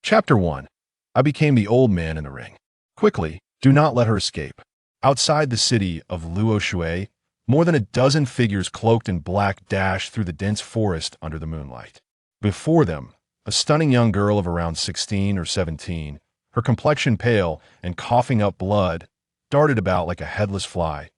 Chapter 1. I became the old man in the ring. Quickly, do not let her escape. Outside the city of Luo Shui, more than a dozen figures cloaked in black dashed through the dense forest under the moonlight. Before them, a stunning young girl of around 16 or 17, her complexion pale and coughing up blood, darted about like a headless fly,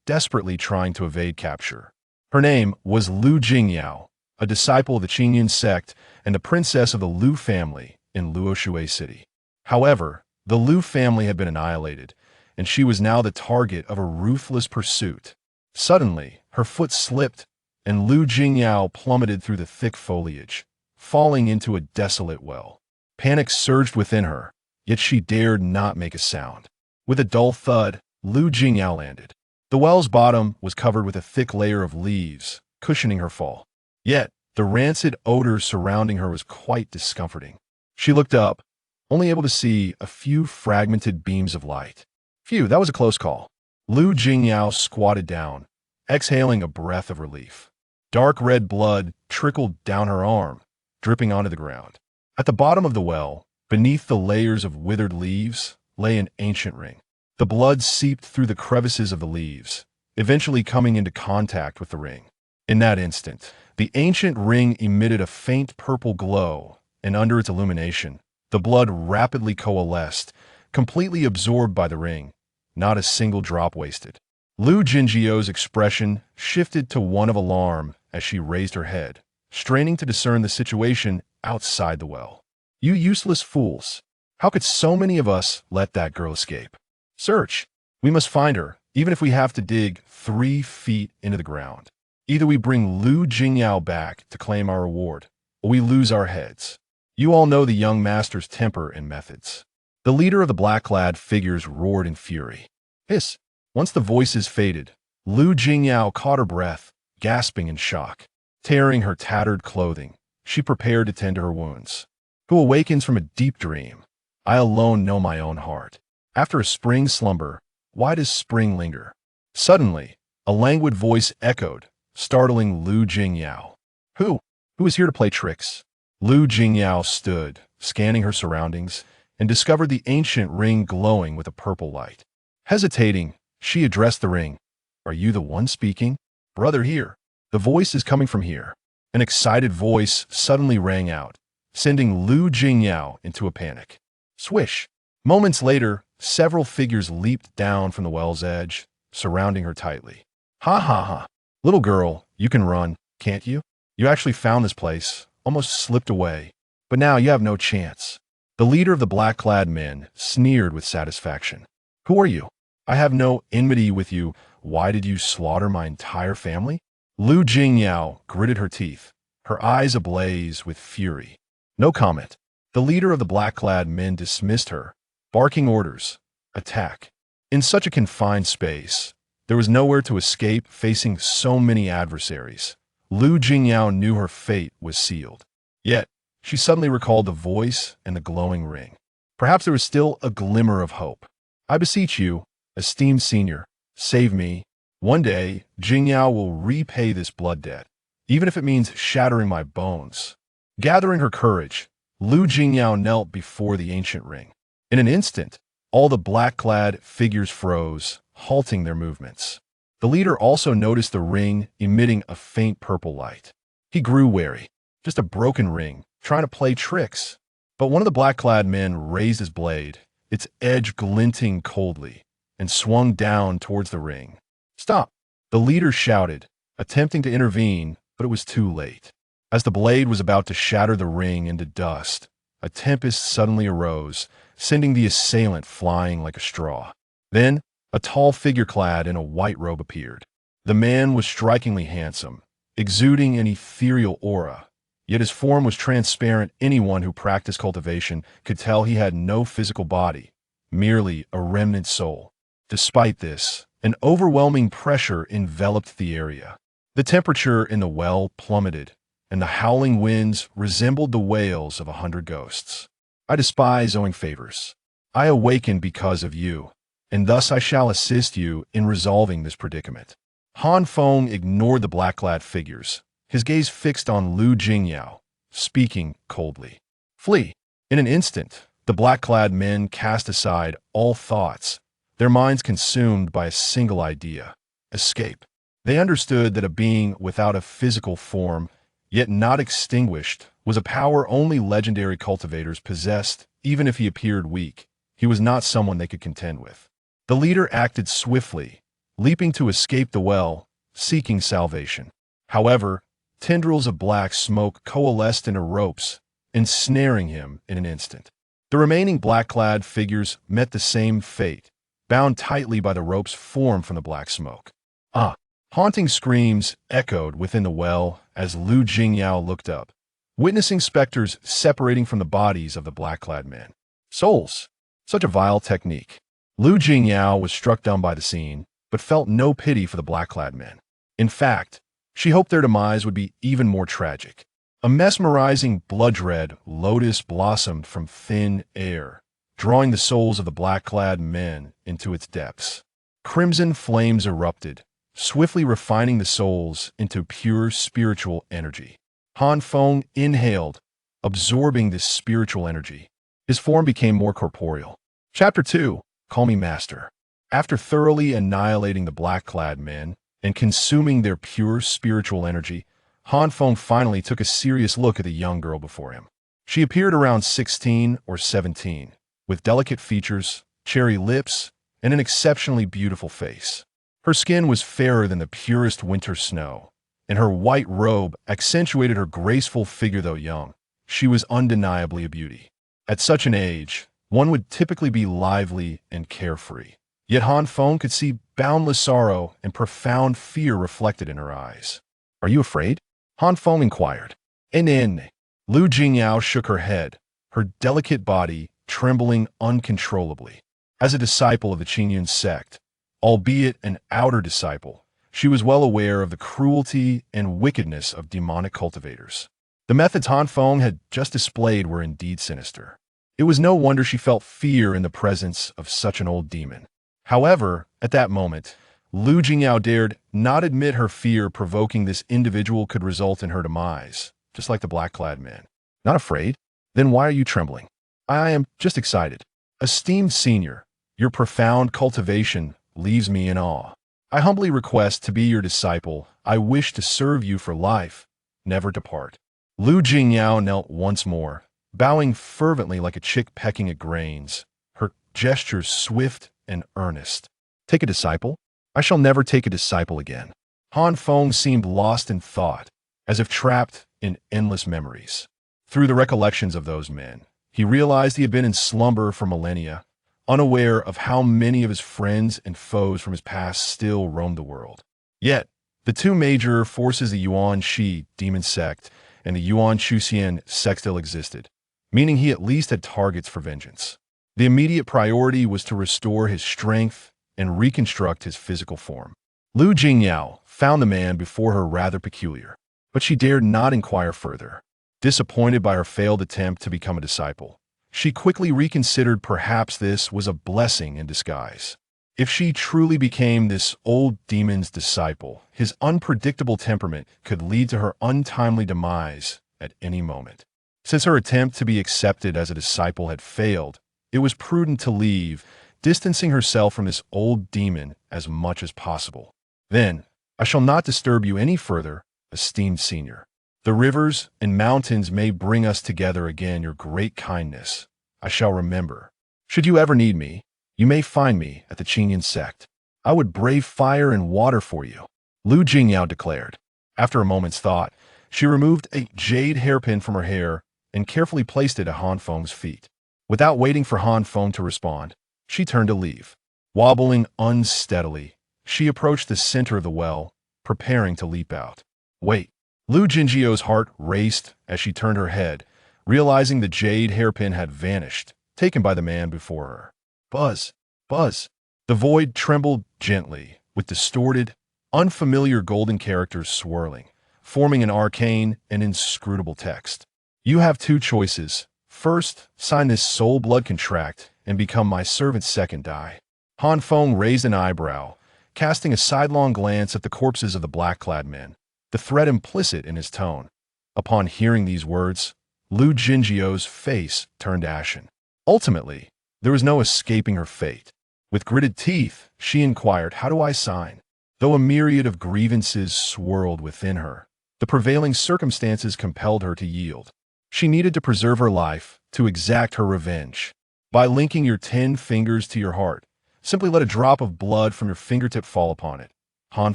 desperately trying to evade capture. Her name was Lu Jingyao, a disciple of the Qingyun sect and a princess of the Lu family in Luo Shui City. However, the Lu family had been annihilated, and she was now the target of a ruthless pursuit. Suddenly, her foot slipped, and Lu Jingyao plummeted through the thick foliage, falling into a desolate well. Panic surged within her, yet she dared not make a sound. With a dull thud, Lu Jingyao landed. The well's bottom was covered with a thick layer of leaves, cushioning her fall. Yet, the rancid odor surrounding her was quite discomforting. She looked up, only able to see a few fragmented beams of light. Phew, that was a close call. Lu Jingyao squatted down, exhaling a breath of relief. Dark red blood trickled down her arm, dripping onto the ground. At the bottom of the well, beneath the layers of withered leaves, lay an ancient ring. The blood seeped through the crevices of the leaves, eventually coming into contact with the ring. In that instant, the ancient ring emitted a faint purple glow, and under its illumination, the blood rapidly coalesced, completely absorbed by the ring, not a single drop wasted. Lu Jingyao's expression shifted to one of alarm as she raised her head, straining to discern the situation outside the well. You useless fools! How could so many of us let that girl escape? Search! We must find her, even if we have to dig 3 feet into the ground. Either we bring Lu Jingyao back to claim our reward, or we lose our heads. You all know the young master's temper and methods. The leader of the black-clad figures roared in fury. Hiss! Once the voices faded, Lu Jingyao caught her breath, gasping in shock. Tearing her tattered clothing, she prepared to tend to her wounds. Who awakens from a deep dream? I alone know my own heart. After a spring slumber, why does spring linger? Suddenly, a languid voice echoed, startling Lu Jingyao. Who is here to play tricks? Lu Jingyao stood, scanning her surroundings, and discovered the ancient ring glowing with a purple light. Hesitating, she addressed the ring. Are you the one speaking? Brother, here. The voice is coming from here. An excited voice suddenly rang out, sending Lu Jingyao into a panic. Swish! Moments later, several figures leaped down from the well's edge, surrounding her tightly. Ha ha ha! Little girl, you can run, can't you? You actually found this place, almost slipped away, but now you have no chance. The leader of the black-clad men sneered with satisfaction. Who are you? I have no enmity with you. Why did you slaughter my entire family? Lu Jingyao gritted her teeth, her eyes ablaze with fury. No comment. The leader of the black-clad men dismissed her, barking orders. Attack. In such a confined space, there was nowhere to escape facing so many adversaries. Lu Jingyao knew her fate was sealed. Yet, she suddenly recalled the voice and the glowing ring. Perhaps there was still a glimmer of hope. I beseech you, esteemed senior, save me. One day, Jingyao will repay this blood debt, even if it means shattering my bones. Gathering her courage, Lu Jingyao knelt before the ancient ring. In an instant, all the black-clad figures froze, halting their movements. The leader also noticed the ring emitting a faint purple light. He grew wary. Just a broken ring, trying to play tricks. But one of the black-clad men raised his blade, its edge glinting coldly, and swung down towards the ring. Stop! The leader shouted, attempting to intervene, but it was too late. As the blade was about to shatter the ring into dust, a tempest suddenly arose, sending the assailant flying like a straw. Then, a tall figure clad in a white robe appeared. The man was strikingly handsome, exuding an ethereal aura, yet his form was transparent. Anyone who practiced cultivation could tell he had no physical body, merely a remnant soul. Despite this, an overwhelming pressure enveloped the area. The temperature in the well plummeted, and the howling winds resembled the wails of 100 ghosts. I despise owing favors. I awakened because of you, and thus I shall assist you in resolving this predicament. Han Feng ignored the black-clad figures, his gaze fixed on Lu Jingyao, speaking coldly. Flee! In an instant, the black-clad men cast aside all thoughts, their minds consumed by a single idea: escape. They understood that a being without a physical form, yet not extinguished, was a power only legendary cultivators possessed. Even if he appeared weak, he was not someone they could contend with. The leader acted swiftly, leaping to escape the well, seeking salvation. However, tendrils of black smoke coalesced into ropes, ensnaring him in an instant. The remaining black-clad figures met the same fate, bound tightly by the ropes formed from the black smoke. Ah! Haunting screams echoed within the well as Lu Jingyao looked up, witnessing specters separating from the bodies of the black-clad men. Souls! Such a vile technique. Lu Jingyao was struck dumb by the scene, but felt no pity for the black-clad men. In fact, she hoped their demise would be even more tragic. A mesmerizing blood-red lotus blossomed from thin air, drawing the souls of the black-clad men into its depths. Crimson flames erupted, swiftly refining the souls into pure spiritual energy. Han Feng inhaled, absorbing this spiritual energy. His form became more corporeal. Chapter 2. Call Me Master. After thoroughly annihilating the black-clad men and consuming their pure spiritual energy, Han Feng finally took a serious look at the young girl before him. She appeared around 16 or 17, with delicate features, cherry lips, and an exceptionally beautiful face. Her skin was fairer than the purest winter snow, and her white robe accentuated her graceful figure. Though young, she was undeniably a beauty. At such an age, one would typically be lively and carefree. Yet Han Feng could see boundless sorrow and profound fear reflected in her eyes. "Are you afraid?" Han Feng inquired. Lu Jingyao shook her head, her delicate body trembling uncontrollably. As a disciple of the Qingyun sect, albeit an outer disciple, she was well aware of the cruelty and wickedness of demonic cultivators. The methods Han Feng had just displayed were indeed sinister. It was no wonder she felt fear in the presence of such an old demon. However, at that moment, Lu Jingyao dared not admit her fear provoking this individual could result in her demise, just like the black-clad men. "Not afraid? Then why are you trembling?" "I am just excited. Esteemed senior, your profound cultivation leaves me in awe. I humbly request to be your disciple. I wish to serve you for life, never depart." Lu Jingyao knelt once more, bowing fervently like a chick pecking at grains, her gestures swift and earnest. "Take a disciple? I shall never take a disciple again." Han Feng seemed lost in thought, as if trapped in endless memories. Through the recollections of those men, he realized he had been in slumber for millennia, unaware of how many of his friends and foes from his past still roamed the world. Yet, the two major forces, the Yuan Shi demon sect and the Yuan Chuxian sect, still existed, meaning he at least had targets for vengeance. The immediate priority was to restore his strength and reconstruct his physical form. Lu Jingyao found the man before her rather peculiar, but she dared not inquire further. Disappointed by her failed attempt to become a disciple, she quickly reconsidered perhaps this was a blessing in disguise. If she truly became this old demon's disciple, his unpredictable temperament could lead to her untimely demise at any moment. Since her attempt to be accepted as a disciple had failed, it was prudent to leave, distancing herself from this old demon as much as possible. "Then, I shall not disturb you any further, esteemed senior. The rivers and mountains may bring us together again. Your great kindness I shall remember. Should you ever need me, you may find me at the Qingyun sect. I would brave fire and water for you," Lu Jingyao declared. After a moment's thought, she removed a jade hairpin from her hair and carefully placed it at Han Feng's feet. Without waiting for Han Feng to respond, she turned to leave. Wobbling unsteadily, she approached the center of the well, preparing to leap out. "Wait." Lu Jinjiao's heart raced as she turned her head, realizing the jade hairpin had vanished, taken by the man before her. Buzz! Buzz! The void trembled gently, with distorted, unfamiliar golden characters swirling, forming an arcane and inscrutable text. "You have two choices. First, sign this soul blood contract and become my servant's second die." Han Feng raised an eyebrow, casting a sidelong glance at the corpses of the black-clad men, the threat implicit in his tone. Upon hearing these words, Lu Jinjiao's face turned ashen. Ultimately, there was no escaping her fate. With gritted teeth, she inquired, "How do I sign?" Though a myriad of grievances swirled within her, the prevailing circumstances compelled her to yield. She needed to preserve her life, to exact her revenge. By linking your 10 fingers to your heart, simply let a drop of blood from your fingertip fall upon it, Han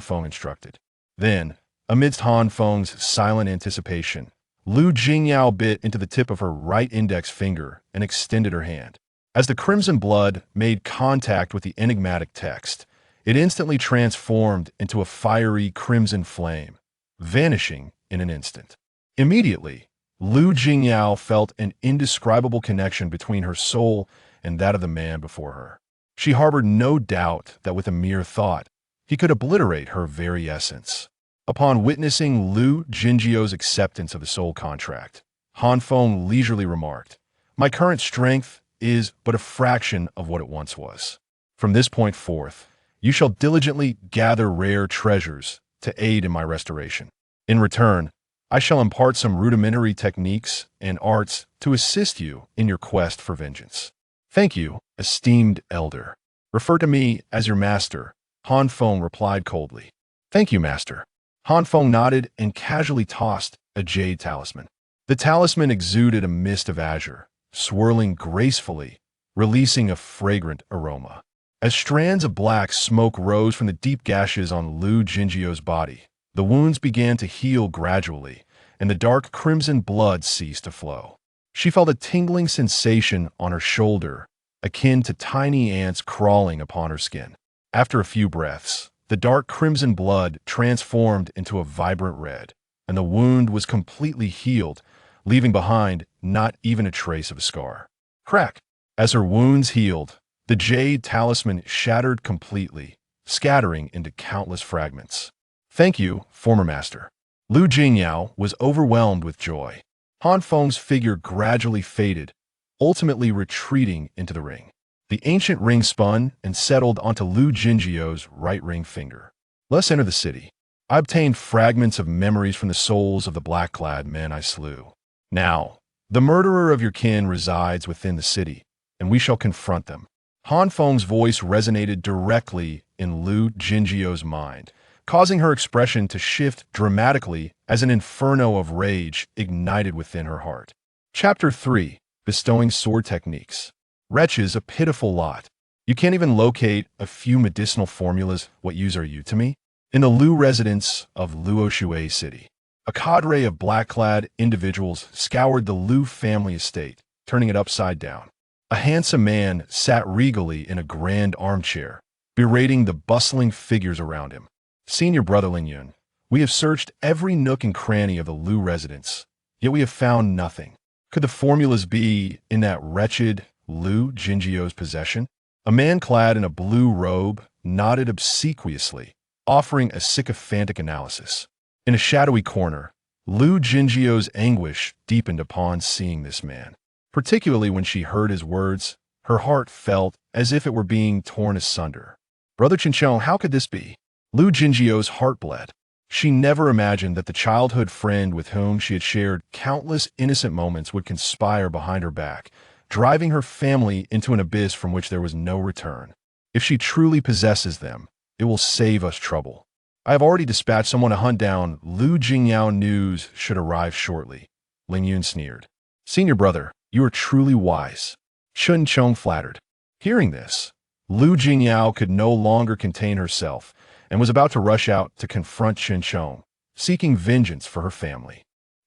Feng instructed. Then, amidst Han Feng's silent anticipation, Lu Jingyao bit into the tip of her right index finger and extended her hand. As the crimson blood made contact with the enigmatic text, it instantly transformed into a fiery crimson flame, vanishing in an instant. Immediately, Lu Jingyao felt an indescribable connection between her soul and that of the man before her. She harbored no doubt that with a mere thought, he could obliterate her very essence. Upon witnessing Lu Jinjiao's acceptance of the soul contract, Han Feng leisurely remarked, "My current strength is but a fraction of what it once was. From this point forth, you shall diligently gather rare treasures to aid in my restoration. In return, I shall impart some rudimentary techniques and arts to assist you in your quest for vengeance." "Thank you, esteemed elder. Refer to me as your master," Han Feng replied coldly. "Thank you, master." Han Feng nodded and casually tossed a jade talisman. The talisman exuded a mist of azure, swirling gracefully, releasing a fragrant aroma. As strands of black smoke rose from the deep gashes on Lu Jinjiao's body, the wounds began to heal gradually, and the dark crimson blood ceased to flow. She felt a tingling sensation on her shoulder, akin to tiny ants crawling upon her skin. After a few breaths, the dark crimson blood transformed into a vibrant red, and the wound was completely healed, leaving behind not even a trace of a scar. Crack! As her wounds healed, the jade talisman shattered completely, scattering into countless fragments. "Thank you, former master." Lu Jingyao was overwhelmed with joy. Han Feng's figure gradually faded, ultimately retreating into the ring. The ancient ring spun and settled onto Lu Jinjiao's right ring finger. "Let's enter the city. I obtained fragments of memories from the souls of the black-clad men I slew. Now, the murderer of your kin resides within the city, and we shall confront them." Han Feng's voice resonated directly in Lu Jinjiao's mind, causing her expression to shift dramatically as an inferno of rage ignited within her heart. Chapter 3. Bestowing Sword Techniques. "Wretches, a pitiful lot. You can't even locate a few medicinal formulas. What use are you to me?" In the Lu residence of Luoshui City, a cadre of black-clad individuals scoured the Lu family estate, turning it upside down. A handsome man sat regally in a grand armchair, berating the bustling figures around him. "Senior Brother Ling Yun, we have searched every nook and cranny of the Lu residence, yet we have found nothing. Could the formulas be in that wretched Lu Jinjiao's possession?" A man clad in a blue robe nodded obsequiously, offering a sycophantic analysis. In a shadowy corner, Lu Jinjiao's anguish deepened upon seeing this man. Particularly when she heard his words, her heart felt as if it were being torn asunder. "Brother Chinchong, how could this be?" Lu Jinjiao's heart bled. She never imagined that the childhood friend with whom she had shared countless innocent moments would conspire behind her back, driving her family into an abyss from which there was no return. "If she truly possesses them, it will save us trouble. I have already dispatched someone to hunt down Lu Jingyao. News should arrive shortly," Ling Yun sneered. "Senior brother, you are truly wise," Chun Chong flattered. Hearing this, Lu Jingyao could no longer contain herself and was about to rush out to confront Chun Chong, seeking vengeance for her family.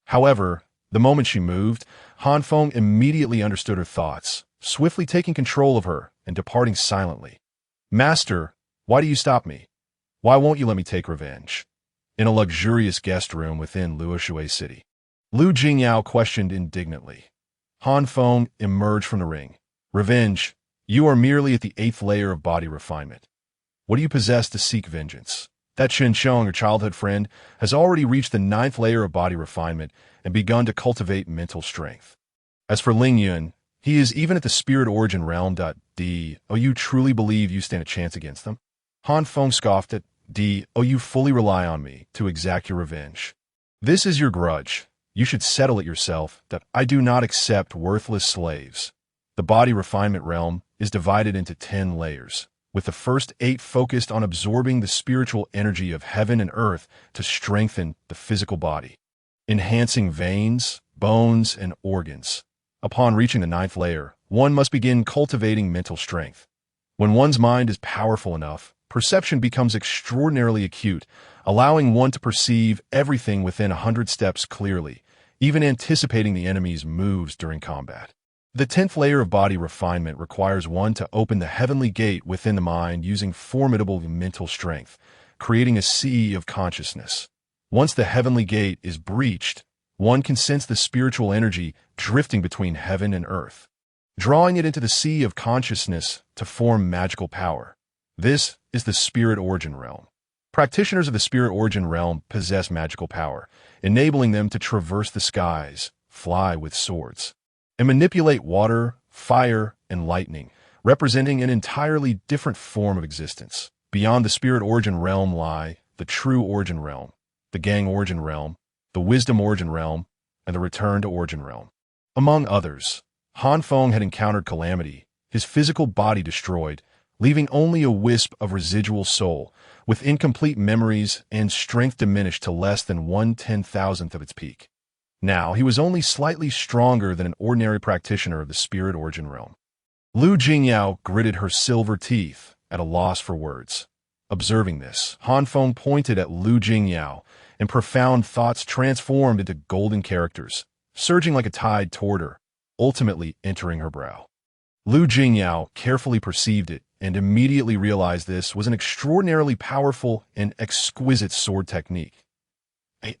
However, the moment she moved, Han Feng immediately understood her thoughts, swiftly taking control of her and departing silently. "Master, why do you stop me? Why won't you let me take revenge?" In a luxurious guest room within Luoshui City, Lu Jingyao questioned indignantly. Han Feng emerged from the ring. "Revenge? You are merely at the 8th layer of body refinement. What do you possess to seek vengeance? That Chen Chong, your childhood friend, has already reached the 9th layer of body refinement and begun to cultivate mental strength. As for Ling Yun, he is even at the spirit origin realm. Do you truly believe you stand a chance against them?" Han Feng scoffed at, "Do you fully rely on me to exact your revenge? This is your grudge. You should settle it yourself that I do not accept worthless slaves. The body refinement realm is divided into 10 layers, with the first 8 focused on absorbing the spiritual energy of heaven and earth to strengthen the physical body, enhancing veins, bones, and organs. Upon reaching the 9th layer, one must begin cultivating mental strength. When one's mind is powerful enough, perception becomes extraordinarily acute, allowing one to perceive everything within 100 steps clearly, even anticipating the enemy's moves during combat. The 10th layer of body refinement requires one to open the heavenly gate within the mind using formidable mental strength, creating a sea of consciousness. Once the heavenly gate is breached, one can sense the spiritual energy drifting between heaven and earth, drawing it into the sea of consciousness to form magical power. This is the spirit origin realm. Practitioners of the spirit origin realm possess magical power, enabling them to traverse the skies, fly with swords, and manipulate water, fire, and lightning, representing an entirely different form of existence. Beyond the spirit origin realm lie the true origin realm, the gang origin realm, the wisdom origin realm, and the return to origin realm. Among others, Han Feng had encountered calamity, his physical body destroyed, leaving only a wisp of residual soul, with incomplete memories and strength diminished to less than 1/10,000th of its peak. Now, he was only slightly stronger than an ordinary practitioner of the spirit origin realm. Lu Jingyao gritted her silver teeth, at a loss for words. Observing this, Han Feng pointed at Lu Jingyao, and profound thoughts transformed into golden characters, surging like a tide toward her, ultimately entering her brow. Lu Jingyao carefully perceived it and immediately realized this was an extraordinarily powerful and exquisite sword technique.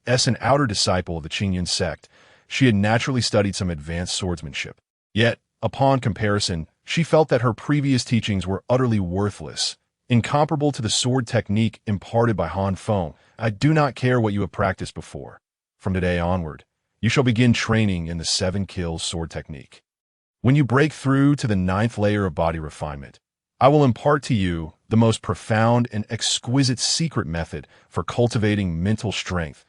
As an outer disciple of the Qingyun sect, she had naturally studied some advanced swordsmanship. Yet, upon comparison, she felt that her previous teachings were utterly worthless, incomparable to the sword technique imparted by Han Feng. I do not care what you have practiced before. From today onward, you shall begin training in the 7 kills sword technique. When you break through to the 9th layer of body refinement, I will impart to you the most profound and exquisite secret method for cultivating mental strength.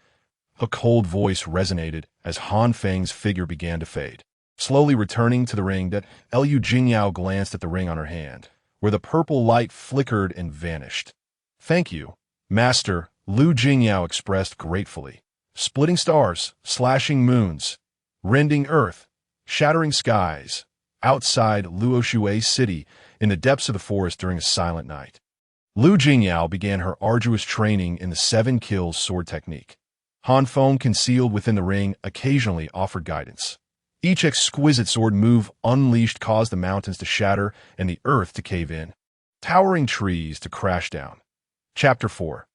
A cold voice resonated as Han Feng's figure began to fade. Slowly returning to the ring, that Lu Jingyao glanced at the ring on her hand, where the purple light flickered and vanished. Thank you, Master, Lu Jingyao expressed gratefully. Splitting stars, slashing moons, rending earth, shattering skies, outside Luoshui City, in the depths of the forest during a silent night. Lu Jingyao began her arduous training in the 7 kills sword technique. Han Feng, concealed within the ring, occasionally offered guidance. Each exquisite sword move unleashed caused the mountains to shatter and the earth to cave in, towering trees to crash down. Chapter 4.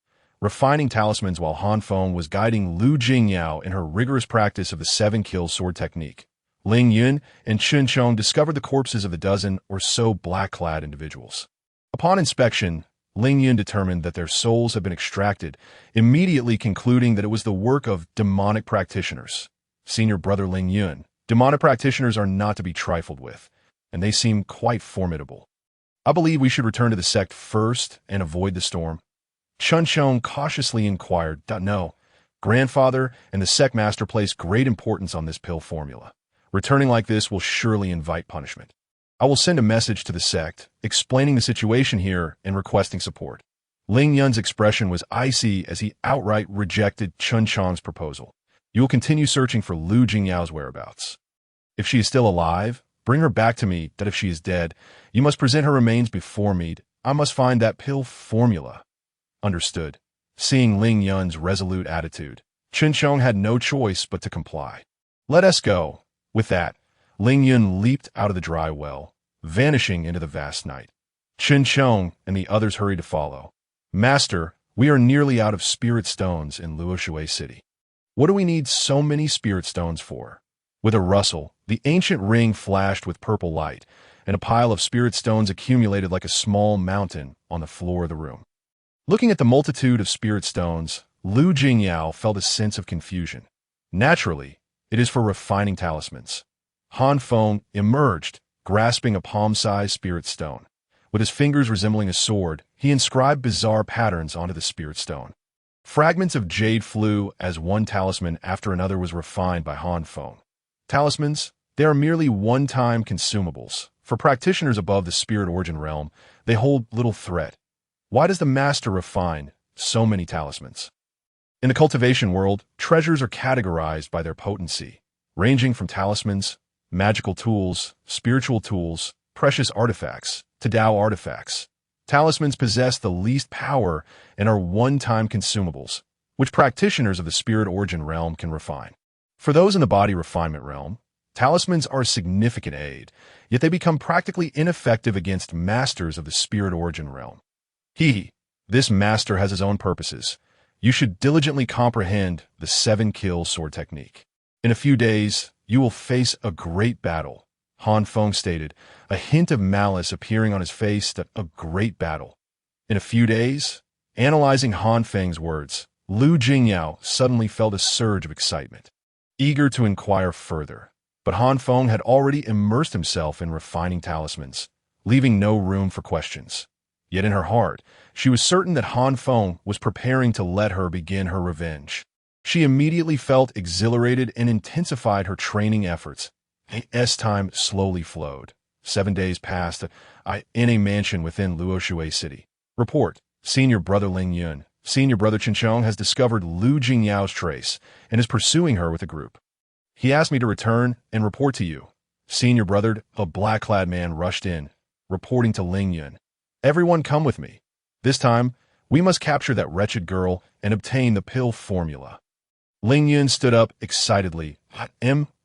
Refining talismans. While Han Feng was guiding Lu Jingyao in her rigorous practice of the 7 kills sword technique, Ling Yun and Chen Chong discovered the corpses of a dozen or so black-clad individuals. Upon inspection, Ling Yun determined that their souls had been extracted, immediately concluding that it was the work of demonic practitioners. Senior brother Ling Yun, demonic practitioners are not to be trifled with, and they seem quite formidable. I believe we should return to the sect first and avoid the storm. Chun Chong cautiously inquired. No, grandfather and the sect master place great importance on this pill formula. Returning like this will surely invite punishment. I will send a message to the sect, explaining the situation here and requesting support. Ling Yun's expression was icy as he outright rejected Chun Chong's proposal. You will continue searching for Lu Jingyao's whereabouts. If she is still alive, bring her back to me. That if she is dead, you must present her remains before me. I must find that pill formula. Understood. Seeing Ling Yun's resolute attitude, Chun Chong had no choice but to comply. Let us go. With that, Ling Yun leaped out of the dry well, vanishing into the vast night. Chun Chong and the others hurried to follow. Master, we are nearly out of spirit stones in Luoshui City. What do we need so many spirit stones for? With a rustle, the ancient ring flashed with purple light, and a pile of spirit stones accumulated like a small mountain on the floor of the room. Looking at the multitude of spirit stones, Lu Jingyao felt a sense of confusion. Naturally, it is for refining talismans. Han Feng emerged, grasping a palm-sized spirit stone. With his fingers resembling a sword, he inscribed bizarre patterns onto the spirit stone. Fragments of jade flew as one talisman after another was refined by Han Feng. Talismans, they are merely one-time consumables. For practitioners above the spirit origin realm, they hold little threat. Why does the master refine so many talismans? In the cultivation world, treasures are categorized by their potency, ranging from talismans, magical tools, spiritual tools, precious artifacts, to Tao artifacts. Talismans possess the least power and are one-time consumables, which practitioners of the spirit origin realm can refine. For those in the body refinement realm, talismans are a significant aid, yet they become practically ineffective against masters of the spirit origin realm. This master has his own purposes. You should diligently comprehend the 7-kill sword technique. In a few days, you will face a great battle, Han Feng stated, a hint of malice appearing on his face. That a great battle. In a few days, analyzing Han Feng's words, Lu Jingyao suddenly felt a surge of excitement, eager to inquire further. But Han Feng had already immersed himself in refining talismans, leaving no room for questions. Yet in her heart, she was certain that Han Feng was preparing to let her begin her revenge. She immediately felt exhilarated and intensified her training efforts. Time slowly flowed. 7 days passed in a mansion within Luoshui City. Report: Senior Brother Ling Yun, Senior Brother Chen Chong has discovered Lu Jingyao's trace and is pursuing her with a group. He asked me to return and report to you. Senior Brother, a black-clad man rushed in, reporting to Ling Yun. Everyone come with me. This time, we must capture that wretched girl and obtain the pill formula. Ling Yun stood up excitedly.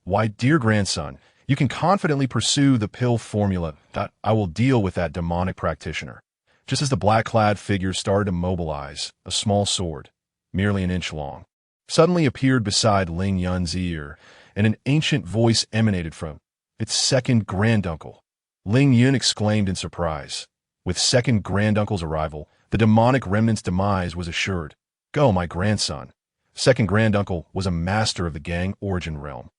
Why, dear grandson, you can confidently pursue the pill formula. I will deal with that demonic practitioner. Just as the black-clad figure started to mobilize, a small sword, merely an inch long, suddenly appeared beside Ling Yun's ear, and an ancient voice emanated from its second granduncle. Ling Yun exclaimed in surprise. With second granduncle's arrival, the demonic remnant's demise was assured. Go, my grandson. Second granduncle was a master of the gang origin realm.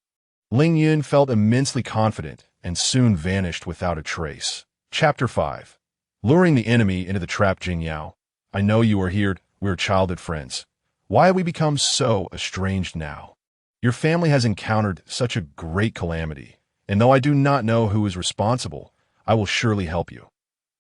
Ling Yun felt immensely confident and soon vanished without a trace. Chapter 5. Luring the enemy into the trap. Jingyao, I know you are here. We're childhood friends. Why have we become so estranged now? Your family has encountered such a great calamity, and though I do not know who is responsible, I will surely help you.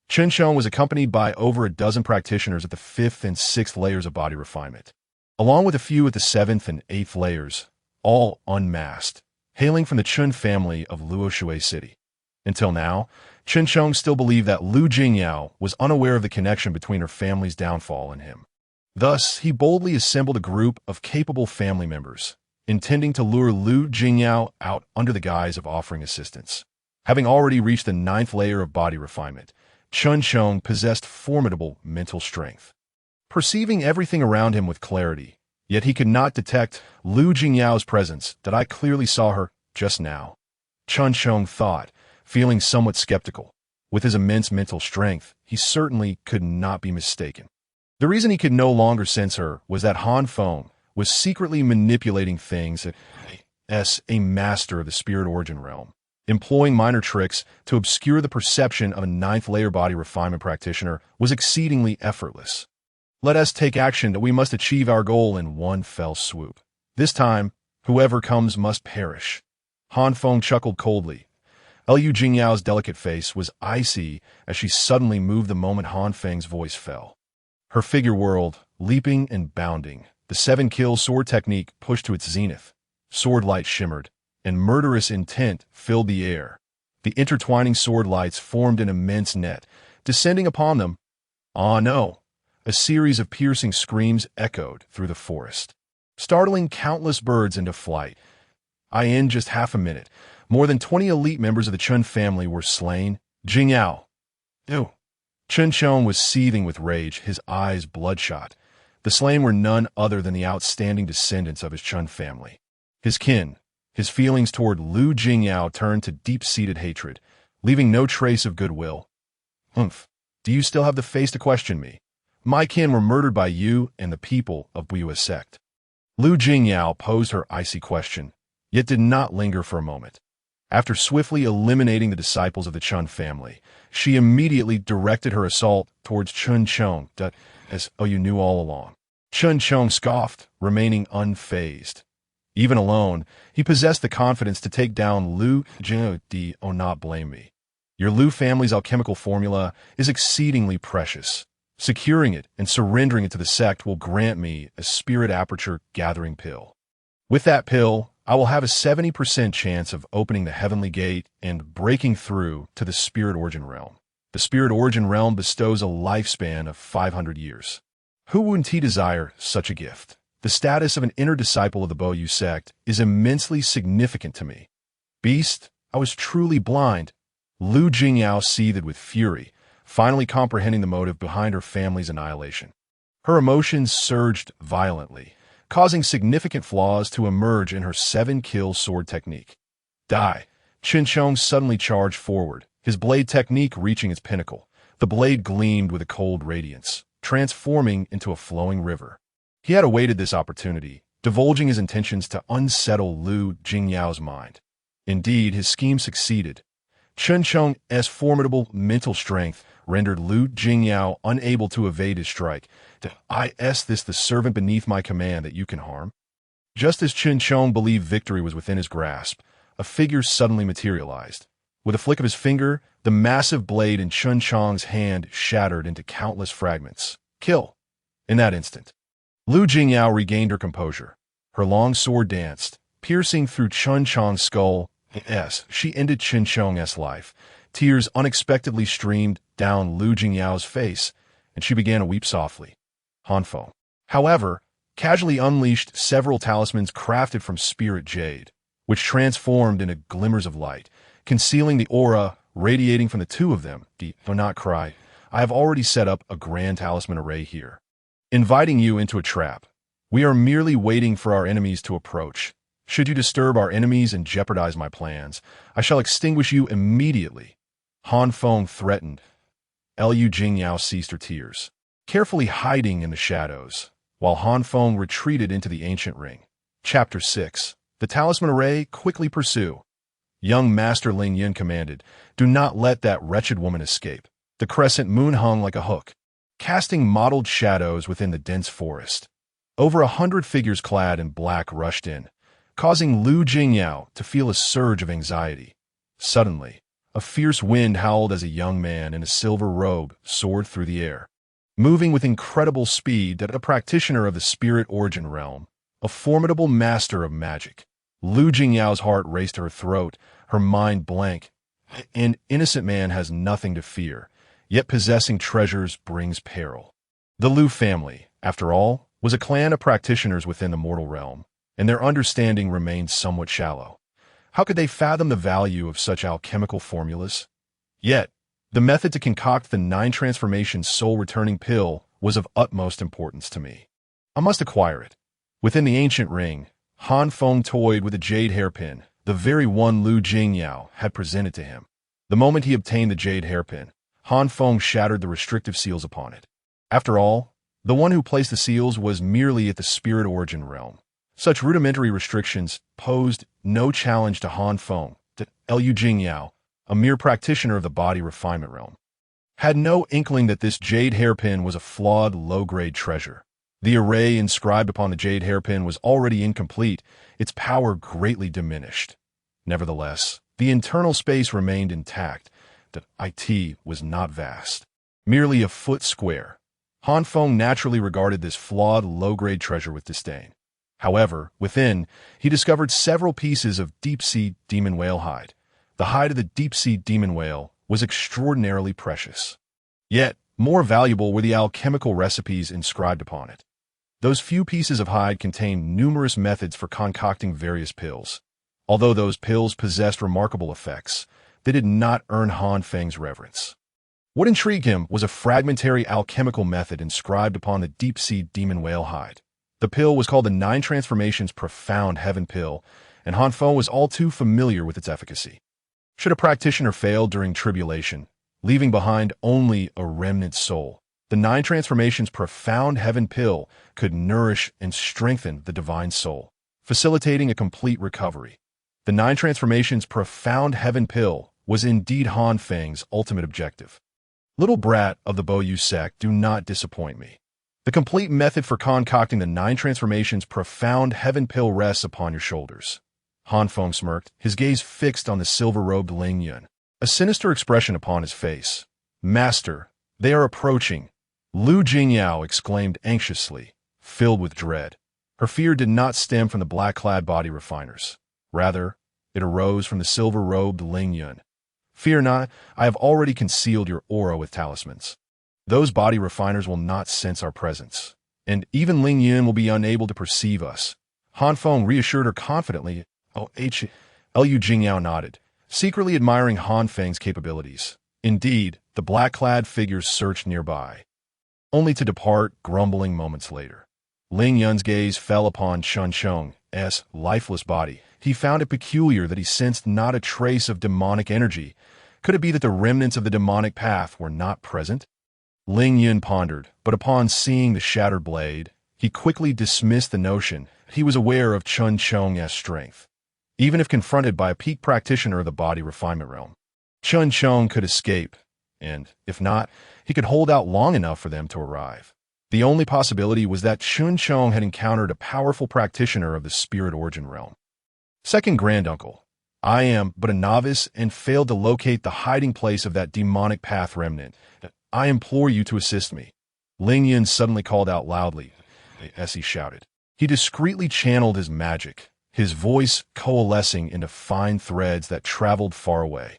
Chen Chong was accompanied by over a dozen practitioners at the 5th and 6th layers of body refinement, along with a few at the 7th and 8th layers, all unmasked, hailing from the Chun family of Luoshui City. Until now, Chen Chong still believed that Lu Jingyao was unaware of the connection between her family's downfall and him. Thus, he boldly assembled a group of capable family members, intending to lure Lu Jingyao out under the guise of offering assistance. Having already reached the 9th layer of body refinement, Chen Chong possessed formidable mental strength. Perceiving everything around him with clarity, yet he could not detect Lu Jingyao's presence. That I clearly saw her just now. Chen Chong thought, feeling somewhat skeptical. With his immense mental strength, he certainly could not be mistaken. The reason he could no longer sense her was that Han Feng was secretly manipulating things as a master of the spirit origin realm, employing minor tricks to obscure the perception of a 9th layer body refinement practitioner was exceedingly effortless. Let us take action that we must achieve our goal in one fell swoop. This time, whoever comes must perish. Han Feng chuckled coldly. Lu Jingyao's delicate face was icy as she suddenly moved the moment Han Feng's voice fell. Her figure whirled, leaping and bounding. The 7-kill sword technique pushed to its zenith. Sword light shimmered, and murderous intent filled the air. The intertwining sword lights formed an immense net, descending upon them. Ah, no! A series of piercing screams echoed through the forest, startling countless birds into flight. In just half a minute, more than 20 elite members of the Chun family were slain. Jingyao. Ew. Chen Chong was seething with rage, his eyes bloodshot. The slain were none other than the outstanding descendants of his Chun family. His kin, his feelings toward Lu Jingyao turned to deep-seated hatred, leaving no trace of goodwill. Do you still have the face to question me? My kin were murdered by you and the people of Buiwa sect. Lu Jingyao posed her icy question, yet did not linger for a moment. After swiftly eliminating the disciples of the Chun family, she immediately directed her assault towards Chen Chong, as you knew all along. Chun Chong scoffed, remaining unfazed. Even alone, he possessed the confidence to take down Lu Jing. Do not blame me. Your Lu family's alchemical formula is exceedingly precious. Securing it and surrendering it to the sect will grant me a spirit aperture gathering pill. With that pill, I will have a 70% chance of opening the heavenly gate and breaking through to the spirit origin realm. The spirit origin realm bestows a lifespan of 500 years. Who wouldn't he desire such a gift? The status of an inner disciple of the Bo Yu sect is immensely significant to me. Beast, I was truly blind. Lu Jingyao seethed with fury, finally comprehending the motive behind her family's annihilation. Her emotions surged violently, causing significant flaws to emerge in her 7-kill sword technique. Die! Chun Chong suddenly charged forward, his blade technique reaching its pinnacle. The blade gleamed with a cold radiance, transforming into a flowing river. He had awaited this opportunity, divulging his intentions to unsettle Lu Jingyao's mind. Indeed, his scheme succeeded. Chun Chong's formidable mental strength rendered Lu Jingyao unable to evade his strike. Is this the servant beneath my command that you can harm? Just as Chun Chong believed victory was within his grasp, a figure suddenly materialized. With a flick of his finger, the massive blade in Chun Chong's hand shattered into countless fragments. Kill! In that instant, Lu Jingyao regained her composure. Her long sword danced, piercing through Chun Chong's skull. She ended Chun Chong's life. Tears unexpectedly streamed down Lu Jingyao's face, and she began to weep softly. Han Feng, however, casually unleashed several talismans crafted from spirit jade, which transformed into glimmers of light, concealing the aura radiating from the two of them. Do not cry. I have already set up a grand talisman array here, inviting you into a trap. We are merely waiting for our enemies to approach. Should you disturb our enemies and jeopardize my plans, I shall extinguish you immediately. Han Feng threatened. Lu Jingyao ceased her tears, carefully hiding in the shadows, while Han Feng retreated into the ancient ring. Chapter 6. The Talisman Array. Quickly pursue. Young Master Ling Yin commanded, do not let that wretched woman escape. The crescent moon hung like a hook, casting mottled shadows within the dense forest. Over 100 figures clad in black rushed in, causing Lu Jingyao to feel a surge of anxiety. Suddenly, a fierce wind howled as a young man in a silver robe soared through the air. Moving with incredible speed, that a practitioner of the spirit origin realm, a formidable master of magic. Lu Jingyao's heart raced to her throat, her mind blank. An innocent man has nothing to fear, yet possessing treasures brings peril. The Lu family, after all, was a clan of practitioners within the mortal realm, and their understanding remained somewhat shallow. How could they fathom the value of such alchemical formulas? Yet, the method to concoct the 9 transformation soul-returning pill was of utmost importance to me. I must acquire it. Within the ancient ring, Han Feng toyed with a jade hairpin, the very one Lu Jingyao had presented to him. The moment he obtained the jade hairpin, Han Feng shattered the restrictive seals upon it. After all, the one who placed the seals was merely at the spirit origin realm. Such rudimentary restrictions posed no challenge to Han Feng. Lu Jingyao, a mere practitioner of the body refinement realm, had no inkling that this jade hairpin was a flawed, low-grade treasure. The array inscribed upon the jade hairpin was already incomplete, its power greatly diminished. Nevertheless, the internal space remained intact. The IT was not vast, merely a foot square. Han Feng naturally regarded this flawed, low-grade treasure with disdain. However, within, he discovered several pieces of deep-sea demon whale hide. The hide of the deep-sea demon whale was extraordinarily precious. Yet, more valuable were the alchemical recipes inscribed upon it. Those few pieces of hide contained numerous methods for concocting various pills. Although those pills possessed remarkable effects, they did not earn Han Feng's reverence. What intrigued him was a fragmentary alchemical method inscribed upon the deep-sea demon whale hide. The pill was called the 9 Transformations Profound Heaven Pill, and Han Feng was all too familiar with its efficacy. Should a practitioner fail during tribulation, leaving behind only a remnant soul, the 9 Transformations Profound Heaven Pill could nourish and strengthen the divine soul, facilitating a complete recovery. The 9 Transformations Profound Heaven Pill was indeed Han Feng's ultimate objective. Little brat of the Bo Yu sect, do not disappoint me. The complete method for concocting the 9 transformations profound heaven pill rests upon your shoulders. Han Feng smirked, his gaze fixed on the silver-robed Ling Yun, a sinister expression upon his face. Master, they are approaching. Lu Jingyao exclaimed anxiously, filled with dread. Her fear did not stem from the black-clad body refiners. Rather, it arose from the silver-robed Ling Yun. Fear not, I have already concealed your aura with talismans. Those body refiners will not sense our presence, and even Ling Yun will be unable to perceive us. Han Feng reassured her confidently. Lu Jingyao nodded, secretly admiring Han Feng's capabilities. Indeed, the black-clad figures searched nearby, only to depart grumbling moments later. Ling Yun's gaze fell upon Chun Cheng's lifeless body. He found it peculiar that he sensed not a trace of demonic energy. Could it be that the remnants of the demonic path were not present? Ling Yun pondered, but upon seeing the shattered blade, he quickly dismissed the notion. He was aware of Chun Cheng's strength. Even if confronted by a peak practitioner of the body refinement realm, Chun Cheng could escape, and, if not, he could hold out long enough for them to arrive. The only possibility was that Chun Cheng had encountered a powerful practitioner of the spirit origin realm. Second Granduncle, I am but a novice and failed to locate the hiding place of that demonic path remnant. I implore you to assist me. Ling Yun suddenly called out loudly as he shouted. He discreetly channeled his magic, his voice coalescing into fine threads that traveled far away.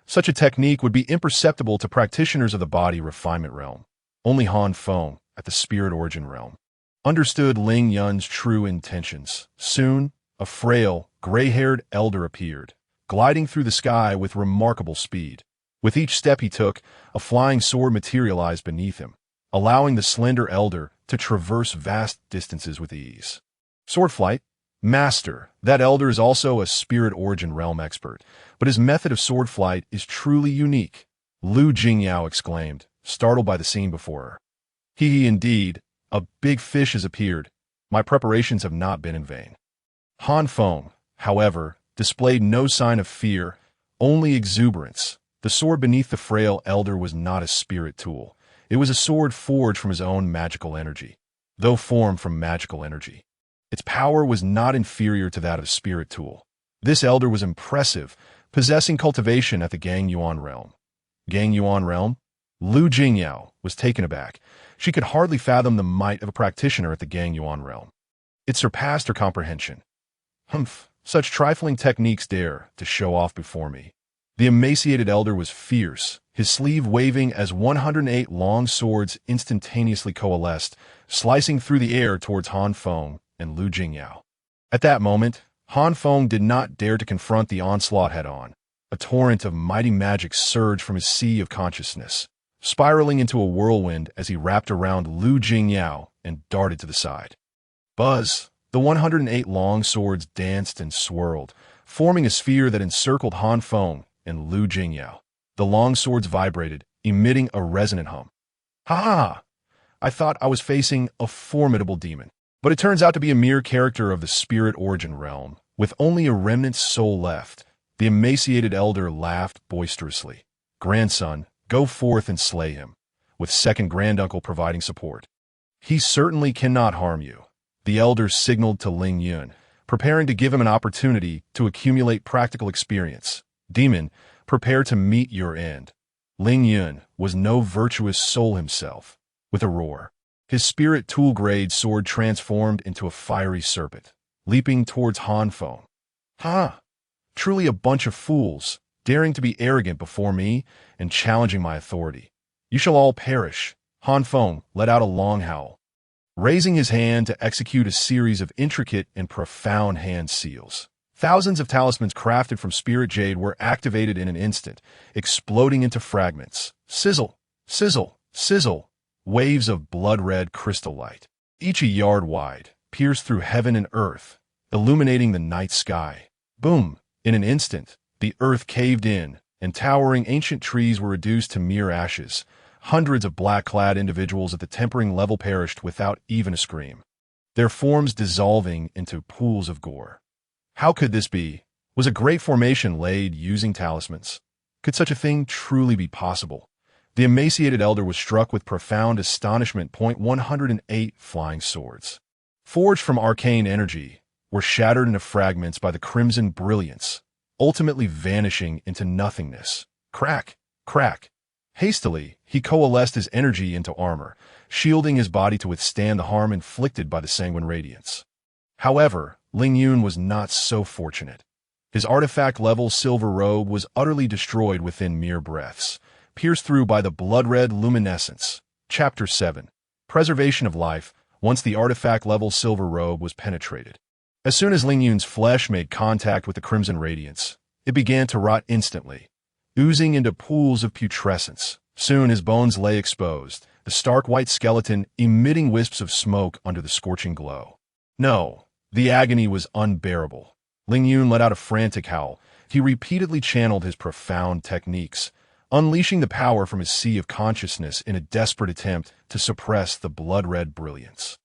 Such a technique would be imperceptible to practitioners of the body refinement realm. Only Han Feng, at the spirit origin realm, understood Ling Yun's true intentions. Soon, a frail, gray-haired elder appeared, gliding through the sky with remarkable speed. With each step he took, a flying sword materialized beneath him, allowing the slender elder to traverse vast distances with ease. Sword flight? Master, that elder is also a spirit origin realm expert, but his method of sword flight is truly unique. Lu Jingyao exclaimed, startled by the scene before her. Indeed, a big fish has appeared. My preparations have not been in vain. Han Feng, however, displayed no sign of fear, only exuberance. The sword beneath the frail elder was not a spirit tool. It was a sword forged from his own magical energy, though formed from magical energy. Its power was not inferior to that of a spirit tool. This elder was impressive, possessing cultivation at the Gang Yuan realm. Gang Yuan realm? Lu Jingyao was taken aback. She could hardly fathom the might of a practitioner at the Gang Yuan realm. It surpassed her comprehension. Such trifling techniques dare to show off before me. The emaciated elder was fierce, his sleeve waving as 108 long swords instantaneously coalesced, slicing through the air towards Han Feng and Lu Jingyao. At that moment, Han Feng did not dare to confront the onslaught head-on. A torrent of mighty magic surged from his sea of consciousness, spiraling into a whirlwind as he wrapped around Lu Jingyao and darted to the side. Buzz! The 108 long swords danced and swirled, forming a sphere that encircled Han Feng and Lu Jingyao. The long swords vibrated, emitting a resonant hum. Ha! I thought I was facing a formidable demon, but it turns out to be a mere character of the spirit origin realm, with only a remnant soul left. The emaciated elder laughed boisterously. Grandson, go forth and slay him, with second granduncle providing support. He certainly cannot harm you. The elder signaled to Ling Yun, preparing to give him an opportunity to accumulate practical experience. Demon, prepare to meet your end. Ling Yun was no virtuous soul himself. With a roar, his spirit tool-grade sword transformed into a fiery serpent, leaping towards Han Feng. Ha! Truly a bunch of fools, daring to be arrogant before me and challenging my authority. You shall all perish. Han Feng let out a long howl, raising his hand to execute a series of intricate and profound hand seals. Thousands of talismans crafted from spirit jade were activated in an instant, exploding into fragments. Sizzle, sizzle, sizzle. Waves of blood-red crystal light, each a yard wide, pierced through heaven and earth, illuminating the night sky. Boom! In an instant, the earth caved in, and towering ancient trees were reduced to mere ashes. Hundreds of black-clad individuals at the tempering level perished without even a scream, their forms dissolving into pools of gore. How could this be? Was a great formation laid using talismans? Could such a thing truly be possible? The emaciated elder was struck with profound astonishment. 108 flying swords, forged from arcane energy, were shattered into fragments by the crimson brilliance, ultimately vanishing into nothingness. Crack, crack. Hastily, he coalesced his energy into armor, shielding his body to withstand the harm inflicted by the sanguine radiance. However, Ling Yun was not so fortunate. His artifact-level silver robe was utterly destroyed within mere breaths, pierced through by the blood-red luminescence. Chapter 7. Preservation of Life. Once the artifact-level silver robe was penetrated, as soon as Ling Yun's flesh made contact with the crimson radiance, it began to rot instantly, oozing into pools of putrescence. Soon his bones lay exposed, the stark white skeleton emitting wisps of smoke under the scorching glow. No, the agony was unbearable. Ling Yun let out a frantic howl. He repeatedly channeled his profound techniques, unleashing the power from his sea of consciousness in a desperate attempt to suppress the blood-red brilliance.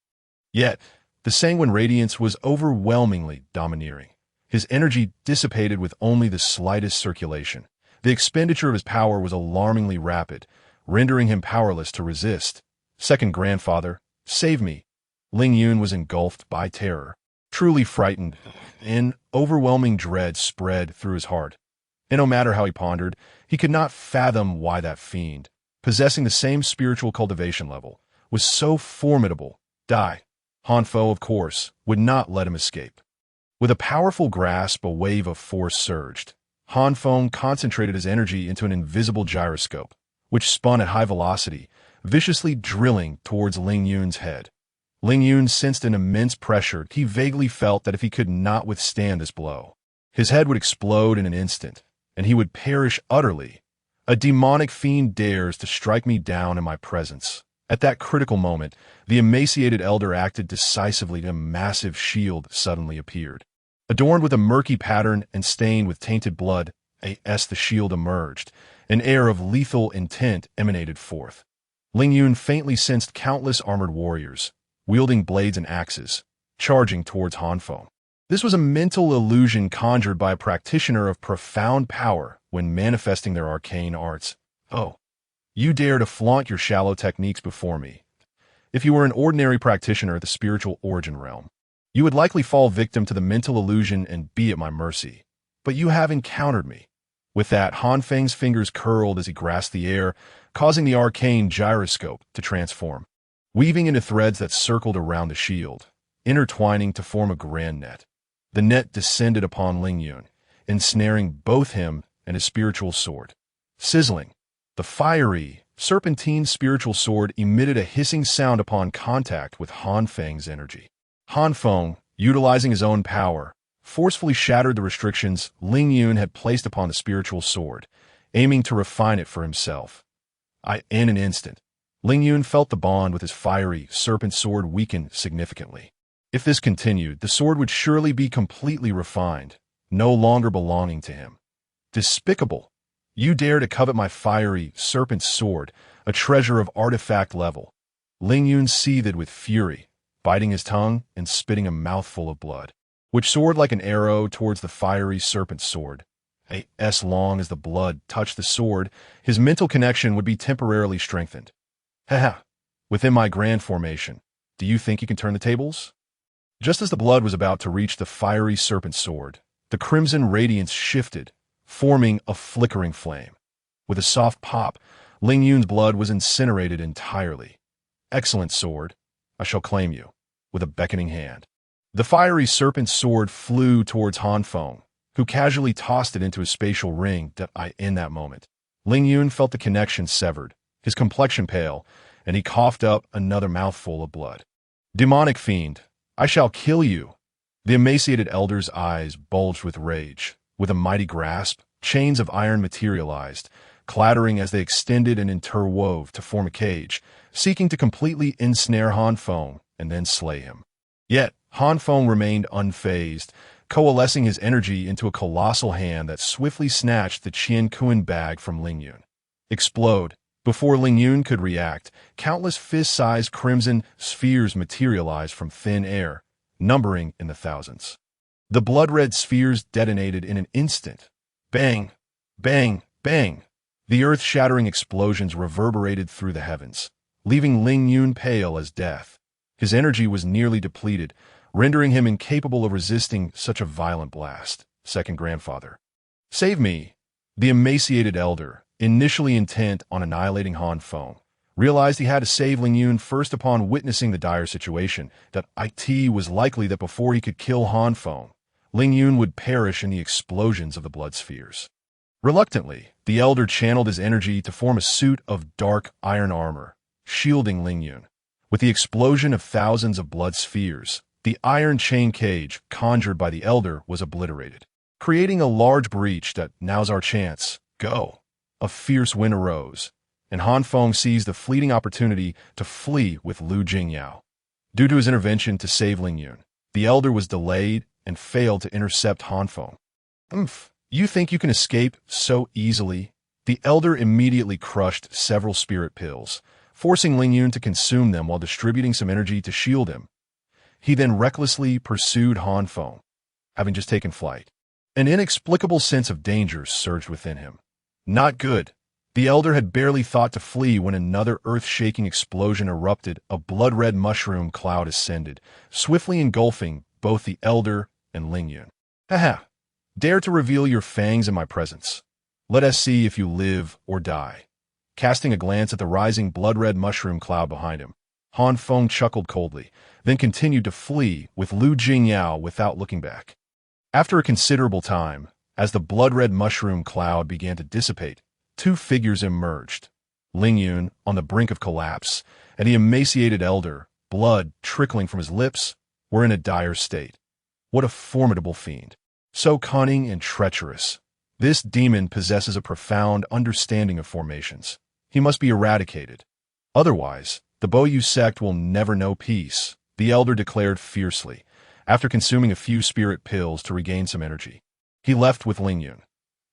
Yet, the sanguine radiance was overwhelmingly domineering. His energy dissipated with only the slightest circulation. The expenditure of his power was alarmingly rapid, rendering him powerless to resist. Second grandfather, save me. Ling Yun was engulfed by terror. Truly frightened, an overwhelming dread spread through his heart. And no matter how he pondered, he could not fathom why that fiend, possessing the same spiritual cultivation level, was so formidable. Die. Han Fo, of course, would not let him escape. With a powerful grasp, a wave of force surged. Han Fo concentrated his energy into an invisible gyroscope, which spun at high velocity, viciously drilling towards Ling Yun's head. Ling Yun sensed an immense pressure. He vaguely felt that if he could not withstand this blow, his head would explode in an instant, and he would perish utterly. A demonic fiend dares to strike me down in my presence. At that critical moment, the emaciated elder acted decisively. A massive shield suddenly appeared. Adorned with a murky pattern and stained with tainted blood, as the shield emerged, an air of lethal intent emanated forth. Ling Yun faintly sensed countless armored warriors, wielding blades and axes, charging towards Han Fo. This was a mental illusion conjured by a practitioner of profound power when manifesting their arcane arts. Oh, you dare to flaunt your shallow techniques before me. If you were an ordinary practitioner at the spiritual origin realm, you would likely fall victim to the mental illusion and be at my mercy. But you have encountered me. With that, Han Feng's fingers curled as he grasped the air, causing the arcane gyroscope to transform, weaving into threads that circled around the shield, intertwining to form a grand net. The net descended upon Ling Yun, ensnaring both him and his spiritual sword. Sizzling, the fiery, serpentine spiritual sword emitted a hissing sound upon contact with Han Feng's energy. Han Feng, utilizing his own power, forcefully shattered the restrictions Ling Yun had placed upon the spiritual sword, aiming to refine it for himself. In an instant, Ling Yun felt the bond with his fiery, serpent sword weaken significantly. If this continued, the sword would surely be completely refined, no longer belonging to him. Despicable! You dare to covet my fiery, serpent sword, a treasure of artifact level. Ling Yun seethed with fury, biting his tongue and spitting a mouthful of blood, which soared like an arrow towards the fiery serpent sword. As long as the blood touched the sword, his mental connection would be temporarily strengthened. Ha! Within my grand formation, do you think you can turn the tables? Just as the blood was about to reach the fiery serpent sword, the crimson radiance shifted, forming a flickering flame. With a soft pop, Ling Yun's blood was incinerated entirely. Excellent sword. I shall claim you. With a beckoning hand, the fiery serpent sword flew towards Han Feng, who casually tossed it into his spatial ring. In that moment, Ling Yun felt the connection severed, his complexion pale, and he coughed up another mouthful of blood. Demonic fiend, I shall kill you. The emaciated elder's eyes bulged with rage. With a mighty grasp, chains of iron materialized, clattering as they extended and interwove to form a cage, seeking to completely ensnare Han Feng and then slay him. Yet, Han Feng remained unfazed, coalescing his energy into a colossal hand that swiftly snatched the Qian Kun bag from Ling Yun. Explode! Before Ling Yun could react, countless fist-sized crimson spheres materialized from thin air, numbering in the thousands. The blood-red spheres detonated in an instant. Bang! Bang! Bang! The earth-shattering explosions reverberated through the heavens, leaving Ling Yun pale as death. His energy was nearly depleted, rendering him incapable of resisting such a violent blast. Second grandfather. Save me! The emaciated elder, initially intent on annihilating Han Feng, realized he had to save Ling Yun first upon witnessing the dire situation, that it was likely that before he could kill Han Feng, Ling Yun would perish in the explosions of the blood spheres. Reluctantly, the elder channeled his energy to form a suit of dark iron armor, shielding Ling Yun. With the explosion of thousands of blood spheres, the iron chain cage conjured by the elder was obliterated, creating a large breach that "now's our chance, go." A fierce wind arose, and Han Feng seized the fleeting opportunity to flee with Lu Jingyao. Due to his intervention to save Ling Yun, the elder was delayed and failed to intercept Han Feng. You think you can escape so easily? The elder immediately crushed several spirit pills, forcing Ling Yun to consume them while distributing some energy to shield him. He then recklessly pursued Han Feng, having just taken flight. An inexplicable sense of danger surged within him. Not good. The elder had barely thought to flee when another earth-shaking explosion erupted. A blood-red mushroom cloud ascended, swiftly engulfing both the elder and Ling Yun. Haha! Dare to reveal your fangs in my presence. Let us see if you live or die. Casting a glance at the rising blood-red mushroom cloud behind him, Han Feng chuckled coldly, then continued to flee with Lu Jingyao without looking back. After a considerable time, as the blood-red mushroom cloud began to dissipate, two figures emerged. Ling Yun, on the brink of collapse, and the emaciated elder, blood trickling from his lips, were in a dire state. What a formidable fiend! So cunning and treacherous. This demon possesses a profound understanding of formations. He must be eradicated. Otherwise, the Boyu sect will never know peace, the elder declared fiercely, after consuming a few spirit pills to regain some energy. He left with Ling Yun.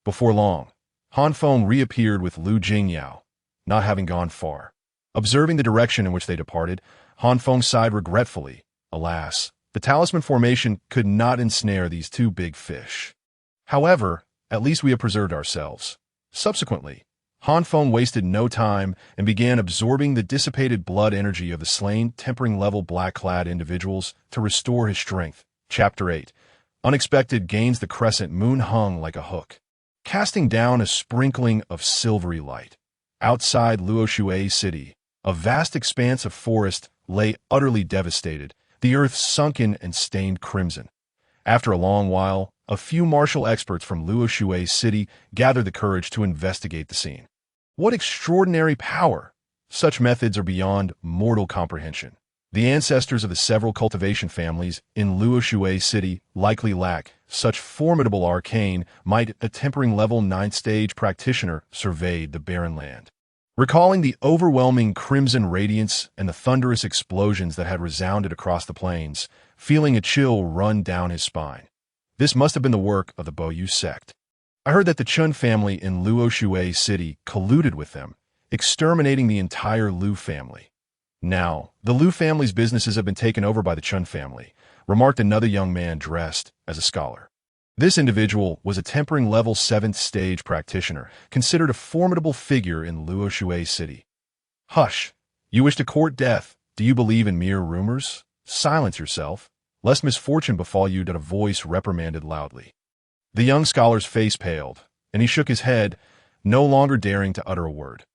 Before long, Han Feng reappeared with Lu Jingyao, not having gone far. Observing the direction in which they departed, Han Feng sighed regretfully. Alas, the talisman formation could not ensnare these two big fish. However, at least we have preserved ourselves. Subsequently, Han Feng wasted no time and began absorbing the dissipated blood energy of the slain tempering-level black-clad individuals to restore his strength. Chapter 8. Unexpected gains. The crescent moon hung like a hook, casting down a sprinkling of silvery light. Outside Luoshui City, a vast expanse of forest lay utterly devastated, the earth sunken and stained crimson. After a long while, a few martial experts from Luoshui City gathered the courage to investigate the scene. What extraordinary power! Such methods are beyond mortal comprehension. The ancestors of the several cultivation families in Luoshui City likely lack such formidable arcane might. A tempering level 9th stage practitioner surveyed the barren land, recalling the overwhelming crimson radiance and the thunderous explosions that had resounded across the plains, feeling a chill run down his spine. This must have been the work of the Boyu sect. I heard that the Chun family in Luoshui City colluded with them, exterminating the entire Lu family. Now, the Lu family's businesses have been taken over by the Chun family, remarked another young man dressed as a scholar. This individual was a tempering level 7th stage practitioner, considered a formidable figure in Luoshui City. Hush! You wish to court death? Do you believe in mere rumors? Silence yourself, lest misfortune befall you. A voice reprimanded loudly. The young scholar's face paled, and he shook his head, no longer daring to utter a word.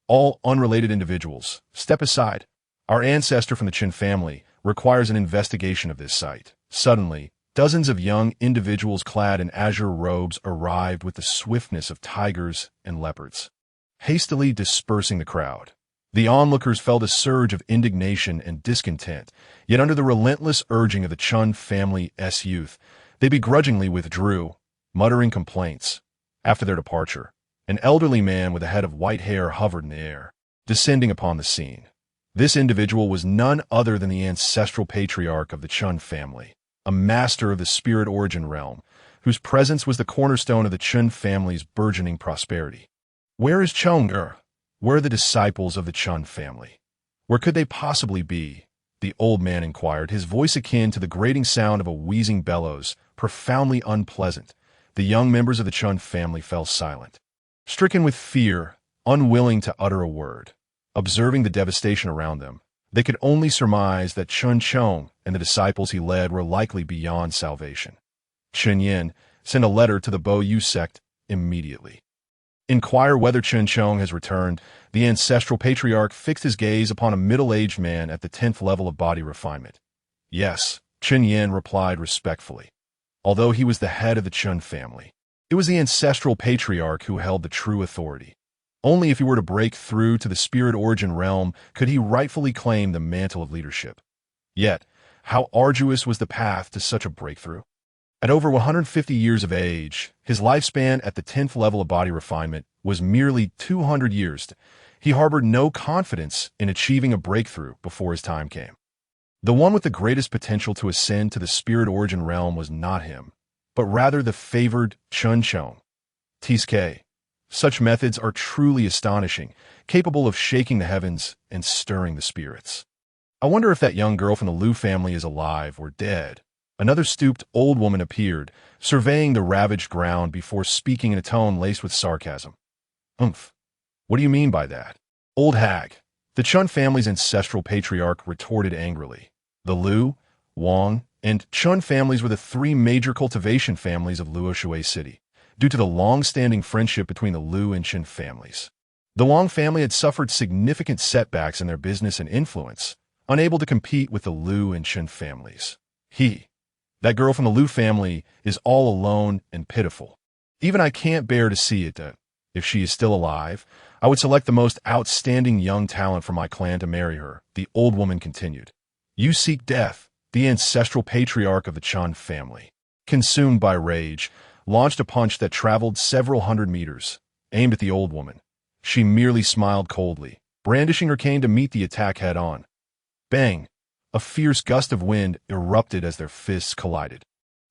All unrelated individuals, step aside. Our ancestor from the Chin family requires an investigation of this site. Suddenly, dozens of young individuals clad in azure robes arrived with the swiftness of tigers and leopards, hastily dispersing the crowd. The onlookers felt a surge of indignation and discontent, yet under the relentless urging of the Chun family's youth, they begrudgingly withdrew, muttering complaints. After their departure, an elderly man with a head of white hair hovered in the air, descending upon the scene. This individual was none other than the ancestral patriarch of the Chun family, a master of the spirit origin realm, whose presence was the cornerstone of the Chun family's burgeoning prosperity. Where is Chong'er? Where are the disciples of the Chun family? Where could they possibly be? The old man inquired, his voice akin to the grating sound of a wheezing bellows, profoundly unpleasant. The young members of the Chun family fell silent. Stricken with fear, unwilling to utter a word, observing the devastation around them, they could only surmise that Chun Chong and the disciples he led were likely beyond salvation. Chen Yin sent a letter to the Bo Yu sect immediately. Inquire whether Chun Chong has returned. The ancestral patriarch fixed his gaze upon a middle-aged man at the 10th level of body refinement. Yes, Chen Yin replied respectfully. Although he was the head of the Chun family, it was the ancestral patriarch who held the true authority. Only if he were to break through to the spirit origin realm could he rightfully claim the mantle of leadership. Yet, how arduous was the path to such a breakthrough? At over 150 years of age, his lifespan at the 10th level of body refinement was merely 200 years. He harbored no confidence in achieving a breakthrough before his time came. The one with the greatest potential to ascend to the spirit origin realm was not him, but rather the favored Chun Chong. TSK. Such methods are truly astonishing, capable of shaking the heavens and stirring the spirits. I wonder if that young girl from the Liu family is alive or dead. Another stooped old woman appeared, surveying the ravaged ground before speaking in a tone laced with sarcasm. Umph. What do you mean by that? Old hag. The Chun family's ancestral patriarch retorted angrily. The Liu, Wang, and Chun families were the three major cultivation families of Luoshui City, due to the long-standing friendship between the Liu and Chen families. The Wang family had suffered significant setbacks in their business and influence, unable to compete with the Liu and Chen families. That girl from the Liu family, is all alone and pitiful. Even I can't bear to see it. If she is still alive, I would select the most outstanding young talent from my clan to marry her, the old woman continued. You seek death, the ancestral patriarch of the Chun family, consumed by rage, launched a punch that traveled several hundred meters, aimed at the old woman. She merely smiled coldly, brandishing her cane to meet the attack head-on. Bang! A fierce gust of wind erupted as their fists collided,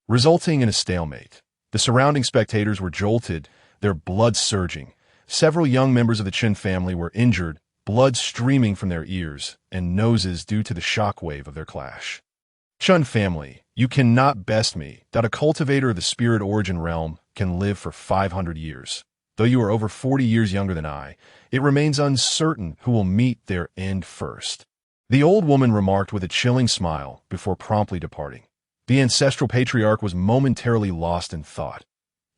resulting in a stalemate. The surrounding spectators were jolted, their blood surging. Several young members of the Chen family were injured, blood streaming from their ears and noses due to the shockwave of their clash. Chun family, you cannot best me that a cultivator of the spirit origin realm can live for 500 years. Though you are over 40 years younger than I, it remains uncertain who will meet their end first. The old woman remarked with a chilling smile before promptly departing. The ancestral patriarch was momentarily lost in thought.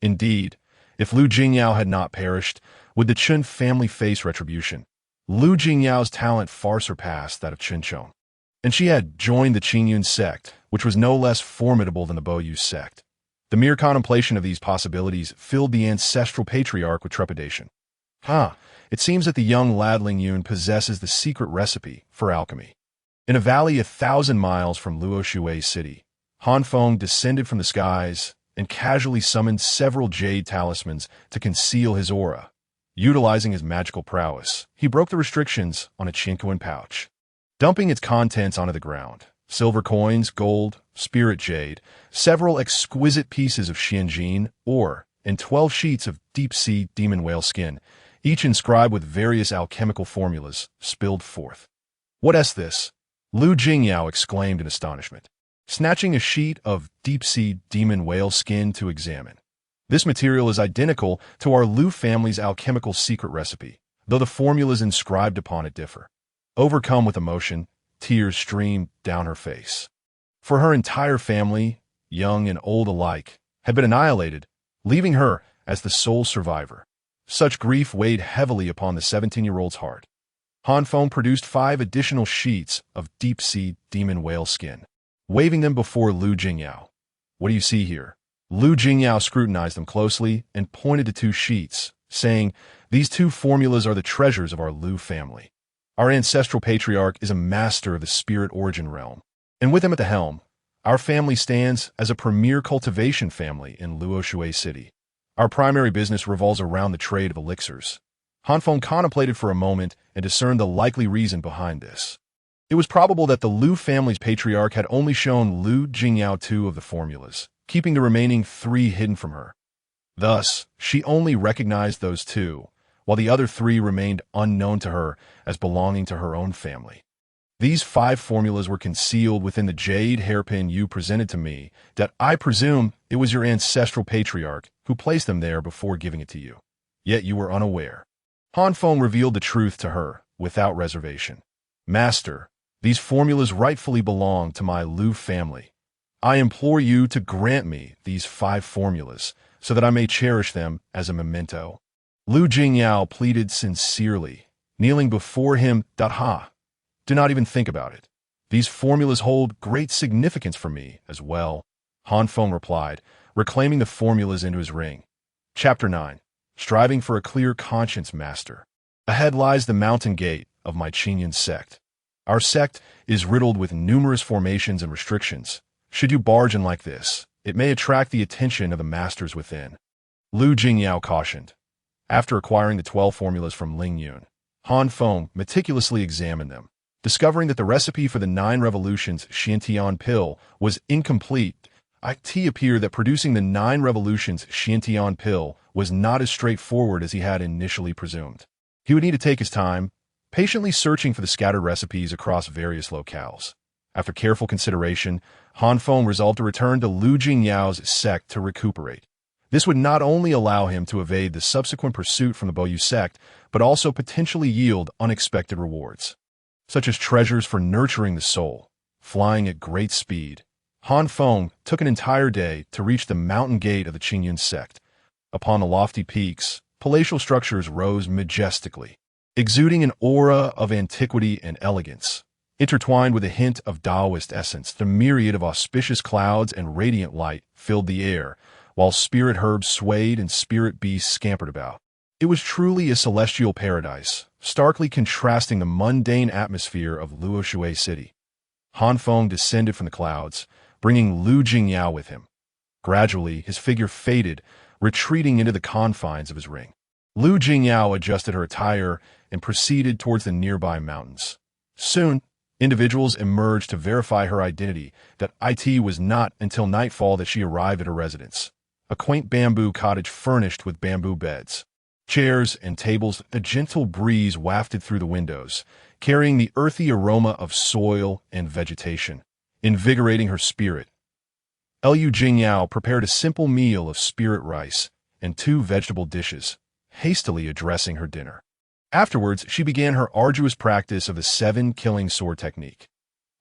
Indeed, if Lu Jingyao had not perished, would the Chen family face retribution? Lu Jingyao's talent far surpassed that of Chen Chong, and she had joined the Qingyun sect, which was no less formidable than the Bo Yu sect. The mere contemplation of these possibilities filled the ancestral patriarch with trepidation. It seems that the young lad Ling Yun possesses the secret recipe for alchemy. In a valley 1,000 miles from Luoshui City, Han Feng descended from the skies and casually summoned several jade talismans to conceal his aura. Utilizing his magical prowess, he broke the restrictions on a Qinkuan pouch, dumping its contents onto the ground. Silver coins, gold, spirit jade, several exquisite pieces of Xianjin ore, and 12 sheets of deep-sea demon whale skin, each inscribed with various alchemical formulas, spilled forth. What is this? Lu Jingyao exclaimed in astonishment, snatching a sheet of deep-sea demon whale skin to examine. This material is identical to our Liu family's alchemical secret recipe, though the formulas inscribed upon it differ. Overcome with emotion, tears streamed down her face. For her entire family, young and old alike, had been annihilated, leaving her as the sole survivor. Such grief weighed heavily upon the 17-year-old's heart. Han Feng produced 5 additional sheets of deep-sea demon whale skin, waving them before Lu Jingyao. What do you see here? Lu Jingyao scrutinized them closely and pointed to 2 sheets, saying, These 2 formulas are the treasures of our Liu family. Our ancestral patriarch is a master of the spirit origin realm, and with him at the helm, our family stands as a premier cultivation family in Luoshui City. Our primary business revolves around the trade of elixirs. Han Feng contemplated for a moment and discerned the likely reason behind this. It was probable that the Liu family's patriarch had only shown Lu Jingyao 2 of the formulas, keeping the remaining 3 hidden from her. Thus, she only recognized those 2, while the other 3 remained unknown to her as belonging to her own family. These 5 formulas were concealed within the jade hairpin you presented to me, that I presume it was your ancestral patriarch who placed them there before giving it to you. yet you were unaware. Han Feng revealed the truth to her, without reservation. Master, these formulas rightfully belong to my Lu family. I implore you to grant me these 5 formulas, so that I may cherish them as a memento. Lu Jingyao pleaded sincerely, kneeling before him. Ha! Do not even think about it. These formulas hold great significance for me as well, Han Feng replied, reclaiming the formulas into his ring. Chapter 9. Striving for a clear conscience, Master. Ahead lies the mountain gate of my Qinyan sect. Our sect is riddled with numerous formations and restrictions. Should you barge in like this, it may attract the attention of the masters within. Lu Jingyao cautioned. After acquiring the 12 formulas from Ling Yun, Han Feng meticulously examined them, discovering that the recipe for the 9 revolutions Xiantian pill was incomplete. It appeared that producing the 9 revolutions Xiantian pill was not as straightforward as he had initially presumed. He would need to take his time, patiently searching for the scattered recipes across various locales. After careful consideration, Han Feng resolved to return to Lu Jingyao's sect to recuperate. This would not only allow him to evade the subsequent pursuit from the Boyu sect, but also potentially yield unexpected rewards, such as treasures for nurturing the soul. Flying at great speed, Han Feng took an entire day to reach the mountain gate of the Qinyan sect. Upon the lofty peaks, palatial structures rose majestically, exuding an aura of antiquity and elegance. Intertwined with a hint of Taoist essence, the myriad of auspicious clouds and radiant light filled the air, while spirit herbs swayed and spirit beasts scampered about. It was truly a celestial paradise, starkly contrasting the mundane atmosphere of Luoshui City. Han Feng descended from the clouds, bringing Lu Jingyao with him. Gradually, his figure faded, retreating into the confines of his ring. Lu Jingyao adjusted her attire and proceeded towards the nearby mountains. Soon, individuals emerged to verify her identity. That it was not until nightfall that she arrived at her residence. A quaint bamboo cottage furnished with bamboo beds, chairs, and tables. A gentle breeze wafted through the windows, carrying the earthy aroma of soil and vegetation, invigorating her spirit. Liu Jingyao prepared a simple meal of spirit rice and 2 vegetable dishes, hastily addressing her dinner. Afterwards, she began her arduous practice of the 7 killing sword technique.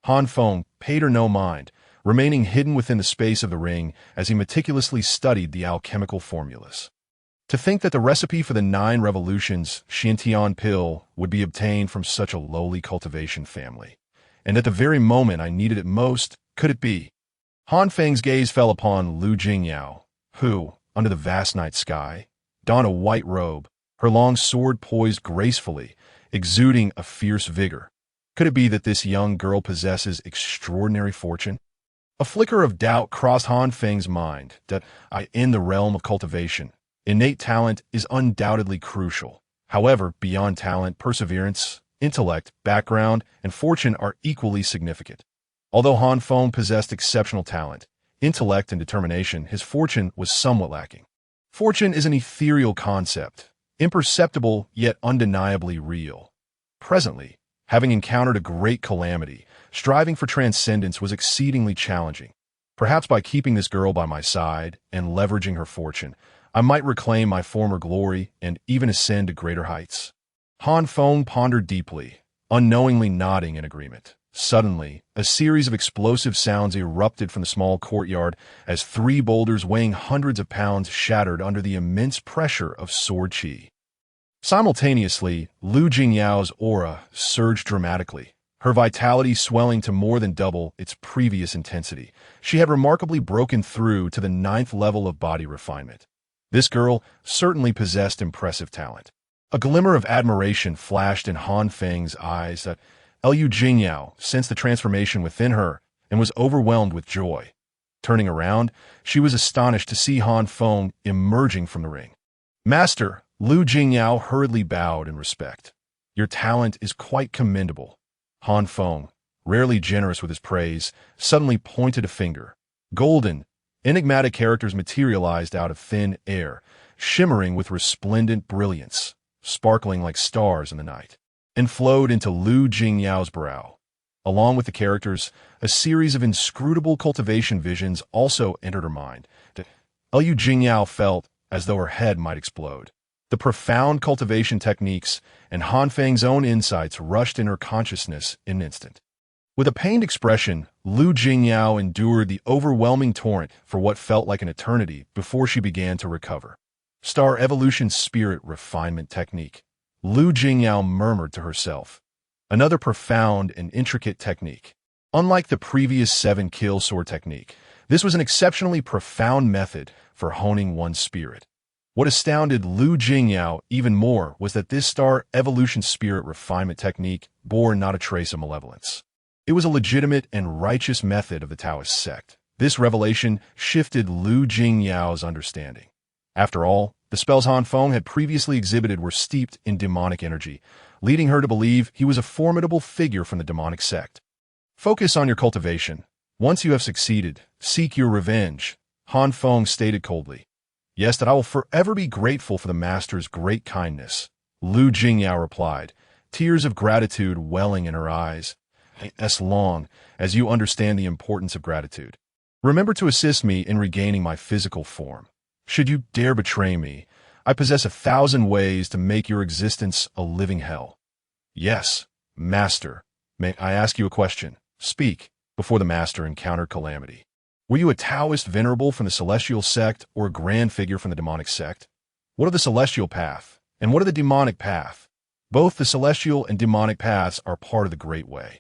Han Feng paid her no mind, remaining hidden within the space of the ring as he meticulously studied the alchemical formulas. To think that the recipe for the 9 revolutions Xiantian pill would be obtained from such a lowly cultivation family, and at the very moment I needed it most, could it be? Han Feng's gaze fell upon Lu Jingyao, who, under the vast night sky, donned a white robe, her long sword poised gracefully, exuding a fierce vigor. Could it be that this young girl possesses extraordinary fortune? A flicker of doubt crossed Han Feng's mind that in the realm of cultivation, innate talent is undoubtedly crucial. However, beyond talent, perseverance, intellect, background, and fortune are equally significant. Although Han Feng possessed exceptional talent, intellect, and determination, his fortune was somewhat lacking. Fortune is an ethereal concept, imperceptible yet undeniably real. Presently, having encountered a great calamity, striving for transcendence was exceedingly challenging. Perhaps by keeping this girl by my side and leveraging her fortune, I might reclaim my former glory and even ascend to greater heights. Han Feng pondered deeply, unknowingly nodding in agreement. Suddenly, a series of explosive sounds erupted from the small courtyard as 3 boulders weighing hundreds of pounds shattered under the immense pressure of sword qi. Simultaneously, Lu Jingyao's aura surged dramatically, her vitality swelling to more than double its previous intensity. She had remarkably broken through to the 9th level of body refinement. This girl certainly possessed impressive talent. A glimmer of admiration flashed in Han Feng's eyes that Liu Jingyao sensed the transformation within her and was overwhelmed with joy. Turning around, she was astonished to see Han Feng emerging from the ring. Master, Lu Jingyao hurriedly bowed in respect. Your talent is quite commendable. Han Feng, rarely generous with his praise, suddenly pointed a finger. Golden, enigmatic characters materialized out of thin air, shimmering with resplendent brilliance, sparkling like stars in the night, and flowed into Lu Jingyao's brow. Along with the characters, a series of inscrutable cultivation visions also entered her mind. Liu Jingyao felt as though her head might explode. The profound cultivation techniques and Han Feng's own insights rushed in her consciousness in an instant. With a pained expression, Lu Jingyao endured the overwhelming torrent for what felt like an eternity before she began to recover. Star Evolution Spirit Refinement Technique. Lu Jingyao murmured to herself. Another profound and intricate technique. Unlike the previous 7-kill sword technique, this was an exceptionally profound method for honing one's spirit. What astounded Lu Jingyao even more was that this Star Evolution Spirit Refinement Technique bore not a trace of malevolence. It was a legitimate and righteous method of the Taoist sect. This revelation shifted Lu Jingyao's understanding. After all, the spells Han Feng had previously exhibited were steeped in demonic energy, leading her to believe he was a formidable figure from the demonic sect. Focus on your cultivation. Once you have succeeded, seek your revenge, Han Feng stated coldly. Yes, that I will forever be grateful for the master's great kindness, Lu Jingyao replied, tears of gratitude welling in her eyes. As long as you understand the importance of gratitude, remember to assist me in regaining my physical form. Should you dare betray me, I possess 1,000 ways to make your existence a living hell. Yes, master. May I ask you a question? Speak. Before the master encountered calamity. Were you a Taoist venerable from the celestial sect or a grand figure from the demonic sect? What are the celestial path, and what are the demonic path? Both the celestial and demonic paths are part of the Great Way.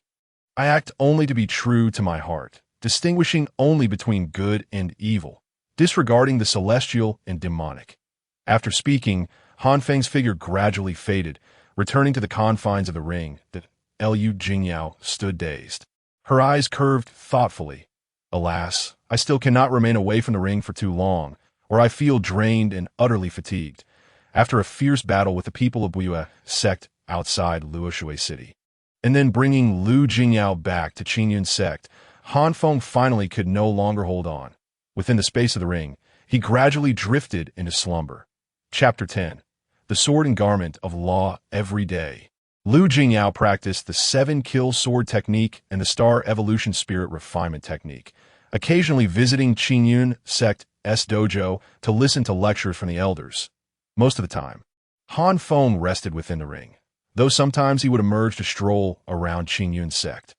I act only to be true to my heart, distinguishing only between good and evil, disregarding the celestial and demonic. After speaking, Han Feng's figure gradually faded, returning to the confines of the ring. Lu Jingyao stood dazed. Her eyes curved thoughtfully. Alas, I still cannot remain away from the ring for too long, or I feel drained and utterly fatigued. After a fierce battle with the people of Buyue sect outside Luoshui City, and then bringing Lu Jingyao back to Qingyun sect, Han Feng finally could no longer hold on. Within the space of the ring, he gradually drifted into slumber. Chapter 10. The Sword and Garment of Law Every Day. Lu Jingyao practiced the 7-kill sword technique and the Star Evolution Spirit Refinement Technique, occasionally visiting Qingyun sect's dojo to listen to lectures from the elders. Most of the time, Han Feng rested within the ring, though sometimes he would emerge to stroll around Qingyun sect.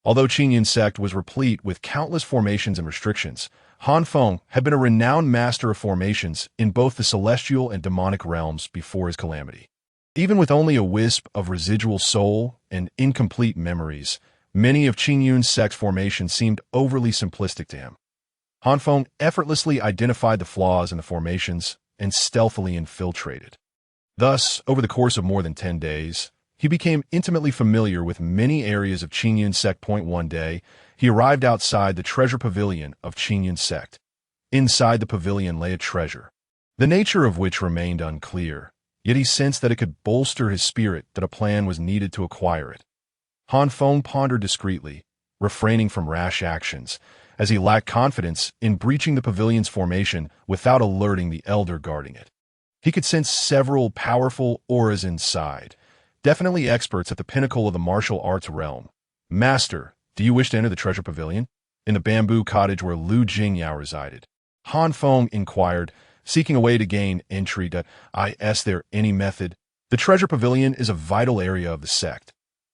Although Qingyun sect was replete with countless formations and restrictions, Han Feng had been a renowned master of formations in both the celestial and demonic realms before his calamity. Even with only a wisp of residual soul and incomplete memories, many of Qingyun sect's formations seemed overly simplistic to him. Han Feng effortlessly identified the flaws in the formations and stealthily infiltrated. Thus, over the course of more than 10 days, he became intimately familiar with many areas of Qingyun sect. One day, he arrived outside the treasure pavilion of Qingyun sect. Inside the pavilion lay a treasure, the nature of which remained unclear, yet he sensed that it could bolster his spirit that a plan was needed to acquire it. Han Feng pondered discreetly, refraining from rash actions, as he lacked confidence in breaching the pavilion's formation without alerting the elder guarding it. He could sense several powerful auras inside, definitely experts at the pinnacle of the martial arts realm. Master, do you wish to enter the treasure pavilion? In the bamboo cottage where Lu Jingyao resided, Han Feng inquired, seeking a way to gain entry. Is there any method? The treasure pavilion is a vital area of the sect.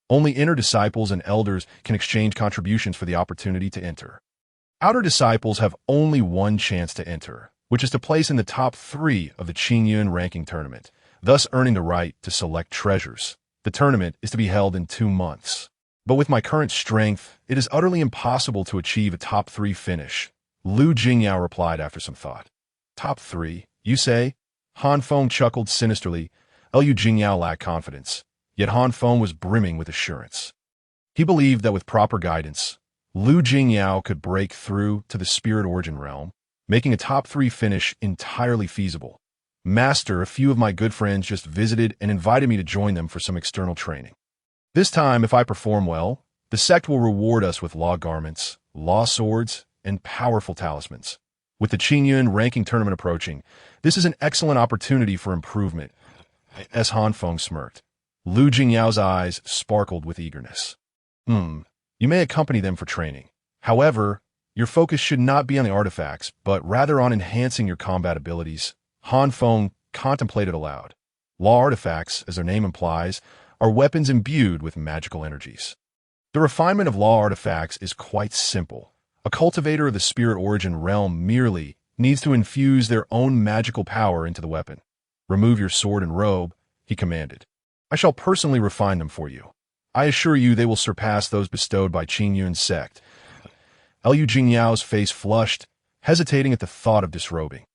Only inner disciples and elders can exchange contributions for the opportunity to enter. Outer disciples have only one chance to enter, which is to place in the top 3 of the Qingyun ranking tournament, thus earning the right to select treasures. The tournament is to be held in 2 months. But with my current strength, it is utterly impossible to achieve a top 3 finish, Lu Jingyao replied after some thought. Top 3, you say? Han Feng chuckled sinisterly. Lu Jingyao lacked confidence, yet Han Feng was brimming with assurance. He believed that with proper guidance, Lu Jingyao could break through to the spirit origin realm, making a top 3 finish entirely feasible. Master, a few of my good friends just visited and invited me to join them for some external training. This time, if I perform well, the sect will reward us with law garments, law swords, and powerful talismans. With the Qingyun ranking tournament approaching, this is an excellent opportunity for improvement. As Han Feng smirked, Lu Jingyao's eyes sparkled with eagerness. You may accompany them for training. However, your focus should not be on the artifacts, but rather on enhancing your combat abilities. Han Feng contemplated aloud. Law artifacts, as their name implies, are weapons imbued with magical energies. The refinement of law artifacts is quite simple. A cultivator of the spirit origin realm merely needs to infuse their own magical power into the weapon. Remove your sword and robe, he commanded. I shall personally refine them for you. I assure you they will surpass those bestowed by Qingyun's sect. Liu Jingyao's face flushed, hesitating at the thought of disrobing.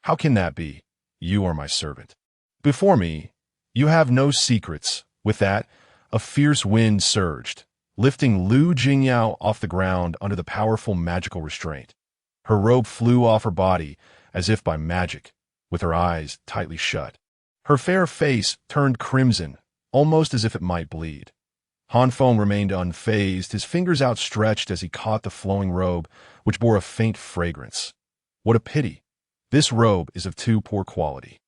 How can that be? You are my servant. Before me, you have no secrets. With that, a fierce wind surged, lifting Liu Jingyao off the ground under the powerful magical restraint. Her robe flew off her body as if by magic, with her eyes tightly shut. Her fair face turned crimson, almost as if it might bleed. Han Feng remained unfazed, his fingers outstretched as he caught the flowing robe, which bore a faint fragrance. What a pity! This robe is of too poor quality.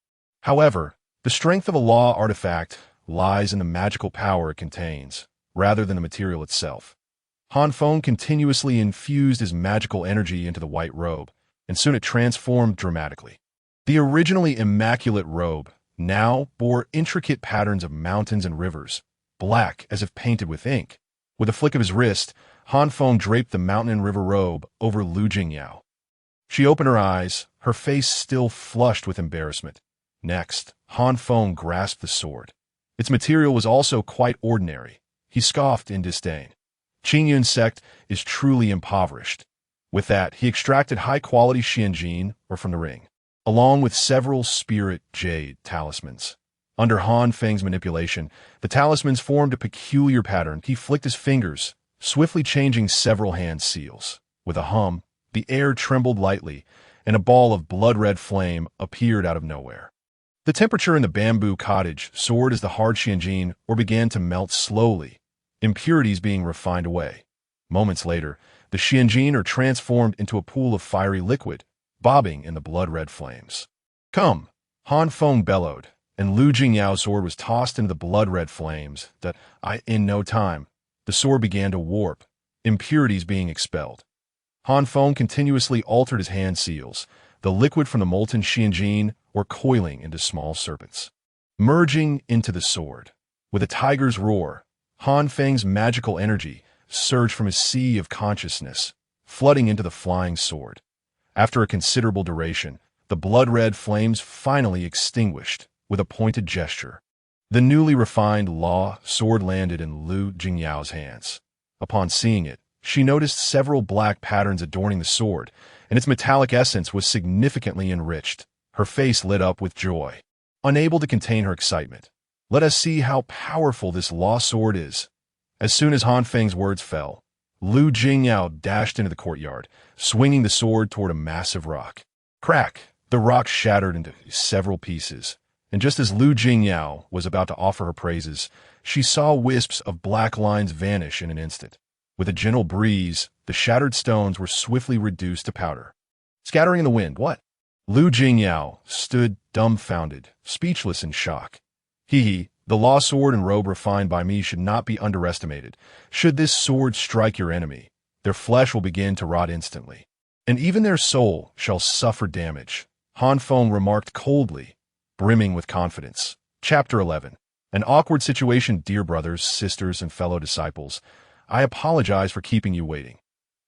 However, the strength of a law artifact lies in the magical power it contains, rather than the material itself. Han Feng continuously infused his magical energy into the white robe, and soon it transformed dramatically. The originally immaculate robe now bore intricate patterns of mountains and rivers, black as if painted with ink. With a flick of his wrist, Han Feng draped the mountain and river robe over Liu Jingyao. She opened her eyes, her face still flushed with embarrassment. Next, Han Feng grasped the sword. Its material was also quite ordinary. He scoffed in disdain. Qingyun's sect is truly impoverished. With that, he extracted high-quality xianjin, or from the ring, along with several spirit jade talismans. Under Han Feng's manipulation, the talismans formed a peculiar pattern. He flicked his fingers, swiftly changing several hand seals. With a hum, the air trembled lightly, and a ball of blood-red flame appeared out of nowhere. The temperature in the bamboo cottage soared as the hard xianjin or began to melt slowly, impurities being refined away. Moments later, the xianjin are transformed into a pool of fiery liquid, bobbing in the blood-red flames. Come! Han Feng bellowed, and Liu Jingyao's sword was tossed into the blood-red flames. In no time, the sword began to warp, impurities being expelled. Han Feng continuously altered his hand seals, the liquid from the molten xianjin or coiling into small serpents. Merging into the sword. With a tiger's roar, Han Feng's magical energy surged from his sea of consciousness, flooding into the flying sword. After a considerable duration, the blood-red flames finally extinguished with a pointed gesture. The newly refined law sword landed in Liu Jingyao's hands. Upon seeing it, she noticed several black patterns adorning the sword, and its metallic essence was significantly enriched. Her face lit up with joy. Unable to contain her excitement, let us see how powerful this law sword is. As soon as Han Feng's words fell, Liu Jingyao dashed into the courtyard, swinging the sword toward a massive rock. Crack! The rock shattered into several pieces, and just as Liu Jingyao was about to offer her praises, she saw wisps of black lines vanish in an instant. With a gentle breeze, the shattered stones were swiftly reduced to powder. Scattering in the wind, what? Liu Jingyao stood dumbfounded, speechless in shock. The law sword and robe refined by me should not be underestimated. Should this sword strike your enemy, their flesh will begin to rot instantly, and even their soul shall suffer damage, Han Feng remarked coldly, brimming with confidence. Chapter 11. An awkward situation, dear brothers, sisters, and fellow disciples. I apologize for keeping you waiting.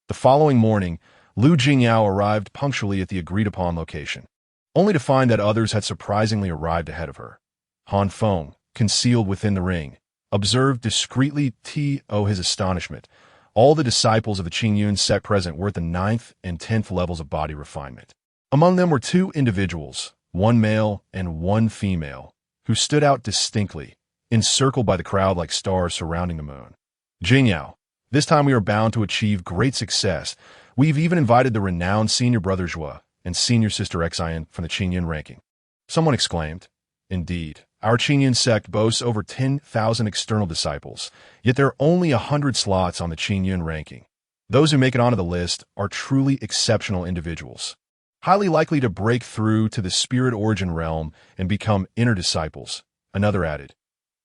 The following morning, Liu Jingyao arrived punctually at the agreed-upon location, only to find that others had surprisingly arrived ahead of her. Han Feng, concealed within the ring, observed discreetly to his astonishment. All the disciples of the Qingyun sect present were at the 9th and 10th levels of body refinement. Among them were two individuals, one male and one female, who stood out distinctly, encircled by the crowd like stars surrounding the moon. Jingyao, this time we are bound to achieve great success. We've even invited the renowned senior brother Zhua and senior sister Xian from the Qingyun ranking. Someone exclaimed. Indeed, our Qingyun sect boasts over 10,000 external disciples, yet there are only 100 slots on the Qingyun ranking. Those who make it onto the list are truly exceptional individuals, highly likely to break through to the spirit origin realm and become inner disciples, another added.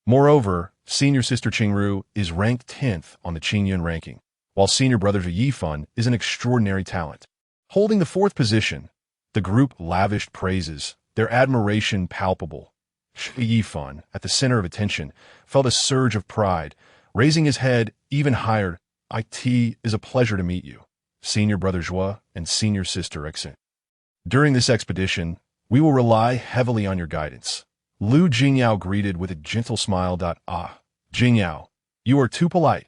Moreover, senior sister Qingru is ranked 10th on the Qingyun ranking, while senior brother Yifan is an extraordinary talent. Holding the 4th position, the group lavished praises, their admiration palpable. Zhi Yifan, at the center of attention, felt a surge of pride. Raising his head even higher, "It is a pleasure to meet you, Senior Brother Zhua and Senior Sister Exin. During this expedition, we will rely heavily on your guidance." Lu Jingyao greeted with a gentle smile. Jingyao, you are too polite.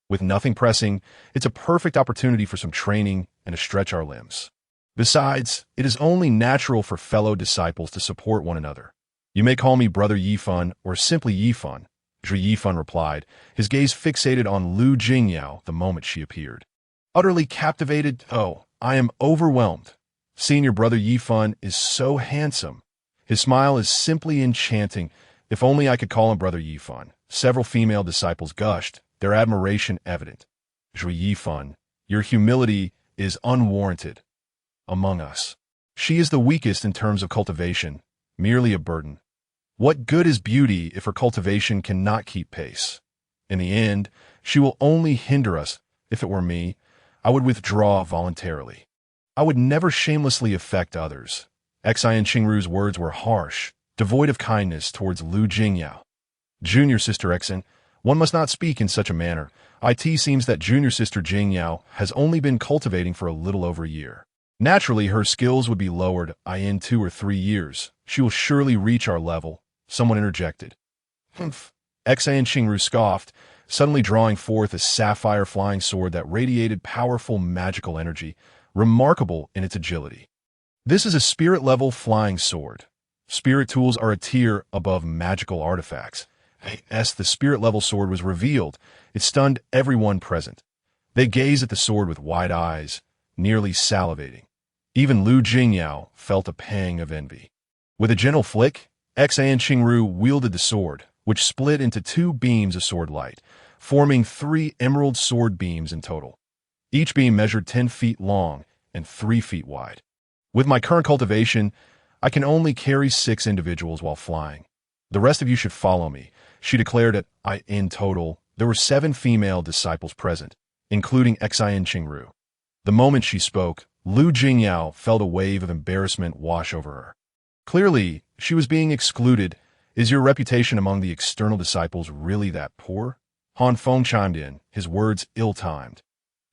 With nothing pressing, it's a perfect opportunity for some training and to stretch our limbs. Besides, it is only natural for fellow disciples to support one another. You may call me Brother Yifan or simply Yifan, Zhi Yifan replied, his gaze fixated on Lu Jingyao the moment she appeared. Utterly captivated, "Oh, I am overwhelmed. Senior Brother Yifan is so handsome. His smile is simply enchanting. If only I could call him Brother Yifan." Several female disciples gushed, their admiration evident. "Zhi Yifan, your humility is unwarranted among us. She is the weakest in terms of cultivation, merely a burden. What good is beauty if her cultivation cannot keep pace? In the end, she will only hinder us. If it were me, I would withdraw voluntarily. I would never shamelessly affect others." Xian Qingru's words were harsh, devoid of kindness towards Lu Jingyao. "Junior Sister Exin, one must not speak in such a manner. It seems that Junior Sister Jingyao has only been cultivating for a little over a year. Naturally, her skills would be lowered in 2 or 3 years. She will surely reach our level," someone interjected. "Humph." Xian Qingru scoffed, suddenly drawing forth a sapphire flying sword that radiated powerful magical energy, remarkable in its agility. "This is a spirit-level flying sword. Spirit tools are a tier above magical artifacts." As the spirit-level sword was revealed, it stunned everyone present. They gazed at the sword with wide eyes, nearly salivating. Even Lu Jingyao felt a pang of envy. With a gentle flick, Xian Qingru wielded the sword, which split into 2 beams of sword light, forming 3 emerald sword beams in total. Each beam measured 10 feet long and 3 feet wide. "With my current cultivation, I can only carry 6 individuals while flying. The rest of you should follow me," she declared. In total, there were 7 female disciples present, including Xian Qingru. The moment she spoke, Lu Jingyao felt a wave of embarrassment wash over her. Clearly, she was being excluded. "Is your reputation among the external disciples really that poor?" Han Feng chimed in, his words ill-timed.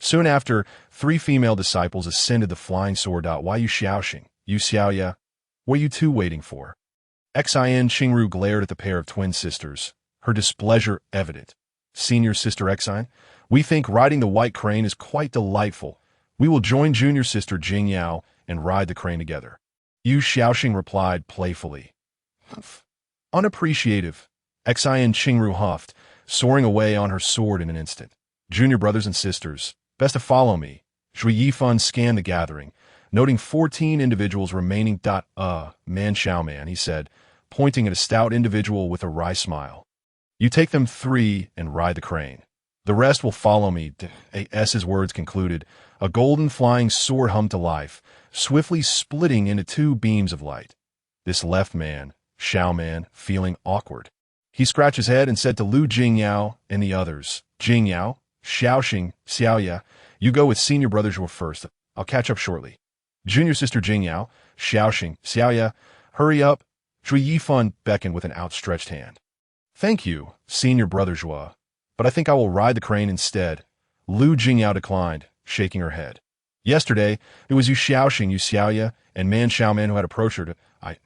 Soon after, 3 female disciples ascended the flying sword. "Why you xiaoxing? You xiaoya? What are you two waiting for?" Xian Qingru glared at the pair of twin sisters, her displeasure evident. "Senior Sister Xian, we think riding the white crane is quite delightful. We will join Junior Sister Jingyao and ride the crane together." Yu Xiaoxing replied playfully. "Humph. Unappreciative." Xian Qingru huffed, soaring away on her sword in an instant. "Junior brothers and sisters, best to follow me." Zhi Yifan scanned the gathering, noting 14 individuals remaining. Man Xiaoman, he said, pointing at a stout individual with a wry smile. "You take them 3 and ride the crane. The rest will follow me." As words concluded, a golden flying sword hummed to life, swiftly splitting into 2 beams of light. This left man, Xiaoman, feeling awkward. He scratched his head and said to Lu Jingyao and the others, "Jingyao, Xiaoxing, Xiaoya, you go with Senior Brother Zhua first. I'll catch up shortly. Junior Sister Jingyao, Xiaoxing, Xiaoya, hurry up." Zhi Yifan beckoned with an outstretched hand. "Thank you, Senior Brother Zhua, but I think I will ride the crane instead." Lu Jingyao declined, shaking her head. "Yesterday, it was Yu Xiaoxing, Yu Xiaoya, and Man Xiaoman who had approached her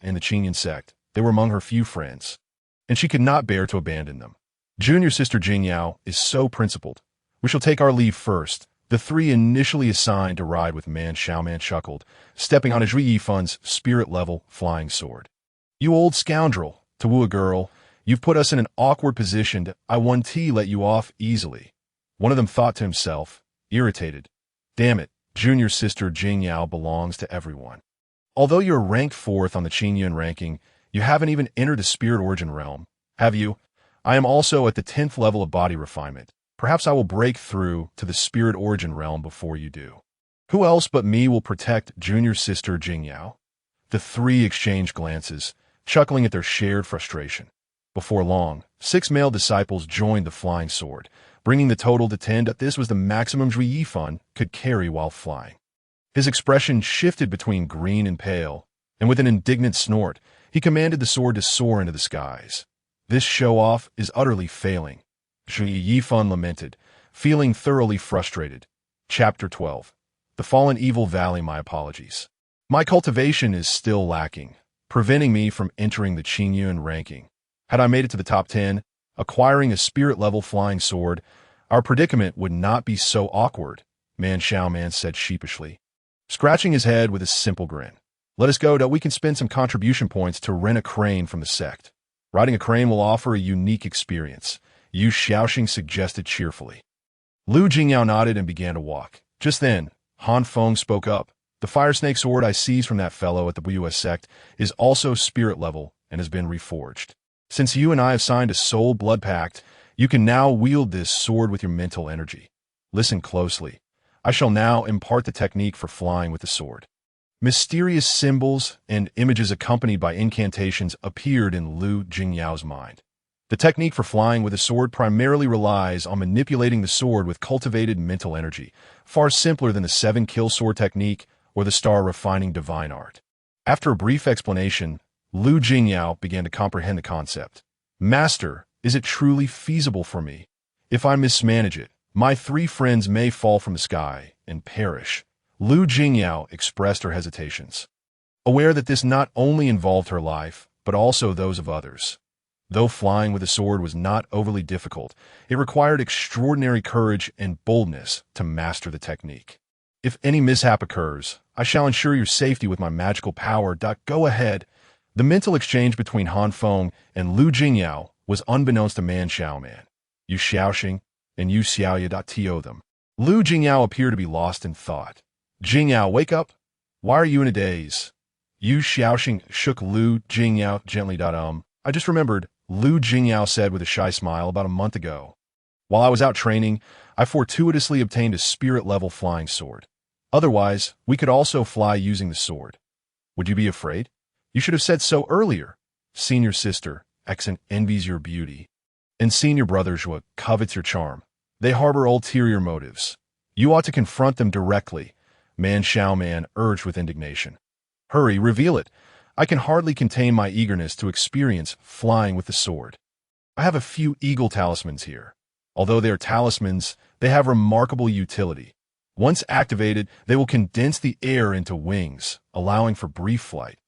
in the Qingyan sect. They were among her few friends, and she could not bear to abandon them. Junior Sister Jingyao is so principled. We shall take our leave first." The 3 initially assigned to ride with Man Xiaoman chuckled, stepping on Zhi Yifan's spirit-level flying sword. "You old scoundrel, to woo a girl, you've put us in an awkward position. I won't let you off easily." One of them thought to himself, irritated. "Damn it, Junior Sister Jingyao belongs to everyone. Although you're ranked 4th on the Qingyun ranking, you haven't even entered the spirit origin realm, have you? I am also at the 10th level of body refinement. Perhaps I will break through to the spirit origin realm before you do. Who else but me will protect Junior Sister Jingyao?" The 3 exchanged glances, chuckling at their shared frustration. Before long, 6 male disciples joined the flying sword, bringing the total to 10. This was the maximum Zhi Yifan could carry while flying. His expression shifted between green and pale, and with an indignant snort, He commanded the sword to soar into the skies. This show-off is utterly failing. Shi Yifan lamented, feeling thoroughly frustrated. Chapter 12. The Fallen Evil Valley. My apologies. My cultivation is still lacking, preventing me from entering the Qingyuan ranking. Had I made it to the top 10, acquiring a spirit-level flying sword, our predicament would not be so awkward, Man Xiaoman said sheepishly, scratching his head with a simple grin. Let us go that we can spend some contribution points to rent a crane from the sect. Riding a crane will offer a unique experience, Yu Xiaoxing suggested cheerfully. Lu Jingyao nodded and began to walk. Just then, Han Feng spoke up. The fire snake sword I seized from that fellow at the BUS sect is also spirit level and has been reforged. Since you and I have signed a soul blood pact, you can now wield this sword with your mental energy. Listen closely. I shall now impart the technique for flying with the sword. Mysterious symbols and images accompanied by incantations appeared in Lu Jingyao's mind. The technique for flying with a sword primarily relies on manipulating the sword with cultivated mental energy, far simpler than the 7-kill sword technique or the star refining divine art. After a brief explanation, Lu Jingyao began to comprehend the concept. Master, is it truly feasible for me? If I mismanage it, my 3 friends may fall from the sky and perish. Lu Jingyao expressed her hesitations, aware that this not only involved her life, but also those of others. Though flying with a sword was not overly difficult, it required extraordinary courage and boldness to master the technique. If any mishap occurs, I shall ensure your safety with my magical power. Go ahead. The mental exchange between Han Feng and Lu Jingyao was unbeknownst to Man Xiaoman. Yu Xiaoxing and Yu Xiaoya. Them. Lu Jingyao appeared to be lost in thought. Jingyao, wake up! Why are you in a daze? Yu Xiaoxing shook Lu Jingyao gently. I just remembered, Lu Jingyao said with a shy smile, about a month ago. While I was out training, I fortuitously obtained a spirit-level flying sword. Otherwise, we could also fly using the sword. Would you be afraid? You should have said so earlier. Senior sister, Exen, envies your beauty. And senior brother Zhua covets your charm. They harbor ulterior motives. You ought to confront them directly, Man Xiaoman urged with indignation. Hurry, reveal it. I can hardly contain my eagerness to experience flying with the sword. I have a few eagle talismans here. Although they are talismans, they have remarkable utility. Once activated, they will condense the air into wings, allowing for brief flight.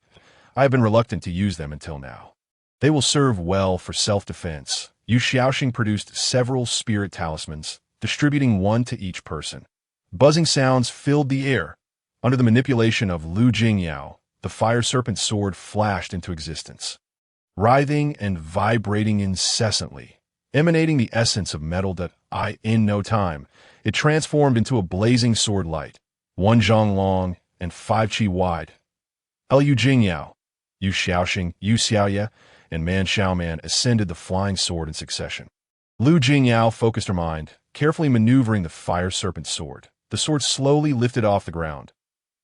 I have been reluctant to use them until now. They will serve well for self-defense. Yu Xiaoxing produced several spirit talismans, distributing one to each person. Buzzing sounds filled the air. Under the manipulation of Lu Jingyao, the fire serpent sword flashed into existence. Writhing and vibrating incessantly, emanating the essence of metal in no time, it transformed into a blazing sword light, 1 zhang long and 5 qi wide. Lu Jingyao, Yu Xiaoxing, Yu Xiaoya, and Man Xiaoman ascended the flying sword in succession. Lu Jingyao focused her mind, carefully maneuvering the fire serpent sword. The sword slowly lifted off the ground.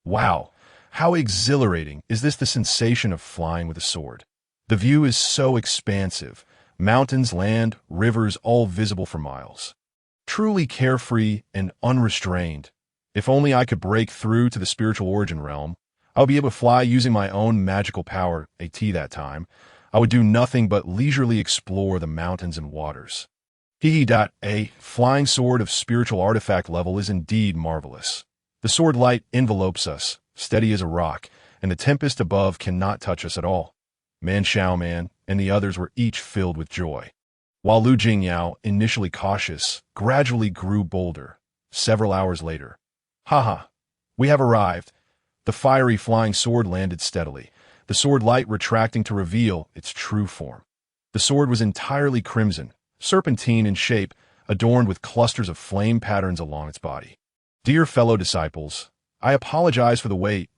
Wow, how exhilarating is this, the sensation of flying with a sword. The view is so expansive. Mountains, land, rivers, all visible for miles. Truly carefree and unrestrained. If only I could break through to the spiritual origin realm, I would be able to fly using my own magical power. At that time, I would do nothing but leisurely explore the mountains and waters. A flying sword of spiritual artifact level is indeed marvelous. The sword light envelopes us, steady as a rock, and the tempest above cannot touch us at all. Man Xiaoman and the others were each filled with joy. While Lu Jingyao, initially cautious, gradually grew bolder. Several hours later. Haha, we have arrived. The fiery flying sword landed steadily, the sword light retracting to reveal its true form. The sword was entirely crimson, serpentine in shape, adorned with clusters of flame patterns along its body. Dear fellow disciples, I apologize for the wait.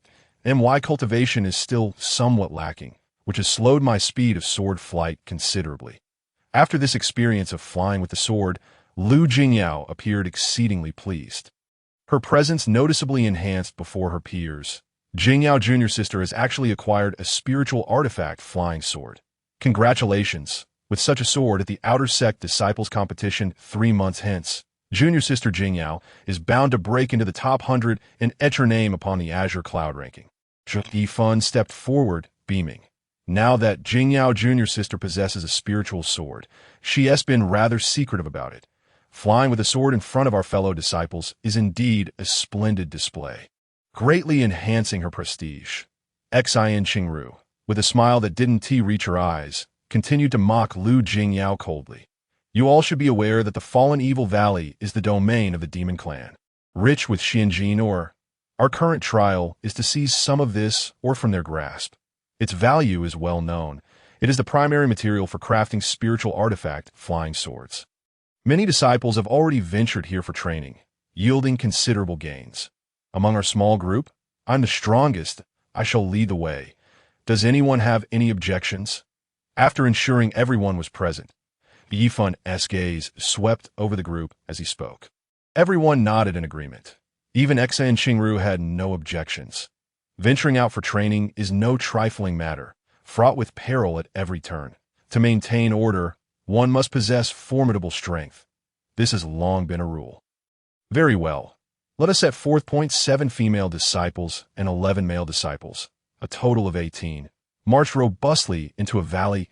My cultivation is still somewhat lacking, which has slowed my speed of sword flight considerably. After this experience of flying with the sword, Lu Jingyao appeared exceedingly pleased. Her presence noticeably enhanced before her peers. Jingyao Jr. sister has actually acquired a spiritual artifact flying sword. Congratulations! With such a sword at the Outer Sect Disciples Competition 3 months hence, Junior sister Jingyao is bound to break into the top 100 and etch her name upon the Azure Cloud ranking. Yifan stepped forward, beaming. Now that Jingyao Jr.'s sister possesses a spiritual sword, she has been rather secretive about it. Flying with a sword in front of our fellow disciples is indeed a splendid display, greatly enhancing her prestige. Xin Qingru, with a smile that didn't reach her eyes, continued to mock Lu Jingyao coldly. You all should be aware that the fallen evil valley is the domain of the demon clan, rich with Xianjin ore. Our current trial is to seize some of this ore from their grasp. Its value is well known. It is the primary material for crafting spiritual artifact flying swords. Many disciples have already ventured here for training, yielding considerable gains. Among our small group, I'm the strongest. I shall lead the way. Does anyone have any objections? After ensuring everyone was present, Yifun's gaze swept over the group as he spoke. Everyone nodded in agreement. Even Xin Qingru had no objections. Venturing out for training is no trifling matter, fraught with peril at every turn. To maintain order, one must possess formidable strength. This has long been a rule. Very well. Let us set forth. 7 female disciples and 11 male disciples, a total of 18, marched robustly into a valley.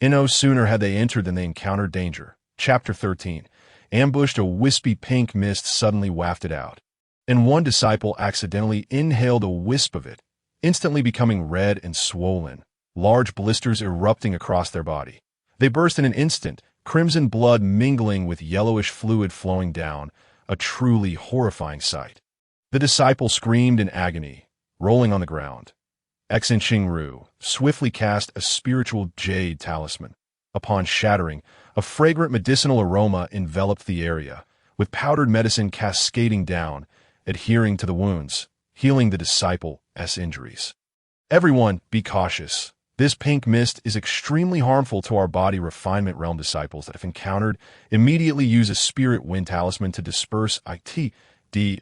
No sooner had they entered than they encountered danger. Chapter 13. Ambushed, a wispy pink mist suddenly wafted out, and one disciple accidentally inhaled a wisp of it, instantly becoming red and swollen, large blisters erupting across their body. They burst in an instant, crimson blood mingling with yellowish fluid flowing down, a truly horrifying sight. The disciple screamed in agony, rolling on the ground. Xin Qingru swiftly cast a spiritual jade talisman. Upon shattering, a fragrant medicinal aroma enveloped the area, with powdered medicine cascading down, adhering to the wounds, healing the disciple's injuries. Everyone, be cautious. This pink mist is extremely harmful to our body. Refinement realm disciples that if encountered, immediately use a spirit wind talisman to disperse it.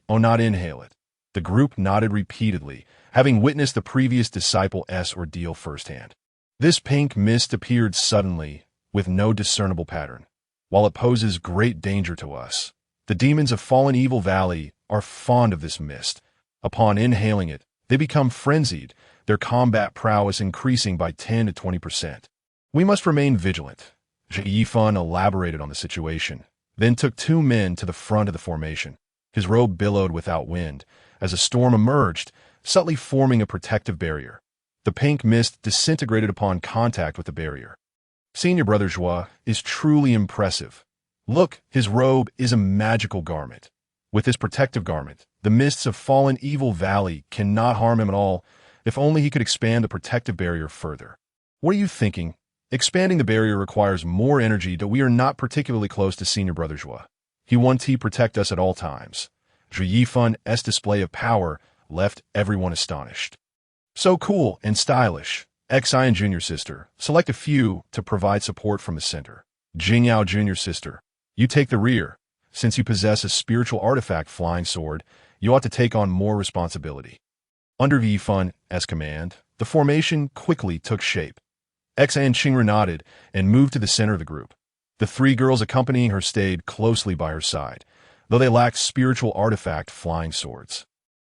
Not inhale it. The group nodded repeatedly, having witnessed the previous disciple's ordeal firsthand. This pink mist appeared suddenly, with no discernible pattern. While it poses great danger to us, the demons of Fallen Evil Valley are fond of this mist. Upon inhaling it, they become frenzied, their combat prowess increasing by 10 to 20%. We must remain vigilant. Yifun elaborated on the situation, then took 2 men to the front of the formation. His robe billowed without wind, as a storm emerged, subtly forming a protective barrier. The pink mist disintegrated upon contact with the barrier. Senior Brother Zhua is truly impressive. Look, his robe is a magical garment. With this protective garment, the mists of Fallen Evil Valley cannot harm him at all. If only he could expand the protective barrier further. What are you thinking? Expanding the barrier requires more energy, though we are not particularly close to Senior Brother Zhua. He wants to protect us at all times. Zhu Yifun's display of power left everyone astonished. So cool and stylish. Xin Jr. sister, select a few to provide support from the center. Jingyao Jr. sister, you take the rear. Since you possess a spiritual artifact flying sword, you ought to take on more responsibility. Under Yifun's command, the formation quickly took shape. Xin Qingru nodded and moved to the center of the group. The 3 girls accompanying her stayed closely by her side, though they lacked spiritual artifact flying swords.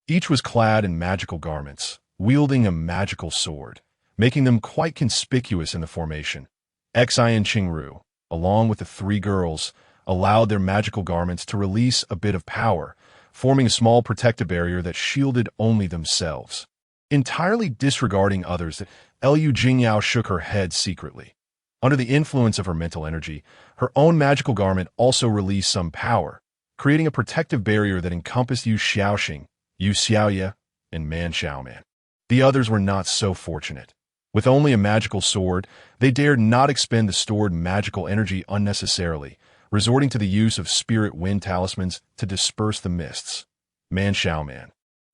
Each was clad in magical garments, wielding a magical sword, making them quite conspicuous in the formation. Xin Qingru, along with the 3 girls, allowed their magical garments to release a bit of power, forming a small protective barrier that shielded only themselves. Entirely disregarding others, Lu Jingyao shook her head secretly. Under the influence of her mental energy, her own magical garment also released some power, creating a protective barrier that encompassed Yu Xiaoxing, Yu Xiaoye, and Man Xiaoman. The others were not so fortunate. With only a magical sword, they dared not expend the stored magical energy unnecessarily, resorting to the use of spirit wind talismans to disperse the mists. Man Xiaoman.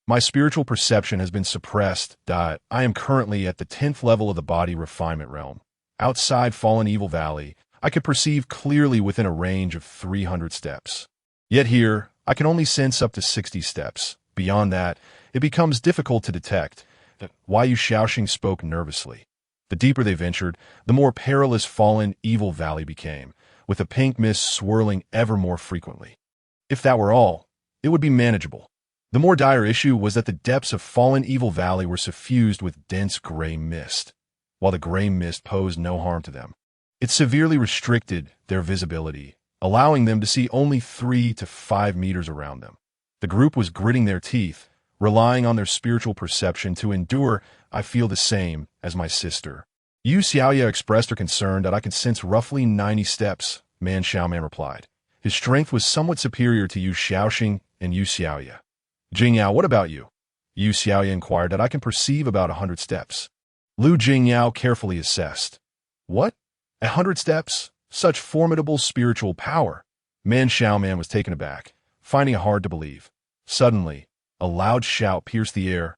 My spiritual perception has been suppressed. I am currently at the 10th level of the body refinement realm. Outside Fallen Evil Valley, I could perceive clearly within a range of 300 steps. Yet here, I can only sense up to 60 steps. Beyond that, it becomes difficult to detect. Why Yu Xiaoxing spoke nervously. The deeper they ventured, the more perilous Fallen Evil Valley became, with the pink mist swirling ever more frequently. If that were all, it would be manageable. The more dire issue was that the depths of Fallen Evil Valley were suffused with dense gray mist. while the gray mist posed no harm to them. It severely restricted their visibility, allowing them to see only 3 to 5 meters around them. The group was gritting their teeth, relying on their spiritual perception to endure. I feel the same as my sister. Yu Xiaoya expressed her concern that I could sense roughly 90 steps, Man Xiaoman replied. His strength was somewhat superior to Yu Xiaoxing and Yu Xiaoya. Jingyao, what about you? Yu Xiaoya inquired that I can perceive about 100 steps. Lu Jingyao carefully assessed. What? 100 steps? Such formidable spiritual power. Man Xiaoman was taken aback, finding it hard to believe. Suddenly, a loud shout pierced the air.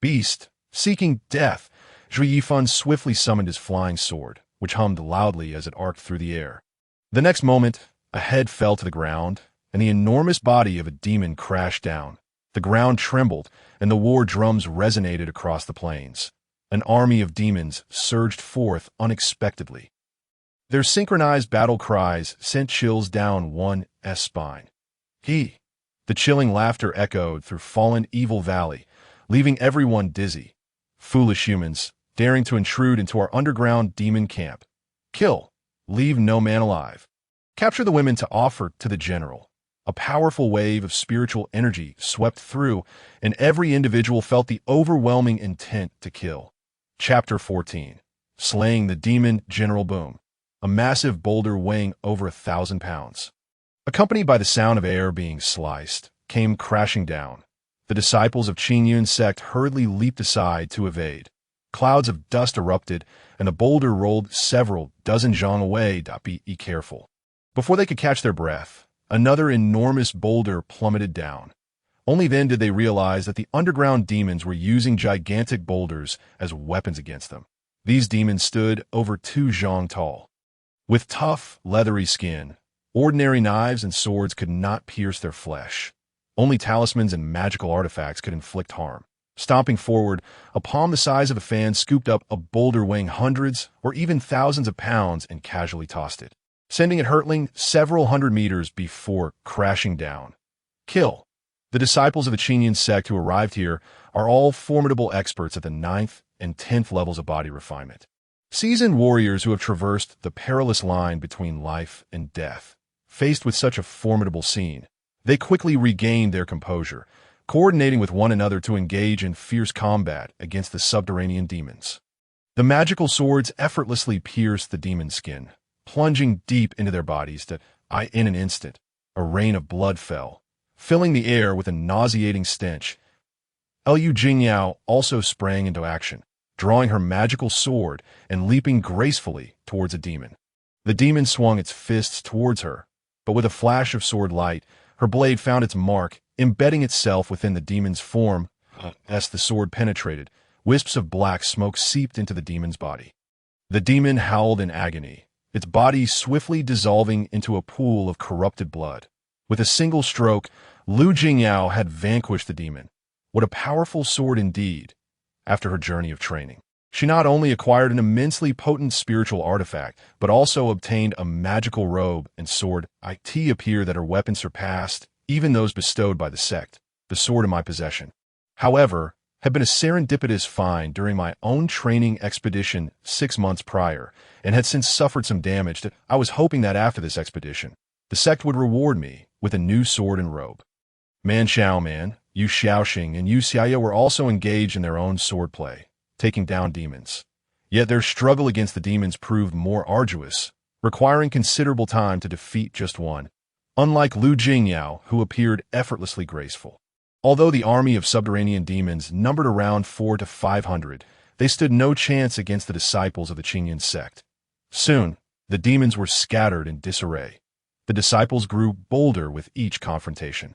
Beast, seeking death! Zhui Yifan swiftly summoned his flying sword, which hummed loudly as it arced through the air. The next moment, a head fell to the ground, and the enormous body of a demon crashed down. The ground trembled, and the war drums resonated across the plains. An army of demons surged forth unexpectedly. Their synchronized battle cries sent chills down one's spine. The chilling laughter echoed through fallen Evil Valley, leaving everyone dizzy. Foolish humans, daring to intrude into our underground demon camp. Kill. Leave no man alive. Capture the women to offer to the general. A powerful wave of spiritual energy swept through, and every individual felt the overwhelming intent to kill. Chapter 14. Slaying the Demon General Boom. A massive boulder weighing over 1,000 pounds, accompanied by the sound of air being sliced, came crashing down. The disciples of Qingyun's sect hurriedly leaped aside to evade. Clouds of dust erupted, and the boulder rolled several dozen zhang away. Be careful. Before they could catch their breath, another enormous boulder plummeted down. Only then did they realize that the underground demons were using gigantic boulders as weapons against them. These demons stood over 2 zhang tall. With tough, leathery skin, ordinary knives and swords could not pierce their flesh. Only talismans and magical artifacts could inflict harm. Stomping forward, a palm the size of a fan scooped up a boulder weighing hundreds or even thousands of pounds and casually tossed it, sending it hurtling several hundred meters before crashing down. Kill. The disciples of the Qingyun sect who arrived here are all formidable experts at the 9th and 10th levels of body refinement. Seasoned warriors who have traversed the perilous line between life and death. Faced with such a formidable scene, they quickly regained their composure, coordinating with one another to engage in fierce combat against the subterranean demons. The magical swords effortlessly pierced the demon's skin, plunging deep into their bodies that, in an instant, a rain of blood fell, filling the air with a nauseating stench. Liu Jingyao also sprang into action, drawing her magical sword and leaping gracefully towards a demon. The demon swung its fists towards her, but with a flash of sword light, her blade found its mark, embedding itself within the demon's form. As the sword penetrated, wisps of black smoke seeped into the demon's body. The demon howled in agony, its body swiftly dissolving into a pool of corrupted blood. With a single stroke, Lu Jingyao had vanquished the demon. What a powerful sword indeed! After her journey of training, she not only acquired an immensely potent spiritual artifact, but also obtained a magical robe and sword. It appeared that her weapon surpassed even those bestowed by the sect. The sword in my possession, however, had been a serendipitous find during my own training expedition 6 months prior, and had since suffered some damage that I was hoping that after this expedition, the sect would reward me with a new sword and robe. Man Xiaoman, Yu Xiaoxing, and Yu Xiaoya were also engaged in their own swordplay, taking down demons. Yet their struggle against the demons proved more arduous, requiring considerable time to defeat just one, unlike Lu Jingyao, who appeared effortlessly graceful. Although the army of subterranean demons numbered around 400 to 500, they stood no chance against the disciples of the Qingyun sect. Soon, the demons were scattered in disarray. The disciples grew bolder with each confrontation,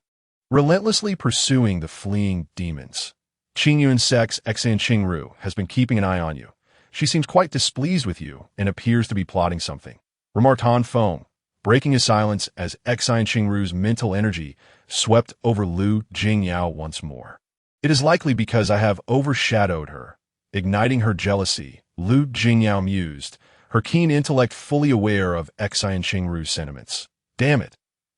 relentlessly pursuing the fleeing demons. Qingyun sect's Xan Qingru has been keeping an eye on you. She seems quite displeased with you and appears to be plotting something, remarked Han Feng, breaking his silence as Xan Qingru's mental energy swept over Lu Jingyao once more. It is likely because I have overshadowed her, igniting her jealousy, Lu Jingyao mused, her keen intellect fully aware of Xan Qingru's sentiments. Damn it!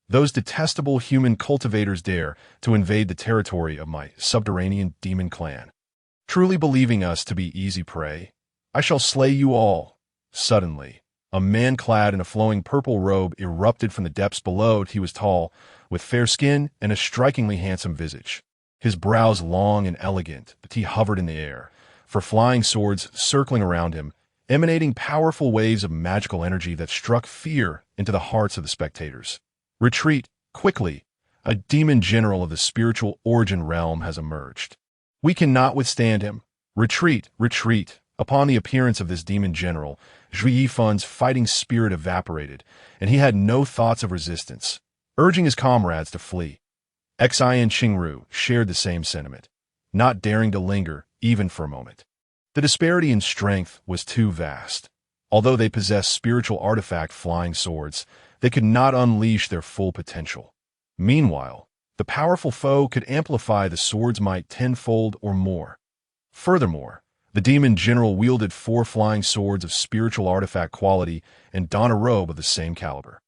Those detestable human cultivators dare to invade the territory of my subterranean demon clan, truly believing us to be easy prey. I shall slay you all. Suddenly, a man clad in a flowing purple robe erupted from the depths below. He was tall, with fair skin and a strikingly handsome visage. His brows long and elegant, but he hovered in the air, for flying swords circling around him, emanating powerful waves of magical energy that struck fear into the hearts of the spectators. Retreat, quickly! A demon general of the spiritual origin realm has emerged. We cannot withstand him. Retreat, retreat! Upon the appearance of this demon general, Zhui Yifan's fighting spirit evaporated, and he had no thoughts of resistance, urging his comrades to flee. Xian Qingru shared the same sentiment, not daring to linger even for a moment. The disparity in strength was too vast. Although they possessed spiritual artifact flying swords, they could not unleash their full potential. Meanwhile, the powerful foe could amplify the sword's might tenfold or more. Furthermore, the demon general wielded 4 flying swords of spiritual artifact quality and donned a robe of the same caliber.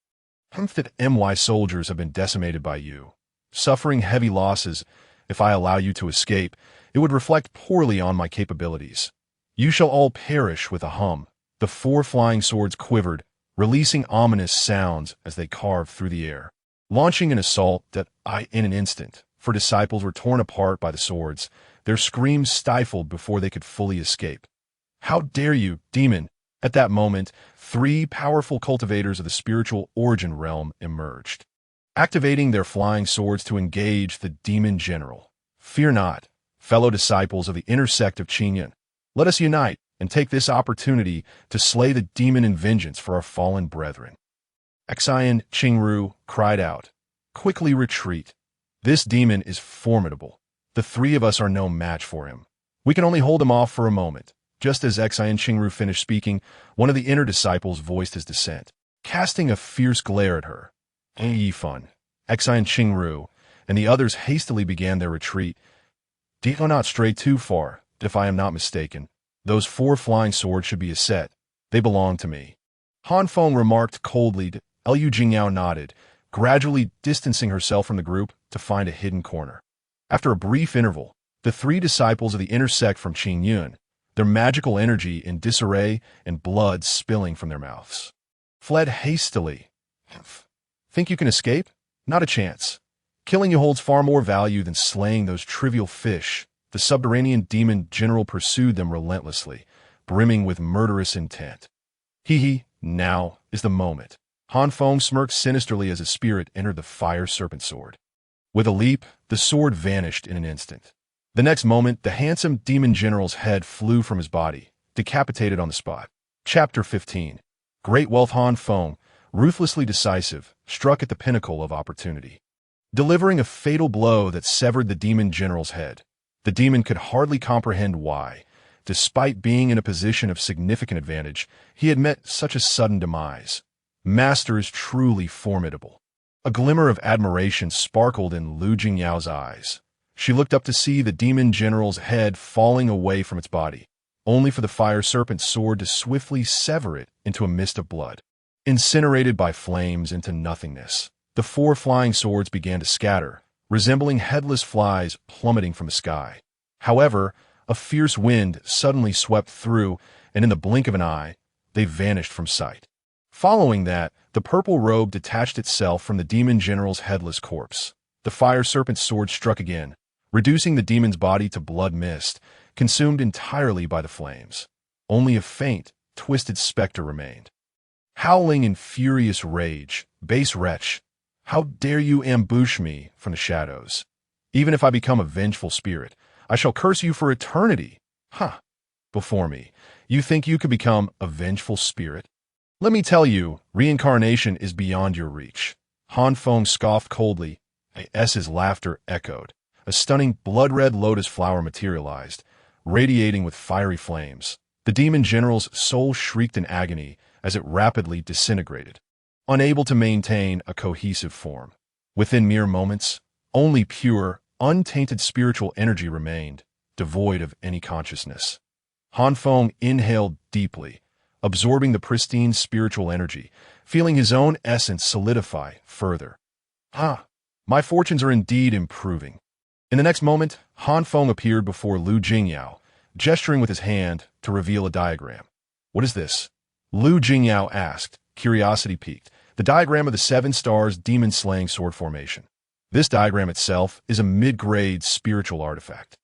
That MY soldiers have been decimated by you, suffering heavy losses. If I allow you to escape, it would reflect poorly on my capabilities. You shall all perish with a hum. The 4 flying swords quivered, releasing ominous sounds as they carved through the air, launching an assault that in an instant, for disciples were torn apart by the swords, their screams stifled before they could fully escape. How dare you, demon! At that moment, 3 powerful cultivators of the spiritual origin realm emerged, activating their flying swords to engage the demon general. Fear not, fellow disciples of the inner sect of Qingyun. Let us unite and take this opportunity to slay the demon in vengeance for our fallen brethren. Xian Qingru cried out, quickly retreat. This demon is formidable. The 3 of us are no match for him. We can only hold him off for a moment. Just as Xian Qingru finished speaking, one of the inner disciples voiced his dissent, casting a fierce glare at her. Yifan, Xian Qingru, and the others hastily began their retreat. Do not stray too far, if I am not mistaken. Those 4 flying swords should be a set. They belong to me. Han Feng remarked coldly. Liu Jingyao nodded, gradually distancing herself from the group to find a hidden corner. After a brief interval, the 3 disciples of the inner sect from Qingyun, their magical energy in disarray and blood spilling from their mouths, fled hastily. Think you can escape? Not a chance. Killing you holds far more value than slaying those trivial fish. The subterranean demon general pursued them relentlessly, brimming with murderous intent. Now is the moment. Han Feng smirked sinisterly as his spirit entered the fire serpent sword. With a leap, the sword vanished in an instant. The next moment, the handsome demon general's head flew from his body, decapitated on the spot. Chapter 15. Great wealth. Han Feng, ruthlessly decisive, struck at the pinnacle of opportunity, delivering a fatal blow that severed the demon general's head. The demon could hardly comprehend why, despite being in a position of significant advantage, he had met such a sudden demise. Master is truly formidable. A glimmer of admiration sparkled in Liu Jingyao's eyes. She looked up to see the demon general's head falling away from its body, only for the fire serpent's sword to swiftly sever it into a mist of blood. Incinerated by flames into nothingness, the 4 flying swords began to scatter, resembling headless flies plummeting from the sky. However, a fierce wind suddenly swept through, and in the blink of an eye, they vanished from sight. Following that, the purple robe detached itself from the demon general's headless corpse. The fire serpent's sword struck again, reducing the demon's body to blood mist, consumed entirely by the flames. Only a faint, twisted specter remained. Howling in furious rage, base wretch, how dare you ambush me from the shadows? Even if I become a vengeful spirit, I shall curse you for eternity. Before me, you think you could become a vengeful spirit? Let me tell you, reincarnation is beyond your reach. Han Feng scoffed coldly. S's laughter echoed. A stunning blood-red lotus flower materialized, radiating with fiery flames. The demon general's soul shrieked in agony as it rapidly disintegrated, unable to maintain a cohesive form. Within mere moments, only pure, untainted spiritual energy remained, devoid of any consciousness. Han Feng inhaled deeply, absorbing the pristine spiritual energy, feeling his own essence solidify further. My fortunes are indeed improving. In the next moment, Han Feng appeared before Liu Jingyao, gesturing with his hand to reveal a diagram. "What is this?" Lu Jingyao asked, curiosity piqued. "The diagram of the 7 stars demon-slaying sword formation. This diagram itself is a mid-grade spiritual artifact.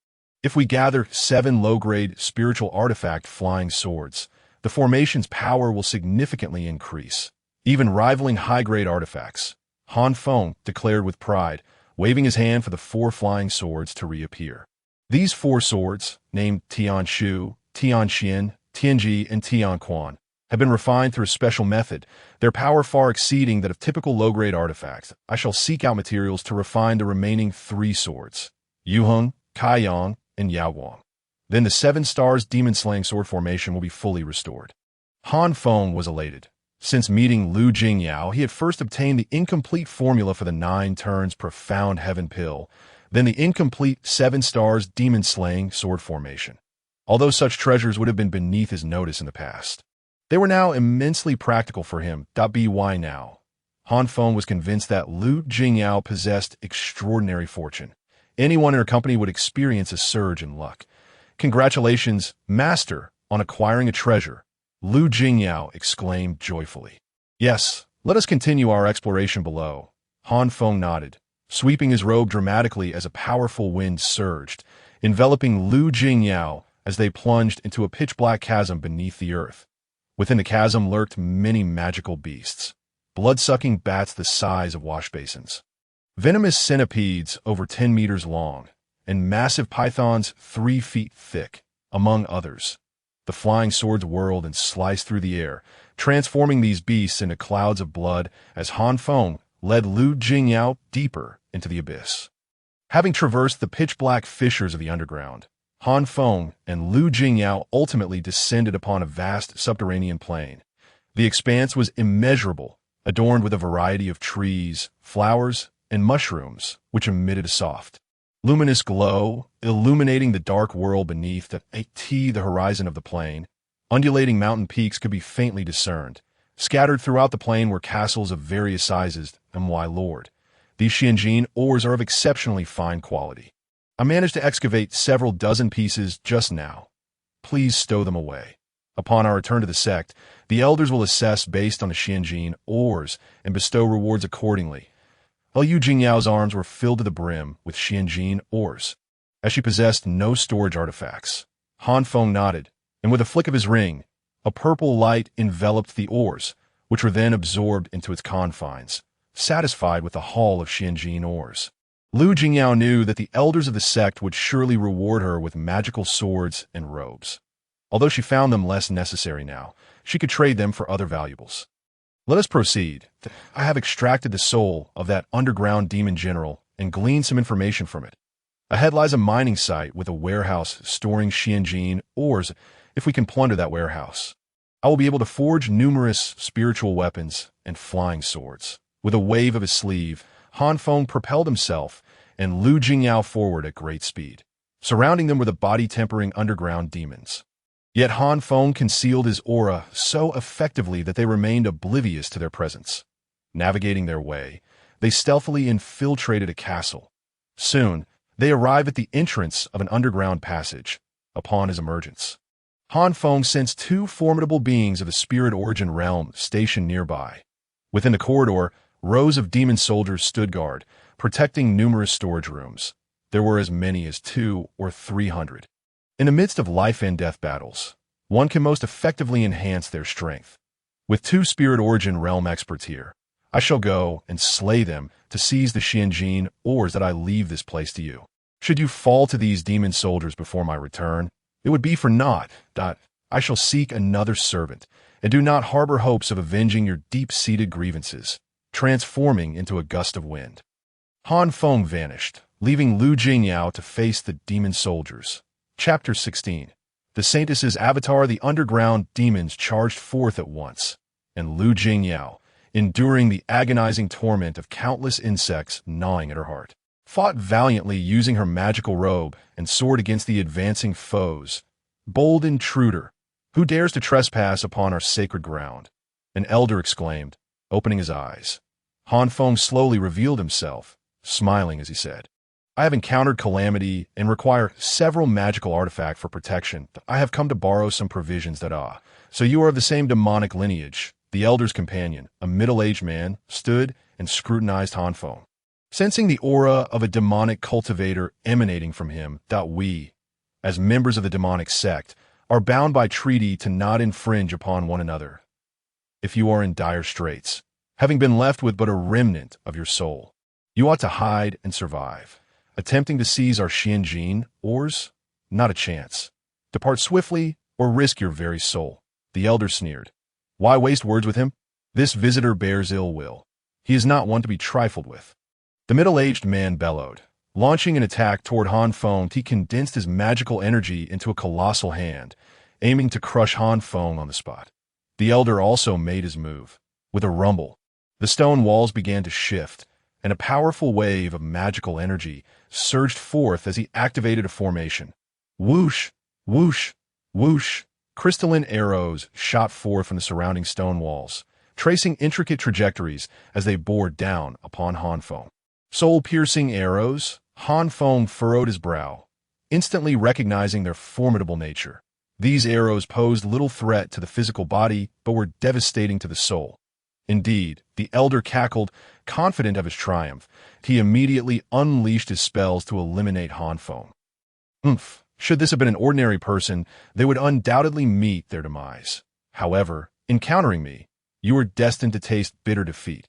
If we gather 7 low-grade spiritual artifact flying swords, the formation's power will significantly increase, even rivaling high-grade artifacts," Han Feng declared with pride, waving his hand for the 4 flying swords to reappear. These 4 swords, named Tianshu, Tianxian, Tianji, and Tianquan, have been refined through a special method, their power far exceeding that of typical low-grade artifacts. I shall seek out materials to refine the remaining 3 swords, Yuheng, Kaiyang, and Yaoguang. Then the 7 stars demon-slaying sword formation will be fully restored. Han Feng was elated. Since meeting Lu Jingyao, he had first obtained the incomplete formula for the 9 turns profound heaven pill, then the incomplete 7 stars demon-slaying sword formation. Although such treasures would have been beneath his notice in the past, they were now immensely practical for him. By now, Han Feng was convinced that Lu Jingyao possessed extraordinary fortune. Anyone in her company would experience a surge in luck. "Congratulations, Master, on acquiring a treasure," Lu Jingyao exclaimed joyfully. "Yes, let us continue our exploration below." Han Feng nodded, sweeping his robe dramatically as a powerful wind surged, enveloping Lu Jingyao as they plunged into a pitch-black chasm beneath the earth. Within the chasm lurked many magical beasts, blood-sucking bats the size of wash-basins, venomous centipedes over 10 meters long, and massive pythons 3 feet thick, among others. The flying swords whirled and sliced through the air, transforming these beasts into clouds of blood as Han Feng led Lu Jingyao deeper into the abyss. Having traversed the pitch-black fissures of the underground, Han Feng and Lu Jingyao ultimately descended upon a vast subterranean plain. The expanse was immeasurable, adorned with a variety of trees, flowers, and mushrooms, which emitted a soft, luminous glow, illuminating the dark world beneath. The horizon of the plain, undulating mountain peaks could be faintly discerned. Scattered throughout the plain were castles of various sizes, and my lord, these Xianjin ores are of exceptionally fine quality. I managed to excavate several dozen pieces just now. Please stow them away. Upon our return to the sect, the elders will assess based on the Xianjin ores and bestow rewards accordingly. Liu Jingyao's arms were filled to the brim with Xianjin ores, as she possessed no storage artifacts. Han Feng nodded, and with a flick of his ring, a purple light enveloped the ores, which were then absorbed into its confines, satisfied with the haul of Xianjin ores. Lu Jingyao knew that the elders of the sect would surely reward her with magical swords and robes. Although she found them less necessary now, she could trade them for other valuables. "Let us proceed. I have extracted the soul of that underground demon general and gleaned some information from it. Ahead lies a mining site with a warehouse storing Xianjin ores. If we can plunder that warehouse, I will be able to forge numerous spiritual weapons and flying swords." With a wave of his sleeve, Han Feng propelled himself and Lu Jingyao forward at great speed. Surrounding them were the body-tempering underground demons. Yet Han Feng concealed his aura so effectively that they remained oblivious to their presence. Navigating their way, they stealthily infiltrated a castle. Soon, they arrived at the entrance of an underground passage. Upon his emergence, Han Feng sensed 2 formidable beings of the spirit origin realm stationed nearby. Within the corridor, rows of demon soldiers stood guard, protecting numerous storage rooms. There were as many as 200 or 300. In the midst of life and death battles, one can most effectively enhance their strength. With 2 spirit origin realm experts here, I shall go and slay them to seize the Xianjin ores that I leave this place to you. Should you fall to these demon soldiers before my return, it would be for naught. I shall seek another servant, and do not harbor hopes of avenging your deep-seated grievances, transforming into a gust of wind. Han Feng vanished, leaving Lu Jingyao to face the demon soldiers. Chapter 16. The Saintess's avatar, the underground demons charged forth at once, and Lu Jingyao, enduring the agonizing torment of countless insects gnawing at her heart, fought valiantly using her magical robe and sword against the advancing foes. "Bold intruder, who dares to trespass upon our sacred ground?" an elder exclaimed, opening his eyes. Han Feng slowly revealed himself, smiling as he said, I have encountered calamity and require several magical artifacts for protection. I have come to borrow some provisions that So you are of the same demonic lineage. The elder's companion, a middle-aged man, stood and scrutinized Han Feng. Sensing the aura of a demonic cultivator emanating from him, we, as members of the demonic sect, are bound by treaty to not infringe upon one another. If you are in dire straits, having been left with but a remnant of your soul, you ought to hide and survive. Attempting to seize our Xianjin ores? Not a chance. Depart swiftly or risk your very soul. The elder sneered. Why waste words with him? This visitor bears ill will. He is not one to be trifled with. The middle-aged man bellowed. Launching an attack toward Han Feng, he condensed his magical energy into a colossal hand, aiming to crush Han Feng on the spot. The elder also made his move. With a rumble, the stone walls began to shift, and a powerful wave of magical energy surged forth as he activated a formation. Whoosh, whoosh, whoosh. Crystalline arrows shot forth from the surrounding stone walls, tracing intricate trajectories as they bore down upon Han Feng. Soul-piercing arrows? Han Feng furrowed his brow, instantly recognizing their formidable nature. These arrows posed little threat to the physical body, but were devastating to the soul. Indeed, the elder cackled, confident of his triumph. He immediately unleashed his spells to eliminate Han Feng. Oomph! Should this have been an ordinary person, they would undoubtedly meet their demise. However, encountering me, you were destined to taste bitter defeat.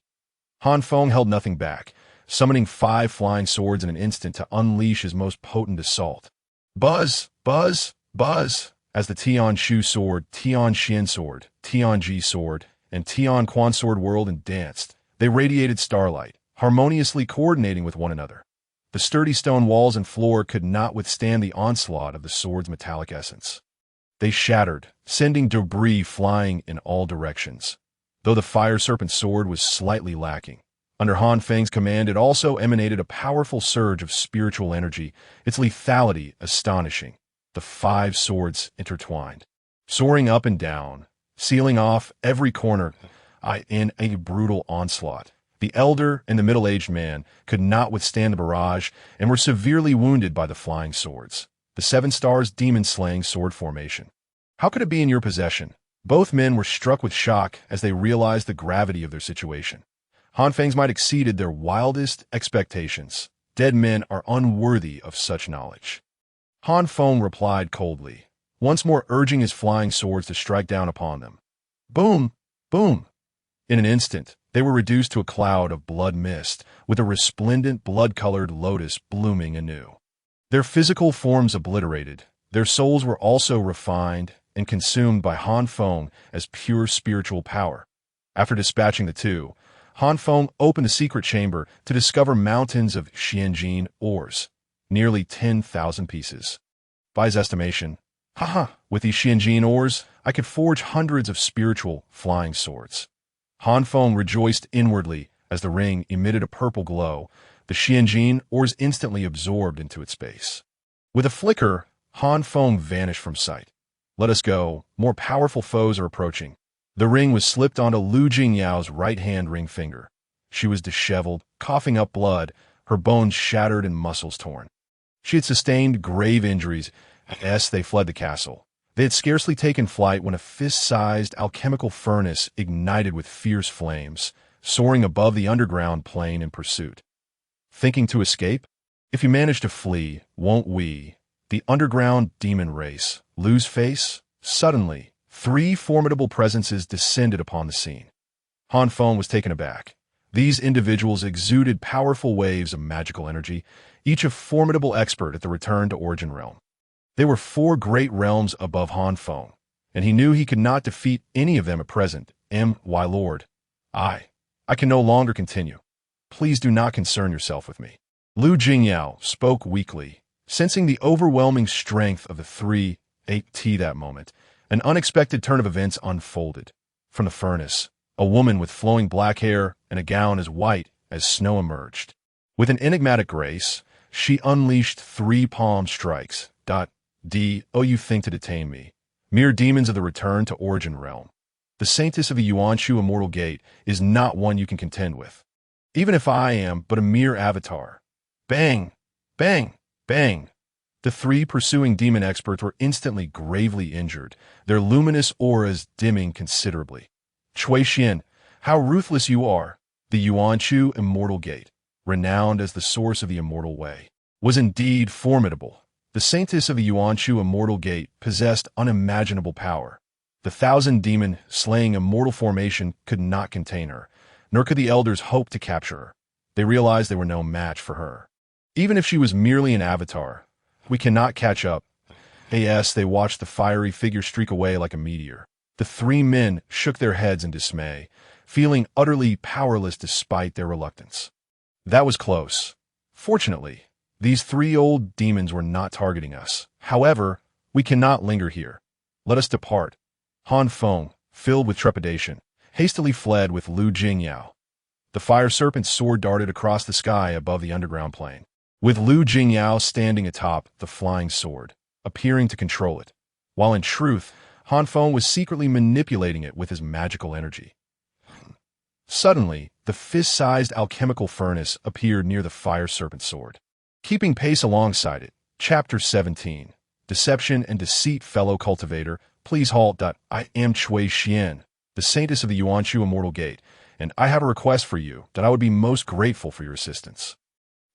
Han Feng held nothing back, summoning 5 flying swords in an instant to unleash his most potent assault. Buzz! Buzz! Buzz! As the Tian Shu sword, Tian Xian sword, Tian Ji sword, and Tian Quan sword whirled and danced, they radiated starlight, harmoniously coordinating with one another. The sturdy stone walls and floor could not withstand the onslaught of the sword's metallic essence. They shattered, sending debris flying in all directions. Though the fire serpent sword was slightly lacking, under Han Feng's command it also emanated a powerful surge of spiritual energy, its lethality astonishing. The 5 swords intertwined, soaring up and down, sealing off every corner in a brutal onslaught. The elder and the middle-aged man could not withstand the barrage and were severely wounded by the flying swords. The 7 stars demon-slaying sword formation. How could it be in your possession? Both men were struck with shock as they realized the gravity of their situation. Han Feng's might exceeded their wildest expectations. Dead men are unworthy of such knowledge. Han Feng replied coldly, once more urging his flying swords to strike down upon them. Boom! Boom! In an instant, they were reduced to a cloud of blood mist, with a resplendent blood-colored lotus blooming anew. Their physical forms obliterated, their souls were also refined and consumed by Han Feng as pure spiritual power. After dispatching the 2, Han Feng opened the secret chamber to discover mountains of Xianjin ores, nearly 10,000 pieces. By his estimation, with these Xianjin ores, I could forge hundreds of spiritual flying swords. Han Feng rejoiced inwardly as the ring emitted a purple glow. The Xianjin ores instantly absorbed into its base. With a flicker, Han Feng vanished from sight. Let us go. More powerful foes are approaching. The ring was slipped onto Lu Jingyao's right-hand ring finger. She was disheveled, coughing up blood, her bones shattered and muscles torn. She had sustained grave injuries as they fled the castle. They had scarcely taken flight when a fist-sized alchemical furnace ignited with fierce flames, soaring above the underground plane in pursuit. Thinking to escape? If you manage to flee, won't we, the underground demon race, lose face? Suddenly, 3 formidable presences descended upon the scene. Han Feng was taken aback. These individuals exuded powerful waves of magical energy, each a formidable expert at the return to Origin Realm. They were 4 great realms above Han Feng, and he knew he could not defeat any of them at present. My lord, I can no longer continue. Please do not concern yourself with me. Lu Jingyao spoke weakly, sensing the overwhelming strength of the 3-8T that moment. An unexpected turn of events unfolded. From the furnace, a woman with flowing black hair and a gown as white as snow emerged. With an enigmatic grace, she unleashed 3 palm strikes. You think to detain me. Mere demons of the return to Origin Realm. The saintess of the Yuanshu Immortal Gate is not one you can contend with. Even if I am but a mere avatar. Bang! Bang! Bang! The three pursuing demon experts were instantly gravely injured, their luminous auras dimming considerably. Cui Xian, how ruthless you are! The Yuanchu Immortal Gate, renowned as the source of the Immortal Way, was indeed formidable. The saintess of the Yuanchu Immortal Gate possessed unimaginable power. The thousand-demon, slaying immortal formation could not contain her, nor could the elders hope to capture her. They realized they were no match for her. Even if she was merely an avatar, we cannot catch up. As they watched the fiery figure streak away like a meteor, the three men shook their heads in dismay, feeling utterly powerless despite their reluctance. That was close. Fortunately, these three old demons were not targeting us. However, we cannot linger here. Let us depart. Han Feng, filled with trepidation, hastily fled with Lu Jingyao. The fire serpent's sword darted across the sky above the underground plane, with Lu Jingyao standing atop the flying sword, appearing to control it, while in truth, Han Feng was secretly manipulating it with his magical energy. Suddenly, the fist-sized alchemical furnace appeared near the fire serpent's sword. Keeping pace alongside it, Chapter 17, Deception and Deceit. Fellow cultivator, please halt. I am Cui Xian, the saintess of the Yuanchu Immortal Gate, and I have a request for you that I would be most grateful for your assistance.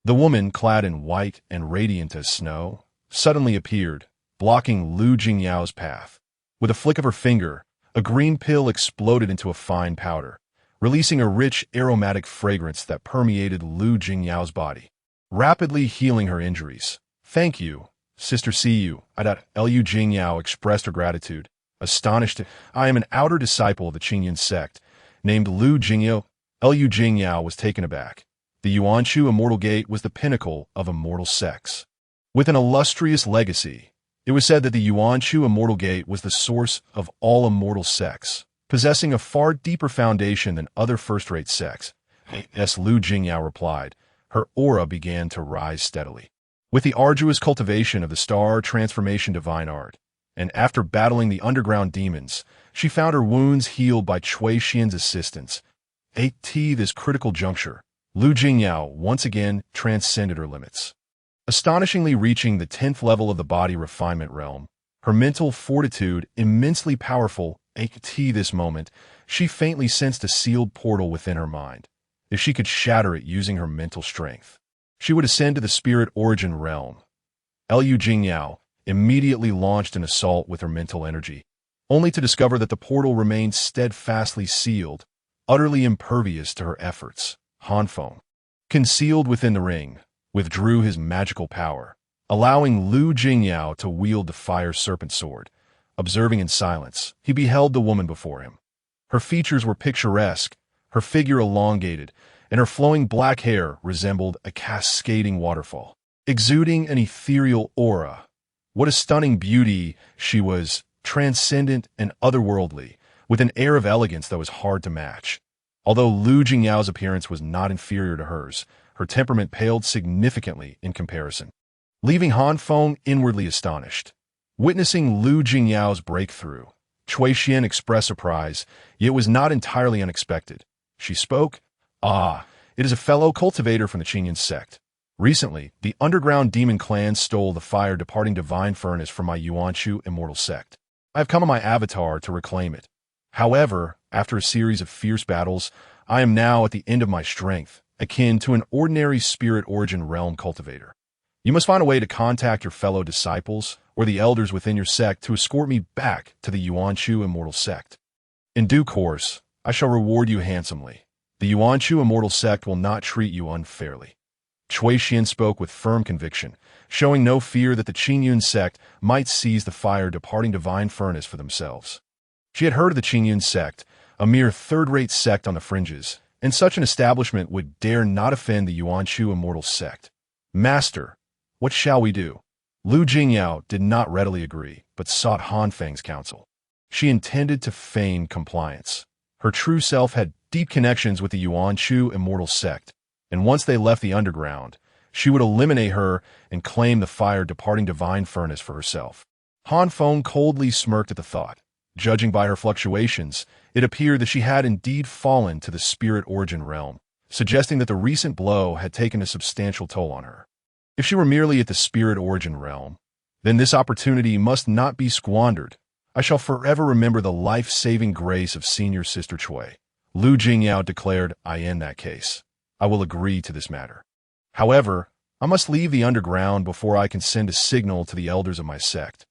The woman, clad in white and radiant as snow, suddenly appeared, blocking Lu Jingyao's path. With a flick of her finger, a green pill exploded into a fine powder, releasing a rich, aromatic fragrance that permeated Lu Jingyao's body, rapidly healing her injuries. Thank you, Sister Siyu. Lu Jingyao expressed her gratitude, astonished. I am an outer disciple of the Qingyan sect, named Lu Jingyao. Lu Jingyao was taken aback. The Yuanchu Immortal Gate was the pinnacle of immortal sects. With an illustrious legacy, it was said that the Yuanchu Immortal Gate was the source of all immortal sects, possessing a far deeper foundation than other first-rate sects. Lu Jingyao replied. Her aura began to rise steadily. With the arduous cultivation of the Star Transformation Divine Art, and after battling the underground demons, she found her wounds healed by Cui Xian's assistance. At this critical juncture, Lu Jingyao once again transcended her limits. Astonishingly reaching the 10th level of the body refinement realm, her mental fortitude immensely powerful. At this moment, she faintly sensed a sealed portal within her mind. If she could shatter it using her mental strength, she would ascend to the spirit origin realm. Lu Jingyao immediately launched an assault with her mental energy, only to discover that the portal remained steadfastly sealed, utterly impervious to her efforts. Han Feng, concealed within the ring, withdrew his magical power, allowing Lu Jingyao to wield the fire serpent sword. Observing in silence, he beheld the woman before him. Her features were picturesque, her figure elongated, and her flowing black hair resembled a cascading waterfall, exuding an ethereal aura. What a stunning beauty she was, transcendent and otherworldly, with an air of elegance that was hard to match. Although Lu Jingyao's appearance was not inferior to hers, her temperament paled significantly in comparison, leaving Han Feng inwardly astonished. Witnessing Lu Jingyao's breakthrough, Cui Xian expressed surprise, yet was not entirely unexpected. She spoke. It is a fellow cultivator from the Qingyan sect. Recently, the underground demon clan stole the fire-departing divine furnace from my Yuanchu immortal sect. I have come on my avatar to reclaim it. However, after a series of fierce battles, I am now at the end of my strength, akin to an ordinary spirit origin realm cultivator. You must find a way to contact your fellow disciples or the elders within your sect to escort me back to the Yuanchu immortal sect. In due course, I shall reward you handsomely. The Yuanchu immortal sect will not treat you unfairly. Cui Xian spoke with firm conviction, showing no fear that the Qingyun sect might seize the fire-departing divine furnace for themselves. She had heard of the Qingyun sect, a mere third-rate sect on the fringes, and such an establishment would dare not offend the Yuanchu immortal sect. Master, what shall we do? Lu Jingyao did not readily agree, but sought Han Feng's counsel. She intended to feign compliance. Her true self had deep connections with the Yuanchu immortal sect, and once they left the underground, she would eliminate her and claim the fire-departing divine furnace for herself. Han Feng coldly smirked at the thought. Judging by her fluctuations, it appeared that she had indeed fallen to the spirit origin realm, suggesting that the recent blow had taken a substantial toll on her. If she were merely at the spirit origin realm, then this opportunity must not be squandered. I shall forever remember the life-saving grace of Senior Sister Chui. Lu Jingyao declared, in that case, I will agree to this matter. However, I must leave the underground before I can send a signal to the elders of my sect.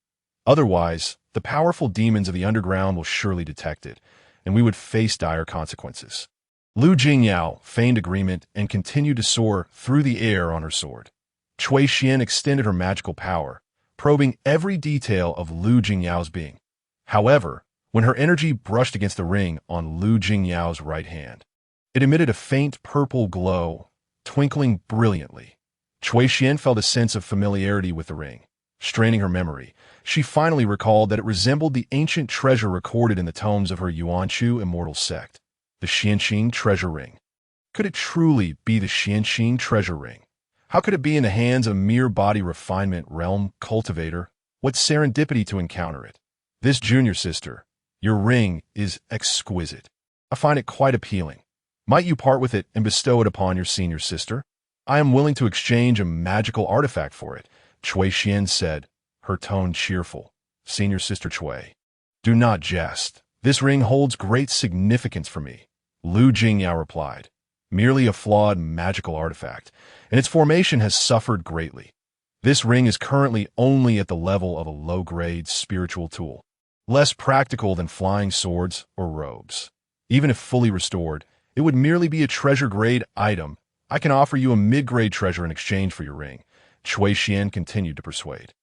Otherwise, the powerful demons of the underground will surely detect it, and we would face dire consequences. Lu Jingyao feigned agreement and continued to soar through the air on her sword. Cui Xian extended her magical power, probing every detail of Lu Jingyao's being. However, when her energy brushed against the ring on Lu Jingyao's right hand, it emitted a faint purple glow, twinkling brilliantly. Cui Xian felt a sense of familiarity with the ring. Straining her memory, she finally recalled that it resembled the ancient treasure recorded in the tomes of her Yuanchu immortal sect, the Xianqing treasure ring. Could it truly be the Xianqing treasure ring? How could it be in the hands of a mere body refinement realm cultivator? What serendipity to encounter it. This junior sister, your ring is exquisite. I find it quite appealing. Might you part with it and bestow it upon your senior sister? I am willing to exchange a magical artifact for it, Cui Xian said, her tone cheerful. Senior Sister Cui, do not jest. This ring holds great significance for me, Lu Jingyao replied. Merely a flawed magical artifact, and its formation has suffered greatly. This ring is currently only at the level of a low-grade spiritual tool, less practical than flying swords or robes. Even if fully restored, it would merely be a treasure-grade item. I can offer you a mid-grade treasure in exchange for your ring, Cui Xian continued to persuade.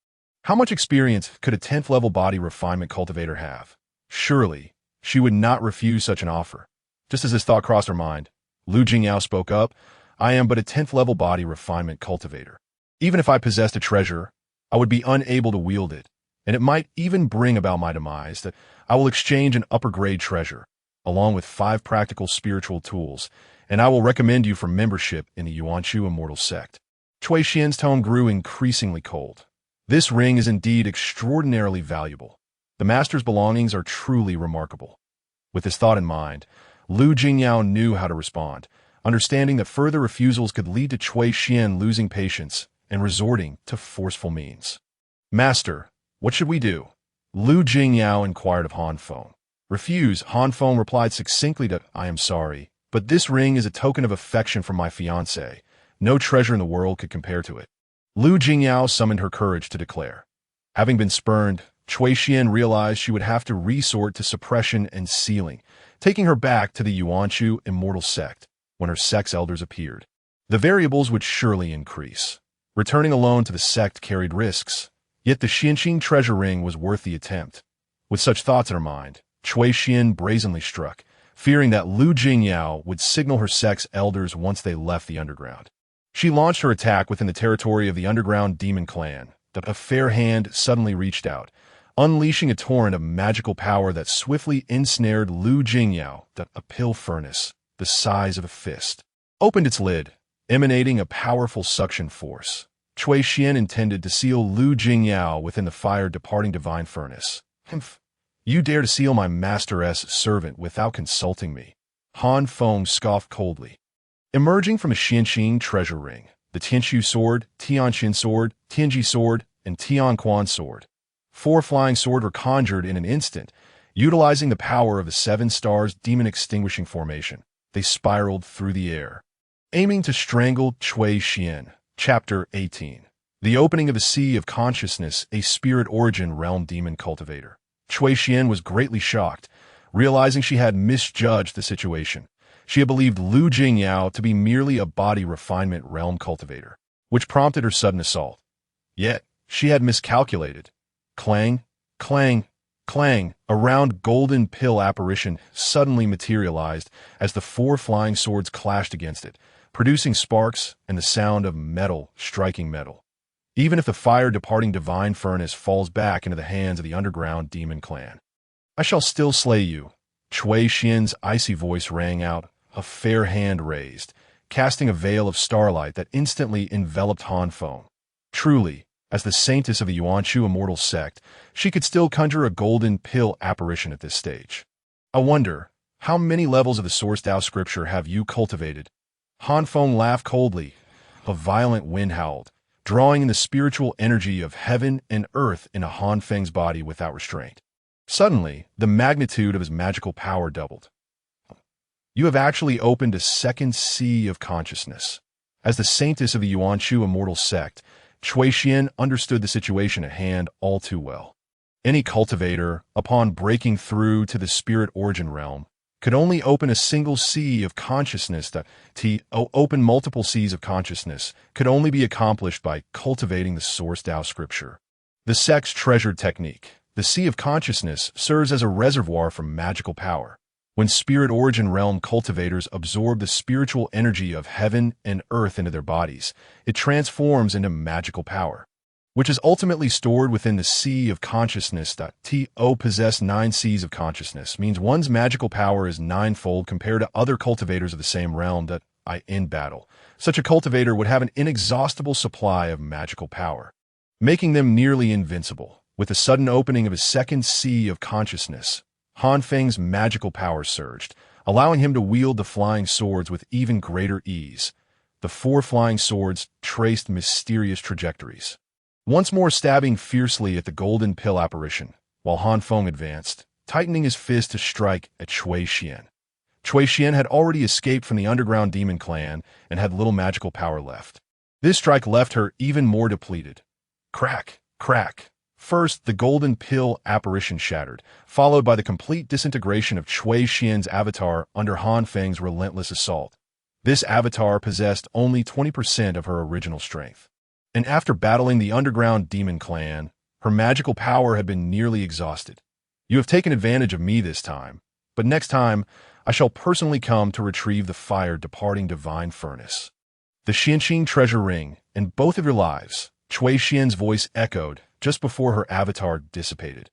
How much experience could a 10th level body refinement cultivator have? Surely, she would not refuse such an offer. Just as this thought crossed her mind, Lu Jingyao spoke up, I am but a 10th level body refinement cultivator. Even if I possessed a treasure, I would be unable to wield it, and it might even bring about my demise. That I will exchange an upper grade treasure, along with 5 practical spiritual tools, and I will recommend you for membership in the Yuanchu Immortal Sect. Cui Xian's tone grew increasingly cold. This ring is indeed extraordinarily valuable. The master's belongings are truly remarkable. With this thought in mind, Lu Jingyao knew how to respond, understanding that further refusals could lead to Cui Xian losing patience and resorting to forceful means. Master, what should we do? Lu Jingyao inquired of Han Feng. Refuse, Han Feng replied succinctly to, I am sorry, but this ring is a token of affection from my fiancé. No treasure in the world could compare to it. Lu Jingyao summoned her courage to declare. Having been spurned, Cui Xian realized she would have to resort to suppression and sealing, taking her back to the Yuanchu Immortal Sect when her sect's elders appeared. The variables would surely increase. Returning alone to the sect carried risks, yet the Xianqing treasure ring was worth the attempt. With such thoughts in her mind, Cui Xian brazenly struck, fearing that Lu Jingyao would signal her sect's elders once they left the underground. She launched her attack within the territory of the underground demon clan. A fair hand suddenly reached out, unleashing a torrent of magical power that swiftly ensnared Lu Jingyao. A pill furnace, the size of a fist, opened its lid, emanating a powerful suction force. Cui Xian intended to seal Lu Jingyao within the fire-departing divine furnace. Humph! You dare to seal my master's servant without consulting me? Han Feng scoffed coldly. Emerging from the Xianqing treasure ring, the Tianqiu sword, Tianqin sword, Tianji sword, and Tianquan sword. 4 flying swords were conjured in an instant, utilizing the power of the 7 stars demon extinguishing formation. They spiraled through the air, aiming to strangle Cui Xian. Chapter 18. The opening of the Sea of Consciousness, a spirit origin realm demon cultivator. Cui Xian was greatly shocked, realizing she had misjudged the situation. She had believed Lu Jingyao to be merely a body refinement realm cultivator, which prompted her sudden assault. Yet, she had miscalculated. Clang, clang, clang, a round golden pill apparition suddenly materialized as the 4 flying swords clashed against it, producing sparks and the sound of metal striking metal. Even if the fire-departing divine furnace falls back into the hands of the underground demon clan, I shall still slay you. Cui Xian's icy voice rang out, a fair hand raised, casting a veil of starlight that instantly enveloped Han Feng. Truly, as the saintess of the Yuanchu Immortal Sect, she could still conjure a golden pill apparition at this stage. I wonder, how many levels of the Source Tao scripture have you cultivated? Han Feng laughed coldly. A violent wind howled, drawing in the spiritual energy of heaven and earth into Han Feng's body without restraint. Suddenly, the magnitude of his magical power doubled. You have actually opened a second sea of consciousness. As the saintess of the Yuanchu immortal sect, Cui Xian understood the situation at hand all too well. Any cultivator, upon breaking through to the spirit origin realm, could only open a single sea of consciousness open multiple seas of consciousness could only be accomplished by cultivating the source Tao scripture. The sect's treasured technique, the sea of consciousness, serves as a reservoir for magical power. When spirit origin realm cultivators absorb the spiritual energy of heaven and earth into their bodies, it transforms into magical power, which is ultimately stored within the sea of consciousness. Possess 9 seas of consciousness means one's magical power is ninefold compared to other cultivators of the same realm. In battle, such a cultivator would have an inexhaustible supply of magical power, making them nearly invincible. With the sudden opening of his second sea of consciousness, Han Feng's magical power surged, allowing him to wield the flying swords with even greater ease. The 4 flying swords traced mysterious trajectories, once more stabbing fiercely at the golden pill apparition, while Han Feng advanced, tightening his fist to strike at Cui Xian. Cui Xian had already escaped from the underground demon clan and had little magical power left. This strike left her even more depleted. Crack, crack. First, the golden pill apparition shattered, followed by the complete disintegration of Cui Xian's avatar under Han Feng's relentless assault. This avatar possessed only 20% of her original strength. And after battling the underground demon clan, her magical power had been nearly exhausted. You have taken advantage of me this time, but next time, I shall personally come to retrieve the fire departing divine furnace. The Xianqing treasure ring, and both of your lives, Cui Xian's voice echoed just before her avatar dissipated.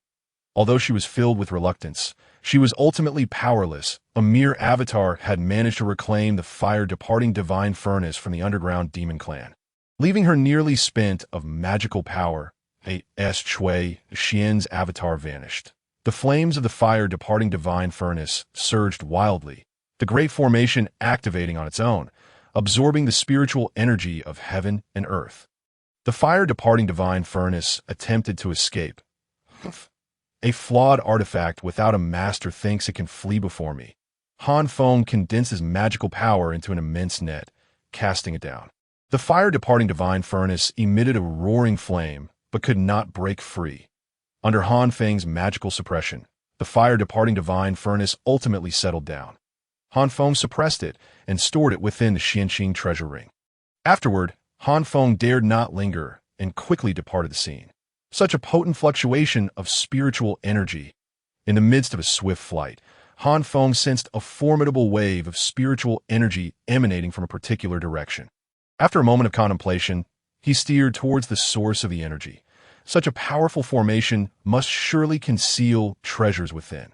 Although she was filled with reluctance, she was ultimately powerless. A mere avatar had managed to reclaim the fire departing divine furnace from the underground demon clan, leaving her nearly spent of magical power. Cui Xian's avatar vanished. The flames of the fire departing divine furnace surged wildly, the great formation activating on its own, absorbing the spiritual energy of heaven and earth. The fire departing divine furnace attempted to escape. A flawed artifact without a master thinks it can flee before me. Han Feng condenses magical power into an immense net, casting it down. The fire departing divine furnace emitted a roaring flame, but could not break free. Under Han Feng's magical suppression, the fire departing divine furnace ultimately settled down. Han Feng suppressed it and stored it within the Xianqing treasure ring. Afterward, Han Feng dared not linger and quickly departed the scene. Such a potent fluctuation of spiritual energy. In the midst of a swift flight, Han Feng sensed a formidable wave of spiritual energy emanating from a particular direction. After a moment of contemplation, he steered towards the source of the energy. Such a powerful formation must surely conceal treasures within.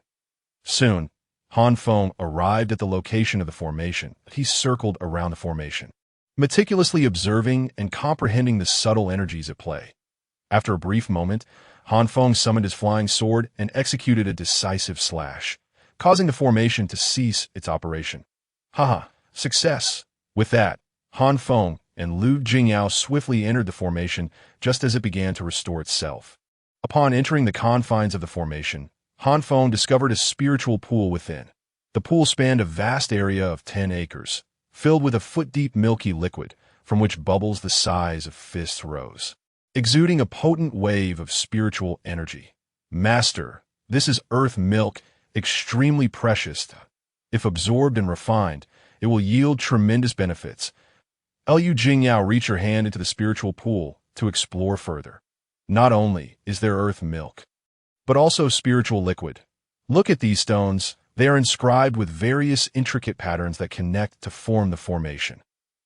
Soon, Han Feng arrived at the location of the formation. He circled around the formation, meticulously observing and comprehending the subtle energies at play. After a brief moment, Han Feng summoned his flying sword and executed a decisive slash, causing the formation to cease its operation. Haha, success! With that, Han Feng and Lu Jingyao swiftly entered the formation just as it began to restore itself. Upon entering the confines of the formation, Han Feng discovered a spiritual pool within. The pool spanned a vast area of 10 acres, filled with a foot-deep milky liquid, from which bubbles the size of fists rose, exuding a potent wave of spiritual energy. Master, this is earth milk, extremely precious. If absorbed and refined, it will yield tremendous benefits. Lu Jingyao reached her hand into the spiritual pool to explore further. Not only is there earth milk, but also spiritual liquid. Look at these stones. They are inscribed with various intricate patterns that connect to form the formation.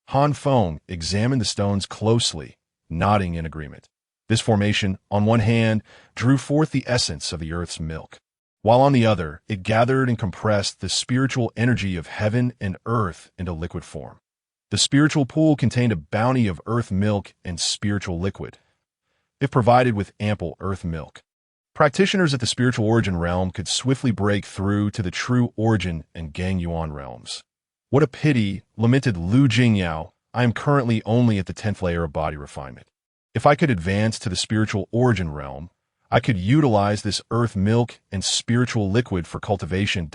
Han Feng examined the stones closely, nodding in agreement. This formation, on one hand, drew forth the essence of the earth's milk, while on the other, it gathered and compressed the spiritual energy of heaven and earth into liquid form. The spiritual pool contained a bounty of earth milk and spiritual liquid. If provided with ample earth milk, practitioners at the spiritual origin realm could swiftly break through to the true origin and Gang Yuan realms. What a pity, lamented Lu Jingyao. I am currently only at the 10th layer of body refinement. If I could advance to the spiritual origin realm, I could utilize this earth milk and spiritual liquid for cultivation.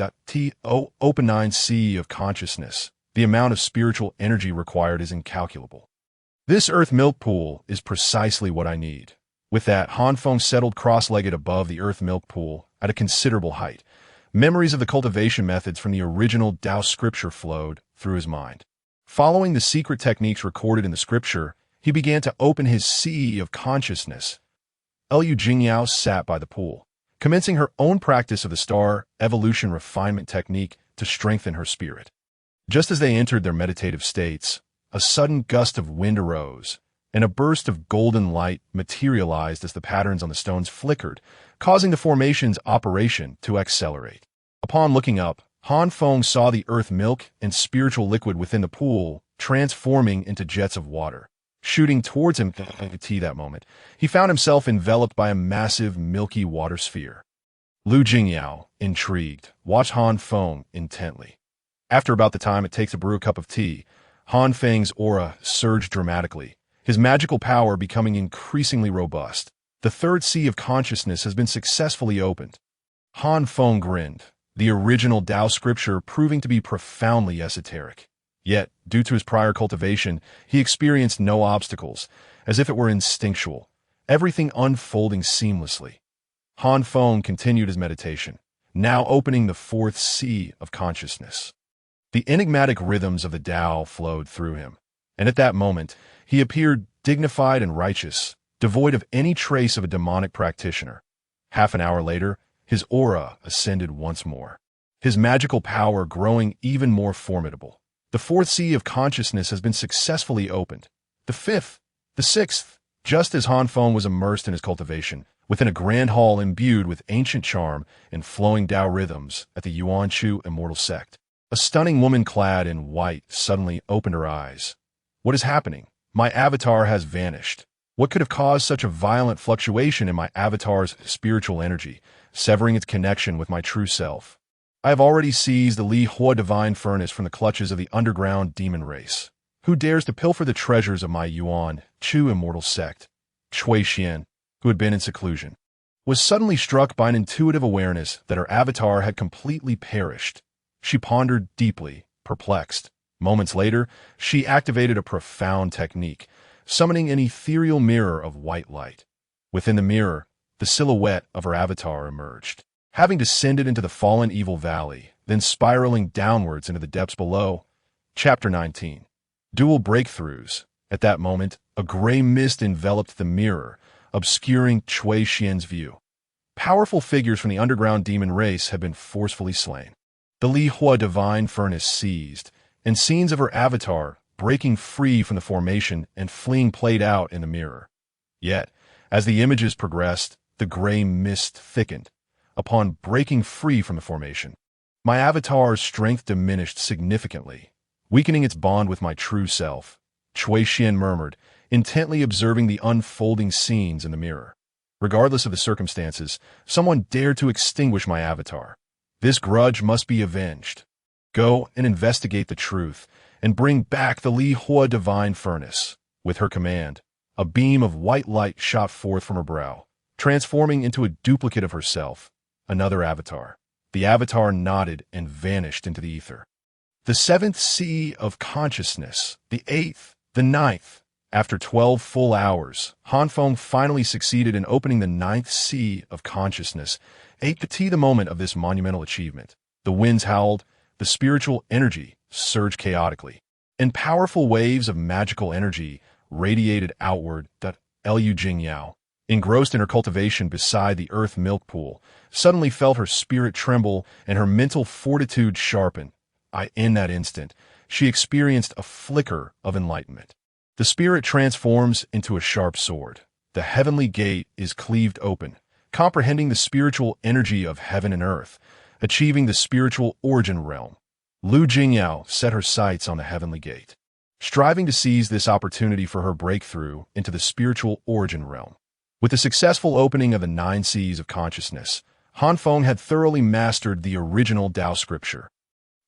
Open 9 sea of consciousness. The amount of spiritual energy required is incalculable. This earth milk pool is precisely what I need. With that, Han Feng settled cross-legged above the earth milk pool at a considerable height. Memories of the cultivation methods from the original Tao scripture flowed through his mind. Following the secret techniques recorded in the scripture, he began to open his sea of consciousness. Liu Jingyao sat by the pool, commencing her own practice of the star evolution refinement technique to strengthen her spirit. Just as they entered their meditative states, a sudden gust of wind arose, and a burst of golden light materialized as the patterns on the stones flickered, causing the formation's operation to accelerate. Upon looking up, Han Feng saw the earth milk and spiritual liquid within the pool transforming into jets of water. Shooting towards him that moment, he found himself enveloped by a massive milky water sphere. Liu Jingyao, intrigued, watched Han Feng intently. After about the time it takes to brew a cup of tea, Han Feng's aura surged dramatically, his magical power becoming increasingly robust. The third sea of consciousness has been successfully opened. Han Feng grinned, the original Tao scripture proving to be profoundly esoteric. Yet, due to his prior cultivation, he experienced no obstacles, as if it were instinctual, everything unfolding seamlessly. Han Feng continued his meditation, now opening the fourth sea of consciousness. The enigmatic rhythms of the Tao flowed through him, and at that moment, he appeared dignified and righteous, devoid of any trace of a demonic practitioner. Half an hour later, his aura ascended once more, his magical power growing even more formidable. The fourth sea of consciousness has been successfully opened. The fifth, the sixth, just as Han Feng was immersed in his cultivation, within a grand hall imbued with ancient charm and flowing Tao rhythms at the Yuan Chu immortal sect. A stunning woman clad in white suddenly opened her eyes. What is happening? My avatar has vanished. What could have caused such a violent fluctuation in my avatar's spiritual energy, severing its connection with my true self? I have already seized the Li Hua divine furnace from the clutches of the underground demon race. Who dares to pilfer the treasures of my Yuan Chu immortal sect? Cui Xian, who had been in seclusion, was suddenly struck by an intuitive awareness that her avatar had completely perished. She pondered deeply, perplexed. Moments later, she activated a profound technique, summoning an ethereal mirror of white light. Within the mirror, the silhouette of her avatar emerged. Having descended into the fallen evil valley, then spiraling downwards into the depths below. Chapter 19. Dual Breakthroughs. At that moment, a gray mist enveloped the mirror, obscuring Cui Xian's view. Powerful figures from the underground demon race had been forcefully slain. The Li Hua divine furnace seized, and scenes of her avatar breaking free from the formation and fleeing played out in the mirror. Yet, as the images progressed, the gray mist thickened. Upon breaking free from the formation, my avatar's strength diminished significantly, weakening its bond with my true self. Cui Xian murmured, intently observing the unfolding scenes in the mirror. Regardless of the circumstances, someone dared to extinguish my avatar. This grudge must be avenged. Go and investigate the truth, and bring back the Li Hua divine furnace. With her command, a beam of white light shot forth from her brow, transforming into a duplicate of herself. Another avatar. The avatar nodded and vanished into the ether. The seventh sea of consciousness, the eighth, the ninth. After 12 full hours, Han Feng finally succeeded in opening the ninth sea of consciousness. The moment of this monumental achievement. The winds howled, the spiritual energy surged chaotically, and powerful waves of magical energy radiated outward. Liu Jingyao, engrossed in her cultivation beside the earth milk pool, suddenly felt her spirit tremble and her mental fortitude sharpen. In that instant, she experienced a flicker of enlightenment. The spirit transforms into a sharp sword. The heavenly gate is cleaved open, comprehending the spiritual energy of heaven and earth, achieving the spiritual origin realm. Liu Jingyao set her sights on the heavenly gate, striving to seize this opportunity for her breakthrough into the spiritual origin realm. With the successful opening of the 9 seas of consciousness, Han Feng had thoroughly mastered the original Tao scripture.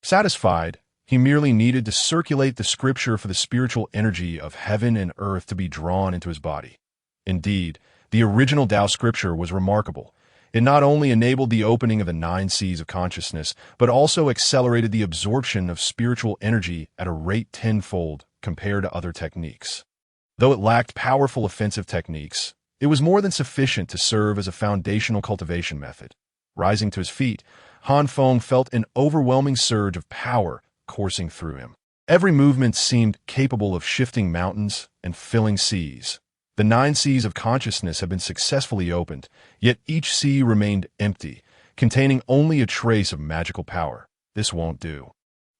Satisfied, he merely needed to circulate the scripture for the spiritual energy of heaven and earth to be drawn into his body. Indeed, the original Tao scripture was remarkable. It not only enabled the opening of the 9 seas of consciousness, but also accelerated the absorption of spiritual energy at a rate tenfold compared to other techniques. Though it lacked powerful offensive techniques, it was more than sufficient to serve as a foundational cultivation method. Rising to his feet, Han Feng felt an overwhelming surge of power coursing through him. Every movement seemed capable of shifting mountains and filling seas. The 9 seas of consciousness had been successfully opened, yet each sea remained empty, containing only a trace of magical power. This won't do.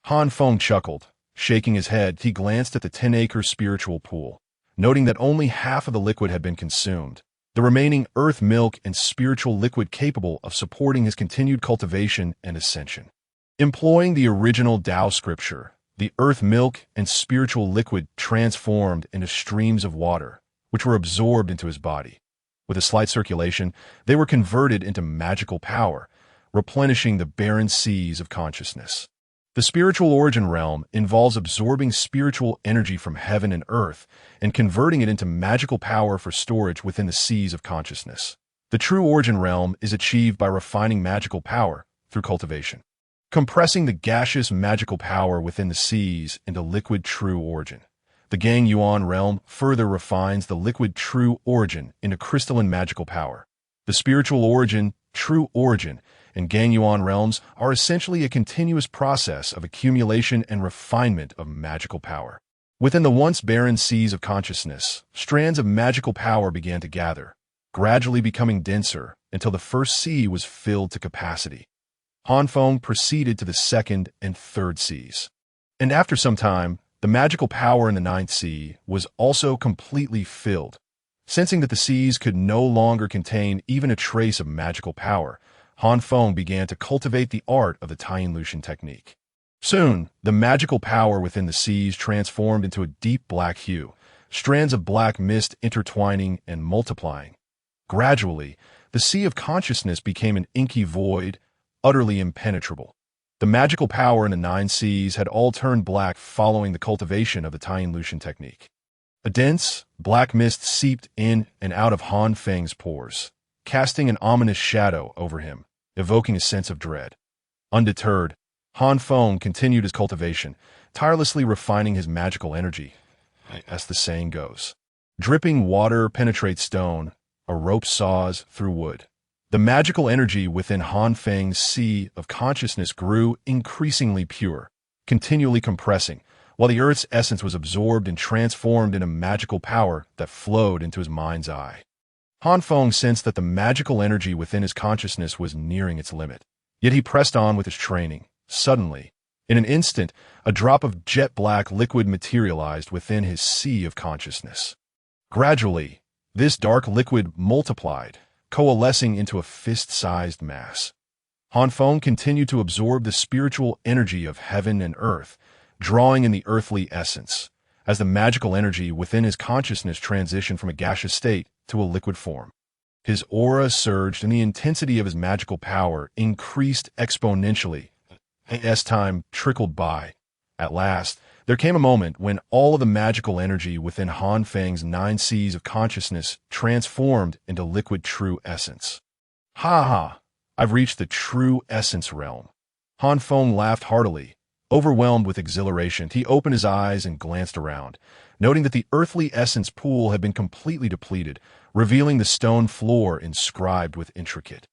Han Feng chuckled. Shaking his head, he glanced at the 10-acre spiritual pool, noting that only half of the liquid had been consumed, the remaining earth milk and spiritual liquid capable of supporting his continued cultivation and ascension. Employing the original Tao scripture, the earth milk and spiritual liquid transformed into streams of water, which were absorbed into his body. With a slight circulation, they were converted into magical power, replenishing the barren seas of consciousness. The spiritual origin realm involves absorbing spiritual energy from heaven and earth and converting it into magical power for storage within the seas of consciousness. The true origin realm is achieved by refining magical power through cultivation, compressing the gaseous magical power within the seas into liquid true origin. The Gang Yuan realm further refines the liquid true origin into crystalline magical power. The spiritual origin, true origin, and Gang Yuan realms are essentially a continuous process of accumulation and refinement of magical power. Within the once barren seas of consciousness, strands of magical power began to gather, gradually becoming denser until the first sea was filled to capacity. Han Feng proceeded to the 2nd and 3rd seas. And after some time, the magical power in the 9th sea was also completely filled. Sensing that the seas could no longer contain even a trace of magical power, Han Feng began to cultivate the art of the Taiyin Lucian technique. Soon, the magical power within the seas transformed into a deep black hue, strands of black mist intertwining and multiplying. Gradually, the sea of consciousness became an inky void, utterly impenetrable. The magical power in the 9 seas had all turned black following the cultivation of the Taiyin Lucian technique. A dense, black mist seeped in and out of Han Feng's pores, casting an ominous shadow over him, evoking a sense of dread. Undeterred, Han Feng continued his cultivation, tirelessly refining his magical energy, as the saying goes. Dripping water penetrates stone, a rope saws through wood. The magical energy within Han Feng's sea of consciousness grew increasingly pure, continually compressing, while the earth's essence was absorbed and transformed into magical power that flowed into his mind's eye. Han Feng sensed that the magical energy within his consciousness was nearing its limit. Yet he pressed on with his training. Suddenly, in an instant, a drop of jet-black liquid materialized within his sea of consciousness. Gradually, this dark liquid multiplied, coalescing into a fist-sized mass. Han Feng continued to absorb the spiritual energy of heaven and earth, drawing in the earthly essence, as the magical energy within his consciousness transitioned from a gaseous state to a liquid form. His aura surged and the intensity of his magical power increased exponentially as time trickled by. At last, there came a moment when all of the magical energy within Han Feng's 9 seas of consciousness transformed into liquid true essence. Ha ha! I've reached the true essence realm. Han Feng laughed heartily. Overwhelmed with exhilaration, he opened his eyes and glanced around, noting that the earthly essence pool had been completely depleted, revealing the stone floor inscribed with intricate,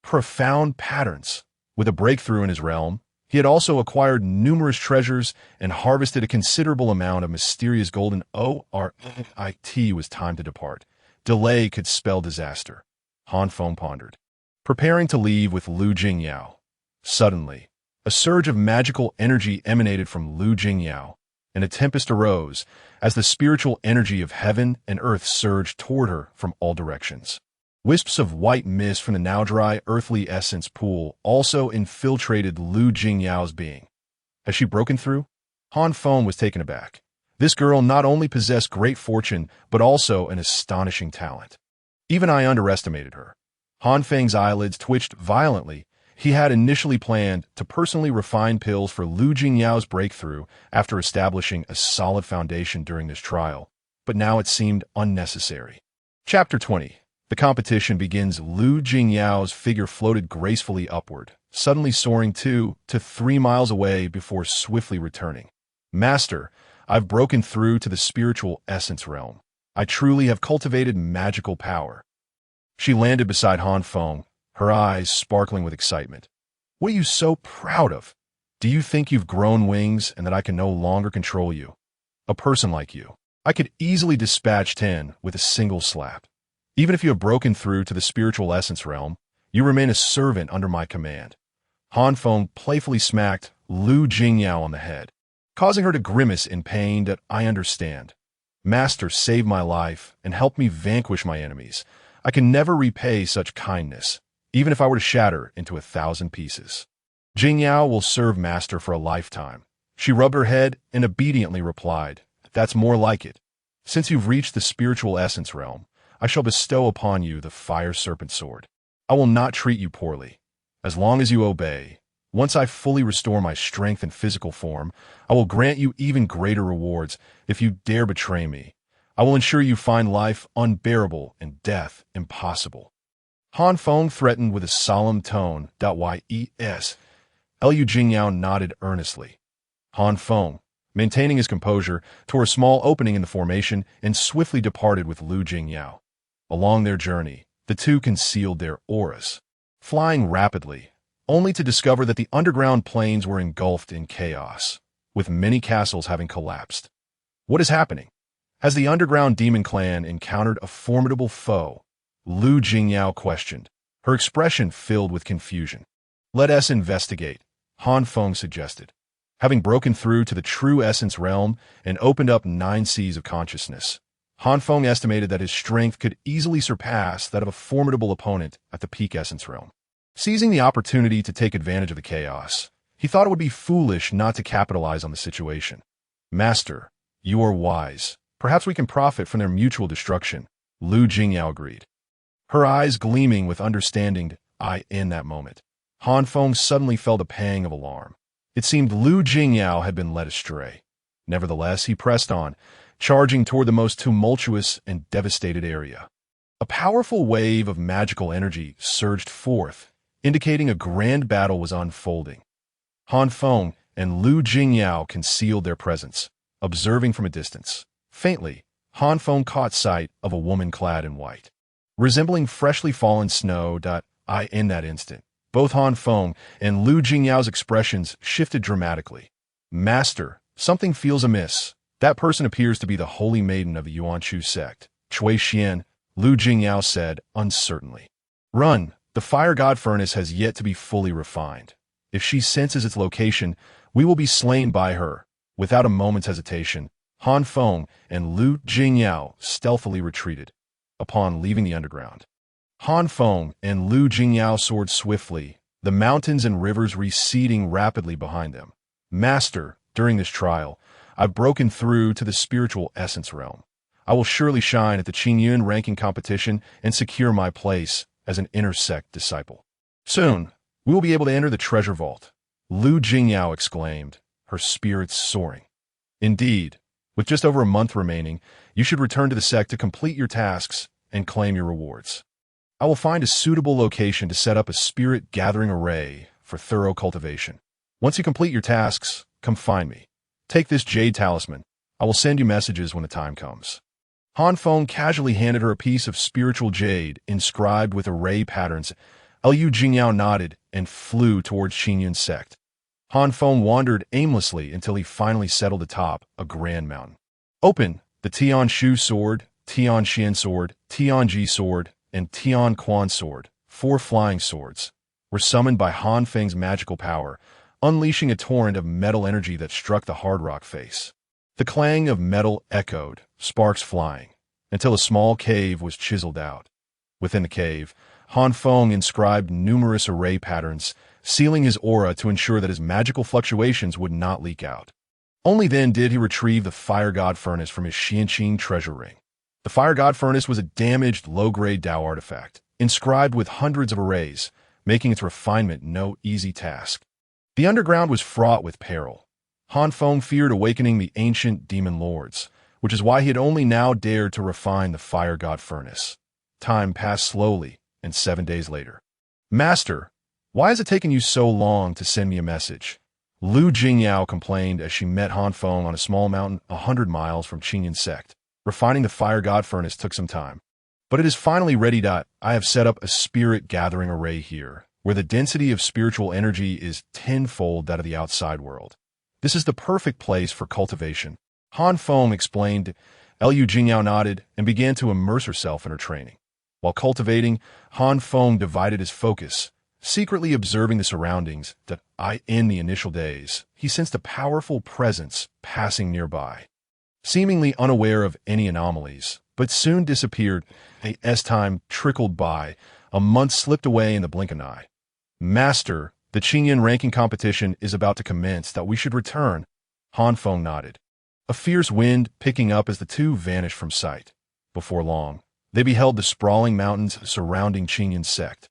profound patterns. With a breakthrough in his realm, he had also acquired numerous treasures and harvested a considerable amount of mysterious golden ORIT. It was time to depart. Delay could spell disaster. Han Feng pondered, preparing to leave with Lu Jingyao. Suddenly, a surge of magical energy emanated from Lu Jingyao, and a tempest arose as the spiritual energy of heaven and earth surged toward her from all directions. Wisps of white mist from the now dry earthly essence pool also infiltrated Lu Jingyao's being. Has she broken through? Han Feng was taken aback. This girl not only possessed great fortune, but also an astonishing talent. Even I underestimated her. Han Feng's eyelids twitched violently. He had initially planned to personally refine pills for Lu Jingyao's breakthrough after establishing a solid foundation during this trial, but now it seemed unnecessary. Chapter 20. The competition begins. Lu Jingyao's figure floated gracefully upward, suddenly soaring 2 to 3 miles away before swiftly returning. Master, I've broken through to the spiritual essence realm. I truly have cultivated magical power. She landed beside Han Feng, her eyes sparkling with excitement. What are you so proud of? Do you think you've grown wings and that I can no longer control you? A person like you, I could easily dispatch 10 with a single slap. Even if you have broken through to the spiritual essence realm, you remain a servant under my command. Han Feng playfully smacked Lu Jingyao on the head, causing her to grimace in pain. That I understand. Master saved my life and helped me vanquish my enemies. I can never repay such kindness, even if I were to shatter into 1,000 pieces. Jingyao will serve Master for a lifetime. She rubbed her head and obediently replied, That's more like it. Since you've reached the spiritual essence realm, I shall bestow upon you the Fire Serpent Sword. I will not treat you poorly. As long as you obey, once I fully restore my strength and physical form, I will grant you even greater rewards. If you dare betray me, I will ensure you find life unbearable and death impossible. Han Feng threatened with a solemn tone. Yes. Lu Jingyao nodded earnestly. Han Feng, maintaining his composure, tore a small opening in the formation and swiftly departed with Lu Jingyao. Along their journey, the two concealed their auras, flying rapidly, only to discover that the underground planes were engulfed in chaos, with many castles having collapsed. What is happening? Has the underground demon clan encountered a formidable foe? Lu Jingyao questioned, her expression filled with confusion. Let us investigate, Han Feng suggested. Having broken through to the true essence realm and opened up 9 seas of consciousness, Han Feng estimated that his strength could easily surpass that of a formidable opponent at the peak essence realm. Seizing the opportunity to take advantage of the chaos, he thought it would be foolish not to capitalize on the situation. Master, you are wise. Perhaps we can profit from their mutual destruction, Lu Jingyao agreed, her eyes gleaming with understanding. In that moment, Han Feng suddenly felt a pang of alarm. It seemed Lu Jingyao had been led astray. Nevertheless, he pressed on, charging toward the most tumultuous and devastated area. A powerful wave of magical energy surged forth, indicating a grand battle was unfolding. Han Feng and Lu Jingyao concealed their presence, observing from a distance. Faintly, Han Feng caught sight of a woman clad in white, resembling freshly fallen snow. In that instant, both Han Feng and Lu Jingyao's expressions shifted dramatically. Master, something feels amiss. That person appears to be the holy maiden of the Yuanchu sect, Cui Xian, Lu Jingyao said uncertainly. Run, the fire god furnace has yet to be fully refined. If she senses its location, we will be slain by her. Without a moment's hesitation, Han Feng and Lu Jingyao stealthily retreated. Upon leaving the underground, Han Feng and Lu Jingyao soared swiftly, the mountains and rivers receding rapidly behind them. Master, during this trial, I've broken through to the spiritual essence realm. I will surely shine at the Qingyun ranking competition and secure my place as an inner sect disciple. Soon, we will be able to enter the treasure vault, Lu Jingyao exclaimed, her spirits soaring. Indeed, with just over a month remaining, you should return to the sect to complete your tasks and claim your rewards. I will find a suitable location to set up a spirit gathering array for thorough cultivation. Once you complete your tasks, come find me. Take this jade talisman. I will send you messages when the time comes. Han Feng casually handed her a piece of spiritual jade inscribed with array patterns. Lu Jingyao nodded and flew towards Qingyun's sect. Han Feng wandered aimlessly until he finally settled atop a grand mountain. Open, the Tian Shu sword, Tian Xian sword, Tian Ji sword, and Tian Quan sword, 4 flying swords, were summoned by Han Feng's magical power, unleashing a torrent of metal energy that struck the hard rock face. The clang of metal echoed, sparks flying, until a small cave was chiseled out. Within the cave, Han Feng inscribed numerous array patterns, sealing his aura to ensure that his magical fluctuations would not leak out. Only then did he retrieve the Fire God Furnace from his Xianqing treasure ring. The Fire God Furnace was a damaged, low-grade Dao artifact, inscribed with hundreds of arrays, making its refinement no easy task. The underground was fraught with peril. Han Feng feared awakening the ancient demon lords, which is why he had only now dared to refine the fire god furnace. Time passed slowly, and 7 days later. "Master, why has it taken you so long to send me a message?" Lu Jingyao complained as she met Han Feng on a small mountain 100 miles from Qingyan sect. "Refining the fire god furnace took some time, but it is finally ready. I have set up a spirit gathering array here, where the density of spiritual energy is tenfold that of the outside world. This is the perfect place for cultivation," Han Feng explained. Lu Jingyao nodded and began to immerse herself in her training. While cultivating, Han Feng divided his focus, secretly observing the surroundings. In the initial days, he sensed a powerful presence passing nearby, seemingly unaware of any anomalies, but soon disappeared. As time trickled by, a month slipped away in the blink of an eye. "Master, the Qingyan ranking competition is about to commence. That we should return." Han Feng nodded, a fierce wind picking up as the two vanished from sight. Before long, they beheld the sprawling mountains surrounding Qingyan sect.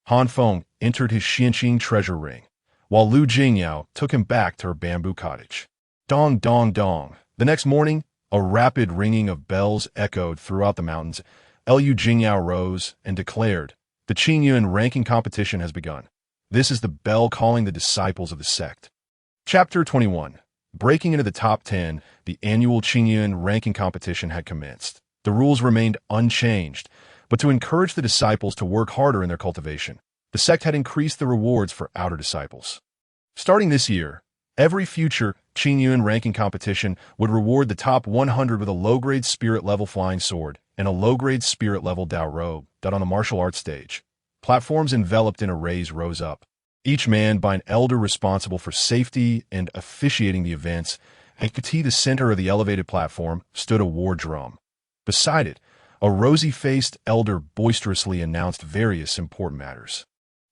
Han Feng entered his Xianqing treasure ring, while Lu Jingyao took him back to her bamboo cottage. Dong, dong, dong. The next morning, a rapid ringing of bells echoed throughout the mountains. Lu Jingyao rose and declared, "The Qingyuan ranking competition has begun. This is the bell calling the disciples of the sect." Chapter 21. Breaking into the top 10, the annual Qingyuan ranking competition had commenced. The rules remained unchanged, but to encourage the disciples to work harder in their cultivation, the sect had increased the rewards for outer disciples. Starting this year, every future Qingyuan ranking competition would reward the top 100 with a low-grade spirit-level flying sword and a low-grade spirit-level Dao robe. On the martial arts stage, platforms enveloped in arrays rose up, each manned by an elder responsible for safety and officiating the events. At the center of the elevated platform stood a war drum. Beside it, a rosy-faced elder boisterously announced various important matters,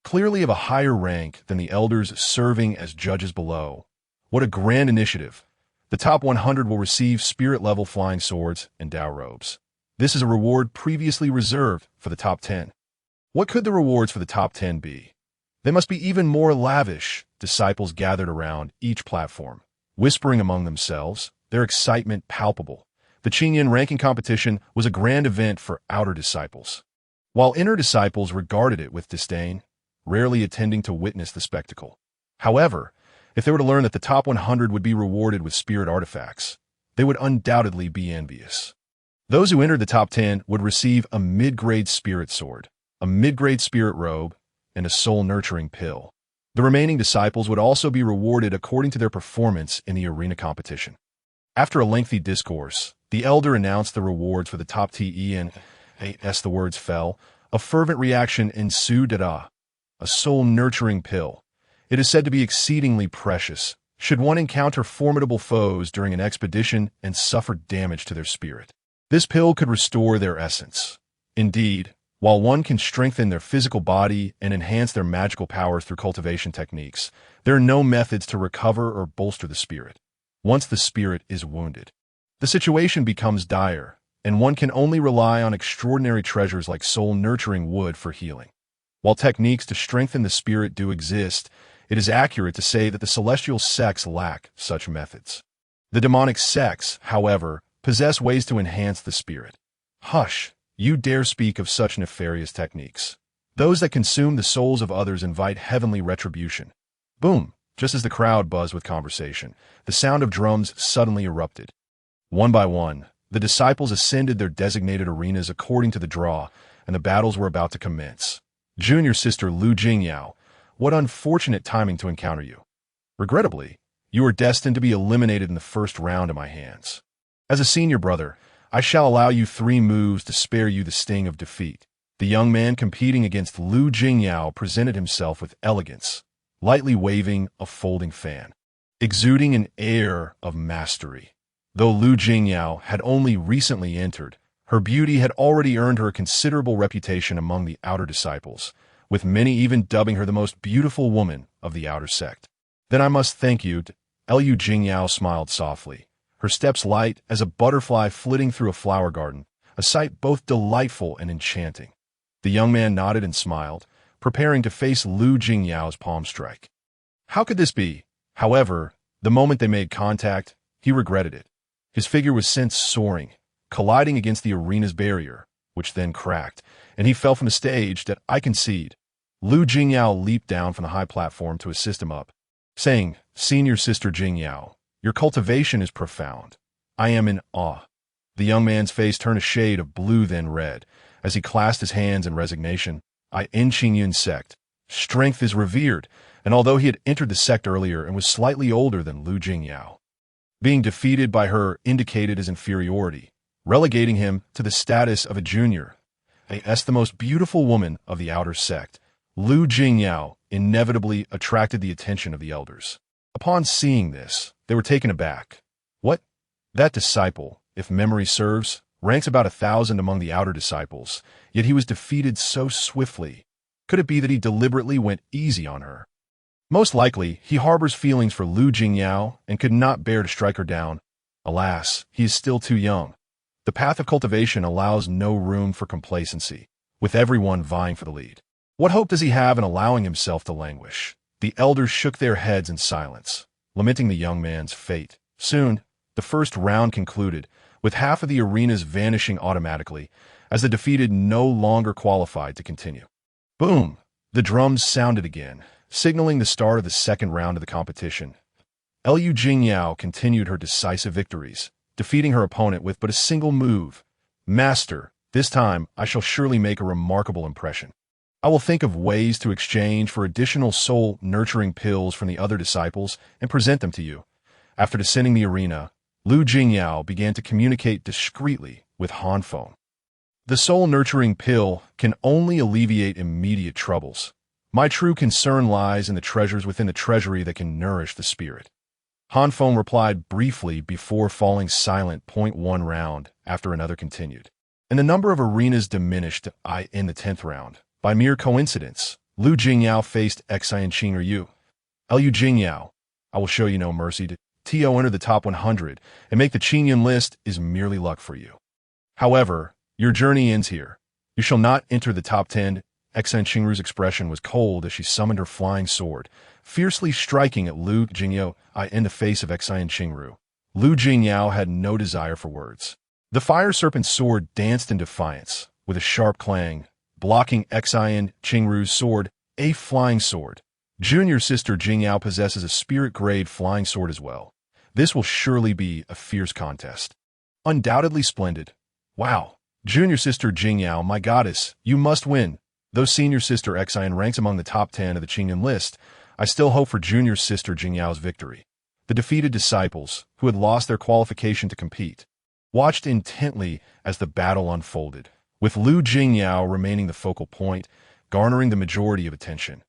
clearly of a higher rank than the elders serving as judges below. What a grand initiative! The top 100 will receive spirit-level flying swords and Dao robes. This is a reward previously reserved for the top 10. What could the rewards for the top 10 be? They must be even more lavish. Disciples gathered around each platform, whispering among themselves, their excitement palpable. The Qingyuan ranking competition was a grand event for outer disciples, while inner disciples regarded it with disdain, rarely attending to witness the spectacle. However, if they were to learn that the top 100 would be rewarded with spirit artifacts, they would undoubtedly be envious. Those who entered the top 10 would receive a mid-grade spirit sword, a mid-grade spirit robe, and a soul-nurturing pill. The remaining disciples would also be rewarded according to their performance in the arena competition. After a lengthy discourse, the elder announced the rewards for the top TE, and as the words fell, a fervent reaction ensued. A soul-nurturing pill. It is said to be exceedingly precious, should one encounter formidable foes during an expedition and suffer damage to their spirit. This pill could restore their essence. Indeed, while one can strengthen their physical body and enhance their magical powers through cultivation techniques, there are no methods to recover or bolster the spirit. Once the spirit is wounded, the situation becomes dire, and one can only rely on extraordinary treasures like soul-nurturing wood for healing. While techniques to strengthen the spirit do exist, it is accurate to say that the celestial sects lack such methods. The demonic sects, however, possess ways to enhance the spirit. Hush, you dare speak of such nefarious techniques. Those that consume the souls of others invite heavenly retribution. Boom! Just as the crowd buzzed with conversation, the sound of drums suddenly erupted. One by one, the disciples ascended their designated arenas according to the draw, and the battles were about to commence. Junior sister Lu Jingyao, what unfortunate timing to encounter you. Regrettably, you are destined to be eliminated in the first round at my hands. As a senior brother, I shall allow you 3 moves to spare you the sting of defeat. The young man competing against Lu Jingyao presented himself with elegance, lightly waving a folding fan, exuding an air of mastery. Though Lu Jingyao had only recently entered, her beauty had already earned her a considerable reputation among the outer disciples, with many even dubbing her the most beautiful woman of the outer sect. Then I must thank you. Lu Jingyao smiled softly, her steps light as a butterfly flitting through a flower garden, a sight both delightful and enchanting. The young man nodded and smiled, preparing to face Lu Jingyao's palm strike. How could this be? However, the moment they made contact, he regretted it. His figure was sent soaring, colliding against the arena's barrier, which then cracked, and he fell from the stage. That I concede. Lu Jingyao leaped down from the high platform to assist him up, saying, "Senior Sister Jingyao, your cultivation is profound. I am in awe." The young man's face turned a shade of blue then red, as he clasped his hands in resignation. "I in Qingyun sect. Strength is revered," and although he had entered the sect earlier and was slightly older than Lu Jingyao, being defeated by her indicated his inferiority, relegating him to the status of a junior. As the most beautiful woman of the outer sect, Lu Jingyao inevitably attracted the attention of the elders. Upon seeing this, they were taken aback. What? That disciple, if memory serves, ranks about 1,000 among the outer disciples, yet he was defeated so swiftly. Could it be that he deliberately went easy on her? Most likely, he harbors feelings for Lu Jingyao and could not bear to strike her down. Alas, he is still too young. The path of cultivation allows no room for complacency, with everyone vying for the lead. What hope does he have in allowing himself to languish? The elders shook their heads in silence, lamenting the young man's fate. Soon, the first round concluded, with half of the arenas vanishing automatically, as the defeated no longer qualified to continue. Boom! The drums sounded again, signaling the start of the second round of the competition. Lu Jingyao continued her decisive victories, defeating her opponent with but a single move. "Master, this time I shall surely make a remarkable impression. I will think of ways to exchange for additional soul-nurturing pills from the other disciples and present them to you." After descending the arena, Lu Jingyao began to communicate discreetly with Han Feng. "The soul-nurturing pill can only alleviate immediate troubles. My true concern lies in the treasures within the treasury that can nourish the spirit." Han Feng replied briefly before falling silent. 1 round after another continued, and the number of arenas diminished in the 10th round. By mere coincidence, Lu Jingyao faced Xian Qingryu. "Lu Jingyao, I will show you no mercy. To enter the top 100 and make the Qingyun list is merely luck for you. However, your journey ends here. You shall not enter the top 10. Xian Qingryu's expression was cold as she summoned her flying sword, fiercely striking at Lu Jingyao in the face of Xian Qingru. Lu Jingyao had no desire for words. The fire serpent's sword danced in defiance, with a sharp clang, blocking Xian Qingru's sword, a flying sword. Junior Sister Jingyao possesses a spirit-grade flying sword as well. This will surely be a fierce contest. Undoubtedly splendid. Wow. Junior Sister Jingyao, my goddess, you must win. Though Senior Sister Xian ranks among the top 10 of the Qingyun list, I still hope for Junior Sister Jingyao's victory. The defeated disciples, who had lost their qualification to compete, watched intently as the battle unfolded, with Lu Jingyao remaining the focal point, garnering the majority of attention.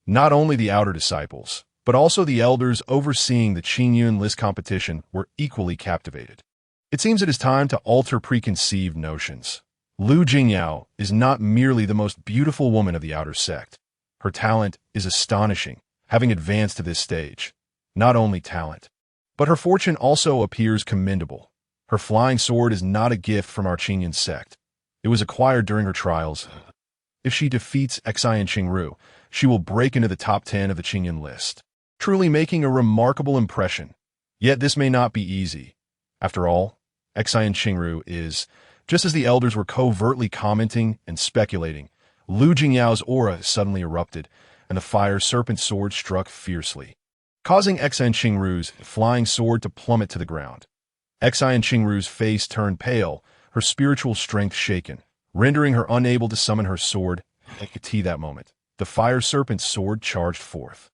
Not only the outer disciples, but also the elders overseeing the Qingyun list competition were equally captivated. It seems it is time to alter preconceived notions. Lu Jingyao is not merely the most beautiful woman of the outer sect. Her talent is astonishing, having advanced to this stage. Not only talent, but her fortune also appears commendable. Her flying sword is not a gift from our Qingyun sect. It was acquired during her trials. If she defeats Xian Qingru, she will break into the top 10 of the Qingyun list, truly making a remarkable impression. Yet this may not be easy. After all, Xian Qingru is, just as the elders were covertly commenting and speculating, Lu Jingyao's aura suddenly erupted, and the fire serpent sword struck fiercely, causing Xian Qingru's flying sword to plummet to the ground. Xian Qingru's face turned pale, her spiritual strength shaken, rendering her unable to summon her sword. At that moment, the fire serpent's sword charged forth.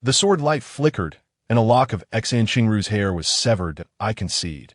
The sword light flickered, and a lock of Xian Qingru's hair was severed. I concede.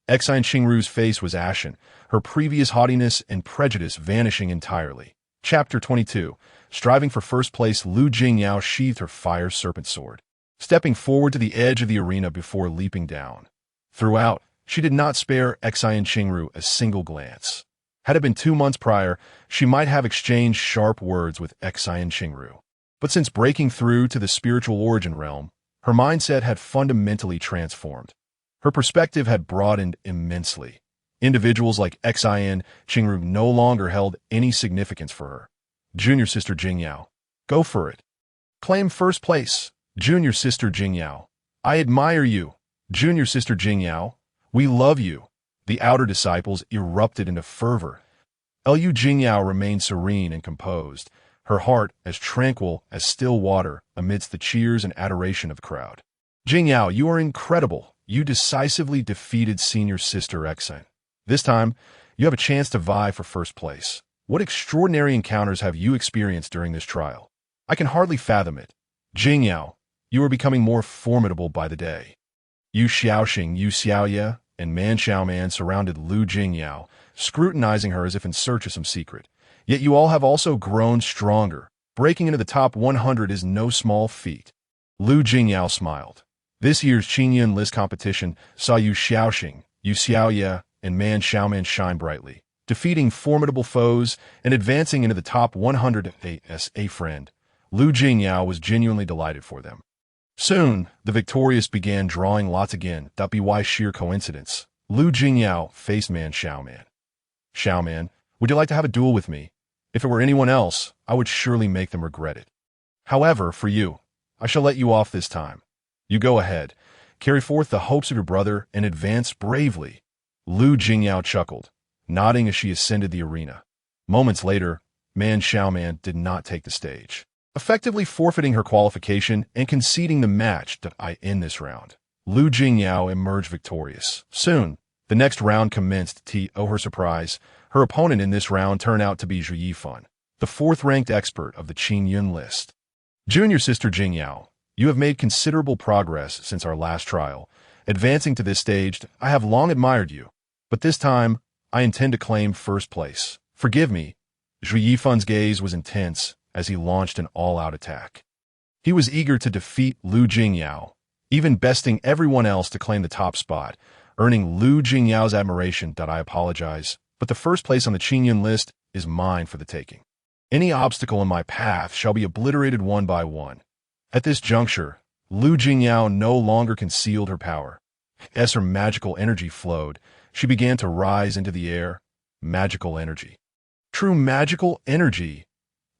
Xian Qingru's face was ashen, her previous haughtiness and prejudice vanishing entirely. Chapter 22. Striving for first place, Lu Jingyao sheathed her fire serpent sword, stepping forward to the edge of the arena before leaping down. Throughout, she did not spare Xian Qingru a single glance. Had it been 2 months prior, she might have exchanged sharp words with Xian Qingru. But since breaking through to the spiritual origin realm, her mindset had fundamentally transformed. Her perspective had broadened immensely. Individuals like Xian Qingru no longer held any significance for her. Junior Sister Jingyao, go for it. Claim first place. Junior Sister Jingyao, I admire you. Junior Sister Jingyao, We love you. The outer disciples erupted into fervor. Liu Jingyao remained serene and composed, her heart as tranquil as still water amidst the cheers and adoration of the crowd. Jingyao, you are incredible. You decisively defeated senior sister Exine. This time, you have a chance to vie for first place. What extraordinary encounters have you experienced during this trial? I can hardly fathom it. Jingyao, you are becoming more formidable by the day. Yu Xiaoxing, Yu Xiaoye, and Man Xiaoman surrounded Lu Jingyao, scrutinizing her as if in search of some secret. Yet you all have also grown stronger. Breaking into the top 100 is no small feat. Lu Jingyao smiled. This year's Qingyun list competition saw Yu Xiaoxing, Yu Xiaoye, and Man Xiaoman shine brightly, defeating formidable foes and advancing into the top 100 as a friend. Lu Jingyao was genuinely delighted for them. Soon, the victorious began drawing lots again. By sheer coincidence, Lu Jingyao faced Man Xiaoman. Xiaoman, would you like to have a duel with me? If it were anyone else, I would surely make them regret it. However, for you, I shall let you off this time. You go ahead, carry forth the hopes of your brother, and advance bravely. Lu Jingyao chuckled, nodding as she ascended the arena. Moments later, Man Xiaoman did not take the stage, effectively forfeiting her qualification and conceding the match in this round. Lu Jingyao emerged victorious. Soon, the next round commenced. To her surprise, her opponent in this round turned out to be Zhu Yifan, the fourth-ranked expert of the Qingyun list. Junior sister Jingyao, you have made considerable progress since our last trial. Advancing to this stage, I have long admired you, but this time, I intend to claim first place. Forgive me. Zhu Yifan's gaze was intense as he launched an all-out attack. He was eager to defeat Lu Jingyao, even besting everyone else to claim the top spot, earning Lu Jingyao's admiration. I apologize, but the first place on the Qingyun list is mine for the taking. Any obstacle in my path shall be obliterated one by one. At this juncture, Lu Jingyao no longer concealed her power. As her magical energy flowed, she began to rise into the air. Magical energy. True magical energy.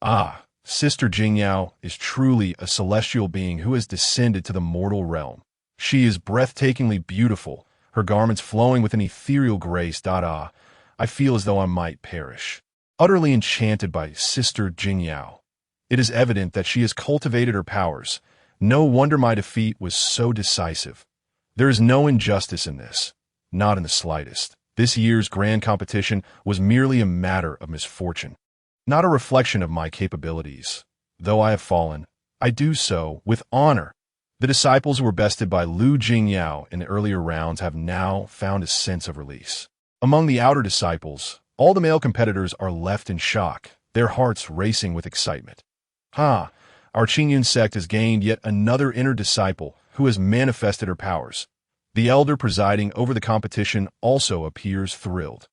Ah, Sister Jingyao is truly a celestial being who has descended to the mortal realm. She is breathtakingly beautiful, her garments flowing with an ethereal grace. I feel as though I might perish. Utterly enchanted by Sister Jingyao. It is evident that she has cultivated her powers. No wonder my defeat was so decisive. There is no injustice in this. Not in the slightest. This year's grand competition was merely a matter of misfortune, not a reflection of my capabilities. Though I have fallen, I do so with honor. The disciples who were bested by Lu Jingyao in the earlier rounds have now found a sense of release. Among the outer disciples, all the male competitors are left in shock, their hearts racing with excitement. Our Qingyun sect has gained yet another inner disciple who has manifested her powers. The elder presiding over the competition also appears thrilled.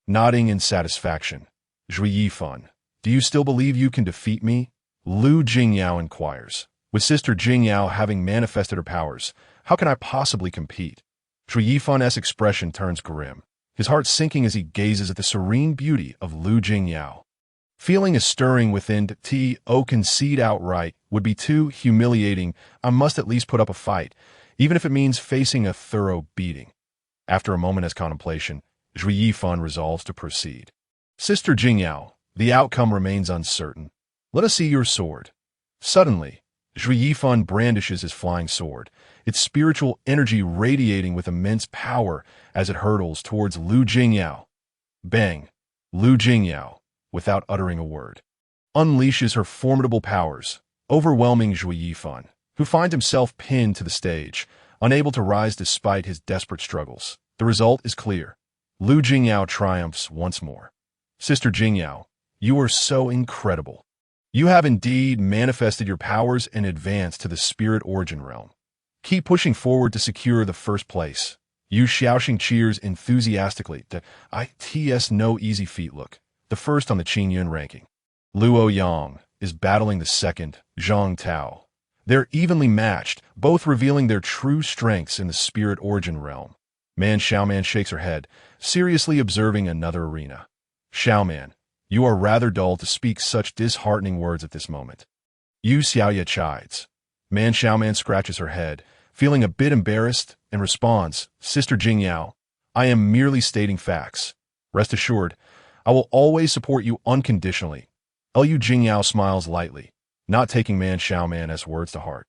Nodding in satisfaction, Zhu Yifan, do you still believe you can defeat me? Lu Jingyao inquires. With Sister Jingyao having manifested her powers, how can I possibly compete? Zhu Yifan's expression turns grim, his heart sinking as he gazes at the serene beauty of Lu Jingyao. Feeling a stirring within, concede outright would be too humiliating. I must at least put up a fight, even if it means facing a thorough beating. After a moment's contemplation, Zhu Yifan resolves to proceed. Sister Jingyao, the outcome remains uncertain. Let us see your sword. Suddenly, Zhu Yifan brandishes his flying sword, its spiritual energy radiating with immense power as it hurtles towards Lu Jingyao. Bang! Lu Jingyao, without uttering a word, unleashes her formidable powers, overwhelming Zhu Yifan, who finds himself pinned to the stage, unable to rise despite his desperate struggles. The result is clear. Lu Jingyao triumphs once more. Sister Jingyao, you are so incredible. You have indeed manifested your powers and advanced to the spirit origin realm. Keep pushing forward to secure the first place. Yu Xiaoxing cheers enthusiastically. It's no easy feat. Look, the first on the Qingyun ranking. Luo Yang is battling the second, Zhang Tao. They're evenly matched, both revealing their true strengths in the spirit origin realm. Man Xiaoman shakes her head, seriously observing another arena. Xiaoman, you are rather dull to speak such disheartening words at this moment. Yu Xiaoye chides. Man Xiaoman scratches her head, feeling a bit embarrassed, and responds, Sister Jingyao, I am merely stating facts. Rest assured, I will always support you unconditionally. Liu Jingyao smiles lightly, not taking Man Xiaoman's words to heart.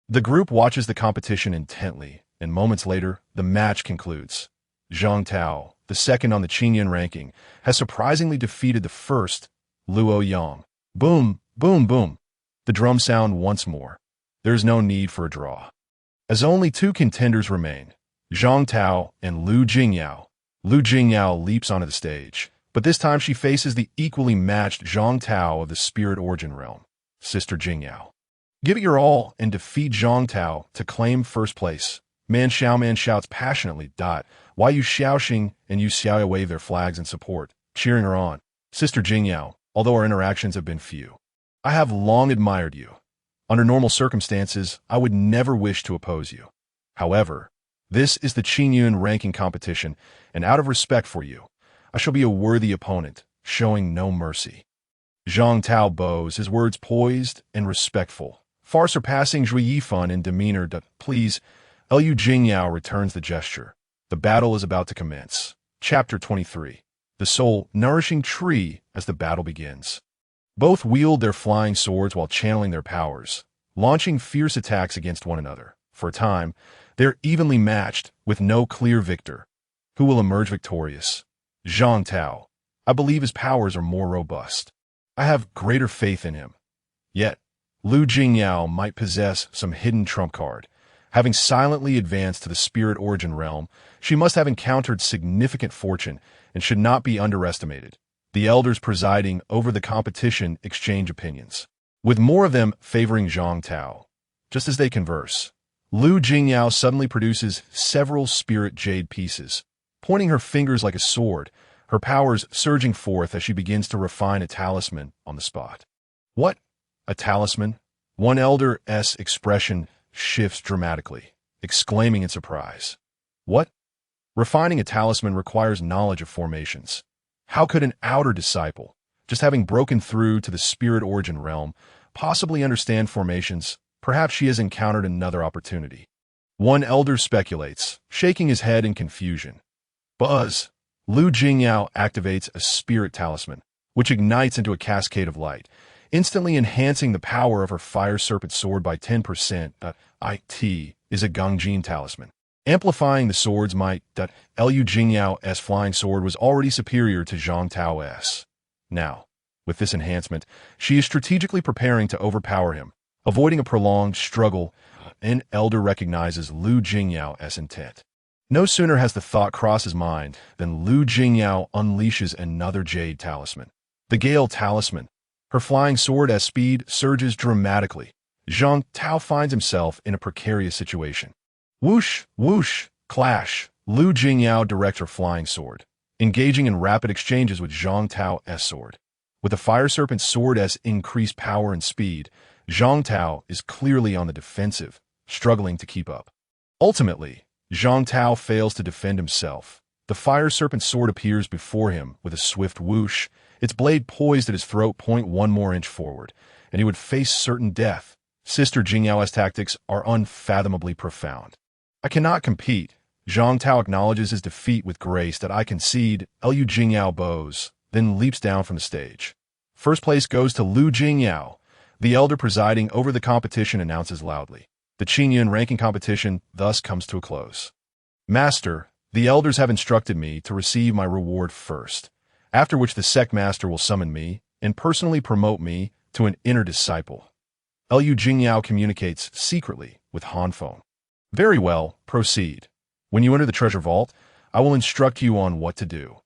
The group watches the competition intently, and moments later, the match concludes. Zhang Tao, the second on the Qingyun ranking, has surprisingly defeated the first, Luo Yang. Boom, boom, boom. The drums sound once more. There is no need for a draw. As only two contenders remain, Zhang Tao and Liu Jingyao. Liu Jingyao leaps onto the stage, but this time she faces the equally matched Zhang Tao of the Spirit Origin realm, Sister Jingyao. Give it your all and defeat Zhang Tao to claim first place. Man Xiaoman shouts passionately. Why Yu Xiaoxing and Yu Xiao wave their flags in support, cheering her on. Sister Jingyao, although our interactions have been few, I have long admired you. Under normal circumstances, I would never wish to oppose you. However, this is the Qingyun ranking competition, and out of respect for you, I shall be a worthy opponent, showing no mercy. Zhang Tao bows, his words poised and respectful, far surpassing Zhui Yifan in demeanor. Please, Liu Jingyao returns the gesture. The battle is about to commence. Chapter 23. The soul-nourishing tree as the battle begins. Both wield their flying swords while channeling their powers, launching fierce attacks against one another. For a time, they're evenly matched, with no clear victor. Who will emerge victorious? Zhang Tao. I believe his powers are more robust. I have greater faith in him. Yet, Liu Jingyao might possess some hidden trump card. Having silently advanced to the Spirit Origin realm, she must have encountered significant fortune and should not be underestimated. The elders presiding over the competition exchange opinions, with more of them favoring Zhang Tao. Just as they converse, Liu Jingyao suddenly produces several spirit jade pieces, pointing her fingers like a sword, her powers surging forth as she begins to refine a talisman on the spot. What? A talisman? One elder's expression shifts dramatically, exclaiming in surprise. What? Refining a talisman requires knowledge of formations. How could an outer disciple, just having broken through to the Spirit Origin realm, possibly understand formations? Perhaps she has encountered another opportunity. One elder speculates, shaking his head in confusion. Buzz! Liu Jingyao activates a spirit talisman, which ignites into a cascade of light, instantly enhancing the power of her fire serpent sword by 10%. It is a Gongjin talisman, amplifying the sword's might. Liu Jingyao's flying sword was already superior to Zhang Tao's. Now, with this enhancement, she is strategically preparing to overpower him, avoiding a prolonged struggle. An elder recognizes Liu Jingyao's intent. No sooner has the thought crossed his mind than Liu Jingyao unleashes another jade talisman, the Gale talisman. Her flying sword as speed surges dramatically. Zhang Tao finds himself in a precarious situation. Whoosh, whoosh, clash. Liu Jingyao directs her flying sword, engaging in rapid exchanges with Zhang Tao's sword. With the fire serpent's sword as increased power and speed, Zhang Tao is clearly on the defensive, struggling to keep up. Ultimately, Zhang Tao fails to defend himself. The fire serpent's sword appears before him with a swift whoosh, its blade poised at his throat, 0.1 more inch forward, and he would face certain death. Sister Jingyao's tactics are unfathomably profound. I cannot compete. Zhang Tao acknowledges his defeat with grace. I concede. Liu Jingyao bows, then leaps down from the stage. First place goes to Liu Jingyao. The elder presiding over the competition announces loudly. The Qingyun ranking competition thus comes to a close. Master, the elders have instructed me to receive my reward first, after which the sect master will summon me and personally promote me to an inner disciple. Liu Jingyao communicates secretly with Han Feng. Very well, proceed. When you enter the treasure vault, I will instruct you on what to do.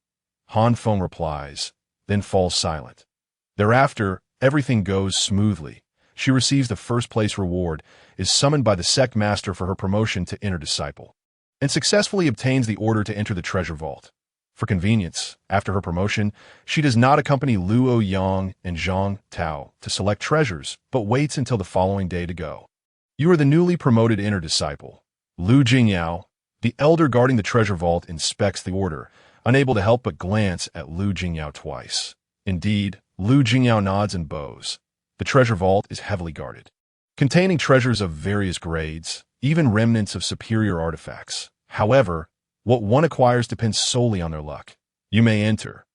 Han Feng replies, then falls silent. Thereafter, everything goes smoothly. She receives the first place reward, is summoned by the sect master for her promotion to inner disciple, and successfully obtains the order to enter the treasure vault. For convenience, after her promotion, she does not accompany Luo Yang and Zhang Tao to select treasures, but waits until the following day to go. You are the newly promoted inner disciple. Liu Jingyao, the elder guarding the treasure vault, inspects the order, unable to help but glance at Liu Jingyao twice. Indeed, Liu Jingyao nods and bows. The treasure vault is heavily guarded, containing treasures of various grades, even remnants of superior artifacts. However, What one acquires depends solely on their luck. You may enter.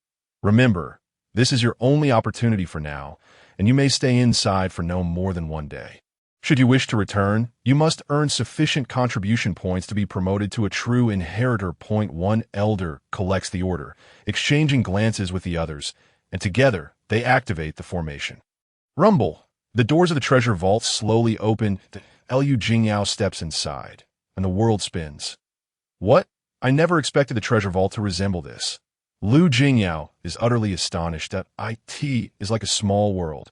Remember, this is your only opportunity for now, and you may stay inside for no more than one day. Should you wish to return, you must earn sufficient contribution points to be promoted to a true inheritor. Point 1 Elder collects the order, exchanging glances with the others, and together they activate the formation. Rumble. The doors of the treasure vault slowly open. Liu Jingyao steps inside, and the world spins. What? I never expected the treasure vault to resemble this. Liu Jingyao is utterly astonished that it is like a small world.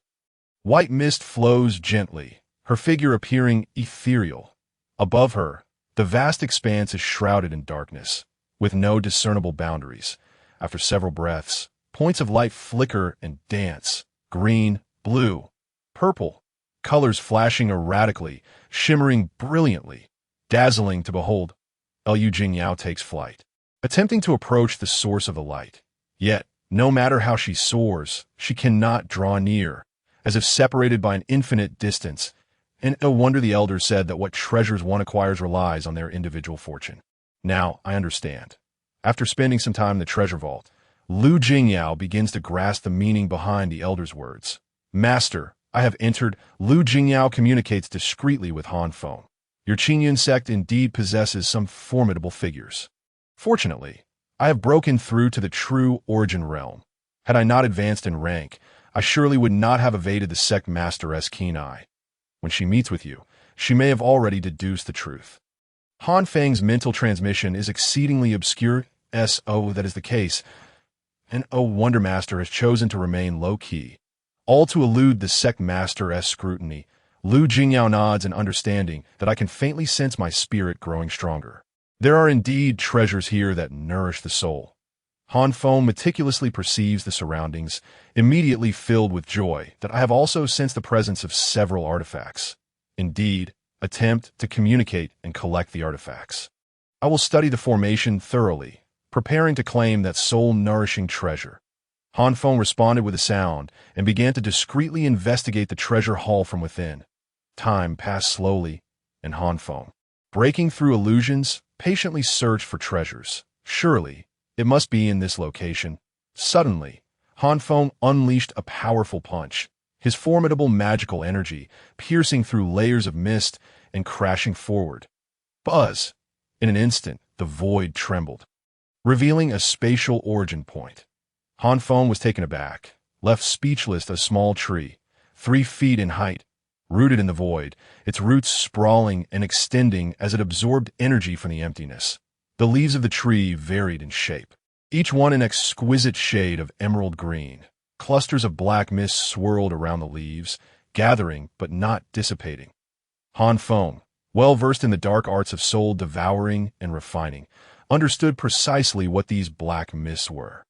White mist flows gently, her figure appearing ethereal. Above her, the vast expanse is shrouded in darkness, with no discernible boundaries. After several breaths, points of light flicker and dance, green, blue, purple, colors flashing erratically, shimmering brilliantly, dazzling to behold. Liu Jingyao takes flight, attempting to approach the source of the light. Yet, no matter how she soars, she cannot draw near, as if separated by an infinite distance. And no wonder the Elder said that what treasures one acquires relies on their individual fortune. Now, I understand. After spending some time in the treasure vault, Liu Jingyao begins to grasp the meaning behind the Elder's words. Master, I have entered. Liu Jingyao communicates discreetly with Han Feng. Your Qingyun sect indeed possesses some formidable figures. Fortunately, I have broken through to the true origin realm. Had I not advanced in rank, I surely would not have evaded the sect master's keen eye. When she meets with you, she may have already deduced the truth. Han Feng's mental transmission is exceedingly obscure. That is the case. And Wonder Master has chosen to remain low-key, all to elude the sect master's scrutiny. Liu Jingyao nods in understanding that I can faintly sense my spirit growing stronger. There are indeed treasures here that nourish the soul. Han Feng meticulously perceives the surroundings, immediately filled with joy that I have also sensed the presence of several artifacts. Indeed, attempt to communicate and collect the artifacts. I will study the formation thoroughly, preparing to claim that soul-nourishing treasure. Han Feng responded with a sound and began to discreetly investigate the treasure hall from within. Time passed slowly, and Han Feng, breaking through illusions, patiently searched for treasures. Surely, it must be in this location. Suddenly, Han Feng unleashed a powerful punch, his formidable magical energy piercing through layers of mist and crashing forward. Buzz! In an instant, the void trembled, revealing a spatial origin point. Han Feng was taken aback, left speechless. A small tree, 3 feet in height, rooted in the void, its roots sprawling and extending as it absorbed energy from the emptiness. The leaves of the tree varied in shape, each one an exquisite shade of emerald green. Clusters of black mist swirled around the leaves, gathering but not dissipating. Han Feng, well versed in the dark arts of soul devouring and refining, understood precisely what these black mists were.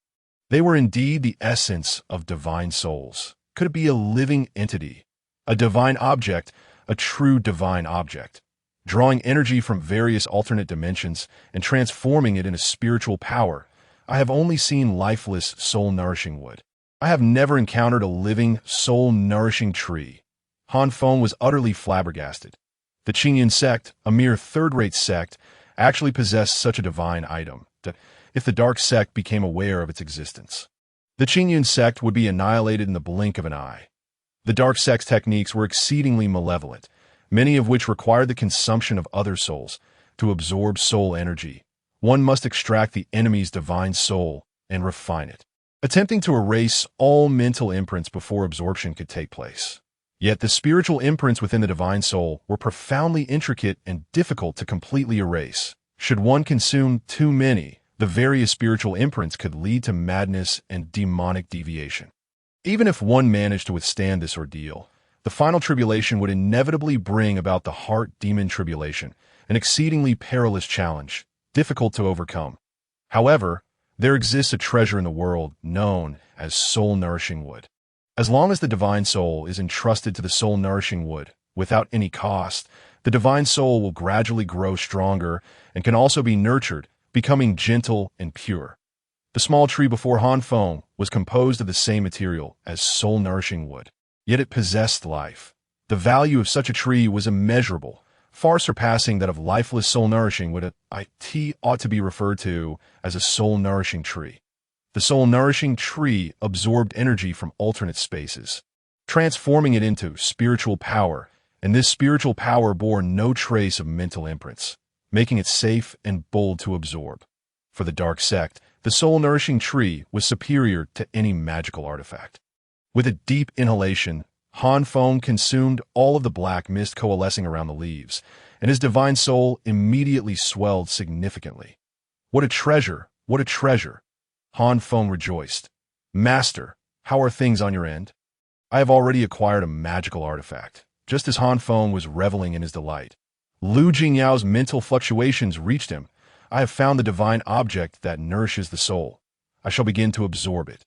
They were indeed the essence of divine souls. Could it be a living entity, a divine object, a true divine object, drawing energy from various alternate dimensions and transforming it into spiritual power? I have only seen lifeless, soul-nourishing wood. I have never encountered a living, soul-nourishing tree. Han Feng was utterly flabbergasted. The Qingyun sect, a mere third-rate sect, actually possessed such a divine item. If the dark sect became aware of its existence, the Qingyun sect would be annihilated in the blink of an eye. The dark sect's techniques were exceedingly malevolent, many of which required the consumption of other souls. To absorb soul energy, one must extract the enemy's divine soul and refine it, attempting to erase all mental imprints before absorption could take place. Yet the spiritual imprints within the divine soul were profoundly intricate and difficult to completely erase. Should one consume too many, the various spiritual imprints could lead to madness and demonic deviation. Even if one managed to withstand this ordeal, the final tribulation would inevitably bring about the heart demon tribulation, an exceedingly perilous challenge, difficult to overcome. However, there exists a treasure in the world known as soul-nourishing wood. As long as the divine soul is entrusted to the soul-nourishing wood, without any cost, the divine soul will gradually grow stronger and can also be nurtured, becoming gentle and pure. The small tree before Han Feng was composed of the same material as soul-nourishing wood, yet it possessed life. The value of such a tree was immeasurable, far surpassing that of lifeless soul-nourishing what it ought to be referred to as a soul-nourishing tree. The soul-nourishing tree absorbed energy from alternate spaces, transforming it into spiritual power, and this spiritual power bore no trace of mental imprints, making it safe and bold to absorb. For the dark sect, the soul-nourishing tree was superior to any magical artifact. With a deep inhalation, Han Feng consumed all of the black mist coalescing around the leaves, and his divine soul immediately swelled significantly. What a treasure! What a treasure! Han Feng rejoiced. Master, how are things on your end? I have already acquired a magical artifact. Just as Han Feng was reveling in his delight, Lu Jingyao's mental fluctuations reached him. I have found the divine object that nourishes the soul. I shall begin to absorb it.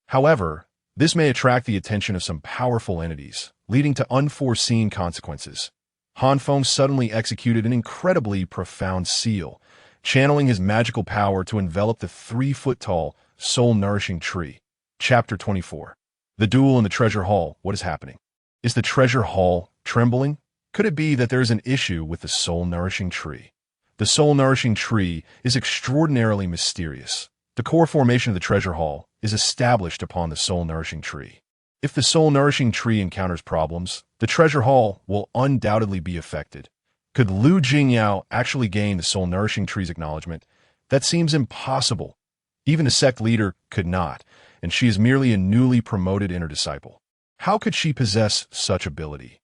However, this may attract the attention of some powerful entities, leading to unforeseen consequences. Han Feng suddenly executed an incredibly profound seal, channeling his magical power to envelop the 3-foot-tall, soul-nourishing tree. Chapter 24. The Duel in the Treasure Hall. What is happening? Is the treasure hall trembling? Could it be that there is an issue with the soul-nourishing tree? The soul-nourishing tree is extraordinarily mysterious. The core formation of the treasure hall is established upon the soul-nourishing tree. If the soul-nourishing tree encounters problems, the treasure hall will undoubtedly be affected. Could Lu Jingyao actually gain the soul-nourishing tree's acknowledgement? That seems impossible. Even a sect leader could not, and she is merely a newly promoted inner disciple. How could she possess such ability?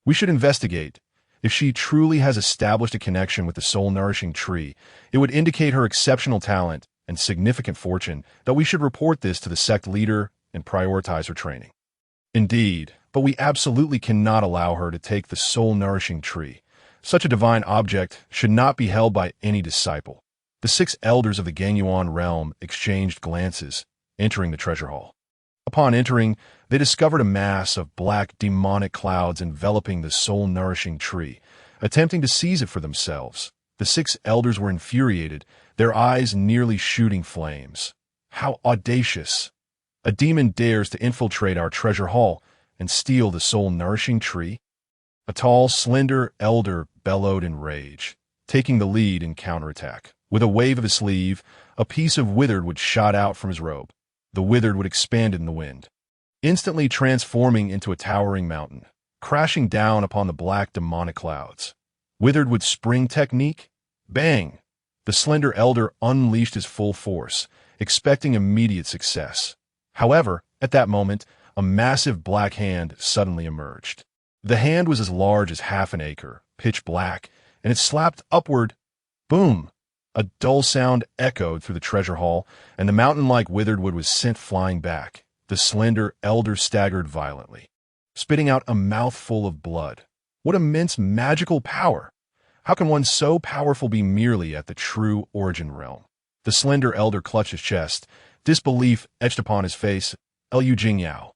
We should investigate. If she truly has established a connection with the soul-nourishing tree, it would indicate her exceptional talent and significant fortune that we should report this to the sect leader and prioritize her training. Indeed, but we absolutely cannot allow her to take the soul-nourishing tree. Such a divine object should not be held by any disciple. The 6 elders of the Gangyuan realm exchanged glances, entering the treasure hall. Upon entering, they discovered a mass of black demonic clouds enveloping the soul-nourishing tree, attempting to seize it for themselves. The 6 elders were infuriated, their eyes nearly shooting flames. How audacious! A demon dares to infiltrate our treasure hall and steal the soul-nourishing tree? A tall, slender elder bellowed in rage, taking the lead in counterattack. With a wave of his sleeve, a piece of withered wood shot out from his robe. The withered wood expanded in the wind, instantly transforming into a towering mountain, crashing down upon the black demonic clouds. Withered wood spring technique? Bang! The slender elder unleashed his full force, expecting immediate success. However, at that moment, a massive black hand suddenly emerged. The hand was as large as half an acre, pitch black, and it slapped upward. Boom! A dull sound echoed through the treasure hall, and the mountain-like withered wood was sent flying back. The slender elder staggered violently, spitting out a mouthful of blood. What immense magical power! How can one so powerful be merely at the true origin realm? The slender elder clutched his chest, disbelief etched upon his face. Lu Jingyao,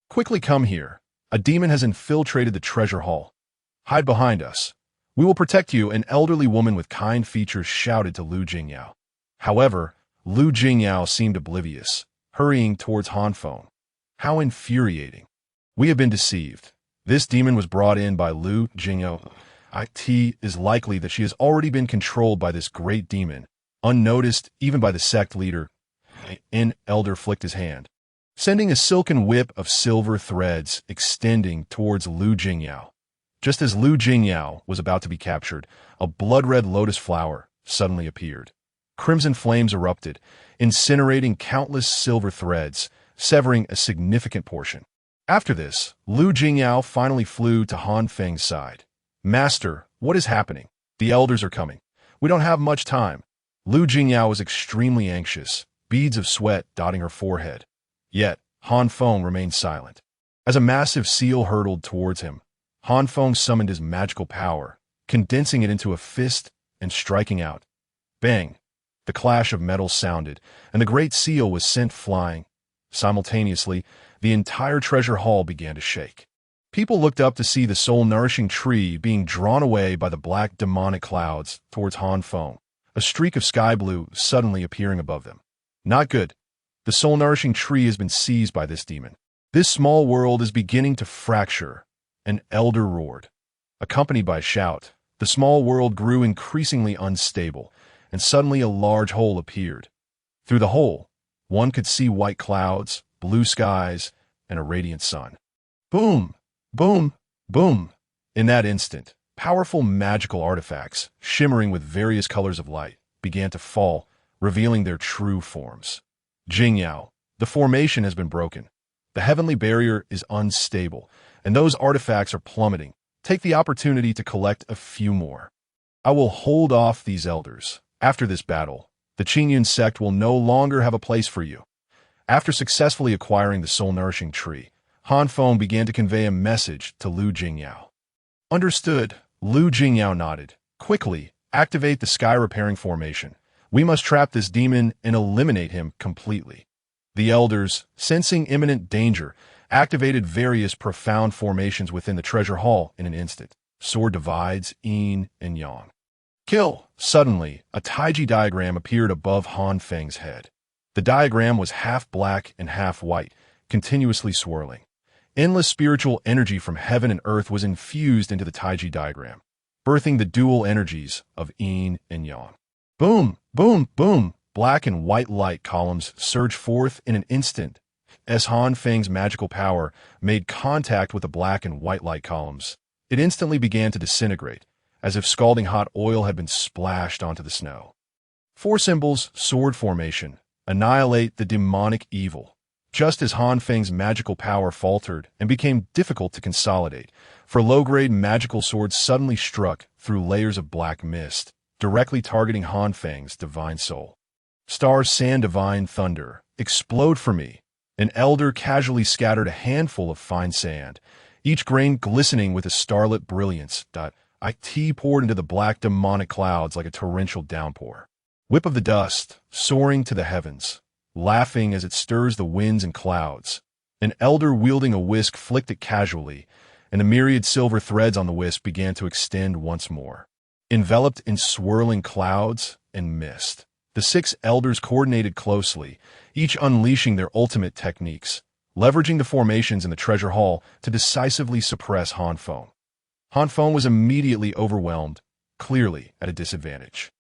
quickly come here. A demon has infiltrated the treasure hall. Hide behind us. We will protect you, an elderly woman with kind features shouted to Lu Jingyao. However, Lu Jingyao seemed oblivious, hurrying towards Han Feng. How infuriating. We have been deceived. This demon was brought in by Lu Jingyao. It is likely that she has already been controlled by this great demon, unnoticed even by the sect leader. An elder flicked his hand, sending a silken whip of silver threads extending towards Lu Jingyao. Just as Lu Jingyao was about to be captured, a blood-red lotus flower suddenly appeared. Crimson flames erupted, incinerating countless silver threads, severing a significant portion. After this, Lu Jingyao finally flew to Han Feng's side. Master, what is happening? The elders are coming. We don't have much time. Lu Jingyao was extremely anxious, beads of sweat dotting her forehead. Yet, Han Feng remained silent. As a massive seal hurtled towards him, Han Feng summoned his magical power, condensing it into a fist and striking out. Bang! The clash of metals sounded, and the great seal was sent flying. Simultaneously, the entire treasure hall began to shake. People looked up to see the soul-nourishing tree being drawn away by the black demonic clouds towards Han Feng, a streak of sky blue suddenly appearing above them. Not good. The soul-nourishing tree has been seized by this demon. This small world is beginning to fracture. An elder roared, accompanied by a shout. The small world grew increasingly unstable, and suddenly a large hole appeared. Through the hole, one could see white clouds, blue skies, and a radiant sun. Boom! Boom! Boom! In that instant, powerful magical artifacts, shimmering with various colors of light, began to fall, revealing their true forms. Jingyao, the formation has been broken. The heavenly barrier is unstable, and those artifacts are plummeting. Take the opportunity to collect a few more. I will hold off these elders. After this battle, the Qingyun sect will no longer have a place for you. After successfully acquiring the soul-nourishing tree, Han Feng began to convey a message to Lu Jingyao. Understood. Lu Jingyao nodded. Quickly, activate the sky-repairing formation. We must trap this demon and eliminate him completely. The elders, sensing imminent danger, activated various profound formations within the treasure hall in an instant. Sword divides, yin and yang. Kill! Suddenly, a Taiji diagram appeared above Han Feng's head. The diagram was half black and half white, continuously swirling. Endless spiritual energy from heaven and earth was infused into the Taiji diagram, birthing the dual energies of yin and yang. Boom! Boom! Boom! Black and white light columns surged forth in an instant. As Han Feng's magical power made contact with the black and white light columns, it instantly began to disintegrate, as if scalding hot oil had been splashed onto the snow. 4 symbols, sword formation, annihilate the demonic evil. Just as Han Feng's magical power faltered and became difficult to consolidate, for low-grade magical swords suddenly struck through layers of black mist, directly targeting Han Feng's divine soul. Star Sand Divine Thunder, explode for me. An elder casually scattered a handful of fine sand, each grain glistening with a starlit brilliance. It poured into the black demonic clouds like a torrential downpour. Whip of the dust, soaring to the heavens, laughing as it stirs the winds and clouds. An elder wielding a whisk flicked it casually, and the myriad silver threads on the whisk began to extend once more. Enveloped in swirling clouds and mist, the 6 elders coordinated closely, each unleashing their ultimate techniques, leveraging the formations in the treasure hall to decisively suppress Han Feng. Han Feng was immediately overwhelmed, clearly at a disadvantage.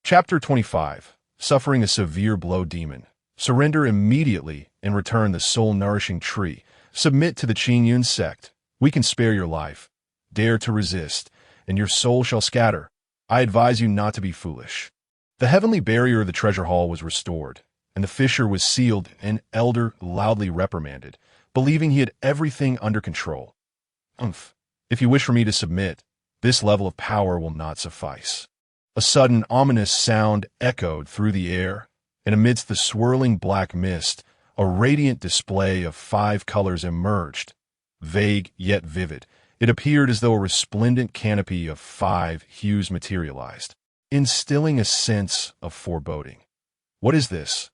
Chapter 25. Suffering a severe blow demon. Surrender immediately and return the soul-nourishing tree. Submit to the Qingyun sect. We can spare your life. Dare to resist, and your soul shall scatter. I advise you not to be foolish. The heavenly barrier of the treasure hall was restored, and the fissure was sealed. An elder loudly reprimanded, believing he had everything under control. If you wish for me to submit, this level of power will not suffice. A sudden ominous sound echoed through the air, and amidst the swirling black mist, a radiant display of 5 colors emerged. Vague yet vivid, it appeared as though a resplendent canopy of 5 hues materialized, instilling a sense of foreboding. What is this?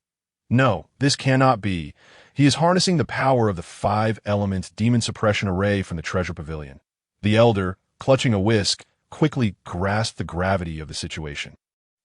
No, this cannot be. He is harnessing the power of the 5-element demon suppression array from the treasure pavilion. The elder, clutching a whisk, quickly grasped the gravity of the situation.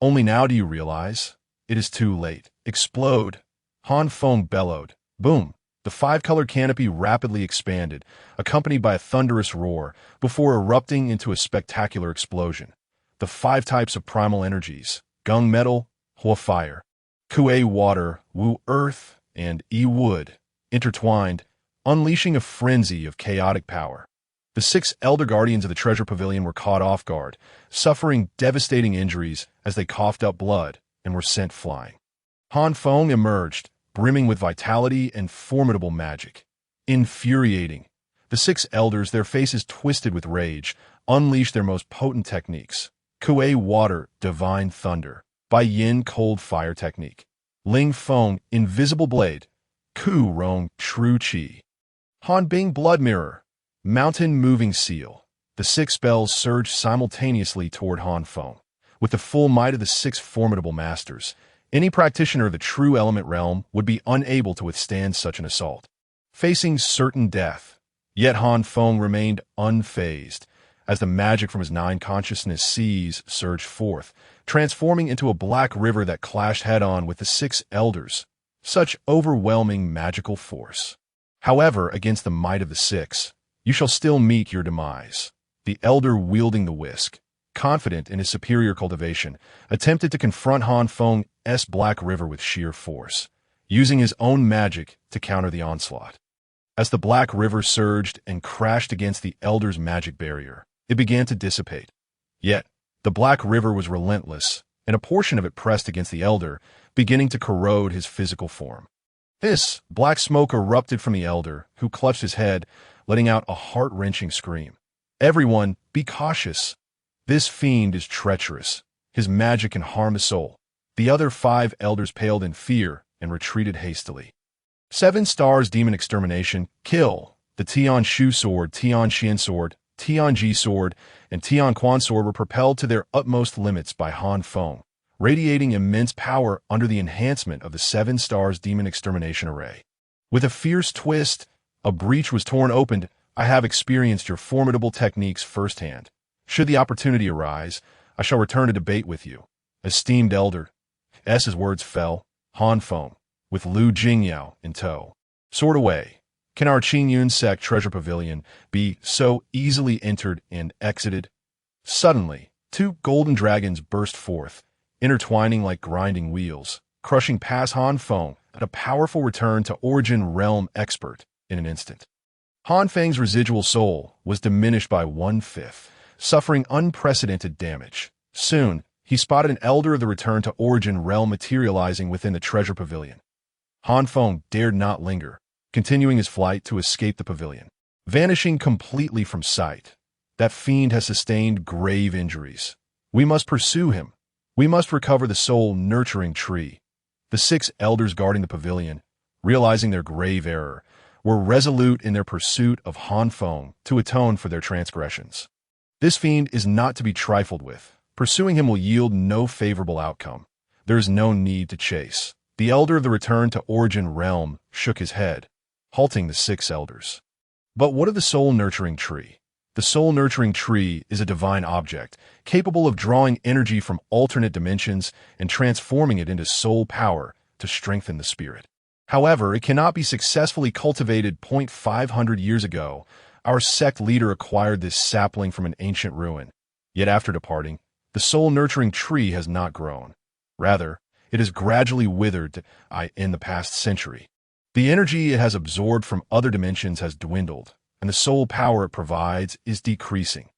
Only now do you realize? It is too late. Explode! Han Feng bellowed. Boom! The 5-colored canopy rapidly expanded, accompanied by a thunderous roar, before erupting into a spectacular explosion. The 5 types of primal energies, Gung metal, Hua fire, Kuei water, Wu earth, and Yi wood, intertwined, unleashing a frenzy of chaotic power. The 6 elder guardians of the treasure pavilion were caught off guard, suffering devastating injuries as they coughed up blood and were sent flying. Han Feng emerged, brimming with vitality and formidable magic. Infuriating. The 6 elders, their faces twisted with rage, unleashed their most potent techniques. Kuei water, divine thunder. Bai Yin, cold fire technique. Ling Feng, invisible blade. Ku Rong, true chi. Han Bing, blood mirror. Mountain moving seal. The 6 spells surged simultaneously toward Han Feng. With the full might of the 6 formidable masters, any practitioner of the true element realm would be unable to withstand such an assault. Facing certain death, yet Han Feng remained unfazed, as the magic from his 9 consciousness seas surged forth, transforming into a black river that clashed head-on with the 6 elders. Such overwhelming magical force. However, against the might of the 6, you shall still meet your demise. The elder wielding the whisk, confident in his superior cultivation, attempted to confront Han Feng's Black River with sheer force, using his own magic to counter the onslaught. As the Black River surged and crashed against the Elder's magic barrier, it began to dissipate. Yet, the Black River was relentless, and a portion of it pressed against the Elder, beginning to corrode his physical form. This black smoke erupted from the Elder, who clutched his head, letting out a heart-wrenching scream. "Everyone, be cautious. This fiend is treacherous. His magic can harm the soul." The other 5 elders paled in fear and retreated hastily. 7 Stars Demon Extermination, Kill. The Tian Shu Sword, Tian Xian Sword, Tian Ji Sword, and Tian Quan Sword were propelled to their utmost limits by Han Feng, radiating immense power under the enhancement of the 7 Stars Demon Extermination Array. With a fierce twist, a breach was torn open. "I have experienced your formidable techniques firsthand. Should the opportunity arise, I shall return to debate with you." Esteemed Elder. S's words fell. Han Feng, with Lu Jingyao in tow, soared away. Can our Qingyun sect treasure pavilion be so easily entered and exited? Suddenly, 2 golden dragons burst forth, intertwining like grinding wheels, crushing past Han Feng at a powerful return to Origin Realm expert in an instant. Han Feng's residual soul was diminished by 1/5, suffering unprecedented damage. Soon, he spotted an Elder of the Return to Origin Realm materializing within the treasure pavilion. Han Feng dared not linger, continuing his flight to escape the pavilion. Vanishing completely from sight, that fiend has sustained grave injuries. We must pursue him. We must recover the soul-nurturing tree. The 6 elders guarding the pavilion, realizing their grave error, were resolute in their pursuit of Han Feng to atone for their transgressions. This fiend is not to be trifled with. Pursuing him will yield no favorable outcome. There is no need to chase. The Elder of the Return to Origin Realm shook his head, halting the 6 elders. But what of the soul-nurturing tree? The soul-nurturing tree is a divine object, capable of drawing energy from alternate dimensions and transforming it into soul power to strengthen the spirit. However, it cannot be successfully cultivated. 500 years ago, our sect leader acquired this sapling from an ancient ruin. Yet after departing, the soul-nurturing tree has not grown. Rather, it has gradually withered in the past century. The energy it has absorbed from other dimensions has dwindled, and the soul power it provides is decreasing.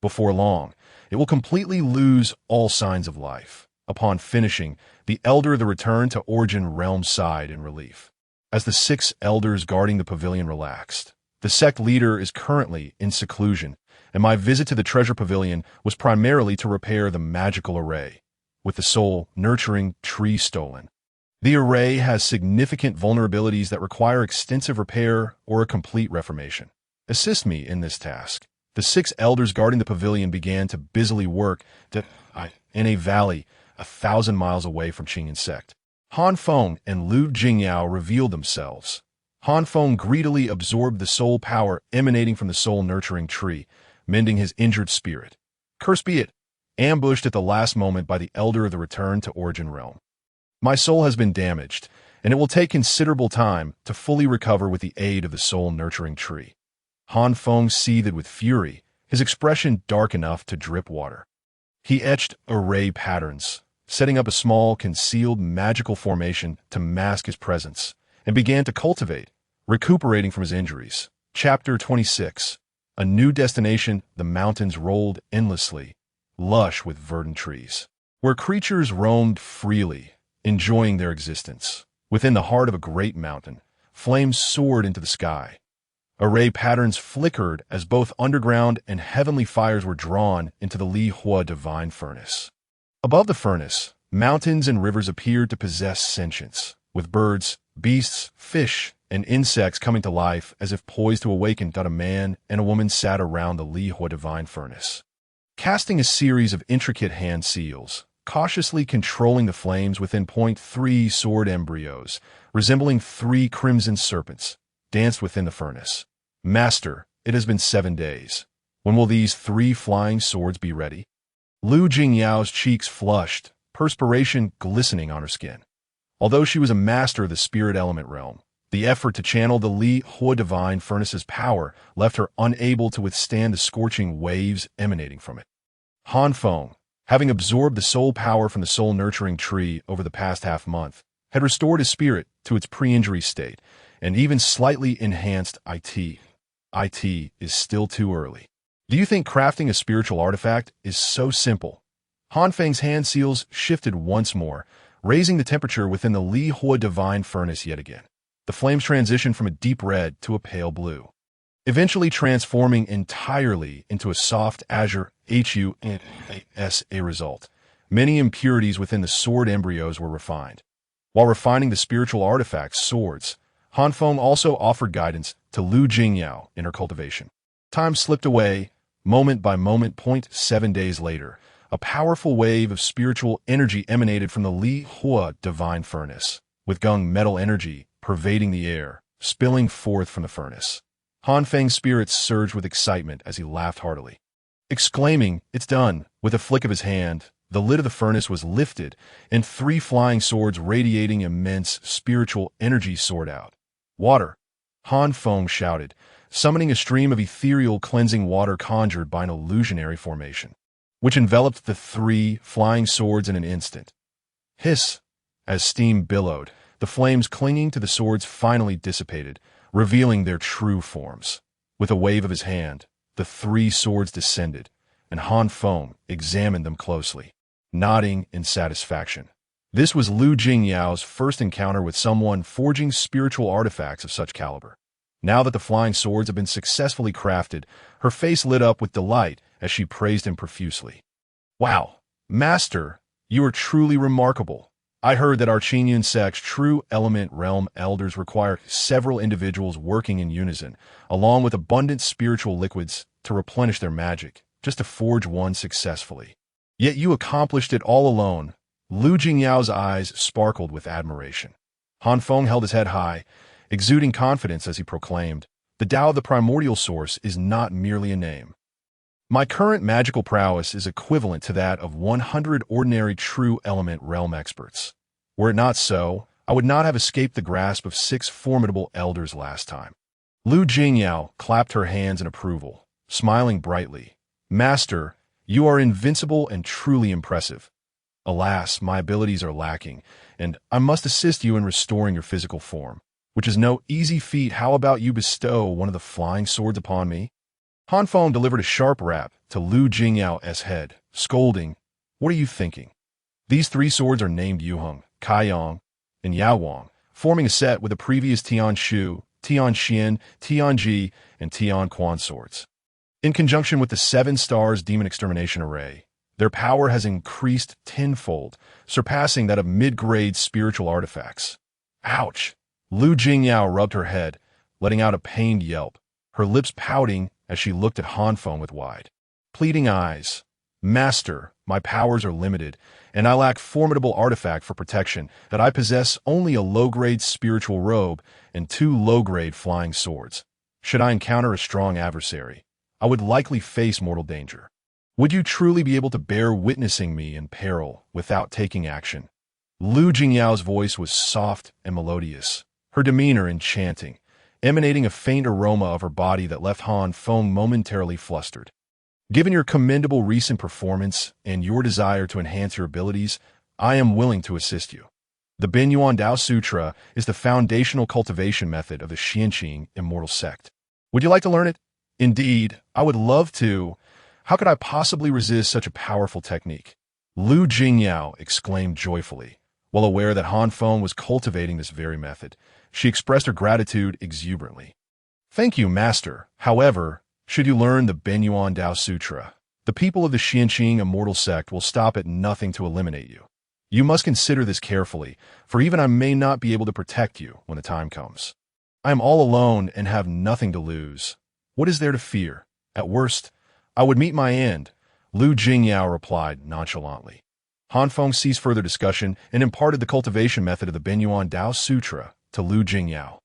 Before long, it will completely lose all signs of life. Upon finishing, the Elder of the Return to Origin Realm sighed in relief. As the 6 elders guarding the pavilion relaxed, the sect leader is currently in seclusion, and my visit to the treasure pavilion was primarily to repair the magical array, with the soul-nurturing tree stolen. The array has significant vulnerabilities that require extensive repair or a complete reformation. Assist me in this task. The 6 elders guarding the pavilion began to busily work in a valley 1,000 miles away from Qingyun sect. Han Feng and Lu Jingyao revealed themselves. Han Feng greedily absorbed the soul power emanating from the soul-nurturing tree, mending his injured spirit. Curse be it, ambushed at the last moment by the Elder of the Return to Origin Realm. My soul has been damaged, and it will take considerable time to fully recover with the aid of the soul-nurturing tree. Han Feng seethed with fury, his expression dark enough to drip water. He etched array patterns, setting up a small, concealed magical formation to mask his presence, and began to cultivate, recuperating from his injuries. Chapter 26. A new destination. The mountains rolled endlessly, lush with verdant trees, where creatures roamed freely, enjoying their existence. Within the heart of a great mountain, flames soared into the sky. Array patterns flickered as both underground and heavenly fires were drawn into the Li Hua divine furnace. Above the furnace, mountains and rivers appeared to possess sentience, with birds, beasts, fish, and insects coming to life as if poised to awaken. A man and a woman sat around the Li Hua divine furnace, casting a series of intricate hand seals, cautiously controlling the flames within. 3 sword embryos, resembling 3 crimson serpents, danced within the furnace. Master, it has been 7 days. When will these 3 flying swords be ready? Lu Jingyao's cheeks flushed, perspiration glistening on her skin. Although she was a master of the spirit element realm, the effort to channel the Li Hua divine furnace's power left her unable to withstand the scorching waves emanating from it. Han Feng, having absorbed the soul power from the soul-nurturing tree over the past half-month, had restored his spirit to its pre-injury state and even slightly enhanced IT. IT is still too early. Do you think crafting a spiritual artifact is so simple? Han Feng's hand seals shifted once more, raising the temperature within the Li Hua divine furnace yet again. The flames transitioned from a deep red to a pale blue, eventually transforming entirely into a soft azure HUS. A result. Many impurities within the sword embryos were refined. While refining the spiritual artifact's swords, Han Feng also offered guidance to Lu Jingyao in her cultivation. Time slipped away, moment by moment. 7 days later, a powerful wave of spiritual energy emanated from the Li Hua divine furnace, with gung metal energy pervading the air, spilling forth from the furnace. Han Feng's spirits surged with excitement as he laughed heartily, exclaiming, "It's done!" With a flick of his hand, the lid of the furnace was lifted, and 3 flying swords radiating immense spiritual energy soared out. "Water!" Han Feng shouted, summoning a stream of ethereal cleansing water conjured by an illusionary formation, which enveloped the 3 flying swords in an instant. Hiss! As steam billowed, the flames clinging to the swords finally dissipated, revealing their true forms. With a wave of his hand, the 3 swords descended, and Han Feng examined them closely, nodding in satisfaction. This was Lu Jingyao's first encounter with someone forging spiritual artifacts of such caliber. Now that the flying swords had been successfully crafted, her face lit up with delight as she praised him profusely. "Wow, Master, you are truly remarkable. I heard that Archenian sect's true element realm elders require several individuals working in unison, along with abundant spiritual liquids to replenish their magic, just to forge one successfully. Yet you accomplished it all alone." Lu Jingyao's eyes sparkled with admiration. Han Feng held his head high, exuding confidence as he proclaimed, "The Tao of the primordial source is not merely a name. My current magical prowess is equivalent to that of 100 ordinary true element realm experts. Were it not so, I would not have escaped the grasp of 6 formidable elders last time." Lu Jingyao clapped her hands in approval, smiling brightly. "Master, you are invincible and truly impressive. Alas, my abilities are lacking, and I must assist you in restoring your physical form, which is no easy feat. How about you bestow one of the flying swords upon me?" Han Feng delivered a sharp rap to Lu Jingyao's head, scolding, "What are you thinking? These 3 swords are named Yuheng, Kaiyang, and Yaowang, forming a set with the previous Tian Shu, Tian Xian, Tian Ji, and Tian Quan swords. In conjunction with the 7 Stars Demon Extermination Array, their power has increased tenfold, surpassing that of mid-grade spiritual artifacts." Ouch! Lu Jingyao rubbed her head, letting out a pained yelp, her lips pouting as she looked at Han Feng with wide, pleading eyes. "Master, my powers are limited, and I lack formidable artifact for protection that I possess only a low-grade spiritual robe and 2 low-grade flying swords. Should I encounter a strong adversary, I would likely face mortal danger. Would you truly be able to bear witnessing me in peril without taking action?" Lu Jingyao's voice was soft and melodious, her demeanor enchanting, emanating a faint aroma of her body that left Han Feng momentarily flustered. "Given your commendable recent performance and your desire to enhance your abilities, I am willing to assist you. The Benyuan Dao Sutra is the foundational cultivation method of the Xianqing immortal sect. Would you like to learn it?" "Indeed, I would love to. How could I possibly resist such a powerful technique?" Lu Jingyao exclaimed joyfully. While aware that Han Feng was cultivating this very method, she expressed her gratitude exuberantly. "Thank you, Master. However, should you learn the Benyuan Dao Sutra, the people of the Xianqing immortal sect will stop at nothing to eliminate you. You must consider this carefully, for even I may not be able to protect you when the time comes. I am all alone and have nothing to lose. What is there to fear? At worst, I would meet my end," Lu Jingyao replied nonchalantly. Han Feng ceased further discussion and imparted the cultivation method of the Benyuan Dao Sutra to Lu Jingyao.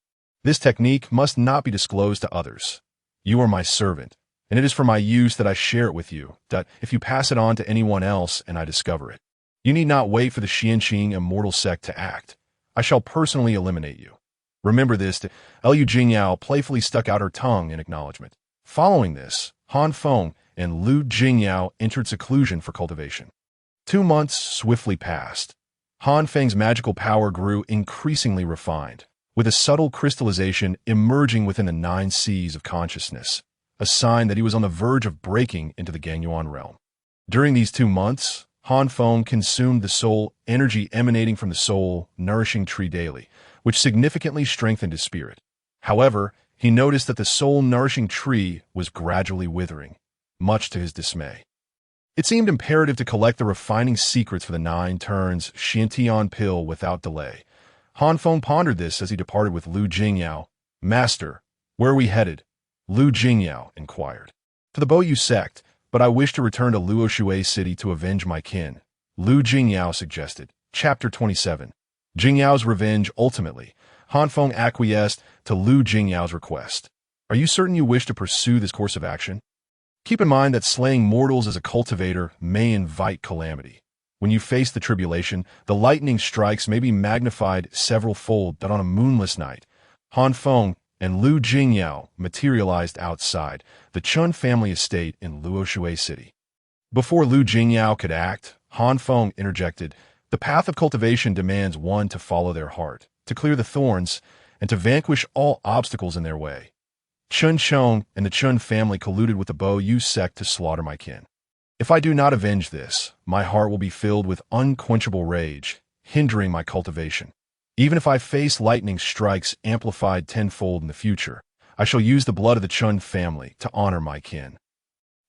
"This technique must not be disclosed to others. You are my servant, and it is for my use that I share it with you, that if you pass it on to anyone else and I discover it, you need not wait for the Xianqing immortal sect to act. I shall personally eliminate you. Remember this." Lu Jingyao playfully stuck out her tongue in acknowledgement. Following this, Han Feng and Lu Jingyao entered seclusion for cultivation. 2 months swiftly passed. Han Feng's magical power grew increasingly refined, with a subtle crystallization emerging within the 9 seas of consciousness, a sign that he was on the verge of breaking into the Gangyuan realm. During these 2 months, Han Feng consumed the soul energy emanating from the soul-nourishing tree daily, which significantly strengthened his spirit. However, he noticed that the soul-nourishing tree was gradually withering, much to his dismay. It seemed imperative to collect the refining secrets for the 9 turns Xiantian pill without delay. Han Feng pondered this as he departed with Lu Jingyao. "Master, where are we headed?" Lu Jingyao inquired. "To the Boyu sect, but I wish to return to Luoshui City to avenge my kin," Lu Jingyao suggested. Chapter 27. Jingyao's Revenge. Ultimately, Han Feng acquiesced to Lu Jingyao's request. "Are you certain you wish to pursue this course of action? Keep in mind that slaying mortals as a cultivator may invite calamity. When you face the tribulation, the lightning strikes may be magnified several-fold, but on a moonless night, Han Feng and Lu Jingyao materialized outside the Chun family estate in Luoshui City. Before Lu Jingyao could act, Han Feng interjected, "The path of cultivation demands one to follow their heart, to clear the thorns, and to vanquish all obstacles in their way. Chun Chong and the Chun family colluded with the Boyu sect to slaughter my kin. If I do not avenge this, my heart will be filled with unquenchable rage, hindering my cultivation. Even if I face lightning strikes amplified tenfold in the future, I shall use the blood of the Chun family to honor my kin."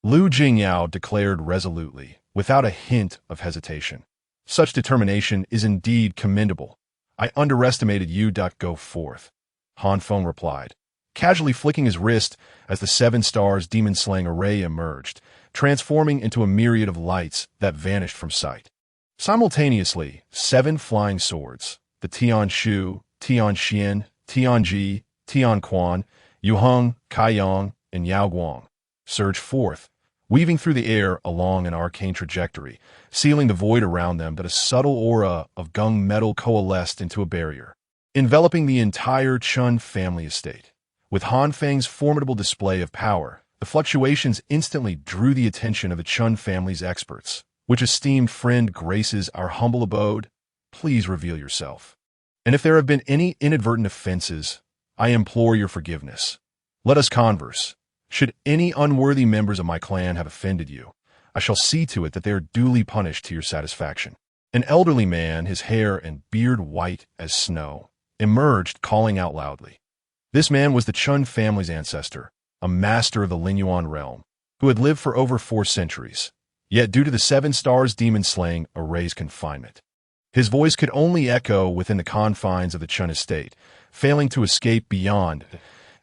Lu Jingyao declared resolutely, without a hint of hesitation. "Such determination is indeed commendable. I underestimated you. Go forth," Han Feng replied, casually flicking his wrist as the 7 stars demon-slaying array emerged, transforming into a myriad of lights that vanished from sight. Simultaneously, 7 flying swords, the Tian Shu, Tian Xian, Tian Ji, Tian Quan, Yu Heng, Kai Yang, and Yao Guang, surged forth, weaving through the air along an arcane trajectory, sealing the void around them that a subtle aura of gung metal coalesced into a barrier, enveloping the entire Chun family estate. With Han Feng's formidable display of power, the fluctuations instantly drew the attention of the Chun family's experts. "Which esteemed friend graces our humble abode? Please reveal yourself. And if there have been any inadvertent offenses, I implore your forgiveness. Let us converse. Should any unworthy members of my clan have offended you, I shall see to it that they are duly punished to your satisfaction." An elderly man, his hair and beard white as snow, emerged calling out loudly. This man was the Chun family's ancestor, a master of the Linyuan realm, who had lived for over 4 centuries, yet due to the 7 stars demon-slaying array's confinement, his voice could only echo within the confines of the Chun estate, failing to escape beyond.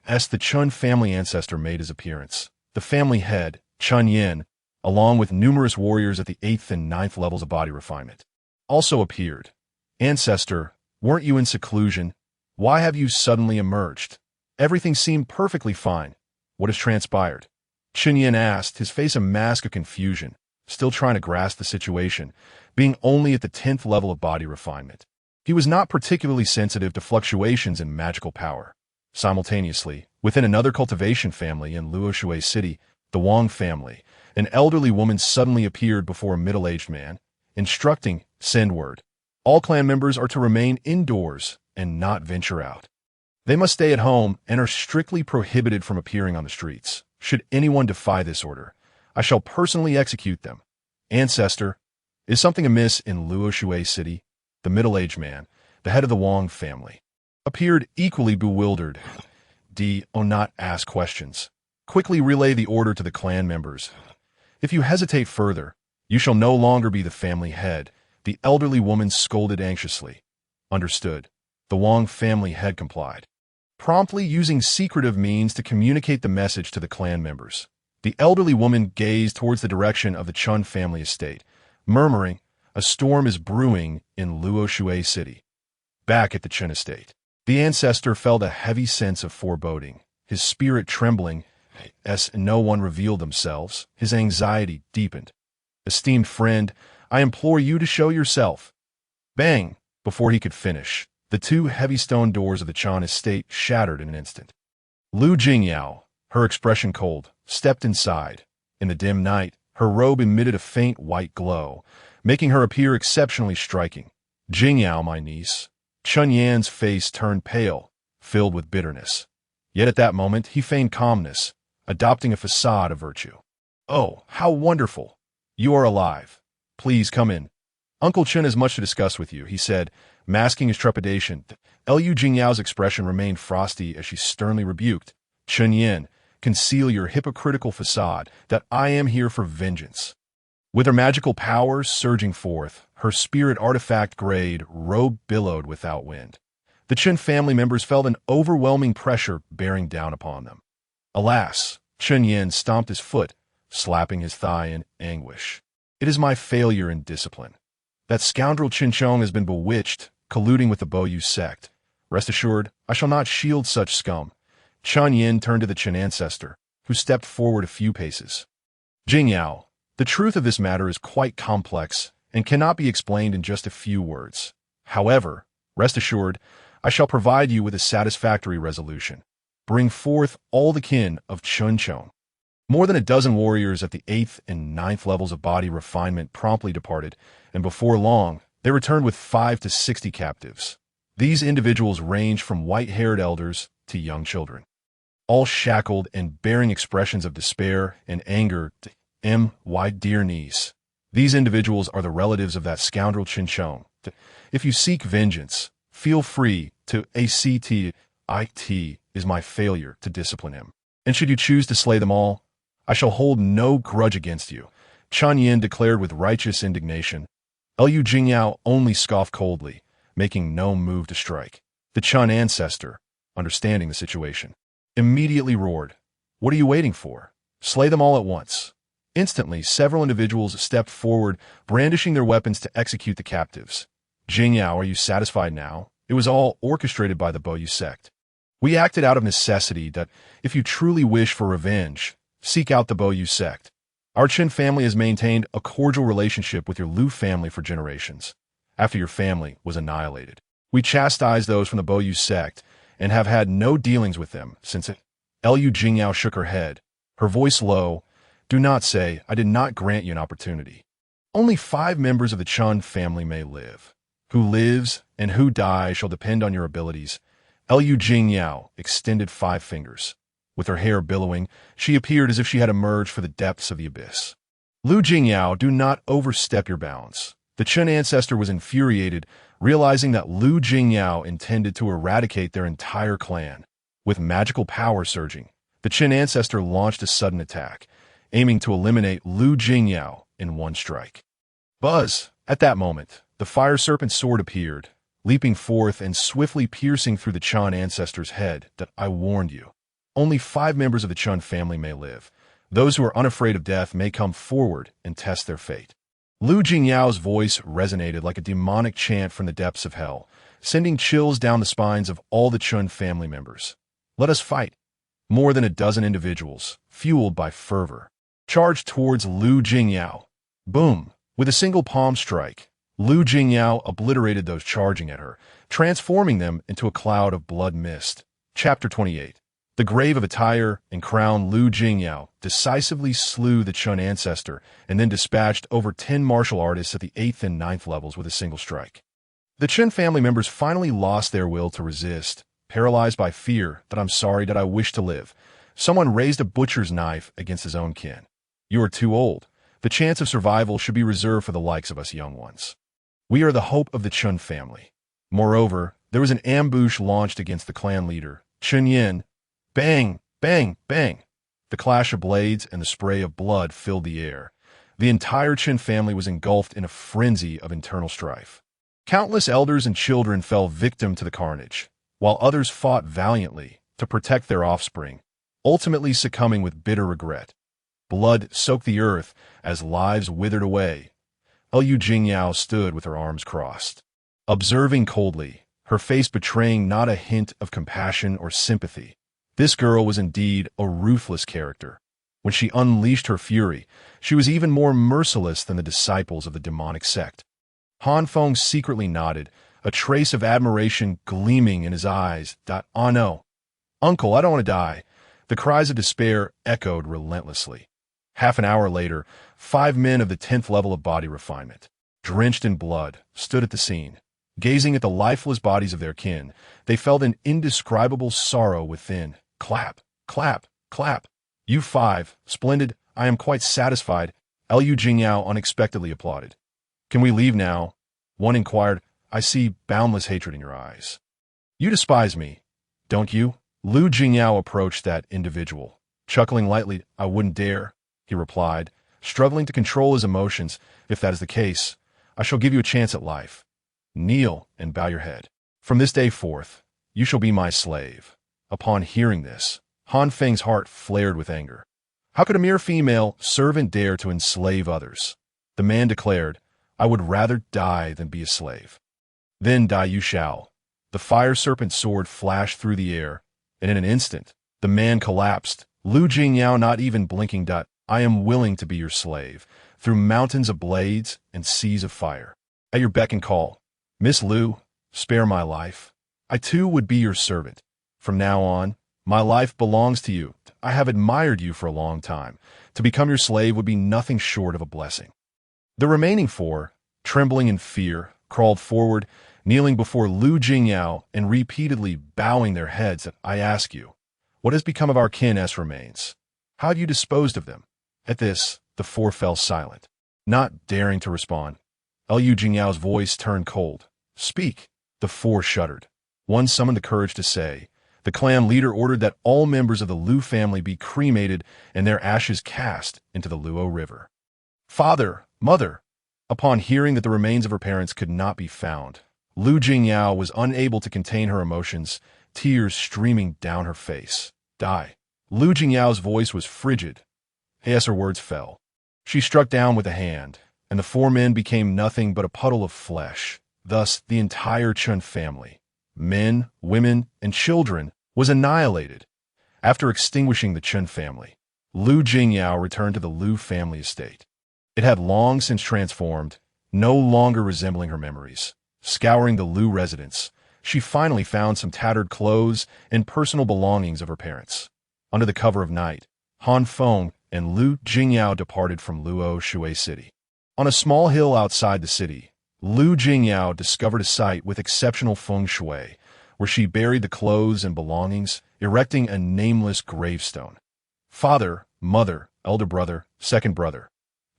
As the Chun family ancestor made his appearance, the family head, Chun Yin, along with numerous warriors at the 8th and 9th levels of body refinement, also appeared. "Ancestor, weren't you in seclusion? Why have you suddenly emerged? Everything seemed perfectly fine. What has transpired?" Chun Yin asked, his face a mask of confusion, still trying to grasp the situation, being only at the 10th level of body refinement. He was not particularly sensitive to fluctuations in magical power. Simultaneously, within another cultivation family in Luoshui City, the Wang family, an elderly woman suddenly appeared before a middle-aged man, instructing, "Send word. All clan members are to remain indoors and not venture out. They must stay at home and are strictly prohibited from appearing on the streets. Should anyone defy this order, I shall personally execute them." "Ancestor, is something amiss in Luoshui City?" The middle-aged man, the head of the Wang family, appeared equally bewildered. "Do not ask questions. Quickly relay the order to the clan members. If you hesitate further, you shall no longer be the family head," the elderly woman scolded anxiously. "Understood." The Wang family head complied, promptly using secretive means to communicate the message to the clan members. The elderly woman gazed towards the direction of the Chun family estate, murmuring, "A storm is brewing in Luoshui City." Back at the Chun estate, the ancestor felt a heavy sense of foreboding, his spirit trembling as no one revealed themselves. His anxiety deepened. "Esteemed friend, I implore you to show yourself." Bang! Before he could finish, the 2 heavy stone doors of the Chun estate shattered in an instant. Lu Jingyao, her expression cold, stepped inside, In the dim night, her robe emitted a faint white glow, making her appear exceptionally striking. Jingyao, my niece. Chun Yan's face turned pale, filled with bitterness. Yet at that moment, he feigned calmness, adopting a facade of virtue. Oh, how wonderful! You are alive. Please come in. Uncle Chun has much to discuss with you, he said, masking his trepidation. Liu Jingyao's expression remained frosty as she sternly rebuked. Chun Yan, conceal your hypocritical facade, that I am here for vengeance. With her magical powers surging forth, her spirit artifact-grade robe billowed without wind. The Chun family members felt an overwhelming pressure bearing down upon them. Alas, Chun Yan stomped his foot, slapping his thigh in anguish. It is my failure in discipline. That scoundrel Qin Chong has been bewitched, colluding with the Boyu sect. Rest assured, I shall not shield such scum. Chun Yin turned to the Qin ancestor, who stepped forward a few paces. Jingyao, the truth of this matter is quite complex and cannot be explained in just a few words. However, rest assured, I shall provide you with a satisfactory resolution. Bring forth all the kin of Chun Chong. More than a dozen warriors at the 8th and 9th levels of body refinement promptly departed, and before long, they returned with 5 to 60 captives. These individuals ranged from white-haired elders to young children, all shackled and bearing expressions of despair and anger to my dear niece. These individuals are the relatives of that scoundrel Qin Chong. If you seek vengeance, feel free to act. It is my failure to discipline him. And should you choose to slay them all, I shall hold no grudge against you, Chun Yin declared with righteous indignation. Liu Jingyao only scoffed coldly, making no move to strike. The Chun ancestor, understanding the situation, immediately roared, "What are you waiting for? Slay them all at once." Instantly, several individuals stepped forward, brandishing their weapons to execute the captives. Jingyao, are you satisfied now? It was all orchestrated by the Boyu sect. We acted out of necessity that, if you truly wish for revenge, seek out the Boyu sect. Our Qin family has maintained a cordial relationship with your Lu family for generations. After your family was annihilated, we chastised those from the Boyu sect and have had no dealings with them since it. Liu Jingyao shook her head, her voice low. Do not say, I did not grant you an opportunity. Only 5 members of the Chun family may live. Who lives and who dies shall depend on your abilities. Liu Jingyao extended 5 fingers. With her hair billowing, she appeared as if she had emerged from the depths of the abyss. Liu Jingyao, do not overstep your bounds. The Chun ancestor was infuriated, realizing that Liu Jingyao intended to eradicate their entire clan. With magical power surging, the Qin ancestor launched a sudden attack, aiming to eliminate Liu Jingyao in one strike. Buzz! At that moment, the fire serpent sword appeared, leaping forth and swiftly piercing through the Chun ancestor's head. That I warned you. Only 5 members of the Chun family may live. Those who are unafraid of death may come forward and test their fate. Liu Jingyao's voice resonated like a demonic chant from the depths of hell, sending chills down the spines of all the Chun family members. Let us fight. More than a dozen individuals, fueled by fervor, charged towards Liu Jingyao. Boom! With a single palm strike, Liu Jingyao obliterated those charging at her, transforming them into a cloud of blood mist. Chapter 28. The grave of attire and crown Liu Jingyao decisively slew the Chun ancestor and then dispatched over 10 martial artists at the 8th and 9th levels with a single strike. The Chun family members finally lost their will to resist, paralyzed by fear that I'm sorry that I wish to live. Someone raised a butcher's knife against his own kin. You are too old. The chance of survival should be reserved for the likes of us young ones. We are the hope of the Chun family. Moreover, there was an ambush launched against the clan leader, Chun Yin. Bang! Bang! Bang! The clash of blades and the spray of blood filled the air. The entire Qin family was engulfed in a frenzy of internal strife. Countless elders and children fell victim to the carnage, while others fought valiantly to protect their offspring, ultimately succumbing with bitter regret. Blood soaked the earth as lives withered away. Liu Jingyao stood with her arms crossed, observing coldly, her face betraying not a hint of compassion or sympathy. This girl was indeed a ruthless character. When she unleashed her fury, she was even more merciless than the disciples of the demonic sect. Han Feng secretly nodded, a trace of admiration gleaming in his eyes. Oh no. Uncle, I don't want to die. The cries of despair echoed relentlessly. Half an hour later, 5 men of the 10th level of body refinement, drenched in blood, stood at the scene. Gazing at the lifeless bodies of their kin, they felt an indescribable sorrow within. Clap, clap, clap. You 5, splendid, I am quite satisfied, Liu Jingyao unexpectedly applauded. Can we leave now? One inquired. I see boundless hatred in your eyes. You despise me, don't you? Liu Jingyao approached that individual. Chuckling lightly, I wouldn't dare, he replied, struggling to control his emotions. If that is the case, I shall give you a chance at life. Kneel and bow your head. From this day forth, you shall be my slave. Upon hearing this, Han Feng's heart flared with anger. How could a mere female servant dare to enslave others? The man declared, I would rather die than be a slave. Then die you shall. The fire serpent sword flashed through the air, and in an instant, the man collapsed. Liu Jingyao not even blinking. I am willing to be your slave, through mountains of blades and seas of fire. At your beck and call. Miss Liu, spare my life. I too would be your servant. From now on, my life belongs to you. I have admired you for a long time. To become your slave would be nothing short of a blessing. The remaining 4, trembling in fear, crawled forward, kneeling before Liu Jingyao and repeatedly bowing their heads. I ask you, what has become of our kin S remains? How have you disposed of them? At this, the 4 fell silent, not daring to respond. Liu Jingyao's voice turned cold. Speak. The 4 shuddered. One summoned the courage to say, the clan leader ordered that all members of the Liu family be cremated and their ashes cast into the Luo River. Father, mother. Upon hearing that the remains of her parents could not be found, Liu Jingyao was unable to contain her emotions, tears streaming down her face. Die. Liu Jingyao's voice was frigid. As her words fell, she struck down with a hand, and the 4 men became nothing but a puddle of flesh. Thus, the entire Chun family, men, women, and children, was annihilated. After extinguishing the Chun family, Liu Jingyao returned to the Liu family estate. It had long since transformed, no longer resembling her memories. Scouring the Liu residence, she finally found some tattered clothes and personal belongings of her parents. Under the cover of night, Han Feng and Liu Jingyao departed from Luo Shui City. On a small hill outside the city, Liu Jingyao discovered a site with exceptional feng shui, where she buried the clothes and belongings, erecting a nameless gravestone. Father, mother, elder brother, second brother.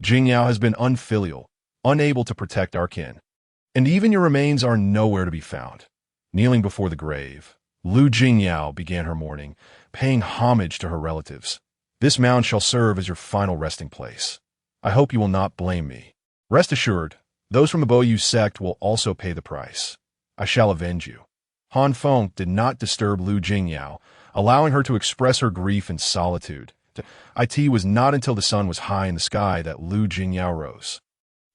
Jingyao has been unfilial, unable to protect our kin. And even your remains are nowhere to be found. Kneeling before the grave, Liu Jingyao began her mourning, paying homage to her relatives. This mound shall serve as your final resting place. I hope you will not blame me. Rest assured, those from the Boyu sect will also pay the price. I shall avenge you. Han Feng did not disturb Liu Jingyao, allowing her to express her grief in solitude. It was not until the sun was high in the sky that Liu Jingyao rose.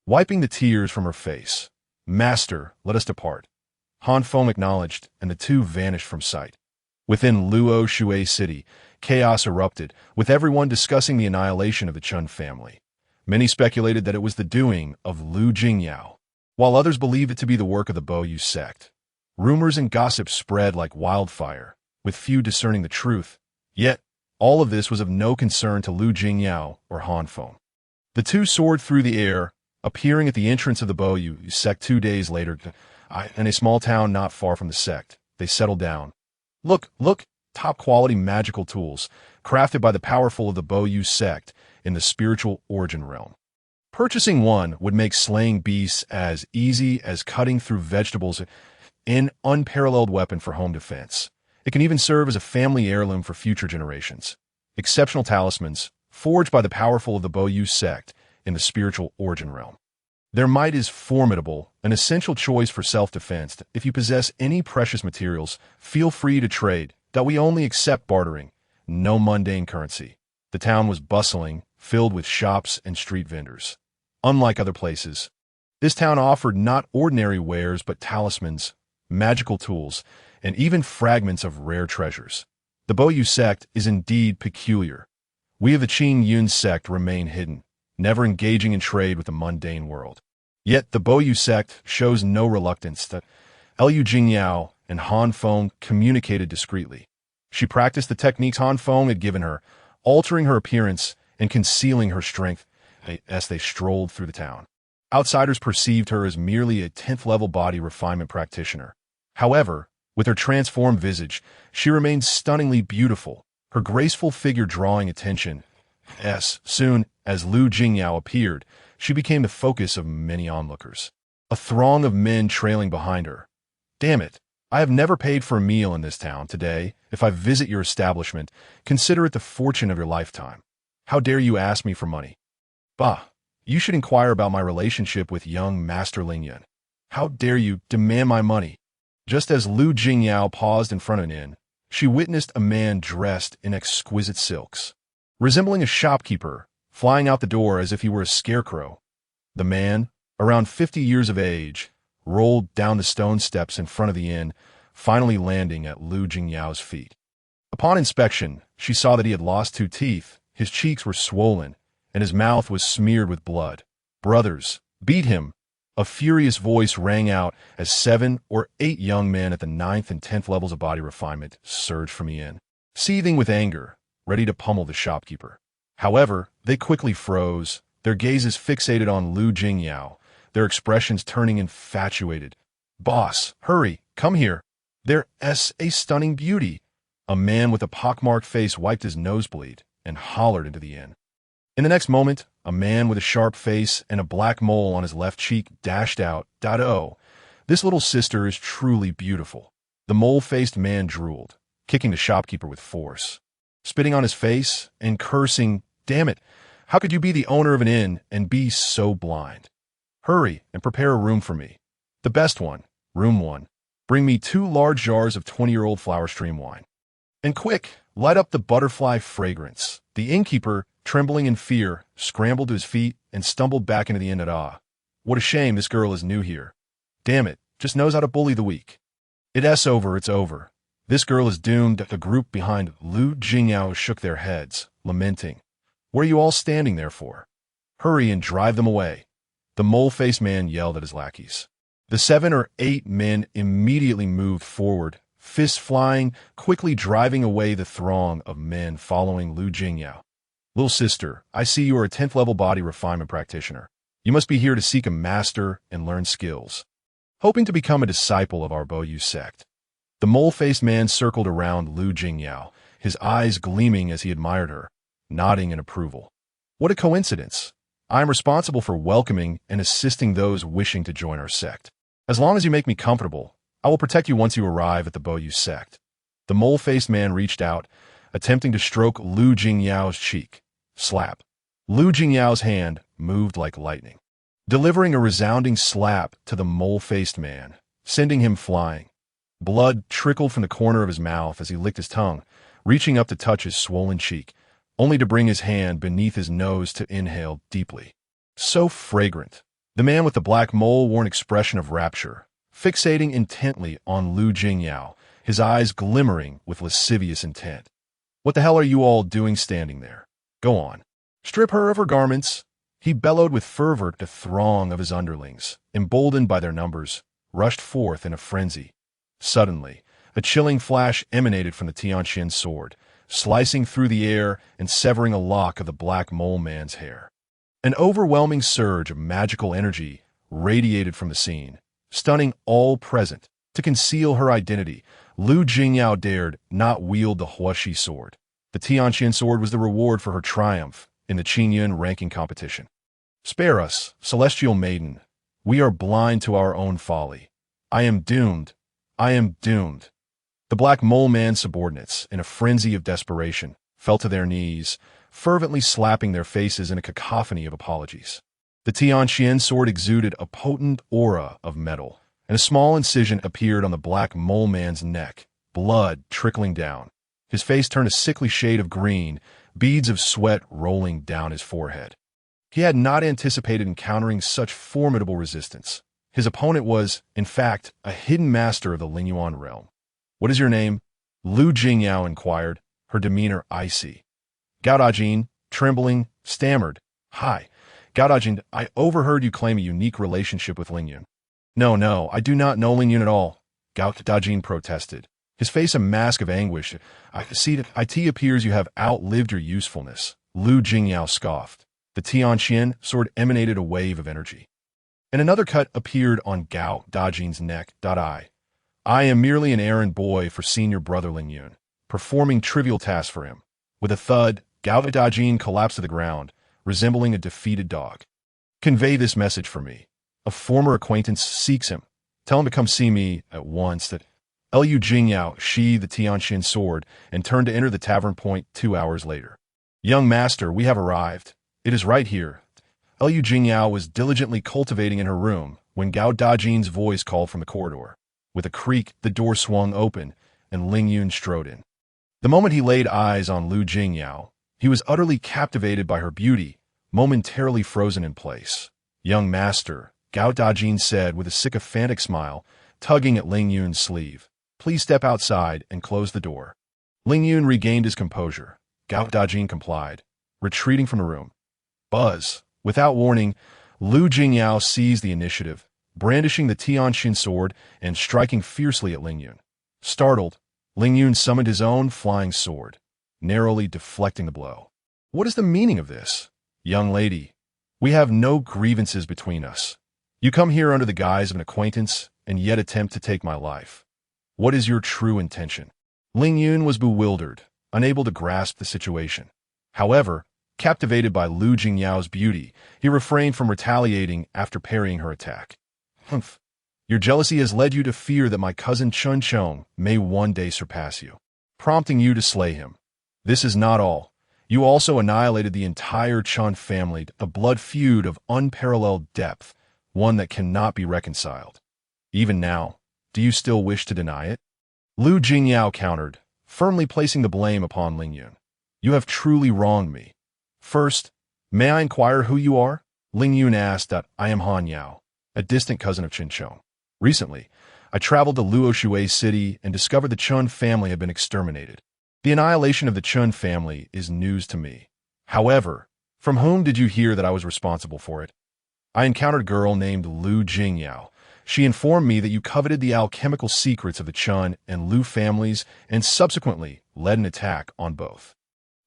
Wiping the tears from her face, Master, let us depart. Han Feng acknowledged, and the 2 vanished from sight. Within Luo Shui City, chaos erupted, with everyone discussing the annihilation of the Chun family. Many speculated that it was the doing of Liu Jingyao, while others believed it to be the work of the Boyu sect. Rumors and gossip spread like wildfire, with few discerning the truth. Yet, all of this was of no concern to Liu Jingyao or Han Feng. The 2 soared through the air, appearing at the entrance of the Boyu sect 2 days later. In a small town not far from the sect, they settled down. Look, top-quality magical tools, crafted by the powerful of the Boyu sect in the spiritual origin realm. Purchasing one would make slaying beasts as easy as cutting through vegetables, an unparalleled weapon for home defense. It can even serve as a family heirloom for future generations. Exceptional talismans, forged by the powerful of the Boyu sect in the spiritual origin realm. Their might is formidable, an essential choice for self-defense. If you possess any precious materials, feel free to trade. That we only accept bartering, no mundane currency. The town was bustling, filled with shops and street vendors. Unlike other places, this town offered not ordinary wares but talismans, magical tools, and even fragments of rare treasures. The Boyu sect is indeed peculiar. We of the Qin Yun sect remain hidden, never engaging in trade with the mundane world. Yet the Boyu sect shows no reluctance. Liu Jingyao and Han Feng communicated discreetly. She practiced the techniques Han Feng had given her, altering her appearance and concealing her strength as they strolled through the town. Outsiders perceived her as merely a 10th-level body refinement practitioner. However, with her transformed visage, she remained stunningly beautiful, her graceful figure drawing attention. As soon as Lu Jingyao appeared, she became the focus of many onlookers. A throng of men trailing behind her. Damn it, I have never paid for a meal in this town. Today, if I visit your establishment, consider it the fortune of your lifetime. How dare you ask me for money? Bah, you should inquire about my relationship with young Master Lingyun. How dare you demand my money? Just as Lu Jingyao paused in front of an inn, she witnessed a man dressed in exquisite silks, resembling a shopkeeper, flying out the door as if he were a scarecrow. The man, around 50 years of age, rolled down the stone steps in front of the inn, finally landing at Lu Jingyao's feet. Upon inspection, she saw that he had lost 2 teeth, his cheeks were swollen, and his mouth was smeared with blood. Brothers, beat him! A furious voice rang out as 7 or 8 young men at the 9th and 10th levels of body refinement surged from the inn, seething with anger, ready to pummel the shopkeeper. However, they quickly froze, their gazes fixated on Lu Jingyao, their expressions turning infatuated. Boss, hurry, come here. There's a stunning beauty. A man with a pockmarked face wiped his nosebleed and hollered into the inn. In the next moment, a man with a sharp face and a black mole on his left cheek dashed out. Oh, this little sister is truly beautiful. The mole-faced man drooled, kicking the shopkeeper with force, spitting on his face and cursing, "Damn it, how could you be the owner of an inn and be so blind? Hurry and prepare a room for me. The best one, room 1. Bring me 2 large jars of 20-year-old flower stream wine. And quick, light up the butterfly fragrance." The innkeeper, trembling in fear, scrambled to his feet and stumbled back into the inn. What a shame this girl is new here. Damn it, just knows how to bully the weak. It's over. This girl is doomed. The group behind Lu Jingyao shook their heads, lamenting. What are you all standing there for? Hurry and drive them away. The mole-faced man yelled at his lackeys. The 7 or 8 men immediately moved forward, fists flying, quickly driving away the throng of men following Lu Jingyao. Little sister, I see you are a 10th level body refinement practitioner. You must be here to seek a master and learn skills, hoping to become a disciple of our Boyu sect. The mole-faced man circled around Lu Jingyao, his eyes gleaming as he admired her, nodding in approval. What a coincidence. I am responsible for welcoming and assisting those wishing to join our sect. As long as you make me comfortable, I will protect you once you arrive at the Boyu sect. The mole-faced man reached out, attempting to stroke Lu Jingyao's cheek. Slap. Lu Jingyao's hand moved like lightning, delivering a resounding slap to the mole-faced man, sending him flying. Blood trickled from the corner of his mouth as he licked his tongue, reaching up to touch his swollen cheek, only to bring his hand beneath his nose to inhale deeply. So fragrant. The man with the black mole wore an expression of rapture, fixating intently on Lu Jingyao, his eyes glimmering with lascivious intent. What the hell are you all doing standing there? Go on. Strip her of her garments. He bellowed with fervor. The throng of his underlings, emboldened by their numbers, rushed forth in a frenzy. Suddenly, a chilling flash emanated from the Tianqian sword, slicing through the air and severing a lock of the black mole man's hair. An overwhelming surge of magical energy radiated from the scene, stunning all present. To conceal her identity, Lu Jingyao dared not wield the Huashi sword. The Tianqian sword was the reward for her triumph in the Qingyun ranking competition. Spare us, celestial maiden. We are blind to our own folly. I am doomed. The black mole man's subordinates, in a frenzy of desperation, fell to their knees, fervently slapping their faces in a cacophony of apologies. The Tianqian sword exuded a potent aura of metal, and a small incision appeared on the black mole man's neck, blood trickling down. His face turned a sickly shade of green, beads of sweat rolling down his forehead. He had not anticipated encountering such formidable resistance. His opponent was, in fact, a hidden master of the Lingyuan realm. What is your name? Lu Jingyao inquired, her demeanor icy. Gao Dajin, trembling, stammered. Hi, Gao Dajin, I overheard you claim a unique relationship with Lingyun. No, I do not know Lingyun at all, Gao Dajin protested, his face a mask of anguish. I see that it appears you have outlived your usefulness. Lu Jingyao scoffed. The Tianqian sword emanated a wave of energy. And another cut appeared on Gao Dajin's neck. I am merely an errand boy for senior brother Ling Yun, performing trivial tasks for him. With a thud, Gao Dajin collapsed to the ground, resembling a defeated dog. Convey this message for me. A former acquaintance seeks him. Tell him to come see me at once. That Lu Jingyao sheathed the Tianqian sword and turned to enter the tavern point 2 hours later. Young master, we have arrived. It is right here. Lu Jingyao was diligently cultivating in her room when Gao Dajin's voice called from the corridor. With a creak, the door swung open, and Ling Yun strode in. The moment he laid eyes on Lu Jingyao, he was utterly captivated by her beauty, momentarily frozen in place. Young master, Gao Dajin said with a sycophantic smile, tugging at Ling Yun's sleeve. Please step outside and close the door. Ling Yun regained his composure. Gao Dajin complied, retreating from the room. Buzz. Without warning, Lu Jingyao seized the initiative, brandishing the Tianqian sword and striking fiercely at Ling Yun. Startled, Ling Yun summoned his own flying sword, narrowly deflecting the blow. What is the meaning of this? Young lady, we have no grievances between us. You come here under the guise of an acquaintance and yet attempt to take my life. What is your true intention? Ling Yun was bewildered, unable to grasp the situation. However, captivated by Lu Jingyao's beauty, he refrained from retaliating after parrying her attack. Humph. Your jealousy has led you to fear that my cousin Chun Chong may one day surpass you, prompting you to slay him. This is not all. You also annihilated the entire Chun family, a blood feud of unparalleled depth, one that cannot be reconciled. Even now, do you still wish to deny it? Lu Jingyao countered, firmly placing the blame upon Ling Yun. You have truly wronged me. First, may I inquire who you are? Ling Yun asked. I am Han Yao, a distant cousin of Chun Chong. Recently, I traveled to Luoshui City and discovered the Chun family had been exterminated. The annihilation of the Chun family is news to me. However, from whom did you hear that I was responsible for it? I encountered a girl named Lu Jingyao. She informed me that you coveted the alchemical secrets of the Chun and Lu families and subsequently led an attack on both.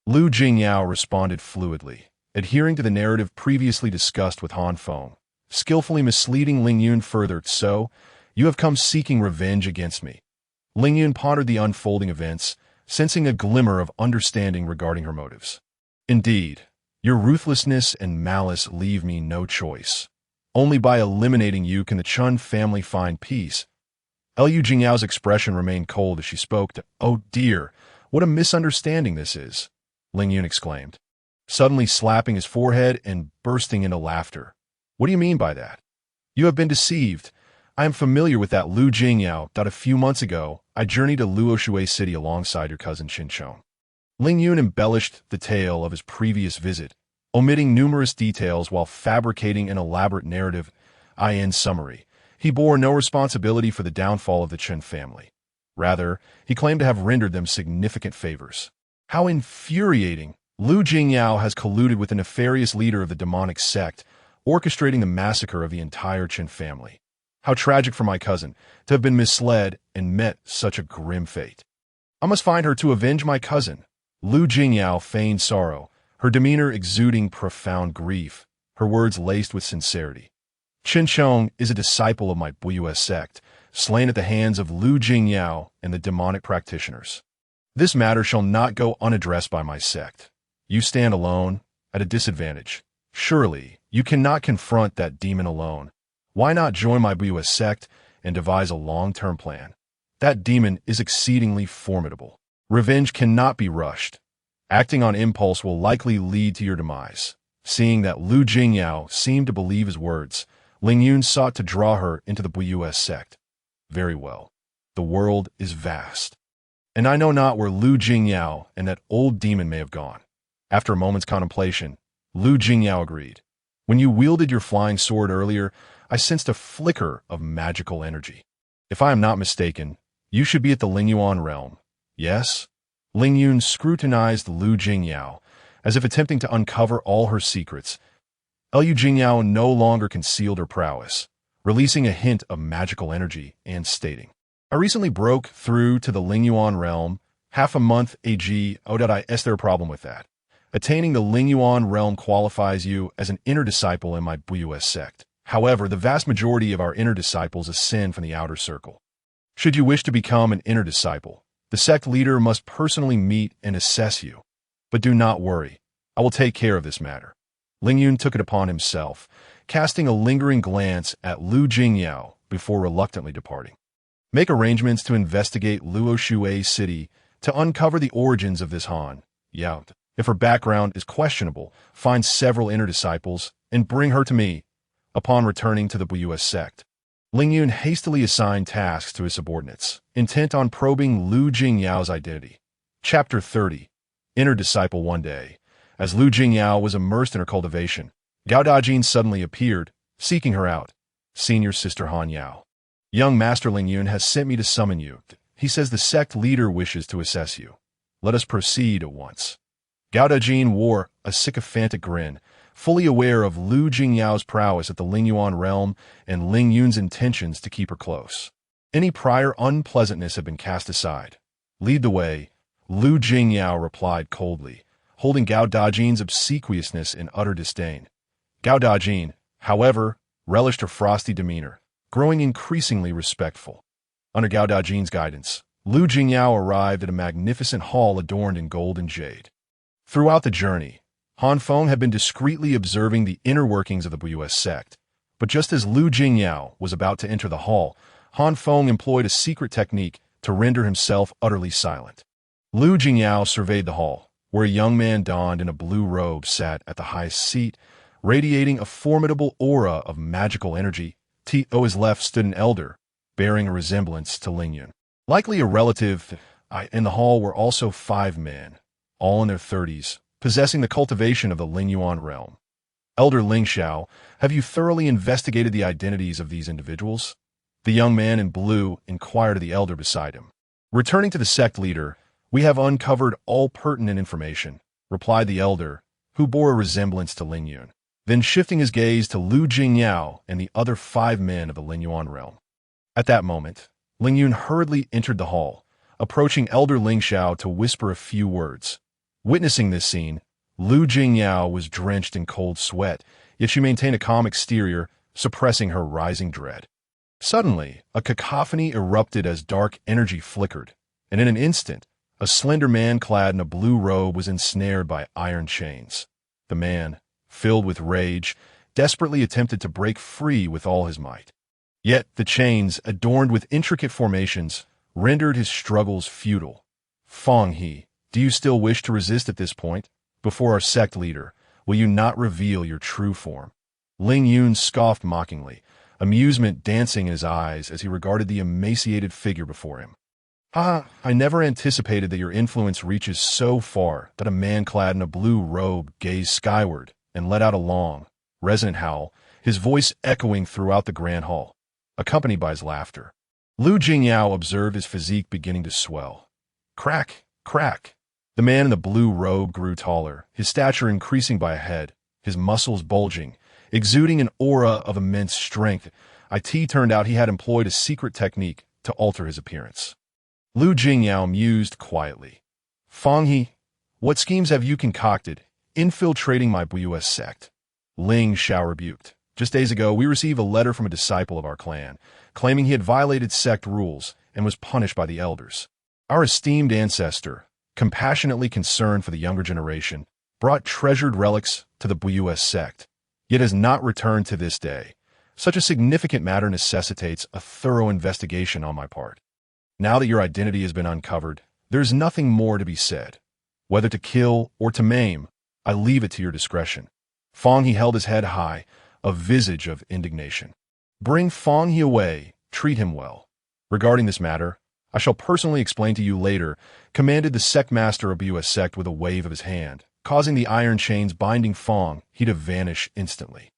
Lu Jingyao responded fluidly, adhering to the narrative previously discussed with Han Feng, skillfully misleading Ling Yun further. So, you have come seeking revenge against me. Ling Yun pondered the unfolding events, sensing a glimmer of understanding regarding her motives. Indeed, your ruthlessness and malice leave me no choice. Only by eliminating you can the Chun family find peace. Lu Jingyao's expression remained cold as she spoke. Oh dear, what a misunderstanding this is, Ling Yun exclaimed, suddenly slapping his forehead and bursting into laughter. What do you mean by that? You have been deceived. I am familiar with that Lu Jingyao. A few months ago, I journeyed to Luoshui City alongside your cousin Chun Chong. Ling Yun embellished the tale of his previous visit, omitting numerous details while fabricating an elaborate narrative. In summary, he bore no responsibility for the downfall of the Chun family. Rather, he claimed to have rendered them significant favors. How infuriating! Lu Jingyao has colluded with the nefarious leader of the demonic sect, orchestrating the massacre of the entire Chun family. How tragic for my cousin to have been misled and met such a grim fate. I must find her to avenge my cousin. Lu Jingyao feigned sorrow, her demeanor exuding profound grief, her words laced with sincerity. Chun Chong is a disciple of my Buyue sect, slain at the hands of Lu Jingyao and the demonic practitioners. This matter shall not go unaddressed by my sect. You stand alone, at a disadvantage. Surely, you cannot confront that demon alone. Why not join my Buyue sect and devise a long-term plan? That demon is exceedingly formidable. Revenge cannot be rushed. Acting on impulse will likely lead to your demise. Seeing that Lu Jingyao seemed to believe his words, Ling Yun sought to draw her into the Buyue sect. Very well. The world is vast. And I know not where Lu Jingyao and that old demon may have gone. After a moment's contemplation, Lu Jingyao agreed. When you wielded your flying sword earlier, I sensed a flicker of magical energy. If I am not mistaken, you should be at the Lingyuan realm. Yes? Ling Yun scrutinized Lu Jingyao, as if attempting to uncover all her secrets. Lu Jingyao no longer concealed her prowess, releasing a hint of magical energy and stating, I recently broke through to the Lingyuan realm half a month ago. Is there a problem with that? Attaining the Lingyuan realm qualifies you as an inner disciple in my Buyue sect. However, the vast majority of our inner disciples ascend from the outer circle. Should you wish to become an inner disciple, the sect leader must personally meet and assess you. But do not worry, I will take care of this matter. Lingyun took it upon himself, casting a lingering glance at Lu Jingyao before reluctantly departing. Make arrangements to investigate Luo Shui city to uncover the origins of this Han. Yao. If her background is questionable, find several inner disciples and bring her to me. Upon returning to the Buyue sect, Lingyun hastily assigned tasks to his subordinates, intent on probing Lu Jingyao's identity. Chapter 30. Inner Disciple. One day, as Lu Jingyao was immersed in her cultivation, Gao Dajin suddenly appeared, seeking her out. Senior Sister Han Yao. Young Master Lingyun has sent me to summon you. He says the sect leader wishes to assess you. Let us proceed at once. Gao Dajin wore a sycophantic grin, fully aware of Lu Jingyao's prowess at the Lingyuan realm and Lingyun's intentions to keep her close. Any prior unpleasantness had been cast aside. Lead the way, Lu Jingyao replied coldly, holding Gao Dajin's obsequiousness in utter disdain. Gao Dajin, however, relished her frosty demeanor, growing increasingly respectful. Under Gao Dajin's guidance, Lu Jingyao arrived at a magnificent hall adorned in gold and jade. Throughout the journey, Han Feng had been discreetly observing the inner workings of the Buyue sect, but just as Lu Jingyao was about to enter the hall, Han Feng employed a secret technique to render himself utterly silent. Lu Jingyao surveyed the hall, where a young man donned in a blue robe sat at the highest seat, radiating a formidable aura of magical energy. To his left stood an elder, bearing a resemblance to Lingyun. Likely a relative. In the hall were also 5 men, all in their 30s, possessing the cultivation of the Lingyuan realm. Elder Ling Xiao, have you thoroughly investigated the identities of these individuals? The young man in blue inquired of the elder beside him. Returning to the sect leader, we have uncovered all pertinent information, replied the elder, who bore a resemblance to Lingyun. Then shifting his gaze to Lu Jingyao and the other 5 men of the Lingyuan realm. At that moment, Lingyun hurriedly entered the hall, approaching Elder Ling Xiao to whisper a few words. Witnessing this scene, Lu Jingyao was drenched in cold sweat, yet she maintained a calm exterior, suppressing her rising dread. Suddenly, a cacophony erupted as dark energy flickered, and in an instant, a slender man clad in a blue robe was ensnared by iron chains. The man, filled with rage, desperately attempted to break free with all his might. Yet the chains, adorned with intricate formations, rendered his struggles futile. Feng He, do you still wish to resist at this point? Before our sect leader, will you not reveal your true form? Lingyun scoffed mockingly, amusement dancing in his eyes as he regarded the emaciated figure before him. I never anticipated that your influence reaches so far that a man clad in a blue robe gazed skyward and let out a long, resonant howl, his voice echoing throughout the grand hall, accompanied by his laughter. Lu Jingyao observed his physique beginning to swell. Crack, crack. The man in the blue robe grew taller, his stature increasing by a head, his muscles bulging, exuding an aura of immense strength. It turned out he had employed a secret technique to alter his appearance. Lu Jingyao mused quietly. Feng He, what schemes have you concocted, infiltrating my Buyue sect? Ling Xiao rebuked. Just days ago, we received a letter from a disciple of our clan, claiming he had violated sect rules and was punished by the elders. Our esteemed ancestor, compassionately concerned for the younger generation, brought treasured relics to the Buyue sect, yet has not returned to this day. Such a significant matter necessitates a thorough investigation on my part. Now that your identity has been uncovered, there is nothing more to be said. Whether to kill or to maim, I leave it to your discretion. Feng He held his head high, a visage of indignation. Bring Feng He away, treat him well. Regarding this matter, I shall personally explain to you later, commanded the sect master of Buyue sect with a wave of his hand, causing the iron chains binding Feng He to vanish instantly.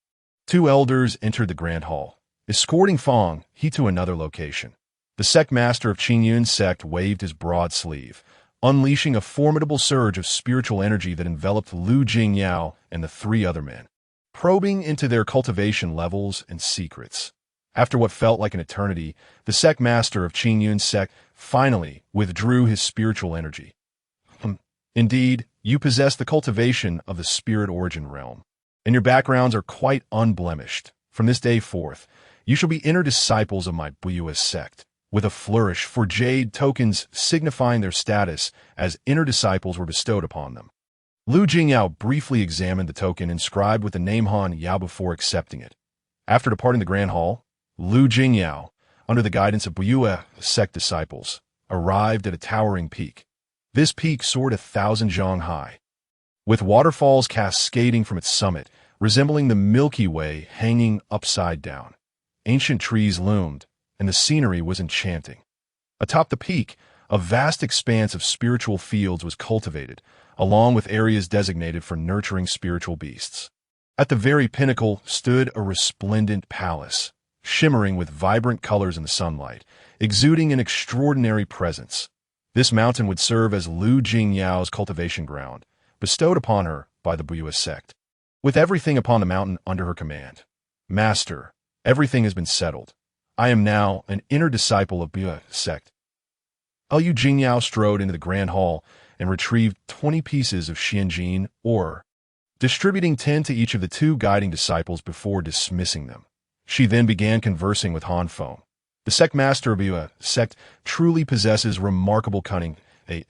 2 elders entered the grand hall, escorting Feng He to another location. The sect master of Qingyun's sect waved his broad sleeve, unleashing a formidable surge of spiritual energy that enveloped Lu Jingyao and the 3 other men, probing into their cultivation levels and secrets. After what felt like an eternity, the sect master of Qingyun's sect finally withdrew his spiritual energy. Indeed, you possess the cultivation of the spirit origin realm, and your backgrounds are quite unblemished. From this day forth, you shall be inner disciples of my Buyue sect, with a flourish, for jade tokens signifying their status as inner disciples were bestowed upon them. Lu Jingyao briefly examined the token inscribed with the name Han Yao before accepting it. After departing the Grand Hall, Lu Jingyao, under the guidance of Buyue sect disciples, arrived at a towering peak. This peak soared 1,000 zhang high, with waterfalls cascading from its summit, resembling the Milky Way hanging upside down. Ancient trees loomed, and the scenery was enchanting. Atop the peak, a vast expanse of spiritual fields was cultivated, along with areas designated for nurturing spiritual beasts. At the very pinnacle stood a resplendent palace, shimmering with vibrant colors in the sunlight, exuding an extraordinary presence. This mountain would serve as Lu Jingyao's cultivation ground, bestowed upon her by the Buyue sect. With everything upon the mountain under her command, Master, everything has been settled. I am now an inner disciple of Buyue sect. Lu Jingyao strode into the Grand Hall and retrieved 20 pieces of Xianjin ore, distributing 10 to each of the 2 guiding disciples before dismissing them. She then began conversing with Han Feng. The sect master of Buyue sect truly possesses remarkable cunning,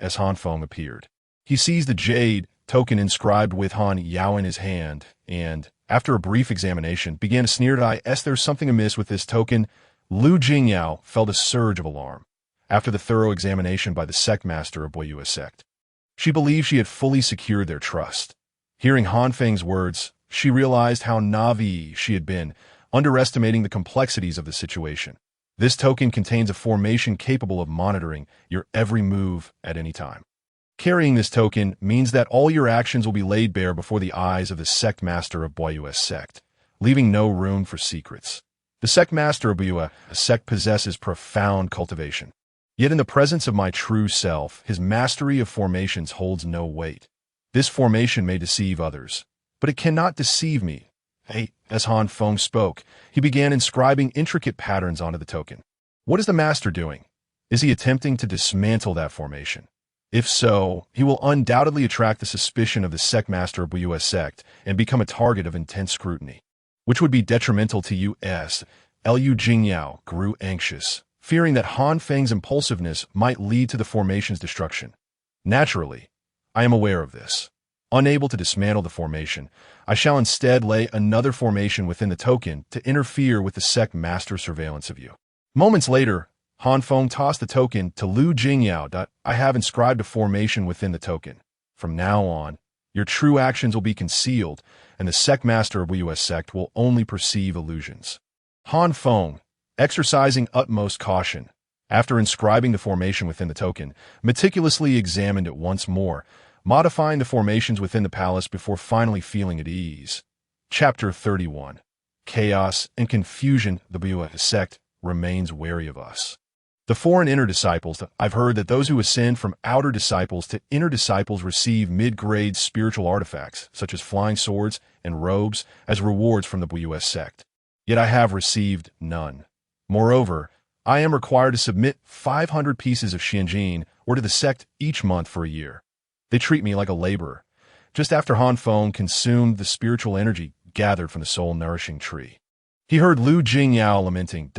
as Han Feng appeared. He seized the jade token inscribed with Han Yao in his hand, and, after a brief examination, began to sneer at there's something amiss with this token. Lu Jingyao felt a surge of alarm. After the thorough examination by the sect master of Buyue sect, she believed she had fully secured their trust. Hearing Han Feng's words, she realized how naive she had been, underestimating the complexities of the situation. This token contains a formation capable of monitoring your every move at any time. Carrying this token means that all your actions will be laid bare before the eyes of the sect master of Buyue sect, leaving no room for secrets. The sect master of Buyue sect possesses profound cultivation. Yet in the presence of my true self, his mastery of formations holds no weight. This formation may deceive others, but it cannot deceive me. As Han Feng spoke, he began inscribing intricate patterns onto the token. What is the master doing? Is he attempting to dismantle that formation? If so, he will undoubtedly attract the suspicion of the sect master of Buyue sect and become a target of intense scrutiny, which would be detrimental to us. Lu Jingyao grew anxious, fearing that Han Feng's impulsiveness might lead to the formation's destruction. Naturally, I am aware of this. Unable to dismantle the formation, I shall instead lay another formation within the token to interfere with the sect master's surveillance of you. Moments later, Han Feng tossed the token to Lu Jingyao. I have inscribed a formation within the token. From now on, your true actions will be concealed, and the sect master of Buyue sect will only perceive illusions. Han Feng, exercising utmost caution, after inscribing the formation within the token, meticulously examined it once more, modifying the formations within the palace before finally feeling at ease. Chapter 31. Chaos and confusion. The Buyue sect remains wary of us. The foreign inner disciples. I've heard that those who ascend from outer disciples to inner disciples receive mid-grade spiritual artifacts, such as flying swords and robes, as rewards from the Buyue sect. Yet I have received none. Moreover, I am required to submit 500 pieces of Xianjin or to the sect each month for a year. They treat me like a laborer. Just after Han Feng consumed the spiritual energy gathered from the soul-nourishing tree, he heard Lu Jingyao lamenting,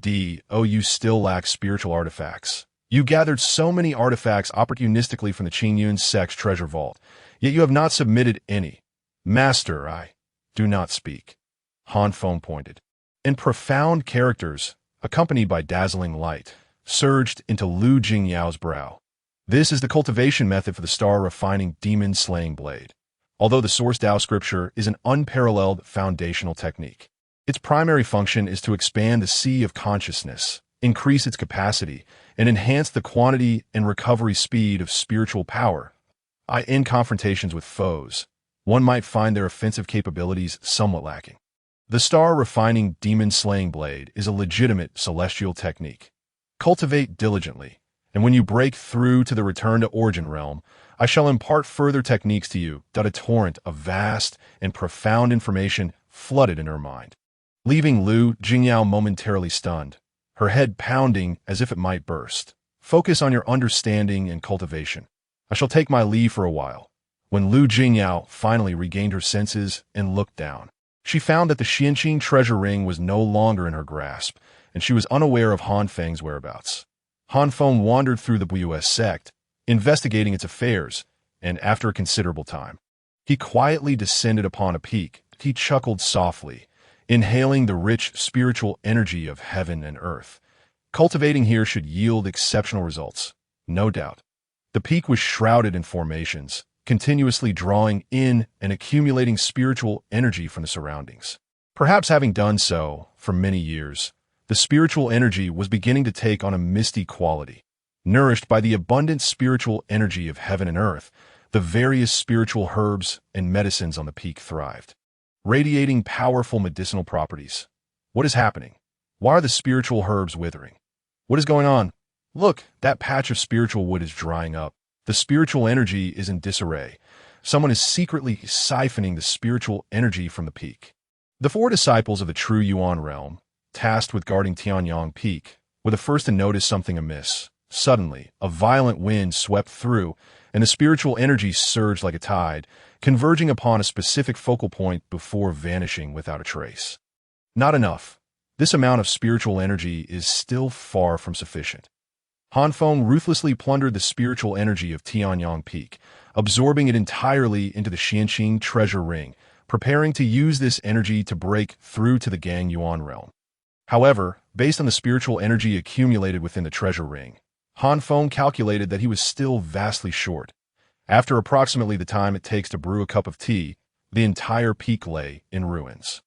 you still lack spiritual artifacts. You gathered so many artifacts opportunistically from the Qingyun sect's treasure vault, yet you have not submitted any. Master, I do not speak. Han Feng pointed. And profound characters, accompanied by dazzling light, surged into Lu Jingyao's brow. This is the cultivation method for the star-refining demon-slaying blade. Although the source Tao scripture is an unparalleled foundational technique, its primary function is to expand the sea of consciousness, increase its capacity, and enhance the quantity and recovery speed of spiritual power. In confrontations with foes, one might find their offensive capabilities somewhat lacking. The star-refining demon-slaying blade is a legitimate celestial technique. Cultivate diligently, and when you break through to the return to origin realm, I shall impart further techniques to you. A torrent of vast and profound information flooded in her mind, leaving Lu Jingyao momentarily stunned, her head pounding as if it might burst. Focus on your understanding and cultivation. I shall take my leave for a while. When Lu Jingyao finally regained her senses and looked down, she found that the Xianqing treasure ring was no longer in her grasp, and she was unaware of Han Feng's whereabouts. Han Feng wandered through the Buyue sect, investigating its affairs, and after a considerable time, he quietly descended upon a peak. He chuckled softly, inhaling the rich spiritual energy of heaven and earth. Cultivating here should yield exceptional results, no doubt. The peak was shrouded in formations, continuously drawing in and accumulating spiritual energy from the surroundings. Perhaps having done so for many years, the spiritual energy was beginning to take on a misty quality. Nourished by the abundant spiritual energy of heaven and earth, the various spiritual herbs and medicines on the peak thrived, radiating powerful medicinal properties. What is happening? Why are the spiritual herbs withering? What is going on? Look, that patch of spiritual wood is drying up. The spiritual energy is in disarray. Someone is secretly siphoning the spiritual energy from the peak. The 4 disciples of the true Yuan realm, tasked with guarding Tianyang Peak, were the first to notice something amiss. Suddenly, a violent wind swept through, and the spiritual energy surged like a tide, converging upon a specific focal point before vanishing without a trace. Not enough. This amount of spiritual energy is still far from sufficient. Han Feng ruthlessly plundered the spiritual energy of Tianyang Peak, absorbing it entirely into the Xianqing treasure ring, preparing to use this energy to break through to the Gang Yuan realm. However, based on the spiritual energy accumulated within the treasure ring, Han Feng calculated that he was still vastly short. After approximately the time it takes to brew a cup of tea, the entire peak lay in ruins.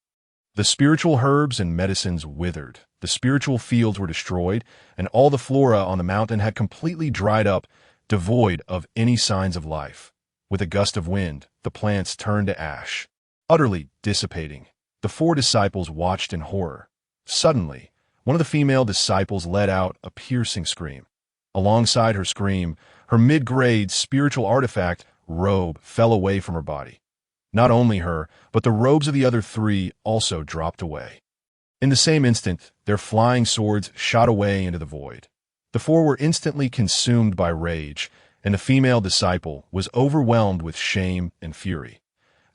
The spiritual herbs and medicines withered, the spiritual fields were destroyed, and all the flora on the mountain had completely dried up, devoid of any signs of life. With a gust of wind, the plants turned to ash, utterly dissipating. The 4 disciples watched in horror. Suddenly, one of the female disciples let out a piercing scream. Alongside her scream, her mid-grade spiritual artifact robe fell away from her body. Not only her, but the robes of the other 3 also dropped away. In the same instant, their flying swords shot away into the void. The 4 were instantly consumed by rage, and the female disciple was overwhelmed with shame and fury.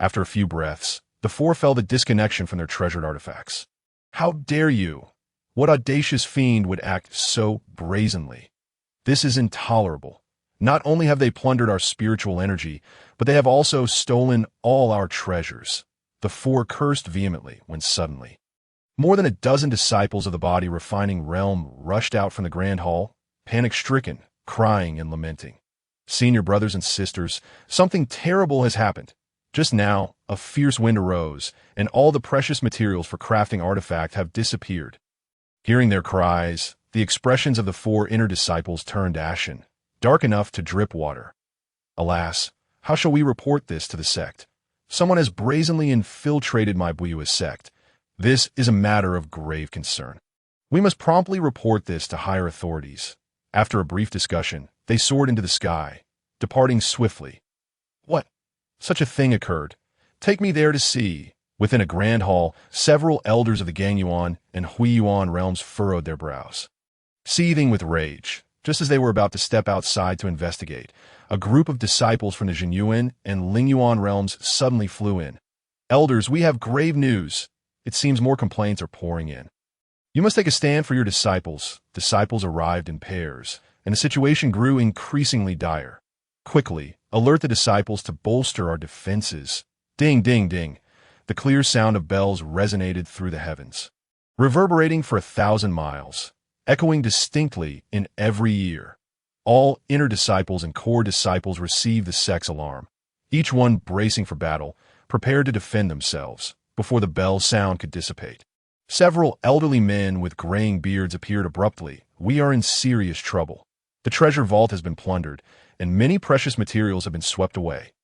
After a few breaths, the 4 felt a disconnection from their treasured artifacts. How dare you? What audacious fiend would act so brazenly? This is intolerable. Not only have they plundered our spiritual energy, but they have also stolen all our treasures. The 4 cursed vehemently when suddenly, more than a dozen disciples of the body refining realm rushed out from the grand hall, panic-stricken, crying and lamenting. Senior brothers and sisters, something terrible has happened. Just now, a fierce wind arose, and all the precious materials for crafting artifact have disappeared. Hearing their cries, the expressions of the 4 inner disciples turned ashen, dark enough to drip water. Alas, how shall we report this to the sect? Someone has brazenly infiltrated my Buyue sect. This is a matter of grave concern. We must promptly report this to higher authorities. After a brief discussion, they soared into the sky, departing swiftly. What? Such a thing occurred. Take me there to see. Within a grand hall, several elders of the Gang Yuan and Hui Yuan realms furrowed their brows. Seething with rage, just as they were about to step outside to investigate, a group of disciples from the Jinyuan and Lingyuan realms suddenly flew in. Elders, we have grave news. It seems more complaints are pouring in. You must take a stand for your disciples. Disciples arrived in pairs, and the situation grew increasingly dire. Quickly, alert the disciples to bolster our defenses. Ding, ding, ding. The clear sound of bells resonated through the heavens, reverberating for 1,000 miles, echoing distinctly in every ear. All inner disciples and core disciples received the sect's alarm, each one bracing for battle, prepared to defend themselves before the bell sound could dissipate. Several elderly men with graying beards appeared abruptly. We are in serious trouble. The treasure vault has been plundered, and many precious materials have been swept away.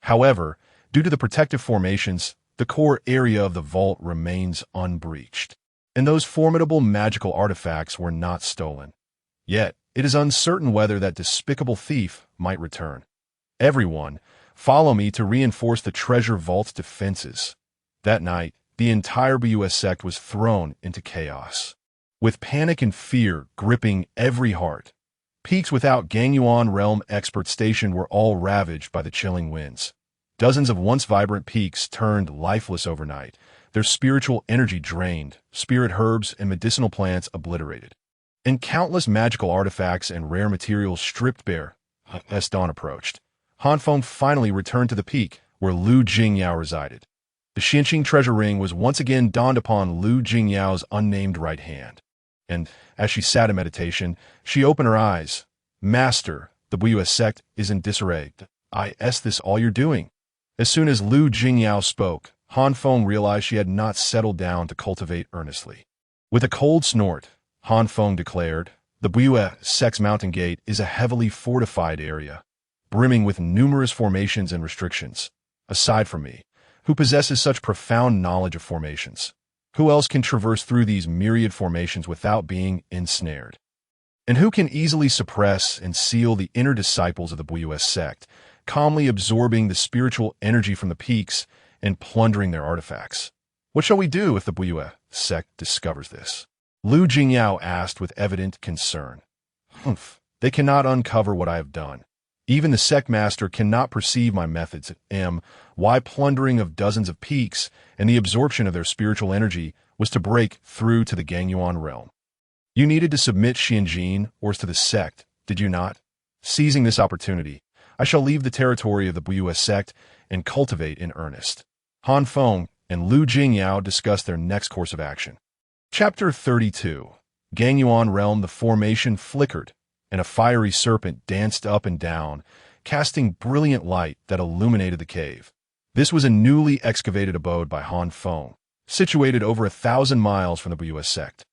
However, due to the protective formations, the core area of the vault remains unbreached, and those formidable magical artifacts were not stolen. Yet, it is uncertain whether that despicable thief might return. Everyone, follow me to reinforce the treasure vault's defenses. That night, the entire Buyue sect was thrown into chaos, with panic and fear gripping every heart. Peaks without Gangyuan realm expert stationed were all ravaged by the chilling winds. Dozens of once vibrant peaks turned lifeless overnight, their spiritual energy drained, spirit herbs and medicinal plants obliterated, and countless magical artifacts and rare materials stripped bare. As dawn approached, Han Feng finally returned to the peak where Lu Jingyao resided. The Xianqing treasure ring was once again donned upon Lu Jingyao's unnamed right hand. And, as she sat in meditation, she opened her eyes. "Master, the Buyue sect is in disarray. Is this all you're doing?" As soon as Lu Jingyao spoke, Han Feng realized she had not settled down to cultivate earnestly. With a cold snort, Han Feng declared, "The Buyue sect's mountain gate is a heavily fortified area, brimming with numerous formations and restrictions. Aside from me, who possesses such profound knowledge of formations? Who else can traverse through these myriad formations without being ensnared? And who can easily suppress and seal the inner disciples of the Buyue sect, calmly absorbing the spiritual energy from the peaks and plundering their artifacts? What shall we do if the Buyue sect discovers this?" Lu Jingyao asked with evident concern. "Humph, they cannot uncover what I have done. Even the sect master cannot perceive my methods. Why plundering of dozens of peaks and the absorption of their spiritual energy was to break through to the Gangyuan realm. You needed to submit Xianjin or to the sect, did you not? Seizing this opportunity, I shall leave the territory of the Buyue sect and cultivate in earnest." Han Feng and Lu Jingyao discussed their next course of action. Chapter 32. Gangyuan realm. The formation flickered, and a fiery serpent danced up and down, casting brilliant light that illuminated the cave. This was a newly excavated abode by Han Feng, situated over 1,000 miles from the Buyue sect.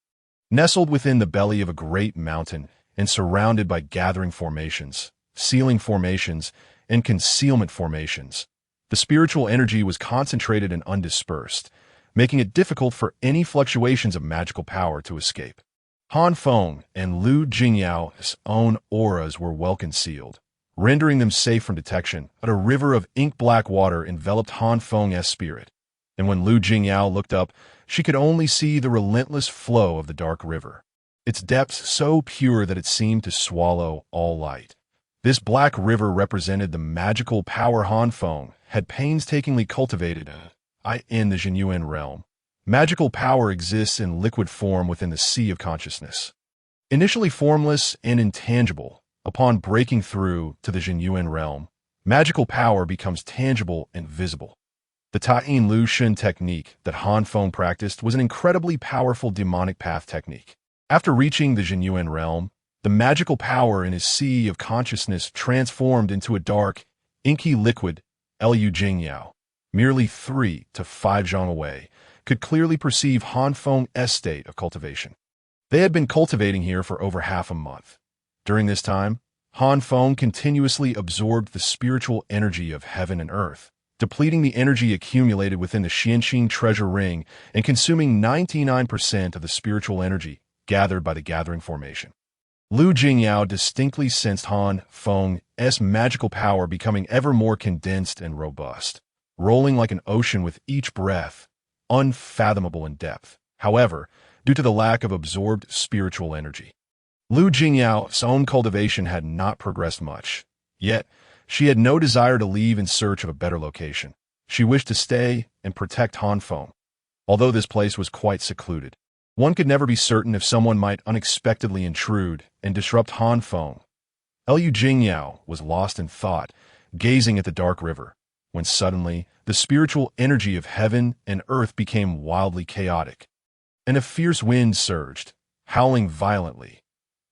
Nestled within the belly of a great mountain and surrounded by gathering formations, sealing formations, and concealment formations, the spiritual energy was concentrated and undispersed, making it difficult for any fluctuations of magical power to escape. Han Feng and Lu Jingyao's own auras were well concealed, rendering them safe from detection, but a river of ink-black water enveloped Han Feng's spirit, and when Lu Jingyao looked up, she could only see the relentless flow of the dark river, its depths so pure that it seemed to swallow all light. This black river represented the magical power Han Feng had painstakingly cultivated in the Jinyuan realm. Magical power exists in liquid form within the sea of consciousness. Initially formless and intangible, upon breaking through to the Jinyuan realm, magical power becomes tangible and visible. The Ta'in Lu Shen technique that Han Feng practiced was an incredibly powerful demonic path technique. After reaching the Jinyuan realm, the magical power in his sea of consciousness transformed into a dark, inky liquid. Lu Jingyao, merely 3 to 5 zhang away, could clearly perceive Han Feng's state of cultivation. They had been cultivating here for over half a month. During this time, Han Feng continuously absorbed the spiritual energy of heaven and earth, depleting the energy accumulated within the Xianqing treasure ring and consuming 99% of the spiritual energy gathered by the gathering formation. Lu Jingyao distinctly sensed Han Feng's magical power becoming ever more condensed and robust, rolling like an ocean with each breath, unfathomable in depth, however, due to the lack of absorbed spiritual energy. Lu Jingyao's own cultivation had not progressed much, yet she had no desire to leave in search of a better location. She wished to stay and protect Han Feng, although this place was quite secluded. One could never be certain if someone might unexpectedly intrude and disrupt Han Feng. Lu Jingyao was lost in thought, gazing at the dark river, when suddenly the spiritual energy of heaven and earth became wildly chaotic, and a fierce wind surged, howling violently.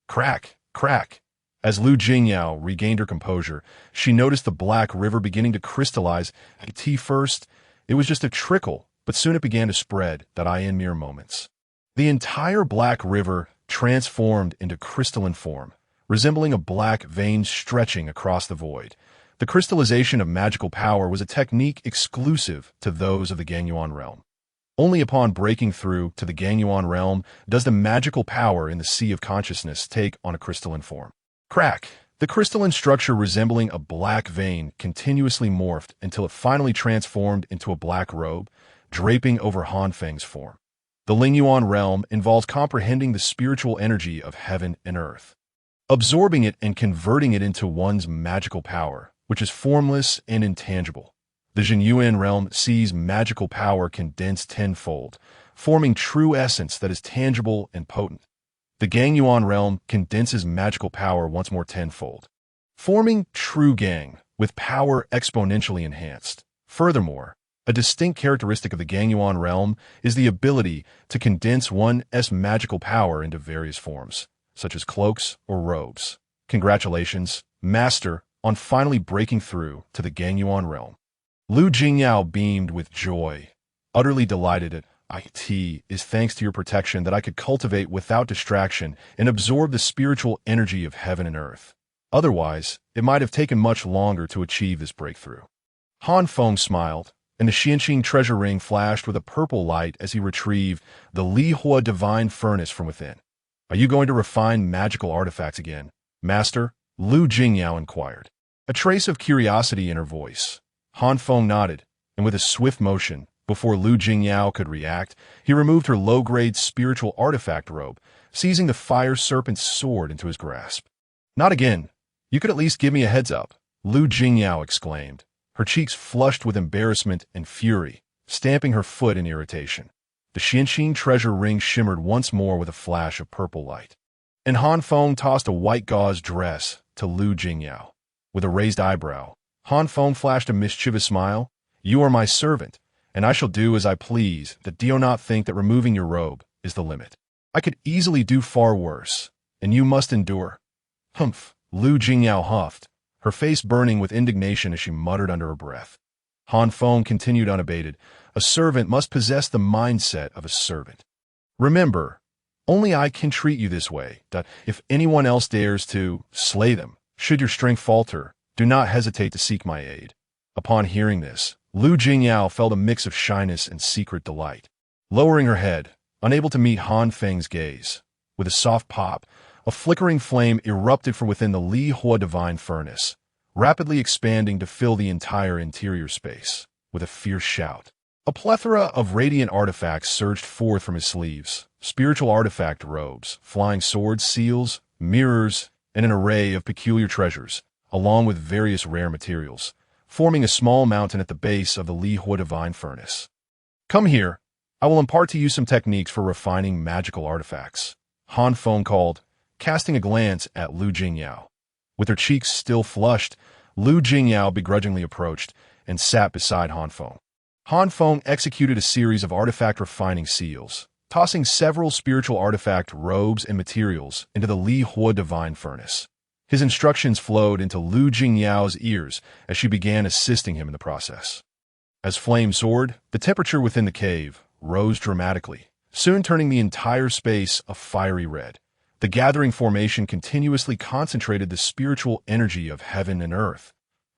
Crack, crack. As Lu Jingyao regained her composure, she noticed the black river beginning to crystallize. At first, it was just a trickle, but soon it began to spread, in mere moments. The entire black river transformed into crystalline form, resembling a black vein stretching across the void. The crystallization of magical power was a technique exclusive to those of the Gangyuan realm. Only upon breaking through to the Gangyuan realm does the magical power in the sea of consciousness take on a crystalline form. Crack! The crystalline structure resembling a black vein continuously morphed until it finally transformed into a black robe, draping over Han Feng's form. The Lingyuan realm involves comprehending the spiritual energy of heaven and earth. absorbing it and converting it into one's magical power, which is formless and intangible. The Jinyuan realm sees magical power condensed tenfold, forming true essence that is tangible and potent. The Gangyuan realm condenses magical power once more tenfold, forming true Gang, with power exponentially enhanced. Furthermore, a distinct characteristic of the Gangyuan realm is the ability to condense one's magical power into various forms, such as cloaks or robes. Congratulations, Master, on finally breaking through to the Gangyuan realm. Lu Jingyao beamed with joy, utterly delighted at it is thanks to your protection that I could cultivate without distraction and absorb the spiritual energy of heaven and earth. Otherwise, it might have taken much longer to achieve this breakthrough. Han Feng smiled, and the Xianqing treasure ring flashed with a purple light as he retrieved the Li Hua divine furnace from within. Are you going to refine magical artifacts again, Master? Lu Jingyao inquired, a trace of curiosity in her voice. Han Feng nodded, and with a swift motion, before Lu Jingyao could react, he removed her low-grade spiritual artifact robe, seizing the fire serpent's sword into his grasp. Not again. You could at least give me a heads up, Lu Jingyao exclaimed, her cheeks flushed with embarrassment and fury, stamping her foot in irritation. The Xianqing treasure ring shimmered once more with a flash of purple light. And Han Feng tossed a white gauze dress to Lu Jingyao. With a raised eyebrow, Han Feng flashed a mischievous smile. You are my servant, and I shall do as I please, that do not think that removing your robe is the limit. I could easily do far worse, and you must endure. Humph, Lu Jingyao huffed, her face burning with indignation as she muttered under her breath. Han Feng continued unabated. A servant must possess the mindset of a servant. Remember, only I can treat you this way. If anyone else dares to slay them, should your strength falter, do not hesitate to seek my aid. Upon hearing this, Lu Jingyao felt a mix of shyness and secret delight. Lowering her head, unable to meet Han Feng's gaze, with a soft pop, a flickering flame erupted from within the Li Hua divine furnace, rapidly expanding to fill the entire interior space. With a fierce shout, a plethora of radiant artifacts surged forth from his sleeves, spiritual artifact robes, flying swords, seals, mirrors, and an array of peculiar treasures, along with various rare materials, forming a small mountain at the base of the Li Hua divine furnace. Come here, I will impart to you some techniques for refining magical artifacts, Han Feng called, casting a glance at Lu Jingyao. With her cheeks still flushed, Lu Jingyao begrudgingly approached and sat beside Han Feng. Han Feng executed a series of artifact refining seals, tossing several spiritual artifact robes and materials into the Li Hua divine furnace. His instructions flowed into Lu Jingyao's ears as she began assisting him in the process. As flame soared, the temperature within the cave rose dramatically, soon turning the entire space a fiery red. The gathering formation continuously concentrated the spiritual energy of heaven and earth,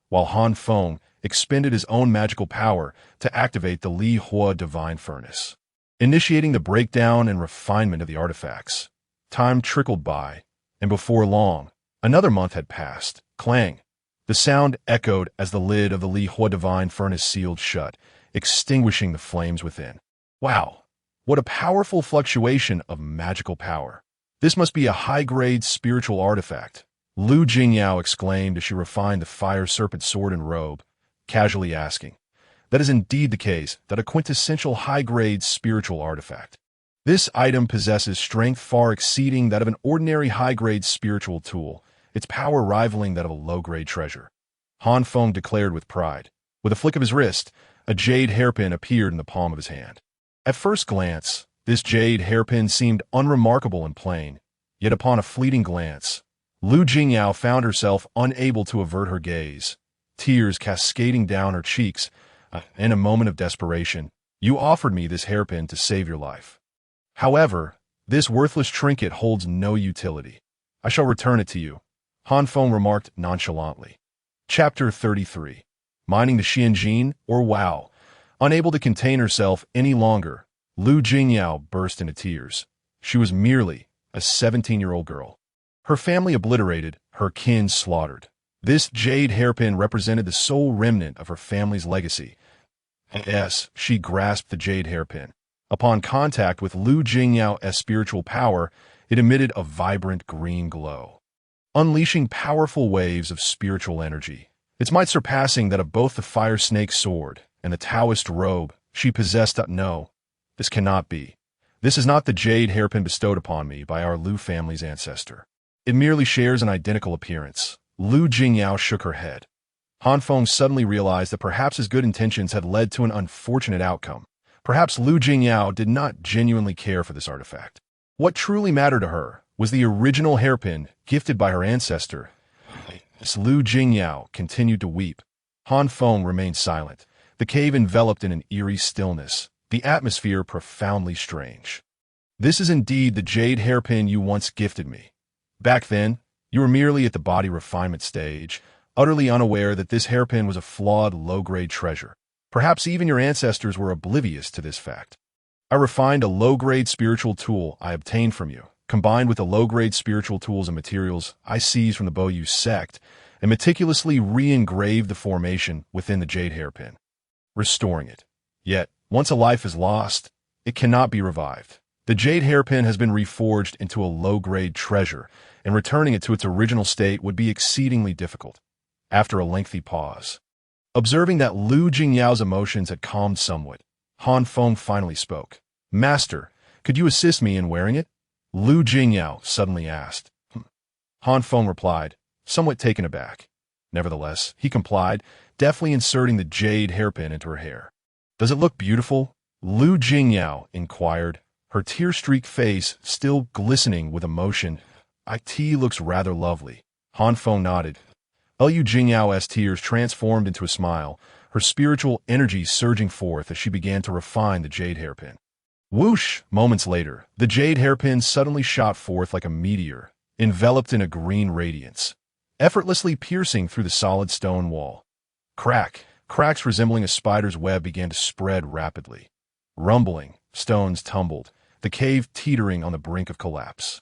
while Han Feng expended his own magical power to activate the Li Hua divine furnace, initiating the breakdown and refinement of the artifacts. Time trickled by, and before long, another month had passed. Clang! The sound echoed as the lid of the Li Hua divine furnace sealed shut, extinguishing the flames within. Wow! What a powerful fluctuation of magical power. This must be a high-grade spiritual artifact, Lu Jingyao exclaimed as she refined the fire serpent sword and robe, casually asking. That is indeed the case, that a quintessential high-grade spiritual artifact. This item possesses strength far exceeding that of an ordinary high-grade spiritual tool, its power rivaling that of a low-grade treasure. Han Feng declared with pride. With a flick of his wrist, a jade hairpin appeared in the palm of his hand. At first glance, this jade hairpin seemed unremarkable and plain, yet upon a fleeting glance, Lu Jingyao found herself unable to avert her gaze, tears cascading down her cheeks. In a moment of desperation, you offered me this hairpin to save your life. However, this worthless trinket holds no utility. I shall return it to you, Han Feng remarked nonchalantly. Chapter 33. Mining the Xianjin, or Wow. Unable to contain herself any longer, Lu Jingyao burst into tears. She was merely a 17-year-old girl. Her family obliterated, her kin slaughtered. This jade hairpin represented the sole remnant of her family's legacy. Yes, she grasped the jade hairpin. Upon contact with Lu Jingyao's spiritual power, it emitted a vibrant green glow. unleashing powerful waves of spiritual energy. Its might surpassing that of both the fire snake sword and the Taoist robe she possessed. No, this cannot be. This is not the jade hairpin bestowed upon me by our Lu family's ancestor. It merely shares an identical appearance. Lu Jingyao shook her head. Han Feng suddenly realized that perhaps his good intentions had led to an unfortunate outcome. Perhaps Lu Jingyao did not genuinely care for this artifact. What truly mattered to her was the original hairpin gifted by her ancestor. As Lu Jingyao continued to weep, Han Feng remained silent, the cave enveloped in an eerie stillness, the atmosphere profoundly strange. This is indeed the jade hairpin you once gifted me. Back then, you were merely at the body refinement stage, utterly unaware that this hairpin was a flawed, low-grade treasure. Perhaps even your ancestors were oblivious to this fact. I refined a low-grade spiritual tool I obtained from you, combined with the low-grade spiritual tools and materials I seized from the Boyu sect, and meticulously re-engraved the formation within the jade hairpin, restoring it. Yet, once a life is lost, it cannot be revived. The jade hairpin has been reforged into a low-grade treasure, and returning it to its original state would be exceedingly difficult. After a lengthy pause, observing that Lu Jingyao's emotions had calmed somewhat, Han Feng finally spoke. "Master, could you assist me in wearing it?" Lu Jingyao suddenly asked. Han Feng replied, somewhat taken aback. Nevertheless, he complied, deftly inserting the jade hairpin into her hair. "Does it look beautiful?" Lu Jingyao inquired, her tear-streaked face still glistening with emotion. "It looks rather lovely." Han Feng nodded. Lu Jingyao's tears transformed into a smile, her spiritual energy surging forth as she began to refine the jade hairpin. Whoosh! Moments later, the jade hairpin suddenly shot forth like a meteor, enveloped in a green radiance, effortlessly piercing through the solid stone wall. Crack! Cracks resembling a spider's web began to spread rapidly. Rumbling, stones tumbled, the cave teetering on the brink of collapse.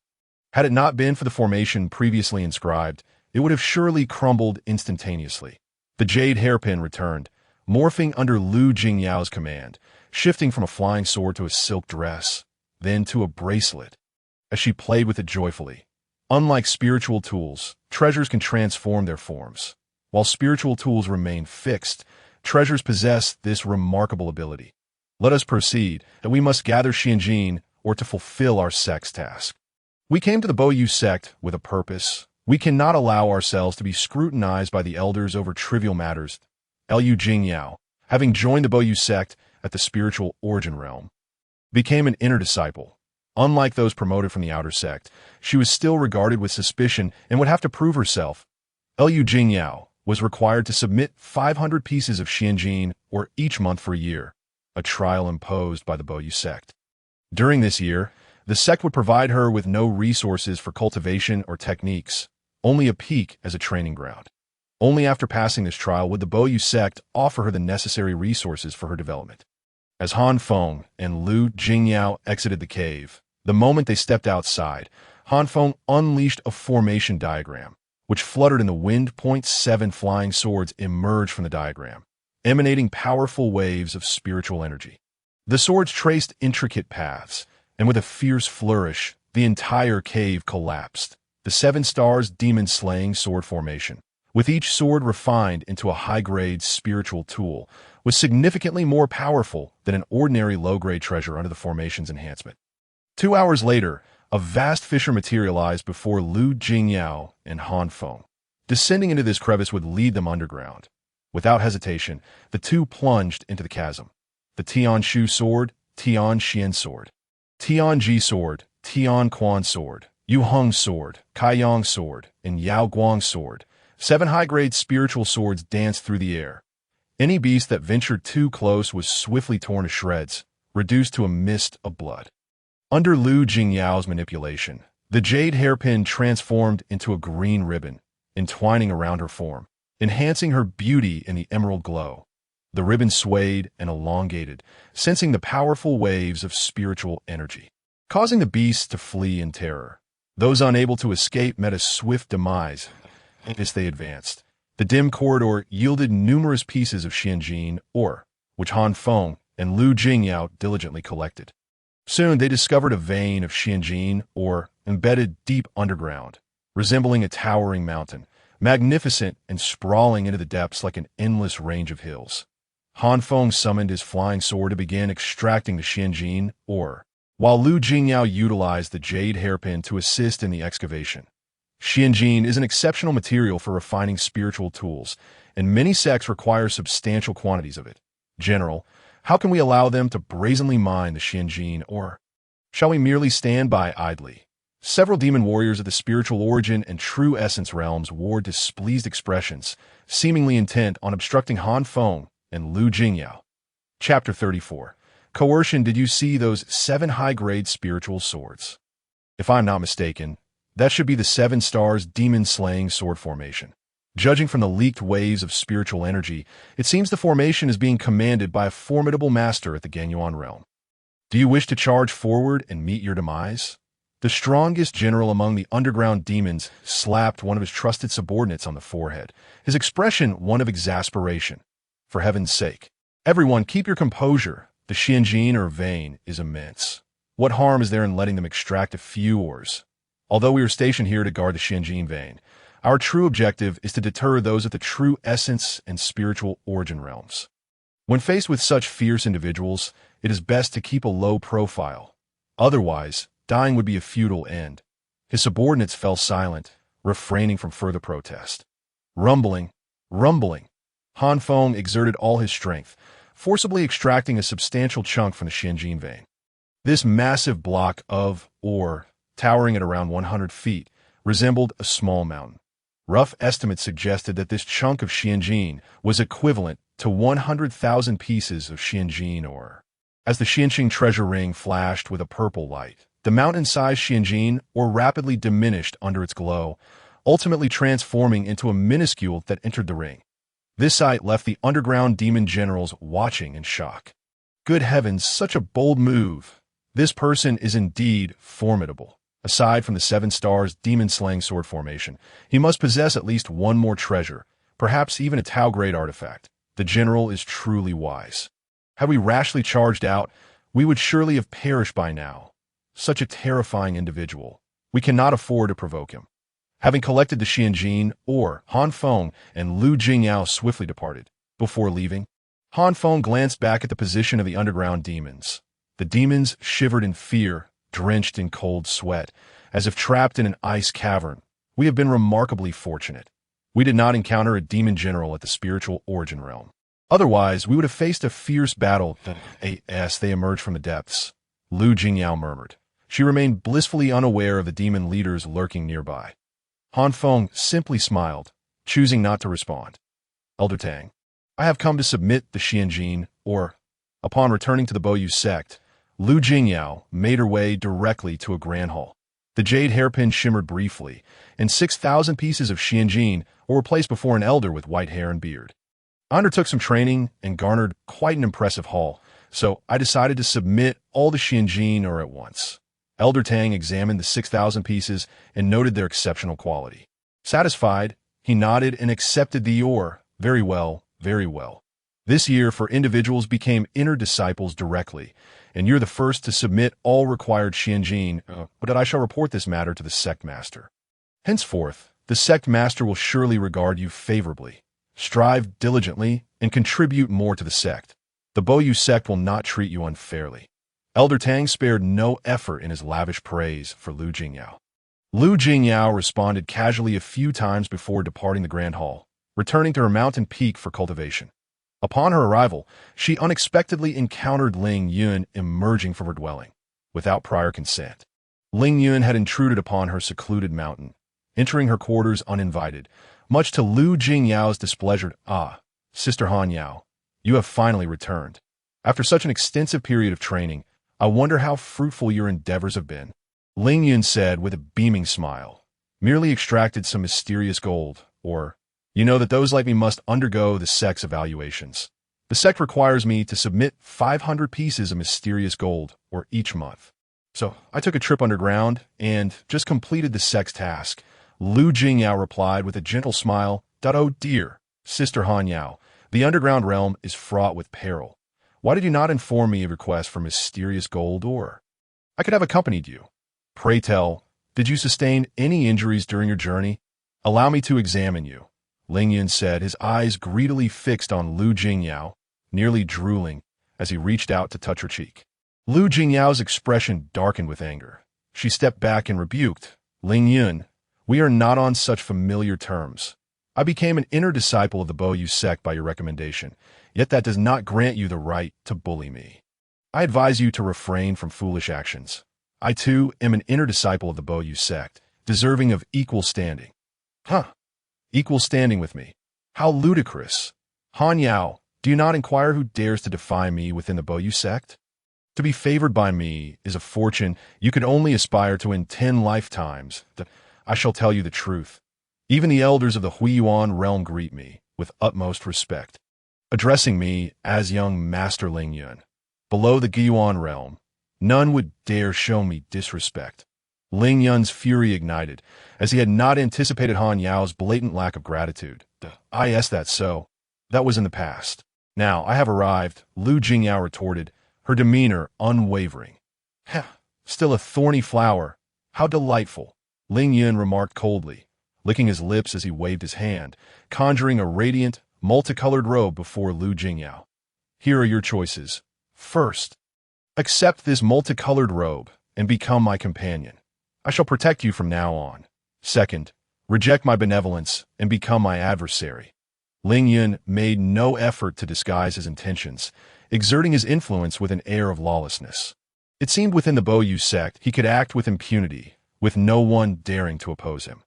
Had it not been for the formation previously inscribed, it would have surely crumbled instantaneously. The jade hairpin returned, morphing under Lu Jingyao's command, shifting from a flying sword to a silk dress, then to a bracelet, as she played with it joyfully. Unlike spiritual tools, treasures can transform their forms. While spiritual tools remain fixed, treasures possess this remarkable ability. Let us proceed, that we must gather Xianjin or to fulfill our sect's task. We came to the Boyu sect with a purpose. We cannot allow ourselves to be scrutinized by the elders over trivial matters. Lu Jingyao, having joined the Boyu sect at the spiritual origin realm, became an inner disciple. Unlike those promoted from the outer sect, she was still regarded with suspicion and would have to prove herself. Lu Jingyao was required to submit 500 pieces of Xianjin or each month for a year, a trial imposed by the Boyu sect. During this year, the sect would provide her with no resources for cultivation or techniques, only a peak as a training ground. Only after passing this trial would the Boyu sect offer her the necessary resources for her development. As Han Feng and Lu Jingyao exited the cave, the moment they stepped outside, Han Feng unleashed a formation diagram, which fluttered in the wind. 7 flying swords emerged from the diagram, emanating powerful waves of spiritual energy. The swords traced intricate paths, and with a fierce flourish, the entire cave collapsed. The 7 stars demon-slaying sword formation, with each sword refined into a high-grade spiritual tool, was significantly more powerful than an ordinary low-grade treasure under the formation's enhancement. 2 hours later, a vast fissure materialized before Lu Jingyao and Han Feng. Descending into this crevice would lead them underground. Without hesitation, the two plunged into the chasm. The Tian Shu sword, Tian Xian sword, Tian Ji sword, Tian Quan sword, Yu Heng sword, Kai Yang sword, and Yao Guang sword. 7 high-grade spiritual swords danced through the air. Any beast that ventured too close was swiftly torn to shreds, reduced to a mist of blood. Under Lu Jingyao's manipulation, the jade hairpin transformed into a green ribbon, entwining around her form, enhancing her beauty in the emerald glow. The ribbon swayed and elongated, sensing the powerful waves of spiritual energy, causing the beasts to flee in terror. Those unable to escape met a swift demise as they advanced. The dim corridor yielded numerous pieces of Xianjin ore, which Han Feng and Lu Jingyao diligently collected. Soon they discovered a vein of Xianjin ore embedded deep underground, resembling a towering mountain, magnificent and sprawling into the depths like an endless range of hills. Han Feng summoned his flying sword to begin extracting the Xianjin ore, while Lu Jingyao utilized the jade hairpin to assist in the excavation. Xianjin is an exceptional material for refining spiritual tools, and many sects require substantial quantities of it. General, how can we allow them to brazenly mine the Xianjin ore? Shall we merely stand by idly? Several demon warriors of the spiritual origin and true essence realms wore displeased expressions, seemingly intent on obstructing Han Feng and Lu Jingyao. Chapter 34. Coercion. Did you see those 7 high-grade spiritual swords? If I'm not mistaken, that should be the 7 stars demon-slaying sword formation. Judging from the leaked waves of spiritual energy, it seems the formation is being commanded by a formidable master at the Ganyuan realm. Do you wish to charge forward and meet your demise? The strongest general among the underground demons slapped one of his trusted subordinates on the forehead, his expression one of exasperation. For heaven's sake, everyone keep your composure. The Xianjin or vein is immense. What harm is there in letting them extract a few ores? Although we are stationed here to guard the Xianjin vein, our true objective is to deter those of the true essence and spiritual origin realms. When faced with such fierce individuals, it is best to keep a low profile. Otherwise, dying would be a futile end. His subordinates fell silent, refraining from further protest. Rumbling. Han Feng exerted all his strength, forcibly extracting a substantial chunk from the Xianjin vein. This massive block of ore, towering at around 100 feet, resembled a small mountain. Rough estimates suggested that this chunk of Xianjin was equivalent to 100,000 pieces of Xianjin ore. As the Xianjin treasure ring flashed with a purple light, the mountain-sized Xianjin ore rapidly diminished under its glow, ultimately transforming into a minuscule that entered the ring. This sight left the underground demon generals watching in shock. Good heavens, such a bold move! This person is indeed formidable. Aside from the 7 stars demon-slaying sword formation, he must possess at least one more treasure, perhaps even a Tao-grade artifact. The general is truly wise. Had we rashly charged out, we would surely have perished by now. Such a terrifying individual. We cannot afford to provoke him. Having collected the Xianjin ore, Han Feng and Lu Jingyao swiftly departed. Before leaving, Han Feng glanced back at the position of the underground demons. The demons shivered in fear, drenched in cold sweat, as if trapped in an ice cavern. We have been remarkably fortunate. We did not encounter a demon general at the spiritual origin realm. Otherwise, we would have faced a fierce battle as they emerged from the depths. Lu Jingyao murmured. She remained blissfully unaware of the demon leaders lurking nearby. Han Feng simply smiled, choosing not to respond. Elder Tang, I have come to submit the Xianjin, or, upon returning to the Boyu sect, Lu Jingyao made her way directly to a grand hall. The jade hairpin shimmered briefly, and 6,000 pieces of Xianjin were placed before an elder with white hair and beard. I undertook some training and garnered quite an impressive haul, so I decided to submit all the Xianjin at once. Elder Tang examined the 6,000 pieces and noted their exceptional quality. Satisfied, he nodded and accepted the ore. Very well, very well. This year, for individuals became inner disciples directly, and you're the first to submit all required Xianjin, but I shall report this matter to the sect master. Henceforth, the sect master will surely regard you favorably. Strive diligently and contribute more to the sect. The Boyu sect will not treat you unfairly. Elder Tang spared no effort in his lavish praise for Lu Jingyao. Lu Jingyao responded casually a few times before departing the Grand Hall, returning to her mountain peak for cultivation. Upon her arrival, she unexpectedly encountered Ling Yun emerging from her dwelling, without prior consent. Ling Yun had intruded upon her secluded mountain, entering her quarters uninvited, much to Lu Jingyao's displeasure. Ah, Sister Han Yao, you have finally returned. After such an extensive period of training, I wonder how fruitful your endeavors have been. Ling Yun said with a beaming smile. Merely extracted some mysterious gold, or, you know that those like me must undergo the sect's evaluations. The sect requires me to submit 500 pieces of mysterious gold, or each month. So I took a trip underground and just completed the sect's task. Lu Jingyao replied with a gentle smile, "Oh dear, Sister Han Yao, the underground realm is fraught with peril. Why did you not inform me of your request for mysterious gold ore? I could have accompanied you. Pray tell, Did you sustain any injuries during your journey? Allow me to examine you, Ling Yun said, his eyes greedily fixed on Lu Jingyao, nearly drooling as he reached out to touch her cheek. Lu Jingyao's expression darkened with anger. She stepped back and rebuked, Ling Yun, we are not on such familiar terms. I became an inner disciple of the Bo Yu sect by your recommendation, yet that does not grant you the right to bully me. I advise you to refrain from foolish actions. I, too, am an inner disciple of the Bo Yu sect, deserving of equal standing. Huh. Equal standing with me. How ludicrous. Han Yao, do you not inquire who dares to defy me within the Bo Yu sect? To be favored by me is a fortune you could only aspire to in 10 lifetimes. That I shall tell you the truth. Even the elders of the Huiyuan realm greet me with utmost respect, addressing me as young Master Ling Yun. Below the Guiyuan realm, none would dare show me disrespect. Ling Yun's fury ignited, as he had not anticipated Han Yao's blatant lack of gratitude. That's so. That was in the past. Now I have arrived, Lu Jingyao retorted, her demeanor unwavering. Heh, still a thorny flower. How delightful, Ling Yun remarked coldly, licking his lips as he waved his hand, conjuring a radiant, multicolored robe before Lu Jingyao. Here are your choices. First, accept this multicolored robe and become my companion. I shall protect you from now on. Second, reject my benevolence and become my adversary. Ling Yun made no effort to disguise his intentions, exerting his influence with an air of lawlessness. It seemed within the Bo Yu sect he could act with impunity, with no one daring to oppose him.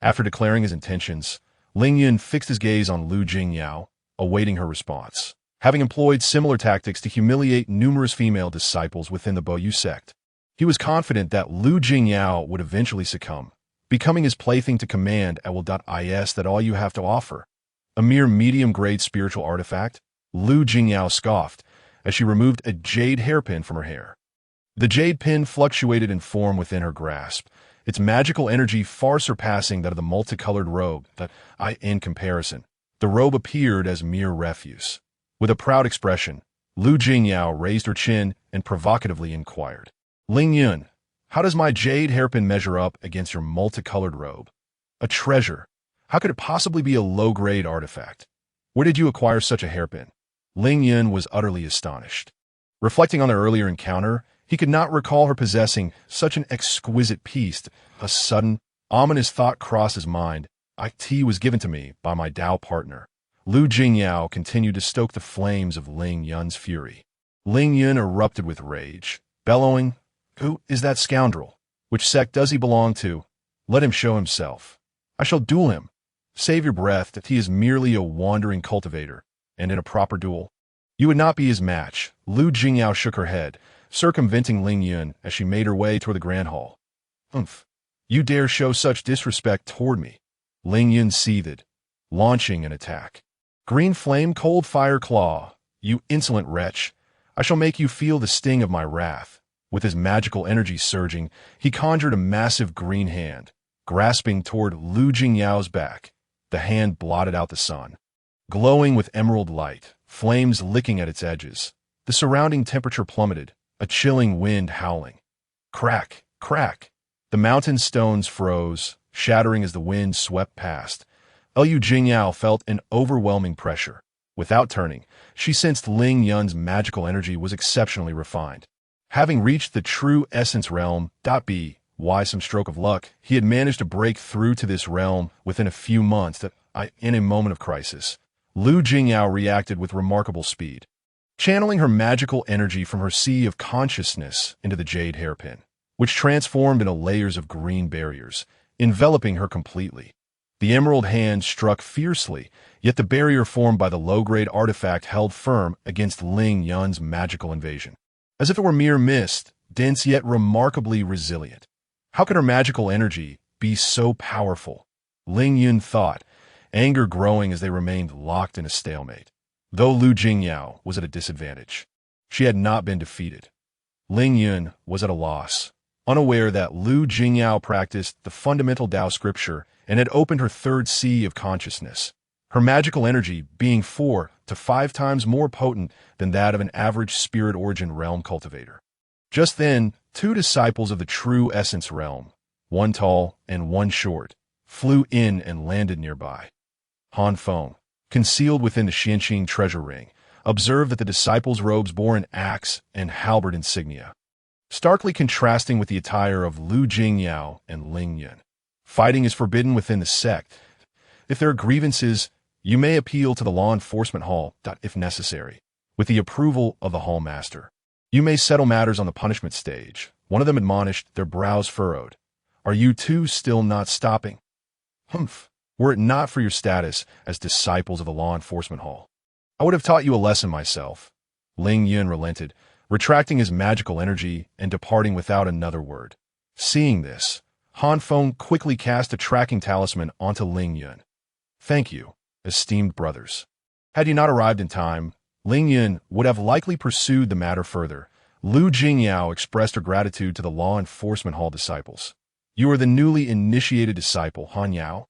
After declaring his intentions, Ling Yun fixed his gaze on Lu Jingyao, awaiting her response, having employed similar tactics to humiliate numerous female disciples within the Bo Yu sect. He was confident that Lu Jingyao would eventually succumb, becoming his plaything to command at will.is that all you have to offer. A mere medium-grade spiritual artifact? Lu Jingyao scoffed as she removed a jade hairpin from her hair. The jade pin fluctuated in form within her grasp, its magical energy far surpassing that of the multicolored robe in comparison. The robe appeared as mere refuse. With a proud expression, Lu Jingyao raised her chin and provocatively inquired, Ling Yun, how does my jade hairpin measure up against your multicolored robe? A treasure. How could it possibly be a low-grade artifact? Where did you acquire such a hairpin? Ling Yun was utterly astonished. Reflecting on their earlier encounter, he could not recall her possessing such an exquisite piece. A sudden, ominous thought crossed his mind. IT was given to me by my Dao partner. Lu Jingyao continued to stoke the flames of Ling Yun's fury. Ling Yun erupted with rage, bellowing, Who is that scoundrel? Which sect does he belong to? Let him show himself. I shall duel him. Save your breath that he is merely a wandering cultivator, and in a proper duel, you would not be his match. Lu Jingyao shook her head, circumventing Ling Yun as she made her way toward the grand hall. Humph! You dare show such disrespect toward me? Ling Yun seethed, launching an attack. Green flame, cold fire claw, you insolent wretch! I shall make you feel the sting of my wrath. With his magical energy surging, he conjured a massive green hand, grasping toward Lu Jingyao's back. The hand blotted out the sun, glowing with emerald light, flames licking at its edges. The surrounding temperature plummeted, a chilling wind howling. Crack, crack. The mountain stones froze, shattering as the wind swept past. Lu Jingyao felt an overwhelming pressure. Without turning, she sensed Ling Yun's magical energy was exceptionally refined. Having reached the true essence realm, by some stroke of luck, he had managed to break through to this realm within a few months in a moment of crisis. Lu Jingyao reacted with remarkable speed, channeling her magical energy from her sea of consciousness into the jade hairpin, which transformed into layers of green barriers, enveloping her completely. The emerald hand struck fiercely, yet the barrier formed by the low-grade artifact held firm against Ling Yun's magical invasion. As if it were mere mist, dense yet remarkably resilient. How could her magical energy be so powerful? Ling Yun thought, anger growing as they remained locked in a stalemate. Though Lu Jingyao was at a disadvantage, she had not been defeated. Ling Yun was at a loss, unaware that Lu Jingyao practiced the fundamental Dao scripture and had opened her third sea of consciousness, her magical energy being 4 to 5 times more potent than that of an average spirit origin realm cultivator. Just then, 2 disciples of the true essence realm, one tall and one short, flew in and landed nearby. Han Feng, concealed within the Xianqing treasure ring, observed that the disciples' robes bore an axe and halberd insignia, starkly contrasting with the attire of Lu Jingyao and Ling Yun. Fighting is forbidden within the sect. If there are grievances, you may appeal to the law enforcement hall, if necessary, with the approval of the hall master. You may settle matters on the punishment stage. One of them admonished, their brows furrowed. Are you two still not stopping? Humph. Were it not for your status as disciples of the law enforcement hall, I would have taught you a lesson myself. Ling Yun relented, retracting his magical energy and departing without another word. Seeing this, Han Feng quickly cast a tracking talisman onto Ling Yun. Thank you, esteemed brothers. Had you not arrived in time, Ling Yun would have likely pursued the matter further. Lu Jingyao expressed her gratitude to the law enforcement hall disciples. You are the newly initiated disciple, Han Yao?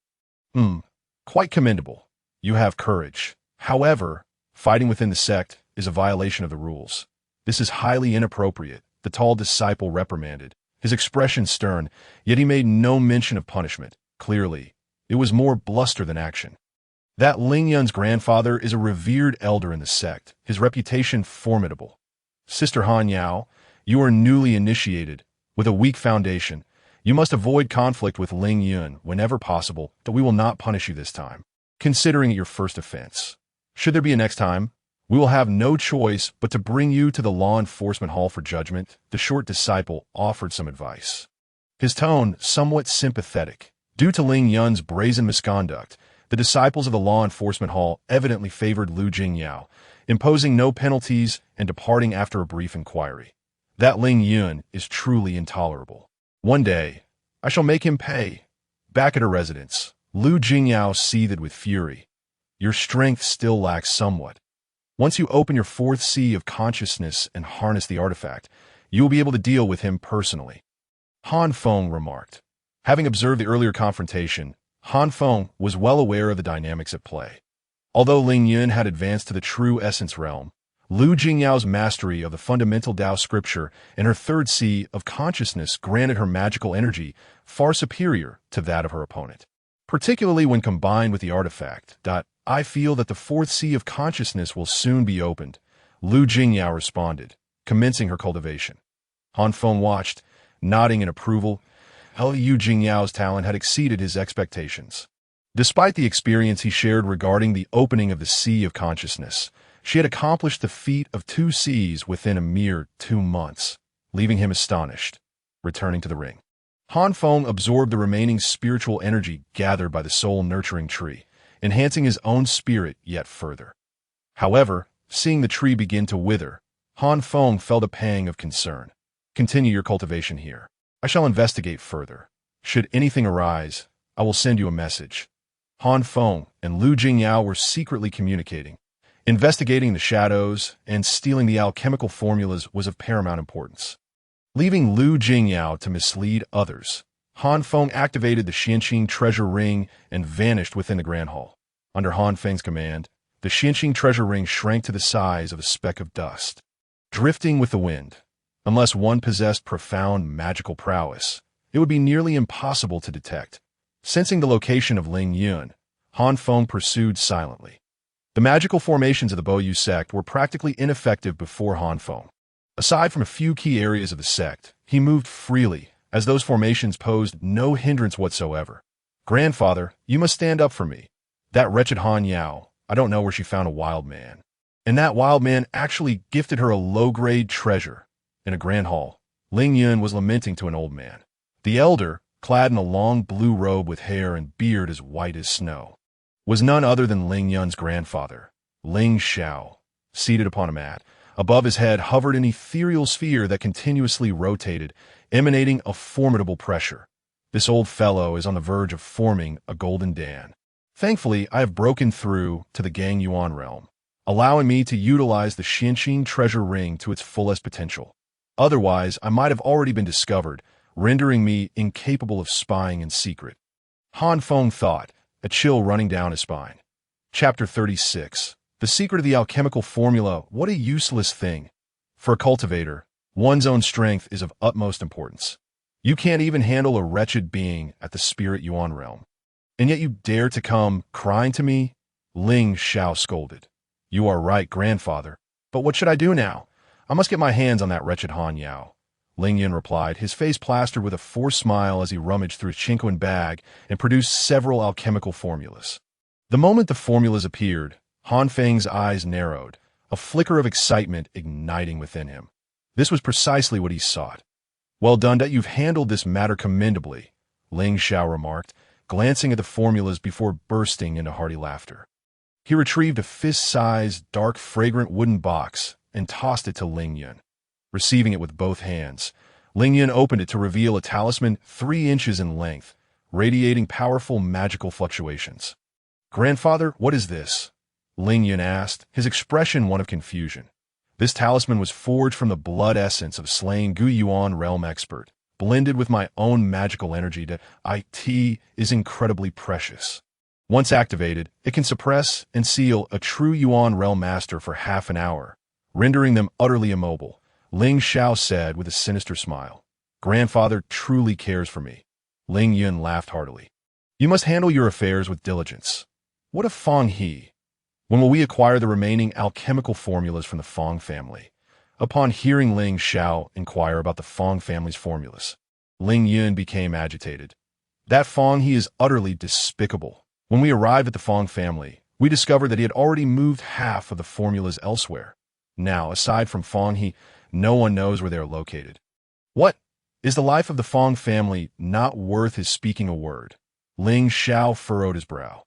Quite commendable. You have courage. However, fighting within the sect is a violation of the rules. This is highly inappropriate, the tall disciple reprimanded, his expression stern, yet he made no mention of punishment. Clearly, it was more bluster than action. That Ling Yun's grandfather is a revered elder in the sect, his reputation formidable. Sister Han Yao, you are newly initiated, with a weak foundation. You must avoid conflict with Ling Yun whenever possible, but we will not punish you this time, considering it your first offense. Should there be a next time, we will have no choice but to bring you to the law enforcement hall for judgment. The short disciple offered some advice, his tone somewhat sympathetic. Due to Ling Yun's brazen misconduct, the disciples of the law enforcement hall evidently favored Lu Jingyao, imposing no penalties and departing after a brief inquiry. That Ling Yun is truly intolerable. One day, I shall make him pay. Back at her residence, Lu Jingyao seethed with fury. Your strength still lacks somewhat. Once you open your fourth sea of consciousness and harness the artifact, you will be able to deal with him personally. Han Feng remarked. Having observed the earlier confrontation, Han Feng was well aware of the dynamics at play. Although Ling Yun had advanced to the true essence realm, Lu Jingyao's mastery of the fundamental Dao scripture and her third sea of consciousness granted her magical energy far superior to that of her opponent. Particularly when combined with the artifact. I feel that the fourth sea of consciousness will soon be opened, Lu Jingyao responded, commencing her cultivation. Han Feng watched, nodding in approval. Lu Jingyao's talent had exceeded his expectations. Despite the experience he shared regarding the opening of the sea of consciousness, she had accomplished the feat of 2 seas within a mere 2 months, leaving him astonished. Returning to the ring, Han Feng absorbed the remaining spiritual energy gathered by the soul-nurturing tree, enhancing his own spirit yet further. However, seeing the tree begin to wither, Han Feng felt a pang of concern. Continue your cultivation here. I shall investigate further. Should anything arise, I will send you a message. Han Feng and Lu Jingyao were secretly communicating. Investigating the shadows and stealing the alchemical formulas was of paramount importance. Leaving Lu Jingyao to mislead others, Han Feng activated the Xianqing treasure ring and vanished within the Grand Hall. Under Han Feng's command, the Xianqing treasure ring shrank to the size of a speck of dust, drifting with the wind. Unless one possessed profound magical prowess, it would be nearly impossible to detect. Sensing the location of Ling Yun, Han Feng pursued silently. The magical formations of the Boyu sect were practically ineffective before Han Feng. Aside from a few key areas of the sect, he moved freely, as those formations posed no hindrance whatsoever. Grandfather, you must stand up for me. That wretched Han Yao, I don't know where she found a wild man. And that wild man actually gifted her a low-grade treasure. In a grand hall, Ling Yun was lamenting to an old man. The elder, clad in a long blue robe with hair and beard as white as snow, was none other than Ling Yun's grandfather, Ling Xiao. Seated upon a mat, above his head hovered an ethereal sphere that continuously rotated, emanating a formidable pressure. This old fellow is on the verge of forming a golden Dan. Thankfully, I have broken through to the Gang Yuan realm, allowing me to utilize the Xianqing treasure ring to its fullest potential. Otherwise, I might have already been discovered, rendering me incapable of spying in secret. Han Feng thought, a chill running down his spine. Chapter 36. The secret of the alchemical formula. What a useless thing. For a cultivator, one's own strength is of utmost importance. You can't even handle a wretched being at the Spirit Yuan realm. And yet you dare to come crying to me? Ling Xiao scolded. You are right, grandfather. But what should I do now? I must get my hands on that wretched Han Yao. Ling Yun replied, his face plastered with a forced smile as he rummaged through a Chinquan bag and produced several alchemical formulas. The moment the formulas appeared, Han Feng's eyes narrowed, a flicker of excitement igniting within him. This was precisely what he sought. Well done, that you've handled this matter commendably, Ling Xiao remarked, glancing at the formulas before bursting into hearty laughter. He retrieved a fist-sized, dark, fragrant wooden box and tossed it to Ling Yun. Receiving it with both hands, Ling Yun opened it to reveal a talisman 3 inches in length, radiating powerful magical fluctuations. Grandfather, what is this? Ling Yun asked, his expression one of confusion. This talisman was forged from the blood essence of slain Gu Yuan realm expert, blended with my own magical energy that it is incredibly precious. Once activated, it can suppress and seal a true Yuan realm master for half an hour, rendering them utterly immobile, Ling Xiao said with a sinister smile. Grandfather truly cares for me. Ling Yun laughed heartily. You must handle your affairs with diligence. What of Fong He? When will we acquire the remaining alchemical formulas from the Fong family? Upon hearing Ling Xiao inquire about the Fong family's formulas, Ling Yun became agitated. That Fong He is utterly despicable. When we arrived at the Fong family, we discovered that he had already moved half of the formulas elsewhere. Now, aside from Fong He, no one knows where they are located. What? Is the life of the Fong family not worth his speaking a word? Ling Xiao furrowed his brow.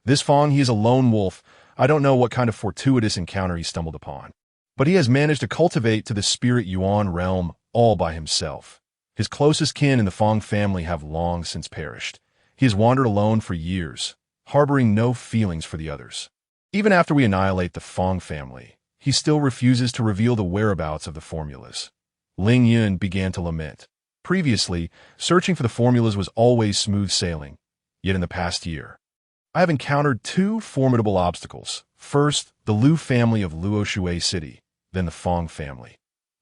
This Fong He is a lone wolf. I don't know what kind of fortuitous encounter he stumbled upon. But he has managed to cultivate to the Spirit Yuan realm all by himself. His closest kin in the Fong family have long since perished. He has wandered alone for years, harboring no feelings for the others. Even after we annihilate the Fong family, he still refuses to reveal the whereabouts of the formulas. Ling Yun began to lament. Previously, searching for the formulas was always smooth sailing. Yet in the past year, I have encountered 2 formidable obstacles. First, the Lu family of Luoshui City, then the Fong family.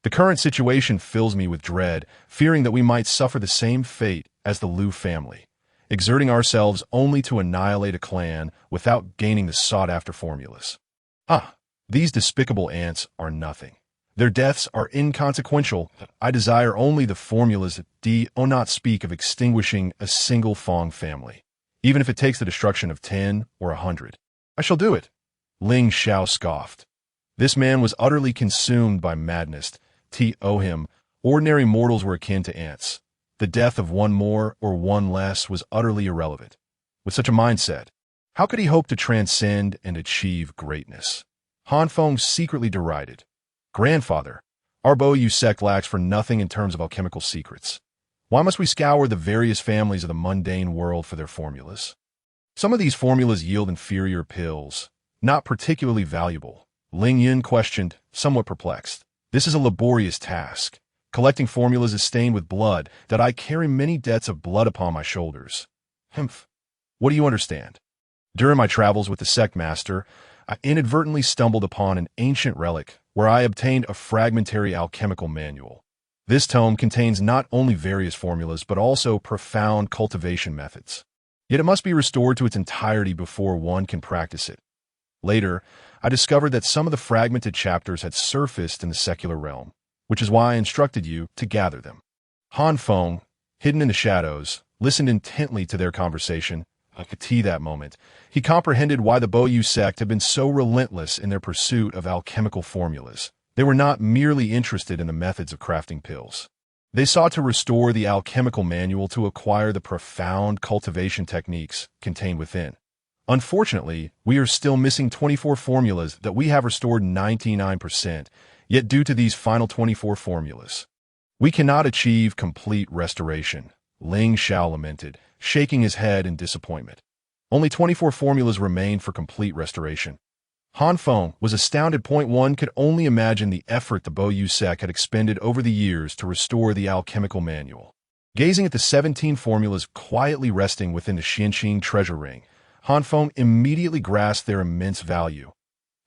The current situation fills me with dread, fearing that we might suffer the same fate as the Lu family, exerting ourselves only to annihilate a clan without gaining the sought-after formulas. These despicable ants are nothing. Their deaths are inconsequential. I desire only the formulas. Do not speak of extinguishing a single Fong family, even if it takes the destruction of 10 or 100. I shall do it. Ling Xiao scoffed. This man was utterly consumed by madness. To him, ordinary mortals were akin to ants. The death of one more or one less was utterly irrelevant. With such a mindset, how could he hope to transcend and achieve greatness? Han Feng secretly derided. Grandfather, our Boyu sect lacks for nothing in terms of alchemical secrets. Why must we scour the various families of the mundane world for their formulas? Some of these formulas yield inferior pills, not particularly valuable. Ling Yun questioned, somewhat perplexed. This is a laborious task. Collecting formulas is stained with blood, that I carry many debts of blood upon my shoulders. Humph. What do you understand? During my travels with the sect master, I inadvertently stumbled upon an ancient relic where I obtained a fragmentary alchemical manual. This tome contains not only various formulas but also profound cultivation methods. Yet it must be restored to its entirety before one can practice it. Later, I discovered that some of the fragmented chapters had surfaced in the secular realm, which is why I instructed you to gather them. Han Feng, hidden in the shadows, listened intently to their conversation. I could see that moment. He comprehended why the Boyu sect had been so relentless in their pursuit of alchemical formulas. They were not merely interested in the methods of crafting pills. They sought to restore the alchemical manual to acquire the profound cultivation techniques contained within. Unfortunately, we are still missing 24 formulas that we have restored 99%, yet due to these final 24 formulas, we cannot achieve complete restoration, Ling Xiao lamented, shaking his head in disappointment. Only 24 formulas remain for complete restoration. Han Feng was astounded. One could only imagine the effort the Boyu sect had expended over the years to restore the alchemical manual. Gazing at the 17 formulas quietly resting within the Xianqing treasure ring, Han Feng immediately grasped their immense value.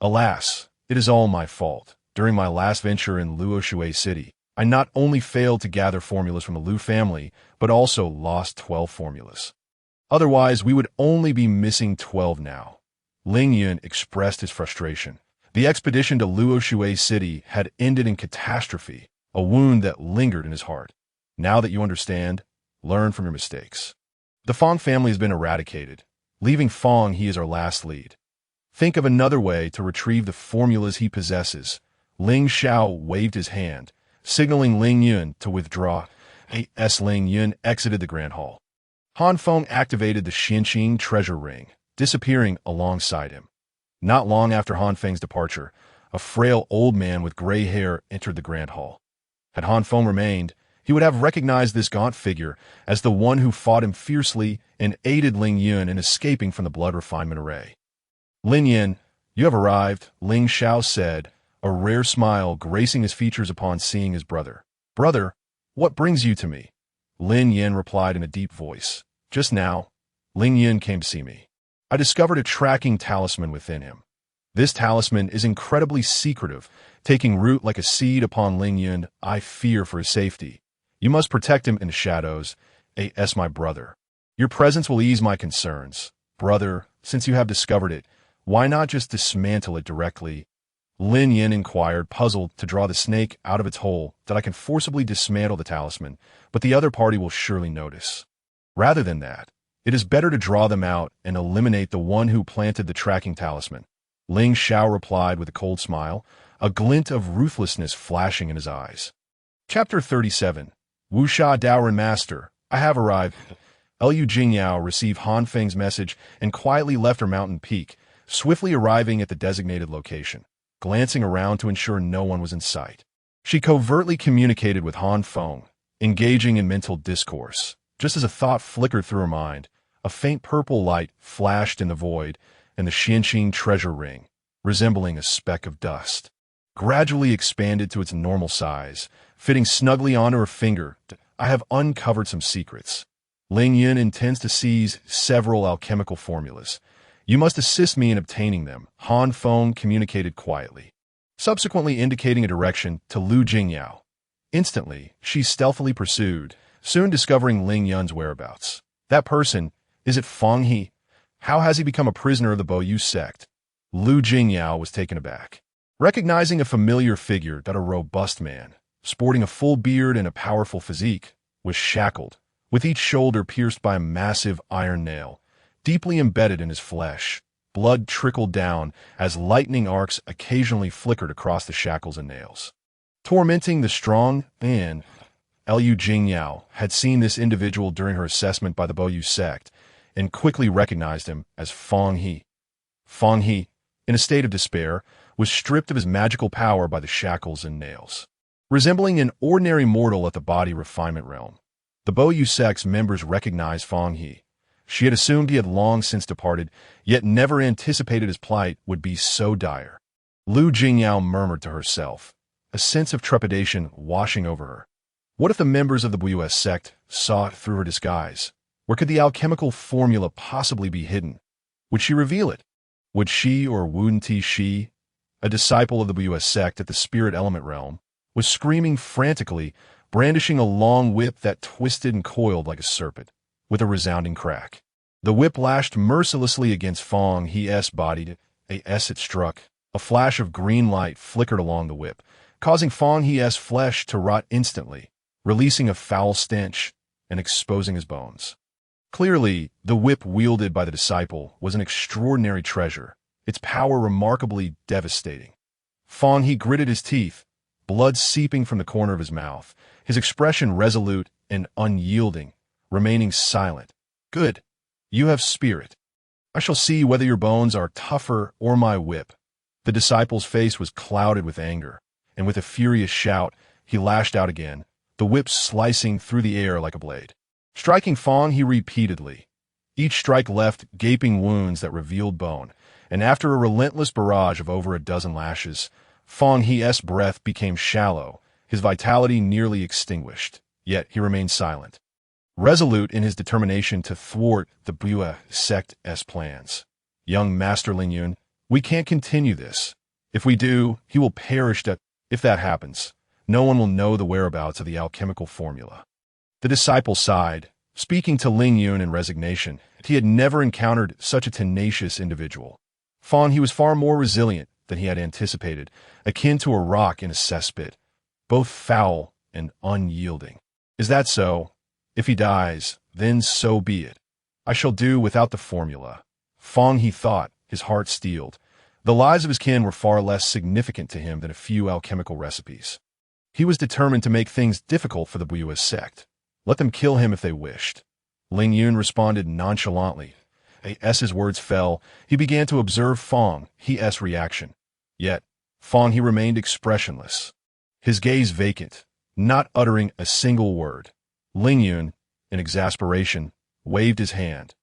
Alas, it is all my fault. During my last venture in Luoshui City, I not only failed to gather formulas from the Liu family, but also lost 12 formulas. Otherwise, we would only be missing 12 now. Ling Yun expressed his frustration. The expedition to Luoshui City had ended in catastrophe, a wound that lingered in his heart. Now that you understand, learn from your mistakes. The Fong family has been eradicated, leaving Fong He as our last lead. Think of another way to retrieve the formulas he possesses. Ling Xiao waved his hand, signaling Ling Yun to withdraw. As Ling Yun exited the Grand Hall, Han Feng activated the Xianqing treasure ring, disappearing alongside him. Not long after Han Feng's departure, a frail old man with gray hair entered the Grand Hall. Had Han Feng remained, he would have recognized this gaunt figure as the one who fought him fiercely and aided Ling Yun in escaping from the blood refinement array. Lin Yin, you have arrived, Ling Xiao said, a rare smile gracing his features upon seeing his brother. Brother, what brings you to me? Lin Yin replied in a deep voice. Just now, Ling Yin came to see me. I discovered a tracking talisman within him. This talisman is incredibly secretive, taking root like a seed upon Ling Yun. I fear for his safety. You must protect him in the shadows. As my brother. Your presence will ease my concerns. Brother, since you have discovered it, why not just dismantle it directly? Lin Yin inquired, puzzled to draw the snake out of its hole, that I can forcibly dismantle the talisman, but the other party will surely notice. Rather than that, it is better to draw them out and eliminate the one who planted the tracking talisman. Ling Xiao replied with a cold smile, a glint of ruthlessness flashing in his eyes. Chapter 37. Wuxia Daoren Master, I have arrived. Liu Jingyao received Han Feng's message and quietly left her mountain peak, swiftly arriving at the designated location, glancing around to ensure no one was in sight. She covertly communicated with Han Feng, engaging in mental discourse. Just as a thought flickered through her mind, a faint purple light flashed in the void, and the Xianqing treasure ring, resembling a speck of dust, gradually expanded to its normal size, fitting snugly onto her finger. I have uncovered some secrets. Ling Yun intends to seize several alchemical formulas. You must assist me in obtaining them, Han Feng communicated quietly, subsequently indicating a direction to Liu Jingyao. Instantly, she stealthily pursued, soon discovering Ling Yun's whereabouts. That person, is it Fong He? How has he become a prisoner of the Boyu sect? Liu Jingyao was taken aback, recognizing a familiar figure, that a robust man, sporting a full beard and a powerful physique, was shackled, with each shoulder pierced by a massive iron nail, deeply embedded in his flesh. Blood trickled down as lightning arcs occasionally flickered across the shackles and nails. Tormenting the strong man, Liu Jingyao had seen this individual during her assessment by the Boyu sect and quickly recognized him as Fong He. Fong He, in a state of despair, was stripped of his magical power by the shackles and nails. Resembling an ordinary mortal at the body refinement realm, the Boyu sect's members recognized Fong He. She had assumed he had long since departed, yet never anticipated his plight would be so dire. Liu Jingyao murmured to herself, a sense of trepidation washing over her. What if the members of the Boyu sect saw it through her disguise? Where could the alchemical formula possibly be hidden? Would she reveal it? Would she or Wu Ti Shi, a disciple of the Boyu sect at the spirit element realm, was screaming frantically, brandishing a long whip that twisted and coiled like a serpent, with a resounding crack. The whip lashed mercilessly against Fong He's body. As it struck, a flash of green light flickered along the whip, causing Fong He's flesh to rot instantly, releasing a foul stench and exposing his bones. Clearly, the whip wielded by the disciple was an extraordinary treasure, its power remarkably devastating. Fong He gritted his teeth, blood seeping from the corner of his mouth, his expression resolute and unyielding, remaining silent. Good. You have spirit. I shall see whether your bones are tougher or my whip. The disciple's face was clouded with anger, and with a furious shout, he lashed out again, the whip slicing through the air like a blade. Striking Fong He repeatedly. Each strike left gaping wounds that revealed bone, and after a relentless barrage of over a dozen lashes, Fong He's breath became shallow, his vitality nearly extinguished, yet he remained silent, resolute in his determination to thwart the Boyu sect's plans. Young Master Ling Yun, we can't continue this. If we do, he will perish. If that happens, no one will know the whereabouts of the alchemical formula. The disciple sighed, speaking to Ling Yun in resignation. He had never encountered such a tenacious individual. Fong He was far more resilient than he had anticipated, akin to a rock in a cesspit, both foul and unyielding. Is that so? If he dies, then so be it. I shall do without the formula. Fong He thought, his heart steeled. The lives of his kin were far less significant to him than a few alchemical recipes. He was determined to make things difficult for the Buyue sect. Let them kill him if they wished. Ling Yun responded nonchalantly. As his words fell, he began to observe Fong He's reaction. Yet, Fong He remained expressionless, his gaze vacant, not uttering a single word. Ling Yun, in exasperation, waved his hand.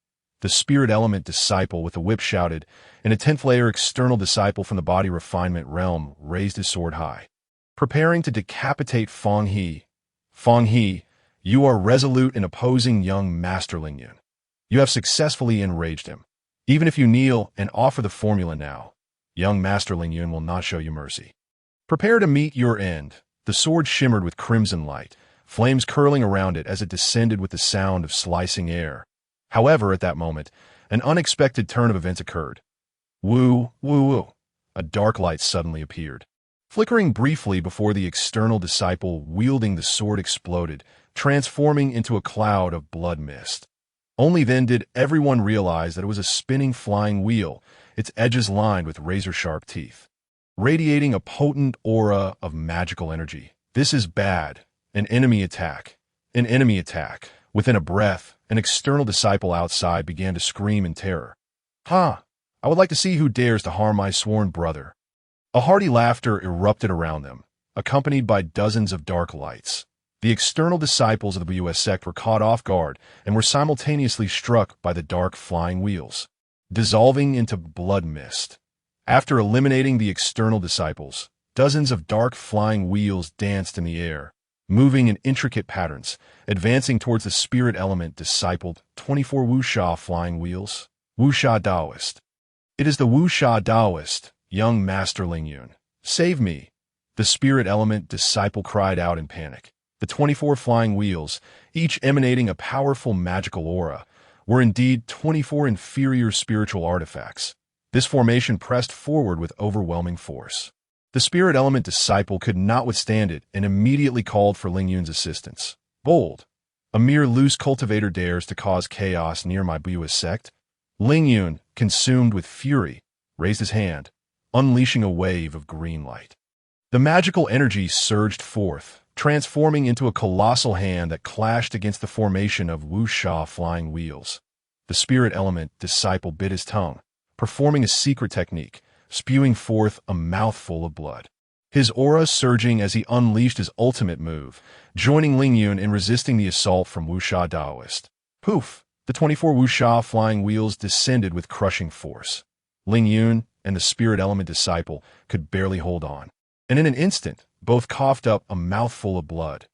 The spirit element disciple with the whip shouted, and a 10th layer external disciple from the body refinement realm raised his sword high, preparing to decapitate Fong He. Fong He, you are resolute in opposing young Master Ling Yun. You have successfully enraged him. Even if you kneel and offer the formula now, young Master Ling Yun will not show you mercy. Prepare to meet your end. The sword shimmered with crimson light, flames curling around it as it descended with the sound of slicing air. However, at that moment, an unexpected turn of events occurred. Woo, woo, woo. A dark light suddenly appeared. Flickering briefly before the external disciple wielding the sword exploded, transforming into a cloud of blood mist. Only then did everyone realize that it was a spinning flying wheel, its edges lined with razor-sharp teeth, radiating a potent aura of magical energy. This is bad. An enemy attack. An enemy attack. Within a breath, an external disciple outside began to scream in terror. Ha! I would like to see who dares to harm my sworn brother. A hearty laughter erupted around them, accompanied by dozens of dark lights. The external disciples of the Buyue sect were caught off guard and were simultaneously struck by the dark flying wheels, dissolving into blood mist. After eliminating the external disciples, dozens of dark flying wheels danced in the air, moving in intricate patterns, advancing towards the spirit element discipled 24 Wuxia flying wheels. Wuxia Taoist. It is the Wuxia Taoist, young Master Ling Yun. Save me! The spirit element disciple cried out in panic. The 24 flying wheels, each emanating a powerful magical aura, were indeed 24 inferior spiritual artifacts. This formation pressed forward with overwhelming force. The spirit element disciple could not withstand it and immediately called for Ling Yun's assistance. Bold! A mere loose cultivator dares to cause chaos near my Buyue sect? Ling Yun, consumed with fury, raised his hand, unleashing a wave of green light. The magical energy surged forth, transforming into a colossal hand that clashed against the formation of Wuxia flying wheels. The spirit element disciple bit his tongue, performing a secret technique, spewing forth a mouthful of blood. His aura surging as he unleashed his ultimate move, joining Ling Yun in resisting the assault from Wuxia Taoist. Poof! The 24 Wuxia flying wheels descended with crushing force. Ling Yun and the spirit element disciple could barely hold on, and in an instant, both coughed up a mouthful of blood.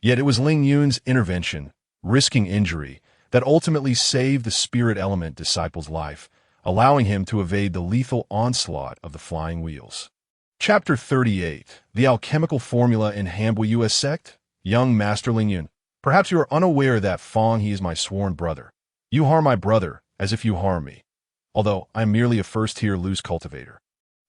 Yet it was Ling Yun's intervention, risking injury, that ultimately saved the spirit element disciple's life, allowing him to evade the lethal onslaught of the flying wheels. Chapter 38. The Alchemical Formula in Han Buyue Sect. Young Master Ling Yun, perhaps you are unaware that Fong He is my sworn brother. You harm my brother as if you harm me, although I am merely a first-tier loose cultivator.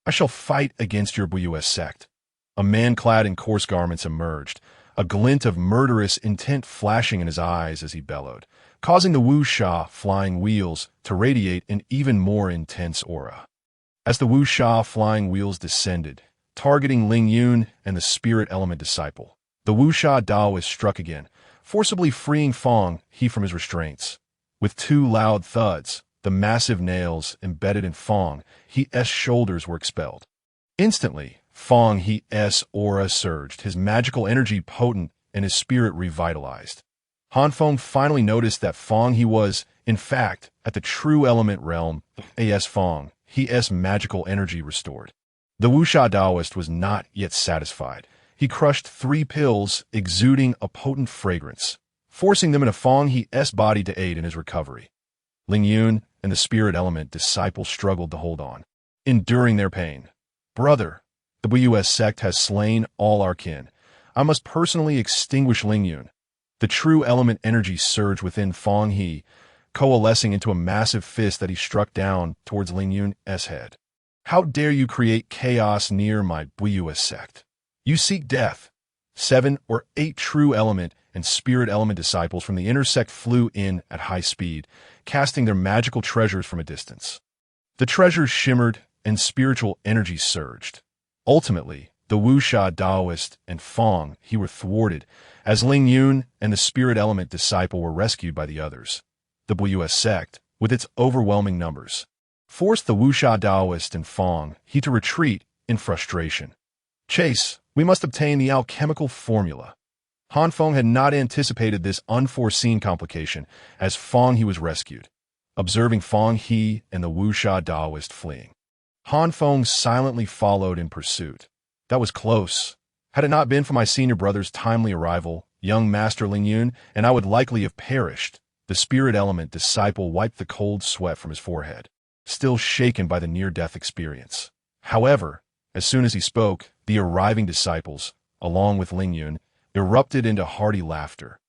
I shall fight against your Buyue sect. A man clad in coarse garments emerged, a glint of murderous intent flashing in his eyes as he bellowed, causing the Wuxia flying wheels to radiate an even more intense aura. As the Wuxia flying wheels descended, targeting Ling Yun and the spirit element disciple, the Wuxia Taoist struck again, forcibly freeing Fong He from his restraints. With two loud thuds, the massive nails embedded in Fong He's shoulders were expelled. Instantly, Fong He's aura surged, his magical energy potent and his spirit revitalized. Han Feng finally noticed that Fong He was, in fact, at the true element realm, as Fong He's magical energy restored. The Wuxia Taoist was not yet satisfied. He crushed 3 pills exuding a potent fragrance, forcing them into Fong He's body to aid in his recovery. Ling Yun and the spirit element disciple struggled to hold on, enduring their pain. Brother, the Buyue sect has slain all our kin. I must personally extinguish Ling Yun. The true element energy surged within Fong He, coalescing into a massive fist that he struck down towards Ling Yun's head. How dare you create chaos near my Buyue sect? You seek death. 7 or 8 true element and spirit element disciples from the inner sect flew in at high speed, casting their magical treasures from a distance. The treasures shimmered and spiritual energy surged. Ultimately, the Wuxia Daoist and Fong He were thwarted, as Ling Yun and the spirit element disciple were rescued by the others. The Buyue sect, with its overwhelming numbers, forced the Wuxia Daoist and Fong He to retreat in frustration. Chase, we must obtain the alchemical formula. Han Feng had not anticipated this unforeseen complication as Fong He was rescued. Observing Fong He and the Wuxia Daoist fleeing, Han Feng silently followed in pursuit. That was close. Had it not been for my senior brother's timely arrival, young Master Ling Yun and I would likely have perished. The spirit element disciple wiped the cold sweat from his forehead, still shaken by the near-death experience. However, as soon as he spoke, the arriving disciples, along with Ling Yun, erupted into hearty laughter.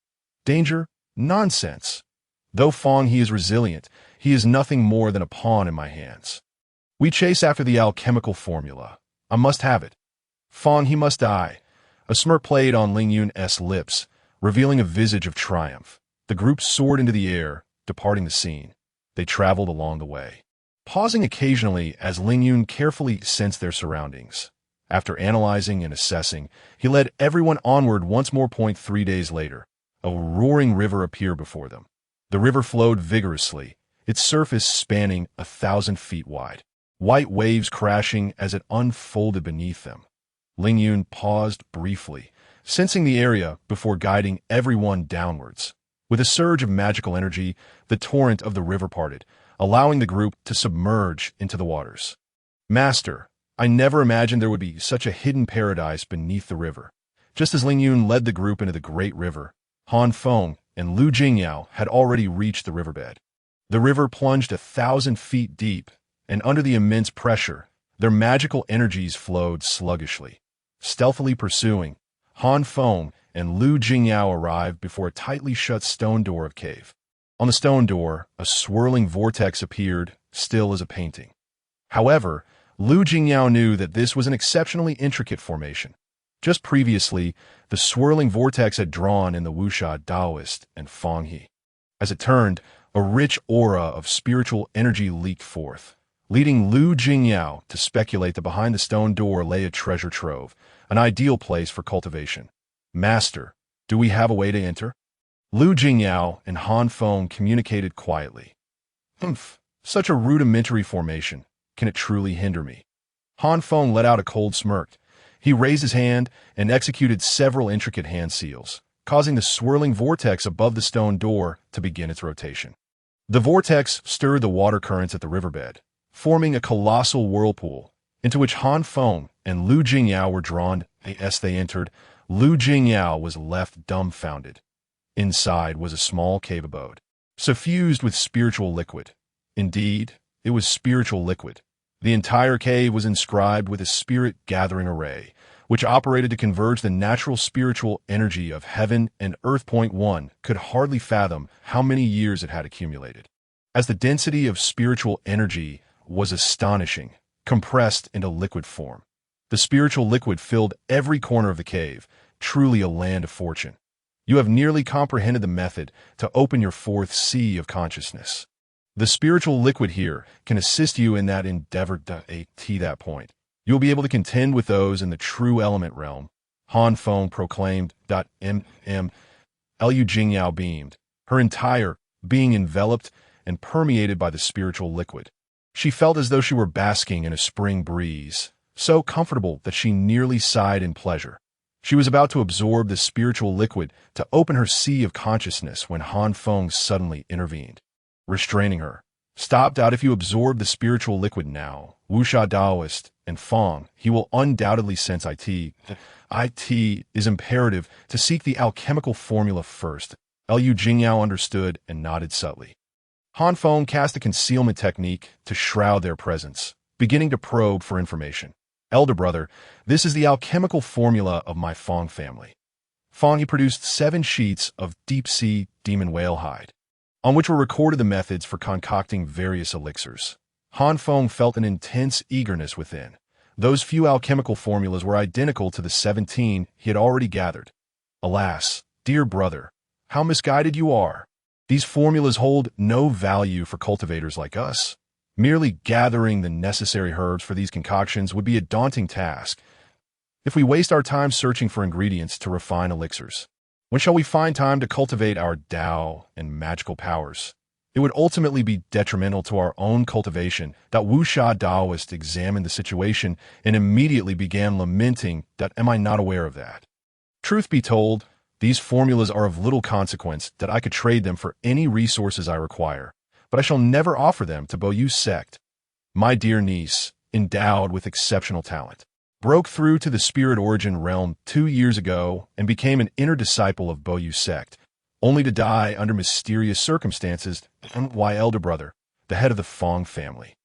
Danger? Nonsense. Though Fong He is resilient, he is nothing more than a pawn in my hands. We chase after the alchemical formula. I must have it. Fong He must die. A smirk played on Ling Yun's lips, revealing a visage of triumph. The group soared into the air, departing the scene. They traveled along the way, pausing occasionally as Ling Yun carefully sensed their surroundings. After analyzing and assessing, he led everyone onward once more. 3 days later, a roaring river appeared before them. The river flowed vigorously, its surface spanning 1,000 feet wide, white waves crashing as it unfolded beneath them. Ling Yun paused briefly, sensing the area before guiding everyone downwards. With a surge of magical energy, the torrent of the river parted, allowing the group to submerge into the waters. Master, I never imagined there would be such a hidden paradise beneath the river. Just as Ling Yun led the group into the great river, Han Feng and Lu Jingyao had already reached the riverbed. The river plunged 1,000 feet deep, and under the immense pressure, their magical energies flowed sluggishly. Stealthily pursuing, Han Feng and Lu Jingyao arrived before a tightly shut stone door of cave. On the stone door, a swirling vortex appeared, still as a painting. However, Lu Jingyao knew that this was an exceptionally intricate formation. Just previously, the swirling vortex had drawn in the Wuxia Daoist and Fong He. As it turned, a rich aura of spiritual energy leaked forth, leading Lu Jingyao to speculate that behind the stone door lay a treasure trove, an ideal place for cultivation. Master, do we have a way to enter? Lu Jingyao and Han Feng communicated quietly. Humph, such a rudimentary formation. Can it truly hinder me? Han Feng let out a cold smirk. He raised his hand and executed several intricate hand seals, causing the swirling vortex above the stone door to begin its rotation. The vortex stirred the water currents at the riverbed, forming a colossal whirlpool, into which Han Feng and Lu Jingyao were drawn. As they entered, Lu Jingyao was left dumbfounded. Inside was a small cave abode, suffused with spiritual liquid. Indeed, it was spiritual liquid. The entire cave was inscribed with a spirit-gathering array, which operated to converge the natural spiritual energy of heaven and earth. 1 could hardly fathom how many years it had accumulated, as the density of spiritual energy was astonishing, compressed into liquid form. The spiritual liquid filled every corner of the cave, truly a land of fortune. You have nearly comprehended the method to open your fourth sea of consciousness. The spiritual liquid here can assist you in that endeavor. At that point, you will be able to contend with those in the true element realm. Han Feng proclaimed. Lu Jingyao beamed, her entire being enveloped and permeated by the spiritual liquid. She felt as though she were basking in a spring breeze, so comfortable that she nearly sighed in pleasure. She was about to absorb the spiritual liquid to open her sea of consciousness when Han Feng suddenly intervened, restraining her. Stop. If you absorb the spiritual liquid now, Wuxia Daoist and Fong, he will undoubtedly sense it. It is imperative to seek the alchemical formula first. Lu Jingyao understood and nodded subtly. Han Feng cast a concealment technique to shroud their presence, beginning to probe for information. Elder brother, this is the alchemical formula of my Fong family. Fong He produced 7 sheets of deep-sea demon whale hide, on which were recorded the methods for concocting various elixirs. Han Feng felt an intense eagerness within. Those few alchemical formulas were identical to the 17 he had already gathered. Alas, dear brother, how misguided you are. These formulas hold no value for cultivators like us. Merely gathering the necessary herbs for these concoctions would be a daunting task. If we waste our time searching for ingredients to refine elixirs, when shall we find time to cultivate our Tao and magical powers? It would ultimately be detrimental to our own cultivation. That Wuxia Daoist examined the situation and immediately began lamenting that am I not aware of that. Truth be told, these formulas are of little consequence that I could trade them for any resources I require, but I shall never offer them to Boyu sect. My dear niece, endowed with exceptional talent, broke through to the spirit origin realm 2 years ago and became an inner disciple of Boyu sect, only to die under mysterious circumstances. Why elder brother, the head of the Fong family,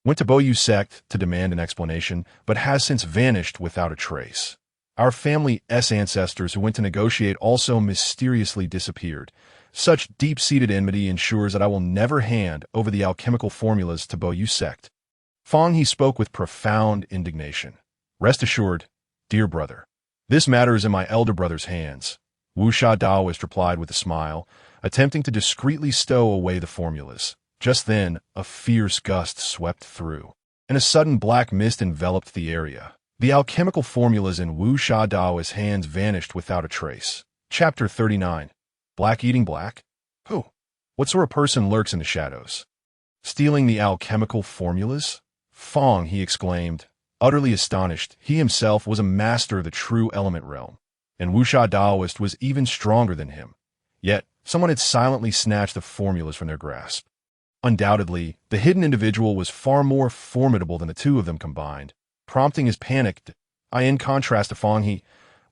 went to Boyu sect to demand an explanation, but has since vanished without a trace. Our family's ancestors who went to negotiate also mysteriously disappeared. Such deep-seated enmity ensures that I will never hand over the alchemical formulas to Boyu sect. Fong He spoke with profound indignation. Rest assured, dear brother, this matter is in my elder brother's hands. Wuxia Daoist replied with a smile, attempting to discreetly stow away the formulas. Just then, a fierce gust swept through, and a sudden black mist enveloped the area. The alchemical formulas in Wuxia Daoist's hands vanished without a trace. Chapter 39. Black eating black? Who? What sort of person lurks in the shadows? Stealing the alchemical formulas? Fong, he exclaimed, utterly astonished. He himself was a master of the true element realm, and Wuxia Daoist was even stronger than him. Yet, someone had silently snatched the formulas from their grasp. Undoubtedly, the hidden individual was far more formidable than the two of them combined, prompting his panic. In contrast to Fong He,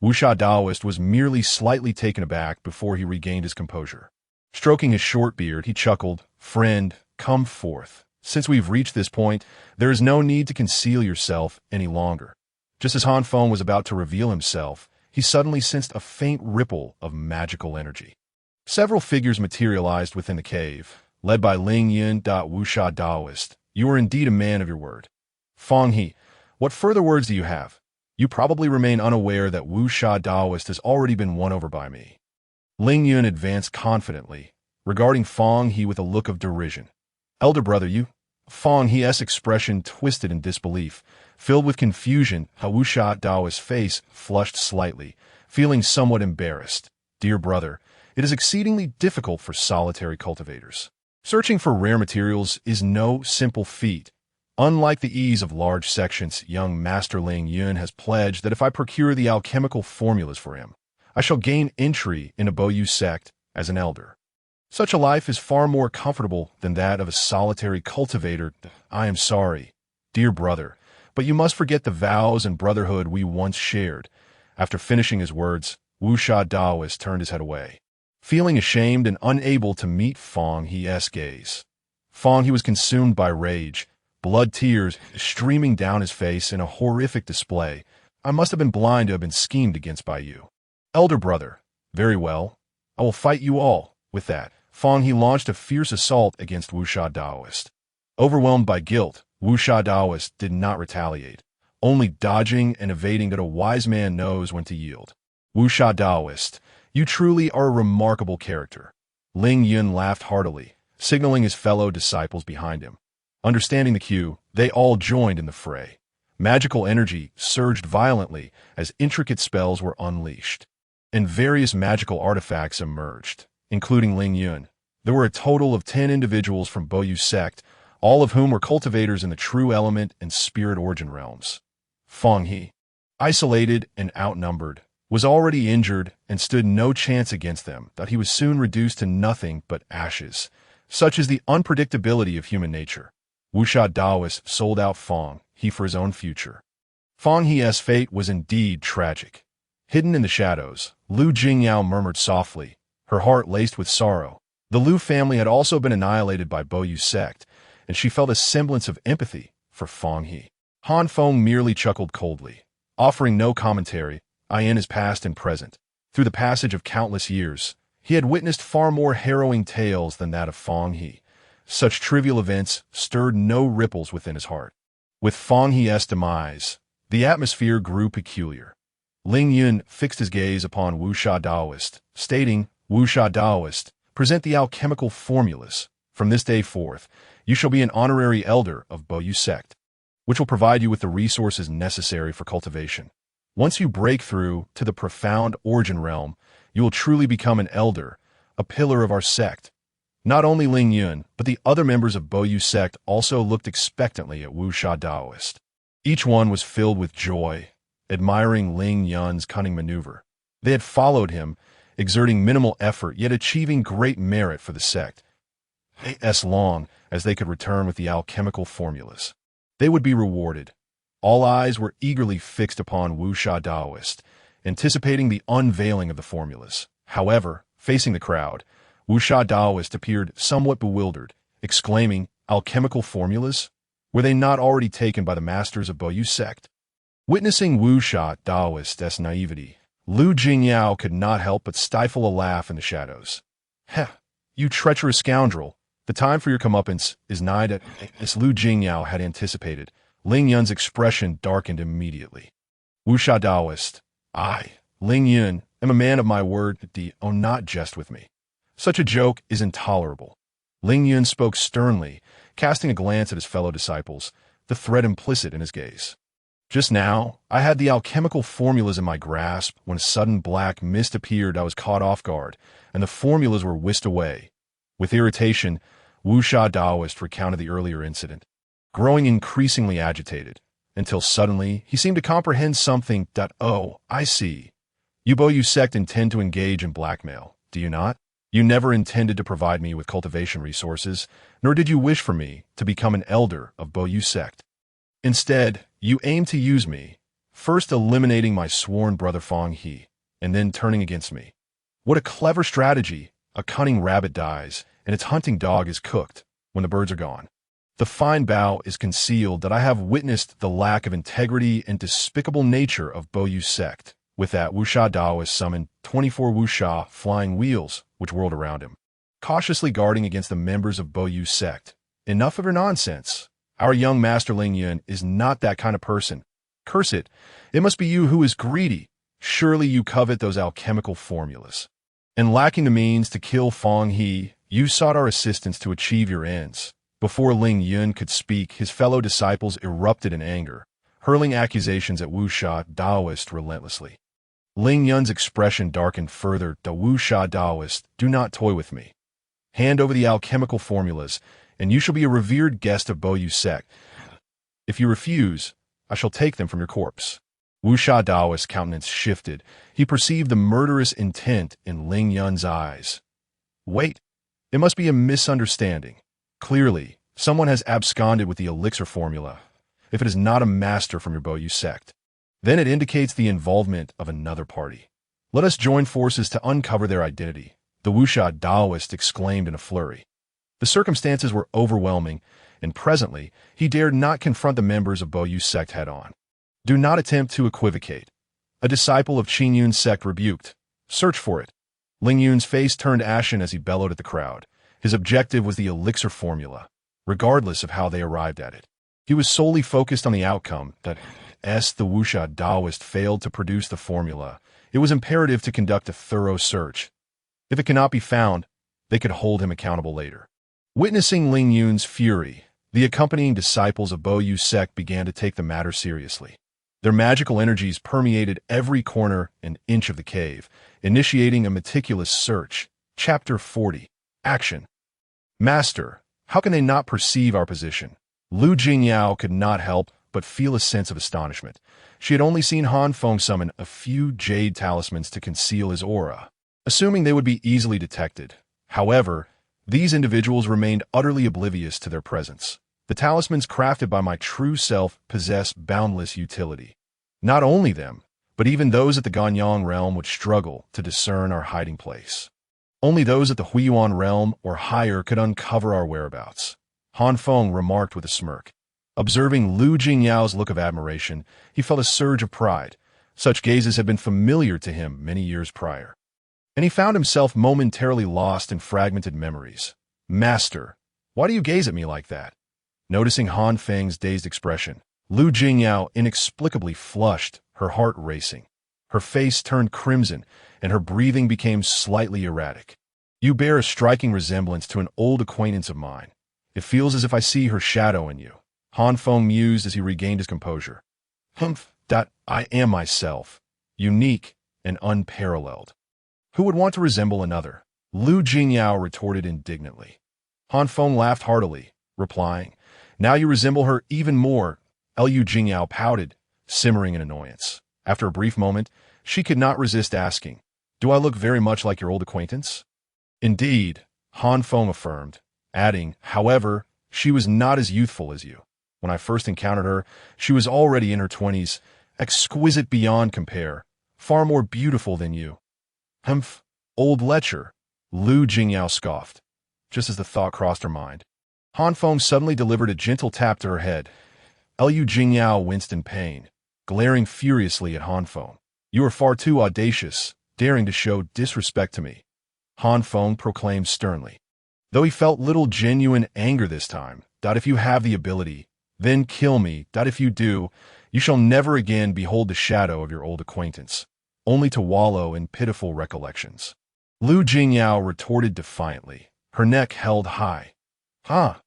Wuxia Daoist was merely slightly taken aback before he regained his composure. Stroking his short beard, he chuckled, "Friend, come forth. Since we've reached this point, there is no need to conceal yourself any longer." Just as Han Feng was about to reveal himself, he suddenly sensed a faint ripple of magical energy. Several figures materialized within the cave, led by Ling Yun. Wuxia Daoist, you are indeed a man of your word. Fong He, what further words do you have? You probably remain unaware that Wuxia Daoist has already been won over by me. Ling Yun advanced confidently, regarding Fong He with a look of derision. Elder brother, you? Fong He's expression twisted in disbelief. Filled with confusion, Wuxia Daoist's face flushed slightly, feeling somewhat embarrassed. Dear brother, it is exceedingly difficult for solitary cultivators. Searching for rare materials is no simple feat. Unlike the ease of large sections, young Master Ling Yun has pledged that if I procure the alchemical formulas for him, I shall gain entry in a Boyu sect as an elder. Such a life is far more comfortable than that of a solitary cultivator. I am sorry, dear brother, but you must forget the vows and brotherhood we once shared. After finishing his words, Wuxia Daoist turned his head away, feeling ashamed and unable to meet Fong He's gaze. Fong He was consumed by rage, blood tears streaming down his face in a horrific display. I must have been blind to have been schemed against by you. Elder brother, very well. I will fight you all. With that, Fong He launched a fierce assault against Wuxia Daoist. Overwhelmed by guilt, Wuxia Daoist did not retaliate, only dodging and evading that a wise man knows when to yield. Wuxia Daoist, you truly are a remarkable character. Ling Yun laughed heartily, signaling his fellow disciples behind him. Understanding the cue, they all joined in the fray. Magical energy surged violently as intricate spells were unleashed, and various magical artifacts emerged, including Ling Yun. There were a total of 10 individuals from Boyu sect, all of whom were cultivators in the true element and spirit origin realms. Fong He, isolated and outnumbered, was already injured and stood no chance against them, that he was soon reduced to nothing but ashes. Such is the unpredictability of human nature. Wuxia Daoist sold out Fong He for his own future. Fong He's fate was indeed tragic. Hidden in the shadows, Lu Jingyao murmured softly, her heart laced with sorrow. The Lu family had also been annihilated by Boyu sect, and she felt a semblance of empathy for Fong He. Han Feng merely chuckled coldly, offering no commentary. In his past and present, Through the passage of countless years, he had witnessed far more harrowing tales than that of Fang He. Such trivial events stirred no ripples within his heart. With Fang He's demise, the atmosphere grew peculiar. Ling Yun fixed his gaze upon Wuxia Daoist, stating, "Wuxia Daoist, present the alchemical formulas. From this day forth, you shall be an honorary elder of Boyu sect, which will provide you with the resources necessary for cultivation. Once you break through to the profound origin realm, you will truly become an elder, a pillar of our sect." Not only Ling Yun, but the other members of Boyu sect also looked expectantly at Wuxia Daoist. Each one was filled with joy, admiring Ling Yun's cunning maneuver. They had followed him, exerting minimal effort yet achieving great merit for the sect. As long as they could return with the alchemical formulas, they would be rewarded. All eyes were eagerly fixed upon Wuxia Daoist, anticipating the unveiling of the formulas. However, facing the crowd, Wuxia Daoist appeared somewhat bewildered, exclaiming, "Alchemical formulas? Were they not already taken by the masters of Boyu sect?" Witnessing Wuxia Daoist's naivety, Lu Jingyao could not help but stifle a laugh in the shadows. "Heh, you treacherous scoundrel, the time for your comeuppance is nigh." As Lu Jingyao had anticipated, Ling Yun's expression darkened immediately. Wuxia Daoist, "I, Ling Yun, am a man of my word. Do not jest with me. Such a joke is intolerable." Ling Yun spoke sternly, casting a glance at his fellow disciples, the threat implicit in his gaze. "Just now, I had the alchemical formulas in my grasp when a sudden black mist appeared. I was caught off guard, and the formulas were whisked away." With irritation, Wuxia Daoist recounted the earlier incident, growing increasingly agitated, until suddenly he seemed to comprehend something. "Oh, I see. You Boyu sect intend to engage in blackmail, do you not? You never intended to provide me with cultivation resources, nor did you wish for me to become an elder of Boyu sect. Instead, you aim to use me, first eliminating my sworn brother Fang He, and then turning against me. What a clever strategy! A cunning rabbit dies, and its hunting dog is cooked when the birds are gone. The fine bough is concealed that I have witnessed the lack of integrity and despicable nature of Boyu sect." With that, Wuxia Daoist summoned 24 Wuxia flying wheels, which whirled around him, cautiously guarding against the members of Boyu sect. "Enough of your nonsense. Our young master Ling Yun is not that kind of person. Curse it, it must be you who is greedy. Surely you covet those alchemical formulas. And lacking the means to kill Fang He, you sought our assistance to achieve your ends." Before Ling Yun could speak, his fellow disciples erupted in anger, hurling accusations at Wuxia Daoist relentlessly. Ling Yun's expression darkened further. "Wuxia Daoist, do not toy with me. Hand over the alchemical formulas, and you shall be a revered guest of Boyu sect. If you refuse, I shall take them from your corpse." Wuxia Daoist's countenance shifted. He perceived the murderous intent in Ling Yun's eyes. "Wait, it must be a misunderstanding. Clearly, someone has absconded with the elixir formula. If it is not a master from your Boyu sect, then it indicates the involvement of another party. Let us join forces to uncover their identity," the Wuxia Daoist exclaimed in a flurry. The circumstances were overwhelming, and presently he dared not confront the members of Boyu sect head-on. "Do not attempt to equivocate," a disciple of Qin Yun's sect rebuked. "Search for it." Ling Yun's face turned ashen as he bellowed at the crowd. His objective was the elixir formula, regardless of how they arrived at it. He was solely focused on the outcome. The Wuxia Daoist failed to produce the formula. It was imperative to conduct a thorough search. If it cannot be found, they could hold him accountable later. Witnessing Ling Yun's fury, the accompanying disciples of Boyu sect began to take the matter seriously. Their magical energies permeated every corner and inch of the cave, initiating a meticulous search. Chapter 40. Action. "Master, how can they not perceive our position?" Lu Jingyao could not help but feel a sense of astonishment. She had only seen Han Feng summon a few jade talismans to conceal his aura, assuming they would be easily detected. However, these individuals remained utterly oblivious to their presence. The talismans crafted by my true self possess boundless utility. Not only them, but even those at the Ganyang realm would struggle to discern our hiding place. Only those at the Huiyuan realm or higher could uncover our whereabouts, Han Feng remarked with a smirk. Observing Lu Jingyao's look of admiration, he felt a surge of pride. Such gazes had been familiar to him many years prior, and he found himself momentarily lost in fragmented memories. "Master, why do you gaze at me like that?" Noticing Han Feng's dazed expression, Lu Jingyao inexplicably flushed, her heart racing. Her face turned crimson, and her breathing became slightly erratic. "You bear a striking resemblance to an old acquaintance of mine. It feels as if I see her shadow in you," Han Feng mused as he regained his composure. "Humph, that I am myself, unique and unparalleled. Who would want to resemble another?" Lu Jingyao retorted indignantly. Han Feng laughed heartily, replying, "Now you resemble her even more." Lu Jingyao pouted, simmering in annoyance. After a brief moment, she could not resist asking, "Do I look very much like your old acquaintance?" "Indeed," Han Feng affirmed, adding, "However, she was not as youthful as you. When I first encountered her, she was already in her 20s, exquisite beyond compare, far more beautiful than you." "Humph, old lecher," Lu Jingyao scoffed, just as the thought crossed her mind. Han Feng suddenly delivered a gentle tap to her head. Lu Jingyao winced in pain, glaring furiously at Han Feng. "You are far too audacious, daring to show disrespect to me," Han Feng proclaimed sternly. Though he felt little genuine anger this time, "If you have the ability, then kill me. If you do, you shall never again behold the shadow of your old acquaintance, only to wallow in pitiful recollections." Lu Jingyao retorted defiantly, her neck held high. "Ha!"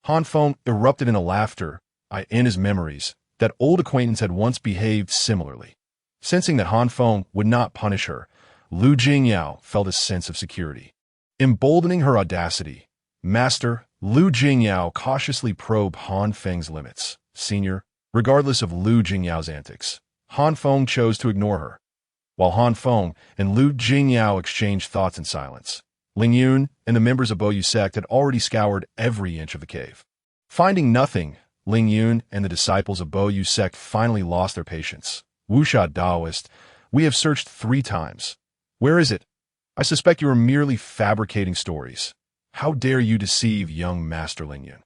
Han Feng erupted in a laughter. In his memories, that old acquaintance had once behaved similarly. Sensing that Han Feng would not punish her, Lu Jingyao felt a sense of security. Emboldening her audacity, "Master," Lu Jingyao cautiously probed Han Feng's limits. "Senior," regardless of Lu Jingyao's antics, Han Feng chose to ignore her. While Han Feng and Lu Jingyao exchanged thoughts in silence, Ling Yun and the members of Boyu sect had already scoured every inch of the cave. Finding nothing, Ling Yun and the disciples of Boyu sect finally lost their patience. "Wuxia Daoist, we have searched 3 times. Where is it? I suspect you are merely fabricating stories. How dare you deceive young Master Ling Yun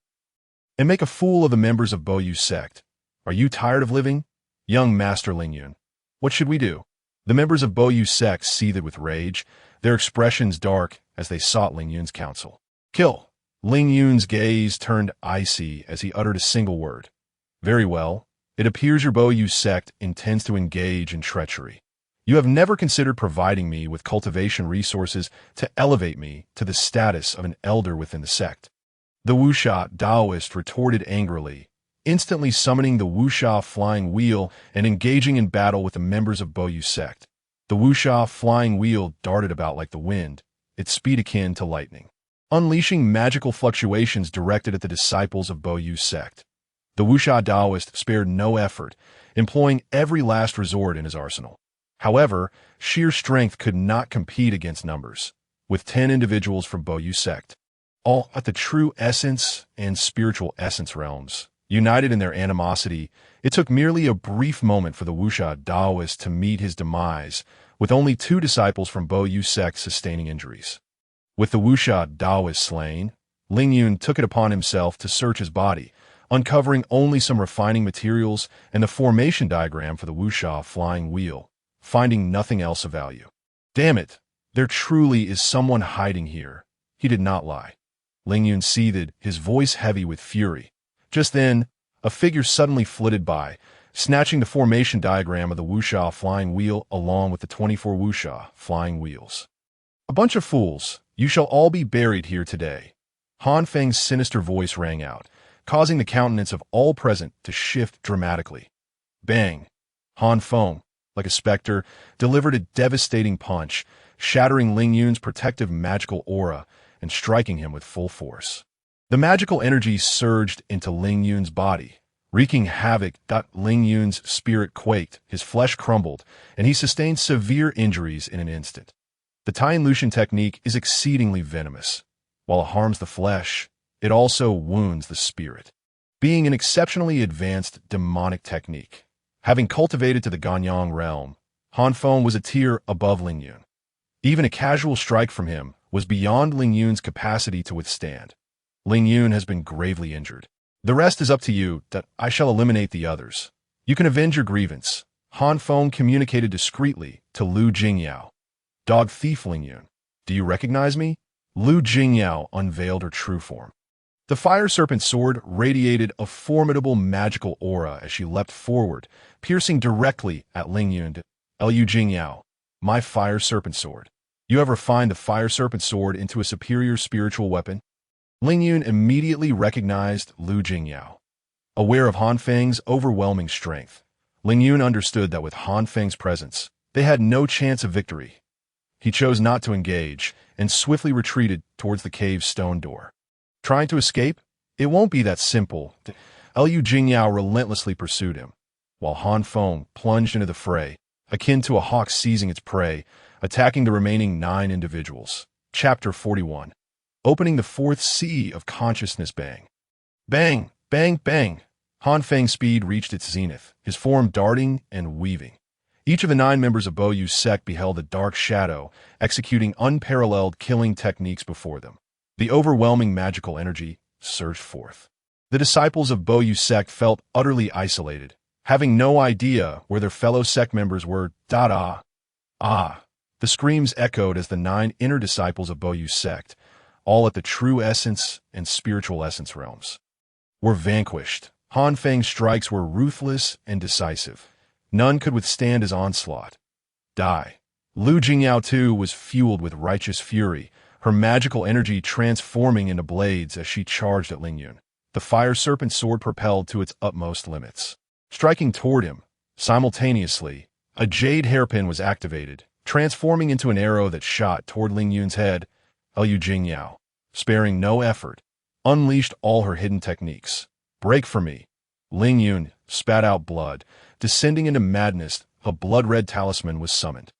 and make a fool of the members of Boyu sect? Are you tired of living? Young Master Ling Yun, what should we do?" The members of Boyu sect seethed with rage, their expressions dark as they sought Ling Yun's counsel. "Kill!" Ling Yun's gaze turned icy as he uttered a single word. "Very well. It appears your Boyu sect intends to engage in treachery. You have never considered providing me with cultivation resources to elevate me to the status of an elder within the sect." The Wuxia Daoist retorted angrily, instantly summoning the Wuxia Flying Wheel and engaging in battle with the members of Boyu sect. The Wuxia Flying Wheel darted about like the wind, its speed akin to lightning, unleashing magical fluctuations directed at the disciples of Boyu sect. The Wuxia Daoist spared no effort, employing every last resort in his arsenal. However, sheer strength could not compete against numbers, with 10 individuals from Boyu sect, all at the true essence and spiritual essence realms. United in their animosity, it took merely a brief moment for the Wuxia Daoist to meet his demise, with only 2 disciples from Boyu sect sustaining injuries. With the Wuxia Daoist slain, Ling Yun took it upon himself to search his body, uncovering only some refining materials and the formation diagram for the Wuxia Flying Wheel, finding nothing else of value. "Damn it, there truly is someone hiding here." He did not lie. Ling Yun seethed, his voice heavy with fury. Just then, a figure suddenly flitted by, snatching the formation diagram of the Wuxia Flying Wheel along with the 24 Wuxia Flying Wheels. "A bunch of fools, you shall all be buried here today." Han Feng's sinister voice rang out, causing the countenance of all present to shift dramatically. Bang! Han Feng, like a specter, delivered a devastating punch, shattering Ling Yun's protective magical aura and striking him with full force. The magical energy surged into Ling Yun's body, wreaking havoc. Ling Yun's spirit quaked, his flesh crumbled, and he sustained severe injuries in an instant. The Taiyan Lucian technique is exceedingly venomous. While it harms the flesh, it also wounds the spirit. Being an exceptionally advanced demonic technique, having cultivated to the Ganyang realm, Han Feng was a tier above Ling Yun. Even a casual strike from him was beyond Ling Yun's capacity to withstand. Ling Yun has been gravely injured. The rest is up to you. I shall eliminate the others. You can avenge your grievance." Han Feng communicated discreetly to Lu Jingyao. Dog thief Ling Yun, do you recognize me? Lu Jingyao unveiled her true form. The fire serpent sword radiated a formidable magical aura as she leapt forward, piercing directly at Ling Yun. Lu Jingyao, my fire serpent sword. You have refined the fire serpent sword into a superior spiritual weapon? Ling Yun immediately recognized Lu Jingyao. Aware of Han Feng's overwhelming strength, Ling Yun understood that with Han Feng's presence, they had no chance of victory. He chose not to engage and swiftly retreated towards the cave's stone door. Trying to escape? It won't be that simple. Lu Jingyao relentlessly pursued him, while Han Feng plunged into the fray, akin to a hawk seizing its prey, attacking the remaining 9 individuals. Chapter 41. Opening the fourth sea of consciousness. Bang. Bang, bang, bang. Han Feng's speed reached its zenith, his form darting and weaving. Each of the 9 members of Bo Yu's sect beheld a dark shadow, executing unparalleled killing techniques before them. The overwhelming magical energy surged forth. The disciples of Bo Yu's sect felt utterly isolated, having no idea where their fellow sect members were. Ah. The screams echoed as the 9 inner disciples of Bo Yu's sect, all at the true essence and spiritual essence realms, were vanquished. Han Feng's strikes were ruthless and decisive. None could withstand his onslaught. Die. Lu Jingyao too was fueled with righteous fury, her magical energy transforming into blades as she charged at Ling Yun. The fire serpent sword propelled to its utmost limits. Striking toward him, simultaneously, a jade hairpin was activated, transforming into an arrow that shot toward Ling Yun's head. Lu Jingyao, sparing no effort, unleashed all her hidden techniques. Break for me. Ling Yun spat out blood. Descending into madness, a blood-red talisman was summoned.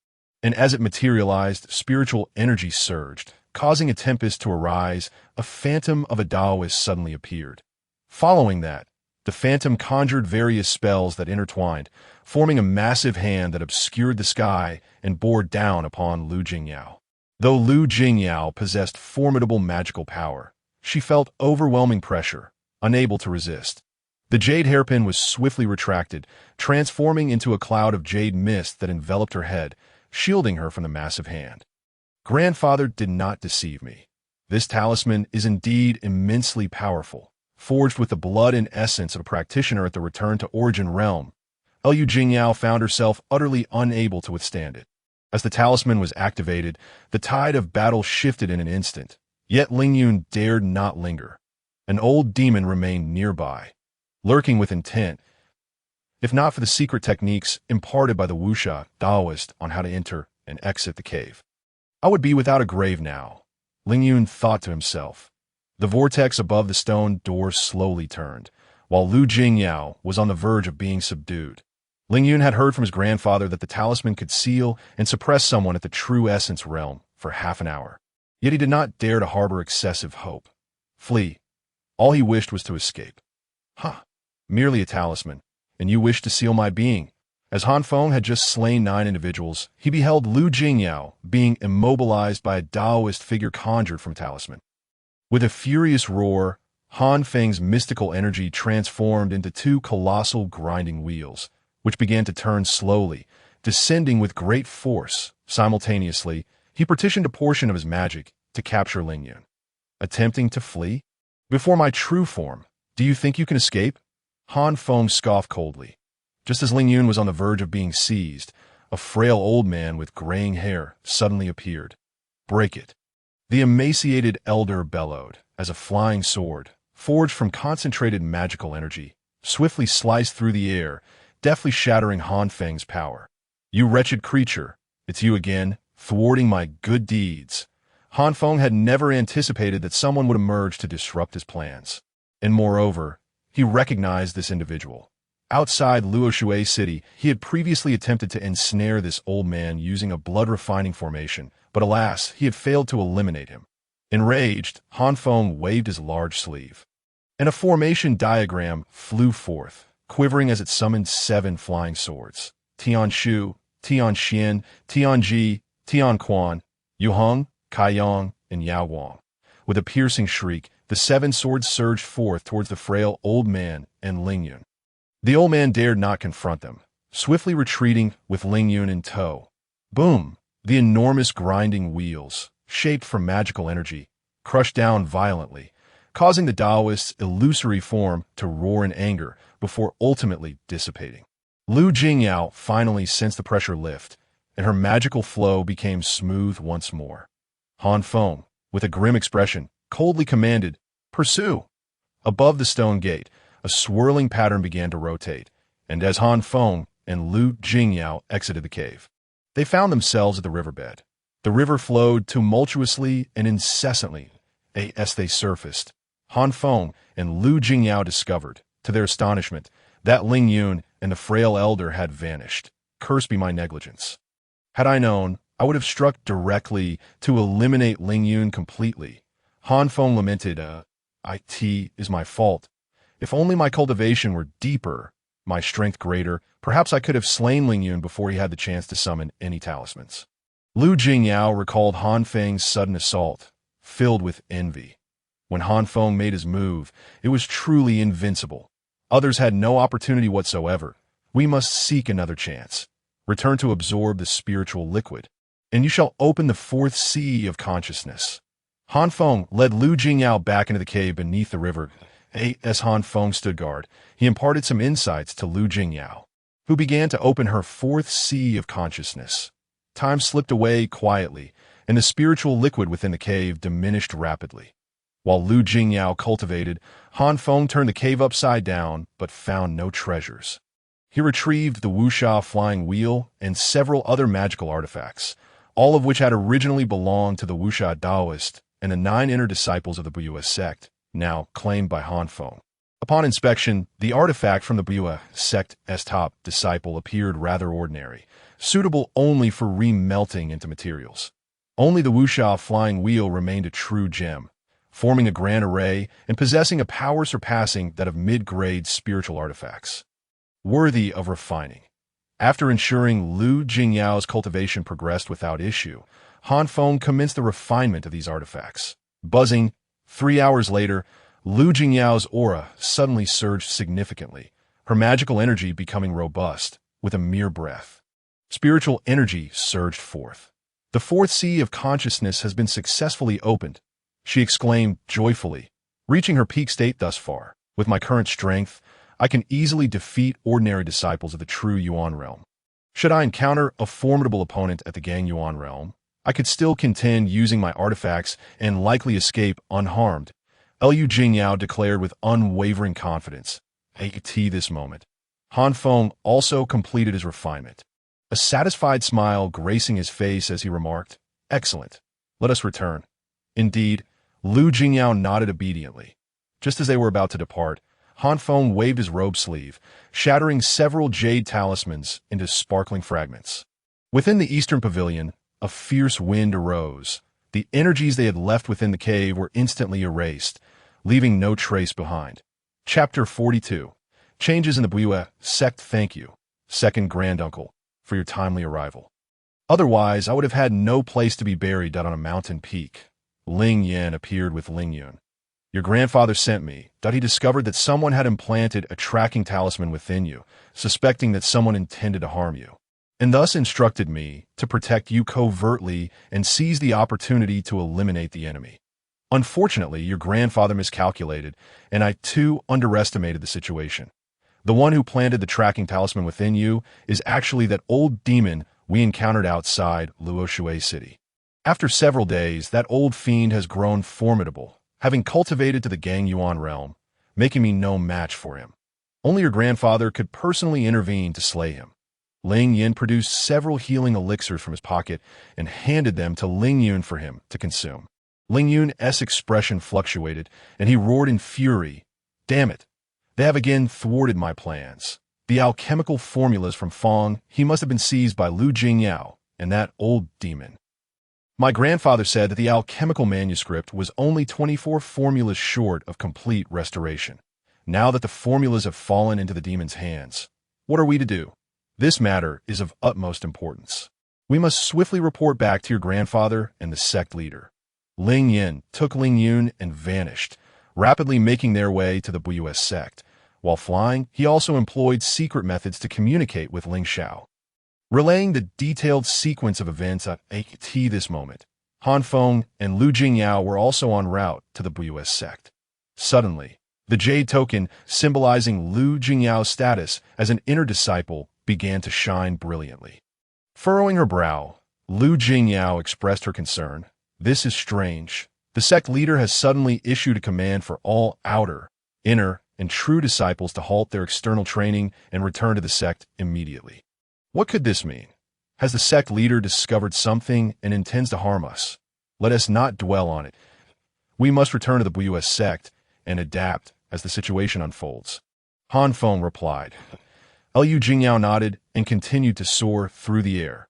And as it materialized, spiritual energy surged, causing a tempest to arise. A phantom of a Taoist suddenly appeared. Following that, the phantom conjured various spells that intertwined, forming a massive hand that obscured the sky and bore down upon Lu Jingyao. Though Lu Jingyao possessed formidable magical power, she felt overwhelming pressure, unable to resist. The jade hairpin was swiftly retracted, transforming into a cloud of jade mist that enveloped her head, shielding her from the massive hand. Grandfather did not deceive me. This talisman is indeed immensely powerful, forged with the blood and essence of a practitioner at the Return to Origin realm. Lu Jingyao found herself utterly unable to withstand it. As the talisman was activated, the tide of battle shifted in an instant, yet Ling Yun dared not linger. An old demon remained nearby, lurking with intent, if not for the secret techniques imparted by the Wuxia Taoist on how to enter and exit the cave. I would be without a grave now, Ling Yun thought to himself. The vortex above the stone door slowly turned, while Lu Jingyao was on the verge of being subdued. Ling Yun had heard from his grandfather that the talisman could seal and suppress someone at the true essence realm for half an hour. Yet he did not dare to harbor excessive hope. Flee. All he wished was to escape. Merely a talisman, and you wish to seal my being. As Han Feng had just slain 9 individuals, he beheld Lu Jingyao being immobilized by a Taoist figure conjured from talisman. With a furious roar, Han Feng's mystical energy transformed into 2 colossal grinding wheels, which began to turn slowly, descending with great force. Simultaneously, he partitioned a portion of his magic to capture Ling Yun. Attempting to flee? Before my true form, do you think you can escape? Han Feng scoffed coldly. Just as Ling Yun was on the verge of being seized, a frail old man with graying hair suddenly appeared. Break it. The emaciated elder bellowed as a flying sword, forged from concentrated magical energy, swiftly sliced through the air, deftly shattering Han Feng's power. You wretched creature, it's you again, thwarting my good deeds. Han Feng had never anticipated that someone would emerge to disrupt his plans. And moreover, he recognized this individual. Outside Luoshui City, he had previously attempted to ensnare this old man using a blood-refining formation, but alas, he had failed to eliminate him. Enraged, Han Feng waved his large sleeve, and a formation diagram flew forth, quivering as it summoned 7 flying swords. Tian Shu, Tian Xian, Tian Ji, Tian Quan, Yu Heng, Kai Yang, and Yao Wang. With a piercing shriek, the 7 swords surged forth towards the frail old man and Ling Yun. The old man dared not confront them, swiftly retreating with Ling Yun in tow. Boom! The enormous grinding wheels, shaped from magical energy, crushed down violently, causing the Taoist's illusory form to roar in anger before ultimately dissipating. Lu Jingyao finally sensed the pressure lift, and her magical flow became smooth once more. Han Feng, with a grim expression, coldly commanded, "Pursue!" Above the stone gate, a swirling pattern began to rotate, and as Han Feng and Lu Jingyao exited the cave, they found themselves at the riverbed. The river flowed tumultuously and incessantly as they surfaced. Han Feng and Lu Jingyao discovered, to their astonishment, that Ling Yun and the frail elder had vanished. Cursed be my negligence. Had I known, I would have struck directly to eliminate Ling Yun completely. Han Feng lamented, "It is my fault. If only my cultivation were deeper, my strength greater, perhaps I could have slain Ling Yun before he had the chance to summon any talismans." Lu Jingyao recalled Han Feng's sudden assault, filled with envy. When Han Feng made his move, it was truly invincible. Others had no opportunity whatsoever. We must seek another chance. Return to absorb the spiritual liquid, and you shall open the fourth sea of consciousness. Han Feng led Lu Jingyao back into the cave beneath the river. As Han Feng stood guard, he imparted some insights to Lu Jingyao, who began to open her fourth sea of consciousness. Time slipped away quietly, and the spiritual liquid within the cave diminished rapidly. While Lu Jingyao cultivated, Han Feng turned the cave upside down, but found no treasures. He retrieved the Wuxia flying wheel and several other magical artifacts, all of which had originally belonged to the Wuxia Taoist and the 9 inner disciples of the Buyue sect, now claimed by Han Feng. Upon inspection, the artifact from the Buyue sect's top disciple appeared rather ordinary, suitable only for remelting into materials. Only the Wuxia flying wheel remained a true gem, forming a grand array and possessing a power surpassing that of mid-grade spiritual artifacts, worthy of refining. After ensuring Lu Jingyao's cultivation progressed without issue, Han Feng commenced the refinement of these artifacts. Buzzing, 3 hours later, Lu Jingyao's aura suddenly surged significantly, her magical energy becoming robust with a mere breath. Spiritual energy surged forth. "The fourth sea of consciousness has been successfully opened," she exclaimed joyfully. "Reaching her peak state thus far, with my current strength, I can easily defeat ordinary disciples of the true Yuan realm. Should I encounter a formidable opponent at the Gang Yuan realm, I could still contend using my artifacts and likely escape unharmed," Lu Jingyao declared with unwavering confidence. At this moment, Han Feng also completed his refinement, a satisfied smile gracing his face as he remarked, "Excellent. Let us return." Indeed, Lu Jingyao nodded obediently. Just as they were about to depart, Han Feng waved his robe sleeve, shattering several jade talismans into sparkling fragments. Within the eastern pavilion, a fierce wind arose. The energies they had left within the cave were instantly erased, leaving no trace behind. Chapter 42. Changes in the Buyue sect. Thank you, second granduncle, for your timely arrival. Otherwise, I would have had no place to be buried on a mountain peak. Ling Yan appeared with Ling Yun. "Your grandfather sent me, that he discovered that someone had implanted a tracking talisman within you, suspecting that someone intended to harm you, and thus instructed me to protect you covertly and seize the opportunity to eliminate the enemy. Unfortunately, your grandfather miscalculated, and I too underestimated the situation. The one who planted the tracking talisman within you is actually that old demon we encountered outside Luoshui City. After several days, that old fiend has grown formidable, having cultivated to the Gang Yuan realm, making me no match for him. Only your grandfather could personally intervene to slay him." Ling Yin produced several healing elixirs from his pocket and handed them to Ling Yun for him to consume. Ling Yun's expression fluctuated, and he roared in fury, "Damn it! They have again thwarted my plans. The alchemical formulas from Fong, he must have been seized by Lu Jingyao and that old demon. My grandfather said that the alchemical manuscript was only 24 formulas short of complete restoration. Now that the formulas have fallen into the demon's hands, what are we to do? This matter is of utmost importance. We must swiftly report back to your grandfather and the sect leader." Ling Yin took Ling Yun and vanished, rapidly making their way to the Buyue sect, While flying, he also employed secret methods to communicate with Ling Xiao. Relaying the detailed sequence of events at this moment, Han Feng and Lu Jingyao were also en route to the Buyues sect. Suddenly, the jade token symbolizing Lu Jingyao's status as an inner disciple began to shine brilliantly. Furrowing her brow, Lu Jingyao expressed her concern. This is strange. The sect leader has suddenly issued a command for all outer, inner, and true disciples to halt their external training and return to the sect immediately. What could this mean? Has the sect leader discovered something and intends to harm us? Let us not dwell on it. We must return to the Buyues sect and adapt as the situation unfolds. Han Feng replied. Liu Jingyao nodded and continued to soar through the air.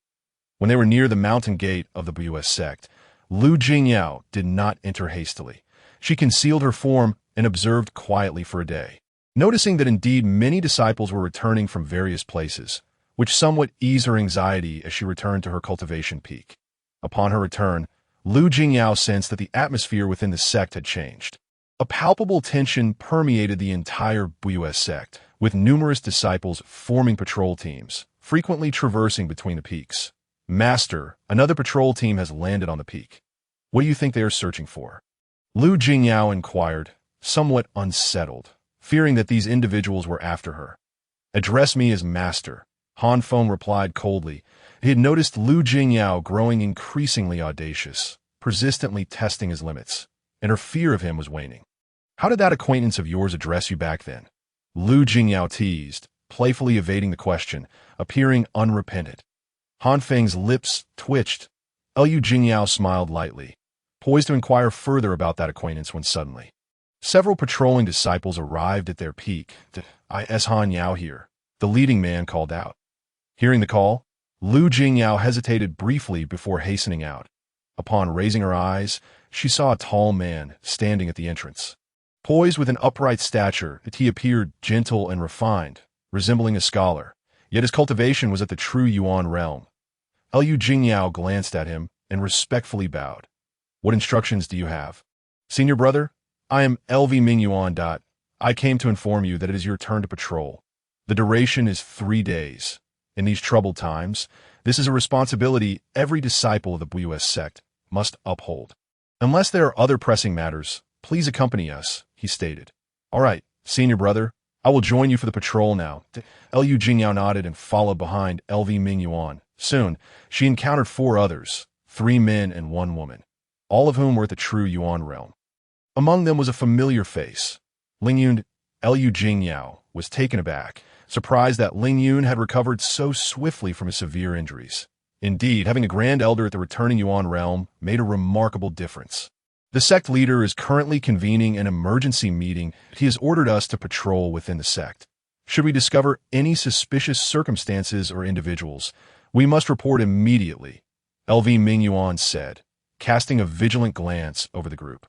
When they were near the mountain gate of the Buyues sect, Lu Jingyao did not enter hastily. She concealed her form and observed quietly for a day. Noticing that indeed many disciples were returning from various places, which somewhat eased her anxiety as she returned to her cultivation peak. Upon her return, Lu Jingyao sensed that the atmosphere within the sect had changed. A palpable tension permeated the entire Buyues sect, with numerous disciples forming patrol teams, frequently traversing between the peaks. Master, another patrol team has landed on the peak. What do you think they are searching for? Lu Jingyao inquired, somewhat unsettled, fearing that these individuals were after her. Address me as Master, Han Feng replied coldly. He had noticed Lu Jingyao growing increasingly audacious, persistently testing his limits, and her fear of him was waning. How did that acquaintance of yours address you back then? Lu Jingyao teased, playfully evading the question, appearing unrepentant. Han Feng's lips twitched. Liu Jingyao smiled lightly, poised to inquire further about that acquaintance when suddenly several patrolling disciples arrived at their peak. "Is Han Yao here?" the leading man called out. Hearing the call, Lu Jingyao hesitated briefly before hastening out. Upon raising her eyes, she saw a tall man standing at the entrance. Poised with an upright stature, he appeared gentle and refined, resembling a scholar, yet his cultivation was at the true Yuan realm. Liu Jingyao glanced at him and respectfully bowed. What instructions do you have? Senior brother, I am LV Ming Yuan. I came to inform you that it is your turn to patrol. The duration is 3 days. In these troubled times, this is a responsibility every disciple of the Buyues sect must uphold. Unless there are other pressing matters, please accompany us, he stated. All right, senior brother, I will join you for the patrol now. Liu Jingyao nodded and followed behind LV Ming Yuan. Soon, she encountered 4 others, 3 men and 1 woman, all of whom were at the true Yuan realm. Among them was a familiar face. Ling Yun. Liu Jingyao was taken aback, surprised that Ling Yun had recovered so swiftly from his severe injuries. Indeed, having a grand elder at the returning Yuan realm made a remarkable difference. The sect leader is currently convening an emergency meeting. He has ordered us to patrol within the sect. Should we discover any suspicious circumstances or individuals, we must report immediately, LV Ming Yuan said, casting a vigilant glance over the group.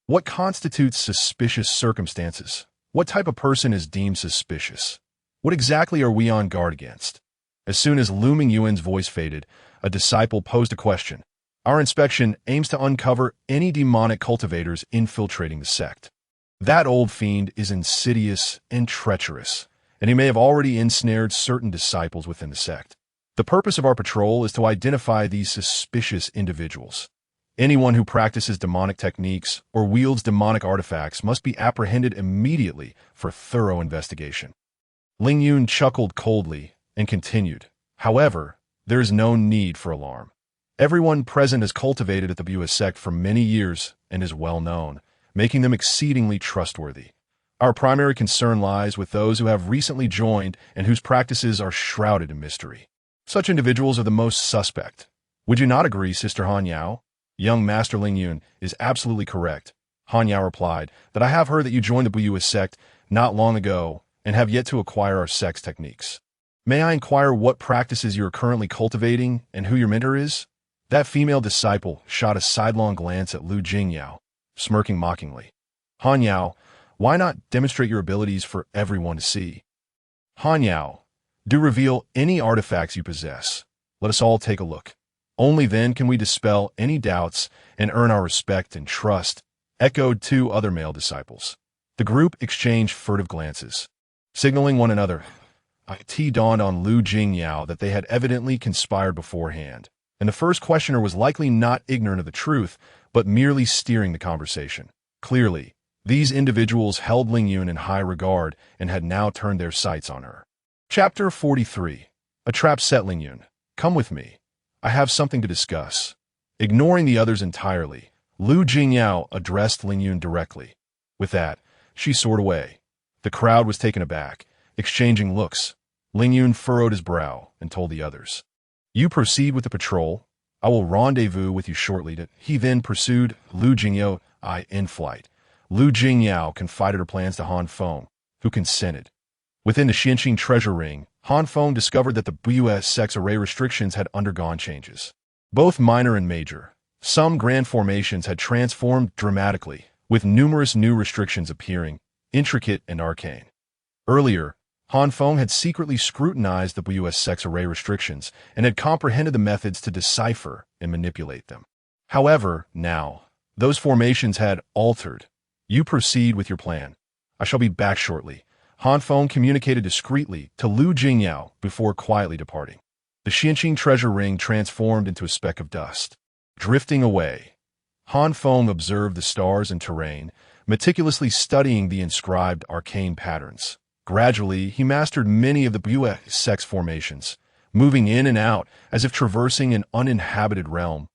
What constitutes suspicious circumstances? What type of person is deemed suspicious? What exactly are we on guard against? As soon as Lu Ming Yuan's voice faded, a disciple posed a question. Our inspection aims to uncover any demonic cultivators infiltrating the sect. That old fiend is insidious and treacherous, and he may have already ensnared certain disciples within the sect. The purpose of our patrol is to identify these suspicious individuals. Anyone who practices demonic techniques or wields demonic artifacts must be apprehended immediately for thorough investigation. Ling Yun chuckled coldly and continued. However, there is no need for alarm. Everyone present has cultivated at the Buyues sect for many years and is well known, making them exceedingly trustworthy. Our primary concern lies with those who have recently joined and whose practices are shrouded in mystery. Such individuals are the most suspect. Would you not agree, Sister Han Yao? Young Master Ling Yun is absolutely correct. Han Yao replied, that I have heard that you joined the Buyues sect not long ago and have yet to acquire our sect's techniques. May I inquire what practices you are currently cultivating and who your mentor is? That female disciple shot a sidelong glance at Lu Jingyao, smirking mockingly. Han Yao, why not demonstrate your abilities for everyone to see? Han Yao, do reveal any artifacts you possess. Let us all take a look. Only then can we dispel any doubts and earn our respect and trust, echoed 2 other male disciples. The group exchanged furtive glances. signaling one another. It dawned on Lu Jingyao that they had evidently conspired beforehand, and the first questioner was likely not ignorant of the truth, but merely steering the conversation. Clearly, these individuals held Ling Yun in high regard and had now turned their sights on her. Chapter 43. A trap set. Ling Yun, come with me. I have something to discuss. Ignoring the others entirely, Lu Jingyao addressed Ling Yun directly. With that, she soared away. The crowd was taken aback, exchanging looks. Ling Yun furrowed his brow and told the others, "You proceed with the patrol. I will rendezvous with you shortly." He then pursued Lu Jingyao in flight. Lu Jingyao confided her plans to Han Feng, who consented. Within the Xianqing treasure ring, Han Feng discovered that the BUS sex array restrictions had undergone changes, both minor and major. Some grand formations had transformed dramatically, with numerous new restrictions appearing, intricate and arcane. Earlier, Han Feng had secretly scrutinized the BUS sex array restrictions and had comprehended the methods to decipher and manipulate them. However, now, those formations had altered. You proceed with your plan. I shall be back shortly. Han Feng communicated discreetly to Lu Jingyao before quietly departing. The Xianqing treasure ring transformed into a speck of dust. Drifting away, Han Feng observed the stars and terrain, meticulously studying the inscribed arcane patterns. Gradually, he mastered many of the BUS sex formations, moving in and out as if traversing an uninhabited realm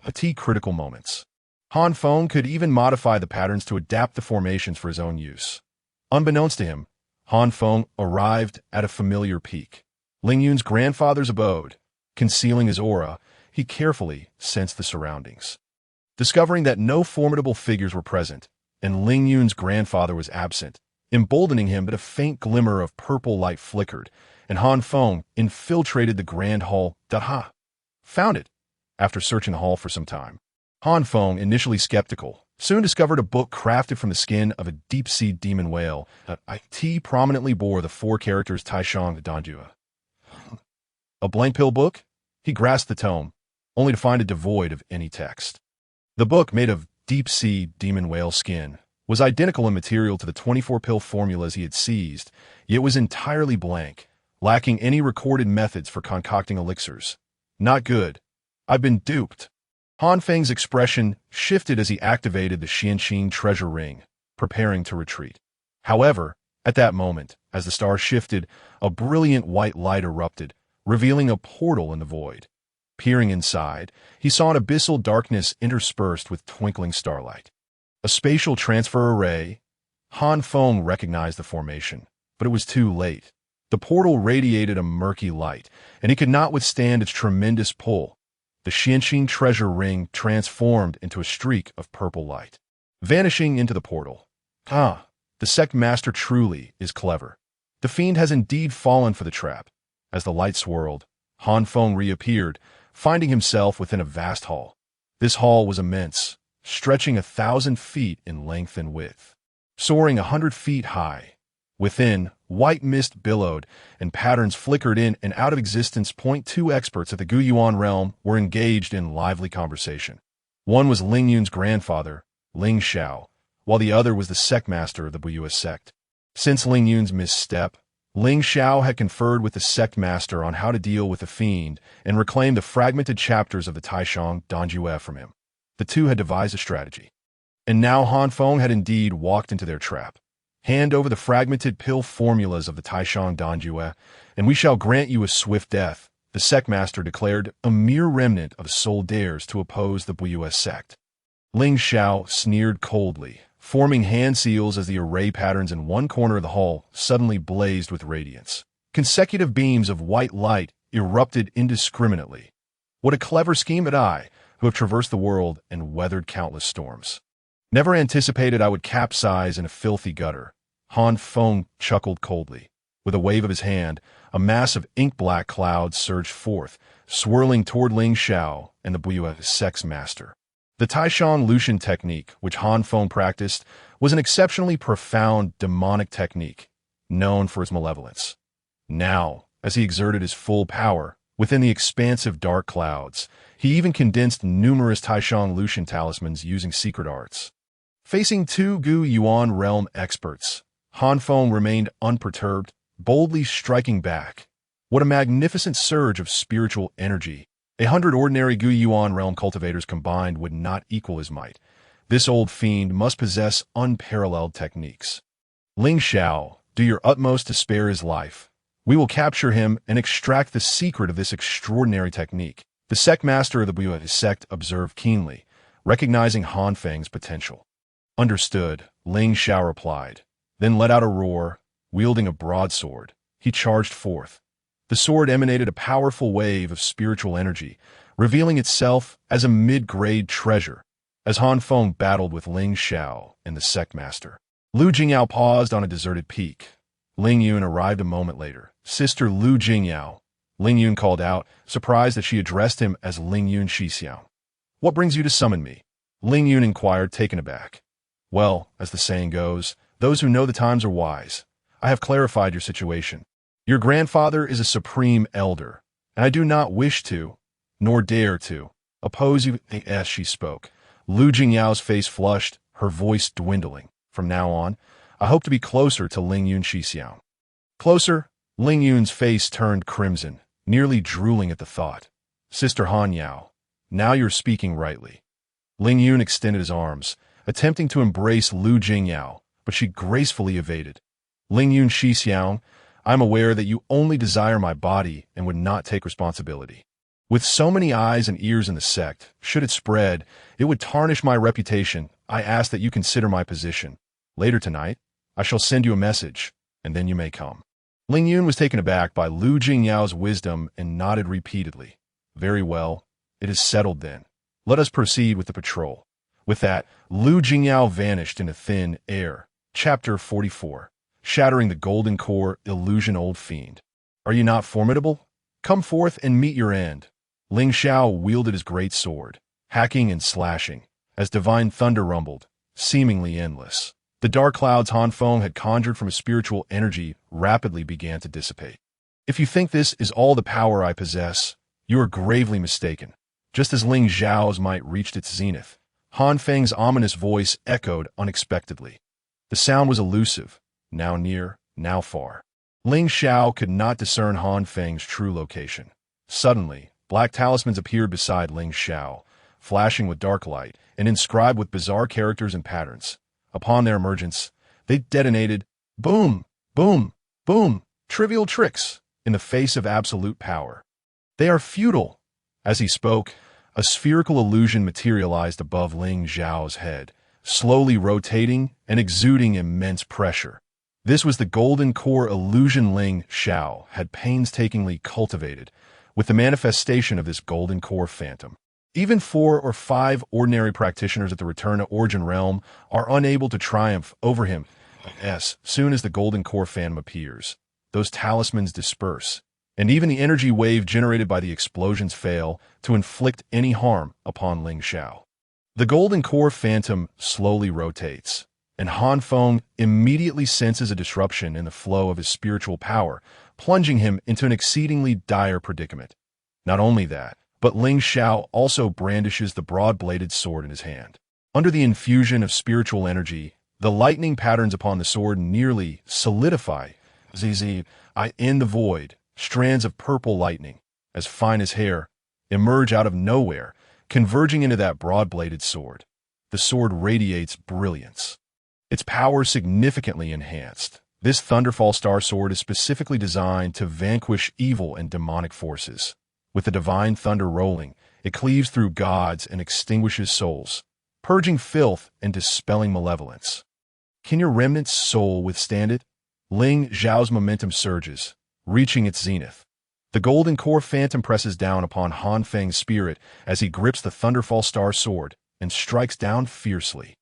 at critical moments. Han Feng could even modify the patterns to adapt the formations for his own use. Unbeknownst to him, Han Feng arrived at a familiar peak, Ling Yun's grandfather's abode. Concealing his aura, he carefully sensed the surroundings. Discovering that no formidable figures were present, and Ling Yun's grandfather was absent, emboldening him, but a faint glimmer of purple light flickered, and Han Feng infiltrated the grand hall. Found it. After searching the hall for some time, Han Feng, initially skeptical, soon discovered a book crafted from the skin of a deep-sea demon whale. It prominently bore the 4 characters Taishang Danjue. A blank pill book? He grasped the tome, only to find it devoid of any text. The book, made of deep-sea demon whale skin, was identical in material to the 24 pill formulas he had seized, yet was entirely blank, lacking any recorded methods for concocting elixirs. Not good. I've been duped. Han Feng's expression shifted as he activated the Xianqing treasure ring, preparing to retreat. However, at that moment, as the star shifted, a brilliant white light erupted, revealing a portal in the void. Peering inside, he saw an abyssal darkness interspersed with twinkling starlight. A spatial transfer array. Han Feng recognized the formation, but it was too late. The portal radiated a murky light, and he could not withstand its tremendous pull. The Xianqing treasure ring transformed into a streak of purple light, vanishing into the portal. The sect master truly is clever. The fiend has indeed fallen for the trap. As the light swirled, Han Feng reappeared, finding himself within a vast hall. This hall was immense, stretching 1,000 feet in length and width, soaring 100 feet high. Within, white mist billowed, and patterns flickered in and out of existence. 2 experts of the Guyuan realm were engaged in lively conversation. One was Ling Yun's grandfather, Ling Xiao, while the other was the sect master of the BUS sect. Since Ling Yun's misstep, Ling Xiao had conferred with the sect master on how to deal with the fiend and reclaim the fragmented chapters of the Taishang Danjue from him. The two had devised a strategy. And now Han Feng had indeed walked into their trap. Hand over the fragmented pill formulas of the Taishang Danjue, and we shall grant you a swift death, the sect master declared, a mere remnant of soul dares to oppose the BUS sect. Ling Xiao sneered coldly, forming hand seals as the array patterns in one corner of the hall suddenly blazed with radiance. Consecutive beams of white light erupted indiscriminately. What a clever scheme had I, who have traversed the world and weathered countless storms. Never anticipated I would capsize in a filthy gutter. Han Feng chuckled coldly. With a wave of his hand, a mass of ink-black clouds surged forth, swirling toward Ling Xiao and the BUS sex master. The Taishang Lucian technique, which Han Feng practiced, was an exceptionally profound demonic technique, known for its malevolence. Now, as he exerted his full power, within the expansive dark clouds, he even condensed numerous Taishang Lucian talismans using secret arts. Facing 2 Gu Yuan realm experts, Han Feng remained unperturbed, boldly striking back. What a magnificent surge of spiritual energy. 100 ordinary Gu Yuan realm cultivators combined would not equal his might. This old fiend must possess unparalleled techniques. Ling Xiao, do your utmost to spare his life. We will capture him and extract the secret of this extraordinary technique. The sect master of the Buyue sect observed keenly, recognizing Han Feng's potential. Understood, Ling Xiao replied, then let out a roar. Wielding a broadsword, he charged forth. The sword emanated a powerful wave of spiritual energy, revealing itself as a mid-grade treasure. As Han Feng battled with Ling Xiao and the sect master, Lu Jingyao paused on a deserted peak. Ling Yun arrived a moment later. Sister Lu Jingyao, Ling Yun called out, surprised that she addressed him as Ling Yun Shixiao. What brings you to summon me? Ling Yun inquired, taken aback. Well, as the saying goes, those who know the times are wise. I have clarified your situation. Your grandfather is a supreme elder, and I do not wish to, nor dare to, oppose you. As she spoke, Lu Jingyao's face flushed, her voice dwindling. From now on, I hope to be closer to Ling Yun Shixiao. Closer? Ling Yun's face turned crimson, nearly drooling at the thought. Sister Han Yao, now you're speaking rightly. Ling Yun extended his arms, attempting to embrace Lu Jingyao, but she gracefully evaded. Ling Yun Shixiao, I'm aware that you only desire my body and would not take responsibility. With so many eyes and ears in the sect, should it spread, it would tarnish my reputation. I ask that you consider my position. Later tonight, I shall send you a message, and then you may come. Ling Yun was taken aback by Lu Jingyao's wisdom and nodded repeatedly. Very well, it is settled then. Let us proceed with the patrol. With that, Lu Jingyao vanished into thin air. Chapter 44. Shattering the Golden Core Illusion. Old fiend, are you not formidable? Come forth and meet your end. Ling Xiao wielded his great sword, hacking and slashing, as divine thunder rumbled, seemingly endless. The dark clouds Han Feng had conjured from his spiritual energy rapidly began to dissipate. If you think this is all the power I possess, you are gravely mistaken. Just as Ling Xiao's might reached its zenith, Han Feng's ominous voice echoed unexpectedly. The sound was elusive, now near, now far. Ling Xiao could not discern Han Feng's true location. Suddenly, black talismans appeared beside Ling Xiao, flashing with dark light and inscribed with bizarre characters and patterns. Upon their emergence, they detonated, boom, boom, boom, trivial tricks in the face of absolute power. They are futile. As he spoke, a spherical illusion materialized above Ling Xiao's head, slowly rotating and exuding immense pressure. This was the golden core illusion Ling Xiao had painstakingly cultivated, with the manifestation of this golden core phantom. Even 4 or 5 ordinary practitioners at the Return to Origin realm are unable to triumph over him. As soon as the golden core phantom appears, those talismans disperse, and even the energy wave generated by the explosions fail to inflict any harm upon Ling Xiao. The golden core phantom slowly rotates, and Han Feng immediately senses a disruption in the flow of his spiritual power, plunging him into an exceedingly dire predicament. Not only that, but Ling Xiao also brandishes the broad-bladed sword in his hand. Under the infusion of spiritual energy, the lightning patterns upon the sword nearly solidify. In the void, strands of purple lightning, as fine as hair, emerge out of nowhere, converging into that broad-bladed sword. The sword radiates brilliance, its power significantly enhanced. This Thunderfall Star Sword is specifically designed to vanquish evil and demonic forces. With the divine thunder rolling, it cleaves through gods and extinguishes souls, purging filth and dispelling malevolence. Can your remnant's soul withstand it? Ling Xiao's momentum surges, reaching its zenith. The golden core phantom presses down upon Han Feng's spirit as he grips the Thunderfall Star Sword and strikes down fiercely.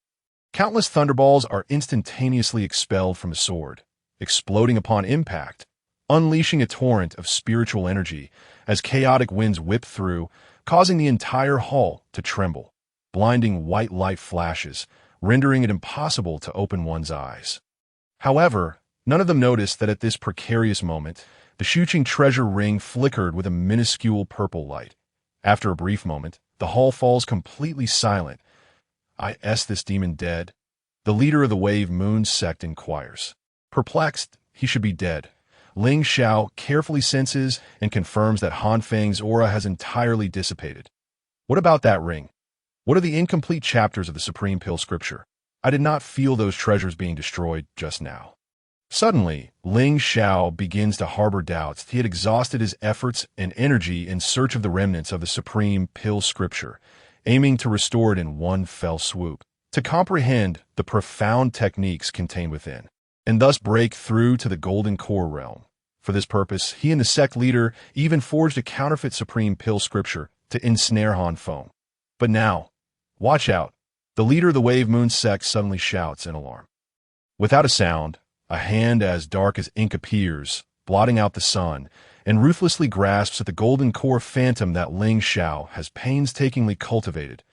Countless thunderballs are instantaneously expelled from the sword, exploding upon impact, unleashing a torrent of spiritual energy as chaotic winds whip through, causing the entire hall to tremble. Blinding white light flashes, rendering it impossible to open one's eyes. However, none of them noticed that at this precarious moment, the Shuqing treasure ring flickered with a minuscule purple light. After a brief moment, the hall falls completely silent. Is this demon dead? The leader of the Wave Moon sect inquires. Perplexed, he should be dead. Ling Xiao carefully senses and confirms that Han Feng's aura has entirely dissipated. What about that ring? What are the incomplete chapters of the Supreme Pill Scripture? I did not feel those treasures being destroyed just now. Suddenly, Ling Xiao begins to harbor doubts. He had exhausted his efforts and energy in search of the remnants of the Supreme Pill Scripture, aiming to restore it in one fell swoop, to comprehend the profound techniques contained within, and thus break through to the Golden Core realm. For this purpose, he and the sect leader even forged a counterfeit Supreme Pill Scripture to ensnare Han Feng. But now, watch out. The leader of the Wave Moon sect suddenly shouts in alarm. Without a sound, a hand as dark as ink appears, blotting out the sun, and ruthlessly grasps at the Golden Core phantom that Ling Xiao has painstakingly cultivated.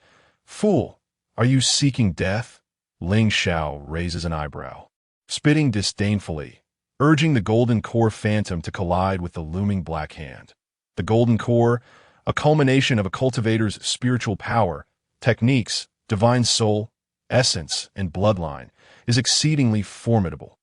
Fool, are you seeking death? Ling Xiao raises an eyebrow, spitting disdainfully, urging the Golden Core phantom to collide with the looming black hand. The Golden Core, a culmination of a cultivator's spiritual power, techniques, divine soul, essence, and bloodline, is exceedingly formidable.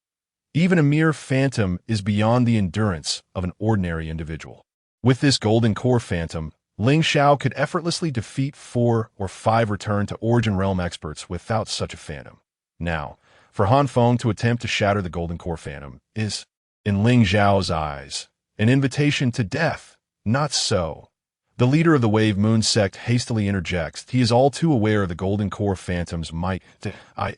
Even a mere phantom is beyond the endurance of an ordinary individual. With this Golden Core phantom, Ling Xiao could effortlessly defeat 4 or 5 Return to Origin Realm experts without such a phantom. Now, for Han Feng to attempt to shatter the Golden Core phantom is, in Ling Xiao's eyes, an invitation to death. Not so. The leader of the Wave Moon sect hastily interjects. He is all too aware of the Golden Core phantom's might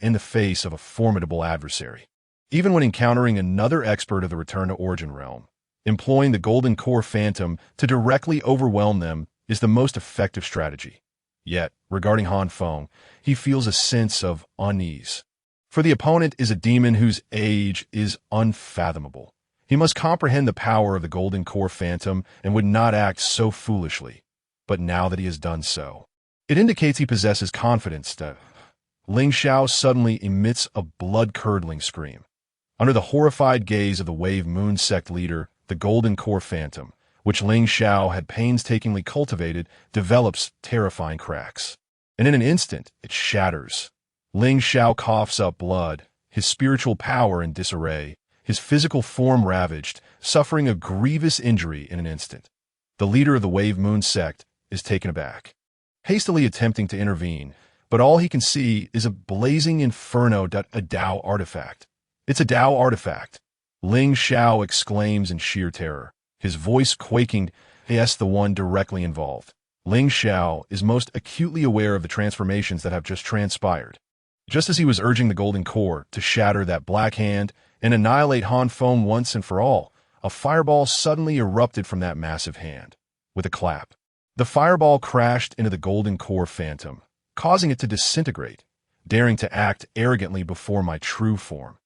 in the face of a formidable adversary. Even when encountering another expert of the Return to Origin Realm, employing the Golden Core phantom to directly overwhelm them is the most effective strategy. Yet, regarding Han Feng, he feels a sense of unease. For the opponent is a demon whose age is unfathomable. He must comprehend the power of the Golden Core phantom and would not act so foolishly. But now that he has done so, it indicates he possesses confidence. Ling Xiao suddenly emits a blood-curdling scream. Under the horrified gaze of the Wave Moon sect leader, the Golden Core phantom, which Ling Xiao had painstakingly cultivated, develops terrifying cracks. And in an instant, it shatters. Ling Xiao coughs up blood, his spiritual power in disarray, his physical form ravaged, suffering a grievous injury in an instant. The leader of the Wave Moon sect is taken aback, hastily attempting to intervene, but all he can see is a blazing inferno, a Dao artifact. It's a Dao artifact. Ling Xiao exclaims in sheer terror, his voice quaking. Yes, the one directly involved. Ling Xiao is most acutely aware of the transformations that have just transpired. Just as he was urging the Golden Core to shatter that black hand and annihilate Han Feng once and for all, a fireball suddenly erupted from that massive hand. With a clap, the fireball crashed into the Golden Core phantom, causing it to disintegrate, daring to act arrogantly before my true form.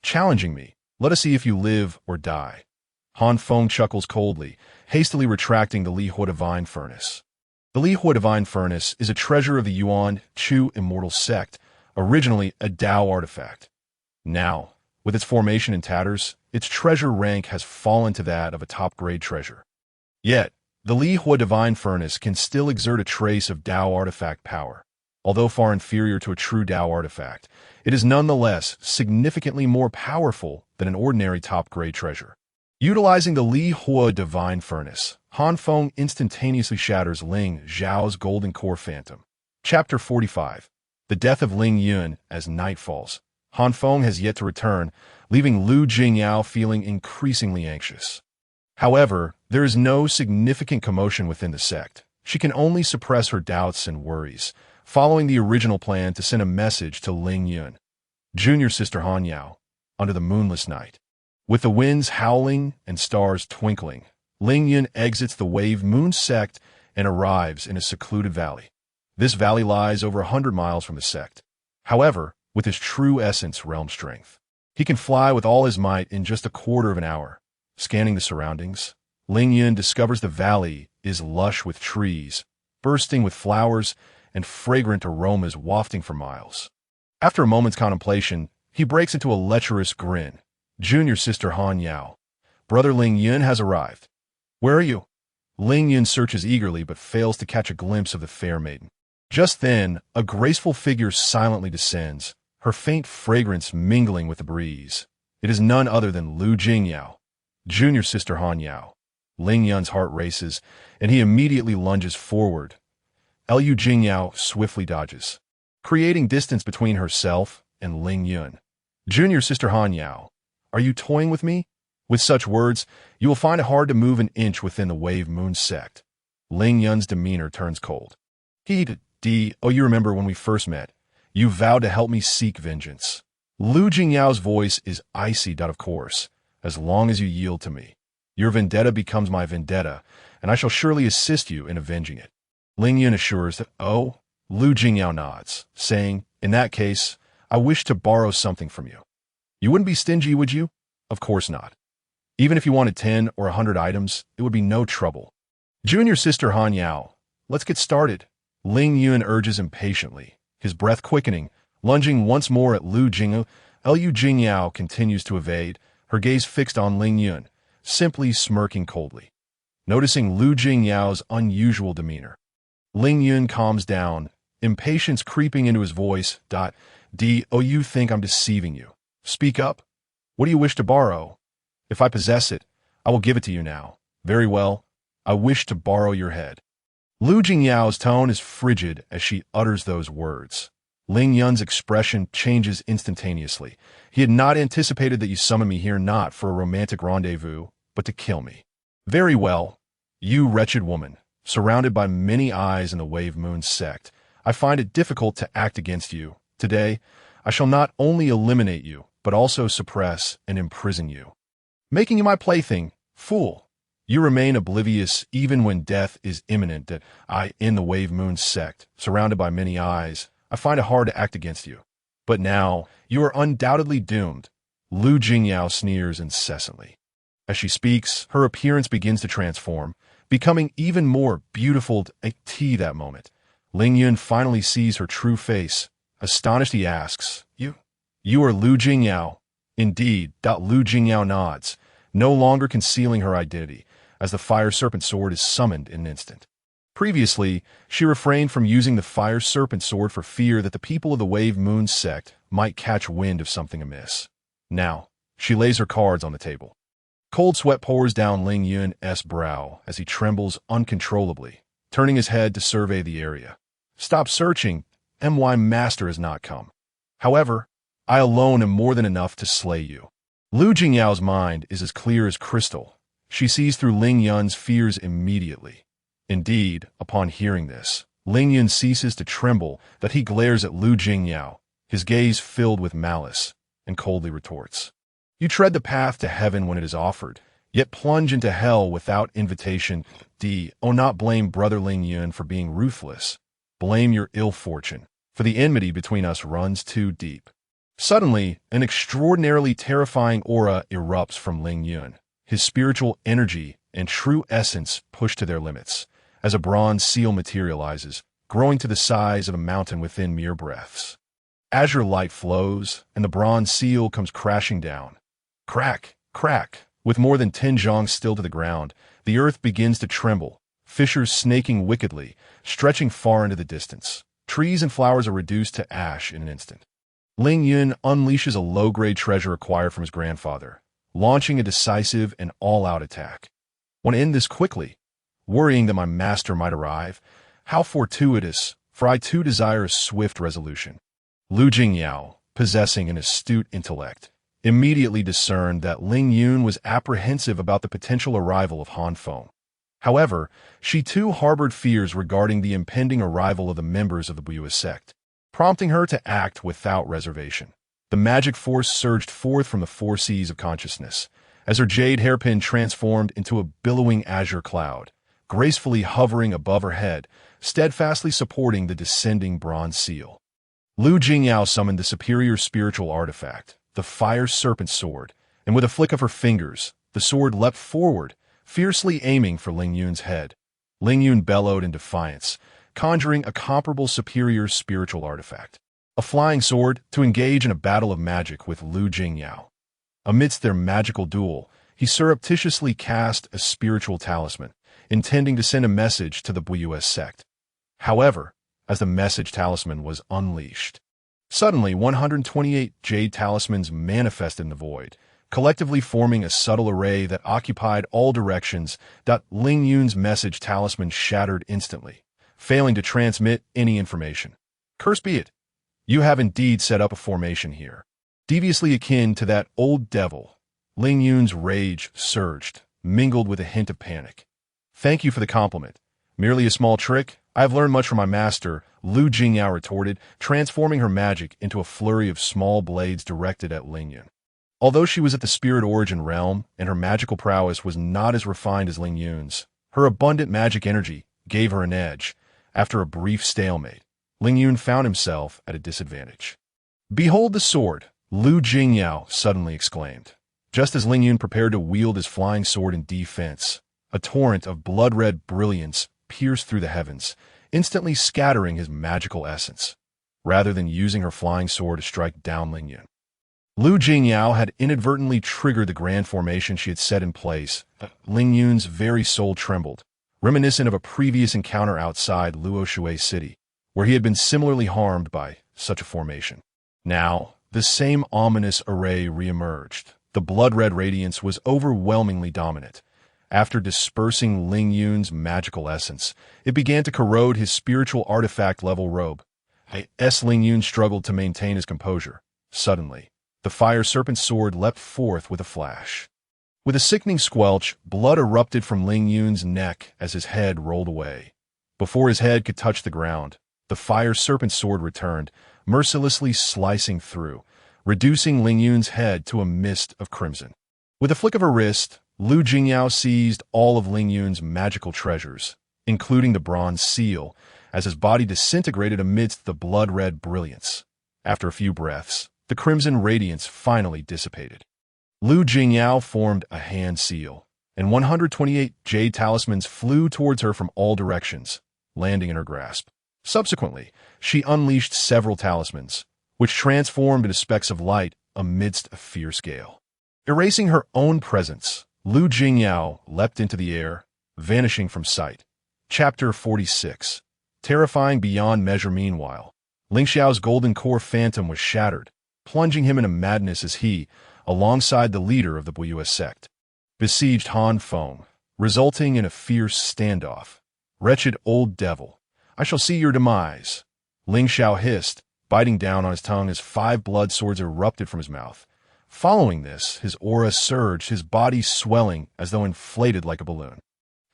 Challenging me, let us see if you live or die. Han Feng chuckles coldly, hastily retracting the Li Hua Divine Furnace. The Li Hua Divine Furnace is a treasure of the Yuan Chu Immortal Sect, originally a Dao artifact. Now, with its formation in tatters, its treasure rank has fallen to that of a top-grade treasure. Yet, the Li Hua Divine Furnace can still exert a trace of Dao artifact power. Although far inferior to a true Dao artifact, it is nonetheless significantly more powerful than an ordinary top-grade treasure. Utilizing the Li Hua Divine Furnace, Han Feng instantaneously shatters Ling Xiao's Golden Core phantom. Chapter 45. The Death of Ling Yun. As night falls, Han Feng has yet to return, leaving Lu Jingyao feeling increasingly anxious. However, there is no significant commotion within the sect. She can only suppress her doubts and worries, following the original plan to send a message to Ling Yun, junior sister Han Yao, under the moonless night. With the winds howling and stars twinkling, Ling Yun exits the Wave Moon sect and arrives in a secluded valley. This valley lies over 100 miles from the sect. However, with his true essence realm strength, he can fly with all his might in just a quarter of an hour. Scanning the surroundings, Ling Yun discovers the valley is lush with trees, bursting with flowers, and fragrant aromas wafting for miles. After a moment's contemplation, he breaks into a lecherous grin. Junior sister Han Yao, brother Ling Yun has arrived. Where are you? Ling Yun searches eagerly but fails to catch a glimpse of the fair maiden. Just then, a graceful figure silently descends, her faint fragrance mingling with the breeze. It is none other than Lu Jingyao, junior sister Han Yao. Ling Yun's heart races, and he immediately lunges forward. Lu Jingyao swiftly dodges, creating distance between herself and Ling Yun. Junior sister Han Yao, are you toying with me? With such words, you will find it hard to move an inch within the Wave Moon sect. Ling Yun's demeanor turns cold. Oh, you remember when we first met. You vowed to help me seek vengeance. Lu Jingyao's voice is icy. Of course, as long as you yield to me. Your vendetta becomes my vendetta, and I shall surely assist you in avenging it. Ling Yun assures that, oh, Lu Jingyao nods, saying, in that case, I wish to borrow something from you. You wouldn't be stingy, would you? Of course not. Even if you wanted 10 or 100 items, it would be no trouble. Junior sister Han Yao, let's get started. Ling Yun urges impatiently, his breath quickening, lunging once more at Lu Jingyao. Lu Jingyao continues to evade, her gaze fixed on Ling Yun, simply smirking coldly. Noticing Lu Jingyao's unusual demeanor, Ling Yun calms down, impatience creeping into his voice. Oh, you think I'm deceiving you. Speak up. What do you wish to borrow? If I possess it, I will give it to you now. Very well. I wish to borrow your head. Lu Jingyao's tone is frigid as she utters those words. Ling Yun's expression changes instantaneously. He had not anticipated that you summoned me here not for a romantic rendezvous, but to kill me. Very well. You wretched woman, surrounded by many eyes in the Wave Moon sect, I find it difficult to act against you. Today, I shall not only eliminate you, but also suppress and imprison you. Making you my plaything, fool. You remain oblivious even when death is imminent that I, in the Wave Moon sect, surrounded by many eyes, I find it hard to act against you. But now, you are undoubtedly doomed. Lu Jingyao sneers incessantly. As she speaks, her appearance begins to transform, becoming even more beautiful that moment. Ling Yun finally sees her true face. Astonished, he asks, You are Lu Jingyao? Indeed. Lu Jingyao nods, no longer concealing her identity, as the Fire Serpent Sword is summoned in an instant. Previously, she refrained from using the Fire Serpent Sword for fear that the people of the Wave Moon sect might catch wind of something amiss. Now, she lays her cards on the table. Cold sweat pours down Ling Yun's brow as he trembles uncontrollably, turning his head to survey the area. Stop searching. My master has not come. However, I alone am more than enough to slay you. Lu Jingyao's mind is as clear as crystal. She sees through Ling Yun's fears immediately. Indeed, upon hearing this, Ling Yun ceases to tremble that he glares at Lu Jingyao, his gaze filled with malice, and coldly retorts. You tread the path to heaven when it is offered, yet plunge into hell without invitation. Not blame brother Ling Yun for being ruthless. Blame your ill fortune, for the enmity between us runs too deep. Suddenly, an extraordinarily terrifying aura erupts from Ling Yun, his spiritual energy and true essence pushed to their limits, as a bronze seal materializes, growing to the size of a mountain within mere breaths. Azure light flows, and the bronze seal comes crashing down. Crack, crack, with more than 10 zhongs still to the ground, the earth begins to tremble, fissures snaking wickedly, stretching far into the distance. Trees and flowers are reduced to ash in an instant. Ling Yun unleashes a low-grade treasure acquired from his grandfather, launching a decisive and all-out attack. Want to end this quickly, worrying that my master might arrive. How fortuitous, for I too desire a swift resolution. Lu Jingyao, possessing an astute intellect, immediately discerned that Ling Yun was apprehensive about the potential arrival of Han Feng. However, she too harbored fears regarding the impending arrival of the members of the Buyue sect, prompting her to act without reservation. The magic force surged forth from the 4 seas of consciousness, as her jade hairpin transformed into a billowing azure cloud, gracefully hovering above her head, steadfastly supporting the descending bronze seal. Lu Jingyao summoned the superior spiritual artifact, the Fire Serpent Sword, and with a flick of her fingers, the sword leapt forward, fiercely aiming for Ling Yun's head. Ling Yun bellowed in defiance, conjuring a comparable superior spiritual artifact, a flying sword, to engage in a battle of magic with Lu Jingyao. Amidst their magical duel, he surreptitiously cast a spiritual talisman, intending to send a message to the Buyue sect. However, as the message talisman was unleashed, suddenly 128 jade talismans manifested in the void, collectively forming a subtle array that occupied all directions. Ling Yun's message talisman shattered instantly, failing to transmit any information. Curse be it. You have indeed set up a formation here, deviously akin to that old devil. Ling Yun's rage surged, mingled with a hint of panic. Thank you for the compliment. Merely a small trick? I have learned much from my master, Lu Jingyao retorted, transforming her magic into a flurry of small blades directed at Ling Yun. Although she was at the spirit origin realm, and her magical prowess was not as refined as Ling Yun's, her abundant magic energy gave her an edge. After a brief stalemate, Ling Yun found himself at a disadvantage. Behold the sword, Lu Jingyao suddenly exclaimed. Just as Ling Yun prepared to wield his flying sword in defense, a torrent of blood-red brilliance pierced through the heavens, instantly scattering his magical essence, rather than using her flying sword to strike down Ling Yun. Lu Jingyao had inadvertently triggered the grand formation she had set in place. Ling Yun's very soul trembled, reminiscent of a previous encounter outside Luoshui City, where he had been similarly harmed by such a formation. Now, the same ominous array reemerged. The blood-red radiance was overwhelmingly dominant. After dispersing Ling Yun's magical essence, it began to corrode his spiritual artifact-level robe. Ling Yun struggled to maintain his composure. Suddenly, the fire serpent sword leapt forth with a flash. With a sickening squelch, blood erupted from Ling Yun's neck as his head rolled away. Before his head could touch the ground, the fire serpent sword returned, mercilessly slicing through, reducing Ling Yun's head to a mist of crimson. With a flick of her wrist, Lu Jingyao seized all of Ling Yun's magical treasures, including the bronze seal, as his body disintegrated amidst the blood-red brilliance. After a few breaths, the crimson radiance finally dissipated. Lu Jingyao formed a hand seal, and 128 jade talismans flew towards her from all directions, landing in her grasp. Subsequently, she unleashed several talismans, which transformed into specks of light amidst a fierce gale. Erasing her own presence, Lu Jingyao leapt into the air, vanishing from sight. Chapter 46. Terrifying beyond measure. Meanwhile, Ling Xiao's golden core phantom was shattered, plunging him into madness as he, alongside the leader of the Buyue sect, besieged Han Feng, resulting in a fierce standoff. Wretched old devil, I shall see your demise, Ling Xiao hissed, biting down on his tongue as 5 blood swords erupted from his mouth. Following this, his aura surged, his body swelling as though inflated like a balloon.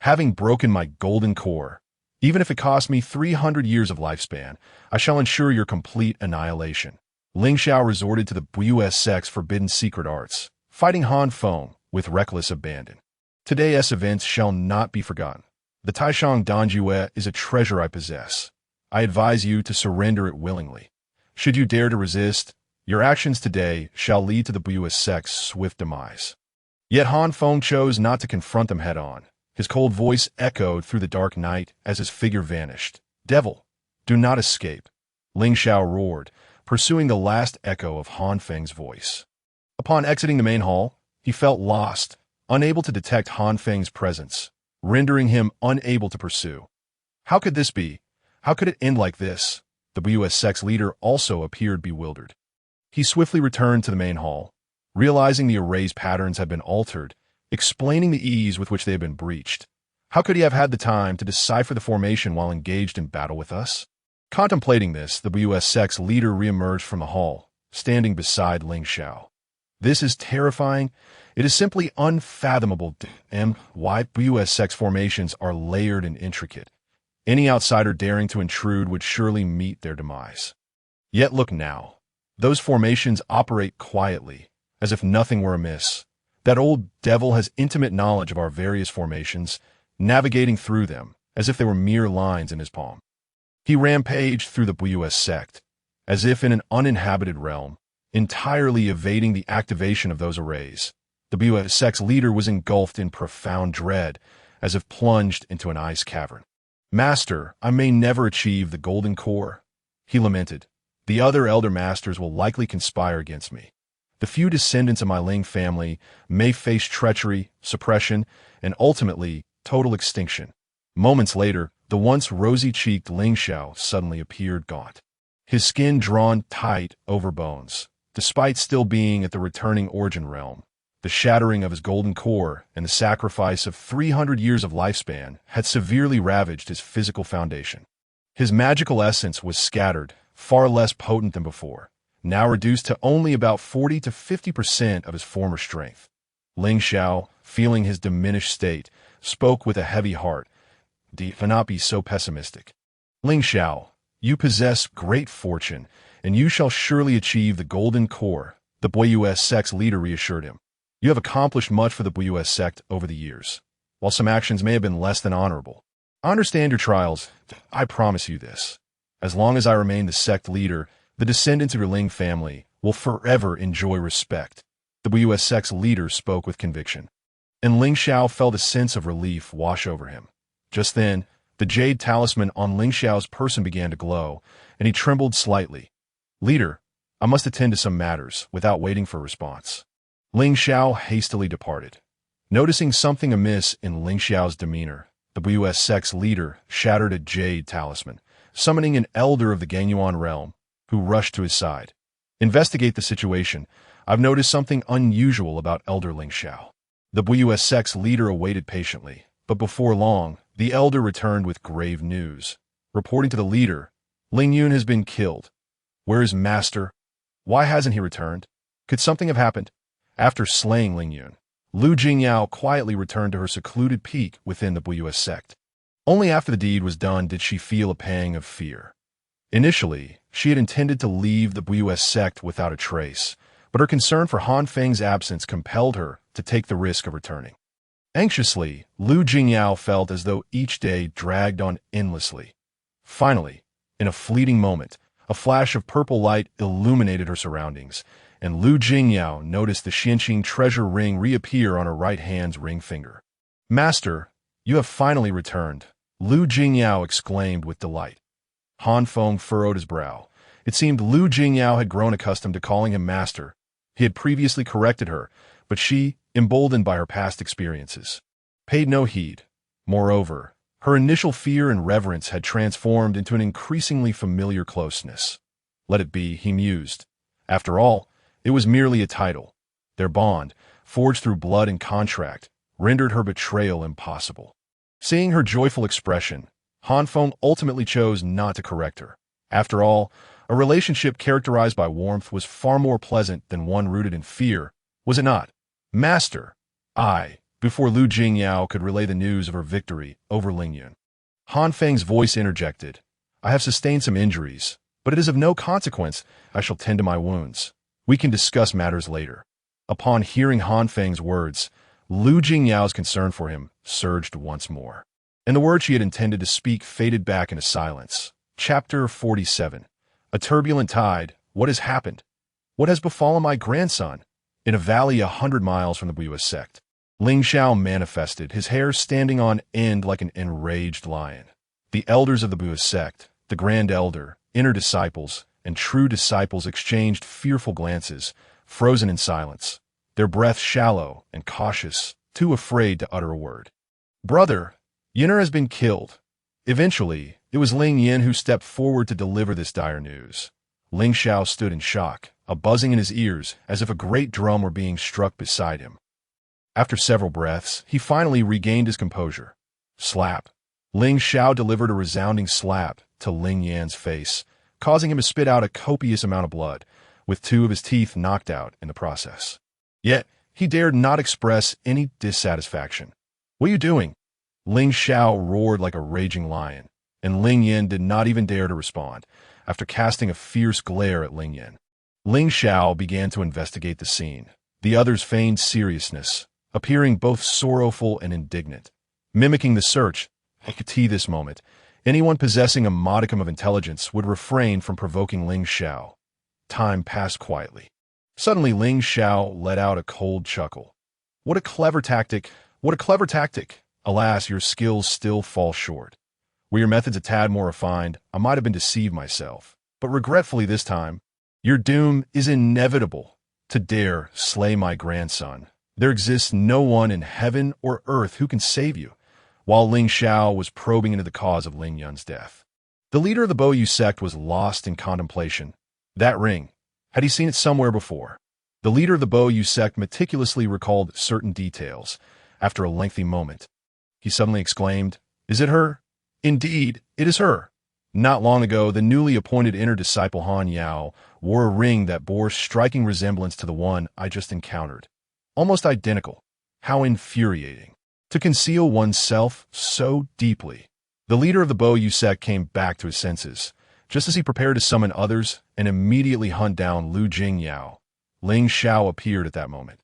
Having broken my golden core, even if it cost me 300 years of lifespan, I shall ensure your complete annihilation. Ling Xiao resorted to the Buyue sect's forbidden secret arts, fighting Han Feng with reckless abandon. Today's events shall not be forgotten. The Taishang Danjue is a treasure I possess. I advise you to surrender it willingly. Should you dare to resist, your actions today shall lead to the Buyue sect's swift demise. Yet Han Feng chose not to confront them head-on. His cold voice echoed through the dark night as his figure vanished. Devil, do not escape, Ling Xiao roared, pursuing the last echo of Han Feng's voice. Upon exiting the main hall, he felt lost, unable to detect Han Feng's presence, rendering him unable to pursue. How could this be? How could it end like this? The Buyue sect's leader also appeared bewildered. He swiftly returned to the main hall, realizing the array's patterns had been altered, explaining the ease with which they had been breached. How could he have had the time to decipher the formation while engaged in battle with us? Contemplating this, the Buyue sect's leader reemerged from the hall, standing beside Ling Xiao. This is terrifying. It is simply unfathomable why Buyue sect's formations are layered and intricate. Any outsider daring to intrude would surely meet their demise. Yet look now. Those formations operate quietly, as if nothing were amiss. That old devil has intimate knowledge of our various formations, navigating through them as if they were mere lines in his palm. He rampaged through the Buyue sect, as if in an uninhabited realm, entirely evading the activation of those arrays. The Buyue sect's leader was engulfed in profound dread, as if plunged into an ice cavern. Master, I may never achieve the golden core, he lamented. The other elder masters will likely conspire against me. The few descendants of my Ling family may face treachery, suppression, and ultimately total extinction. Moments later, the once rosy-cheeked Ling Xiao suddenly appeared gaunt, his skin drawn tight over bones. Despite still being at the returning origin realm, The shattering of his golden core and the sacrifice of 300 years of lifespan had severely ravaged his physical foundation. His magical essence was scattered, far less potent than before, now reduced to only about 40 to 50% of his former strength. Ling Xiao, feeling his diminished state, spoke with a heavy heart. Do not be so pessimistic. Ling Xiao, you possess great fortune, and you shall surely achieve the golden core, the Buyue sect's leader reassured him. You have accomplished much for the Buyue sect over the years. While some actions may have been less than honorable, I understand your trials. I promise you this. As long as I remain the sect leader, the descendants of your Ling family will forever enjoy respect. The Buyue sect's leader spoke with conviction, and Ling Xiao felt a sense of relief wash over him. Just then, the jade talisman on Ling Xiao's person began to glow, and he trembled slightly. Leader, I must attend to some matters without waiting for a response. Ling Xiao hastily departed. Noticing something amiss in Ling Xiao's demeanor, the Buyue sect's leader shattered a jade talisman, summoning an elder of the Gangyuan realm, who rushed to his side. Investigate the situation. I've noticed something unusual about Elder Ling Xiao. The Buyue sect's leader awaited patiently, but before long, the elder returned with grave news. Reporting to the leader, Ling Yun has been killed. Where is Master? Why hasn't he returned? Could something have happened? After slaying Ling Yun, Lu Jingyao quietly returned to her secluded peak within the Buyue sect. Only after the deed was done did she feel a pang of fear. Initially, she had intended to leave the Buyue sect without a trace, but her concern for Han Feng's absence compelled her to take the risk of returning. Anxiously, Lu Jingyao felt as though each day dragged on endlessly. Finally, in a fleeting moment, a flash of purple light illuminated her surroundings, and Lu Jingyao noticed the Xianqing treasure ring reappear on her right hand's ring finger. Master, you have finally returned, Lu Jingyao exclaimed with delight. Han Feng furrowed his brow. It seemed Lu Jingyao had grown accustomed to calling him master. He had previously corrected her, but she, emboldened by her past experiences, paid no heed. Moreover, her initial fear and reverence had transformed into an increasingly familiar closeness. Let it be, he mused. After all, it was merely a title. Their bond, forged through blood and contract, rendered her betrayal impossible. Seeing her joyful expression, Han Feng ultimately chose not to correct her. After all, a relationship characterized by warmth was far more pleasant than one rooted in fear, was it not? Master, before Lu Jingyao could relay the news of her victory over Ling Yun, Han Feng's voice interjected. I have sustained some injuries, but it is of no consequence. I shall tend to my wounds. We can discuss matters later. Upon hearing Han Feng's words, Lu Jingyao's concern for him surged once more, and the words she had intended to speak faded back into silence. Chapter 47. A turbulent tide. What has happened? What has befallen my grandson? In a valley 100 miles from the Buyue sect, Ling Xiao manifested, his hair standing on end like an enraged lion. The elders of the Buyue sect, the Grand Elder, inner disciples, and true disciples exchanged fearful glances, frozen in silence, their breath shallow and cautious, too afraid to utter a word. Brother, Yin'er has been killed. Eventually, it was Ling Yin who stepped forward to deliver this dire news. Ling Xiao stood in shock, a buzzing in his ears as if a great drum were being struck beside him. After several breaths, he finally regained his composure. Slap. Ling Xiao delivered a resounding slap to Ling Yan's face, causing him to spit out a copious amount of blood, with 2 of his teeth knocked out in the process. Yet, he dared not express any dissatisfaction. What are you doing? Ling Xiao roared like a raging lion, and Ling Yan did not even dare to respond, after casting a fierce glare at Ling Yan. Ling Xiao began to investigate the scene, the others feigned seriousness, appearing both sorrowful and indignant. Mimicking the search, at this moment, anyone possessing a modicum of intelligence would refrain from provoking Ling Xiao. Time passed quietly. Suddenly Ling Xiao let out a cold chuckle. What a clever tactic! What a clever tactic! Alas, your skills still fall short. Were your methods a tad more refined, I might have been deceived myself. But regretfully this time, your doom is inevitable. To dare slay my grandson, there exists no one in heaven or earth who can save you. While Ling Xiao was probing into the cause of Ling Yun's death, the leader of the Buyue sect was lost in contemplation. That ring, had he seen it somewhere before? The leader of the Bo Yu sect meticulously recalled certain details. After a lengthy moment, he suddenly exclaimed, "Is it her? Indeed, it is her." Not long ago, the newly appointed inner disciple Han Yao wore a ring that bore striking resemblance to the one I just encountered. Almost identical. How infuriating. To conceal oneself so deeply. The leader of the Bo Yu sect came back to his senses, just as he prepared to summon others and immediately hunt down Lu Jingyao. Ling Xiao appeared at that moment.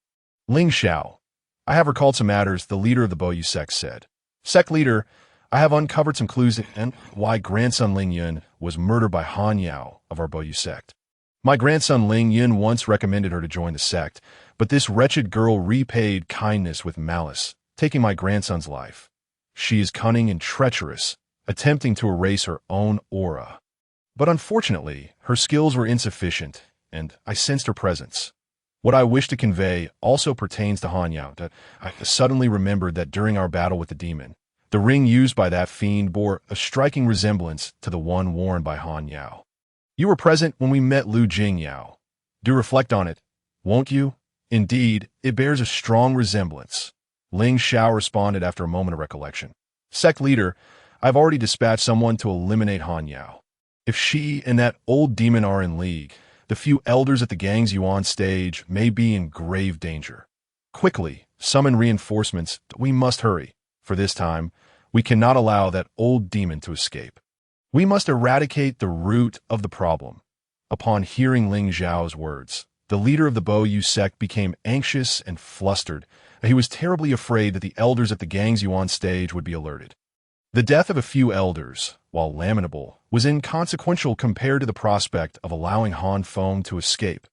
Ling Xiao, I have recalled some matters, the leader of the Bo Yu sect said. Sect leader, I have uncovered some clues and why grandson Ling Yun was murdered by Han Yao of our Bo Yu sect. My grandson Ling Yun once recommended her to join the sect, but this wretched girl repaid kindness with malice, taking my grandson's life. She is cunning and treacherous, attempting to erase her own aura. But unfortunately, her skills were insufficient, and I sensed her presence. What I wish to convey also pertains to Han Yao. I suddenly remembered that during our battle with the demon, the ring used by that fiend bore a striking resemblance to the one worn by Han Yao. You were present when we met Lu Jingyao. Do reflect on it, won't you? Indeed, it bears a strong resemblance. Ling Xiao responded after a moment of recollection. Sect leader, I've already dispatched someone to eliminate Han Yao. If she and that old demon are in league, the few elders at the Gangs Yuan stage may be in grave danger. Quickly, summon reinforcements. We must hurry. For this time, we cannot allow that old demon to escape. We must eradicate the root of the problem. Upon hearing Ling Xiao's words, the leader of the Bo Yu sect became anxious and flustered. He was terribly afraid that the elders at the Gangs Yuan stage would be alerted. The death of a few elders, while lamentable, was inconsequential compared to the prospect of allowing Han Feng to escape.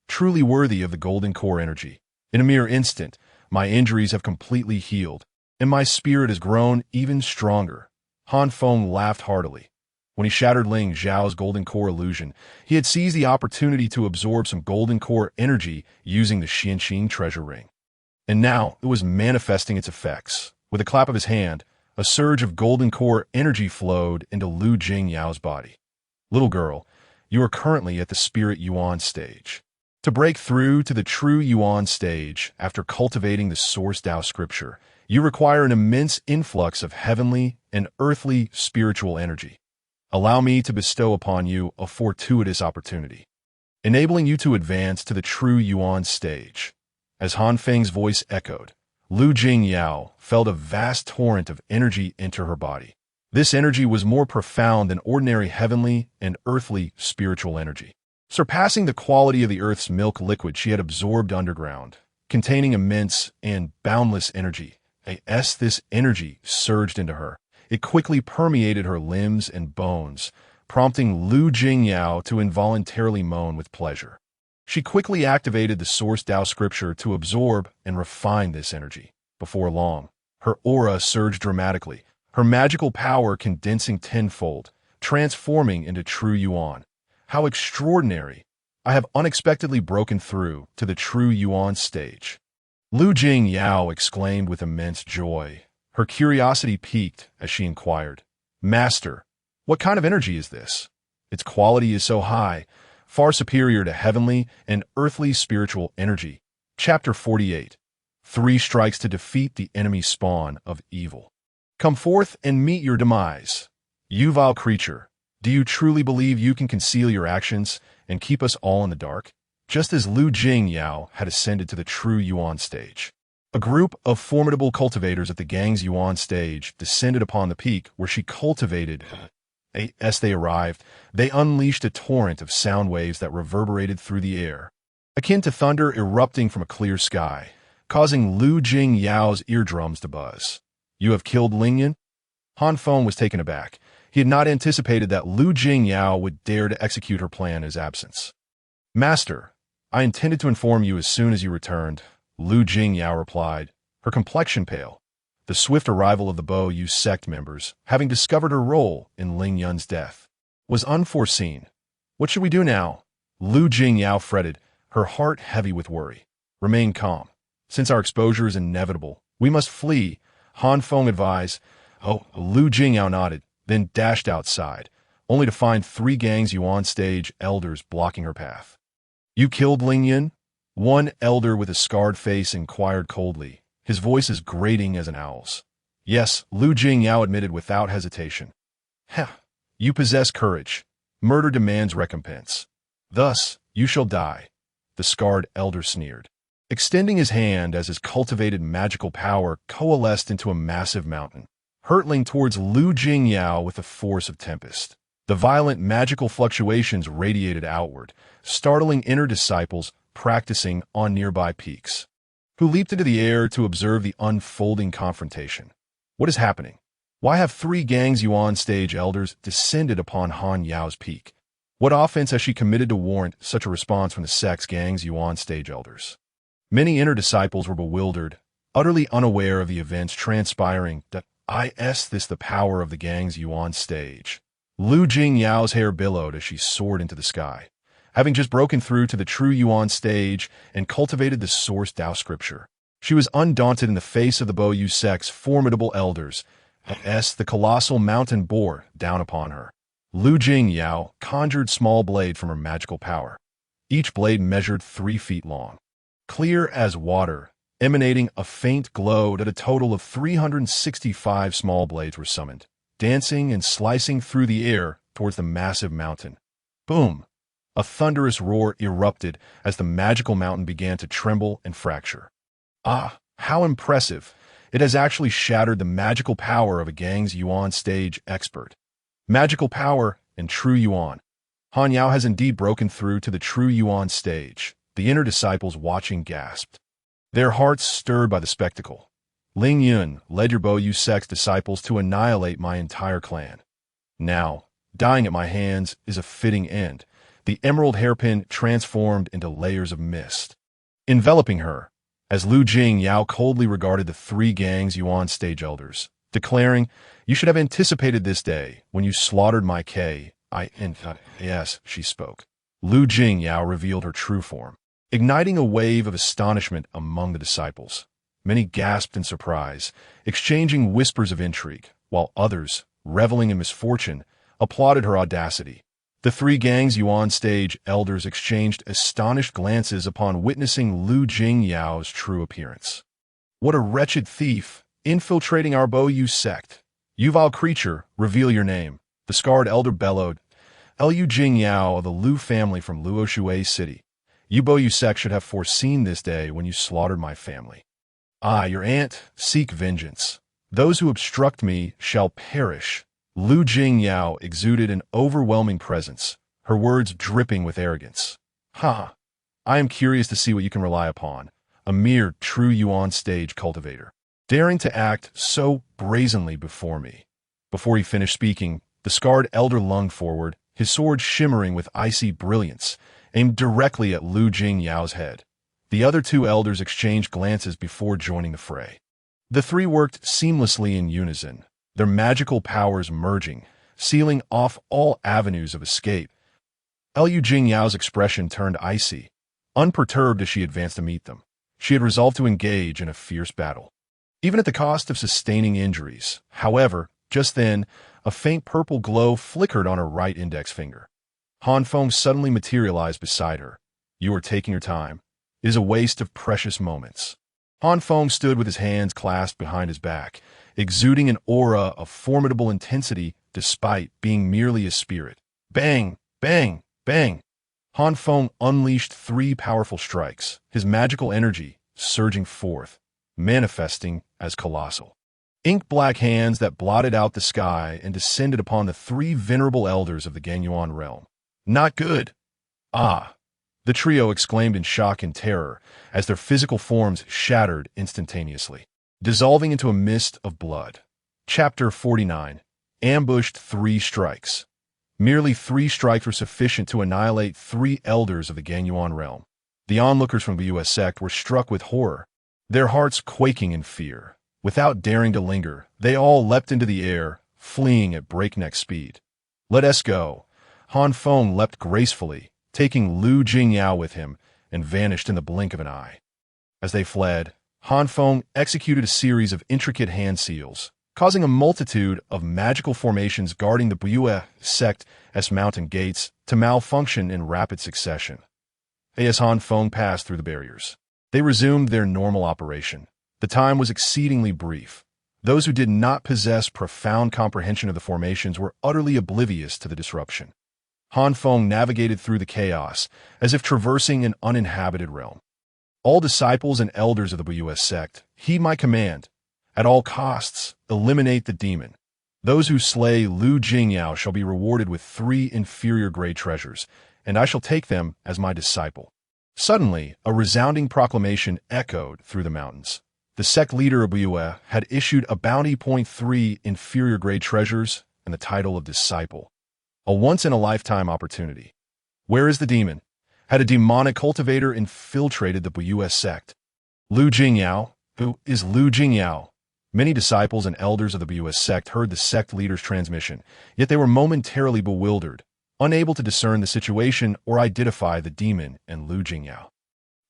Truly worthy of the golden core energy. In a mere instant, my injuries have completely healed, and my spirit has grown even stronger. Han Feng laughed heartily. When he shattered Ling Xiao's golden core illusion, he had seized the opportunity to absorb some golden core energy using the Xianxing treasure ring. And now it was manifesting its effects. With a clap of his hand, a surge of golden core energy flowed into Lu Jingyao's body. Little girl, you are currently at the Spirit Yuan stage. To break through to the true Yuan stage after cultivating the Source Tao scripture, you require an immense influx of heavenly and earthly spiritual energy. Allow me to bestow upon you a fortuitous opportunity, enabling you to advance to the true Yuan stage. As Han Feng's voice echoed, Lu Jingyao felt a vast torrent of energy enter her body. This energy was more profound than ordinary heavenly and earthly spiritual energy, surpassing the quality of the earth's milk liquid she had absorbed underground, containing immense and boundless energy. This energy surged into her. It quickly permeated her limbs and bones, prompting Lu Jingyao to involuntarily moan with pleasure. She quickly activated the Source Tao scripture to absorb and refine this energy. Before long, her aura surged dramatically, her magical power condensing tenfold, transforming into true Yuan. How extraordinary! I have unexpectedly broken through to the true Yuan stage. Lu Jingyao exclaimed with immense joy. Her curiosity piqued as she inquired, Master, what kind of energy is this? Its quality is so high, far superior to heavenly and earthly spiritual energy. Chapter 48. 3 strikes to defeat the enemy spawn of evil. Come forth and meet your demise. You vile creature, do you truly believe you can conceal your actions and keep us all in the dark? Just as Lu Jingyao had ascended to the true Yuan stage, a group of formidable cultivators at the Gangs Yuan stage descended upon the peak where she cultivated. As they arrived, they unleashed a torrent of sound waves that reverberated through the air, akin to thunder erupting from a clear sky, causing Lu Jingyao's eardrums to buzz. You have killed Ling Yun? Han Feng was taken aback. He had not anticipated that Lu Jingyao would dare to execute her plan in his absence. Master, I intended to inform you as soon as you returned, Lu Jingyao replied, her complexion pale. The swift arrival of the Bo Yu sect members, having discovered her role in Ling Yun's death, was unforeseen. What should we do now? Lu Jingyao fretted, her heart heavy with worry. Remain calm. Since our exposure is inevitable, we must flee, Han Feng advised. Lu Jingyao nodded, then dashed outside, only to find 3 Gangs Yuan stage elders blocking her path. You killed Ling Yun? One elder with a scarred face inquired coldly, his voice as grating as an owl's. Yes, Lu Jingyao admitted without hesitation. Heh, you possess courage. Murder demands recompense. Thus, you shall die, the scarred elder sneered, extending his hand as his cultivated magical power coalesced into a massive mountain, hurtling towards Lu Jingyao with the force of tempest. The violent magical fluctuations radiated outward, startling inner disciples practicing on nearby peaks, who leaped into the air to observe the unfolding confrontation. What is happening? Why have 3 Gangs Yuan stage elders descended upon Han Yao's peak? What offense has she committed to warrant such a response from the sect's Gangs Yuan stage elders? Many inner disciples were bewildered, utterly unaware of the events transpiring. Is this the power of the Gangs Yuan stage? Lu Jingyao's hair billowed as she soared into the sky, having just broken through to the true Yuan stage and cultivated the source Tao scripture. She was undaunted in the face of the Bo Yu sect's formidable elders, as the colossal mountain bore down upon her. Lu Jingyao conjured small blade from her magical power. Each blade measured 3 feet long, clear as water, emanating a faint glow that a total of 365 small blades were summoned, dancing and slicing through the air towards the massive mountain. Boom! A thunderous roar erupted as the magical mountain began to tremble and fracture. Ah, how impressive! It has actually shattered the magical power of a Gangs Yuan stage expert. Magical power and true Yuan. Han Yao has indeed broken through to the true Yuan stage. The inner disciples watching gasped, their hearts stirred by the spectacle. Ling Yun led your Bo Yu sect's disciples to annihilate my entire clan. Now, dying at my hands is a fitting end. The emerald hairpin transformed into layers of mist, enveloping her, as Lu Jingyao coldly regarded the 3 Gangs Yuan stage elders, declaring, "You should have anticipated this day when you slaughtered my K. Yes, she spoke. Lu Jingyao revealed her true form, igniting a wave of astonishment among the disciples. Many gasped in surprise, exchanging whispers of intrigue, while others, reveling in misfortune, applauded her audacity. The 3 Gangs Yuan stage elders exchanged astonished glances upon witnessing Lu Jingyao's true appearance. What a wretched thief, infiltrating our Bo Yu sect! You vile creature, reveal your name, the scarred elder bellowed. Lu Jingyao of the Lu family from Luoshui City. You Bo Yu sect should have foreseen this day when you slaughtered my family. Your aunt, seek vengeance. Those who obstruct me shall perish. Lu Jingyao exuded an overwhelming presence, her words dripping with arrogance. I am curious to see what you can rely upon, a mere true Yuan stage cultivator, daring to act so brazenly before me. Before he finished speaking, the scarred elder lunged forward, his sword shimmering with icy brilliance, aimed directly at Lu Jingyao's head. The other 2 elders exchanged glances before joining the fray. The 3 worked seamlessly in unison, their magical powers merging, sealing off all avenues of escape. Lu Jingyao's expression turned icy, unperturbed as she advanced to meet them. She had resolved to engage in a fierce battle, even at the cost of sustaining injuries. However, just then, a faint purple glow flickered on her right index finger. Han Feng suddenly materialized beside her. You are taking your time. It is a waste of precious moments. Han Feng stood with his hands clasped behind his back, exuding an aura of formidable intensity despite being merely a spirit. Bang! Bang! Bang! Han Feng unleashed 3 powerful strikes, his magical energy surging forth, manifesting as colossal ink-black hands that blotted out the sky and descended upon the 3 venerable elders of the Gangyuan realm. Not good! The trio exclaimed in shock and terror as their physical forms shattered instantaneously, dissolving into a mist of blood. Chapter 49. Ambushed 3 strikes. Merely 3 strikes were sufficient to annihilate 3 elders of the Gangyuan realm. The onlookers from the U.S. sect were struck with horror, their hearts quaking in fear. Without daring to linger, they all leapt into the air, fleeing at breakneck speed. Let us go. Han Feng leapt gracefully, taking Lu Jingyao with him, and vanished in the blink of an eye. As they fled, Han Feng executed a series of intricate hand seals, causing a multitude of magical formations guarding the Buyue sect's mountain gates to malfunction in rapid succession. as Han Feng passed through the barriers. They resumed their normal operation. The time was exceedingly brief. Those who did not possess profound comprehension of the formations were utterly oblivious to the disruption. Han Feng navigated through the chaos, as if traversing an uninhabited realm. All disciples and elders of the Buyue sect, heed my command. At all costs, eliminate the demon. Those who slay Lu Jingyao shall be rewarded with 3 inferior-grade treasures, and I shall take them as my disciple. Suddenly, a resounding proclamation echoed through the mountains. The sect leader of Buyue had issued a bounty .3 inferior-grade treasures and the title of disciple. A once-in-a-lifetime opportunity. Where is the demon? Had a demonic cultivator infiltrated the Buyue sect? Lu Jingyao? Who is Lu Jingyao? Many disciples and elders of the Buyue sect heard the sect leader's transmission, yet they were momentarily bewildered, unable to discern the situation or identify the demon and Lu Jingyao.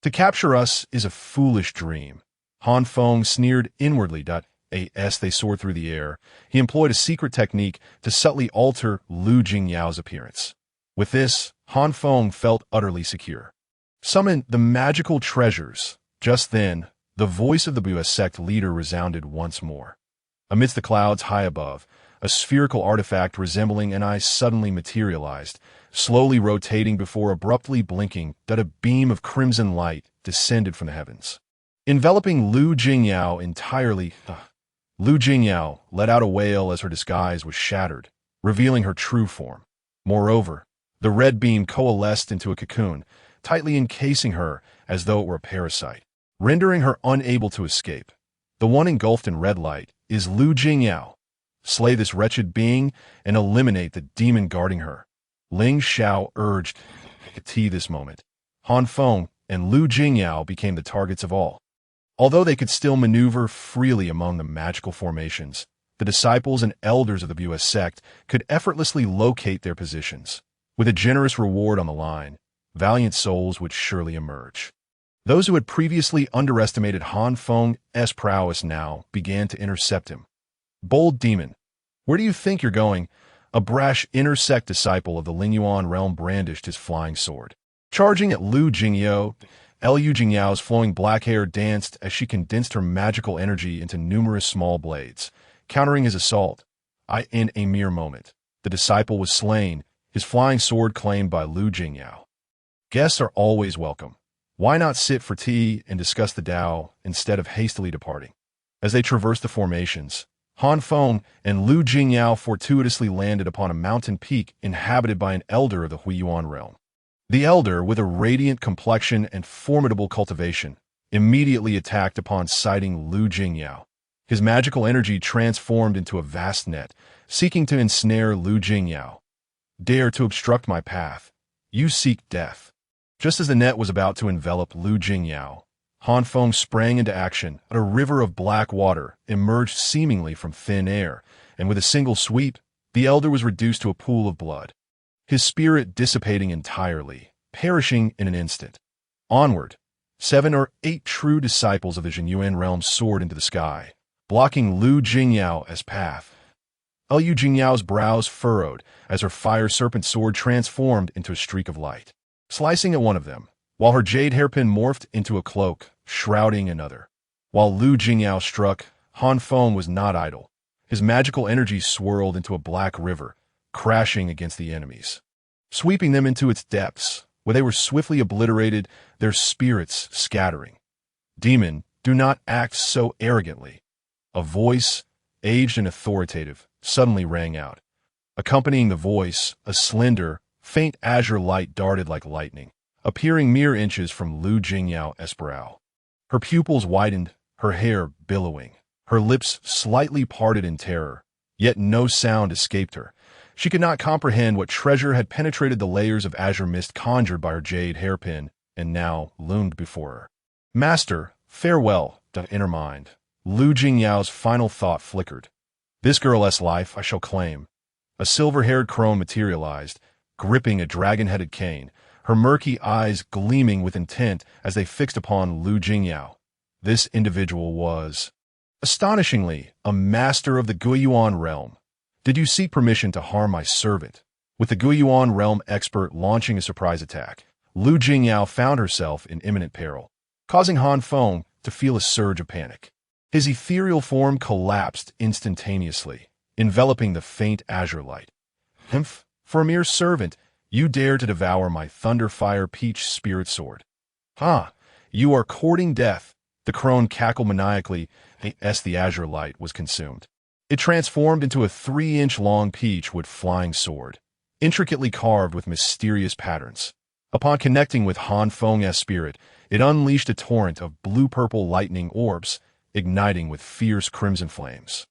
To capture us is a foolish dream. Han Feng sneered inwardly. As they soared through the air, he employed a secret technique to subtly alter Lu Jingyao's appearance. With this, Han Feng felt utterly secure. Summon the magical treasures. Just then, the voice of the Buyue sect leader resounded once more. Amidst the clouds high above, a spherical artifact resembling an eye suddenly materialized, slowly rotating before abruptly blinking. A beam of crimson light descended from the heavens, enveloping Lu Jingyao entirely. Lu Jingyao let out a wail as her disguise was shattered, revealing her true form. Moreover, the red beam coalesced into a cocoon, tightly encasing her as though it were a parasite, rendering her unable to escape. The one engulfed in red light is Lu Jingyao. Slay this wretched being and eliminate the demon guarding her. Ling Xiao urged. At this moment, Han Feng and Lu Jingyao became the targets of all. Although they could still maneuver freely among the magical formations, the disciples and elders of the Buyue sect could effortlessly locate their positions. With a generous reward on the line, valiant souls would surely emerge. Those who had previously underestimated Han Feng's prowess now began to intercept him. Bold demon, where do you think you're going? A brash inner-sect disciple of the Lingyuan realm brandished his flying sword. Charging at Lu Jingyao, Lu Jingyao's flowing black hair danced as she condensed her magical energy into numerous small blades, countering his assault. In a mere moment, the disciple was slain, his flying sword claimed by Lu Jingyao. Guests are always welcome. Why not sit for tea and discuss the Tao instead of hastily departing? As they traversed the formations, Han Feng and Lu Jingyao fortuitously landed upon a mountain peak inhabited by an elder of the Huiyuan realm. The elder, with a radiant complexion and formidable cultivation, immediately attacked upon sighting Lu Jingyao. His magical energy transformed into a vast net, seeking to ensnare Lu Jingyao. Dare to obstruct my path. You seek death. Just as the net was about to envelop Lu Jingyao, Han Feng sprang into action. A river of black water emerged seemingly from thin air, and with a single sweep, the elder was reduced to a pool of blood, his spirit dissipating entirely, perishing in an instant. Onward, 7 or 8 true disciples of the Jinyuan realm soared into the sky, blocking Lu Jingyao's path. Lu Jingyao's brows furrowed as her fire serpent sword transformed into a streak of light, slicing at one of them, while her jade hairpin morphed into a cloak, shrouding another. While Lu Jingyao struck, Han Feng was not idle. His magical energy swirled into a black river, crashing against the enemies, sweeping them into its depths, where they were swiftly obliterated, their spirits scattering. Demon, do not act so arrogantly. A voice, aged and authoritative, suddenly rang out. Accompanying the voice, a slender, faint azure light darted like lightning, appearing mere inches from Lu Jingyao's brow. Her pupils widened, her hair billowing, her lips slightly parted in terror, yet no sound escaped her. She could not comprehend what treasure had penetrated the layers of azure mist conjured by her jade hairpin and now loomed before her. Master, farewell, the inner mind. Lu Jingyao's final thought flickered. This girl's life I shall claim. A silver-haired crone materialized, gripping a dragon-headed cane, her murky eyes gleaming with intent as they fixed upon Lu Jingyao. This individual was, astonishingly, a master of the Guiyuan realm. Did you seek permission to harm my servant? With the Guiyuan realm expert launching a surprise attack, Lu Jingyao found herself in imminent peril, causing Han Feng to feel a surge of panic. His ethereal form collapsed instantaneously, enveloping the faint azure light. "Humph, for a mere servant, you dare to devour my Thunderfire Peach Spirit Sword. Ha! You are courting death." The crone cackled maniacally as the azure light was consumed. It transformed into a 3-inch-long peach-wood flying sword, intricately carved with mysterious patterns. Upon connecting with Han Feng's spirit, it unleashed a torrent of blue-purple lightning orbs, igniting with fierce crimson flames.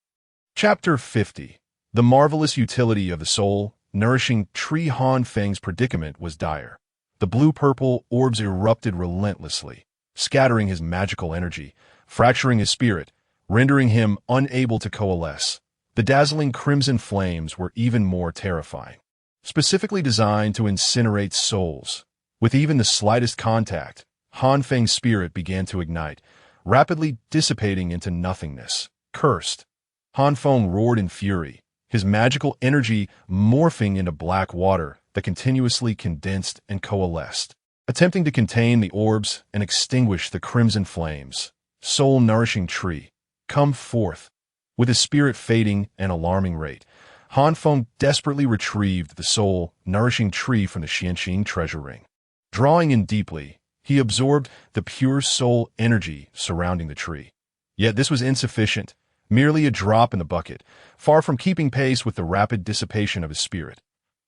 Chapter 50. The marvelous utility of the soul-nourishing tree. Han Feng's predicament was dire. The blue-purple orbs erupted relentlessly, scattering his magical energy, fracturing his spirit, rendering him unable to coalesce. The dazzling crimson flames were even more terrifying, specifically designed to incinerate souls. With even the slightest contact, Han Feng's spirit began to ignite, rapidly dissipating into nothingness. Cursed! Han Feng roared in fury, his magical energy morphing into black water that continuously condensed and coalesced, attempting to contain the orbs and extinguish the crimson flames. Soul-nourishing tree, come forth. With his spirit fading at an alarming rate, Han Feng desperately retrieved the soul-nourishing tree from the Xianqing treasure ring. Drawing in deeply, he absorbed the pure soul energy surrounding the tree. Yet this was insufficient, merely a drop in the bucket, far from keeping pace with the rapid dissipation of his spirit.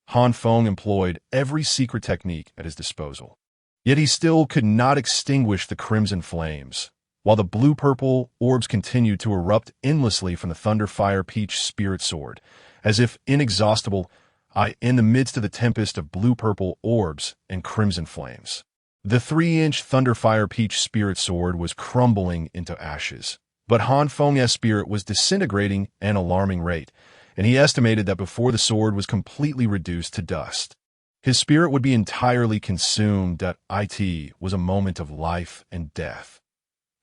Han Feng employed every secret technique at his disposal. Yet he still could not extinguish the crimson flames, while the blue-purple orbs continued to erupt endlessly from the Thunderfire Peach Spirit Sword, as if inexhaustible, in the midst of the tempest of blue-purple orbs and crimson flames. The 3-inch Thunderfire Peach Spirit Sword was crumbling into ashes, but Han Feng's spirit was disintegrating at an alarming rate, and he estimated that before the sword was completely reduced to dust, his spirit would be entirely consumed. That it was a moment of life and death.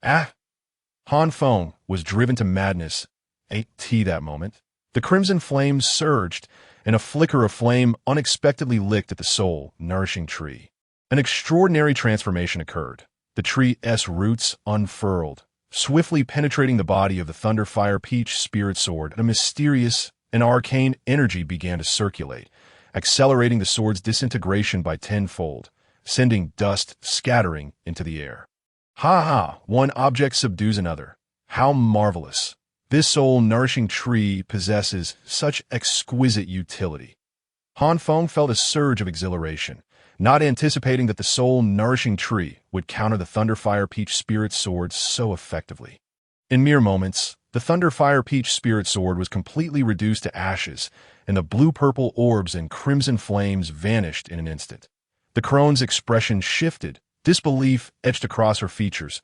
Han Feng was driven to madness. That moment, the crimson flames surged, and a flicker of flame unexpectedly licked at the soul-nourishing tree. An extraordinary transformation occurred. The tree's roots unfurled, swiftly penetrating the body of the Thunderfire Peach Spirit Sword, and a mysterious and arcane energy began to circulate, accelerating the sword's disintegration by tenfold, sending dust scattering into the air. One object subdues another. How marvelous! This soul-nourishing tree possesses such exquisite utility. Han Feng felt a surge of exhilaration, not anticipating that the soul-nourishing tree would counter the Thunderfire Peach Spirit Sword so effectively. In mere moments, the Thunderfire Peach Spirit Sword was completely reduced to ashes, and the blue-purple orbs and crimson flames vanished in an instant. The crone's expression shifted, disbelief etched across her features,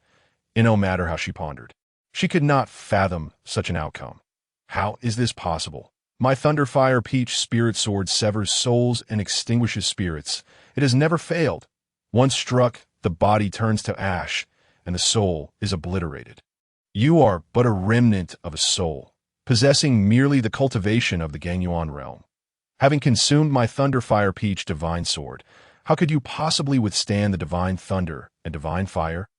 and no matter how she pondered, she could not fathom such an outcome. How is this possible? My Thunderfire Peach Spirit Sword severs souls and extinguishes spirits. It has never failed. Once struck, the body turns to ash, and the soul is obliterated. You are but a remnant of a soul, possessing merely the cultivation of the Gangyuan realm. Having consumed my Thunderfire Peach Divine Sword, how could you possibly withstand the divine thunder and divine fire?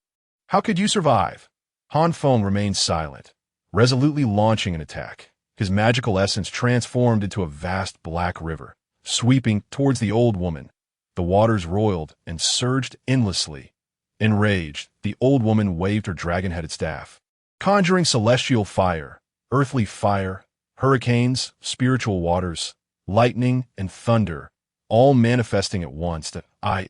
How could you survive? Han Feng remained silent, resolutely launching an attack. His magical essence transformed into a vast black river, sweeping towards the old woman. The waters roiled and surged endlessly. Enraged, the old woman waved her dragon-headed staff, conjuring celestial fire, earthly fire, hurricanes, spiritual waters, lightning, and thunder, all manifesting at once.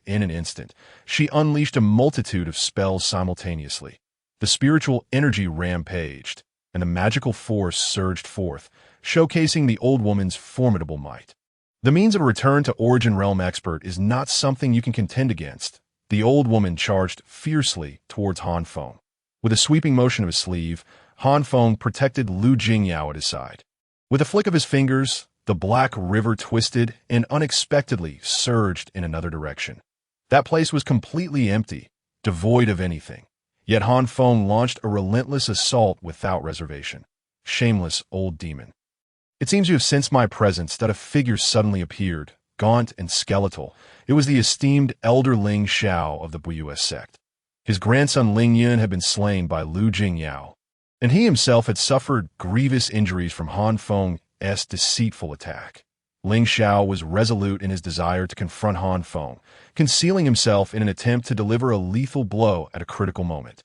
In an instant, she unleashed a multitude of spells simultaneously. The spiritual energy rampaged, and the magical force surged forth, showcasing the old woman's formidable might. The means of a return to Origin Realm expert is not something you can contend against. The old woman charged fiercely towards Han Feng. With a sweeping motion of his sleeve, Han Feng protected Lu Jingyao at his side. With a flick of his fingers, the black river twisted and unexpectedly surged in another direction. That place was completely empty, devoid of anything. Yet Han Feng launched a relentless assault without reservation. Shameless old demon. It seems you have sensed my presence that a figure suddenly appeared, gaunt and skeletal. It was the esteemed elder Ling Xiao of the Buyue sect. His grandson Ling Yun had been slain by Lu Jingyao, and he himself had suffered grievous injuries from Han Feng's deceitful attack. Ling Xiao was resolute in his desire to confront Han Feng, concealing himself in an attempt to deliver a lethal blow at a critical moment.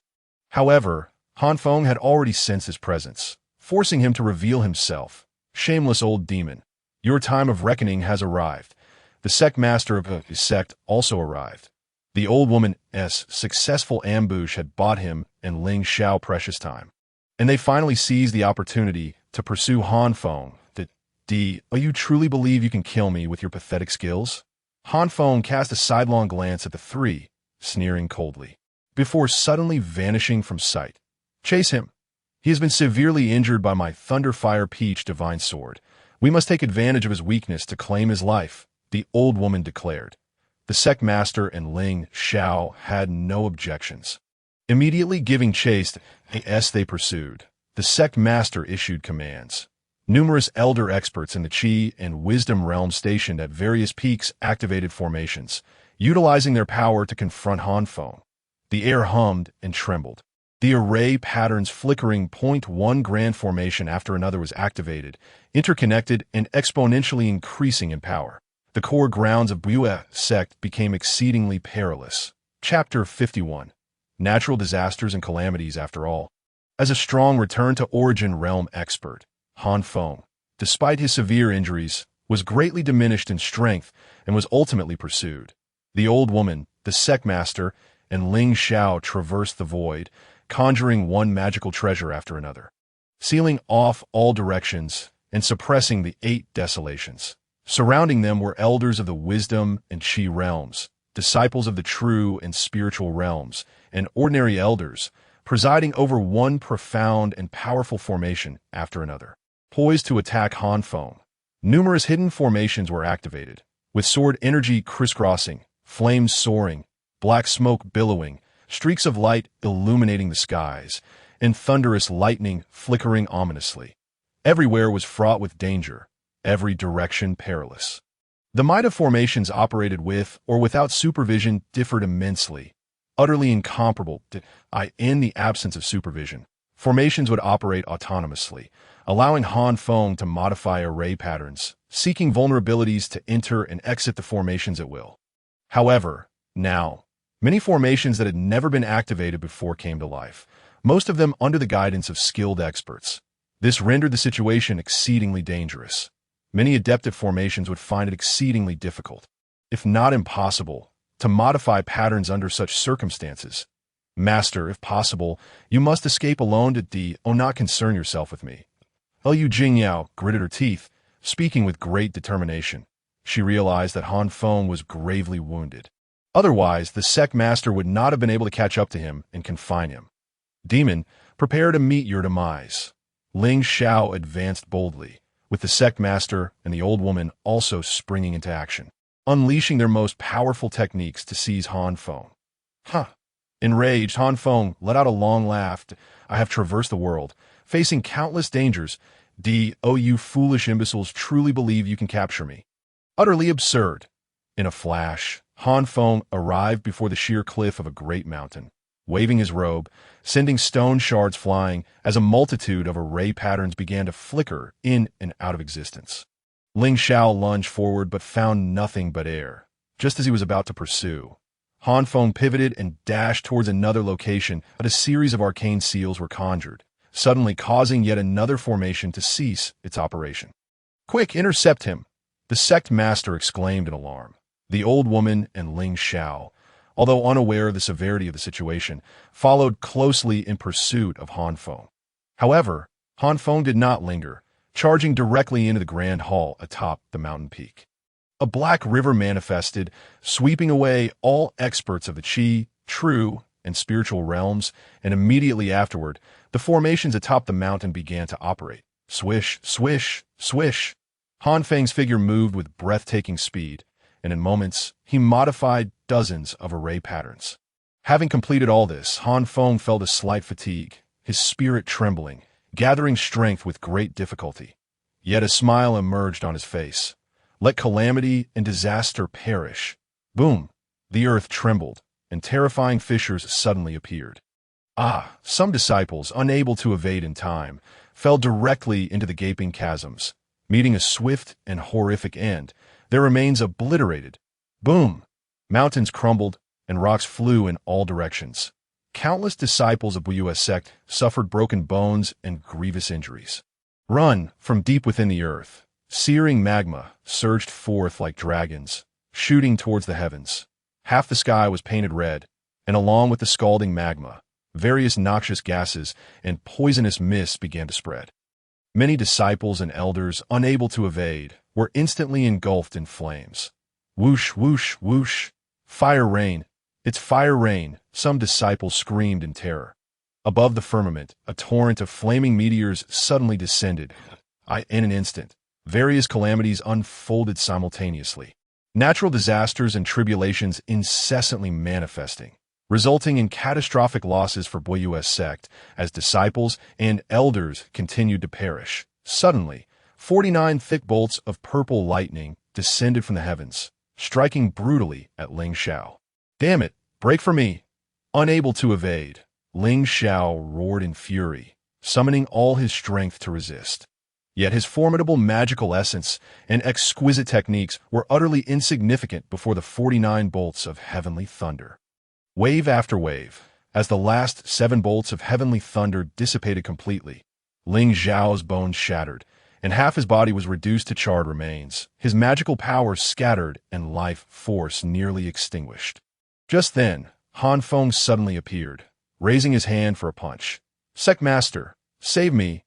However, Han Feng had already sensed his presence, forcing him to reveal himself. "Shameless old demon, your time of reckoning has arrived." The sect master of his sect also arrived. The old woman's successful ambush had bought him and Ling Xiao precious time, and they finally seized the opportunity to pursue Han Feng. You truly believe you can kill me with your pathetic skills? Han Feng cast a sidelong glance at the three, sneering coldly, before suddenly vanishing from sight. "Chase him. He has been severely injured by my Thunderfire Peach divine sword. We must take advantage of his weakness to claim his life," the old woman declared. The sect master and Ling Xiao had no objections. Immediately giving chase as they pursued, the sect master issued commands. Numerous elder experts in the Qi and Wisdom realms stationed at various peaks activated formations, utilizing their power to confront Han Feng. The air hummed and trembled. The array patterns flickering. One grand formation after another was activated, interconnected and exponentially increasing in power. The core grounds of Buyue sect became exceedingly perilous. Chapter 51. Natural disasters and calamities after all. As a strong return-to-origin realm expert, Han Feng, despite his severe injuries, was greatly diminished in strength and was ultimately pursued. The old woman, the sect master, and Ling Xiao traversed the void, conjuring one magical treasure after another, sealing off all directions and suppressing the 8 desolations. Surrounding them were elders of the Wisdom and Qi realms, disciples of the true and spiritual realms, and ordinary elders, presiding over one profound and powerful formation after another. Poised to attack Han Feng, numerous hidden formations were activated, with sword energy crisscrossing, flames soaring, black smoke billowing, streaks of light illuminating the skies, and thunderous lightning flickering ominously. Everywhere was fraught with danger, every direction perilous. The might of formations operated with or without supervision differed immensely, utterly incomparable. In the absence of supervision, formations would operate autonomously, allowing Han Feng to modify array patterns, seeking vulnerabilities to enter and exit the formations at will. However, now, many formations that had never been activated before came to life, most of them under the guidance of skilled experts. This rendered the situation exceedingly dangerous. Many adeptive formations would find it exceedingly difficult, if not impossible, to modify patterns under such circumstances. "Master, if possible, you must escape alone to not concern yourself with me." Liu Jingyao gritted her teeth, speaking with great determination. She realized that Han Feng was gravely wounded. Otherwise, the sect master would not have been able to catch up to him and confine him. "Demon, prepare to meet your demise." Ling Xiao advanced boldly, with the sect master and the old woman also springing into action, unleashing their most powerful techniques to seize Han Feng. Enraged, Han Feng let out a long laugh. "I have traversed the world, facing countless dangers. You foolish imbeciles truly believe you can capture me? Utterly absurd." In a flash, Han Feng arrived before the sheer cliff of a great mountain, waving his robe, sending stone shards flying as a multitude of array patterns began to flicker in and out of existence. Ling Xiao lunged forward but found nothing but air. Just as he was about to pursue, Han Feng pivoted and dashed towards another location, but a series of arcane seals were conjured, suddenly causing yet another formation to cease its operation. "Quick, intercept him!" the sect master exclaimed in alarm. The old woman and Ling Xiao, although unaware of the severity of the situation, followed closely in pursuit of Han Feng. However, Han Feng did not linger, charging directly into the grand hall atop the mountain peak. A black river manifested, sweeping away all experts of the Qi, true, and spiritual realms, and immediately afterward, the formations atop the mountain began to operate. Swish, swish, swish. Han Feng's figure moved with breathtaking speed, and in moments, he modified dozens of array patterns. Having completed all this, Han Feng felt a slight fatigue, his spirit trembling, gathering strength with great difficulty. Yet a smile emerged on his face. Let calamity and disaster perish. Boom! The earth trembled, and terrifying fissures suddenly appeared. Some disciples, unable to evade in time, fell directly into the gaping chasms, meeting a swift and horrific end, their remains obliterated. Boom! Mountains crumbled, and rocks flew in all directions. Countless disciples of Buyu's sect suffered broken bones and grievous injuries. Run from deep within the earth. Searing magma surged forth like dragons, shooting towards the heavens. Half the sky was painted red, and along with the scalding magma, various noxious gases and poisonous mists began to spread. Many disciples and elders, unable to evade, were instantly engulfed in flames. Whoosh, whoosh, whoosh. Fire rain. It's fire rain, some disciples screamed in terror. Above the firmament, a torrent of flaming meteors suddenly descended. In an instant, various calamities unfolded simultaneously. Natural disasters and tribulations incessantly manifesting, resulting in catastrophic losses for Buyu's sect as disciples and elders continued to perish. Suddenly, 49 thick bolts of purple lightning descended from the heavens, striking brutally at Ling Xiao. "Damn it, break for me!" Unable to evade, Ling Xiao roared in fury, summoning all his strength to resist. Yet his formidable magical essence and exquisite techniques were utterly insignificant before the 49 bolts of heavenly thunder. Wave after wave, as the last 7 bolts of heavenly thunder dissipated completely, Ling Xiao's bones shattered, and half his body was reduced to charred remains, his magical power scattered and life force nearly extinguished. Just then, Han Feng suddenly appeared, raising his hand for a punch. "Sect Master, save me!"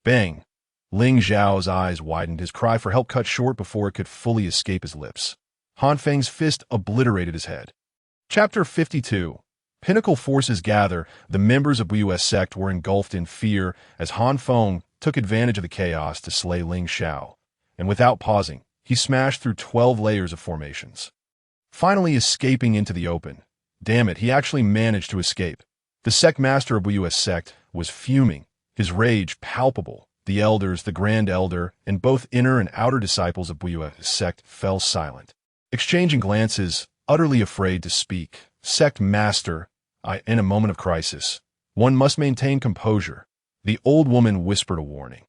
Bang! Ling Xiao's eyes widened, his cry for help cut short before it could fully escape his lips. Han Feng's fist obliterated his head. Chapter 52. Pinnacle forces gather. The members of Buyu's sect were engulfed in fear as Han Feng took advantage of the chaos to slay Ling Xiao, and without pausing, he smashed through 12 layers of formations. Finally escaping into the open. Damn it, he actually managed to escape. The sect master of Buyu's sect was fuming, his rage palpable. The elders, the Grand Elder, and both inner and outer disciples of Buyu's sect fell silent, exchanging glances, utterly afraid to speak. "Sect Master, in a moment of crisis, one must maintain composure," the old woman whispered a warning.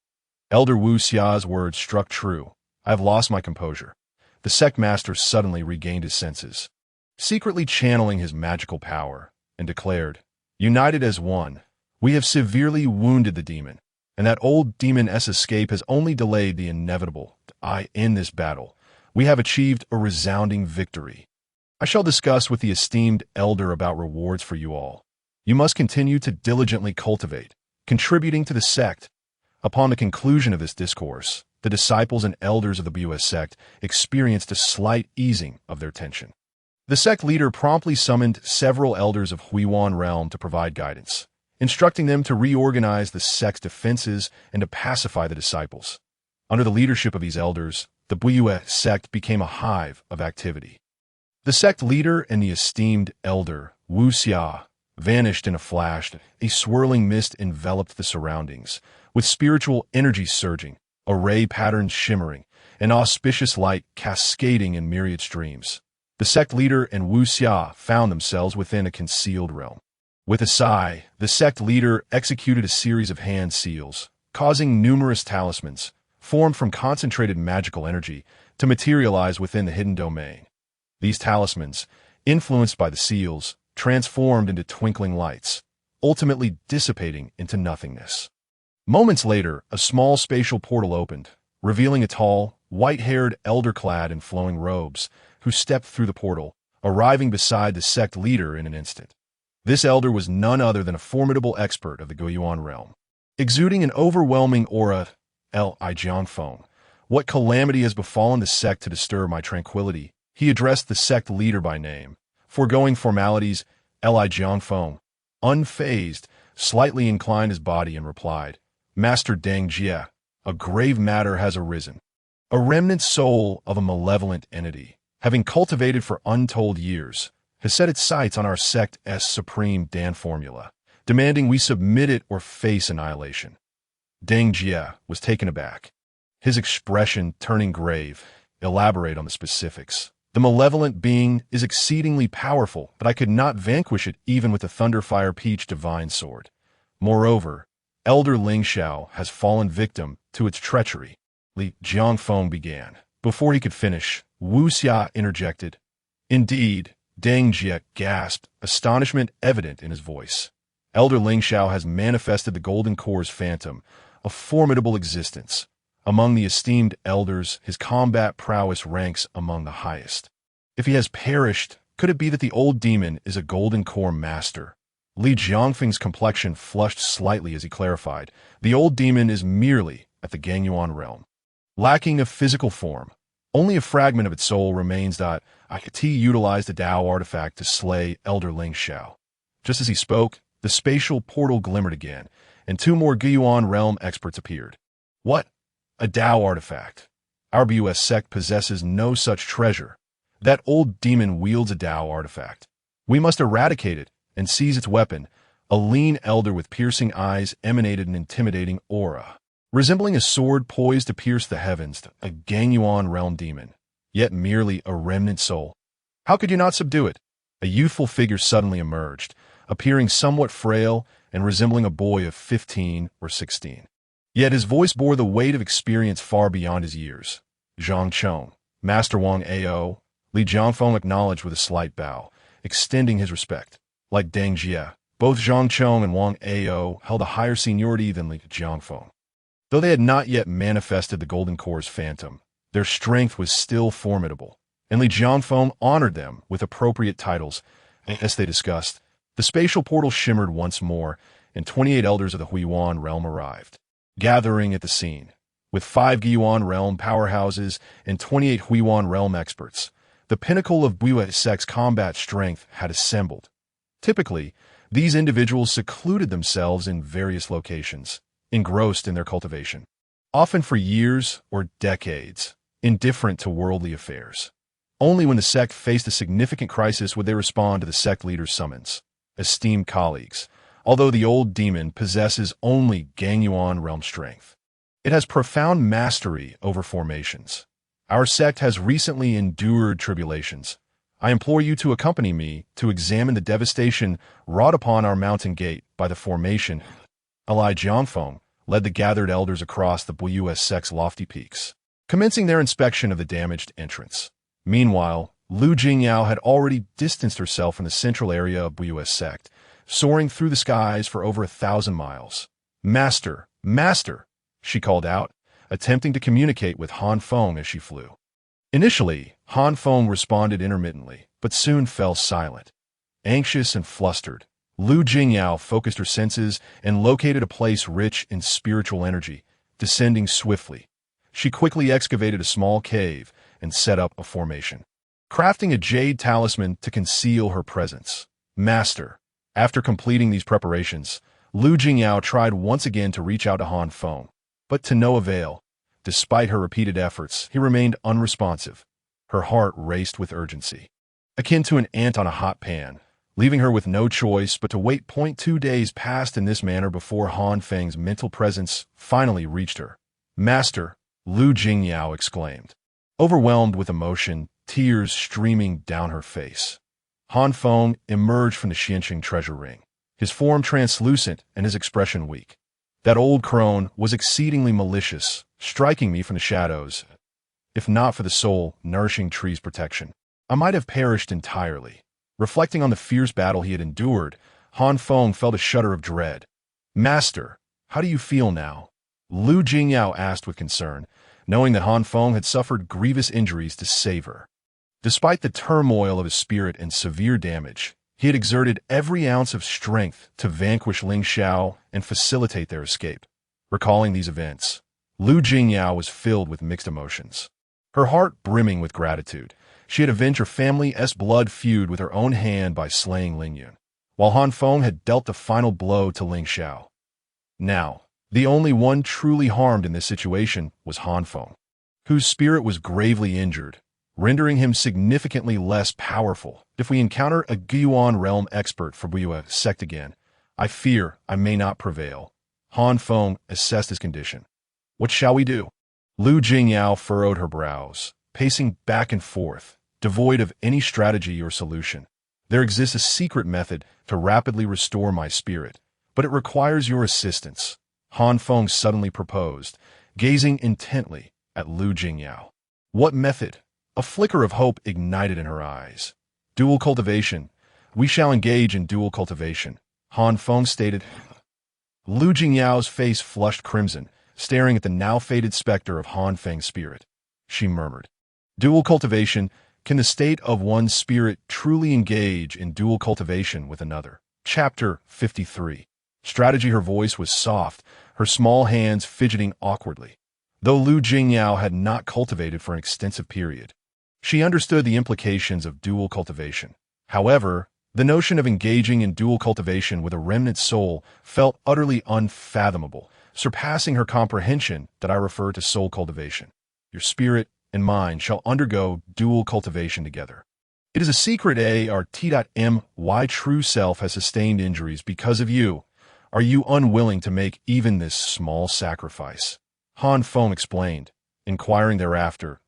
Elder Wu Xia's words struck true. "I have lost my composure." The sect master suddenly regained his senses, secretly channeling his magical power, and declared, "United as one, we have severely wounded the demon. And that old demon's escape has only delayed the inevitable. In this battle, we have achieved a resounding victory. I shall discuss with the esteemed elder about rewards for you all. You must continue to diligently cultivate, contributing to the sect." Upon the conclusion of this discourse, the disciples and elders of the Buyu's sect experienced a slight easing of their tension. The sect leader promptly summoned several elders of Huiyuan realm to provide guidance, instructing them to reorganize the sect's defenses and to pacify the disciples. Under the leadership of these elders, the Buyu's sect became a hive of activity. The sect leader and the esteemed elder, Wu Xia, vanished in a flash. A swirling mist enveloped the surroundings, with spiritual energy surging, array patterns shimmering, and auspicious light cascading in myriad streams. The sect leader and Wu Xia found themselves within a concealed realm. With a sigh, the sect leader executed a series of hand seals, causing numerous talismans, formed from concentrated magical energy, to materialize within the hidden domain. These talismans, influenced by the seals, transformed into twinkling lights, ultimately dissipating into nothingness. Moments later, a small spatial portal opened, revealing a tall, white-haired elder clad in flowing robes, who stepped through the portal, arriving beside the sect leader in an instant. This elder was none other than a formidable expert of the Guiyuan realm. Exuding an overwhelming aura, L.I. Jianfeng, "What calamity has befallen the sect to disturb my tranquility?" He addressed the sect leader by name. Foregoing formalities, L.I. Jianfeng, unfazed, slightly inclined his body and replied, "Master Deng Jie, a grave matter has arisen. A remnant soul of a malevolent entity, having cultivated for untold years, has set its sights on our sect's supreme Dan formula, demanding we submit it or face annihilation." Deng Jie was taken aback, his expression turning grave. Elaborate on the specifics. The malevolent being is exceedingly powerful, but I could not vanquish it even with the Thunderfire Peach divine sword. Moreover, Elder Ling Xiao has fallen victim to its treachery. Li Jiangfeng began. Before he could finish, Wu Xia interjected. Indeed, Deng Jie gasped, astonishment evident in his voice. Elder Ling Xiao has manifested the Golden Core's phantom, a formidable existence. Among the esteemed elders, his combat prowess ranks among the highest. If he has perished, could it be that the old demon is a Golden Core master? Li Jiangfeng's complexion flushed slightly as he clarified. The old demon is merely at the Gangyuan realm. Lacking a physical form, only a fragment of its soul remains. IKT utilized a Dao artifact to slay Elder Ling Xiao. Just as he spoke, the spatial portal glimmered again, and 2 more Guiyuan realm experts appeared. What? A Dao artifact. Our BUS sect possesses no such treasure. That old demon wields a Dao artifact. We must eradicate it and seize its weapon. A lean elder with piercing eyes emanated an intimidating aura. Resembling a sword poised to pierce the heavens, a Gangyuan realm demon, yet merely a remnant soul. How could you not subdue it? A youthful figure suddenly emerged, appearing somewhat frail and resembling a boy of 15 or 16. Yet his voice bore the weight of experience far beyond his years. Zhang Chong, Master Wang Ao, Li Jiangfeng acknowledged with a slight bow, extending his respect. Like Deng Jie, both Zhang Chong and Wang Ao held a higher seniority than Li Jiangfeng. Though they had not yet manifested the Golden Core's phantom, their strength was still formidable, and Li Jiangfeng honored them with appropriate titles. As they discussed, the spatial portal shimmered once more, and 28 elders of the Huiyuan realm arrived, gathering at the scene. With 5 Guiyuan realm powerhouses and 28 Huiyuan realm experts, the pinnacle of BUS sect's combat strength had assembled. Typically, these individuals secluded themselves in various locations, engrossed in their cultivation, often for years or decades, indifferent to worldly affairs. Only when the sect faced a significant crisis would they respond to the sect leader's summons. Esteemed colleagues, although the old demon possesses only Gangyuan realm strength, it has profound mastery over formations. Our sect has recently endured tribulations. I implore you to accompany me to examine the devastation wrought upon our mountain gate by the formation. Li Jiangfeng led the gathered elders across the BUS sect's lofty peaks, commencing their inspection of the damaged entrance. Meanwhile, Lu Jingyao had already distanced herself from the central area of BUS sect, soaring through the skies for over 1,000 miles. Master, Master, she called out, attempting to communicate with Han Feng as she flew. Initially, Han Feng responded intermittently, but soon fell silent. Anxious and flustered, Lu Jingyao focused her senses and located a place rich in spiritual energy, descending swiftly. She quickly excavated a small cave and set up a formation, crafting a jade talisman to conceal her presence. Master. After completing these preparations, Lu Jingyao tried once again to reach out to Han Feng, but to no avail. Despite her repeated efforts, he remained unresponsive. Her heart raced with urgency, akin to an ant on a hot pan, leaving her with no choice but to wait. 2 days passed in this manner before Han Feng's mental presence finally reached her. Master, Lu Jingyao exclaimed, overwhelmed with emotion, tears streaming down her face. Han Feng emerged from the Xianqing treasure ring, his form translucent and his expression weak. That old crone was exceedingly malicious, striking me from the shadows. If not for the soul nourishing tree's protection, I might have perished entirely. Reflecting on the fierce battle he had endured, Han Feng felt a shudder of dread. Master, how do you feel now? Lu Jingyao asked with concern, knowing that Han Feng had suffered grievous injuries to save her. Despite the turmoil of his spirit and severe damage, he had exerted every ounce of strength to vanquish Ling Xiao and facilitate their escape. Recalling these events, Lu Jingyao was filled with mixed emotions. Her heart brimming with gratitude, she had avenged her family's blood feud with her own hand by slaying Ling Yun, while Han Feng had dealt the final blow to Ling Xiao. Now, the only one truly harmed in this situation was Han Feng, whose spirit was gravely injured, rendering him significantly less powerful. If we encounter a Guiyuan realm expert for BUS sect again, I fear I may not prevail. Han Feng assessed his condition. What shall we do? Lu Jingyao furrowed her brows, pacing back and forth, devoid of any strategy or solution. There exists a secret method to rapidly restore my spirit, but it requires your assistance, Han Feng suddenly proposed, gazing intently at Lu Jingyao. What method? A flicker of hope ignited in her eyes. Dual cultivation. We shall engage in dual cultivation, Han Feng stated. Lu Jingyao's face flushed crimson, staring at the now-faded specter of Han Feng's spirit. She murmured, "Dual cultivation. Can the state of one's spirit truly engage in dual cultivation with another?" Chapter 53. Strategy. Her voice was soft, her small hands fidgeting awkwardly. Though Lu Jingyao had not cultivated for an extensive period, she understood the implications of dual cultivation. However, the notion of engaging in dual cultivation with a remnant soul felt utterly unfathomable, surpassing her comprehension. That I refer to soul cultivation. Your spirit and mind shall undergo dual cultivation together. It is a secret ART.M. Why true self has sustained injuries because of you. Are you unwilling to make even this small sacrifice? Han Feng explained, inquiring thereafter.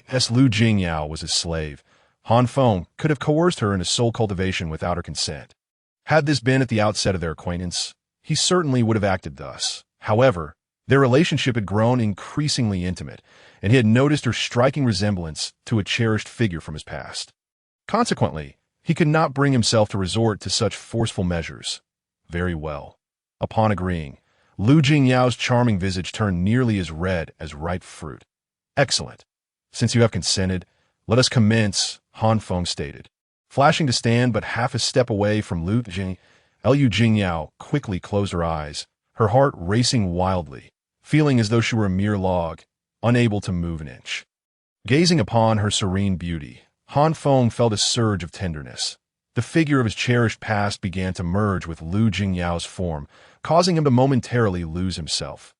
As Lu Jingyao was his slave, Han Feng could have coerced her into soul cultivation without her consent. Had this been at the outset of their acquaintance, he certainly would have acted thus. However, their relationship had grown increasingly intimate, and he had noticed her striking resemblance to a cherished figure from his past. Consequently, he could not bring himself to resort to such forceful measures. Very well. Upon agreeing, Lu Jingyao's charming visage turned nearly as red as ripe fruit. Excellent. Since you have consented, let us commence, Han Feng stated. Flashing to stand but half a step away from Lu Jingyao quickly closed her eyes, her heart racing wildly, feeling as though she were a mere log, unable to move an inch. Gazing upon her serene beauty, Han Feng felt a surge of tenderness. The figure of his cherished past began to merge with Lu Jingyao's form, causing him to momentarily lose himself.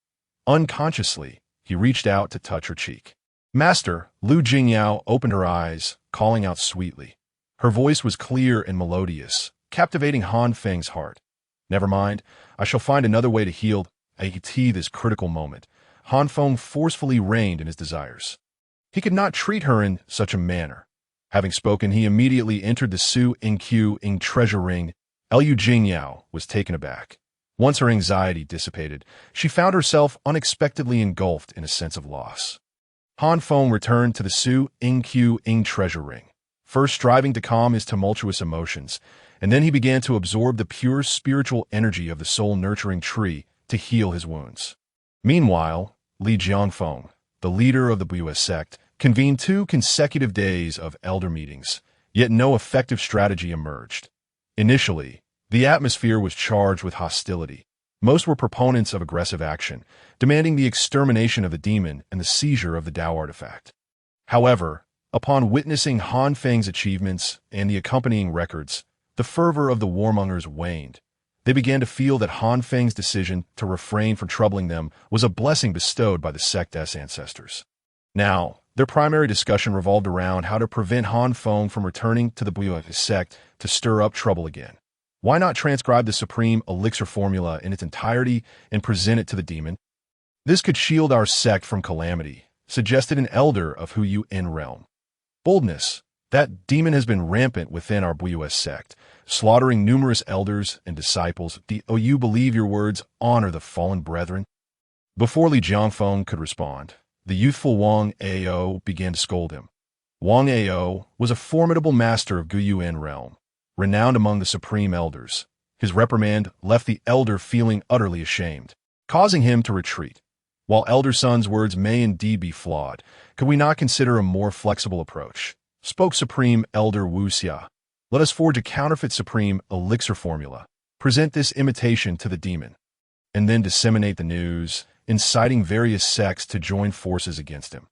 Unconsciously, he reached out to touch her cheek. Master, Lu Jingyao opened her eyes, calling out sweetly. Her voice was clear and melodious, captivating Han Feng's heart. Never mind, I shall find another way to heal this critical moment. Han Feng forcefully reined in his desires. He could not treat her in such a manner. Having spoken, he immediately entered the Su Ing treasure ring. Lu Jingyao was taken aback. Once her anxiety dissipated, she found herself unexpectedly engulfed in a sense of loss. Han Feng returned to the Su Ing treasure ring, first striving to calm his tumultuous emotions, and then he began to absorb the pure spiritual energy of the soul-nurturing tree to heal his wounds. Meanwhile, Li Jiangfeng, the leader of the Buiyu sect, convened 2 consecutive days of elder meetings, yet no effective strategy emerged. Initially, the atmosphere was charged with hostility. Most were proponents of aggressive action, demanding the extermination of the demon and the seizure of the Dao artifact. However, upon witnessing Han Feng's achievements and the accompanying records, the fervor of the warmongers waned. They began to feel that Han Feng's decision to refrain from troubling them was a blessing bestowed by the sect's ancestors. Now, their primary discussion revolved around how to prevent Han Feng from returning to the Buiyu sect to stir up trouble again. Why not transcribe the supreme elixir formula in its entirety and present it to the demon? This could shield our sect from calamity, suggested an elder of Huyu realm. Boldness. That demon has been rampant within our Buiyu sect, slaughtering numerous elders and disciples. Do you believe your words honor the fallen brethren? Before Li Jiangfeng could respond, the youthful Wang Ao began to scold him. Wang Ao was a formidable master of Guiyuan realm, renowned among the supreme elders. His reprimand left the elder feeling utterly ashamed, causing him to retreat. While Elder Sun's words may indeed be flawed, could we not consider a more flexible approach? Spoke Supreme Elder Wu Xia. Let us forge a counterfeit supreme elixir formula, present this imitation to the demon, and then disseminate the news, inciting various sects to join forces against him.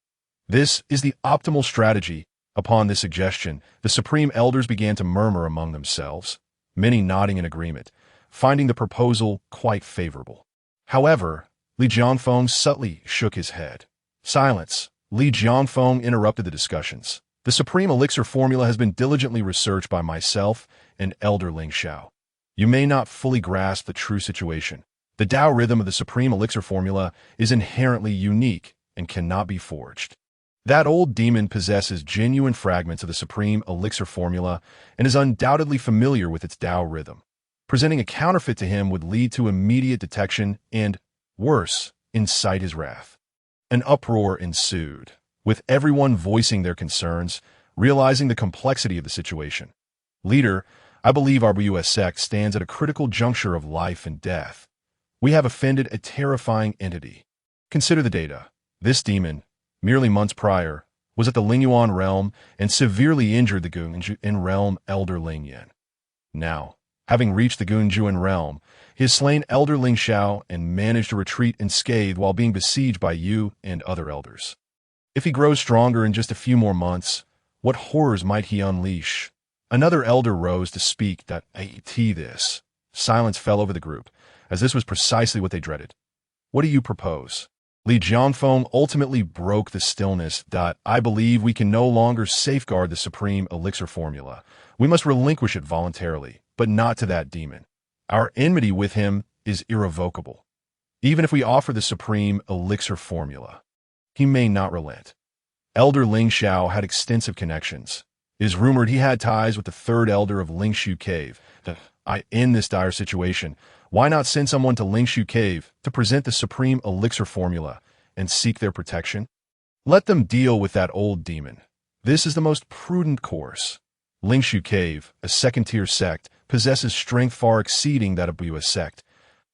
This is the optimal strategy. Upon this suggestion, the supreme elders began to murmur among themselves, many nodding in agreement, finding the proposal quite favorable. However, Li Jiangfeng subtly shook his head. Silence. Li Jiangfeng interrupted the discussions. The supreme elixir formula has been diligently researched by myself and Elder Ling Xiao. You may not fully grasp the true situation. The Dao rhythm of the supreme elixir formula is inherently unique and cannot be forged. That old demon possesses genuine fragments of the supreme elixir formula and is undoubtedly familiar with its Tao rhythm. Presenting a counterfeit to him would lead to immediate detection and, worse, incite his wrath. An uproar ensued, with everyone voicing their concerns, realizing the complexity of the situation. Leader, I believe our BUS sect stands at a critical juncture of life and death. We have offended a terrifying entity. Consider the data. This demon, merely months prior, was at the Lingyuan realm and severely injured the Gunjin realm Elder Ling Yan. Now, having reached the Gunjuan realm, he has slain Elder Ling Xiao and managed to retreat unscathed while being besieged by you and other elders. If he grows stronger in just a few more months, what horrors might he unleash? Another elder rose to speak that this. Silence fell over the group, as this was precisely what they dreaded. What do you propose? Li Jianfeng ultimately broke the stillness. I believe we can no longer safeguard the supreme elixir formula. We must relinquish it voluntarily, but not to that demon. Our enmity with him is irrevocable. Even if we offer the supreme elixir formula, he may not relent. Elder Ling Xiao had extensive connections. It is rumored he had ties with the third elder of Lingshu Cave. In this dire situation, why not send someone to Lingshu Cave to present the supreme elixir formula and seek their protection? Let them deal with that old demon. This is the most prudent course. Lingshu Cave, a second-tier sect, possesses strength far exceeding that of BUS sect.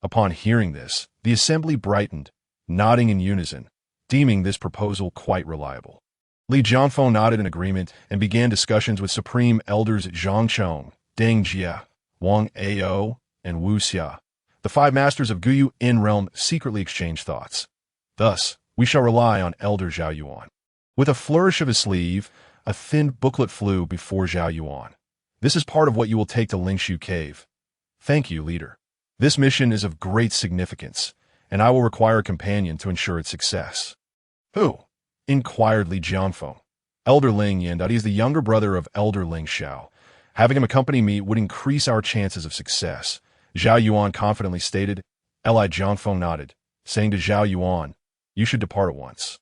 Upon hearing this, the assembly brightened, nodding in unison, deeming this proposal quite reliable. Li Jianfeng nodded in agreement and began discussions with Supreme Elders Zhang Chong, Deng Jia, Wang Ao, and Wu Xia. The five masters of Guyu In Realm secretly exchanged thoughts. Thus, we shall rely on Elder Zhao Yuan. With a flourish of his sleeve, a thin booklet flew before Zhao Yuan. This is part of what you will take to Lingshu Cave. Thank you, leader. This mission is of great significance, and I will require a companion to ensure its success. Who? Inquired Li Jianfeng. Elder Ling Yan. He is the younger brother of Elder Ling Xiao. Having him accompany me would increase our chances of success. Zhao Yuan confidently stated. Li Jianfeng nodded, saying to Zhao Yuan, you should depart at once.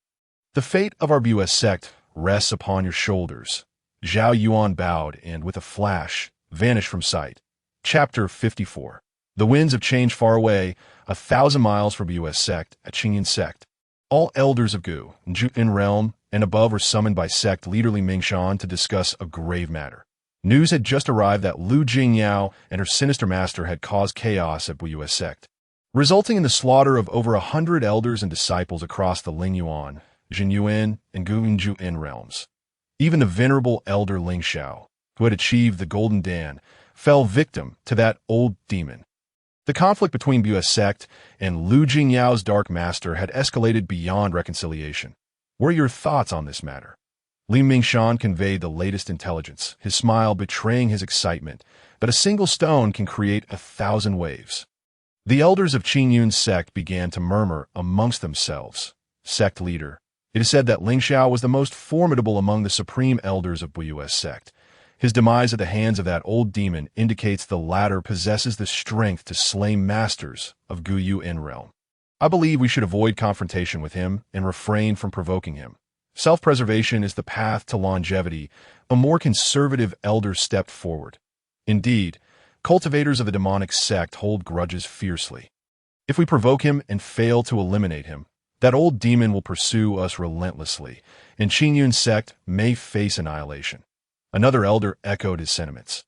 The fate of our BUS sect rests upon your shoulders. Zhao Yuan bowed and, with a flash, vanished from sight. Chapter 54. The winds of change far away, 1,000 miles from BUS sect, at Qingyan sect. All elders of Gu, Jun realm, and above were summoned by sect leader Li Mingshan to discuss a grave matter. News had just arrived that Lu Jingyao and her sinister master had caused chaos at BUS sect, resulting in the slaughter of over 100 elders and disciples across the Lingyuan, Jinyuan, and Gunjuan realms. Even the venerable elder Ling Xiao, who had achieved the Golden Dan, fell victim to that old demon. The conflict between BUS sect and Lu Jingyao's Dark Master had escalated beyond reconciliation. What are your thoughts on this matter? Li Mingshan conveyed the latest intelligence, his smile betraying his excitement that a single stone can create 1,000 waves. The elders of Qingyun's sect began to murmur amongst themselves. Sect leader, it is said that Ling Xiao was the most formidable among the supreme elders of BUS sect. His demise at the hands of that old demon indicates the latter possesses the strength to slay masters of Guyu In realm. I believe we should avoid confrontation with him and refrain from provoking him. Self-preservation is the path to longevity. A more conservative elder stepped forward. Indeed, cultivators of the demonic sect hold grudges fiercely. If we provoke him and fail to eliminate him, that old demon will pursue us relentlessly, and Qingyun's sect may face annihilation. Another elder echoed his sentiments.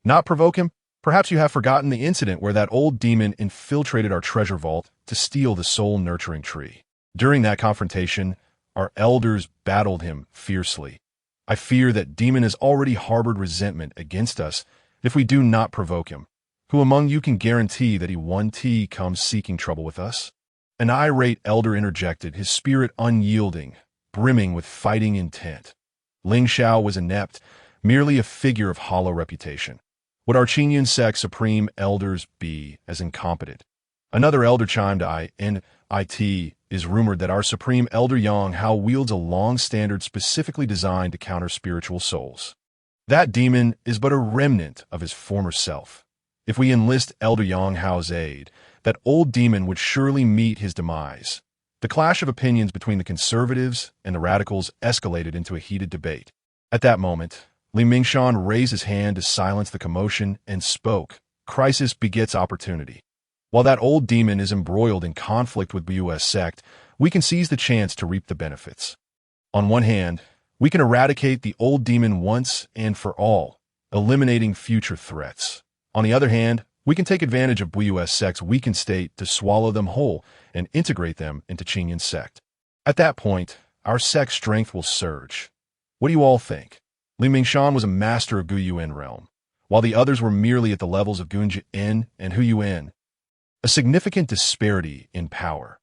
Not provoke him? Perhaps you have forgotten the incident where that old demon infiltrated our treasure vault to steal the soul-nurturing tree. During that confrontation, our elders battled him fiercely. I fear that demon has already harbored resentment against us if we do not provoke him. Who among you can guarantee that he one day comes seeking trouble with us? An irate elder interjected, his spirit unyielding, brimming with fighting intent. Ling Xiao was inept, merely a figure of hollow reputation. Would our Qingyun sect supreme elders be as incompetent? Another elder chimed in. It is rumored that our supreme elder Yang Hao wields a long standard specifically designed to counter spiritual souls. That demon is but a remnant of his former self. If we enlist Elder Yang Hao's aid, that old demon would surely meet his demise. The The clash of opinions between the conservatives and the radicals escalated into a heated debate. At that moment, Li Mingshan raised his hand to silence the commotion and spoke. Crisis begets opportunity. While that old demon is embroiled in conflict with BUS sect, we can seize the chance to reap the benefits. On one hand, we can eradicate the old demon once and for all, eliminating future threats. On the other hand, we can take advantage of BUS sect's weakened state to swallow them whole and integrate them into Qingyan sect. At that point, our sect's strength will surge. What do you all think? Li Mingshan was a master of Gu Yuan realm, while the others were merely at the levels of Gun Jin and Hu Yuan. A significant disparity in power.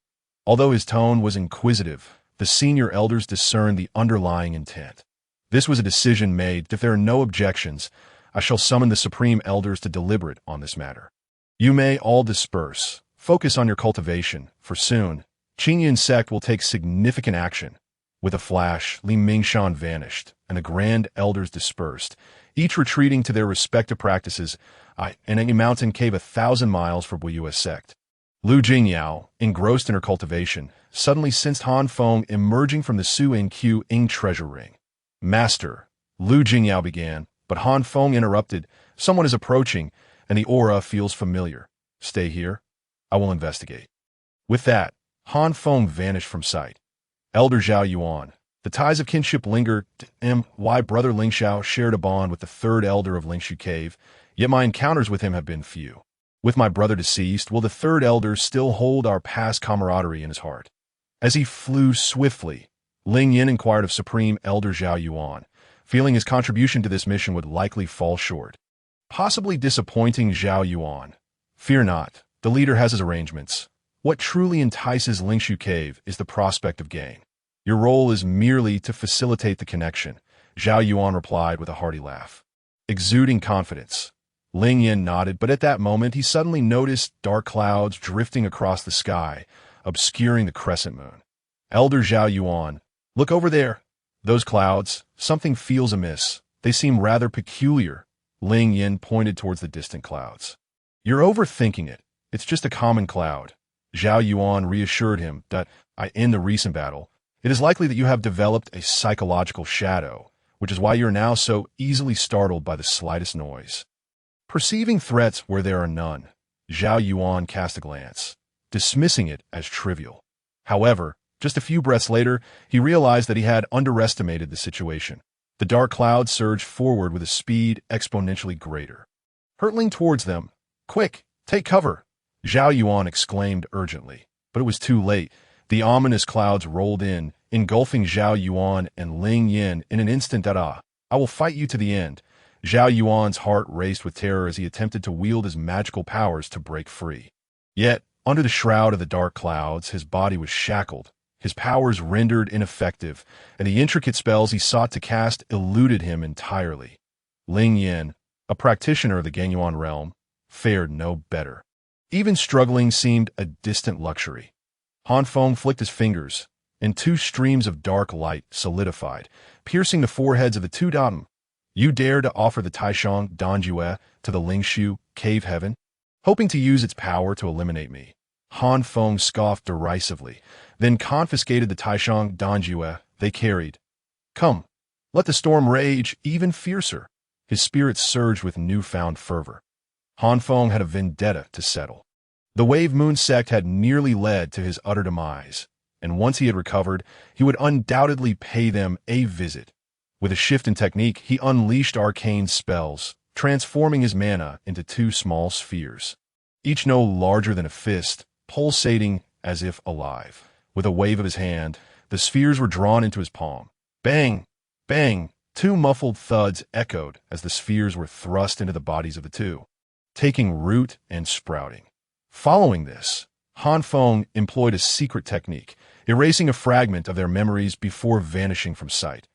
Although his tone was inquisitive, the senior elders discerned the underlying intent. This was a decision made. If there are no objections, I shall summon the supreme elders to deliberate on this matter. You may all disperse. Focus on your cultivation, for soon, Qingyan sect will take significant action. With a flash, Li Mingshan vanished, and the grand elders dispersed, each retreating to their respective practices in a mountain cave 1,000 miles from BUS sect. Lu Jingyao, engrossed in her cultivation, suddenly sensed Han Feng emerging from the Su Q Ing treasure ring. Master, Lu Jingyao began, but Han Feng interrupted. Someone is approaching, and the aura feels familiar. Stay here. I will investigate. With that, Han Feng vanished from sight. Elder Zhao Yuan. The ties of kinship linger. My brother Ling Xiao shared a bond with the third elder of Lingshu Cave, yet my encounters with him have been few. With my brother deceased, will the third elder still hold our past camaraderie in his heart? As he flew swiftly, Ling Yin inquired of Supreme Elder Zhao Yuan, feeling his contribution to this mission would likely fall short. Possibly disappointing Zhao Yuan. Fear not, the leader has his arrangements. What truly entices Lingshu Cave is the prospect of gain. Your role is merely to facilitate the connection, Zhao Yuan replied with a hearty laugh. Exuding confidence, Ling Yin nodded, but at that moment he suddenly noticed dark clouds drifting across the sky, obscuring the crescent moon. Elder Zhao Yuan, look over there. Those clouds, something feels amiss. They seem rather peculiar. Ling Yin pointed towards the distant clouds. You're overthinking it. It's just a common cloud. Zhao Yuan reassured him that, in the recent battle, it is likely that you have developed a psychological shadow, which is why you're now so easily startled by the slightest noise. Perceiving threats where there are none, Zhao Yuan cast a glance, dismissing it as trivial. However, just a few breaths later, he realized that he had underestimated the situation. The dark clouds surged forward with a speed exponentially greater. Hurtling towards them, quick, take cover, Zhao Yuan exclaimed urgently. But it was too late. The ominous clouds rolled in, engulfing Zhao Yuan and Ling Yin in an instant. I will fight you to the end. Zhao Yuan's heart raced with terror as he attempted to wield his magical powers to break free. Yet, under the shroud of the dark clouds, his body was shackled, his powers rendered ineffective, and the intricate spells he sought to cast eluded him entirely. Ling Yin, a practitioner of the Gangyuan realm, fared no better. Even struggling seemed a distant luxury. Han Feng flicked his fingers, and two streams of dark light solidified, piercing the foreheads of the two Dam. You dare to offer the Taishang Danjue to the Lingshu Cave Heaven, hoping to use its power to eliminate me. Han Feng scoffed derisively, then confiscated the Taishang Danjue they carried. Come, let the storm rage even fiercer. His spirit surged with newfound fervor. Han Feng had a vendetta to settle. The Wave Moon sect had nearly led to his utter demise, and once he had recovered, he would undoubtedly pay them a visit. With a shift in technique, he unleashed arcane spells, transforming his mana into two small spheres, each no larger than a fist, pulsating as if alive. With a wave of his hand, the spheres were drawn into his palm. Bang! Bang! Two muffled thuds echoed as the spheres were thrust into the bodies of the two, taking root and sprouting. Following this, Han Feng employed a secret technique, erasing a fragment of their memories before vanishing from sight.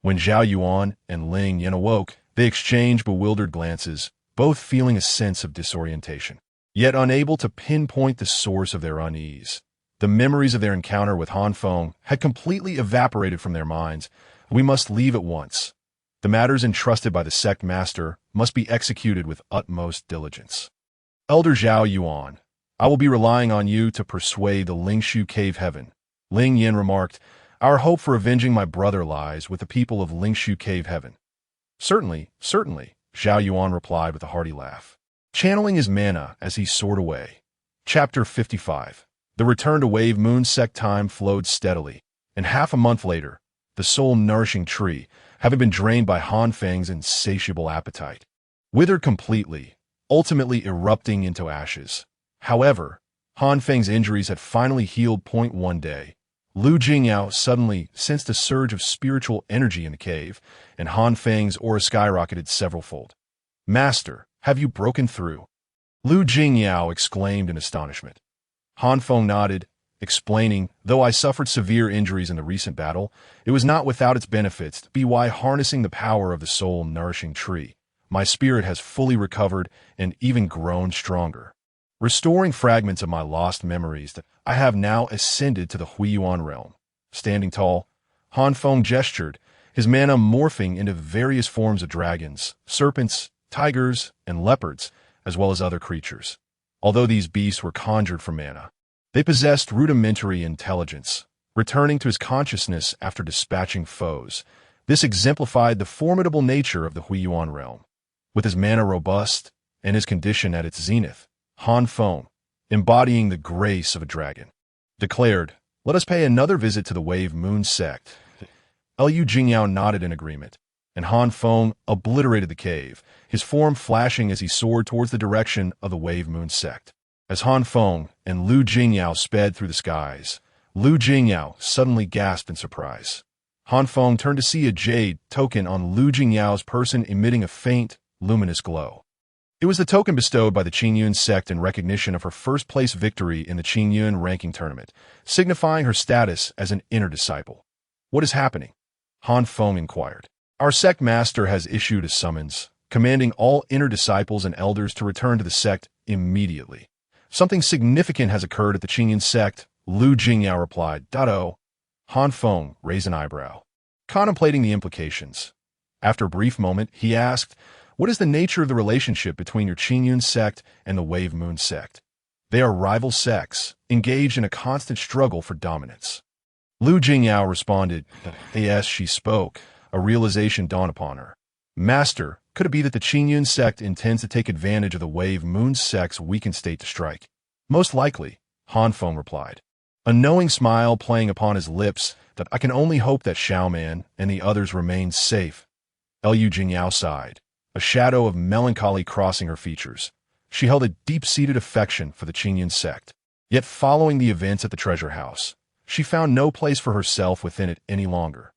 When Zhao Yuan and Ling Yin awoke, they exchanged bewildered glances, both feeling a sense of disorientation, yet unable to pinpoint the source of their unease. The memories of their encounter with Han Feng had completely evaporated from their minds. We must leave at once. The matters entrusted by the sect master must be executed with utmost diligence. Elder Zhao Yuan, I will be relying on you to persuade the Lingshu Cave Heaven. Ling Yin remarked, "Our hope for avenging my brother lies with the people of Lingshu Cave Heaven." "Certainly, certainly," Zhao Yuan replied with a hearty laugh, channeling his mana as he soared away. Chapter 55. The return to Wave Moon Sect time flowed steadily, and half a month later, the soul-nourishing tree, having been drained by Han Feng's insatiable appetite, withered completely, ultimately erupting into ashes. However, Han Feng's injuries had finally healed. One day, Lu Jingyao suddenly sensed a surge of spiritual energy in the cave, and Han Feng's aura skyrocketed several-fold. "Master, have you broken through?" Lu Jingyao exclaimed in astonishment. Han Feng nodded, explaining, "Though I suffered severe injuries in the recent battle, it was not without its benefits. By harnessing the power of the soul-nourishing tree, my spirit has fully recovered and even grown stronger. Restoring fragments of my lost memories, I have now ascended to the Huiyuan realm." Standing tall, Han Feng gestured, his mana morphing into various forms of dragons, serpents, tigers, and leopards, as well as other creatures. Although these beasts were conjured from mana, they possessed rudimentary intelligence, returning to his consciousness after dispatching foes. This exemplified the formidable nature of the Huiyuan realm. With his mana robust and his condition at its zenith, Han Feng, embodying the grace of a dragon, declared, "Let us pay another visit to the Wave Moon Sect." Lu Jingyao nodded in agreement, and Han Feng obliterated the cave, his form flashing as he soared towards the direction of the Wave Moon Sect. As Han Feng and Lu Jingyao sped through the skies, Lu Jingyao suddenly gasped in surprise. Han Feng turned to see a jade token on Lu Jingyao's person emitting a faint, luminous glow. It was the token bestowed by the Qingyun sect in recognition of her first-place victory in the Qingyun ranking tournament, signifying her status as an inner disciple. "What is happening?" Han Feng inquired. "Our sect master has issued a summons, commanding all inner disciples and elders to return to the sect immediately. Something significant has occurred at the Qingyun sect," Lu Jingyao replied. "Oh." Han Feng raised an eyebrow, contemplating the implications. After a brief moment, he asked, "What is the nature of the relationship between your Qingyun sect and the Wave Moon sect?" "They are rival sects, engaged in a constant struggle for dominance." Lu Jingyao responded. As she spoke, a realization dawned upon her. "Master, could it be that the Qingyun sect intends to take advantage of the Wave Moon sect's weakened state to strike?" "Most likely," Han Feng replied, a knowing smile playing upon his lips. "That I can only hope that Xiaoman and the others remain safe." Lu Jingyao sighed, a shadow of melancholy crossing her features. She held a deep-seated affection for the Qingyun sect. Yet following the events at the treasure house, she found no place for herself within it any longer.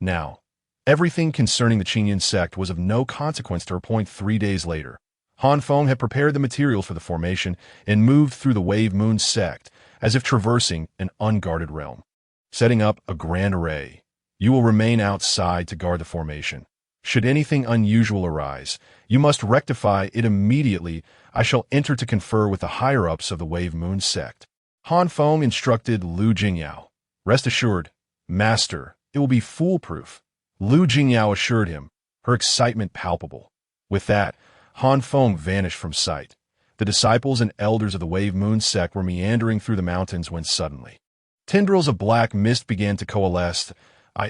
Now, everything concerning the Qingyun sect was of no consequence to her. 3 days later, Han Feng had prepared the materials for the formation and moved through the Wave Moon sect as if traversing an unguarded realm. Setting up a grand array, you will remain outside to guard the formation. Should anything unusual arise, you must rectify it immediately. I shall enter to confer with the higher-ups of the Wave Moon sect." Han Feng instructed Lu Jingyao. "Rest assured, Master, it will be foolproof." Lu Jingyao assured him, her excitement palpable. With that, Han Feng vanished from sight. The disciples and elders of the Wave Moon sect were meandering through the mountains when suddenly, tendrils of black mist began to coalesce.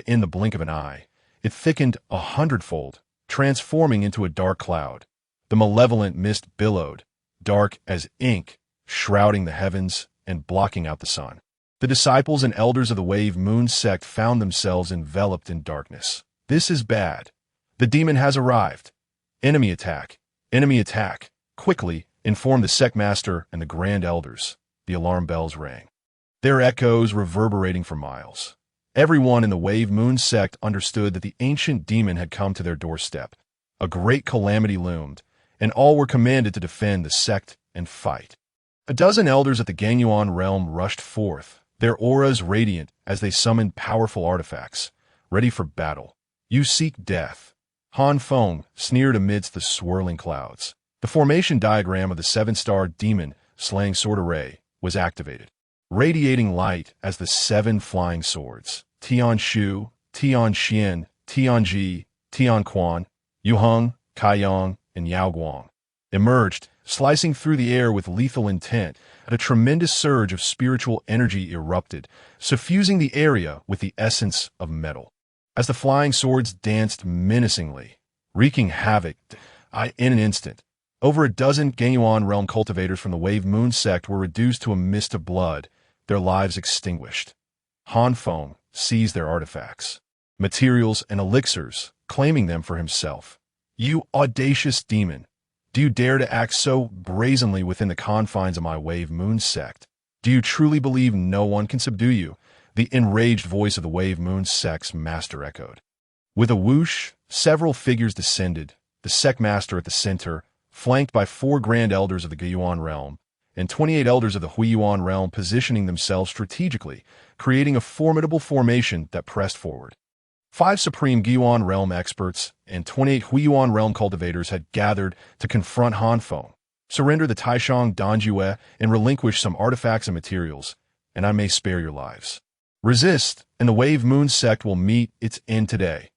In the blink of an eye, it thickened 100-fold, transforming into a dark cloud. The malevolent mist billowed, dark as ink, shrouding the heavens and blocking out the sun. The disciples and elders of the Wave Moon sect found themselves enveloped in darkness. "This is bad. The demon has arrived. Enemy attack. Enemy attack. Quickly," informed the sect master and the grand elders. The alarm bells rang, their echoes reverberating for miles. Everyone in the Wave Moon sect understood that the ancient demon had come to their doorstep. A great calamity loomed, and all were commanded to defend the sect and fight. A dozen elders at the Gangyuan realm rushed forth, their auras radiant as they summoned powerful artifacts, ready for battle. "You seek death," Han Feng sneered amidst the swirling clouds. The formation diagram of the 7-star demon slaying sword array was activated, radiating light as the 7 flying swords, Tian Shu, Tian Xian, Tian Ji, Tian Quan, Yu Heng, Kai Yang, and Yao Guang, emerged, slicing through the air with lethal intent. A tremendous surge of spiritual energy erupted, suffusing the area with the essence of metal. As the flying swords danced menacingly, wreaking havoc, in an instant, over a dozen Ganyuan realm cultivators from the Wave Moon sect were reduced to a mist of blood, their lives extinguished. Han Feng seized their artifacts, materials, and elixirs, claiming them for himself. "You audacious demon! Do you dare to act so brazenly within the confines of my Wave Moon sect? Do you truly believe no one can subdue you?" The enraged voice of the Wave Moon sect's master echoed. With a whoosh, several figures descended, the sect master at the center, flanked by 4 grand elders of the Guyuan realm, and 28 elders of the Huiyuan realm positioning themselves strategically, creating a formidable formation that pressed forward. 5 supreme Guyuan realm experts and 28 Huiyuan realm cultivators had gathered to confront Han Feng, surrender the Taishang Danjue, and relinquish some artifacts and materials, and I may spare your lives. Resist, and the Wave Moon sect will meet its end today.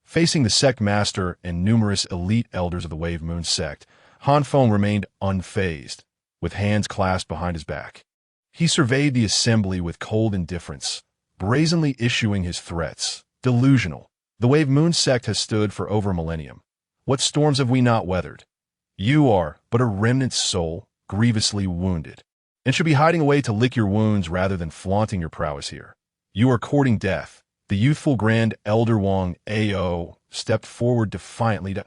Facing the sect master and numerous elite elders of the Wave Moon sect, Han Feng remained unfazed, with hands clasped behind his back. He surveyed the assembly with cold indifference, brazenly issuing his threats. Delusional. The Wave Moon sect has stood for over a millennium. What storms have we not weathered? You are but a remnant soul, grievously wounded, and should be hiding away to lick your wounds rather than flaunting your prowess here. You are courting death. The youthful Grand Elder Wang Ao stepped forward defiantly to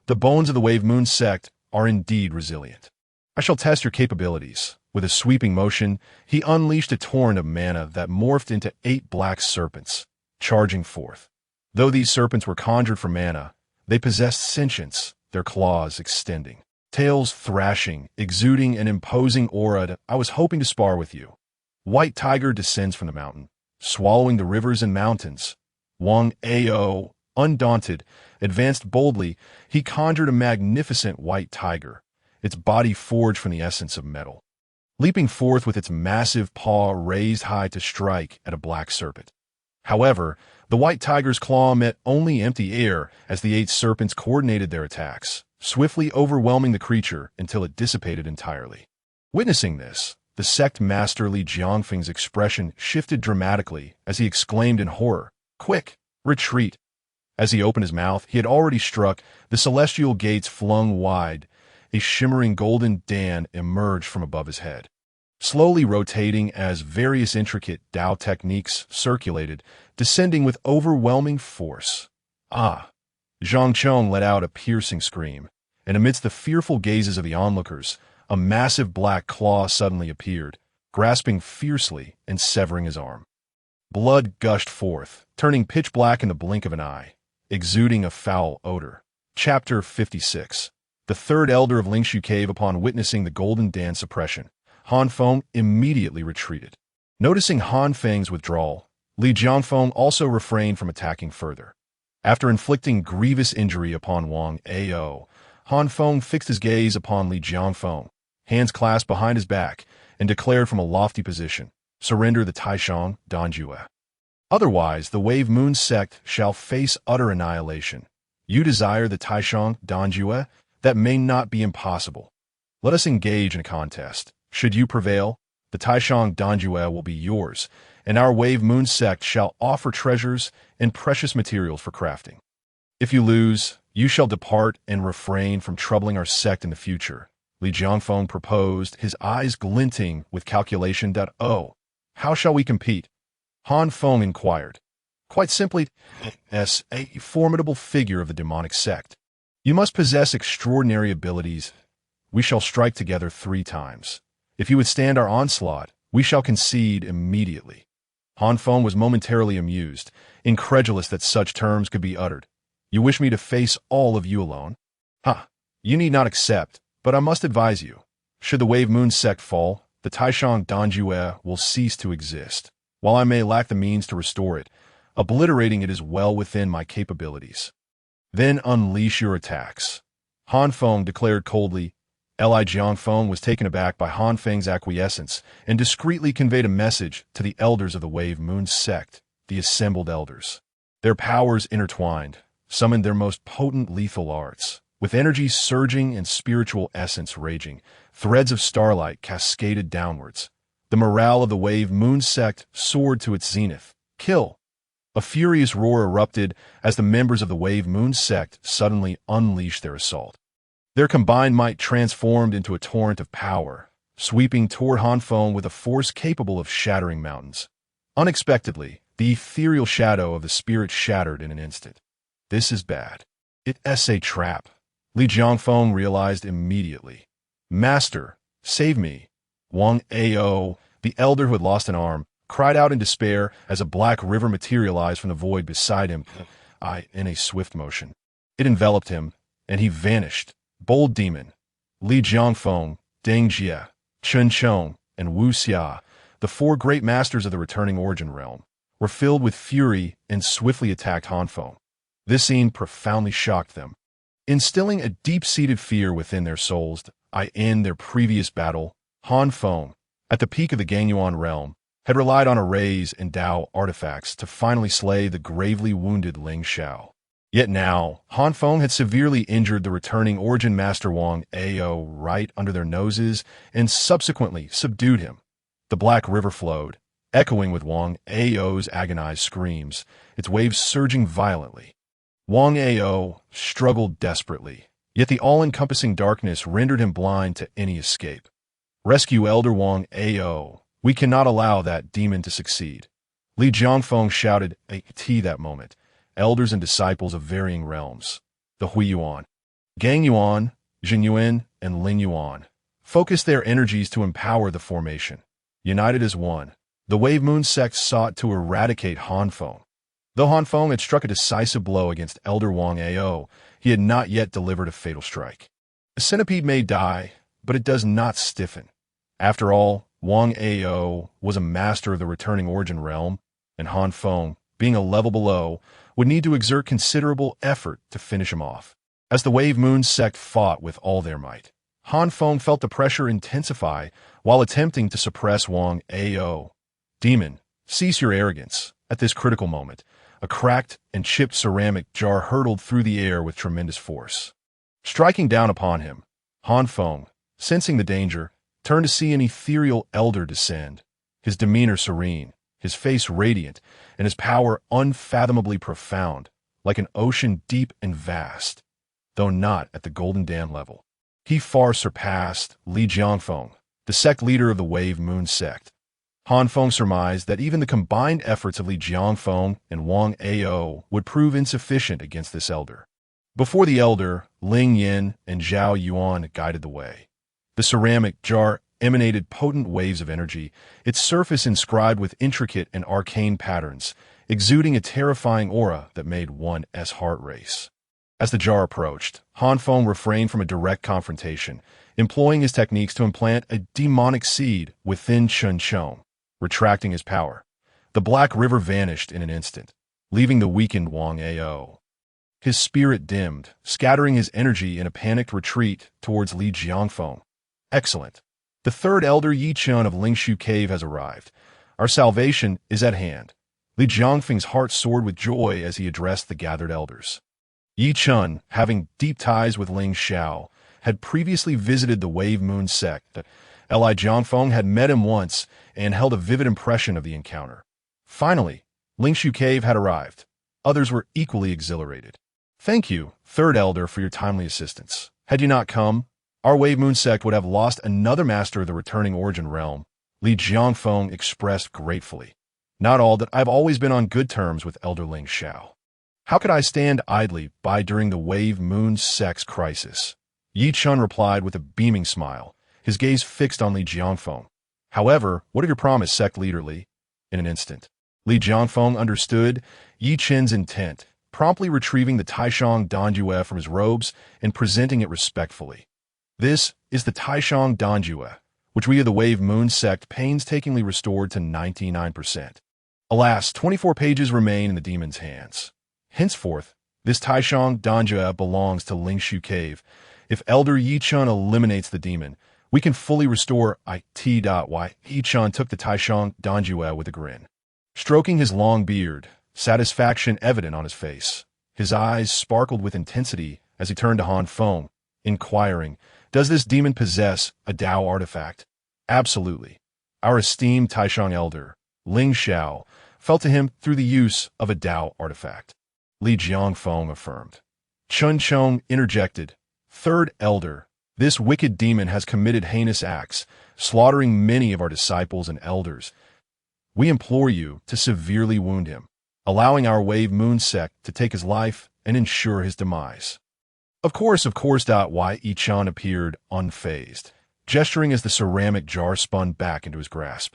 the bones of the Wave Moon sect are indeed resilient. I shall test your capabilities. With a sweeping motion, he unleashed a torrent of mana that morphed into 8 black serpents, charging forth. Though these serpents were conjured from mana, they possessed sentience, their claws extending, tails thrashing, exuding an imposing aura. I was hoping to spar with you. White Tiger descends from the mountain, swallowing the rivers and mountains. Wang Ao, undaunted, advanced boldly. He conjured a magnificent white tiger, its body forged from the essence of metal, leaping forth with its massive paw raised high to strike at a black serpent. However, the white tiger's claw met only empty air as the 8 serpents coordinated their attacks, swiftly overwhelming the creature until it dissipated entirely. Witnessing this, the sect master Li Jiangfeng's expression shifted dramatically as he exclaimed in horror, "Quick, retreat!" As he opened his mouth, he had already struck, the celestial gates flung wide. A shimmering golden Dan emerged from above his head, slowly rotating as various intricate Dao techniques circulated, descending with overwhelming force. "Ah!" Zhang Chong let out a piercing scream, and amidst the fearful gazes of the onlookers, a massive black claw suddenly appeared, grasping fiercely and severing his arm. Blood gushed forth, turning pitch black in the blink of an eye, exuding a foul odor. Chapter 56. The third elder of Lingshu Cave. Upon witnessing the Golden Dan suppression, Han Feng immediately retreated. Noticing Han Feng's withdrawal, Li Jiangfeng also refrained from attacking further. After inflicting grievous injury upon Wang Ao, Han Feng fixed his gaze upon Li Jiangfeng, hands clasped behind his back, and declared from a lofty position, "Surrender the Taishang Danjue. Otherwise, the Wave Moon sect shall face utter annihilation. You desire the Taishang Danjue? That may not be impossible. Let us engage in a contest. Should you prevail, the Taishang Danjue will be yours, and our Wave Moon sect shall offer treasures and precious materials for crafting. If you lose, you shall depart and refrain from troubling our sect in the future." Li Jiangfeng proposed, his eyes glinting with calculation. "Oh, how shall we compete?" Han Feng inquired. "Quite simply, as a formidable figure of the demonic sect. You must possess extraordinary abilities. We shall strike together 3 times. If you withstand our onslaught, we shall concede immediately." Han Feng was momentarily amused, incredulous that such terms could be uttered. "You wish me to face all of you alone? Ha! You need not accept, but I must advise you. Should the Wave Moon sect fall, the Taishang Danjue will cease to exist. While I may lack the means to restore it, obliterating it is well within my capabilities. Then unleash your attacks." Han Feng declared coldly. Li Jiangfeng was taken aback by Han Feng's acquiescence and discreetly conveyed a message to the elders of the Wave Moon sect, the assembled elders. Their powers intertwined, summoned their most potent lethal arts, With energy surging and spiritual essence raging, threads of starlight cascaded downwards. The morale of the Wave Moon sect soared to its zenith. Kill! A furious roar erupted as the members of the Wave Moon sect suddenly unleashed their assault. Their combined might transformed into a torrent of power, sweeping toward Han Feng with a force capable of shattering mountains. Unexpectedly, the ethereal shadow of the spirit shattered in an instant. This is bad. It's a trap. Li Jiangfeng realized immediately. Master, save me. Wang Ao, the elder who had lost an arm, cried out in despair as a black river materialized from the void beside him, in a swift motion. It enveloped him, and he vanished. Bold demon. Li Jiangfeng, Deng Jie, Chen Chong, and Wu Xia, the four great masters of the returning origin realm, were filled with fury and swiftly attacked Han Feng. This scene profoundly shocked them, instilling a deep-seated fear within their souls. In their previous battle, Han Feng, at the peak of the Gangyuan realm, had relied on arrays and Dao artifacts to finally slay the gravely wounded Ling Xiao. Yet now, Han Feng had severely injured the returning origin master Wang Ao right under their noses and subsequently subdued him. The Black River flowed, echoing with Wang Ao's agonized screams, its waves surging violently. Wang Ao struggled desperately, yet the all-encompassing darkness rendered him blind to any escape. Rescue Elder Wang Ao. We cannot allow that demon to succeed. Li Jiangfeng shouted at that moment. Elders and disciples of varying realms, the Huiyuan, Gangyuan, Jinyuan, and Lingyuan, focused their energies to empower the formation. United as one, the Wave Moon sect sought to eradicate Han Feng. Though Han Feng had struck a decisive blow against Elder Wang Ao, he had not yet delivered a fatal strike. A centipede may die, but it does not stiffen. After all, Wang Ao was a master of the returning origin realm, and Han Feng, being a level below, would need to exert considerable effort to finish him off. As the Wave Moon sect fought with all their might, Han Feng felt the pressure intensify while attempting to suppress Wang Ao. Demon, cease your arrogance. At this critical moment, a cracked and chipped ceramic jar hurtled through the air with tremendous force. Striking down upon him, Han Feng, sensing the danger, turned to see an ethereal elder descend, his demeanor serene, his face radiant, and his power unfathomably profound, like an ocean deep and vast. Though not at the Golden Dam level, he far surpassed Li Jiangfeng, the sect leader of the Wave Moon sect. Han Feng surmised that even the combined efforts of Li Jiangfeng and Wang Ao would prove insufficient against this elder. Before the elder, Ling Yin and Zhao Yuan guided the way. The ceramic jar emanated potent waves of energy, its surface inscribed with intricate and arcane patterns, exuding a terrifying aura that made one's heart race. As the jar approached, Han Feng refrained from a direct confrontation, employing his techniques to implant a demonic seed within Chen Chong, retracting his power. The Black River vanished in an instant, leaving the weakened Wang Ao. His spirit dimmed, scattering his energy in a panicked retreat towards Li Jiangfeng. Excellent. The third elder Yi Chun of Lingshu Cave has arrived. Our salvation is at hand. Li Jiangfeng's heart soared with joy as he addressed the gathered elders. Yi Chun, having deep ties with Ling Xiao, had previously visited the Wave Moon sect. Li Jiangfeng had met him once and held a vivid impression of the encounter. Finally, Lingshu Cave had arrived. Others were equally exhilarated. Thank you, third elder, for your timely assistance. Had you not come, our Wave Moon sect would have lost another master of the returning origin realm. Li Jiangfeng expressed gratefully. Not all that I've always been on good terms with Elder Ling Xiao. How could I stand idly by during the Wave Moon sect's crisis? Yi Chun replied with a beaming smile, his gaze fixed on Li Jiangfeng. However, what of your promise, sect leader Li? In an instant, Li Jiangfeng understood Yi Chun's intent, promptly retrieving the Taishang Danjue from his robes and presenting it respectfully. This is the Taishang Danjue, which we of the Wave Moon sect painstakingly restored to 99%. Alas, 24 pages remain in the demon's hands. Henceforth, this Taishang Danjue belongs to Lingshu Cave. If Elder Yi Chun eliminates the demon, we can fully restore it. Yi Chun took the Taishang Danjue with a grin. Stroking his long beard, satisfaction evident on his face, his eyes sparkled with intensity as he turned to Han Feng, inquiring, "Does this demon possess a Dao artifact?" "Absolutely. Our esteemed Taishang elder, Ling Xiao, fell to him through the use of a Dao artifact," Li Jiangfeng affirmed. Chun Chong interjected, "Third elder, this wicked demon has committed heinous acts, slaughtering many of our disciples and elders. We implore you to severely wound him, allowing our Wave Moon sect to take his life and ensure his demise." Of course. Wai Yi-chan appeared unfazed, gesturing as the ceramic jar spun back into his grasp.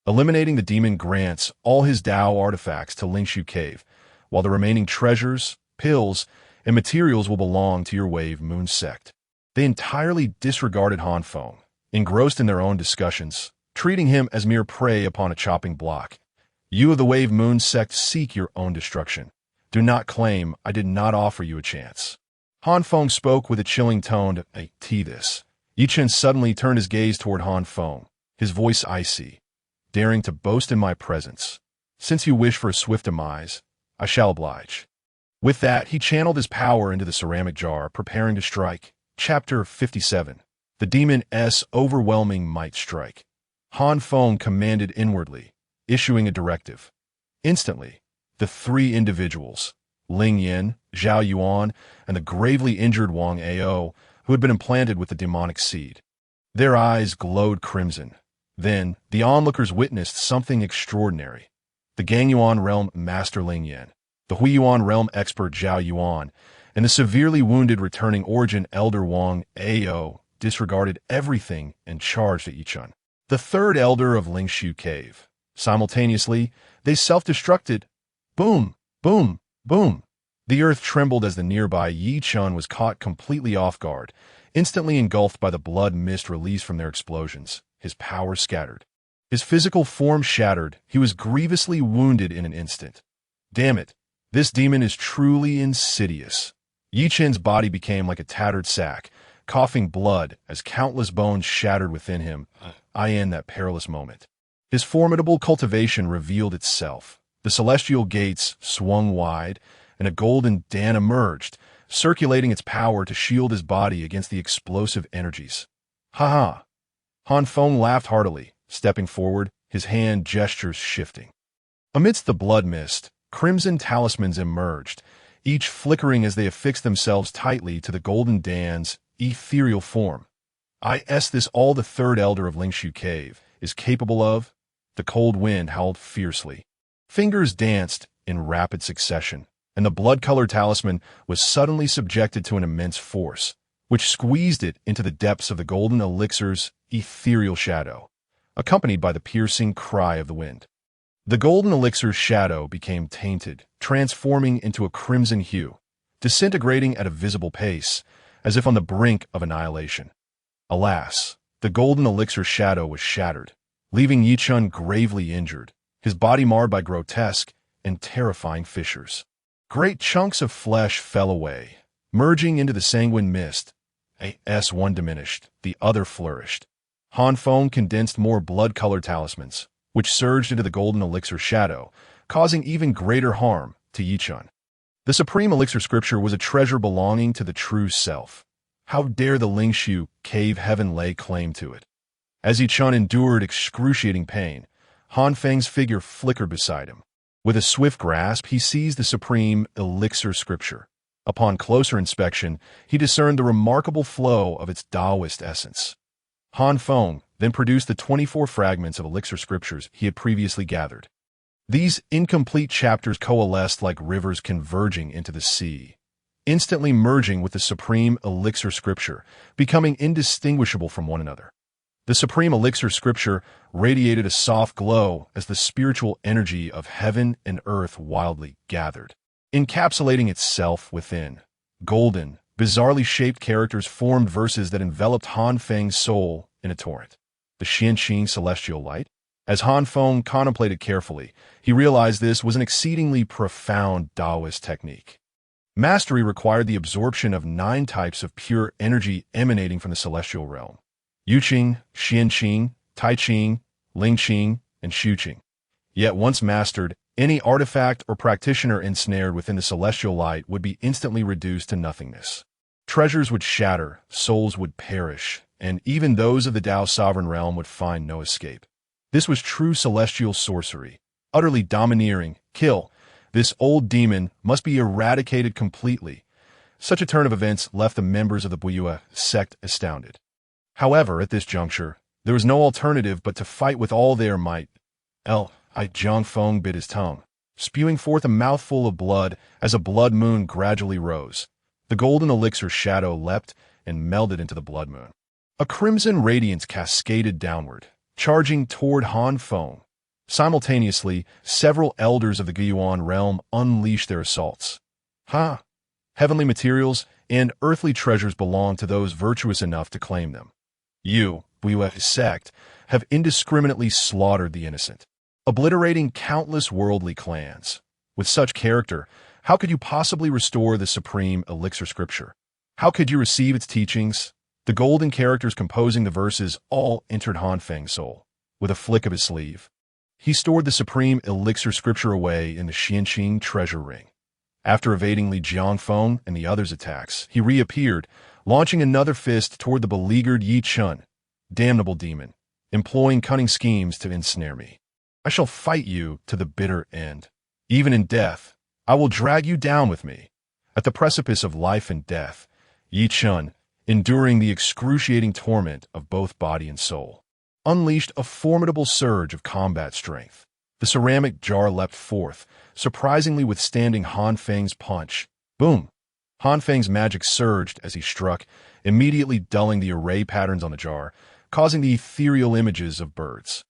Eliminating the demon grants all his Dao artifacts to Lingshu Cave, while the remaining treasures, pills, and materials will belong to your Wave Moon sect. They entirely disregarded Han Feng, engrossed in their own discussions, treating him as mere prey upon a chopping block. "You of the Wave Moon sect seek your own destruction. Do not claim I did not offer you a chance." Han Feng spoke with a chilling tone to this. Yi-Chen suddenly turned his gaze toward Han Feng, his voice icy. "Daring to boast in my presence. Since you wish for a swift demise, I shall oblige." With that, he channeled his power into the ceramic jar, preparing to strike. Chapter 57. The Demon's Overwhelming Might Strike. Han Feng commanded inwardly, issuing a directive. Instantly, the three individuals, Ling Yin, Zhao Yuan, and the gravely injured Wang Ao, who had been implanted with the demonic seed. Their eyes glowed crimson. Then, the onlookers witnessed something extraordinary. The Gangyuan realm master Ling Yin, the Huiyuan realm expert Zhao Yuan, and the severely wounded returning origin elder Wang Ao disregarded everything and charged at Yi-Chun, the third elder of Lingshu Cave. Simultaneously, they self-destructed. Boom! Boom! Boom! The earth trembled as the nearby Yi-Chun was caught completely off guard, instantly engulfed by the blood mist released from their explosions. His power scattered. His physical form shattered. He was grievously wounded in an instant. Damn it! This demon is truly insidious. Yi-Chen's body became like a tattered sack, coughing blood as countless bones shattered within him. In that perilous moment, his formidable cultivation revealed itself. The celestial gates swung wide, and a golden Dan emerged, circulating its power to shield his body against the explosive energies. "Ha ha!" Han Feng laughed heartily, stepping forward, his hand gestures shifting. Amidst the blood mist, crimson talismans emerged, each flickering as they affixed themselves tightly to the golden Dan's ethereal form. This all the third elder of Lingshu Cave is capable of? The cold wind howled fiercely. Fingers danced in rapid succession, and the blood-colored talisman was suddenly subjected to an immense force, which squeezed it into the depths of the golden elixir's ethereal shadow, accompanied by the piercing cry of the wind. The golden elixir's shadow became tainted, transforming into a crimson hue, disintegrating at a visible pace, as if on the brink of annihilation. Alas, the golden elixir shadow was shattered, leaving Yi-Chun gravely injured, his body marred by grotesque and terrifying fissures. Great chunks of flesh fell away, merging into the sanguine mist. One diminished, the other flourished. Han Feng condensed more blood-colored talismans, which surged into the golden elixir shadow, causing even greater harm to Yi-Chun. The supreme elixir scripture was a treasure belonging to the true self. How dare the Lingshu Cave heaven lay claim to it? As Yi-Chun endured excruciating pain, Han Feng's figure flickered beside him. With a swift grasp, he seized the supreme elixir scripture. Upon closer inspection, he discerned the remarkable flow of its Taoist essence. Han Feng then produced the 24 fragments of elixir scriptures he had previously gathered. These incomplete chapters coalesced like rivers converging into the sea, instantly merging with the supreme elixir scripture, becoming indistinguishable from one another. The supreme elixir scripture radiated a soft glow as the spiritual energy of heaven and earth wildly gathered, encapsulating itself within. Golden, bizarrely shaped characters formed verses that enveloped Han Feng's soul in a torrent. The Xianqing celestial light? As Han Feng contemplated carefully, he realized this was an exceedingly profound Taoist technique. Mastery required the absorption of 9 types of pure energy emanating from the celestial realm: Yuqing, Xianqing, Taiqing, Lingqing, and Xuqing. Yet once mastered, any artifact or practitioner ensnared within the celestial light would be instantly reduced to nothingness. Treasures would shatter, souls would perish, and even those of the Dao sovereign realm would find no escape. This was true celestial sorcery, utterly domineering. Kill. This old demon must be eradicated completely. Such a turn of events left the members of the Buyue sect astounded. However, at this juncture, there was no alternative but to fight with all their might. Jiang Feng bit his tongue, spewing forth a mouthful of blood as a blood moon gradually rose. The golden elixir shadow leapt and melded into the blood moon. A crimson radiance cascaded downward, charging toward Han Feng. Simultaneously, several elders of the Guiyuan realm unleashed their assaults. Heavenly materials and earthly treasures belong to those virtuous enough to claim them. You, Buyue sect, have indiscriminately slaughtered the innocent, obliterating countless worldly clans. With such character, how could you possibly restore the supreme elixir scripture? How could you receive its teachings? The golden characters composing the verses all entered Han Feng's soul. With a flick of his sleeve, he stored the supreme elixir scripture away in the Xianqing treasure ring. After evading Li Jiangfeng and the others' attacks, he reappeared, launching another fist toward the beleaguered Yi Chun. Damnable demon, employing cunning schemes to ensnare me. I shall fight you to the bitter end. Even in death, I will drag you down with me. At the precipice of life and death, Yi Chun, enduring the excruciating torment of both body and soul, unleashed a formidable surge of combat strength. The ceramic jar leapt forth, surprisingly withstanding Han Feng's punch. Boom! Han Feng's magic surged as he struck, immediately dulling the array patterns on the jar, causing the ethereal images of birds,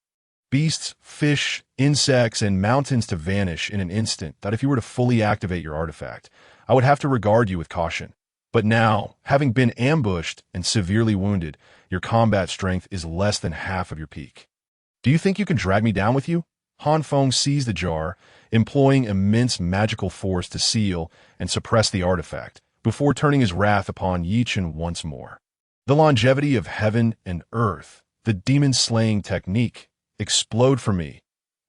beasts, fish, insects, and mountains to vanish in an instant. That if you were to fully activate your artifact, I would have to regard you with caution. But now, having been ambushed and severely wounded, your combat strength is less than half of your peak. Do you think you can drag me down with you? Han Feng seized the jar, employing immense magical force to seal and suppress the artifact, before turning his wrath upon Yi Chun once more. The longevity of heaven and earth, the demon-slaying technique, explode for me.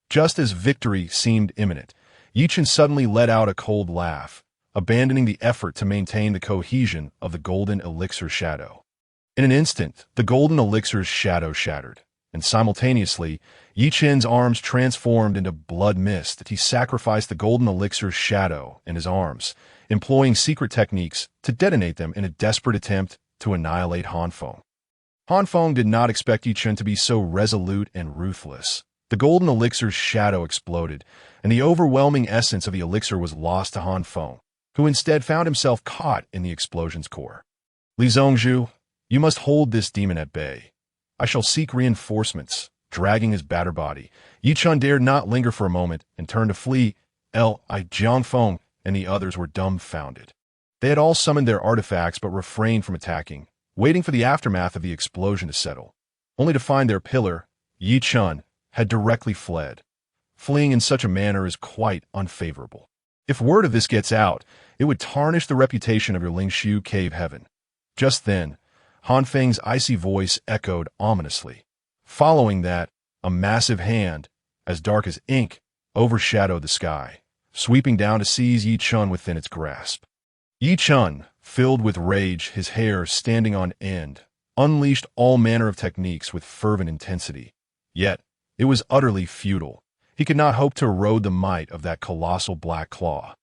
Just as victory seemed imminent, Yi Chun suddenly let out a cold laugh, abandoning the effort to maintain the cohesion of the golden elixir shadow. In an instant, the golden elixir's shadow shattered, and simultaneously, Yi Chun's arms transformed into blood mist. He sacrificed the golden elixir's shadow in his arms, employing secret techniques to detonate them in a desperate attempt to annihilate Han Feng. Han Feng did not expect Yi Chun to be so resolute and ruthless. The golden elixir's shadow exploded, and the overwhelming essence of the elixir was lost to Han Feng, who instead found himself caught in the explosion's core. Li Zongzhu, you must hold this demon at bay. I shall seek reinforcements. Dragging his battered body, Yi Chun dared not linger for a moment and turned to flee. Jiang Feng and the others were dumbfounded. They had all summoned their artifacts but refrained from attacking, waiting for the aftermath of the explosion to settle, only to find their pillar, Yi Chun, had directly fled. Fleeing in such a manner is quite unfavorable. If word of this gets out, it would tarnish the reputation of your Lingshu cave heaven. Just then, Han Feng's icy voice echoed ominously. Following that, a massive hand, as dark as ink, overshadowed the sky, sweeping down to seize Yi Chun within its grasp. Yi Chun, filled with rage, his hair standing on end, unleashed all manner of techniques with fervent intensity. Yet, it was utterly futile. He could not hope to erode the might of that colossal black claw.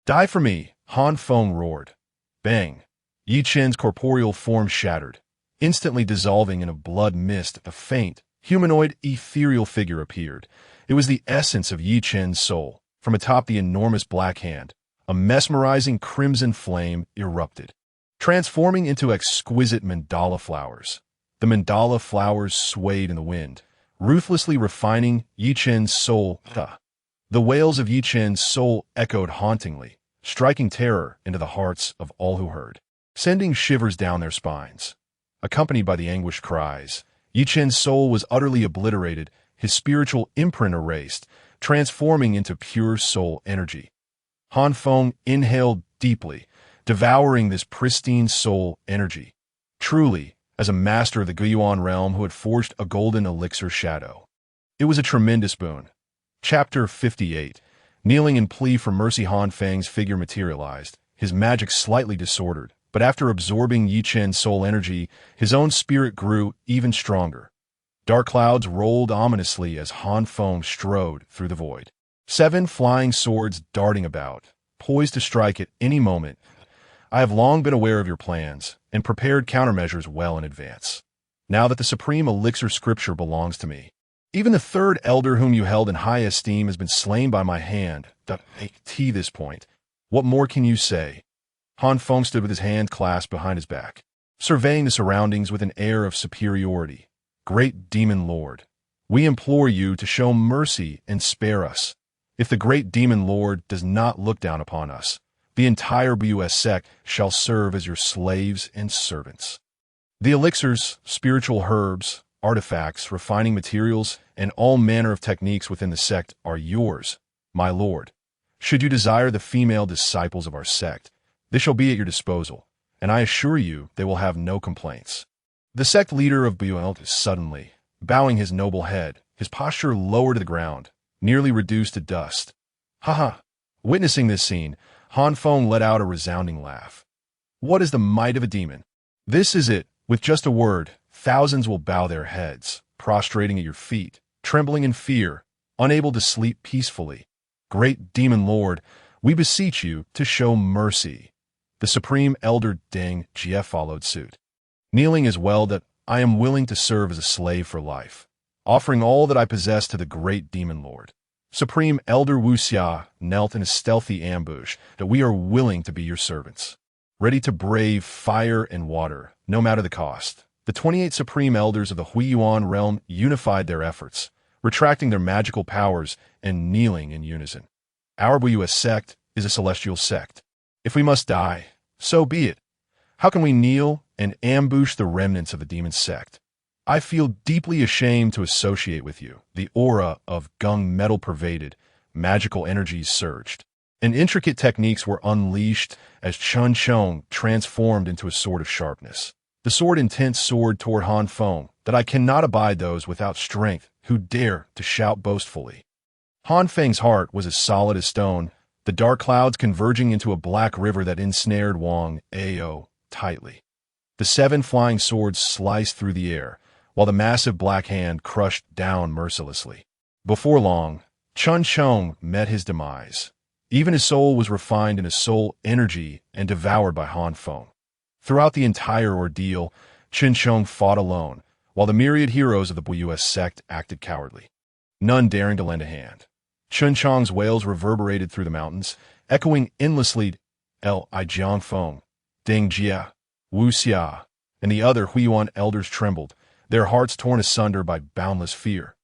Die for me, Han Feng roared. Bang! Yi Chun's corporeal form shattered, instantly dissolving in a blood mist. A faint, humanoid, ethereal figure appeared. It was the essence of Yi Chun's soul. From atop the enormous black hand, a mesmerizing crimson flame erupted, transforming into exquisite mandala flowers. The mandala flowers swayed in the wind, ruthlessly refining Yi Chun's soul. The wails of Yi Chun's soul echoed hauntingly, striking terror into the hearts of all who heard, sending shivers down their spines. Accompanied by the anguished cries, Yi Chun's soul was utterly obliterated, his spiritual imprint erased, transforming into pure soul energy. Han Feng inhaled deeply, devouring this pristine soul energy. Truly, as a master of the Guiyuan realm who had forged a golden elixir shadow, it was a tremendous boon. Chapter 58. Kneeling in plea for mercy, Han Feng's figure materialized, his magic slightly disordered, but after absorbing Yi Chen's soul energy, his own spirit grew even stronger. Dark clouds rolled ominously as Han Feng strode through the void. 7 flying swords darting about, poised to strike at any moment. I have long been aware of your plans and prepared countermeasures well in advance. Now that the supreme elixir scripture belongs to me, even the third elder whom you held in high esteem has been slain by my hand. To this point, what more can you say? Han Feng stood with his hand clasped behind his back, surveying the surroundings with an air of superiority. Great Demon Lord, we implore you to show mercy and spare us. If the great Demon Lord does not look down upon us, the entire BUS sect shall serve as your slaves and servants. The elixirs, spiritual herbs, artifacts, refining materials, and all manner of techniques within the sect are yours, my lord. Should you desire the female disciples of our sect, they shall be at your disposal, and I assure you they will have no complaints. The sect leader of BUS suddenly, bowing his noble head, his posture lower to the ground, nearly reduced to dust. Ha! Witnessing this scene, Han Feng let out a resounding laugh. What is the might of a demon? This is it. With just a word, thousands will bow their heads, prostrating at your feet, trembling in fear, unable to sleep peacefully. Great Demon Lord, we beseech you to show mercy. The Supreme Elder Deng Jie followed suit, kneeling as well that I am willing to serve as a slave for life, offering all that I possess to the great Demon Lord. Supreme Elder Wu Xia knelt in a stealthy ambush that we are willing to be your servants, ready to brave fire and water, no matter the cost. The 28 Supreme Elders of the Huiyuan realm unified their efforts, retracting their magical powers and kneeling in unison. Our BUS sect is a celestial sect. If we must die, so be it. How can we kneel and ambush the remnants of the demon sect? I feel deeply ashamed to associate with you. The aura of gung metal pervaded, magical energies surged, and intricate techniques were unleashed as Chun Chong transformed into a sword of sharpness. The sword intense soared toward Han Feng, that I cannot abide those without strength who dare to shout boastfully. Han Feng's heart was as solid as stone, the dark clouds converging into a black river that ensnared Wang Ao tightly. The 7 flying swords sliced through the air, while the massive black hand crushed down mercilessly. Before long, Chun Chong met his demise. Even his soul was refined into soul energy and devoured by Han Feng. Throughout the entire ordeal, Chun Chong fought alone, while the myriad heroes of the BUS sect acted cowardly, none daring to lend a hand. Chun Chong's wails reverberated through the mountains, echoing endlessly. I Jiangfeng, Deng Jie, Wu Xia, and the other Huiyuan elders trembled, their hearts torn asunder by boundless fear.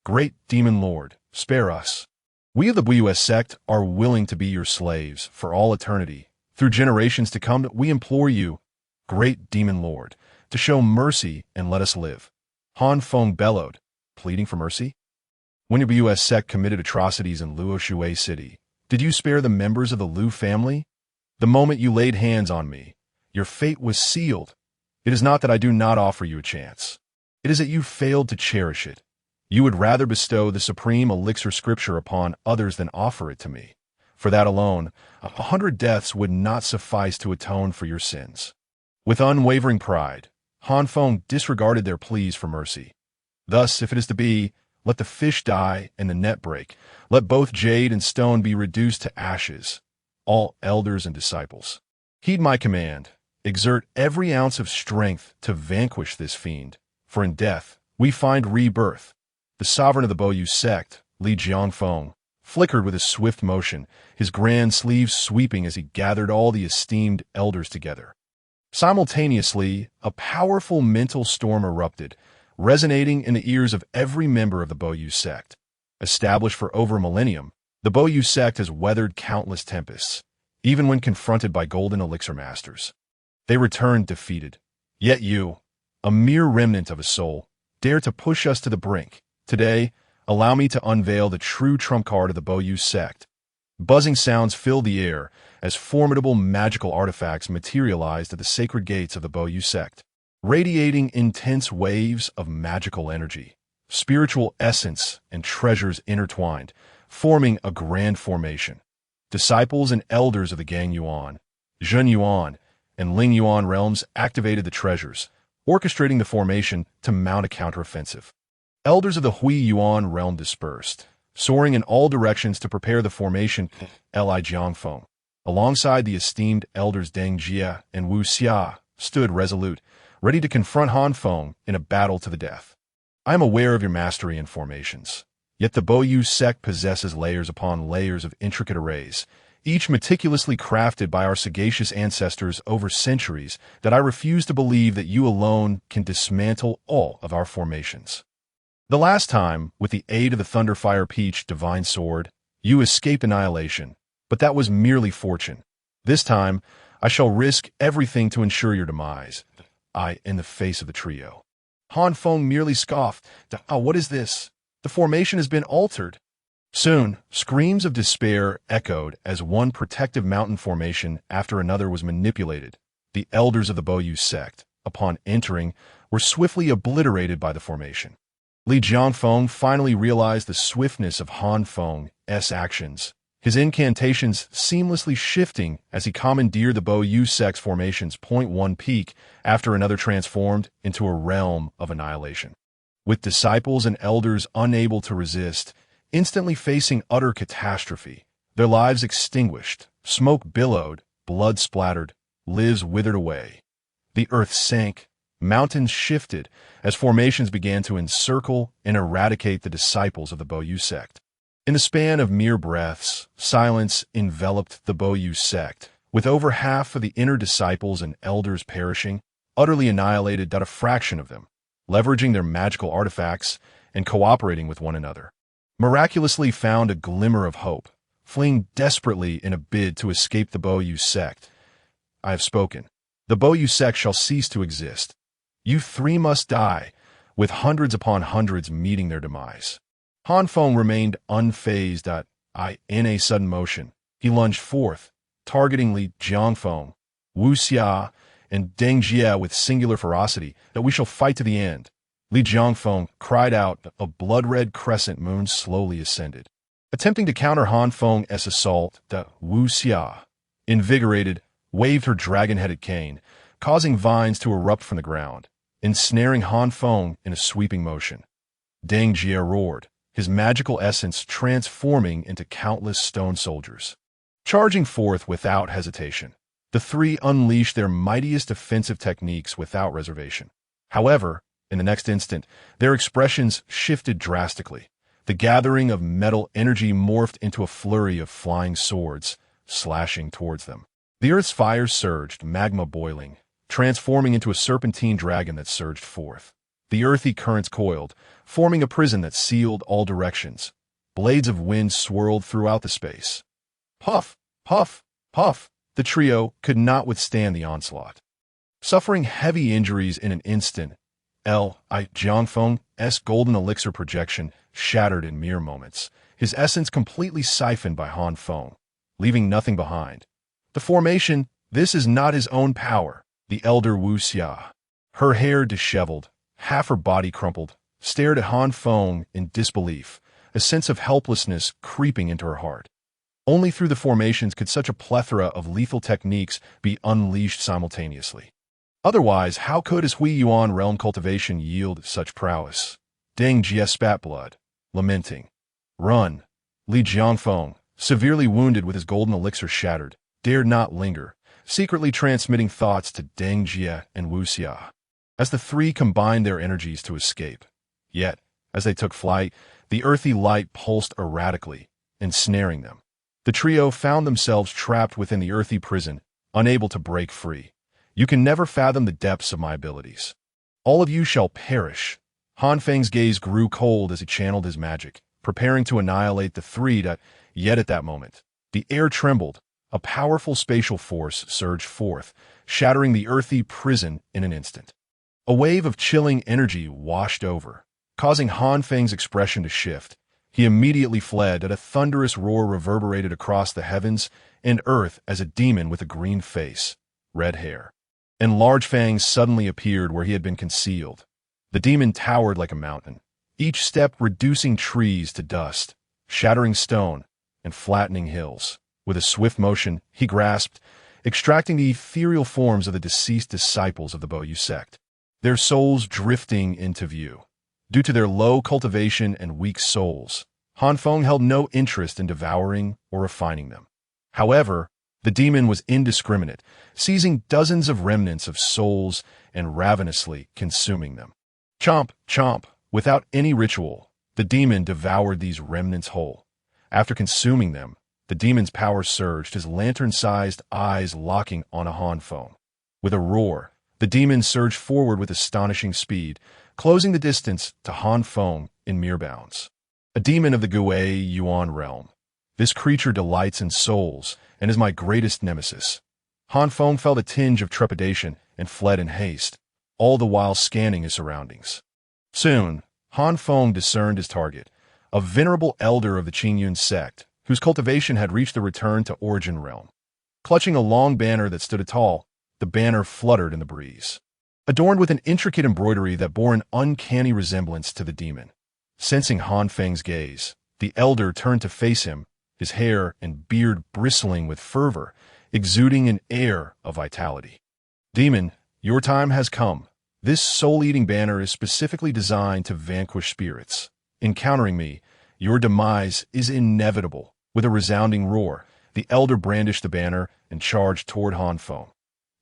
Great Demon Lord, spare us. We of the BUS sect are willing to be your slaves for all eternity. Through generations to come, we implore you, Great Demon Lord, to show mercy and let us live. Han Feng bellowed, pleading for mercy. When your BUS sect committed atrocities in Luoshui City, did you spare the members of the Liu family? The moment you laid hands on me, your fate was sealed. It is not that I do not offer you a chance. It is that you failed to cherish it. You would rather bestow the supreme elixir scripture upon others than offer it to me. For that alone, 100 deaths would not suffice to atone for your sins. With unwavering pride, Han Feng disregarded their pleas for mercy. Thus, if it is to be, let the fish die and the net break. Let both jade and stone be reduced to ashes. All elders and disciples, heed my command. Exert every ounce of strength to vanquish this fiend. For in death, we find rebirth. The sovereign of the BUS sect, Li Jiangfeng, flickered with a swift motion, his grand sleeves sweeping as he gathered all the esteemed elders together. Simultaneously, a powerful mental storm erupted, resonating in the ears of every member of the BUS sect. Established for over a millennium, the BUS sect has weathered countless tempests, even when confronted by golden elixir masters. They returned defeated. Yet you, a mere remnant of a soul, dare to push us to the brink. Today, allow me to unveil the true trump card of the BUS sect. Buzzing sounds filled the air as formidable magical artifacts materialized at the sacred gates of the BUS sect, radiating intense waves of magical energy. Spiritual essence and treasures intertwined, forming a grand formation. Disciples and elders of the Gang Yuan, Zhen Yuan, and Ling Yuan realms activated the treasures, orchestrating the formation to mount a counteroffensive. Elders of the Hui Yuan realm dispersed, soaring in all directions to prepare the formation Li Jiangfeng. Alongside the esteemed elders Deng Jie and Wu Xia stood resolute, ready to confront Han Feng in a battle to the death. I am aware of your mastery in formations, yet the Boyu sect possesses layers upon layers of intricate arrays, each meticulously crafted by our sagacious ancestors over centuries, that I refuse to believe that you alone can dismantle all of our formations. The last time, with the aid of the Thunderfire Peach divine sword, you escaped annihilation, but that was merely fortune. This time, I shall risk everything to ensure your demise. In the face of the trio. Han Feng merely scoffed. What is this? The formation has been altered. Soon, screams of despair echoed as one protective mountain formation after another was manipulated. The elders of the Boyu sect, upon entering, were swiftly obliterated by the formation. Li Jiangfeng finally realized the swiftness of Han Feng's actions, his incantations seamlessly shifting as he commandeered the Boyu sect's formation's one peak after another transformed into a realm of annihilation. With disciples and elders unable to resist, instantly facing utter catastrophe, their lives extinguished, smoke billowed, blood splattered, lives withered away. The earth sank, mountains shifted, as formations began to encircle and eradicate the disciples of the Boyu sect. In the span of mere breaths, silence enveloped the Boyu sect, with over half of the inner disciples and elders perishing, utterly annihilated. A fraction of them, leveraging their magical artifacts and cooperating with one another, miraculously found a glimmer of hope, fleeing desperately in a bid to escape the Boyu sect. I have spoken. The Boyu sect shall cease to exist. You three must die, with hundreds upon hundreds meeting their demise. Han Feng remained unfazed. In a sudden motion, he lunged forth, targeting Li Jiangfeng, Wu Xia, and Deng Jie with singular ferocity. That we shall fight to the end. Li Jiangfeng cried out. A blood-red crescent moon slowly ascended. Attempting to counter Han Feng's assault, Wu Xia, invigorated, waved her dragon-headed cane, causing vines to erupt from the ground, ensnaring Han Feng in a sweeping motion. Deng Jie roared, his magical essence transforming into countless stone soldiers. Charging forth without hesitation, the three unleashed their mightiest offensive techniques without reservation. However, in the next instant, their expressions shifted drastically. The gathering of metal energy morphed into a flurry of flying swords, slashing towards them. The earth's fire surged, magma boiling, transforming into a serpentine dragon that surged forth. The earthy currents coiled, forming a prison that sealed all directions. Blades of wind swirled throughout the space. Puff, puff, puff. The trio could not withstand the onslaught. Suffering heavy injuries in an instant, Li Jiangfeng's golden elixir projection shattered in mere moments, his essence completely siphoned by Han Feng, leaving nothing behind. The formation, this is not his own power. The elder Wu Xia, her hair disheveled, half her body crumpled, stared at Han Feng in disbelief, a sense of helplessness creeping into her heart. Only through the formations could such a plethora of lethal techniques be unleashed simultaneously. Otherwise, how could his Hui Yuan realm cultivation yield such prowess? Deng Jie spat blood, lamenting. Run. Li Jiangfeng, severely wounded with his golden elixir shattered, dared not linger, secretly transmitting thoughts to Deng Jie and Wu Xia, as the three combined their energies to escape. Yet, as they took flight, the earthy light pulsed erratically, ensnaring them. The trio found themselves trapped within the earthy prison, unable to break free. You can never fathom the depths of my abilities. All of you shall perish. Han Feng's gaze grew cold as he channeled his magic, preparing to annihilate the three. Yet at that moment, the air trembled. A powerful spatial force surged forth, shattering the earthy prison in an instant. A wave of chilling energy washed over, causing Han Feng's expression to shift. He immediately fled. A thunderous roar reverberated across the heavens and earth as a demon with a green face, red hair, and large fangs suddenly appeared where he had been concealed. The demon towered like a mountain, each step reducing trees to dust, shattering stone, and flattening hills. With a swift motion, he grasped extracting the ethereal forms of the deceased disciples of the Boyu sect, their souls drifting into view. Due to their low cultivation and weak souls, Han Feng held no interest in devouring or refining them. However, the demon was indiscriminate, seizing dozens of remnants of souls and ravenously consuming them. Chomp, chomp, without any ritual, the demon devoured these remnants whole. After consuming them, the demon's power surged, his lantern-sized eyes locking on a Han Feng. With a roar, the demon surged forward with astonishing speed, closing the distance to Han Feng in mere bounds. A demon of the Gui Yuan realm. This creature delights in souls and is my greatest nemesis. Han Feng felt a tinge of trepidation and fled in haste, all the while scanning his surroundings. Soon, Han Feng discerned his target, a venerable elder of the Qingyun sect, whose cultivation had reached the return to origin realm. Clutching a long banner that stood tall, the banner fluttered in the breeze, adorned with an intricate embroidery that bore an uncanny resemblance to the demon. Sensing Han Feng's gaze, the elder turned to face him, his hair and beard bristling with fervor, exuding an air of vitality. Demon, your time has come. This soul-eating banner is specifically designed to vanquish spirits. Encountering me, your demise is inevitable. With a resounding roar, the elder brandished the banner and charged toward Han Feng.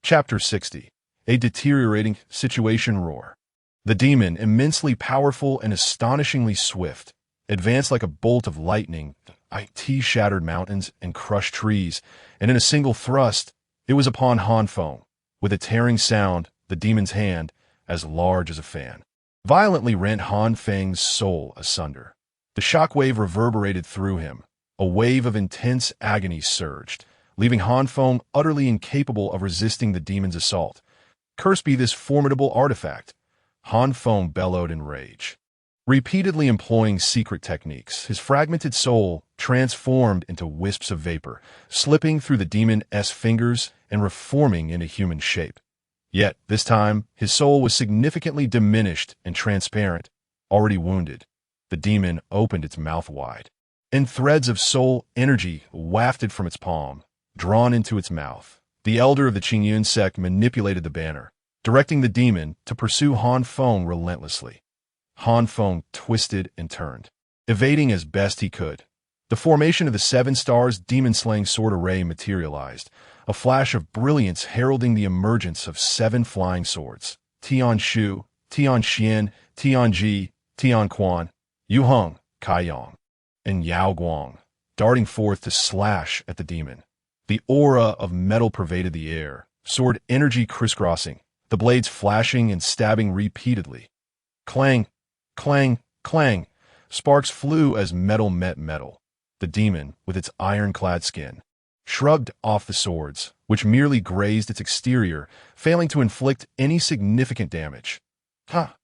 Chapter 60. A deteriorating situation roar. The demon, immensely powerful and astonishingly swift, advanced like a bolt of lightning. It shattered mountains and crushed trees, and in a single thrust, it was upon Han Feng. With a tearing sound, the demon's hand, as large as a fan, violently rent Han Feng's soul asunder. The shockwave reverberated through him. A wave of intense agony surged, leaving Han Feng utterly incapable of resisting the demon's assault. Cursed be this formidable artifact! Han Feng bellowed in rage. Repeatedly employing secret techniques, his fragmented soul transformed into wisps of vapor, slipping through the demon's fingers and reforming into human shape. Yet, this time, his soul was significantly diminished and transparent. Already wounded, the demon opened its mouth wide, and threads of soul energy wafted from its palm, drawn into its mouth. The elder of the Qingyun sect manipulated the banner, directing the demon to pursue Han Feng relentlessly. Han Feng twisted and turned, evading as best he could. The formation of the 7 stars demon-slaying sword array materialized, a flash of brilliance heralding the emergence of 7 flying swords: Tian Shu, Tian Xian, Tian Ji, Tian Quan, Yu Heng, Kai Yang, and Yao Guang, darting forth to slash at the demon. The aura of metal pervaded the air, sword energy crisscrossing, the blades flashing and stabbing repeatedly. Clang, clang, clang, sparks flew as metal met metal. The demon, with its ironclad skin, shrugged off the swords, which merely grazed its exterior, failing to inflict any significant damage. Ha!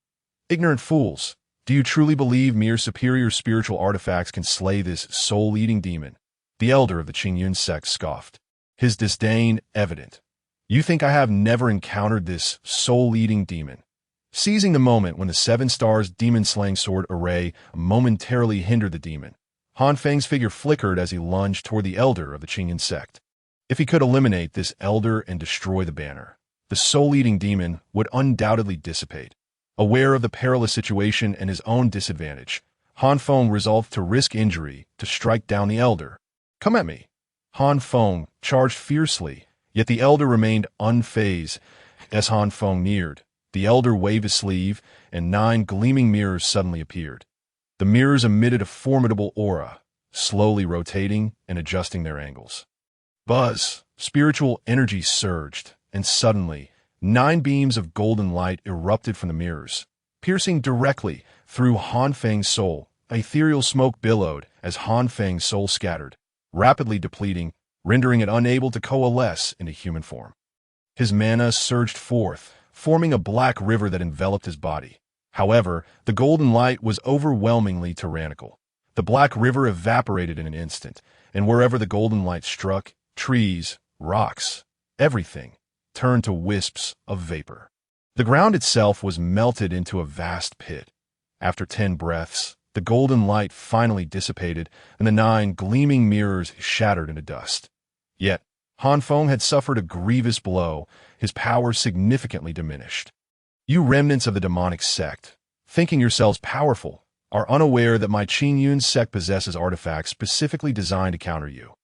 Ignorant fools! Do you truly believe mere superior spiritual artifacts can slay this soul-eating demon? The elder of the Qingyun sect scoffed, his disdain evident. You think I have never encountered this soul-eating demon? Seizing the moment when the 7 stars demon-slaying sword array momentarily hindered the demon, Han Feng's figure flickered as he lunged toward the elder of the Qingyun sect. If he could eliminate this elder and destroy the banner, the soul-eating demon would undoubtedly dissipate. Aware of the perilous situation and his own disadvantage, Han Feng resolved to risk injury to strike down the elder. Come at me! Han Feng charged fiercely, yet the elder remained unfazed. As Han Feng neared, the elder waved his sleeve, and 9 gleaming mirrors suddenly appeared. The mirrors emitted a formidable aura, slowly rotating and adjusting their angles. Buzz! Spiritual energy surged, and suddenly, 9 beams of golden light erupted from the mirrors, piercing directly through Han Feng's soul. Ethereal smoke billowed as Han Feng's soul scattered, rapidly depleting, rendering it unable to coalesce into human form. His mana surged forth, forming a black river that enveloped his body. However, the golden light was overwhelmingly tyrannical. The black river evaporated in an instant, and wherever the golden light struck, trees, rocks, everything turned to wisps of vapor. The ground itself was melted into a vast pit. After 10 breaths, the golden light finally dissipated, and the 9 gleaming mirrors shattered into dust. Yet, Han Feng had suffered a grievous blow, his power significantly diminished. You remnants of the demonic sect, thinking yourselves powerful, are unaware that my Qin Yun sect possesses artifacts specifically designed to counter you.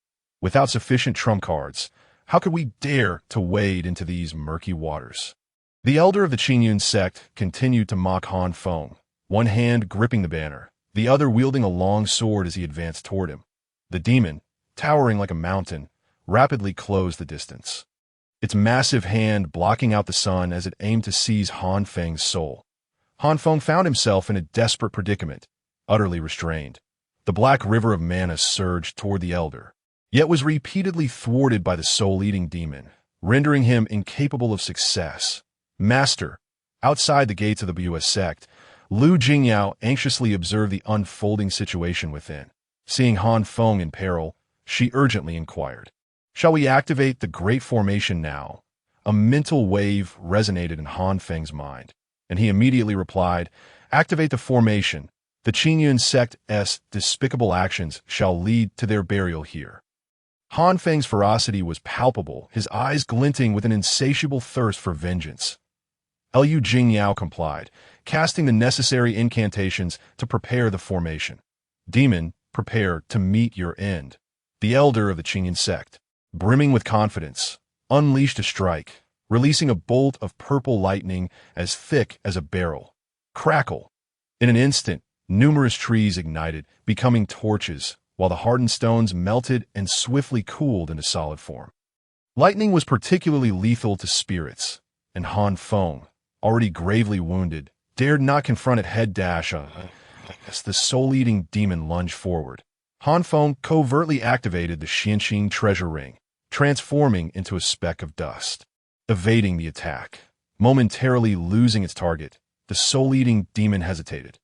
Without sufficient trump cards, how could we dare to wade into these murky waters? The elder of the Qin Yun sect continued to mock Han Feng, one hand gripping the banner, the other wielding a long sword as he advanced toward him. The demon, towering like a mountain, rapidly closed the distance, its massive hand blocking out the sun as it aimed to seize Han Feng's soul. Han Feng found himself in a desperate predicament, utterly restrained. The black river of mana surged toward the elder, yet was repeatedly thwarted by the soul-eating demon, rendering him incapable of success. Master, outside the gates of the BUS sect, Lu Jingyao anxiously observed the unfolding situation within. Seeing Han Feng in peril, she urgently inquired, "Shall we activate the Great Formation now?" A mental wave resonated in Han Feng's mind, and he immediately replied, "Activate the formation. The Qin Yun sect's despicable actions shall lead to their burial here." Han Feng's ferocity was palpable, his eyes glinting with an insatiable thirst for vengeance. Lu Jingyao complied, casting the necessary incantations to prepare the formation. Demon, prepare to meet your end. The elder of the Qin Yun sect, brimming with confidence, unleashed a strike, releasing a bolt of purple lightning as thick as a barrel. Crackle! In an instant, numerous trees ignited, becoming torches, while the hardened stones melted and swiftly cooled into solid form. Lightning was particularly lethal to spirits, and Han Feng, already gravely wounded, dared not confront it head dash as the soul-eating demon lunged forward. Han Feng covertly activated the Xianqing treasure ring, transforming into a speck of dust. Evading the attack, momentarily losing its target, the soul-eating demon hesitated.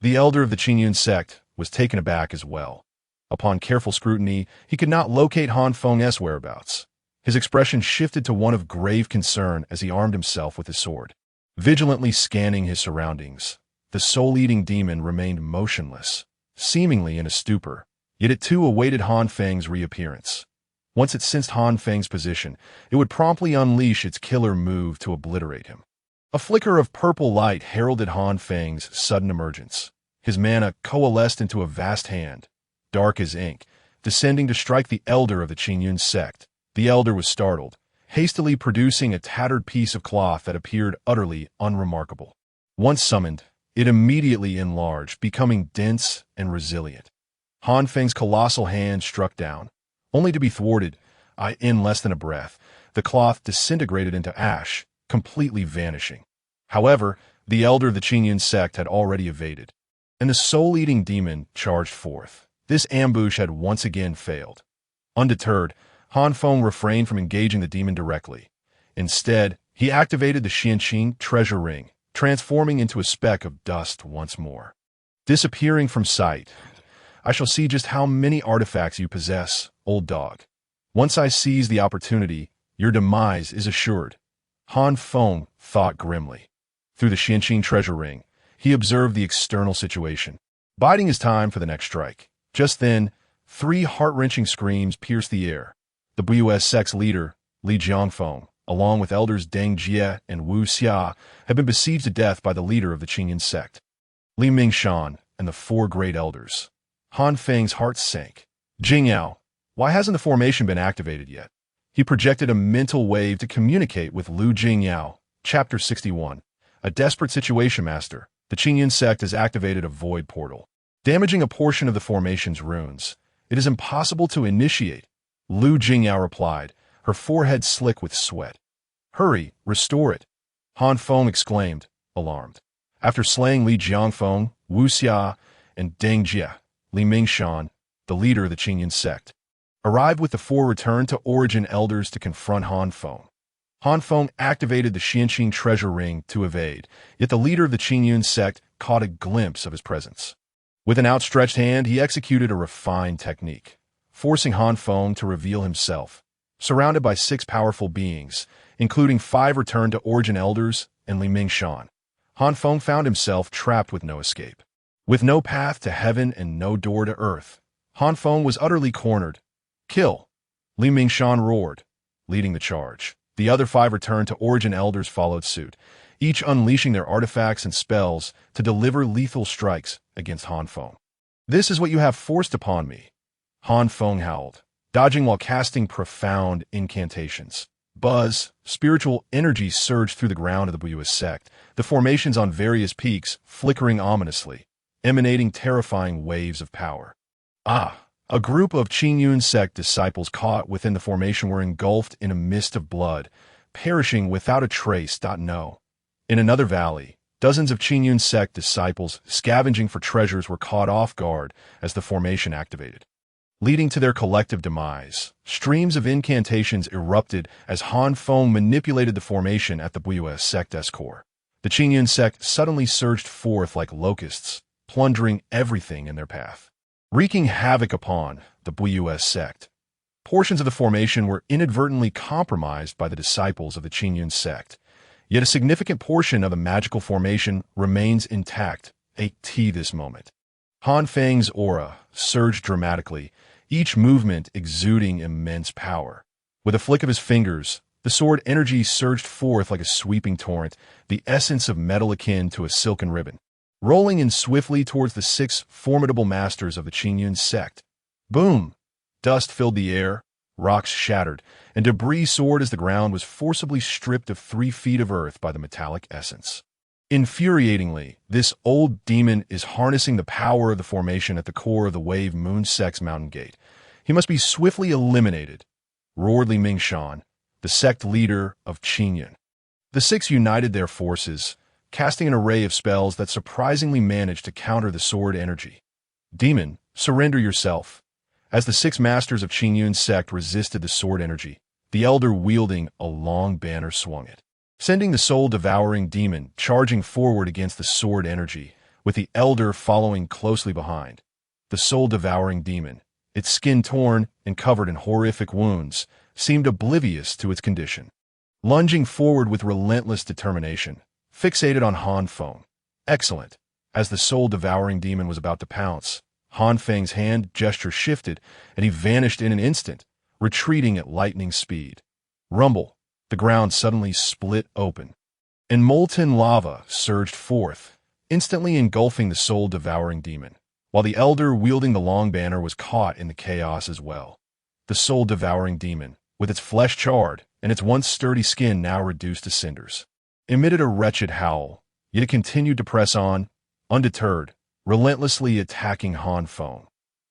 The elder of the Qin Yun sect was taken aback as well. Upon careful scrutiny, he could not locate Han Feng's whereabouts. His expression shifted to one of grave concern as he armed himself with his sword. Vigilantly scanning his surroundings, the soul-eating demon remained motionless, seemingly in a stupor, yet it too awaited Han Feng's reappearance. Once it sensed Han Feng's position, it would promptly unleash its killer move to obliterate him. A flicker of purple light heralded Han Feng's sudden emergence. His mana coalesced into a vast hand, dark as ink, descending to strike the elder of the Qin Yun sect. The elder was startled, hastily producing a tattered piece of cloth that appeared utterly unremarkable. Once summoned, it immediately enlarged, becoming dense and resilient. Han Feng's colossal hand struck down, only to be thwarted. In less than a breath, the cloth disintegrated into ash, completely vanishing. However, the elder of the Qin Yun sect had already evaded, and the soul-eating demon charged forth. This ambush had once again failed. Undeterred, Han Feng refrained from engaging the demon directly. Instead, he activated the Xianqing treasure ring, transforming into a speck of dust once more. Disappearing from sight, "I shall see just how many artifacts you possess, old dog. Once I seize the opportunity, your demise is assured," Han Feng thought grimly. Through the Xianqing treasure ring, he observed the external situation, biding his time for the next strike. Just then, 3 heart-wrenching screams pierced the air. The BUS sect's leader, Li Jiangfeng, along with elders Deng Jie and Wu Xia, had been besieged to death by the leader of the Qin Yun sect, Li Mingshan, and the 4 great elders. Han Feng's heart sank. "Jingyao, why hasn't the formation been activated yet?" He projected a mental wave to communicate with Lu Jingyao. Chapter 61. A desperate situation, Master. The Qin Yun sect has activated a void portal, damaging a portion of the formation's runes. It is impossible to initiate. Lu Jingyao replied, her forehead slick with sweat. "Hurry, restore it," Han Feng exclaimed, alarmed. After slaying Li Jiangfeng, Wu Xia, and Deng Jie, Li Mingshan, the leader of the Qin Yun sect, arrived with the 4 returned to Origin elders to confront Han Feng. Han Feng activated the Xianqing treasure ring to evade, yet the leader of the Qin Yun sect caught a glimpse of his presence. With an outstretched hand, he executed a refined technique, forcing Han Feng to reveal himself, surrounded by 6 powerful beings, including 5 returned to Origin elders and Li Mingshan. Han Feng found himself trapped with no escape. With no path to heaven and no door to earth, Han Feng was utterly cornered. "Kill!" Li Mingshan roared, leading the charge. The other 5 returned to Origin Elders followed suit, each unleashing their artifacts and spells to deliver lethal strikes against Han Feng. "This is what you have forced upon me," Han Feng howled, dodging while casting profound incantations. Buzz, spiritual energy surged through the ground of the Buyue sect, the formations on various peaks flickering ominously, emanating terrifying waves of power. A group of Qingyun sect disciples caught within the formation were engulfed in a mist of blood, perishing without a trace. No. In another valley, dozens of Qingyun sect disciples scavenging for treasures were caught off guard as the formation activated, leading to their collective demise. Streams of incantations erupted as Han Feng manipulated the formation at the Buyue sect's core. The Qingyun sect suddenly surged forth like locusts, plundering everything in their path, wreaking havoc upon the Buyue sect. Portions of the formation were inadvertently compromised by the disciples of the Qingyun sect, yet a significant portion of the magical formation remains intact at this moment. Han Feng's aura surged dramatically, each movement exuding immense power. With a flick of his fingers, the sword energy surged forth like a sweeping torrent, the essence of metal akin to a silken ribbon, rolling in swiftly towards the 6 formidable masters of the Qingyun sect. Boom! Dust filled the air, rocks shattered, and debris soared as the ground was forcibly stripped of 3 feet of earth by the metallic essence. Infuriatingly, this old demon is harnessing the power of the formation at the core of the Wave Moon Sect's mountain gate. He must be swiftly eliminated, roared Li Mingshan, the sect leader of Qingyun. The 6 united their forces, casting an array of spells that surprisingly managed to counter the sword energy. "Demon, surrender yourself." As the 6 masters of Qingyun sect resisted the sword energy, the elder wielding a long banner swung it, sending the soul-devouring demon charging forward against the sword energy, with the elder following closely behind. The soul-devouring demon, its skin torn and covered in horrific wounds, seemed oblivious to its condition, lunging forward with relentless determination, fixated on Han Feng. Excellent. As the soul-devouring demon was about to pounce, Han Feng's hand gesture shifted, and he vanished in an instant, retreating at lightning speed. Rumble. The ground suddenly split open, and molten lava surged forth, instantly engulfing the soul-devouring demon, while the elder wielding the long banner was caught in the chaos as well. The soul-devouring demon, with its flesh charred and its once sturdy skin now reduced to cinders, emitted a wretched howl, yet it continued to press on, undeterred, relentlessly attacking Han Feng.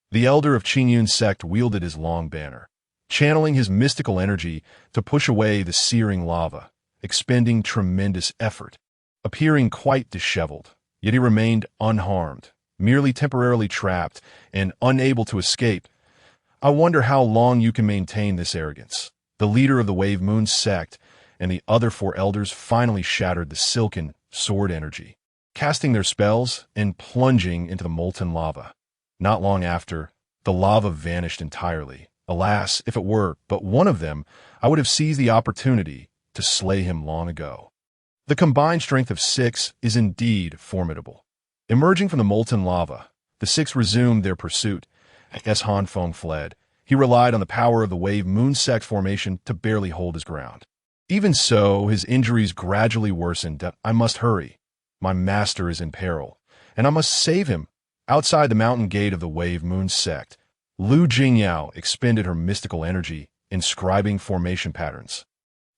The elder of Qingyun sect wielded his long banner, channeling his mystical energy to push away the searing lava, expending tremendous effort. Appearing quite disheveled, yet he remained unharmed, merely temporarily trapped and unable to escape. "I wonder how long you can maintain this arrogance." The leader of the Wave Moon sect and the other 4 elders finally shattered the silken sword energy, casting their spells and plunging into the molten lava. Not long after, the lava vanished entirely. Alas, if it were but one of them, I would have seized the opportunity to slay him long ago. The combined strength of 6 is indeed formidable. Emerging from the molten lava, the 6 resumed their pursuit. As Han Feng fled, he relied on the power of the Wave Moon Sect formation to barely hold his ground. Even so, his injuries gradually worsened. "I must hurry. My master is in peril, and I must save him." Outside the mountain gate of the Wave Moon Sect, Lu Jingyao expended her mystical energy, inscribing formation patterns,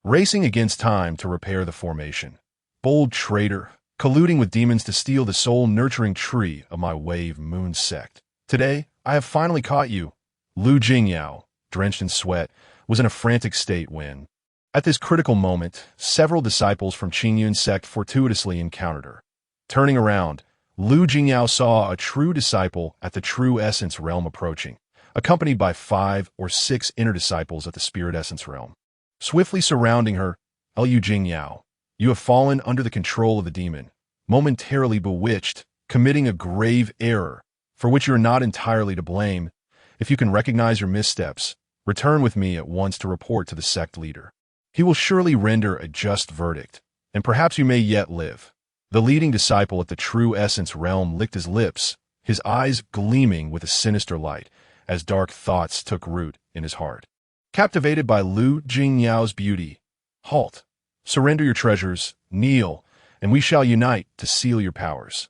racing against time to repair the formation. Bold traitor, colluding with demons to steal the soul-nurturing tree of my Wave Moon Sect. Today, I have finally caught you. Lu Jingyao, drenched in sweat, was in a frantic state when, at this critical moment, several disciples from Qingyun sect fortuitously encountered her. Turning around, Lu Jingyao saw a true disciple at the True Essence realm approaching, accompanied by 5 or 6 inner disciples at the Spirit Essence realm. Swiftly surrounding her, "Lu Jingyao, you have fallen under the control of the demon, momentarily bewitched, committing a grave error, for which you are not entirely to blame. If you can recognize your missteps, return with me at once to report to the sect leader. He will surely render a just verdict, and perhaps you may yet live." The leading disciple at the True Essence realm licked his lips, his eyes gleaming with a sinister light, as dark thoughts took root in his heart. Captivated by Lu Jingyao's beauty, halt, surrender your treasures, kneel, and we shall unite to seal your powers.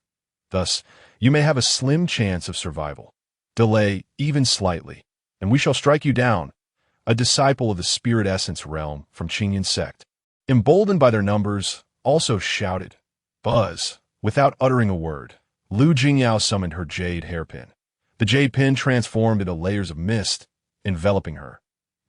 Thus, you may have a slim chance of survival. Delay even slightly, and we shall strike you down. A disciple of the Spirit Essence realm from Qingyun sect, emboldened by their numbers, also shouted. Buzz. Without uttering a word, Lu Jingyao summoned her jade hairpin. The jade pin transformed into layers of mist, enveloping her.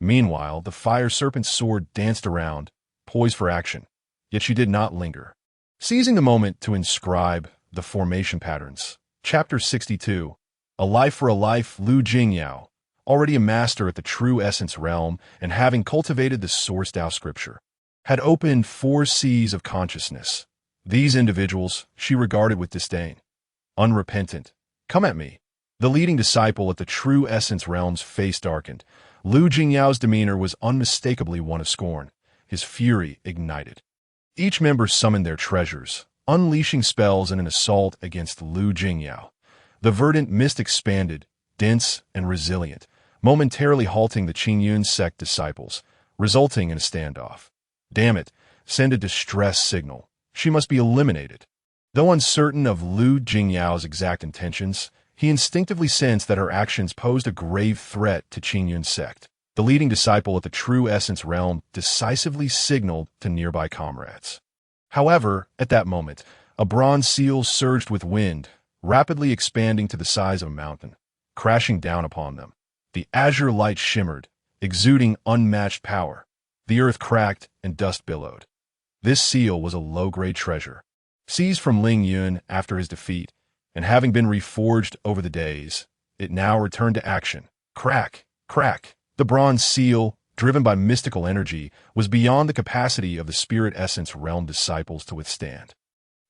Meanwhile, the fire serpent's sword danced around, poised for action, yet she did not linger. Seizing the moment to inscribe the formation patterns, Chapter 62, A Life for a Life, Lu Jingyao, already a master at the true essence realm and having cultivated the source Tao scripture, had opened 4 seas of consciousness. These individuals she regarded with disdain. Unrepentant. Come at me. The leading disciple at the true essence realm's face darkened. Lu Jingyao's demeanor was unmistakably one of scorn. His fury ignited. Each member summoned their treasures, unleashing spells in an assault against Lu Jingyao. The verdant mist expanded, dense and resilient, momentarily halting the Qingyun sect disciples, resulting in a standoff. Damn it, send a distress signal. She must be eliminated. Though uncertain of Lu Jingyao's exact intentions, he instinctively sensed that her actions posed a grave threat to Qingyun sect. The leading disciple at the true essence realm decisively signaled to nearby comrades. However, at that moment, a bronze seal surged with wind, rapidly expanding to the size of a mountain, crashing down upon them. The azure light shimmered, exuding unmatched power. The earth cracked and dust billowed. This seal was a low-grade treasure, seized from Ling Yun after his defeat, and having been reforged over the days, it now returned to action. Crack, crack. The bronze seal, driven by mystical energy, was beyond the capacity of the spirit essence realm disciples to withstand.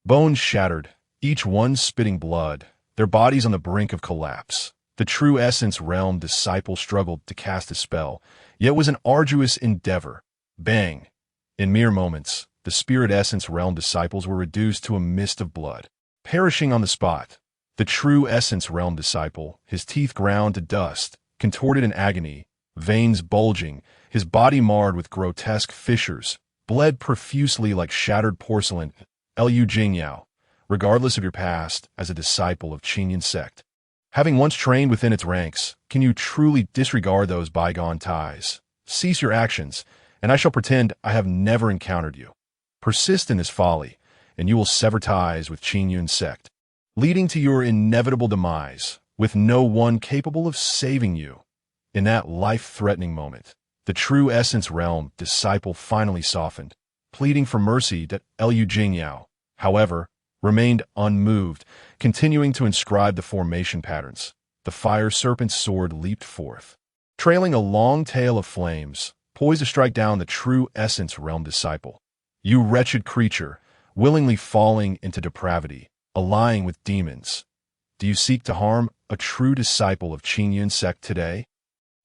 Bones shattered, each one spitting blood, their bodies on the brink of collapse. The true essence realm disciple struggled to cast a spell, yet it was an arduous endeavor. Bang! In mere moments, the spirit essence realm disciples were reduced to a mist of blood, perishing on the spot. The true essence realm disciple, his teeth ground to dust, contorted in agony, veins bulging, his body marred with grotesque fissures, bled profusely like shattered porcelain. Lu Jingyao, regardless of your past as a disciple of Qingyun sect, having once trained within its ranks, can you truly disregard those bygone ties? Cease your actions, and I shall pretend I have never encountered you. Persist in this folly, and you will sever ties with Qingyun sect, leading to your inevitable demise, with no one capable of saving you. In that life-threatening moment, the true essence realm disciple finally softened, pleading for mercy that Lu Jingyao, however, remained unmoved, continuing to inscribe the formation patterns. The fire serpent's sword leaped forth, trailing a long tail of flames, poised to strike down the true essence realm disciple. You wretched creature, willingly falling into depravity, allying with demons. Do you seek to harm a true disciple of Qingyun sect today?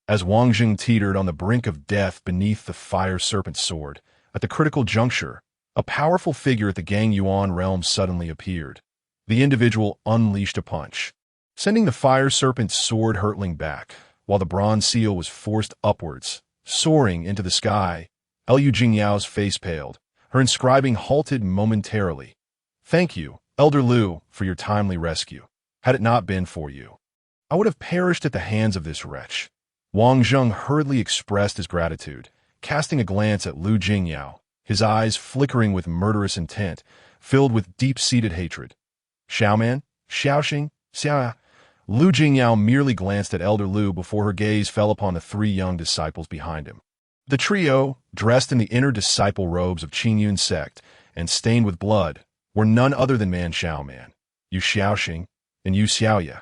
As Wang Jing teetered on the brink of death beneath the fire serpent's sword, at the critical juncture, a powerful figure at the Gang Yuan realm suddenly appeared. The individual unleashed a punch, sending the fire serpent's sword hurtling back, while the bronze seal was forced upwards, soaring into the sky. Lu Jingyao's face paled, her inscribing halted momentarily. Thank you, Elder Lu, for your timely rescue. Had it not been for you, I would have perished at the hands of this wretch. Wang Zheng hurriedly expressed his gratitude, casting a glance at Lu Jingyao, his eyes flickering with murderous intent, filled with deep-seated hatred. Xiaoman, Xiaoxing, Xia. Lu Jingyao merely glanced at Elder Lu before her gaze fell upon the 3 young disciples behind him. The trio, dressed in the inner disciple robes of Qingyun sect and stained with blood, were none other than Man Xiaoman, Yu Xiaoxing, and Yu Xiaoya.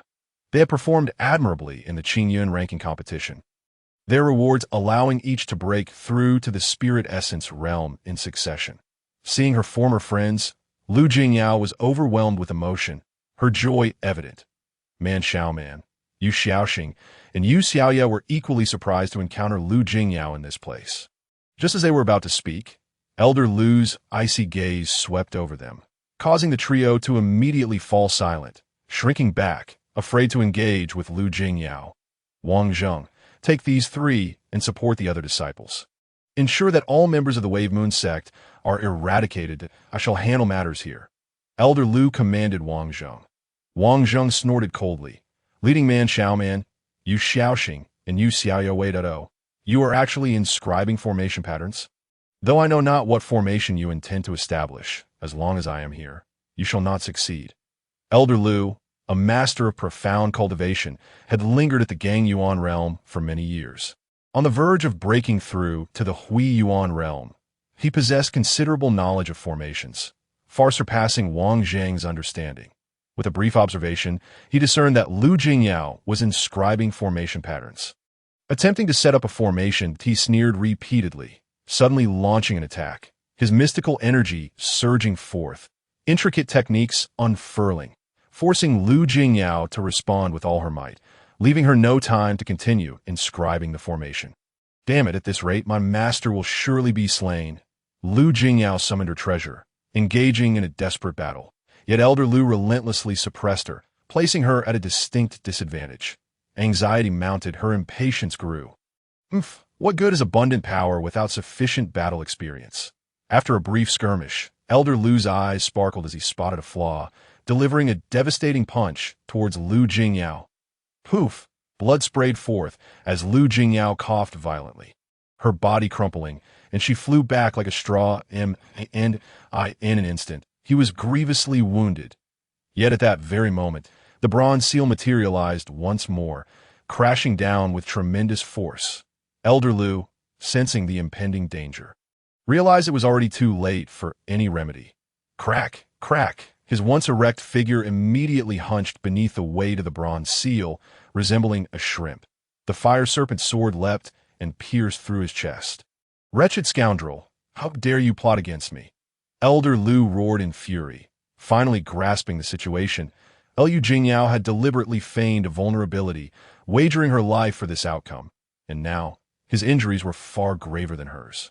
They had performed admirably in the Qingyun ranking competition, their rewards allowing each to break through to the spirit essence realm in succession. Seeing her former friends, Lu Jingyao was overwhelmed with emotion, her joy evident. Man Xiaoman, Yu Xiaoxing, and Yu Xiaoya were equally surprised to encounter Lu Jingyao in this place. Just as they were about to speak, Elder Lu's icy gaze swept over them, causing the trio to immediately fall silent, shrinking back, afraid to engage with Lu Jingyao. Wang Zheng, Take these 3 and support the other disciples. Ensure that all members of the Wave Moon sect are eradicated. I shall handle matters here." Elder Lu commanded Wang Zheng. Wang Zheng snorted coldly. "Leading man Xiaoman, you Xiaoxing, and you Xiaoya Wei. You are actually inscribing formation patterns? Though I know not what formation you intend to establish, as long as I am here, you shall not succeed." Elder Lu, a master of profound cultivation, had lingered at the Gang Yuan realm for many years. On the verge of breaking through to the Hui Yuan realm, he possessed considerable knowledge of formations, far surpassing Wang Zheng's understanding. With a brief observation, he discerned that Lu Jingyao was inscribing formation patterns. Attempting to set up a formation, he sneered repeatedly, suddenly launching an attack, his mystical energy surging forth, intricate techniques unfurling, forcing Lu Jingyao to respond with all her might, leaving her no time to continue inscribing the formation. "Damn it, at this rate, my master will surely be slain." Lu Jingyao summoned her treasure, engaging in a desperate battle. Yet Elder Lu relentlessly suppressed her, placing her at a distinct disadvantage. Anxiety mounted, her impatience grew. What good is abundant power without sufficient battle experience? After a brief skirmish, Elder Lu's eyes sparkled as he spotted a flaw, delivering a devastating punch towards Lu Jingyao. Poof! Blood sprayed forth as Lu Jingyao coughed violently, her body crumpling, and she flew back like a straw in an instant. He was grievously wounded. Yet at that very moment, the bronze seal materialized once more, crashing down with tremendous force. Elder Lu, sensing the impending danger, realized it was already too late for any remedy. Crack, crack! His once erect figure immediately hunched beneath the weight of the bronze seal, resembling a shrimp. The fire serpent sword leapt and pierced through his chest. "Wretched scoundrel, how dare you plot against me?" Elder Lu roared in fury. Finally grasping the situation, Lu Jingyao had deliberately feigned a vulnerability, wagering her life for this outcome, and now his injuries were far graver than hers.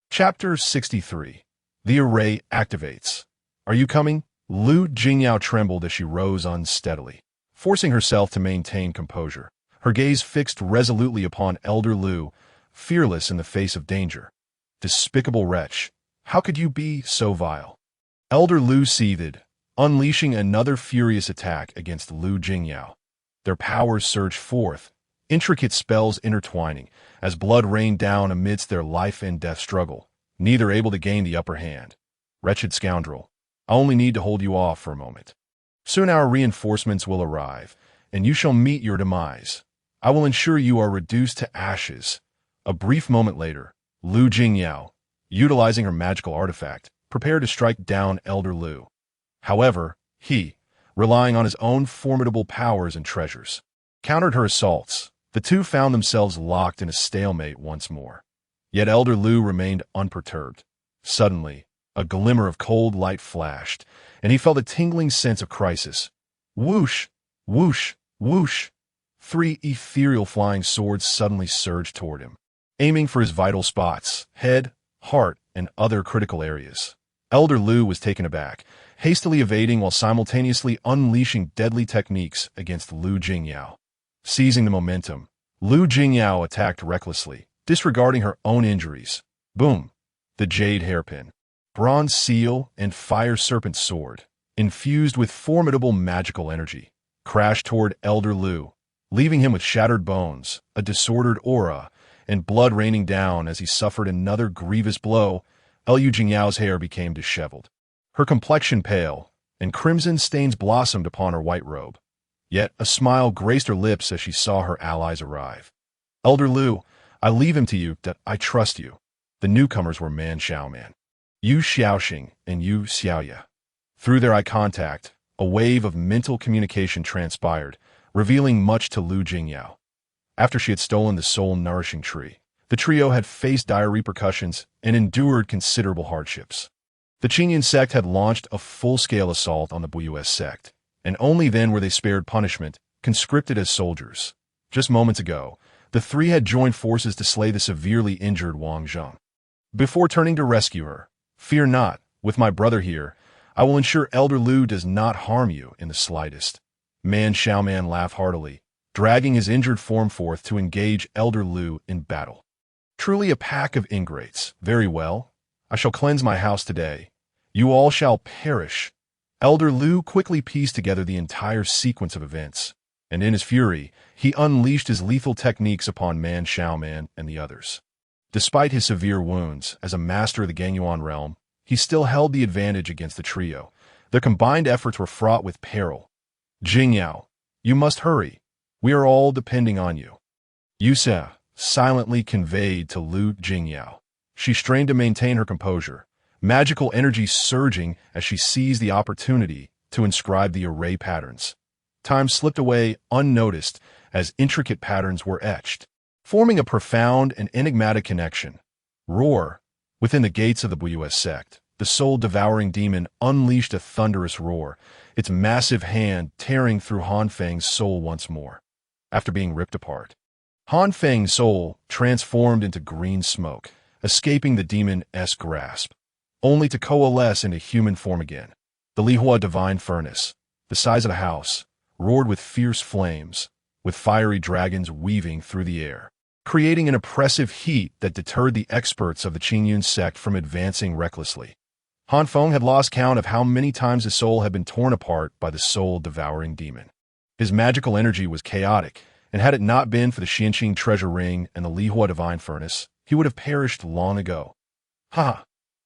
Chapter 63. The Array Activates. "Are you coming?" Lu Jingyao trembled as she rose unsteadily, forcing herself to maintain composure, her gaze fixed resolutely upon Elder Lu, fearless in the face of danger. "Despicable wretch, how could you be so vile?" Elder Lu seethed, unleashing another furious attack against Lu Jingyao. Their powers surged forth, intricate spells intertwining, as blood rained down amidst their life and death struggle, neither able to gain the upper hand. "Wretched scoundrel, I only need to hold you off for a moment. Soon our reinforcements will arrive, and you shall meet your demise. I will ensure you are reduced to ashes." A brief moment later, Lu Jingyao, utilizing her magical artifact, prepared to strike down Elder Lu. However, he, relying on his own formidable powers and treasures, countered her assaults. The two found themselves locked in a stalemate once more. Yet Elder Lu remained unperturbed. Suddenly, a glimmer of cold light flashed, and he felt a tingling sense of crisis. Whoosh! Whoosh! Whoosh! 3 ethereal flying swords suddenly surged toward him, aiming for his vital spots, head, heart, and other critical areas. Elder Lu was taken aback, hastily evading while simultaneously unleashing deadly techniques against Lu Jingyao. Seizing the momentum, Lu Jingyao attacked recklessly, disregarding her own injuries. Boom! The jade hairpin, bronze seal, and fire serpent sword, infused with formidable magical energy, crashed toward Elder Lu, leaving him with shattered bones, a disordered aura, and blood raining down as he suffered another grievous blow. Lu Jingyao's hair became disheveled, her complexion pale, and crimson stains blossomed upon her white robe. Yet a smile graced her lips as she saw her allies arrive. "Elder Lu, I leave him to you, that I trust you." The newcomers were Man Xiaoman, Yu Xiaoxing, and Yu Xiaoya. Through their eye contact, a wave of mental communication transpired, revealing much to Lu Jingyao. After she had stolen the soul-nourishing tree, the trio had faced dire repercussions and endured considerable hardships. The Qinyan sect had launched a full-scale assault on the Buyue sect, and only then were they spared punishment, conscripted as soldiers. Just moments ago, the 3 had joined forces to slay the severely injured Wang Zheng. Before turning to rescue her, "Fear not, with my brother here, I will ensure Elder Lu does not harm you in the slightest." Man Xiaoman laughed heartily, dragging his injured form forth to engage Elder Lu in battle. Truly a pack of ingrates. Very well. I shall cleanse my house today. You all shall perish. Elder Lu quickly pieced together the entire sequence of events, and in his fury, he unleashed his lethal techniques upon Man Xiaoman and the others. Despite his severe wounds, as a master of the Gangyuan realm, he still held the advantage against the trio. Their combined efforts were fraught with peril. Jingyao, you must hurry. We are all depending on you. Yusa silently conveyed to Lu Jingyao. She strained to maintain her composure, magical energy surging as she seized the opportunity to inscribe the array patterns. Time slipped away unnoticed as intricate patterns were etched, forming a profound and enigmatic connection. Roar! Within the gates of the Buyue sect, the soul-devouring demon unleashed a thunderous roar, its massive hand tearing through Han Feng's soul once more. After being ripped apart, Han Feng's soul transformed into green smoke, escaping the demon's grasp, only to coalesce into human form again. The Lihua Divine Furnace, the size of a house, roared with fierce flames, with fiery dragons weaving through the air, creating an oppressive heat that deterred the experts of the Qingyun sect from advancing recklessly. Han Feng had lost count of how many times his soul had been torn apart by the soul-devouring demon. His magical energy was chaotic, and had it not been for the Xianqing treasure ring and the Lihua Divine Furnace, he would have perished long ago. Ha!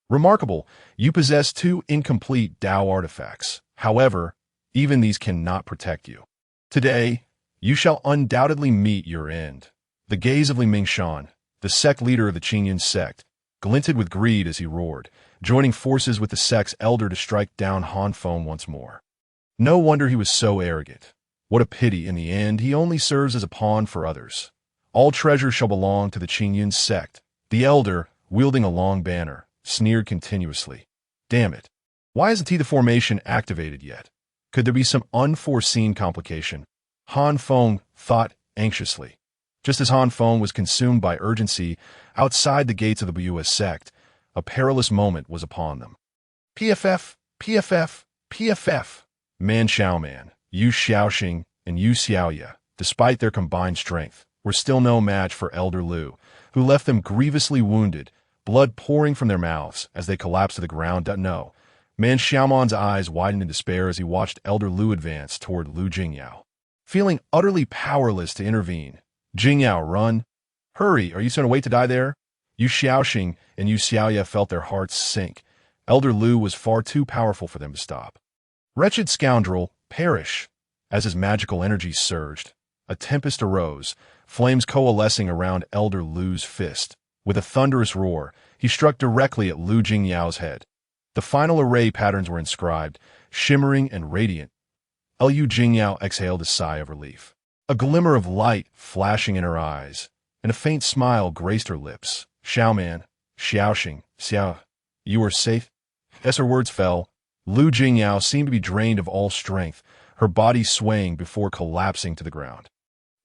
Remarkable, you possess 2 incomplete Dao artifacts. However, even these cannot protect you. Today, you shall undoubtedly meet your end. The gaze of Li Mingshan, the sect leader of the Qingyun sect, glinted with greed as he roared, joining forces with the sect's elder to strike down Han Feng once more. No wonder he was so arrogant. What a pity, in the end, he only serves as a pawn for others. All treasure shall belong to the Qingyun sect. The elder, wielding a long banner, sneered continuously. Damn it. Why isn't the formation activated yet? Could there be some unforeseen complication? Han Feng thought anxiously. Just as Han Feng was consumed by urgency outside the gates of the Buyue sect, a perilous moment was upon them. PFF, PFF, PFF. Man Xiaoman, Yu Xiaoxing, and Yu Xiaoya, despite their combined strength, were still no match for Elder Lu, who left them grievously wounded, blood pouring from their mouths as they collapsed to the ground. No. Man Xiaoman's eyes widened in despair as he watched Elder Lu advance toward Lu Jingyao. Feeling utterly powerless to intervene, Jingyao, run! Hurry, are you going to wait to die there? Yu Xiaoxing and Yu Xiaoya felt their hearts sink. Elder Lu was far too powerful for them to stop. Wretched scoundrel, perish! As his magical energy surged, a tempest arose, flames coalescing around Elder Lu's fist. With a thunderous roar, he struck directly at Lu Jingyao's head. The final array patterns were inscribed, shimmering and radiant. Lu Jingyao exhaled a sigh of relief. A glimmer of light flashing in her eyes, and a faint smile graced her lips. Xiaoman, Xiaoxing, Xiao, you are safe? As her words fell, Lu Jingyao seemed to be drained of all strength, her body swaying before collapsing to the ground.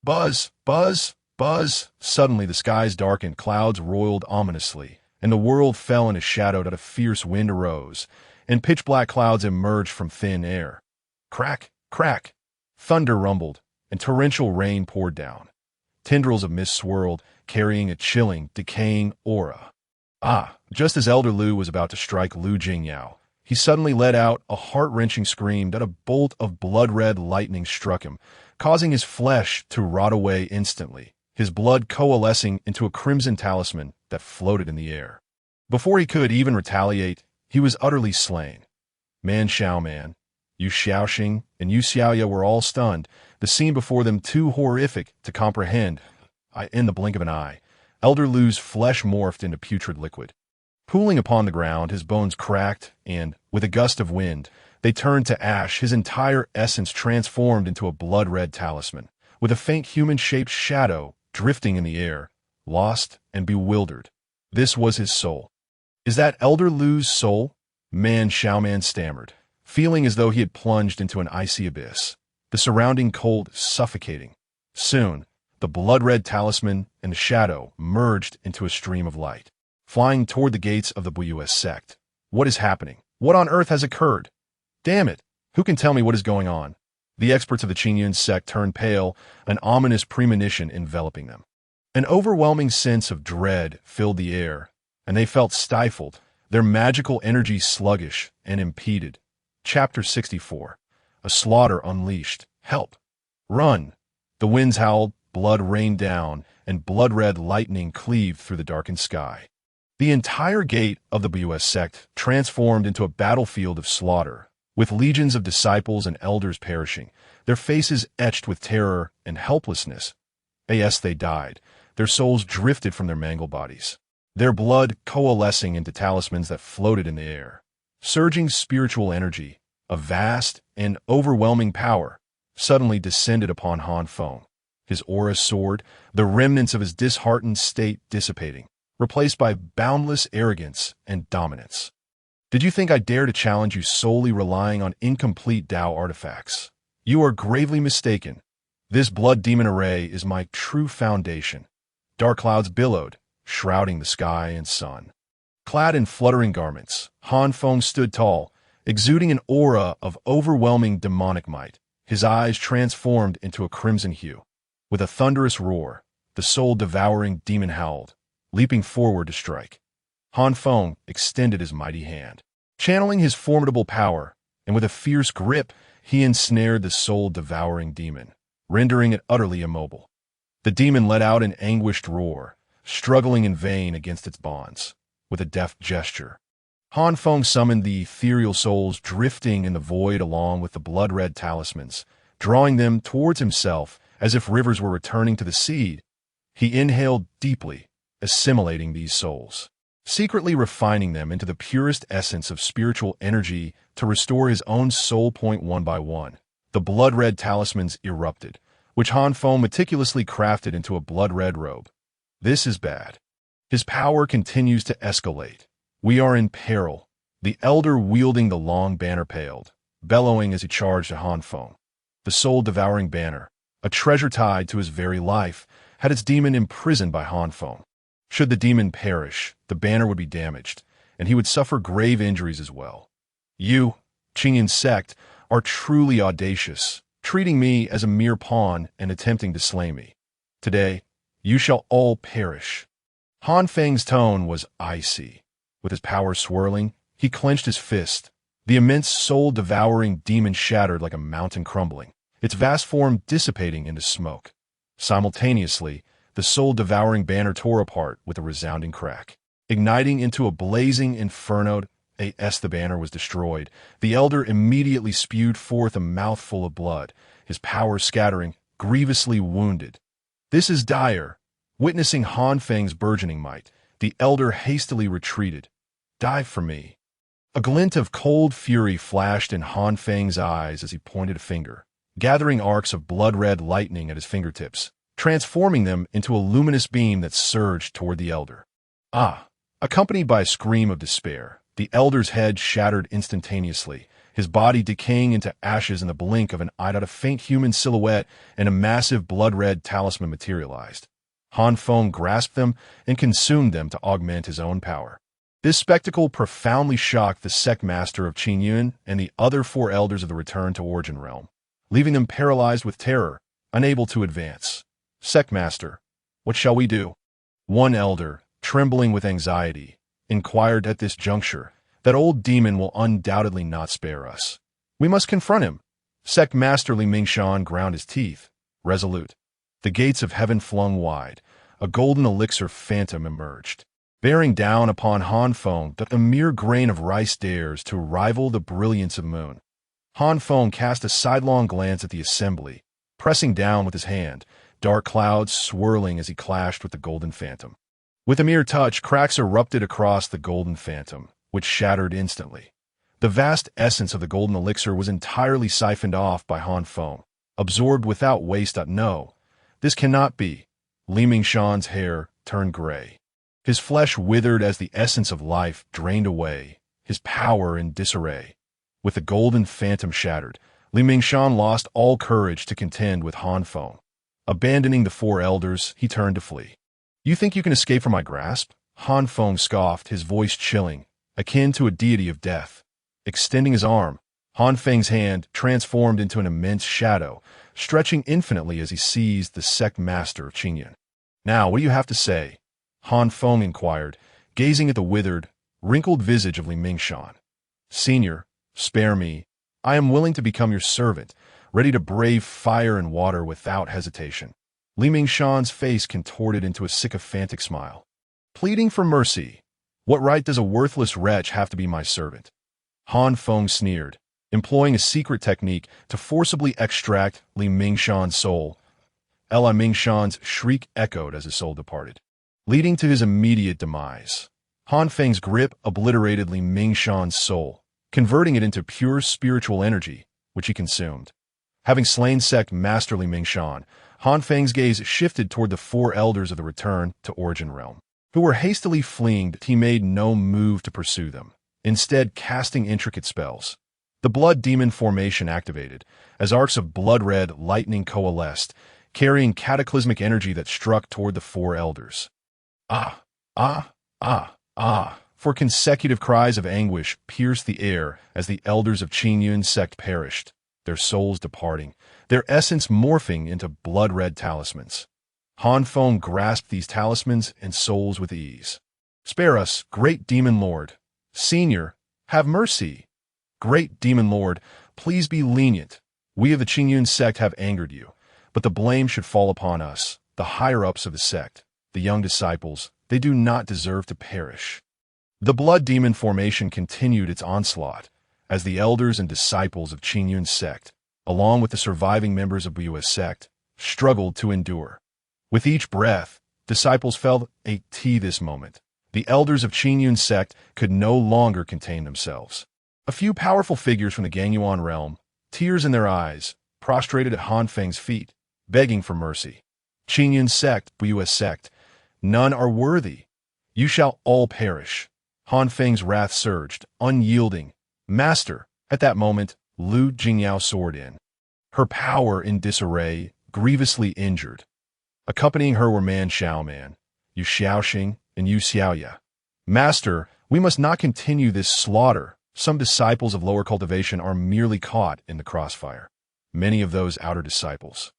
Buzz, buzz, buzz! Suddenly the skies darkened, clouds roiled ominously, and the world fell in a shadow that a fierce wind arose, and pitch-black clouds emerged from thin air. Crack, crack! Thunder rumbled, and torrential rain poured down. Tendrils of mist swirled, carrying a chilling, decaying aura. Just as Elder Lu was about to strike Lu Jingyao, he suddenly let out a heart-wrenching scream that a bolt of blood-red lightning struck him, causing his flesh to rot away instantly, his blood coalescing into a crimson talisman that floated in the air. Before he could even retaliate, he was utterly slain. Man Xiaoman, Yu Xiaoxing, and Yu Xiaoya were all stunned, the scene before them too horrific to comprehend. In the blink of an eye, Elder Lu's flesh morphed into putrid liquid. Pooling upon the ground, his bones cracked, and, with a gust of wind, they turned to ash, his entire essence transformed into a blood-red talisman, with a faint human-shaped shadow drifting in the air, lost and bewildered. This was his soul. Is that Elder Lu's soul? Man Xiaoman stammered, feeling as though he had plunged into an icy abyss, the surrounding cold suffocating. Soon, the blood-red talisman and the shadow merged into a stream of light, flying toward the gates of the Buyue sect. What is happening? What on earth has occurred? Damn it! Who can tell me what is going on? The experts of the Qingyun sect turned pale, an ominous premonition enveloping them. An overwhelming sense of dread filled the air, and they felt stifled, their magical energy sluggish and impeded. Chapter 64. A Slaughter Unleashed. Help! Run! The winds howled, blood rained down, and blood-red lightning cleaved through the darkened sky. The entire gate of the BUS sect transformed into a battlefield of slaughter, with legions of disciples and elders perishing, their faces etched with terror and helplessness. As they died, their souls drifted from their mangled bodies, their blood coalescing into talismans that floated in the air. Surging spiritual energy, a vast and overwhelming power, suddenly descended upon Han Feng. His aura soared, the remnants of his disheartened state dissipating, replaced by boundless arrogance and dominance. Did you think I dare to challenge you solely relying on incomplete Tao artifacts? You are gravely mistaken. This blood demon array is my true foundation. Dark clouds billowed, shrouding the sky and sun. Clad in fluttering garments, Han Feng stood tall, exuding an aura of overwhelming demonic might, his eyes transformed into a crimson hue. With a thunderous roar, the soul-devouring demon howled, leaping forward to strike. Han Feng extended his mighty hand, channeling his formidable power, and with a fierce grip, he ensnared the soul-devouring demon, rendering it utterly immobile. The demon let out an anguished roar, struggling in vain against its bonds. With a deft gesture, Han Feng summoned the ethereal souls drifting in the void along with the blood-red talismans, drawing them towards himself as if rivers were returning to the seed. He inhaled deeply, assimilating these souls, secretly refining them into the purest essence of spiritual energy to restore his own soul point one by one. The blood-red talismans erupted, which Han Feng meticulously crafted into a blood-red robe. This is bad. His power continues to escalate. We are in peril. The elder wielding the long banner paled, bellowing as he charged at Han Feng. The soul-devouring banner, a treasure tied to his very life, had its demon imprisoned by Han Feng. Should the demon perish, the banner would be damaged, and he would suffer grave injuries as well. You, Qingyun sect, are truly audacious, treating me as a mere pawn and attempting to slay me. Today, you shall all perish. Han Feng's tone was icy. With his power swirling, he clenched his fist. The immense soul-devouring demon shattered like a mountain crumbling, its vast form dissipating into smoke. Simultaneously, the soul-devouring banner tore apart with a resounding crack, igniting into a blazing inferno. As the banner was destroyed, the elder immediately spewed forth a mouthful of blood, his power scattering, grievously wounded. This is dire. Witnessing Han Feng's burgeoning might, the elder hastily retreated. Die for me. A glint of cold fury flashed in Han Feng's eyes as he pointed a finger, gathering arcs of blood-red lightning at his fingertips, transforming them into a luminous beam that surged toward the elder. Ah! Accompanied by a scream of despair, the elder's head shattered instantaneously, his body decaying into ashes in the blink of an eye. A faint human silhouette and a massive blood-red talisman materialized. Han Feng grasped them and consumed them to augment his own power. This spectacle profoundly shocked the sect master of Qingyun and the other four elders of the Return to Origin realm, leaving them paralyzed with terror, unable to advance. Sect master, what shall we do? One elder, trembling with anxiety, inquired at this juncture. That old demon will undoubtedly not spare us. We must confront him. Sect master Li Mingshan ground his teeth, resolute. The gates of heaven flung wide. A golden elixir phantom emerged, bearing down upon Han Feng that a mere grain of rice dares to rival the brilliance of moon. Han Feng cast a sidelong glance at the assembly, pressing down with his hand, dark clouds swirling as he clashed with the golden phantom. With a mere touch, cracks erupted across the golden phantom, which shattered instantly. The vast essence of the golden elixir was entirely siphoned off by Han Feng, absorbed without waste. No, this cannot be. Li Mingshan's hair turned gray. His flesh withered as the essence of life drained away, his power in disarray. With the golden phantom shattered, Li Mingshan lost all courage to contend with Han Feng. Abandoning the four elders, he turned to flee. You think you can escape from my grasp? Han Feng scoffed, his voice chilling, akin to a deity of death. Extending his arm, Han Feng's hand transformed into an immense shadow, stretching infinitely as he seized the sect master of Qingyun. "Now, what do you have to say?" Han Feng inquired, gazing at the withered, wrinkled visage of Li Mingshan. "Senior, spare me. I am willing to become your servant, ready to brave fire and water without hesitation." Li Mingshan's face contorted into a sycophantic smile. "Pleading for mercy. What right does a worthless wretch have to be my servant?" Han Feng sneered, employing a secret technique to forcibly extract Li Mingshan's soul. Li Mingshan's shriek echoed as his soul departed, leading to his immediate demise. Han Feng's grip obliterated Li Mingshan's soul, converting it into pure spiritual energy, which he consumed. Having slain sect master Li Mingshan, Han Feng's gaze shifted toward the four elders of the Return to Origin Realm, who were hastily fleeing. He made no move to pursue them, instead casting intricate spells. The blood demon formation activated, as arcs of blood-red lightning coalesced, carrying cataclysmic energy that struck toward the four elders. Ah, ah, ah, ah, for consecutive cries of anguish pierced the air as the elders of Qingyun's sect perished, their souls departing, their essence morphing into blood-red talismans. Han Feng grasped these talismans and souls with ease. "Spare us, great demon lord. Senior, have mercy. Great demon lord, please be lenient. We of the Qingyun sect have angered you, but the blame should fall upon us, the higher-ups of the sect, the young disciples. They do not deserve to perish." The blood demon formation continued its onslaught, as the elders and disciples of Qingyun's sect, along with the surviving members of Bui's sect, struggled to endure. With each breath, disciples felt this moment. The elders of Qingyun's sect could no longer contain themselves. A few powerful figures from the Gangyuan realm, tears in their eyes, prostrated at Han Feng's feet, begging for mercy. "Qingyun's sect, Bui's sect, none are worthy. You shall all perish." Han Feng's wrath surged, unyielding. "Master!" At that moment, Lu Jingyao soared in, her power in disarray, grievously injured. Accompanying her were Man Xiaoman, Yu Xiaoxing, and Yu Xiaoya. "Master, we must not continue this slaughter. Some disciples of lower cultivation are merely caught in the crossfire. Many of those outer disciples,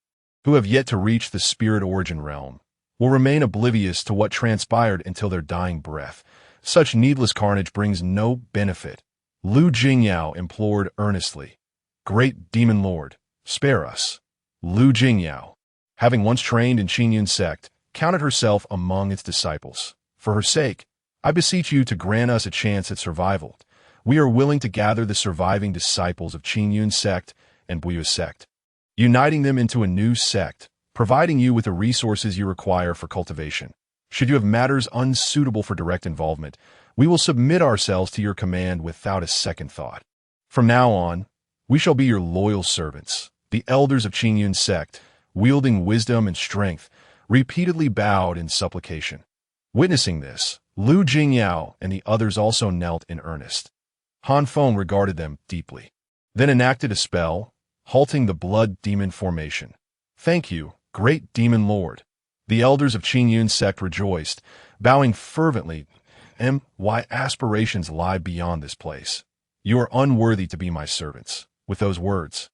who have yet to reach the spirit origin realm, will remain oblivious to what transpired until their dying breath. Such needless carnage brings no benefit." Lu Jingyao implored earnestly. "Great demon lord, spare us." Lu Jingyao, having once trained in Qingyun's sect, counted herself among its disciples. "For her sake, I beseech you to grant us a chance at survival. We are willing to gather the surviving disciples of Qingyun's sect and Bui's sect, uniting them into a new sect, providing you with the resources you require for cultivation. Should you have matters unsuitable for direct involvement, we will submit ourselves to your command without a second thought. From now on, we shall be your loyal servants." The elders of Qingyun's sect, wielding wisdom and strength, repeatedly bowed in supplication. Witnessing this, Lu Jingyao and the others also knelt in earnest. Han Feng regarded them deeply, then enacted a spell, halting the blood demon formation. "Thank you, great demon lord." The elders of Qingyun's sect rejoiced, bowing fervently. "My aspirations lie beyond this place. You are unworthy to be my servants." With those words,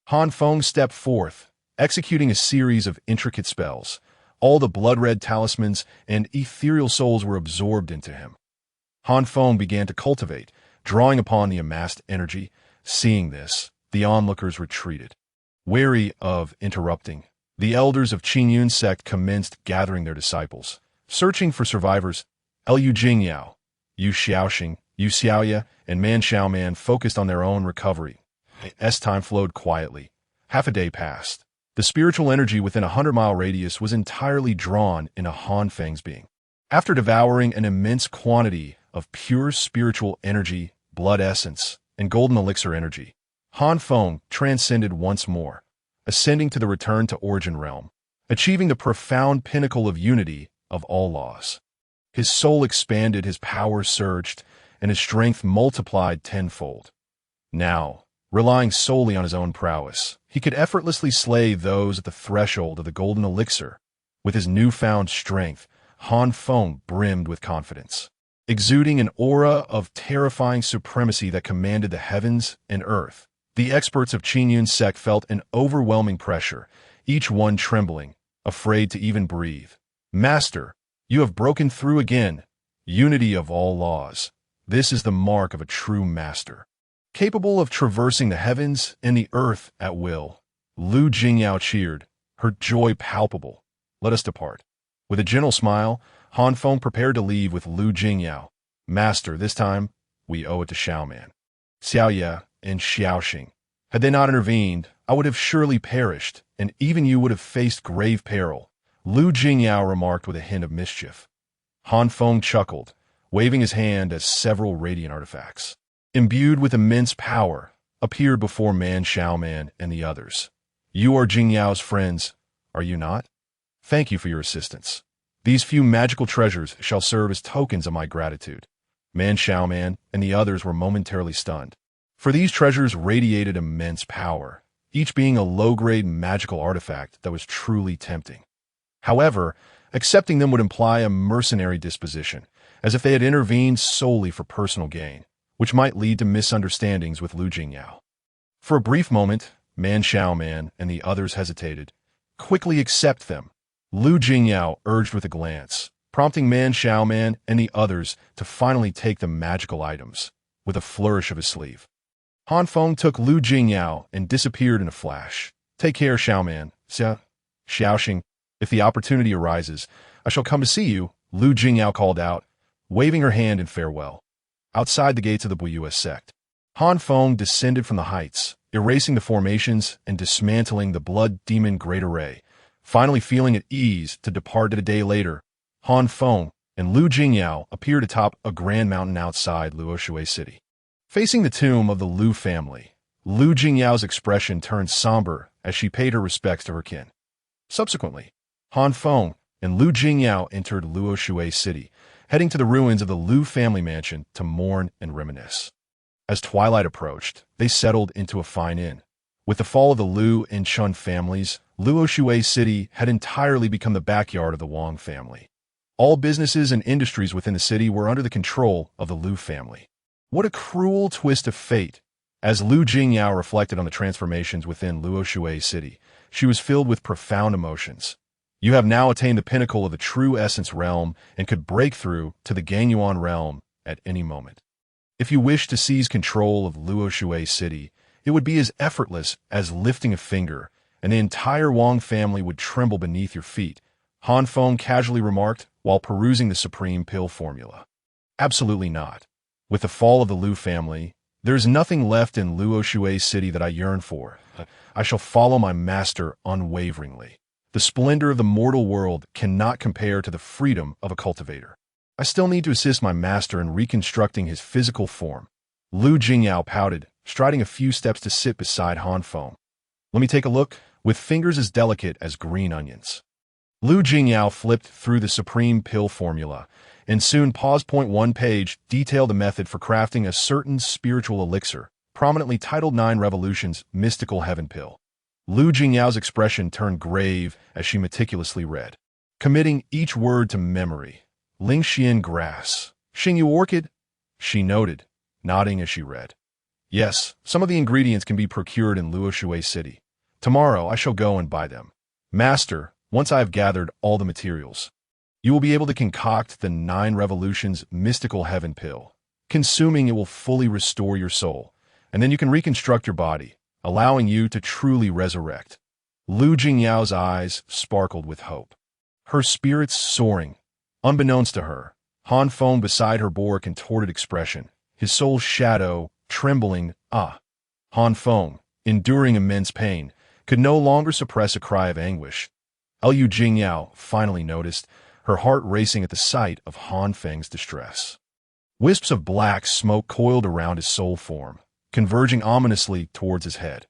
Han Feng stepped forth, executing a series of intricate spells. All the blood-red talismans and ethereal souls were absorbed into him. Han Feng began to cultivate, drawing upon the amassed energy. Seeing this, the onlookers retreated. Wary of interrupting, the elders of Qingyun's sect commenced gathering their disciples, searching for survivors. Lu Jingyao, Yu Xiaoxing, Yu Xiaoya, and Man Xiaoman focused on their own recovery. As time flowed quietly, half a day passed. The spiritual energy within a 100-mile radius was entirely drawn into Han Feng's being. After devouring an immense quantity of pure spiritual energy, blood essence, and golden elixir energy, Han Feng transcended once more, ascending to the Return to Origin realm, achieving the profound pinnacle of unity of all laws. His soul expanded, his power surged, and his strength multiplied tenfold. Now, relying solely on his own prowess, he could effortlessly slay those at the threshold of the golden elixir. With his newfound strength, Han Feng brimmed with confidence, exuding an aura of terrifying supremacy that commanded the heavens and earth. The experts of Qingyun sect felt an overwhelming pressure, each one trembling, afraid to even breathe. Master, you have broken through again. Unity of all laws. This is the mark of a true master. Capable of traversing the heavens and the earth at will. Lu Jingyao cheered, her joy palpable. Let us depart. With a gentle smile, Han Feng prepared to leave with Lu Jingyao. Master, this time, we owe it to Xiaoman, Xiaoye, and Xiaoxing. Had they not intervened, I would have surely perished, and even you would have faced grave peril, Lu Jingyao remarked with a hint of mischief. Han Feng chuckled, waving his hand as several radiant artifacts, imbued with immense power, appeared before Man Xiaoman and the others. You are Jingyao's friends, are you not? Thank you for your assistance. These few magical treasures shall serve as tokens of my gratitude. Man Xiaoman and the others were momentarily stunned, for these treasures radiated immense power, each being a low-grade magical artifact that was truly tempting. However, accepting them would imply a mercenary disposition, as if they had intervened solely for personal gain, which might lead to misunderstandings with Lu Jingyao. For a brief moment, Man Xiaoman and the others hesitated. Quickly accept them, Lu Jingyao urged with a glance, prompting Man Xiaoman and the others to finally take the magical items, with a flourish of his sleeve. Han Feng took Lu Jingyao and disappeared in a flash. Take care, Xiaoman, Xiaoxing. If the opportunity arises, I shall come to see you, Lu Jingyao called out, waving her hand in farewell. Outside the gates of the Buyue sect, Han Feng descended from the heights, erasing the formations and dismantling the Blood Demon Great Array. Finally feeling at ease to depart a day later, Han Feng and Lu Jingyao appeared atop a grand mountain outside Luoshui City. Facing the tomb of the Lu family, Lu Jingyao's expression turned somber as she paid her respects to her kin. Subsequently, Han Feng and Lu Jingyao entered Luoshui City, heading to the ruins of the Lu family mansion to mourn and reminisce. As twilight approached, they settled into a fine inn. With the fall of the Lu and Chun families, Luoshui City had entirely become the backyard of the Wang family. All businesses and industries within the city were under the control of the Lu family. What a cruel twist of fate! As Lu Jingyao reflected on the transformations within Luoshui City, she was filled with profound emotions. You have now attained the pinnacle of the true essence realm and could break through to the Gangyuan realm at any moment. If you wish to seize control of Luoshui City, it would be as effortless as lifting a finger, and the entire Wang family would tremble beneath your feet, Han Feng casually remarked while perusing the Supreme Pill formula. Absolutely not. With the fall of the Lu family, there is nothing left in Luoshui City that I yearn for. I shall follow my master unwaveringly. The splendor of the mortal world cannot compare to the freedom of a cultivator. I still need to assist my master in reconstructing his physical form. Lu Jingyao pouted, striding a few steps to sit beside Han Feng. Let me take a look, with fingers as delicate as green onions. Lu Jingyao flipped through the Supreme Pill formula, and soon paused. 1 page detailed the method for crafting a certain spiritual elixir, prominently titled 9 Revolutions Mystical Heaven Pill. Lu Jingyao's expression turned grave as she meticulously read, committing each word to memory. Lingxian grass, Xingyu orchid, she noted, nodding as she read. Yes, some of the ingredients can be procured in Luoshui City. Tomorrow I shall go and buy them. Master, once I have gathered all the materials, you will be able to concoct the 9 Revolutions Mystical Heaven Pill. Consuming it will fully restore your soul, and then you can reconstruct your body, allowing you to truly resurrect. Lu Jingyao's eyes sparkled with hope, her spirits soaring. Unbeknownst to her, Han Feng beside her bore a contorted expression, his soul's shadow trembling. Han Feng, enduring immense pain, could no longer suppress a cry of anguish. Lu Jingyao finally noticed, her heart racing at the sight of Han Feng's distress. Wisps of black smoke coiled around his soul form, converging ominously towards his head.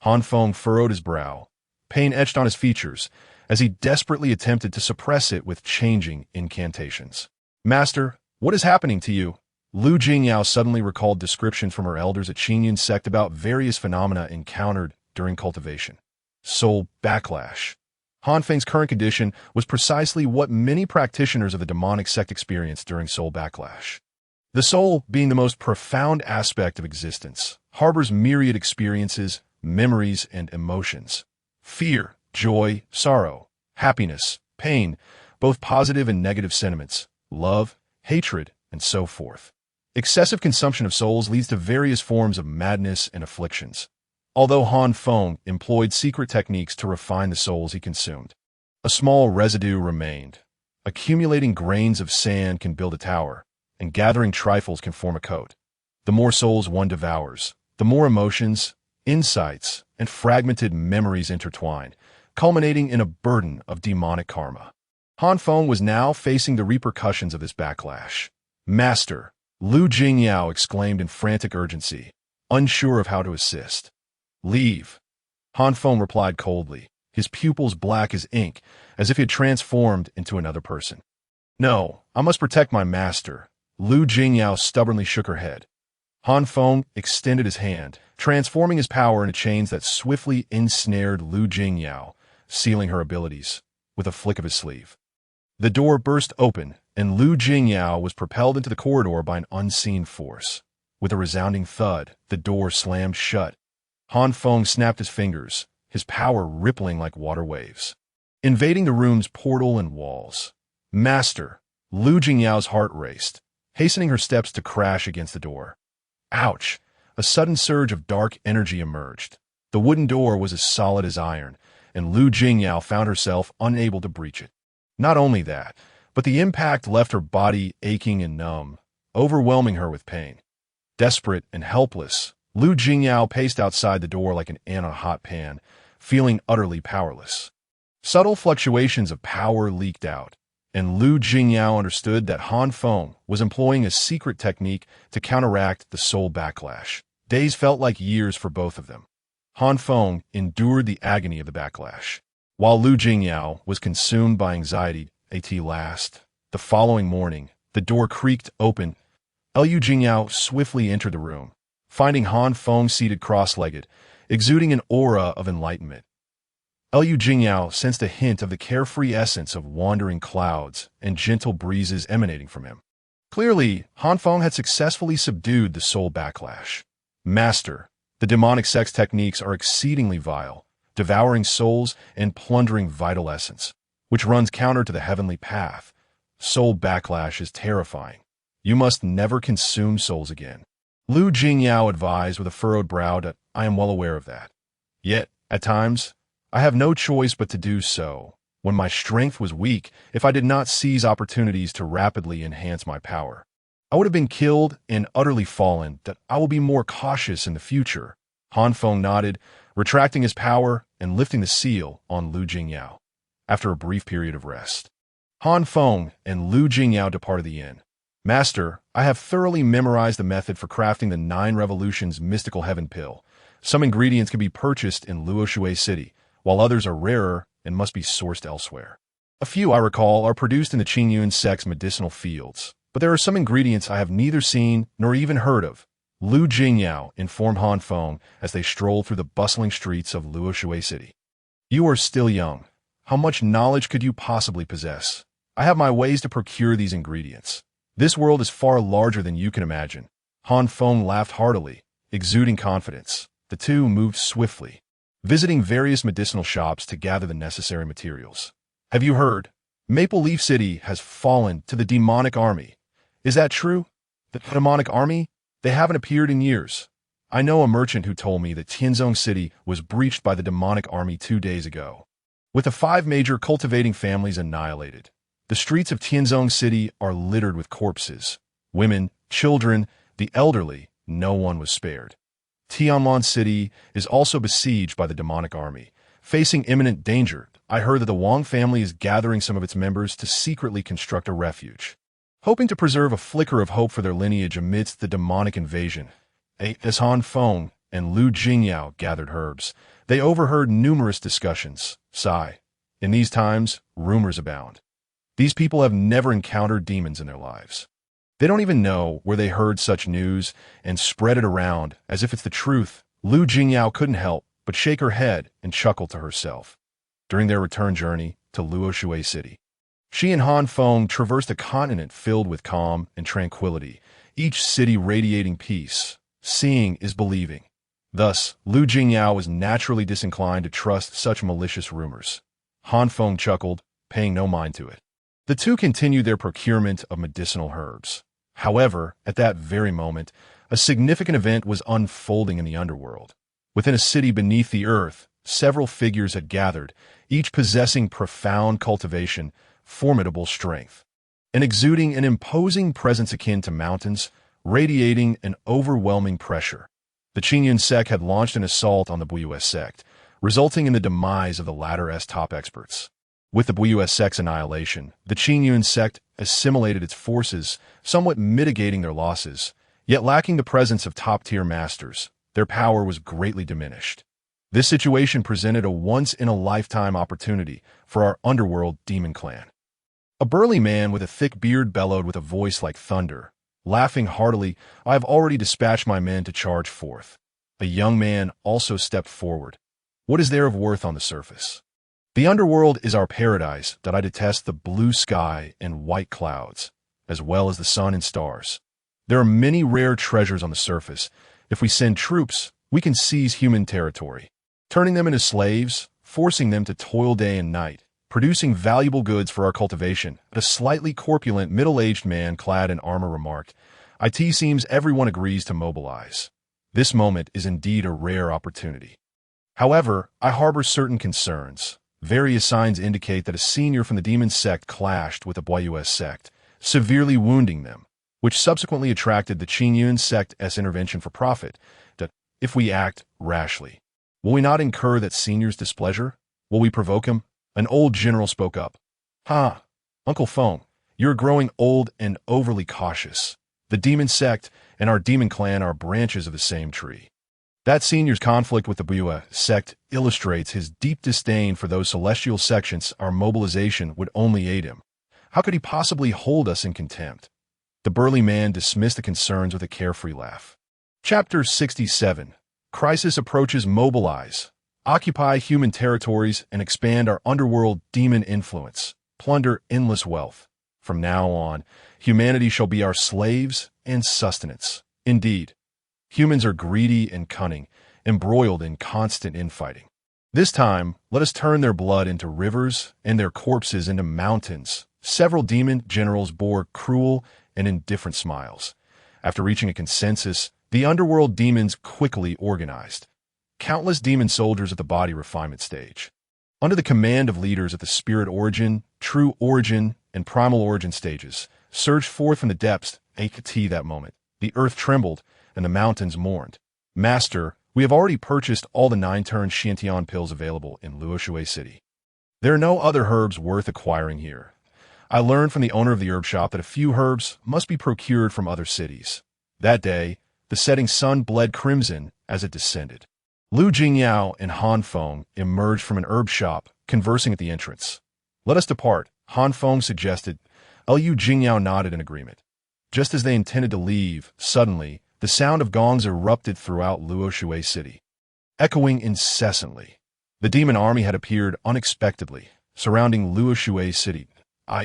Han Feng furrowed his brow, pain etched on his features, as he desperately attempted to suppress it with changing incantations. Master, what is happening to you? Lu Jingyao suddenly recalled descriptions from her elders at Qingyun sect about various phenomena encountered during cultivation. Soul backlash. Han Feng's current condition was precisely what many practitioners of the demonic sect experienced during soul backlash. The soul being the most profound aspect of existence, harbors myriad experiences, memories, and emotions. Fear, joy, sorrow, happiness, pain, both positive and negative sentiments, love, hatred, and so forth. Excessive consumption of souls leads to various forms of madness and afflictions. Although Han Feng employed secret techniques to refine the souls he consumed, a small residue remained. Accumulating grains of sand can build a tower, and gathering trifles can form a coat. The more souls one devours, the more emotions, insights, and fragmented memories intertwine, culminating in a burden of demonic karma. Han Feng was now facing the repercussions of this backlash. "Master," Lu Jingyao exclaimed in frantic urgency, unsure of how to assist. "Leave," Han Feng replied coldly, his pupils black as ink, as if he had transformed into another person. "No, I must protect my master." Lu Jingyao stubbornly shook her head. Han Feng extended his hand, transforming his power into chains that swiftly ensnared Lu Jingyao, sealing her abilities with a flick of his sleeve. The door burst open, and Lu Jingyao was propelled into the corridor by an unseen force. With a resounding thud, the door slammed shut. Han Feng snapped his fingers, his power rippling like water waves, invading the room's portal and walls. "Master!" Lu Jingyao's heart raced, hastening her steps to crash against the door. Ouch! A sudden surge of dark energy emerged. The wooden door was as solid as iron, and Lu Jingyao found herself unable to breach it. Not only that, but the impact left her body aching and numb, overwhelming her with pain. Desperate and helpless, Lu Jingyao paced outside the door like an ant on a hot pan, feeling utterly powerless. Subtle fluctuations of power leaked out, and Lu Jingyao understood that Han Feng was employing a secret technique to counteract the soul backlash. Days felt like years for both of them. Han Feng endured the agony of the backlash, while Lu Jingyao was consumed by anxiety. At last, the following morning, the door creaked open. Lu Jingyao swiftly entered the room, finding Han Feng seated cross-legged, exuding an aura of enlightenment. Lu Jingyao sensed a hint of the carefree essence of wandering clouds and gentle breezes emanating from him. Clearly, Han Feng had successfully subdued the soul backlash. "Master, the demonic sex techniques are exceedingly vile, devouring souls and plundering vital essence, which runs counter to the heavenly path. Soul backlash is terrifying. You must never consume souls again." Lu Jingyao advised with a furrowed brow that I am well aware of that. Yet, at times, I have no choice but to do so. When my strength was weak, if I did not seize opportunities to rapidly enhance my power, I would have been killed and utterly fallen. That I will be more cautious in the future. Han Feng nodded, retracting his power and lifting the seal on Lu Jingyao. After a brief period of rest, Han Feng and Lu Jingyao departed the inn. "Master, I have thoroughly memorized the method for crafting the 9 Revolutions mystical heaven pill. Some ingredients can be purchased in Luoshui City, while others are rarer and must be sourced elsewhere. A few, I recall, are produced in the Qingyun sect's medicinal fields, but there are some ingredients I have neither seen nor even heard of," Lu Jingyao informed Han Feng as they strolled through the bustling streets of Luoshui City. "You are still young. How much knowledge could you possibly possess? I have my ways to procure these ingredients. This world is far larger than you can imagine." Han Feng laughed heartily, exuding confidence. The two moved swiftly, visiting various medicinal shops to gather the necessary materials. "Have you heard? Maple Leaf City has fallen to the demonic army. Is that true?" "The demonic army? They haven't appeared in years. I know a merchant who told me that Tianzong City was breached by the demonic army 2 days ago, with the 5 major cultivating families annihilated. The streets of Tianzong City are littered with corpses. Women, children, the elderly, no one was spared. Tianlan City is also besieged by the demonic army, facing imminent danger. I heard that the Wang family is gathering some of its members to secretly construct a refuge, hoping to preserve a flicker of hope for their lineage amidst the demonic invasion." As Han Feng and Lu Jingyao gathered herbs, they overheard numerous discussions. Sigh. In these times, rumors abound. These people have never encountered demons in their lives. They don't even know where they heard such news and spread it around as if it's the truth. Lu Jingyao couldn't help but shake her head and chuckle to herself. During their return journey to Luoshui City, she and Han Feng traversed a continent filled with calm and tranquility, each city radiating peace. Seeing is believing. Thus, Lu Jingyao was naturally disinclined to trust such malicious rumors. Han Feng chuckled, paying no mind to it. The two continued their procurement of medicinal herbs. However, at that very moment, a significant event was unfolding in the underworld. Within a city beneath the earth, several figures had gathered, each possessing profound cultivation, formidable strength, and exuding an imposing presence akin to mountains, radiating an overwhelming pressure. The Qingyun sect had launched an assault on the Buyue sect, resulting in the demise of the latter's top experts. With the Buyue sect's annihilation, the Qingyun sect assimilated its forces, somewhat mitigating their losses, yet lacking the presence of top-tier masters. Their power was greatly diminished. This situation presented a once-in-a-lifetime opportunity for our underworld demon clan. A burly man with a thick beard bellowed with a voice like thunder. Laughing heartily, I have already dispatched my men to charge forth. A young man also stepped forward. What is there of worth on the surface? The underworld is our paradise, that I detest the blue sky and white clouds, as well as the sun and stars. There are many rare treasures on the surface. If we send troops, we can seize human territory, turning them into slaves, forcing them to toil day and night, producing valuable goods for our cultivation. A slightly corpulent, middle-aged man clad in armor remarked, "It seems everyone agrees to mobilize. This moment is indeed a rare opportunity. However, I harbor certain concerns. Various signs indicate that a senior from the demon sect clashed with the Buyue sect, severely wounding them, which subsequently attracted the Qingyun sect's intervention for profit. If we act rashly, will we not incur that senior's displeasure? Will we provoke him?" An old general spoke up. Uncle Feng, you're growing old and overly cautious. The demon sect and our demon clan are branches of the same tree. That senior's conflict with the Buyue sect illustrates his deep disdain for those celestial sections. Our mobilization would only aid him. How could he possibly hold us in contempt? The burly man dismissed the concerns with a carefree laugh. Chapter 67. Crisis approaches. Mobilize. Occupy human territories and expand our underworld demon influence. Plunder endless wealth. From now on, humanity shall be our slaves and sustenance. Indeed, humans are greedy and cunning, embroiled in constant infighting. This time, let us turn their blood into rivers and their corpses into mountains. Several demon generals bore cruel and indifferent smiles. After reaching a consensus, the underworld demons quickly organized. Countless demon soldiers at the body refinement stage, under the command of leaders at the spirit origin, true origin, and primal origin stages, surged forth from the depths. That moment, the earth trembled and the mountains mourned. Master, we have already purchased all the 9-turn Xiantian pills available in Luoshui City. There are no other herbs worth acquiring here. I learned from the owner of the herb shop that a few herbs must be procured from other cities. That day, the setting sun bled crimson as it descended. Lu Jingyao and Han Feng emerged from an herb shop, conversing at the entrance. Let us depart, Han Feng suggested. Lu Jingyao nodded in agreement. Just as they intended to leave, suddenly, the sound of gongs erupted throughout Luoshui City, echoing incessantly. The demon army had appeared unexpectedly, surrounding Luoshui City.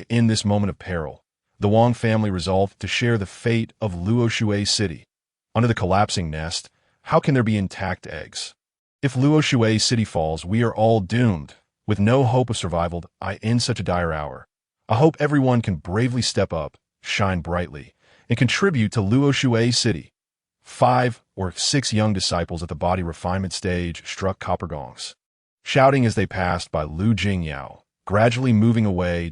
In this moment of peril, the Wang family resolved to share the fate of Luoshui City. Under the collapsing nest, how can there be intact eggs? If Luoshui City falls, we are all doomed, with no hope of survival. In such a dire hour, I hope everyone can bravely step up, shine brightly, and contribute to Luoshui City. 5 or 6 young disciples at the body refinement stage struck copper gongs, shouting as they passed by Lu Jingyao. Gradually moving away,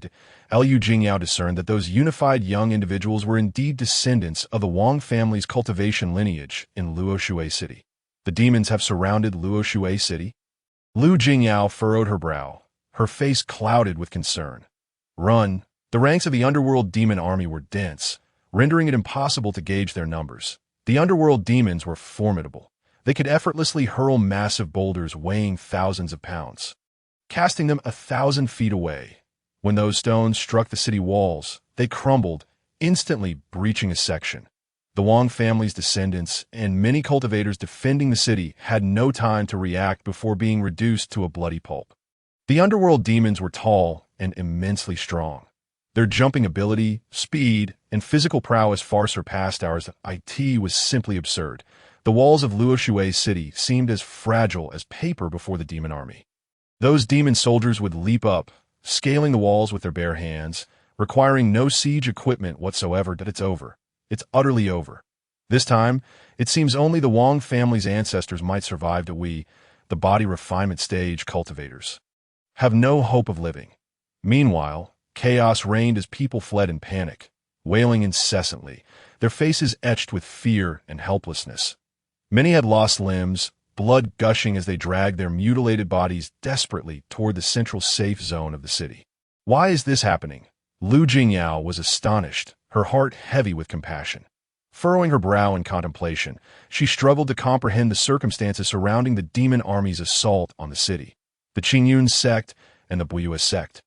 Lu Jingyao discerned that those unified young individuals were indeed descendants of the Wang family's cultivation lineage in Luoshui City. The demons have surrounded Luoshui City? Lu Jingyao furrowed her brow, her face clouded with concern. Run! The ranks of the underworld demon army were dense, rendering it impossible to gauge their numbers. The underworld demons were formidable. They could effortlessly hurl massive boulders weighing thousands of pounds, casting them 1,000 feet away. When those stones struck the city walls, they crumbled, instantly breaching a section. The Wang family's descendants and many cultivators defending the city had no time to react before being reduced to a bloody pulp. The underworld demons were tall and immensely strong. Their jumping ability, speed, and physical prowess far surpassed ours. It was simply absurd. The walls of Luoxue City seemed as fragile as paper before the demon army. Those demon soldiers would leap up, scaling the walls with their bare hands, requiring no siege equipment whatsoever. That it's over. It's utterly over. This time, it seems only the Wang family's ancestors might survive that we, the body refinement stage cultivators, have no hope of living. Meanwhile, chaos reigned as people fled in panic, wailing incessantly, their faces etched with fear and helplessness. Many had lost limbs, blood gushing as they dragged their mutilated bodies desperately toward the central safe zone of the city. Why is this happening? Lu Jingyao was astonished, her heart heavy with compassion. Furrowing her brow in contemplation, she struggled to comprehend the circumstances surrounding the demon army's assault on the city, the Qingyun sect and the Buyue sect.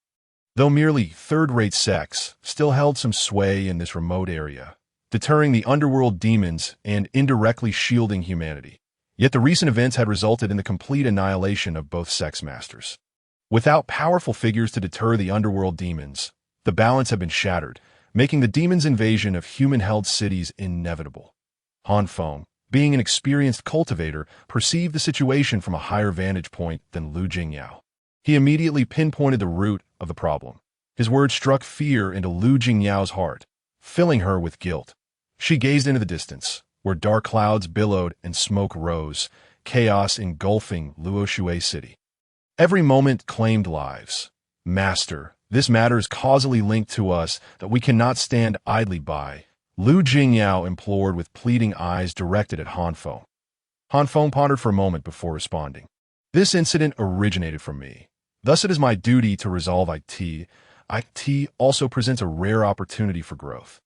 Though merely third-rate sects, still held some sway in this remote area, deterring the underworld demons and indirectly shielding humanity. Yet the recent events had resulted in the complete annihilation of both sects' masters. Without powerful figures to deter the underworld demons, the balance had been shattered, making the demons' invasion of human-held cities inevitable. Han Feng, being an experienced cultivator, perceived the situation from a higher vantage point than Lu Jingyao. He immediately pinpointed the root of the problem. His words struck fear into Lu Jingyao's heart, filling her with guilt. She gazed into the distance, where dark clouds billowed and smoke rose, chaos engulfing Luoxue City. Every moment claimed lives. Master, this matter is causally linked to us that we cannot stand idly by, Lu Jingyao implored with pleading eyes directed at Han Feng. Han Feng pondered for a moment before responding. This incident originated from me. Thus it is my duty to resolve it. It also presents a rare opportunity for growth.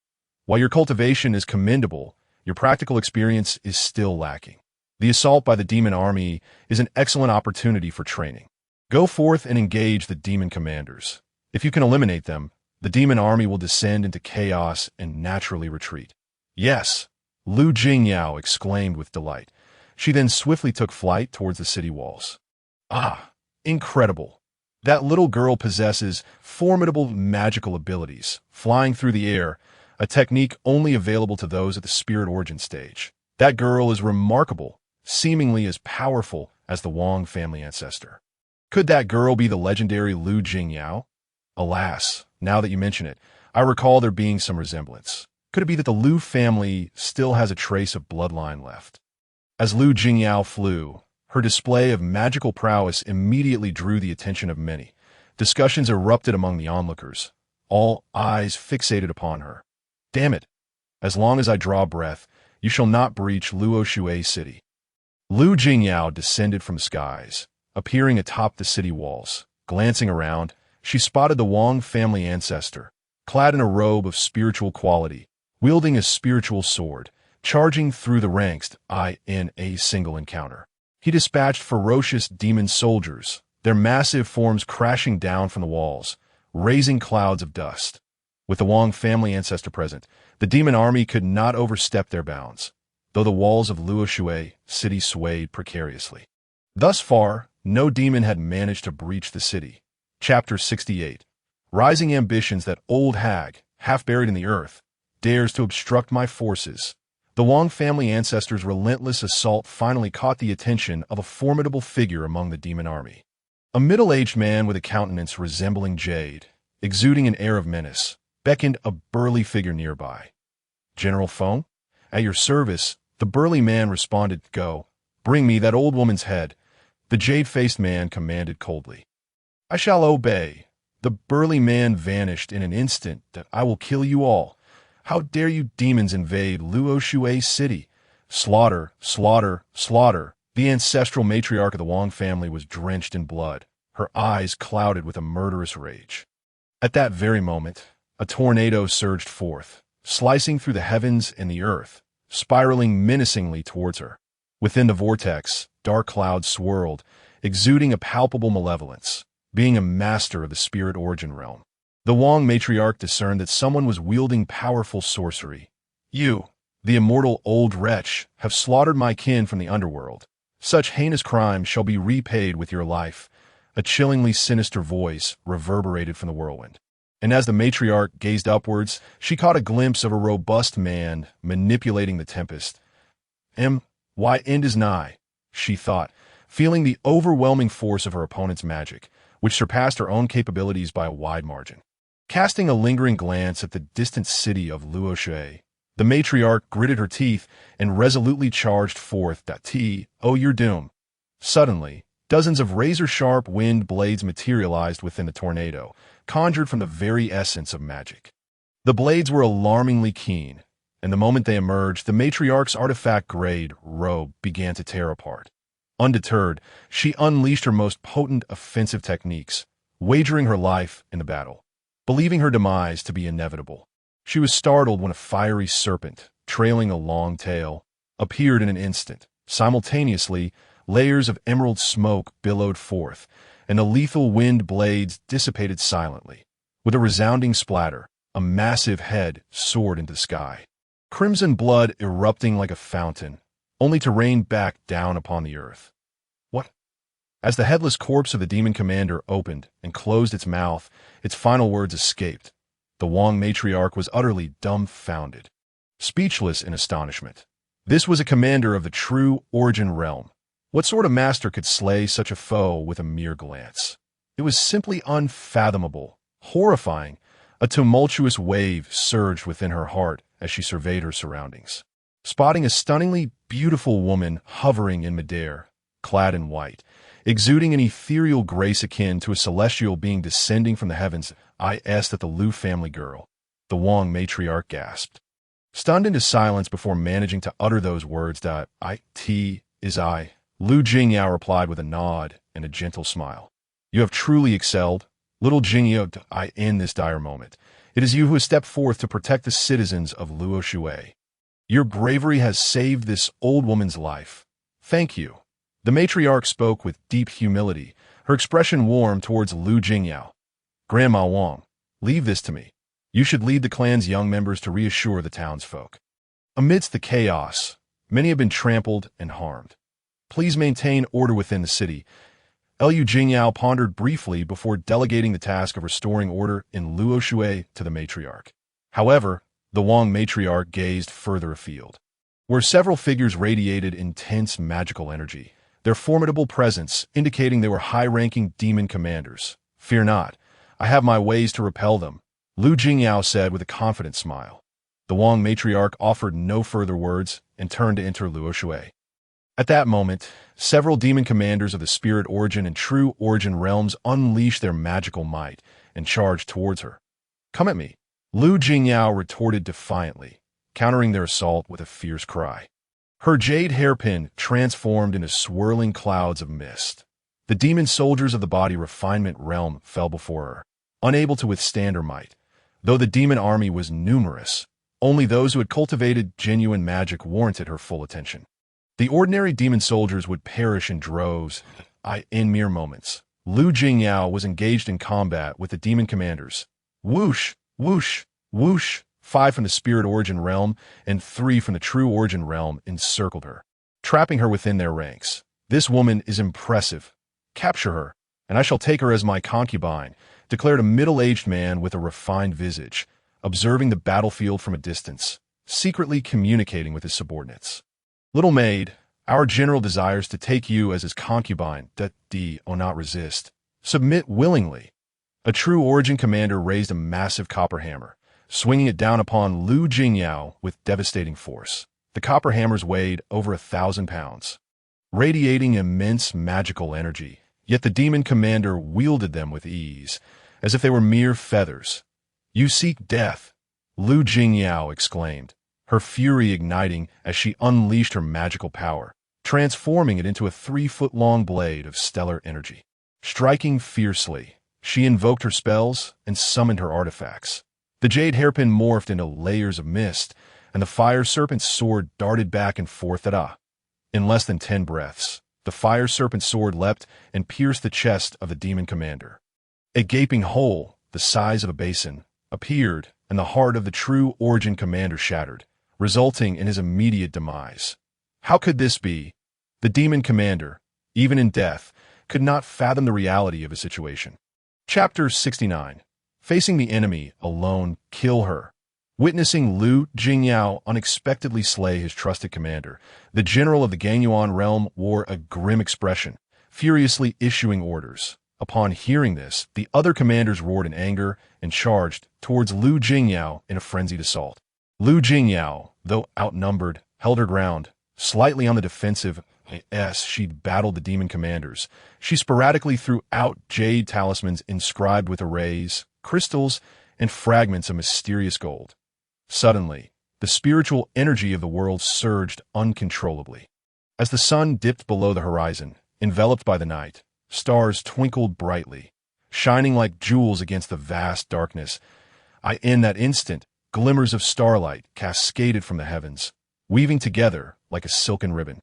While your cultivation is commendable, your practical experience is still lacking. The assault by the demon army is an excellent opportunity for training. Go forth and engage the demon commanders. If you can eliminate them, the demon army will descend into chaos and naturally retreat. Yes, Lu Jingyao exclaimed with delight. She then swiftly took flight towards the city walls. Ah, incredible. That little girl possesses formidable magical abilities, flying through the air, a technique only available to those at the spirit origin stage. That girl is remarkable, seemingly as powerful as the Wang family ancestor. Could that girl be the legendary Lu Jingyao? Alas, now that you mention it, I recall there being some resemblance. Could it be that the Lu family still has a trace of bloodline left? As Lu Jingyao flew, her display of magical prowess immediately drew the attention of many. Discussions erupted among the onlookers, all eyes fixated upon her. Damn it! As long as I draw breath, you shall not breach Luoxue City. Lu Jingyao descended from the skies, appearing atop the city walls. Glancing around, she spotted the Wang family ancestor, clad in a robe of spiritual quality, wielding a spiritual sword, charging through the ranks in a single encounter. He dispatched ferocious demon soldiers, their massive forms crashing down from the walls, raising clouds of dust. With the Wang family ancestor present, the demon army could not overstep their bounds, though the walls of Luoxue City swayed precariously. Thus far, no demon had managed to breach the city. Chapter 68. Rising ambitions. That old hag, half buried in the earth, dares to obstruct my forces. The Wang family ancestors' relentless assault finally caught the attention of a formidable figure among the demon army. A middle-aged man with a countenance resembling jade, exuding an air of menace, beckoned a burly figure nearby. General Feng? At your service, the burly man responded. Go, bring me that old woman's head, the jade-faced man commanded coldly. I shall obey. The burly man vanished in an instant. That I will kill you all. How dare you demons invade Luoxue City? Slaughter, slaughter, slaughter. The ancestral matriarch of the Wang family was drenched in blood, her eyes clouded with a murderous rage. At that very moment, a tornado surged forth, slicing through the heavens and the earth, spiraling menacingly towards her. Within the vortex, dark clouds swirled, exuding a palpable malevolence, being a master of the spirit origin realm. The Wang matriarch discerned that someone was wielding powerful sorcery. You, the immortal old wretch, have slaughtered my kin from the underworld. Such heinous crime shall be repaid with your life. A chillingly sinister voice reverberated from the whirlwind. And as the matriarch gazed upwards, she caught a glimpse of a robust man manipulating the tempest. Why, end is nigh, she thought, feeling the overwhelming force of her opponent's magic, which surpassed her own capabilities by a wide margin. Casting a lingering glance at the distant city of Luoshui, the matriarch gritted her teeth and resolutely charged forth. Oh, your doom. Suddenly, dozens of razor-sharp wind blades materialized within the tornado, conjured from the very essence of magic. The blades were alarmingly keen, and the moment they emerged, the matriarch's artifact-grade robe began to tear apart. Undeterred, she unleashed her most potent offensive techniques, wagering her life in the battle. Believing her demise to be inevitable, she was startled when a fiery serpent, trailing a long tail, appeared in an instant. Simultaneously, layers of emerald smoke billowed forth, and the lethal wind blades dissipated silently. With a resounding splatter, a massive head soared into the sky, crimson blood erupting like a fountain, only to rain back down upon the earth. What? As the headless corpse of the demon commander opened and closed its mouth, its final words escaped. The Wong matriarch was utterly dumbfounded, speechless in astonishment. This was a commander of the true Origin realm. What sort of master could slay such a foe with a mere glance? It was simply unfathomable, horrifying. A tumultuous wave surged within her heart as she surveyed her surroundings. Spotting a stunningly beautiful woman hovering in midair, clad in white, exuding an ethereal grace akin to a celestial being descending from the heavens, I asked at the Lu family girl. The Wong matriarch gasped, stunned into silence before managing to utter those words. I. Lu Jingyao replied with a nod and a gentle smile. You have truly excelled, little Jingyao. In this dire moment, it is you who has stepped forth to protect the citizens of Luoshui. Your bravery has saved this old woman's life. Thank you. The matriarch spoke with deep humility, her expression warm towards Lu Jingyao. Grandma Wong, leave this to me. You should lead the clan's young members to reassure the townsfolk. Amidst the chaos, many have been trampled and harmed. Please maintain order within the city. Lu Jingyao pondered briefly before delegating the task of restoring order in Luoshui to the matriarch. However, the Wong matriarch gazed further afield, where several figures radiated intense magical energy, their formidable presence indicating they were high-ranking demon commanders. Fear not, I have my ways to repel them, Lu Jingyao said with a confident smile. The Wong matriarch offered no further words and turned to enter Luoshui. At that moment, several demon commanders of the Spirit Origin and True Origin realms unleashed their magical might and charged towards her. Come at me, Lu Jingyao retorted defiantly, countering their assault with a fierce cry. Her jade hairpin transformed into swirling clouds of mist. The demon soldiers of the body refinement realm fell before her, unable to withstand her might. Though the demon army was numerous, only those who had cultivated genuine magic warranted her full attention. The ordinary demon soldiers would perish in droves. In mere moments, Lu Jingyao was engaged in combat with the demon commanders. Whoosh, whoosh, whoosh. 5 from the Spirit Origin realm and 3 from the True Origin realm encircled her, trapping her within their ranks. This woman is impressive. Capture her, and I shall take her as my concubine, declared a middle-aged man with a refined visage, observing the battlefield from a distance, secretly communicating with his subordinates. Little maid, our general desires to take you as his concubine. Not resist. Submit willingly. A True Origin commander raised a massive copper hammer, swinging it down upon Lu Jingyao with devastating force. The copper hammers weighed over 1,000 pounds, radiating immense magical energy, yet the demon commander wielded them with ease, as if they were mere feathers. You seek death, Lu Jingyao exclaimed, her fury igniting as she unleashed her magical power, transforming it into a 3-foot-long blade of stellar energy. Striking fiercely, she invoked her spells and summoned her artifacts. The jade hairpin morphed into layers of mist, and the fire serpent's sword darted back and forth In less than 10 breaths, the fire serpent's sword leapt and pierced the chest of the demon commander. A gaping hole, the size of a basin, appeared, and the heart of the True Origin commander shattered, resulting in his immediate demise. How could this be? The demon commander, even in death, could not fathom the reality of his situation. Chapter 69. Facing the enemy alone, kill her. Witnessing Lu Jingyao unexpectedly slay his trusted commander, the general of the Gangyuan realm wore a grim expression, furiously issuing orders. Upon hearing this, the other commanders roared in anger and charged towards Lu Jingyao in a frenzied assault. Lu Jingyao, though outnumbered, held her ground, slightly on the defensive as she battled the demon commanders. She sporadically threw out jade talismans inscribed with arrays, crystals, and fragments of mysterious gold. Suddenly, the spiritual energy of the world surged uncontrollably. As the sun dipped below the horizon, enveloped by the night, stars twinkled brightly, shining like jewels against the vast darkness. In that instant, glimmers of starlight cascaded from the heavens, weaving together like a silken ribbon.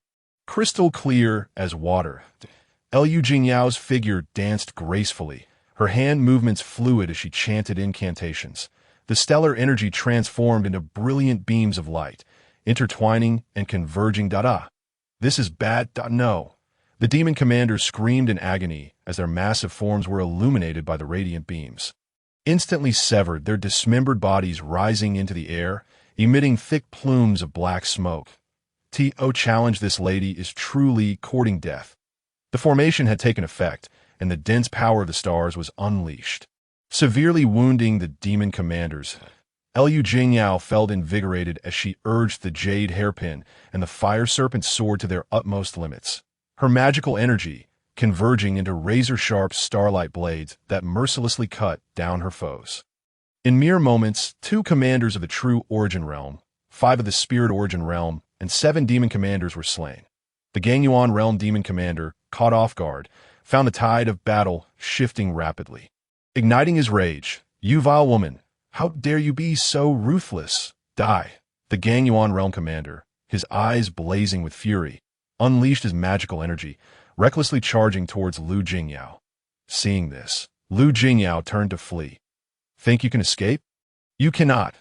Crystal clear as water, Lu Jingyao's figure danced gracefully, her hand movements fluid as she chanted incantations. The stellar energy transformed into brilliant beams of light, intertwining and converging. This is bad. No. The demon commanders screamed in agony as their massive forms were illuminated by the radiant beams. Instantly severed, their dismembered bodies rising into the air, emitting thick plumes of black smoke. To challenge this lady is truly courting death. The formation had taken effect, and the dense power of the stars was unleashed. Severely wounding the demon commanders, Lu Jingyao felt invigorated as she urged the jade hairpin and the fire serpent sword to their utmost limits. Her magical energy converging into razor-sharp starlight blades that mercilessly cut down her foes. In mere moments, 2 commanders of the true Origin Realm, 5 of the Spirit Origin Realm, and 7 demon commanders were slain. The Gangyuan Realm demon commander, caught off guard, found the tide of battle shifting rapidly. Igniting his rage, "You vile woman, how dare you be so ruthless? Die!" The Gangyuan Realm commander, his eyes blazing with fury, unleashed his magical energy, recklessly charging towards Lu Jingyao. Seeing this, Lu Jingyao turned to flee. "Think you can escape? You cannot,"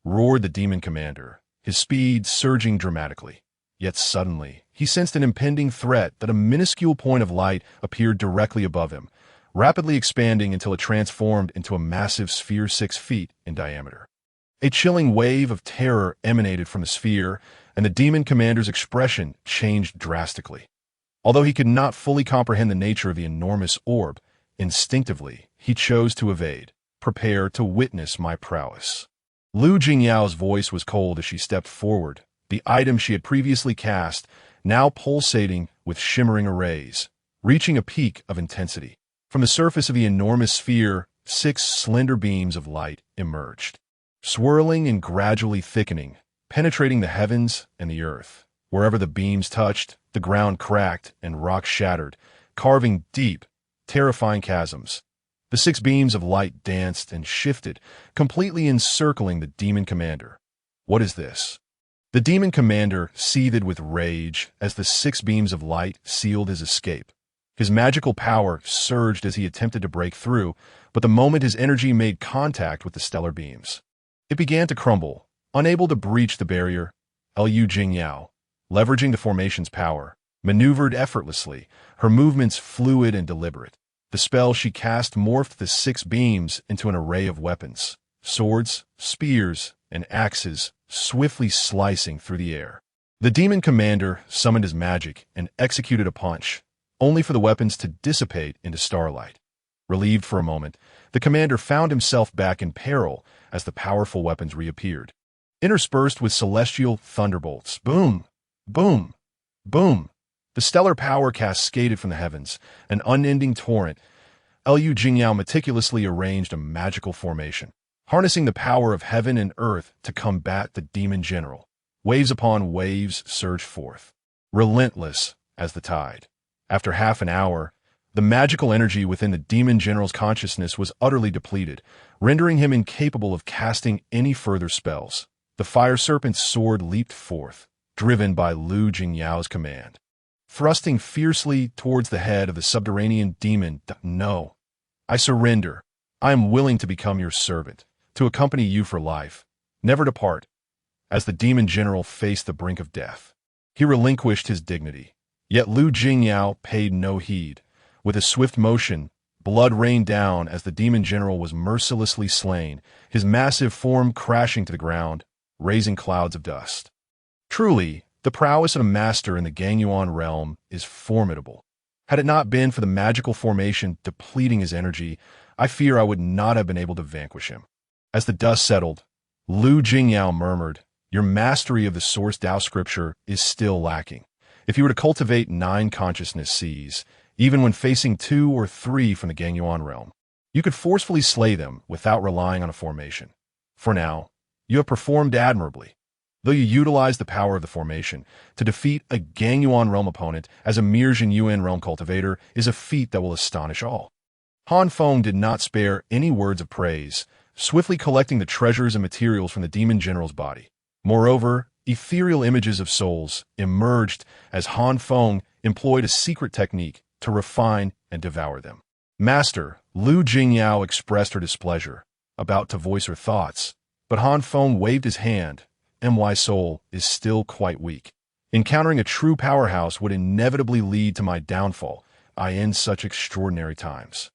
roared the demon commander, his speed surging dramatically. Yet suddenly, he sensed an impending threat that a minuscule point of light appeared directly above him, rapidly expanding until it transformed into a massive sphere 6 feet in diameter. A chilling wave of terror emanated from the sphere, and the demon commander's expression changed drastically. Although he could not fully comprehend the nature of the enormous orb, instinctively he chose to evade, prepare to witness my prowess. Lu Jingyao's voice was cold as she stepped forward, the item she had previously cast now pulsating with shimmering arrays, reaching a peak of intensity. From the surface of the enormous sphere, 6 slender beams of light emerged, swirling and gradually thickening, penetrating the heavens and the earth. Wherever the beams touched, the ground cracked and rocks shattered, carving deep, terrifying chasms. The 6 beams of light danced and shifted, completely encircling the demon commander. "What is this?" The demon commander seethed with rage as the 6 beams of light sealed his escape. His magical power surged as he attempted to break through, but the moment his energy made contact with the stellar beams, it began to crumble. Unable to breach the barrier, Lu Jingyao, leveraging the formation's power, maneuvered effortlessly, her movements fluid and deliberate. The spell she cast morphed the 6 beams into an array of weapons, swords, spears, and axes, swiftly slicing through the air. The demon commander summoned his magic and executed a punch, only for the weapons to dissipate into starlight. Relieved for a moment, the commander found himself back in peril as the powerful weapons reappeared, interspersed with celestial thunderbolts. Boom! Boom! Boom! The stellar power cascaded from the heavens, an unending torrent. Lu Jingyao meticulously arranged a magical formation, harnessing the power of heaven and earth to combat the demon general. Waves upon waves surged forth, relentless as the tide. After half an hour, the magical energy within the demon general's consciousness was utterly depleted, rendering him incapable of casting any further spells. The fire serpent's sword leaped forth, driven by Lu Jingyao's command, thrusting fiercely towards the head of the subterranean demon. "No, I surrender. I am willing to become your servant, to accompany you for life, never depart." As the demon general faced the brink of death, he relinquished his dignity. Yet Lu Jingyao paid no heed. With a swift motion, Blood rained down as the demon general was mercilessly slain, his massive form crashing to the ground, raising clouds of dust. Truly, the prowess of a master in the Gangyuan realm is formidable. Had it not been for the magical formation depleting his energy, I fear I would not have been able to vanquish him. As the dust settled, Lu Jingyao murmured, "Your mastery of the source Tao scripture is still lacking. If you were to cultivate 9 consciousness Cs, even when facing 2 or 3 from the Gangyuan realm, you could forcefully slay them without relying on a formation. For now, you have performed admirably. Though you utilize the power of the formation to defeat a Gangyuan realm opponent as a mere Jinyuan realm cultivator is a feat that will astonish all." Han Feng did not spare any words of praise, swiftly collecting the treasures and materials from the demon general's body. Moreover, ethereal images of souls emerged as Han Feng employed a secret technique to refine and devour them. Master, Lu Jingyao expressed her displeasure, about to voice her thoughts, but Han Feng waved his hand. "My soul is still quite weak. Encountering a true powerhouse would inevitably lead to my downfall. In such extraordinary times,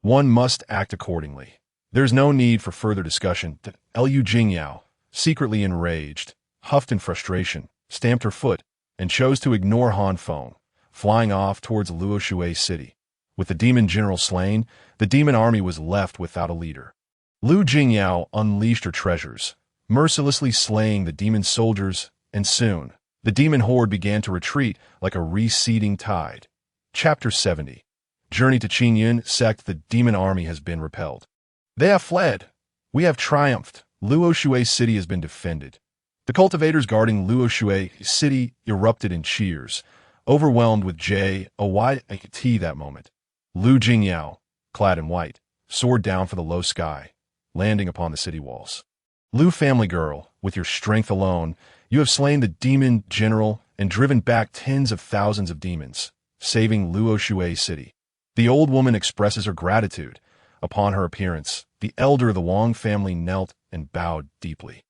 one must act accordingly. There's no need for further discussion." Lu Jingyao, secretly enraged, huffed in frustration, stamped her foot, and chose to ignore Han Feng, flying off towards Luoshui City. With the demon general slain, the demon army was left without a leader. Lu Jingyao unleashed her treasures, mercilessly slaying the demon soldiers, and soon, the demon horde began to retreat like a receding tide. Chapter 70. Journey to Qingyun Sect. The demon army has been repelled. They have fled. We have triumphed. Luoshui City has been defended. The cultivators guarding Luoshui City erupted in cheers, overwhelmed with joy that moment. Lu Jingyao, clad in white, soared down for the low sky, landing upon the city walls. "Lu family girl, with your strength alone, you have slain the demon general and driven back tens of thousands of demons, saving Luoshui City." The old woman expresses her gratitude. Upon her appearance, the elder of the Wang family knelt and bowed deeply.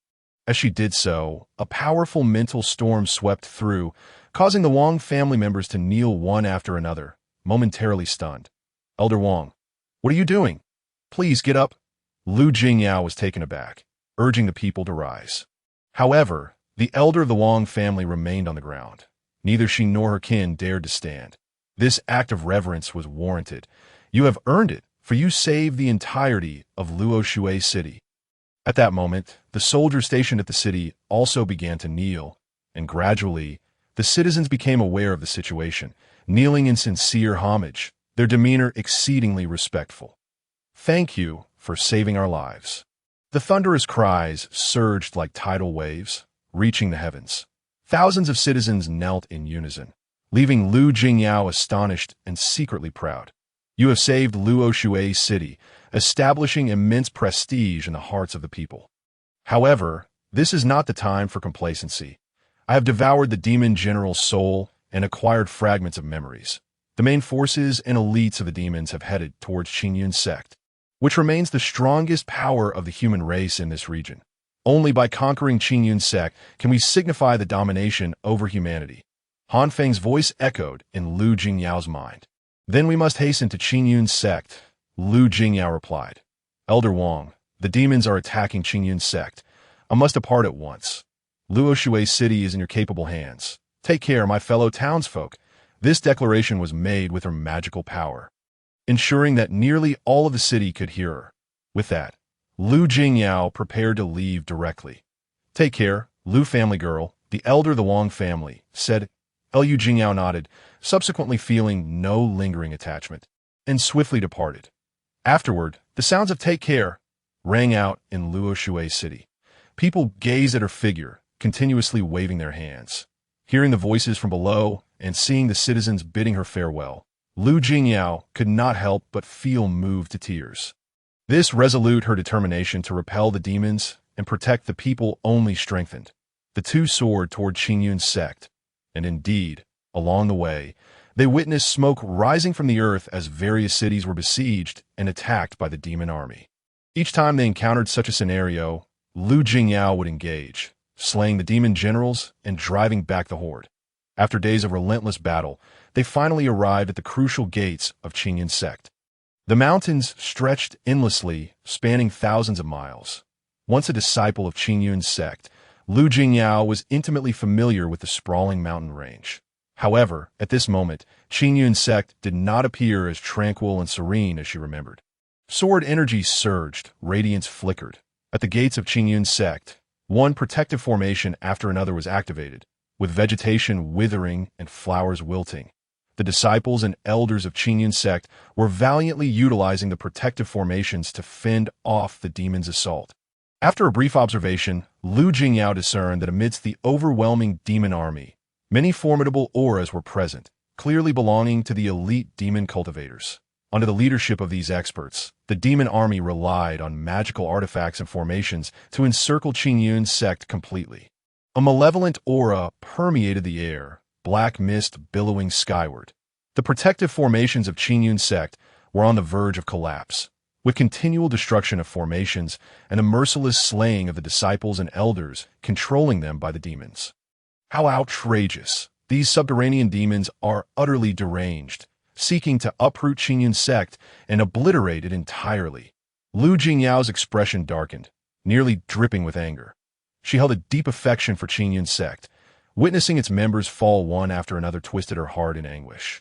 As she did so, a powerful mental storm swept through, causing the Wang family members to kneel one after another, momentarily stunned. "Elder Wang, what are you doing? Please get up." Lu Jingyao was taken aback, urging the people to rise. However, the elder of the Wang family remained on the ground. Neither she nor her kin dared to stand. This act of reverence was warranted. "You have earned it, for you saved the entirety of Luoshui City." At that moment, the soldiers stationed at the city also began to kneel, and gradually, the citizens became aware of the situation, kneeling in sincere homage, their demeanor exceedingly respectful. "Thank you for saving our lives." The thunderous cries surged like tidal waves, reaching the heavens. Thousands of citizens knelt in unison, leaving Lu Jingyao astonished and secretly proud. "You have saved Luoshui City, establishing immense prestige in the hearts of the people. However, this is not the time for complacency. I have devoured the demon general's soul and acquired fragments of memories. The main forces and elites of the demons have headed towards Qingyun Sect, which remains the strongest power of the human race in this region. Only by conquering Qingyun Sect can we signify the domination over humanity." Han Feng's voice echoed in Lu Jingyao's mind. "Then we must hasten to Qingyun Sect," Lu Jingyao replied. "Elder Wang, the demons are attacking Qingyun Sect. I must depart at once. Luoshui City is in your capable hands. Take care, my fellow townsfolk." This declaration was made with her magical power, ensuring that nearly all of the city could hear her. With that, Lu Jingyao prepared to leave directly. "Take care, Lu family girl," the elder of the Wang family said. Lu Jingyao nodded, subsequently feeling no lingering attachment, and swiftly departed. Afterward, the sounds of "take care" rang out in Luoshui City. People gazed at her figure, continuously waving their hands. Hearing the voices from below and seeing the citizens bidding her farewell, Lu Jingyao could not help but feel moved to tears. This resolute her determination to repel the demons and protect the people only strengthened. The two soared toward Qingyun Sect, and indeed, along the way, they witnessed smoke rising from the earth as various cities were besieged and attacked by the demon army. Each time they encountered such a scenario, Lu Jingyao would engage, slaying the demon generals and driving back the horde. After days of relentless battle, they finally arrived at the crucial gates of Qingyun Sect. The mountains stretched endlessly, spanning thousands of miles. Once a disciple of Qin Yun's sect, Lu Jingyao was intimately familiar with the sprawling mountain range. However, at this moment, Qin Yun's sect did not appear as tranquil and serene as she remembered. Sword energy surged, radiance flickered. At the gates of Qin Yun's sect, one protective formation after another was activated, with vegetation withering and flowers wilting. The disciples and elders of Qin Yun's sect were valiantly utilizing the protective formations to fend off the demon's assault. After a brief observation, Lu Jingyao discerned that amidst the overwhelming demon army, many formidable auras were present, clearly belonging to the elite demon cultivators. Under the leadership of these experts, the demon army relied on magical artifacts and formations to encircle Qin Yun's sect completely. A malevolent aura permeated the air, black mist billowing skyward. The protective formations of Qin Yun's sect were on the verge of collapse, with continual destruction of formations and a merciless slaying of the disciples and elders controlling them by the demons. How outrageous! These subterranean demons are utterly deranged, seeking to uproot Qin Yun's sect and obliterate it entirely. Lu Jingyao's expression darkened, nearly dripping with anger. She held a deep affection for Qin Yun's sect. Witnessing its members fall one after another twisted her heart in anguish.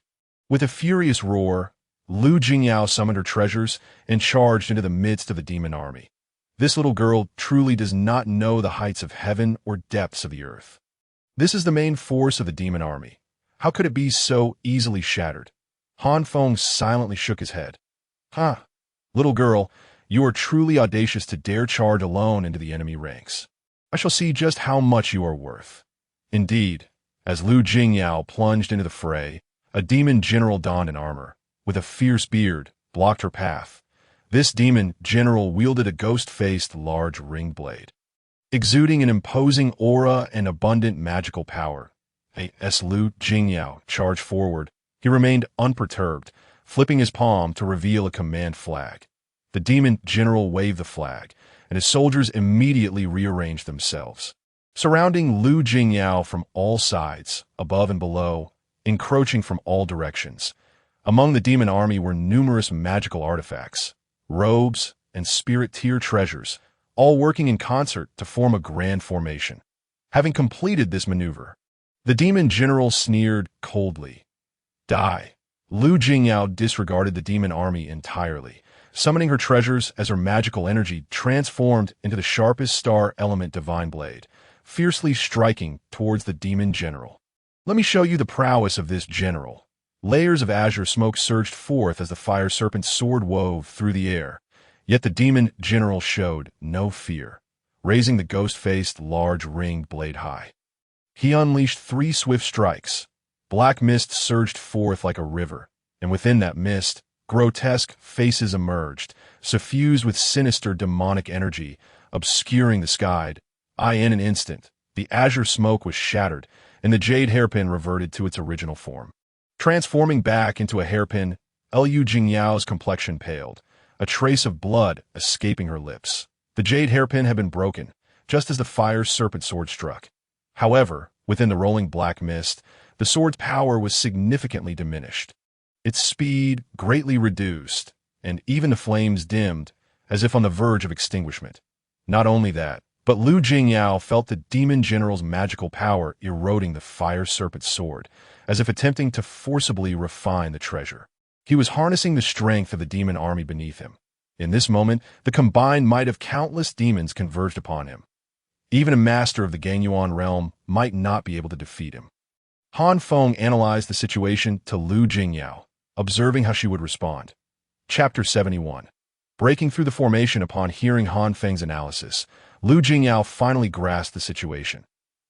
With a furious roar, Lu Jingyao summoned her treasures and charged into the midst of the demon army. This little girl truly does not know the heights of heaven or depths of the earth. This is the main force of the demon army. How could it be so easily shattered? Han Feng silently shook his head. Huh, little girl, you are truly audacious to dare charge alone into the enemy ranks. I shall see just how much you are worth. Indeed, as Lu Jingyao plunged into the fray, a demon general donned in armor, with a fierce beard, blocked her path. This demon general wielded a ghost-faced large ringed blade. Exuding an imposing aura and abundant magical power, as Lu Jingyao charged forward, he remained unperturbed, flipping his palm to reveal a command flag. The demon general waved the flag, and his soldiers immediately rearranged themselves, surrounding Lu Jingyao from all sides, above and below, encroaching from all directions. Among the demon army were numerous magical artifacts, robes, and spirit tier treasures, all working in concert to form a grand formation. Having completed this maneuver, the demon general sneered coldly. Die. Lu Jingyao disregarded the demon army entirely, summoning her treasures as her magical energy transformed into the sharpest star element divine blade, fiercely striking towards the demon general. Let me show you the prowess of this general. Layers of azure smoke surged forth as the fire serpent's sword wove through the air, yet the demon general showed no fear, raising the ghost-faced large ringed blade high. He unleashed 3 swift strikes. Black mist surged forth like a river, and within that mist, grotesque faces emerged, suffused with sinister demonic energy, obscuring the sky. In an instant, the azure smoke was shattered, and the jade hairpin reverted to its original form. Transforming back into a hairpin, Lu Jingyao's complexion paled, a trace of blood escaping her lips. The jade hairpin had been broken, just as the fire serpent sword struck. However, within the rolling black mist, the sword's power was significantly diminished. Its speed greatly reduced, and even the flames dimmed, as if on the verge of extinguishment. Not only that, but Lu Jingyao felt the demon general's magical power eroding the fire serpent's sword, as if attempting to forcibly refine the treasure. He was harnessing the strength of the demon army beneath him. In this moment, the combined might of countless demons converged upon him. Even a master of the Gangyuan realm might not be able to defeat him. Han Feng analyzed the situation to Lu Jingyao, observing how she would respond. Chapter 71. Breaking through the formation upon hearing Han Feng's analysis, Lu Jingyao finally grasped the situation.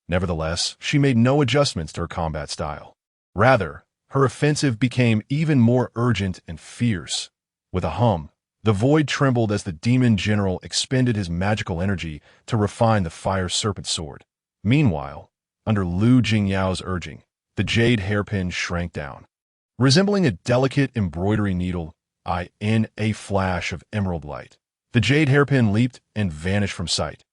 Nevertheless, she made no adjustments to her combat style. Rather, her offensive became even more urgent and fierce. With a hum, the void trembled as the demon general expended his magical energy to refine the fire serpent sword. Meanwhile, under Lu Jingyao's urging, the jade hairpin shrank down. Resembling a delicate embroidery needle, in a flash of emerald light, the jade hairpin leaped and vanished from sight.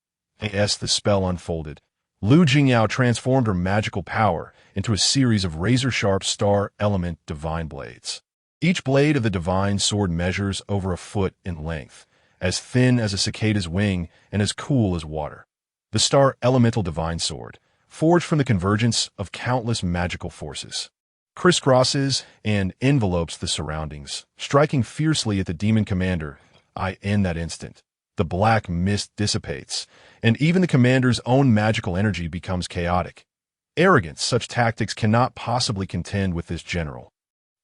As the spell unfolded, Lu Jingyao transformed her magical power into a series of razor-sharp star element divine blades. Each blade of the divine sword measures over a foot in length, as thin as a cicada's wing and as cool as water. The star elemental divine sword, forged from the convergence of countless magical forces, crisscrosses and envelopes the surroundings, striking fiercely at the demon commander. In that instant, the black mist dissipates, and even the commander's own magical energy becomes chaotic. Arrogant, such tactics cannot possibly contend with this general.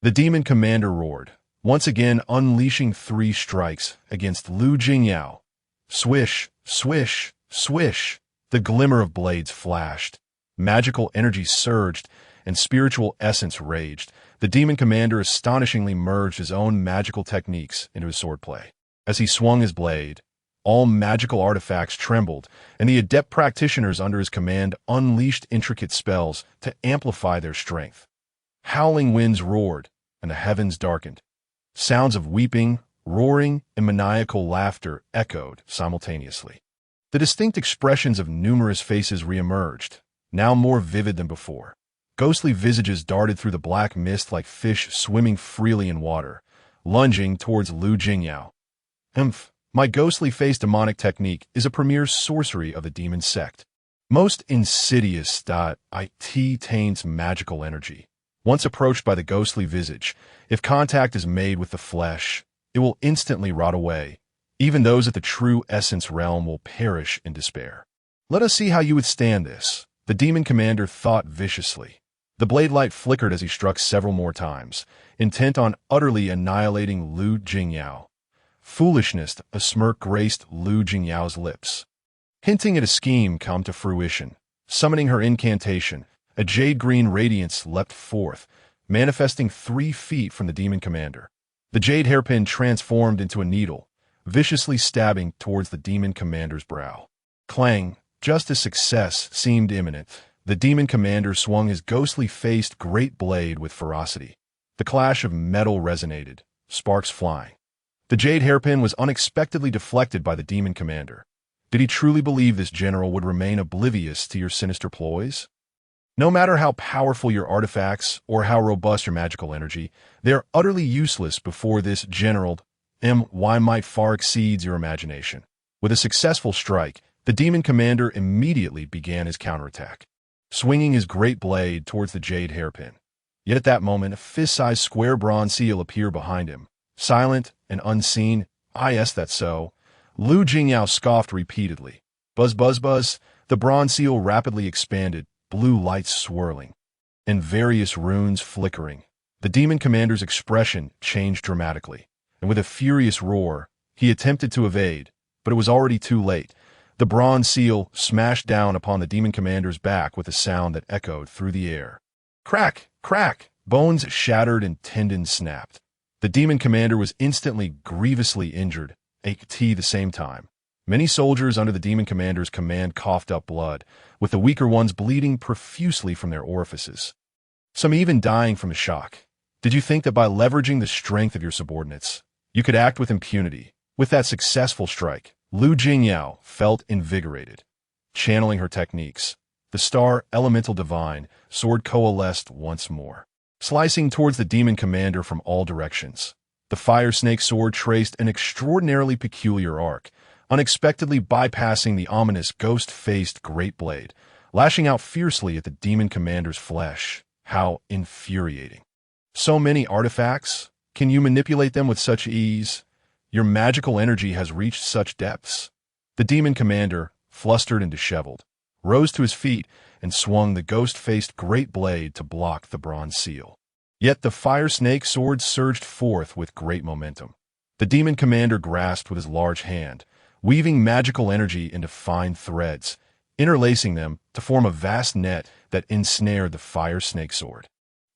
The demon commander roared, once again unleashing 3 strikes against Lu Jingyao. Swish, swish, swish. The glimmer of blades flashed. Magical energy surged, and spiritual essence raged. The demon commander astonishingly merged his own magical techniques into his swordplay. As he swung his blade, all magical artifacts trembled, and the adept practitioners under his command unleashed intricate spells to amplify their strength. Howling winds roared, and the heavens darkened. Sounds of weeping, roaring, and maniacal laughter echoed simultaneously. The distinct expressions of numerous faces reemerged, now more vivid than before. Ghostly visages darted through the black mist like fish swimming freely in water, lunging towards Lu Jingyao. My ghostly-faced demonic technique is a premier sorcery of the demon sect. Most insidious. It taints magical energy. Once approached by the ghostly visage, if contact is made with the flesh, it will instantly rot away. Even those at the true essence realm will perish in despair. Let us see how you would stand this, the demon commander thought viciously. The blade light flickered as he struck several more times, intent on utterly annihilating Lu Jingyao. Foolishness, a smirk graced Lu Jingyao's lips, hinting at a scheme come to fruition. Summoning her incantation, a jade-green radiance leapt forth, manifesting 3 feet from the demon commander. The jade hairpin transformed into a needle, viciously stabbing towards the demon commander's brow. Clang! Just as success seemed imminent, the demon commander swung his ghostly-faced great blade with ferocity. The clash of metal resonated, sparks flying. The jade hairpin was unexpectedly deflected by the demon commander. Did he truly believe this general would remain oblivious to your sinister ploys? No matter how powerful your artifacts or how robust your magical energy, they are utterly useless before this general. Might far exceeds your imagination. With a successful strike, the demon commander immediately began his counterattack, swinging his great blade towards the jade hairpin. Yet at that moment, a fist-sized square bronze seal appeared behind him. Silent and unseen. That's so. Lu Jingyao scoffed repeatedly. Buzz, buzz, buzz. The bronze seal rapidly expanded, blue lights swirling, and various runes flickering. The demon commander's expression changed dramatically, and with a furious roar, he attempted to evade, but it was already too late. The bronze seal smashed down upon the demon commander's back with a sound that echoed through the air. Crack! Crack! Bones shattered and tendons snapped. The demon commander was instantly grievously injured, at the same time. Many soldiers under the demon commander's command coughed up blood, with the weaker ones bleeding profusely from their orifices. Some even dying from the shock. Did you think that by leveraging the strength of your subordinates, you could act with impunity? With that successful strike, Lu Jingyao felt invigorated. Channeling her techniques, the star elemental divine sword coalesced once more, slicing towards the demon commander from all directions. The fire snake sword traced an extraordinarily peculiar arc, unexpectedly bypassing the ominous ghost-faced great blade, lashing out fiercely at the demon commander's flesh. How infuriating. So many artifacts? Can you manipulate them with such ease? Your magical energy has reached such depths. The demon commander, flustered and disheveled, rose to his feet and swung the ghost-faced great blade to block the bronze seal. Yet the fire snake sword surged forth with great momentum. The demon commander grasped with his large hand, weaving magical energy into fine threads, interlacing them to form a vast net that ensnared the fire snake sword.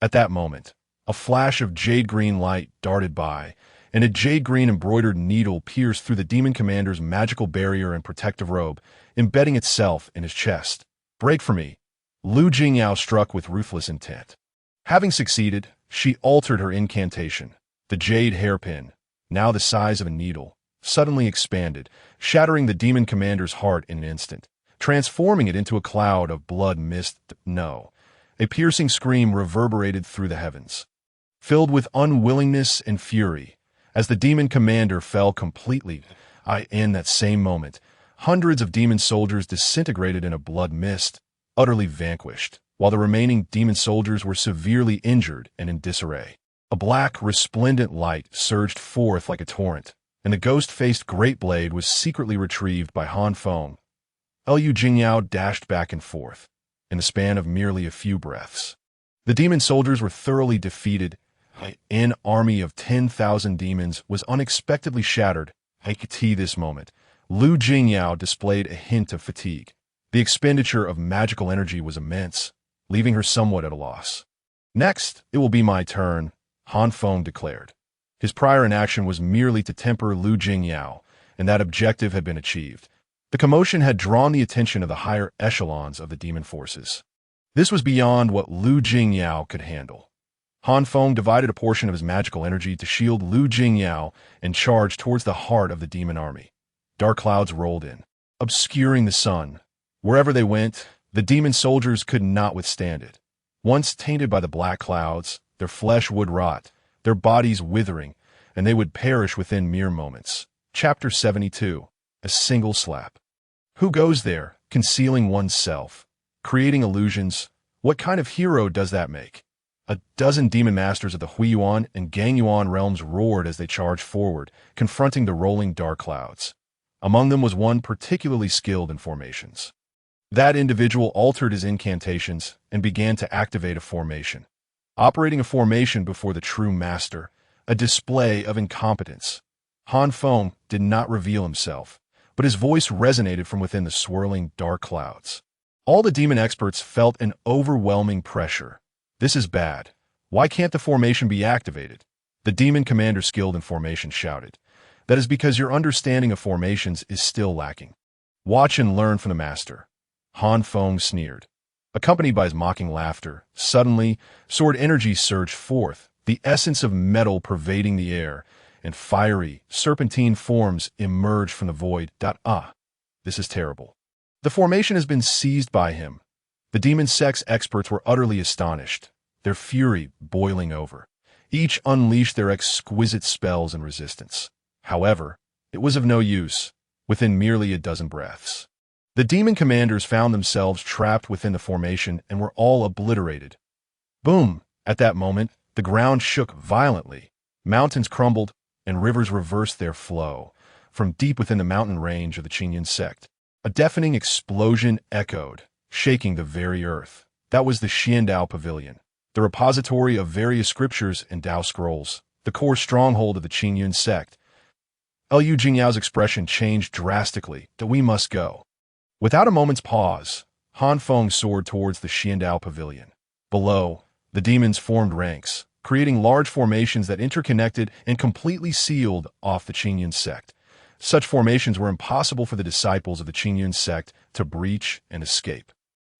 At that moment, a flash of jade-green light darted by, and a jade-green embroidered needle pierced through the demon commander's magical barrier and protective robe, embedding itself in his chest. Break for me! Lu Jingyao struck with ruthless intent. Having succeeded, she altered her incantation. The jade hairpin, now the size of a needle, suddenly expanded, shattering the demon commander's heart in an instant, transforming it into a cloud of blood mist. No. A piercing scream reverberated through the heavens. filled with unwillingness and fury. As the demon commander fell completely, in that same moment, hundreds of demon soldiers disintegrated in a blood mist, utterly vanquished, while the remaining demon soldiers were severely injured and in disarray. A black, resplendent light surged forth like a torrent, and the ghost-faced Great Blade was secretly retrieved by Han Feng. Liu Jingyao dashed back and forth, in the span of merely a few breaths. The demon soldiers were thoroughly defeated. An army of 10,000 demons was unexpectedly shattered. At this moment, Liu Jingyao displayed a hint of fatigue. The expenditure of magical energy was immense, leaving her somewhat at a loss. Next, it will be my turn, Han Feng declared. His prior inaction was merely to temper Liu Jingyao, and that objective had been achieved. The commotion had drawn the attention of the higher echelons of the demon forces. This was beyond what Liu Jingyao could handle. Han Feng divided a portion of his magical energy to shield Liu Jingyao and charged towards the heart of the demon army. Dark clouds rolled in, obscuring the sun. Wherever they went, the demon soldiers could not withstand it. Once tainted by the black clouds, their flesh would rot, their bodies withering, and they would perish within mere moments. Chapter 72. A single slap. Who goes there, concealing oneself, creating illusions? What kind of hero does that make? A dozen demon masters of the Huiyuan and Gangyuan realms roared as they charged forward, confronting the rolling dark clouds. Among them was one particularly skilled in formations. That individual altered his incantations and began to activate a formation. Operating a formation before the true master, a display of incompetence. Han Feng did not reveal himself, but his voice resonated from within the swirling dark clouds. All the demon experts felt an overwhelming pressure. This is bad. Why can't the formation be activated? The demon commander skilled in formation shouted. That is because your understanding of formations is still lacking. Watch and learn from the master. Han Feng sneered. Accompanied by his mocking laughter, suddenly, sword energy surged forth, the essence of metal pervading the air, and fiery, serpentine forms emerged from the void. This is terrible. The formation has been seized by him. The demon sex experts were utterly astonished, their fury boiling over. Each unleashed their exquisite spells and resistance. However, it was of no use, within merely a dozen breaths. The demon commanders found themselves trapped within the formation and were all obliterated. Boom! At that moment, the ground shook violently. Mountains crumbled, and rivers reversed their flow. From deep within the mountain range of the Qingyun sect, a deafening explosion echoed, shaking the very earth. That was the Xiandao Pavilion, the repository of various scriptures and Dao scrolls, the core stronghold of the Qingyun sect. Liu Jingyao's expression changed drastically. We must go. Without a moment's pause, Han Feng soared towards the Xiandao Pavilion. Below, the demons formed ranks, creating large formations that interconnected and completely sealed off the Qingyun sect. Such formations were impossible for the disciples of the Qingyun sect to breach and escape.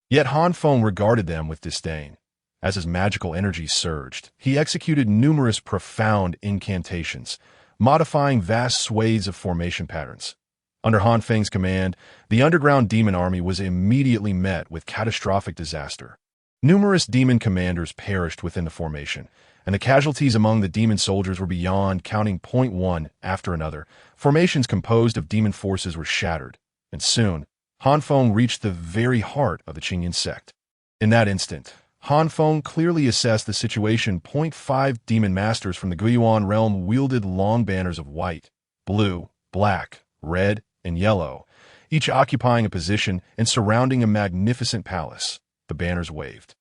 Yet Han Feng regarded them with disdain. As his magical energy surged, he executed numerous profound incantations, modifying vast swathes of formation patterns. Under Han Feng's command, the underground demon army was immediately met with catastrophic disaster. Numerous demon commanders perished within the formation, and the casualties among the demon soldiers were beyond counting. One after another. Formations composed of demon forces were shattered, and soon, Han Feng reached the very heart of the Qingyun sect. In that instant, Han Feng clearly assessed the situation. 5 demon masters from the Guiyuan realm wielded long banners of white, blue, black, red, and yellow, each occupying a position and surrounding a magnificent palace. The banners waved,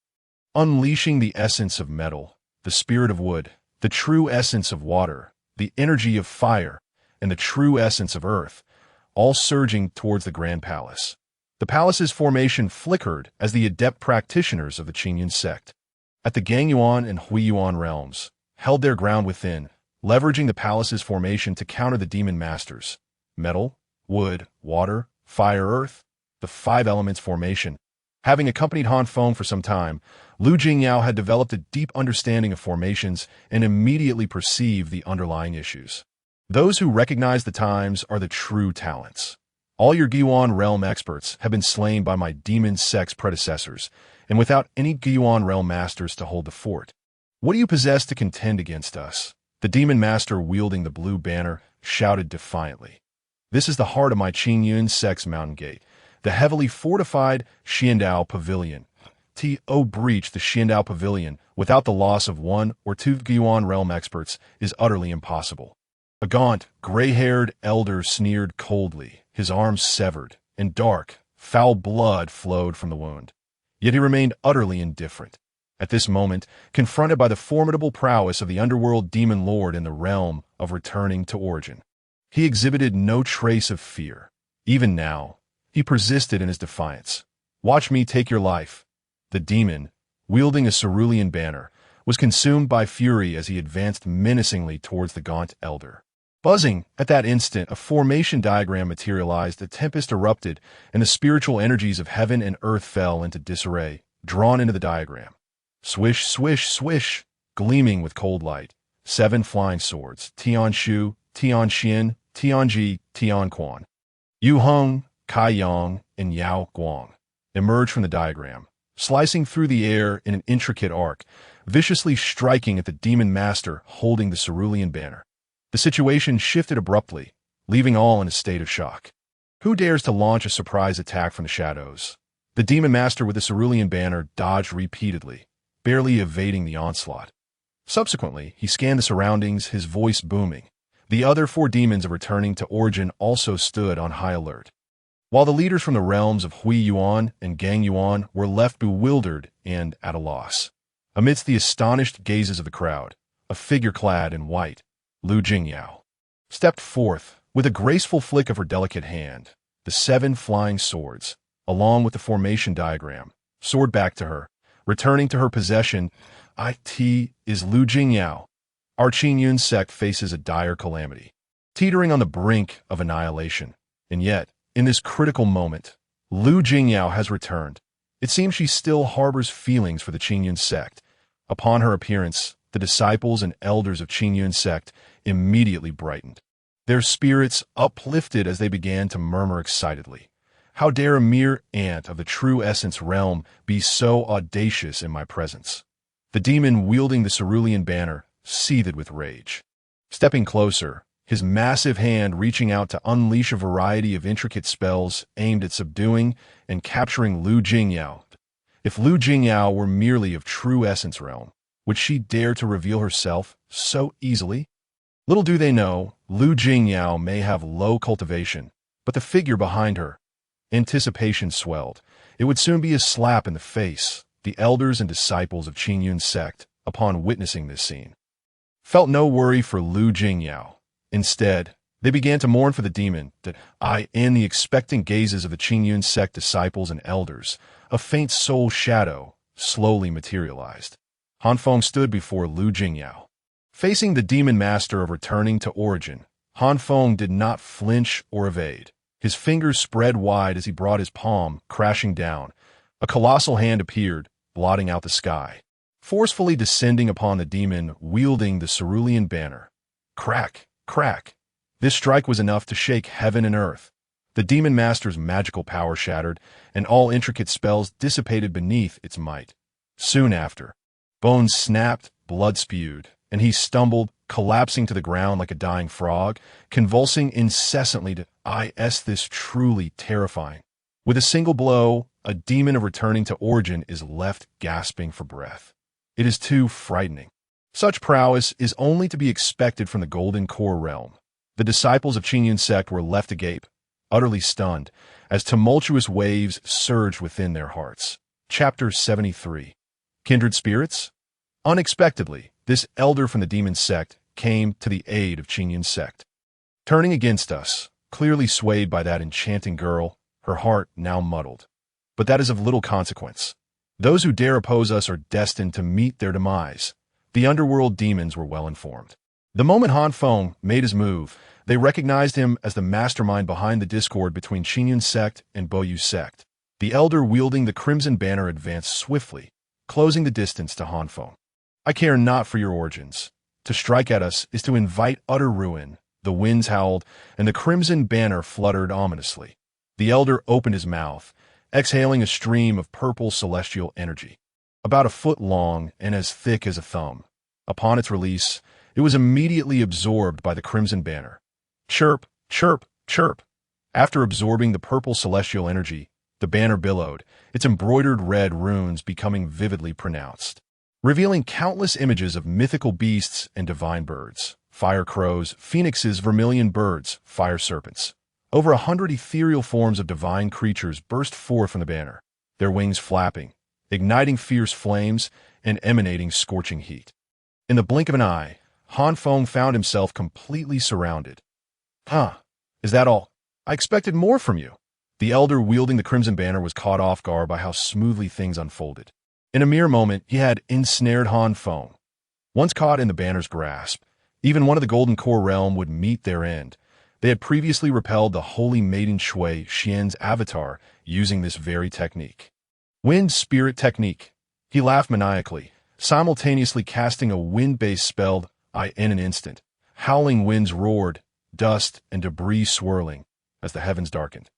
unleashing the essence of metal, the spirit of wood, the true essence of water, the energy of fire, and the true essence of earth, all surging towards the grand palace. The palace's formation flickered as the adept practitioners of the Qingyun sect, at the Gangyuan and Huiyuan realms, held their ground within, leveraging the palace's formation to counter the demon masters. Metal, wood, water, fire, earth, the 5 elements formation. Having accompanied Han Feng for some time, Liu Jingyao had developed a deep understanding of formations and immediately perceived the underlying issues. Those who recognize the times are the true talents. All your Guiyuan realm experts have been slain by my demon sex predecessors, and without any Guiyuan realm masters to hold the fort. What do you possess to contend against us? The demon master wielding the blue banner shouted defiantly. This is the heart of my Qingyun sect's mountain gate, the heavily fortified Xiandao Pavilion. To breach the Xiandao Pavilion without the loss of one or two Guan realm experts is utterly impossible. A gaunt, gray-haired elder sneered coldly, his arms severed, and dark, foul blood flowed from the wound. Yet he remained utterly indifferent. At this moment, confronted by the formidable prowess of the underworld demon lord in the realm of returning to origin, he exhibited no trace of fear. Even now, he persisted in his defiance. Watch me take your life. The demon, wielding a cerulean banner, was consumed by fury as he advanced menacingly towards the gaunt elder. Buzzing, at that instant, a formation diagram materialized, a tempest erupted, and the spiritual energies of heaven and earth fell into disarray, drawn into the diagram. Swish, swish, swish, gleaming with cold light, 7 flying swords, Tian Shu, Tian Xian, Tian Ji, Tian Quan, Yu Heng, Kai Yang, and Yao Guang, emerged from the diagram, slicing through the air in an intricate arc, viciously striking at the demon master holding the cerulean banner. The situation shifted abruptly, leaving all in a state of shock. Who dares to launch a surprise attack from the shadows? The demon master with the cerulean banner dodged repeatedly, barely evading the onslaught. Subsequently, he scanned the surroundings, his voice booming. The other 4 demons of returning to origin also stood on high alert, while the leaders from the realms of Hui Yuan and Gang Yuan were left bewildered and at a loss. Amidst the astonished gazes of the crowd, a figure clad in white, Lu Jingyao, stepped forth with a graceful flick of her delicate hand. The 7 flying swords, along with the formation diagram, soared back to her, returning to her possession. It is Lu Jingyao. Our Qingyun sect faces a dire calamity, teetering on the brink of annihilation. And yet, in this critical moment, Lu Jingyao has returned. It seems she still harbors feelings for the Qingyun sect. Upon her appearance, the disciples and elders of Qingyun sect immediately brightened, their spirits uplifted as they began to murmur excitedly. How dare a mere ant of the true essence realm be so audacious in my presence? The demon wielding the cerulean banner seethed with rage. Stepping closer, his massive hand reaching out to unleash a variety of intricate spells aimed at subduing and capturing Lu Jingyao. If Lu Jingyao were merely of true essence realm, would she dare to reveal herself so easily? Little do they know, Lu Jingyao may have low cultivation, but the figure behind her, anticipation swelled. It would soon be a slap in the face. The elders and disciples of Qingyun sect, upon witnessing this scene, felt no worry for Lu Jingyao. Instead, they began to mourn for the demon. In the expectant gazes of the Qingyun sect disciples and elders, a faint soul shadow slowly materialized. Han Feng stood before Lu Jingyao. Facing the demon master of returning to origin, Han Feng did not flinch or evade. His fingers spread wide as he brought his palm crashing down. A colossal hand appeared, blotting out the sky, forcefully descending upon the demon wielding the cerulean banner. Crack, crack. This strike was enough to shake heaven and earth. The demon master's magical power shattered, and all intricate spells dissipated beneath its might. Soon after, bones snapped, blood spewed, and he stumbled, collapsing to the ground like a dying frog, convulsing incessantly. This truly terrifying. With a single blow, a demon of returning to origin is left gasping for breath. It is too frightening. Such prowess is only to be expected from the Golden Core realm. The disciples of Qingyun sect were left agape, utterly stunned, as tumultuous waves surged within their hearts. Chapter 73. Kindred Spirits? Unexpectedly, this elder from the demon sect came to the aid of Qingyun sect. Turning against us, clearly swayed by that enchanting girl, her heart now muddled. But that is of little consequence. Those who dare oppose us are destined to meet their demise. The underworld demons were well informed. The moment Han Feng made his move, they recognized him as the mastermind behind the discord between Qingyun sect and Boyu sect. The elder wielding the crimson banner advanced swiftly, closing the distance to Han Feng. I care not for your origins. To strike at us is to invite utter ruin. The winds howled, and the crimson banner fluttered ominously. The elder opened his mouth, exhaling a stream of purple celestial energy, about a foot long and as thick as a thumb. Upon its release, it was immediately absorbed by the crimson banner. Chirp, chirp, chirp. After absorbing the purple celestial energy, the banner billowed, its embroidered red runes becoming vividly pronounced, revealing countless images of mythical beasts and divine birds, fire crows, phoenixes, vermilion birds, fire serpents. Over 100 ethereal forms of divine creatures burst forth from the banner, their wings flapping, igniting fierce flames and emanating scorching heat. In the blink of an eye, Han Feng found himself completely surrounded. Huh, is that all? I expected more from you. The elder wielding the crimson banner was caught off guard by how smoothly things unfolded. In a mere moment, he had ensnared Han Feng. Once caught in the banner's grasp, even one of the Golden Core realm would meet their end. They had previously repelled the holy maiden Shui Xian's avatar using this very technique. Wind Spirit Technique. He laughed maniacally, simultaneously casting a wind-based spell in an instant. Howling winds roared, dust and debris swirling as the heavens darkened.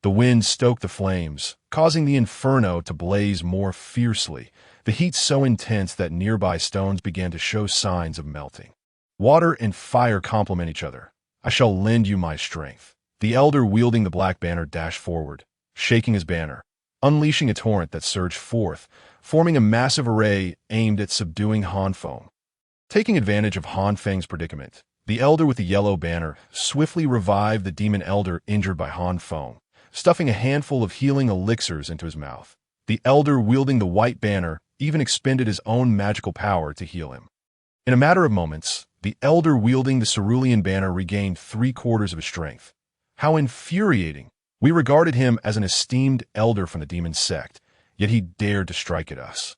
The wind stoked the flames, causing the inferno to blaze more fiercely, the heat so intense that nearby stones began to show signs of melting. Water and fire complement each other. I shall lend you my strength. The elder wielding the black banner dashed forward, shaking his banner, unleashing a torrent that surged forth, forming a massive array aimed at subduing Han Feng. Taking advantage of Han Feng's predicament, the elder with the yellow banner swiftly revived the demon elder injured by Han Feng, stuffing a handful of healing elixirs into his mouth. The elder wielding the white banner even expended his own magical power to heal him. In a matter of moments, the elder wielding the cerulean banner regained 3/4 of his strength. How infuriating! We regarded him as an esteemed elder from the demon sect, yet he dared to strike at us.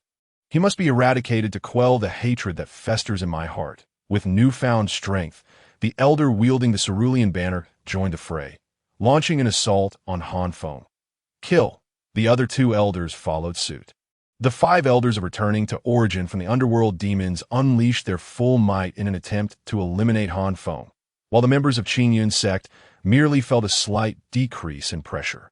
He must be eradicated to quell the hatred that festers in my heart. With newfound strength, the elder wielding the cerulean banner joined the fray, launching an assault on Han Feng. Kill! The other 2 elders followed suit. The 5 elders of returning to origin from the underworld demons unleashed their full might in an attempt to eliminate Han Feng, while the members of Qin Yun's sect merely felt a slight decrease in pressure.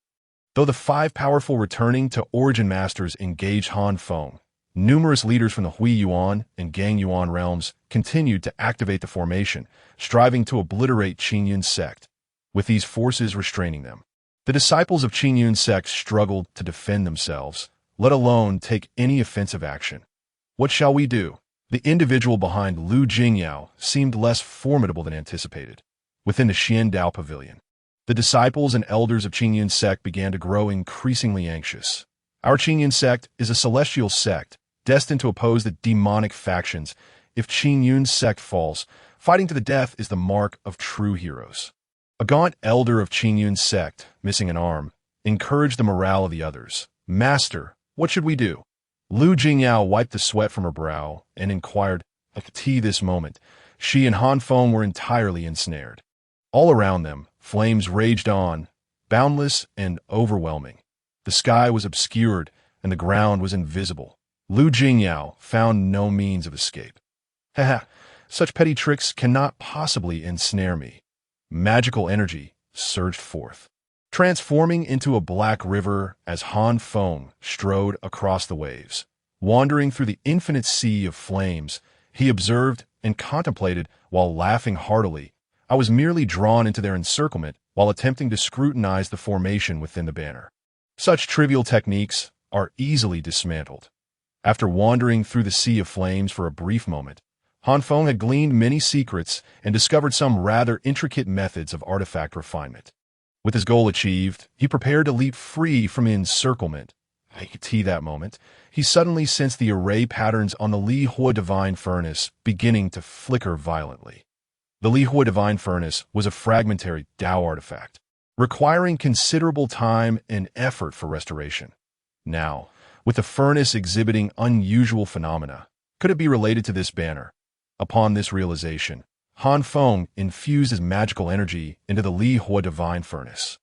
Though the 5 powerful returning to origin masters engaged Han Feng, numerous leaders from the Hui Yuan and Gang Yuan realms continued to activate the formation, striving to obliterate Qin Yun's sect, with these forces restraining them. The disciples of Qin Yun's sect struggled to defend themselves, let alone take any offensive action. What shall we do? The individual behind Lu Jingyao seemed less formidable than anticipated. Within the Xian Dao Pavilion, the disciples and elders of Qin Yun's sect began to grow increasingly anxious. Our Qin Yun sect is a celestial sect, destined to oppose the demonic factions. If Qin Yun's sect falls, fighting to the death is the mark of true heroes. A gaunt elder of Qin Yun's sect, missing an arm, encouraged the morale of the others. Master, what should we do? Lu Jingyao wiped the sweat from her brow and inquired. At this moment, she and Han Feng were entirely ensnared. All around them, flames raged on, boundless and overwhelming. The sky was obscured and the ground was invisible. Lu Jingyao found no means of escape. Haha, such petty tricks cannot possibly ensnare me. Magical energy surged forth, transforming into a black river as Han Feng strode across the waves. Wandering through the infinite sea of flames, he observed and contemplated while laughing heartily. I was merely drawn into their encirclement while attempting to scrutinize the formation within the banner. Such trivial techniques are easily dismantled. After wandering through the sea of flames for a brief moment, Han Feng had gleaned many secrets and discovered some rather intricate methods of artifact refinement. With his goal achieved, he prepared to leap free from encirclement. At that moment, he suddenly sensed the array patterns on the Li Hua Divine Furnace beginning to flicker violently. The Li Hua Divine Furnace was a fragmentary Dao artifact, requiring considerable time and effort for restoration. Now, with the furnace exhibiting unusual phenomena, could it be related to this banner? Upon this realization, Han Feng infused his magical energy into the Li Hua Divine Furnace.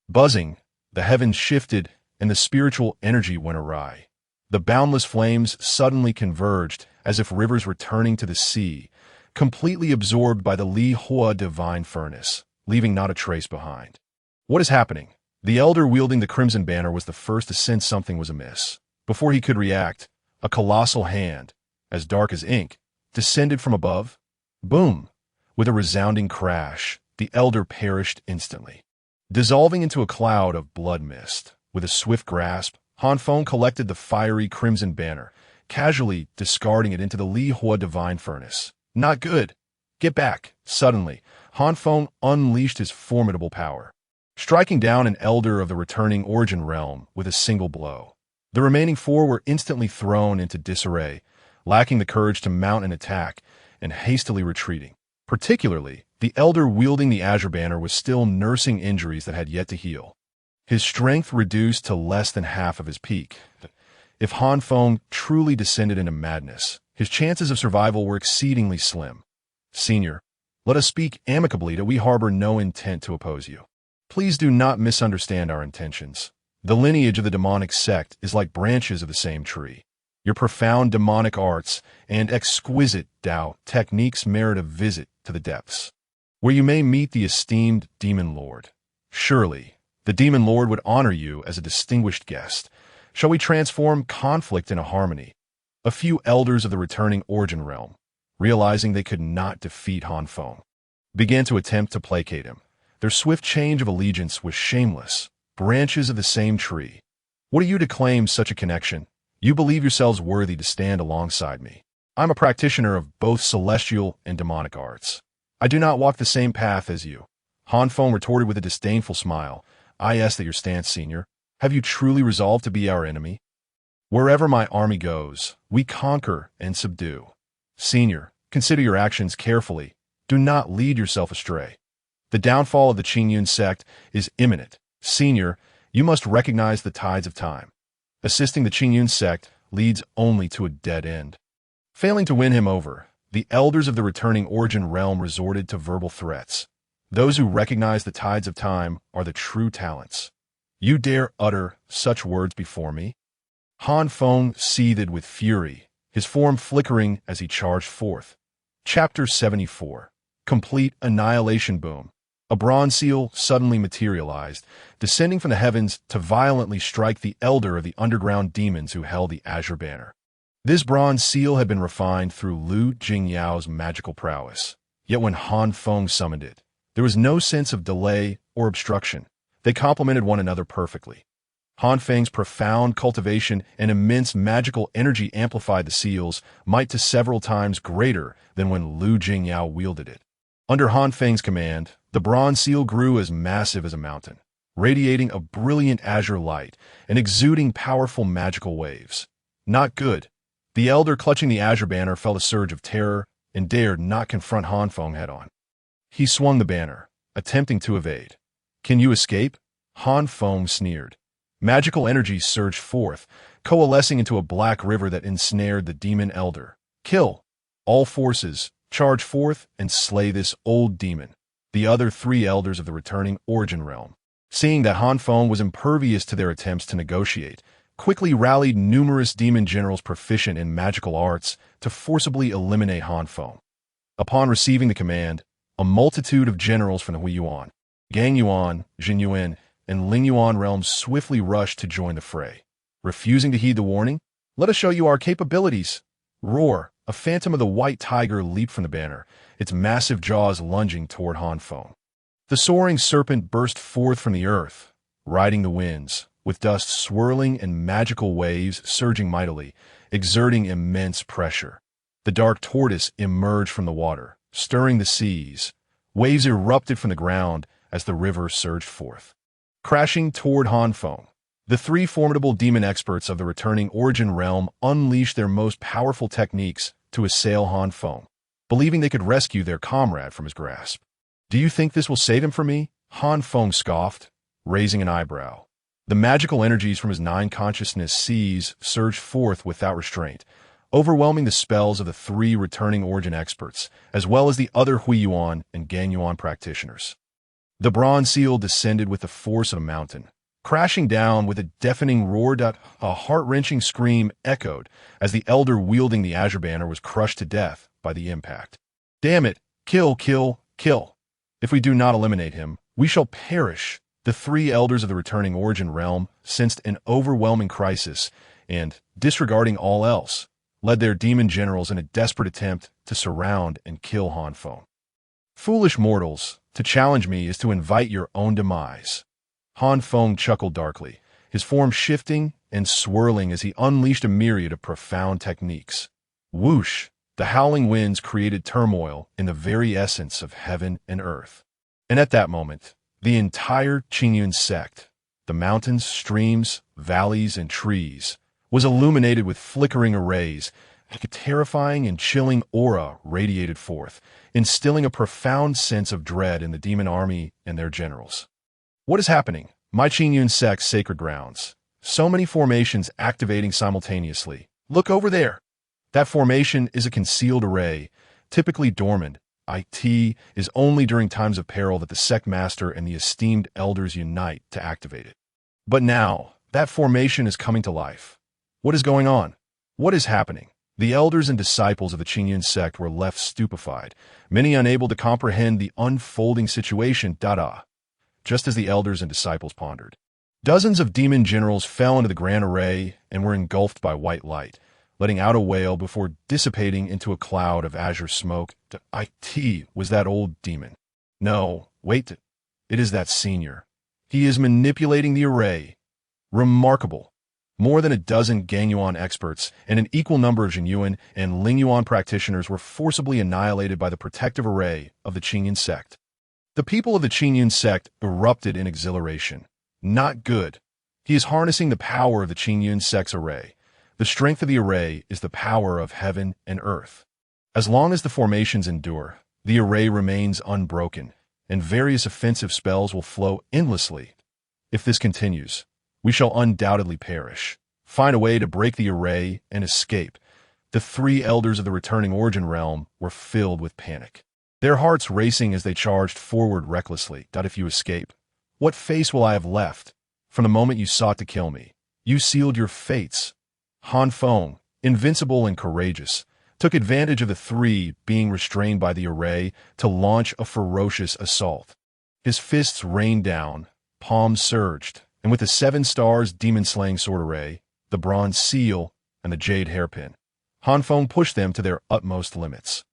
Buzzing, the heavens shifted and the spiritual energy went awry. The boundless flames suddenly converged as if rivers returning to the sea, completely absorbed by the Li Hua Divine Furnace, leaving not a trace behind. What is happening? The elder wielding the crimson banner was the first to sense something was amiss. Before he could react, a colossal hand, as dark as ink, descended from above. Boom! With a resounding crash, the elder perished instantly. Dissolving into a cloud of blood mist, with a swift grasp, Han Feng collected the fiery crimson banner, casually discarding it into the Li Hua divine furnace. Not good! Get back! Suddenly, Han Feng unleashed his formidable power, striking down an elder of the returning Origin realm with a single blow. The remaining four were instantly thrown into disarray, lacking the courage to mount an attack and hastily retreating. Particularly, the elder wielding the Azure Banner was still nursing injuries that had yet to heal. His strength reduced to less than half of his peak. If Han Feng truly descended into madness, his chances of survival were exceedingly slim. Senior, let us speak amicably that we harbor no intent to oppose you. Please do not misunderstand our intentions. The lineage of the demonic sect is like branches of the same tree. Your profound demonic arts and exquisite Dao techniques merit a visit to the depths, where you may meet the esteemed Demon Lord. Surely, the Demon Lord would honor you as a distinguished guest. Shall we transform conflict into harmony? A few elders of the returning Origin realm, realizing they could not defeat Han Feng, began to attempt to placate him. Their swift change of allegiance was shameless. Branches of the same tree. What are you to claim such a connection? You believe yourselves worthy to stand alongside me. I'm a practitioner of both celestial and demonic arts. I do not walk the same path as you. Han Feng retorted with a disdainful smile. I ask that your stance, Senior. Have you truly resolved to be our enemy? Wherever my army goes, we conquer and subdue. Senior, consider your actions carefully. Do not lead yourself astray. The downfall of the Qingyun sect is imminent. Senior, you must recognize the tides of time. Assisting the Qingyun sect leads only to a dead end. Failing to win him over, the elders of the returning Origin realm resorted to verbal threats. Those who recognize the tides of time are the true talents. You dare utter such words before me? Han Feng seethed with fury, his form flickering as he charged forth. Chapter 74. Complete Annihilation Boom. A bronze seal suddenly materialized, descending from the heavens to violently strike the elder of the underground demons who held the Azure Banner. This bronze seal had been refined through Lu Jingyao's magical prowess. Yet when Han Feng summoned it, there was no sense of delay or obstruction. They complemented one another perfectly. Han Feng's profound cultivation and immense magical energy amplified the seal's might to several times greater than when Lu Jingyao wielded it. Under Han Feng's command, the bronze seal grew as massive as a mountain, radiating a brilliant azure light and exuding powerful magical waves. Not good. The elder clutching the Azure Banner felt a surge of terror and dared not confront Han Feng head-on. He swung the banner, attempting to evade. Can you escape? Han Feng sneered. Magical energy surged forth, coalescing into a black river that ensnared the demon elder. Kill! All forces, charge forth and slay this old demon. The other three elders of the returning Origin realm, seeing that Han Feng was impervious to their attempts to negotiate, quickly rallied numerous demon generals proficient in magical arts to forcibly eliminate Han Feng. Upon receiving the command, a multitude of generals from the Huiyuan, Gang Yuan, Jin Yuan, and Ling Yuan realms swiftly rushed to join the fray. Refusing to heed the warning, let us show you our capabilities. Roar! A phantom of the white tiger leaped from the banner, its massive jaws lunging toward Han Feng. The soaring serpent burst forth from the earth, riding the winds, with dust swirling and magical waves surging mightily, exerting immense pressure. The dark tortoise emerged from the water, stirring the seas. Waves erupted from the ground as the river surged forth. Crashing toward Han Feng, the three formidable demon experts of the returning Origin realm unleashed their most powerful techniques to assail Han Feng, believing they could rescue their comrade from his grasp. Do you think this will save him from me? Han Feng scoffed, raising an eyebrow. The magical energies from his nine consciousness seas surged forth without restraint, overwhelming the spells of the three returning Origin experts, as well as the other Huiyuan and Gangyuan practitioners. The bronze seal descended with the force of a mountain, crashing down with a deafening roar. A heart-wrenching scream echoed as the elder wielding the Azure Banner was crushed to death by the impact. Damn it! Kill, kill, kill! If we do not eliminate him, we shall perish. The three elders of the returning Origin realm sensed an overwhelming crisis and, disregarding all else, led their demon generals in a desperate attempt to surround and kill Han Feng. Foolish mortals, to challenge me is to invite your own demise. Han Feng chuckled darkly, his form shifting and swirling as he unleashed a myriad of profound techniques. Whoosh! The howling winds created turmoil in the very essence of heaven and earth. And at that moment, the entire Qingyun sect, the mountains, streams, valleys, and trees, was illuminated with flickering arrays, like a terrifying and chilling aura radiated forth, instilling a profound sense of dread in the demon army and their generals. What is happening? My Qingyun sect's sacred grounds. So many formations activating simultaneously. Look over there. That formation is a concealed array, typically dormant. It is only during times of peril that the sect master and the esteemed elders unite to activate it. But now, that formation is coming to life. What is going on? What is happening? The elders and disciples of the Qingyun sect were left stupefied, many unable to comprehend the unfolding situation. Just as the elders and disciples pondered, dozens of demon generals fell into the grand array and were engulfed by white light, letting out a wail before dissipating into a cloud of azure smoke. It was that old demon. No, wait. It is that senior. He is manipulating the array. Remarkable. More than a dozen Gangyuan experts and an equal number of Zhenyuan and Lingyuan practitioners were forcibly annihilated by the protective array of the Qingyun sect. The people of the Qingyun sect erupted in exhilaration. Not good. He is harnessing the power of the Qingyun sect's array. The strength of the array is the power of heaven and earth. As long as the formations endure, the array remains unbroken, and various offensive spells will flow endlessly. If this continues, we shall undoubtedly perish. Find a way to break the array and escape. The three elders of the returning Origin Realm were filled with panic, their hearts racing as they charged forward recklessly. If you escape, what face will I have left? From the moment you sought to kill me, you sealed your fates. Han Feng, invincible and courageous, took advantage of the three being restrained by the array to launch a ferocious assault. His fists rained down, palms surged, and with the 7 stars demon-slaying sword array, the bronze seal, and the jade hairpin, Han Feng pushed them to their utmost limits.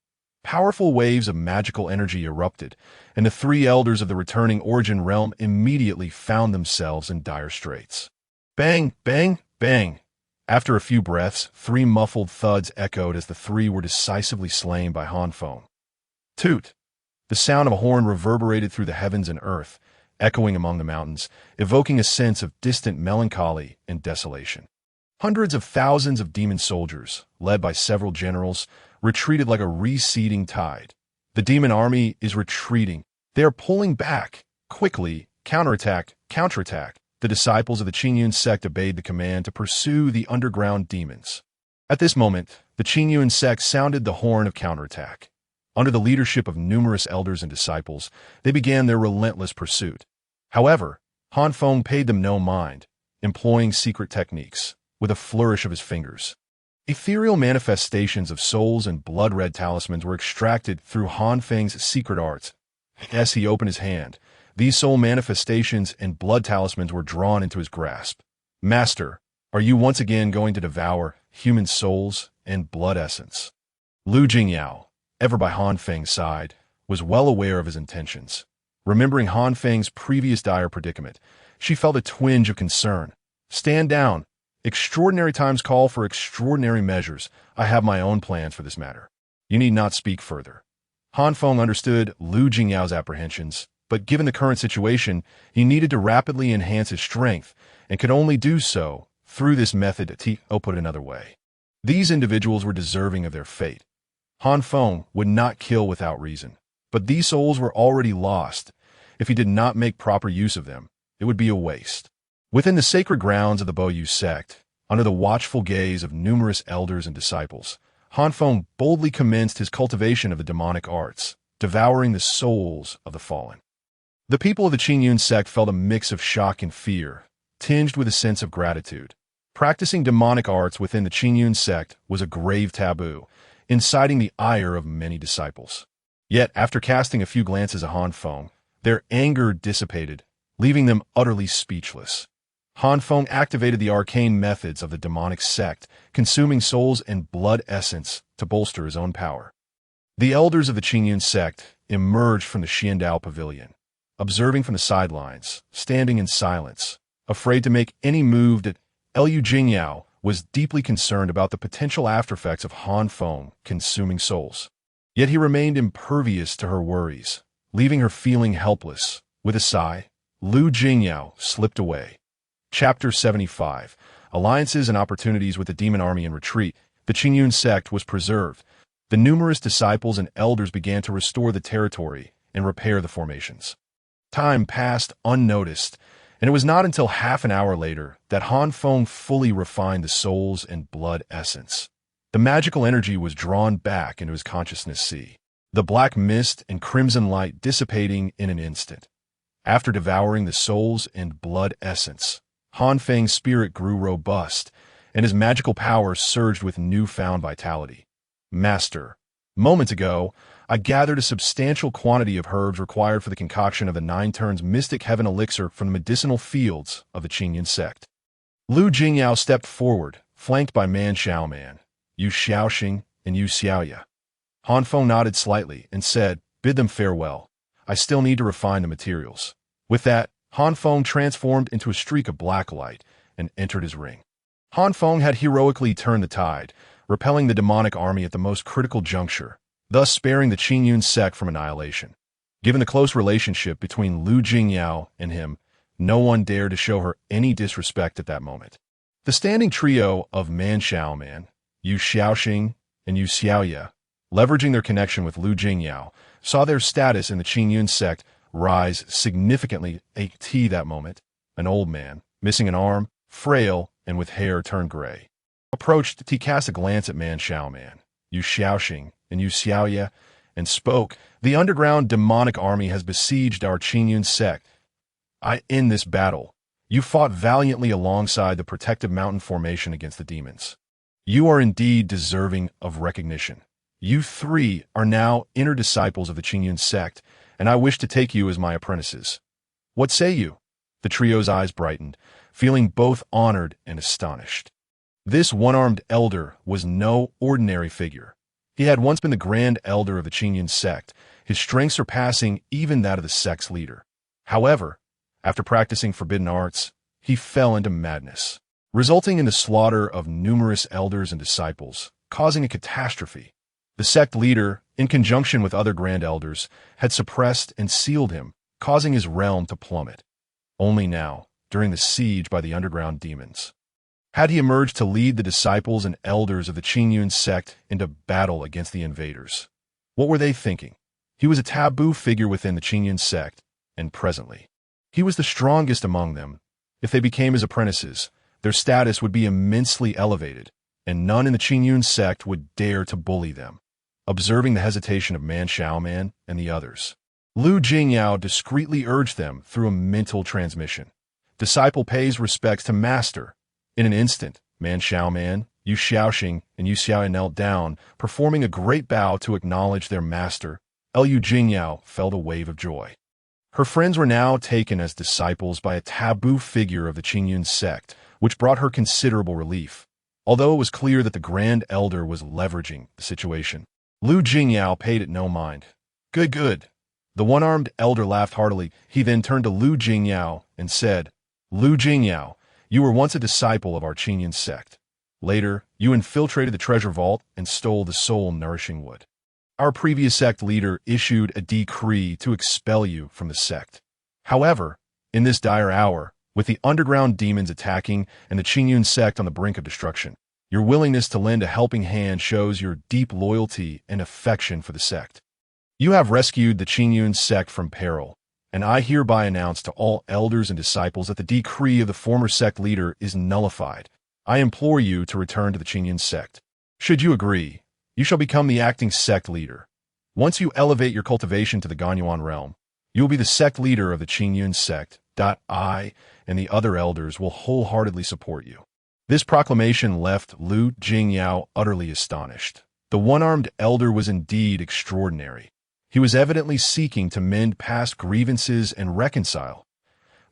Powerful waves of magical energy erupted, and the three elders of the returning Origin Realm immediately found themselves in dire straits. Bang, bang, bang! After a few breaths, 3 muffled thuds echoed as the three were decisively slain by Han Feng. Toot! The sound of a horn reverberated through the heavens and earth, echoing among the mountains, evoking a sense of distant melancholy and desolation. Hundreds of thousands of demon soldiers, led by several generals, retreated like a receding tide. The demon army is retreating. They are pulling back. Quickly, counterattack, counterattack. The disciples of the Qingyun sect obeyed the command to pursue the underground demons. At this moment, the Qingyun sect sounded the horn of counterattack. Under the leadership of numerous elders and disciples, they began their relentless pursuit. However, Han Feng paid them no mind, employing secret techniques, with a flourish of his fingers. Ethereal manifestations of souls and blood-red talismans were extracted through Han Feng's secret arts. As he opened his hand, these soul manifestations and blood talismans were drawn into his grasp. Master, are you once again going to devour human souls and blood essence? Lu Jingyao, ever by Han Feng's side, was well aware of his intentions. Remembering Han Feng's previous dire predicament, she felt a twinge of concern. Stand down. Extraordinary times call for extraordinary measures. I have my own plans for this matter. You need not speak further. Han Feng understood Lu Jingyao's apprehensions, but given the current situation, he needed to rapidly enhance his strength, and could only do so through this method. Put it another way, these individuals were deserving of their fate. Han Feng would not kill without reason, but these souls were already lost. If he did not make proper use of them, it would be a waste. Within the sacred grounds of the Boyu sect, under the watchful gaze of numerous elders and disciples, Han Feng boldly commenced his cultivation of the demonic arts, devouring the souls of the fallen. The people of the Qingyun sect felt a mix of shock and fear, tinged with a sense of gratitude. Practicing demonic arts within the Qingyun sect was a grave taboo, inciting the ire of many disciples. Yet, after casting a few glances at Han Feng, their anger dissipated, leaving them utterly speechless. Han Feng activated the arcane methods of the demonic sect, consuming souls and blood essence to bolster his own power. The elders of the Qingyun sect emerged from the Xiandao pavilion, observing from the sidelines, standing in silence, afraid to make any move. That Liu Jingyao was deeply concerned about the potential aftereffects of Han Feng consuming souls. Yet he remained impervious to her worries, leaving her feeling helpless. With a sigh, Liu Jingyao slipped away. Chapter 75. Alliances and Opportunities with the Demon Army in Retreat. The Qingyun sect was preserved. The numerous disciples and elders began to restore the territory and repair the formations. Time passed unnoticed, and it was not until half an hour later that Han Feng fully refined the souls and blood essence. The magical energy was drawn back into his consciousness sea, the black mist and crimson light dissipating in an instant. After devouring the souls and blood essence, Han Feng's spirit grew robust, and his magical power surged with newfound vitality. Master, moments ago, I gathered a substantial quantity of herbs required for the concoction of the 9 turns Mystic Heaven elixir from the medicinal fields of the Qingyun sect. Liu Jingyao stepped forward, flanked by Man Xiaoman, Yu Xiaoxing, and Yu Xiaoya. Han Feng nodded slightly and said, "Bid them farewell. I still need to refine the materials." With that, Han Feng transformed into a streak of black light and entered his ring. Han Feng had heroically turned the tide, repelling the demonic army at the most critical juncture, thus sparing the Qingyun sect from annihilation. Given the close relationship between Liu Jingyao and him, no one dared to show her any disrespect at that moment. The standing trio of Man Xiaoman, Yu Xiaoxing, and Yu Xiaoya, leveraging their connection with Liu Jingyao, saw their status in the Qingyun sect rise significantly. At that moment, an old man, missing an arm, frail, and with hair turned gray, approached to cast a glance at Man Xiaoman, Yu Xiaoxing, and Yu Xiaoya, and spoke, "The underground demonic army has besieged our Qingyun sect. I end this battle. You fought valiantly alongside the protective mountain formation against the demons. You are indeed deserving of recognition. You 3 are now inner disciples of the Qingyun sect, and I wish to take you as my apprentices. What say you?" The trio's eyes brightened, feeling both honored and astonished. This one-armed elder was no ordinary figure. He had once been the grand elder of the Qingyun sect, his strength surpassing even that of the sect's leader. However, after practicing forbidden arts, he fell into madness, resulting in the slaughter of numerous elders and disciples, causing a catastrophe. The sect leader, in conjunction with other grand elders, had suppressed and sealed him, causing his realm to plummet. Only now, during the siege by the underground demons, had he emerged to lead the disciples and elders of the Qingyun sect into battle against the invaders. What were they thinking? He was a taboo figure within the Qingyun sect, and presently, he was the strongest among them. If they became his apprentices, their status would be immensely elevated, and none in the Qingyun sect would dare to bully them. Observing the hesitation of Man Xiaoman and the others, Liu Jingyao discreetly urged them through a mental transmission. Disciple pays respects to master. In an instant, Man Xiaoman, Yu Xiaoxing, and Yu Xiaoya knelt down, performing a great bow to acknowledge their master. Liu Jingyao felt a wave of joy. Her friends were now taken as disciples by a taboo figure of the Qingyun sect, which brought her considerable relief, although it was clear that the Grand Elder was leveraging the situation. Liu Jingyao paid it no mind. Good, good. The one-armed elder laughed heartily. He then turned to Liu Jingyao and said, "Liu Jingyao, you were once a disciple of our Qingyun sect. Later, you infiltrated the treasure vault and stole the soul-nourishing wood. Our previous sect leader issued a decree to expel you from the sect. However, in this dire hour, with the underground demons attacking and the Qingyun sect on the brink of destruction, your willingness to lend a helping hand shows your deep loyalty and affection for the sect. You have rescued the Qingyun sect from peril, and I hereby announce to all elders and disciples that the decree of the former sect leader is nullified. I implore you to return to the Qingyun sect. Should you agree, you shall become the acting sect leader. Once you elevate your cultivation to the Ganyuan realm, you will be the sect leader of the Qingyun sect. I and the other elders will wholeheartedly support you." This proclamation left Liu Jingyao utterly astonished. The one-armed elder was indeed extraordinary. He was evidently seeking to mend past grievances and reconcile.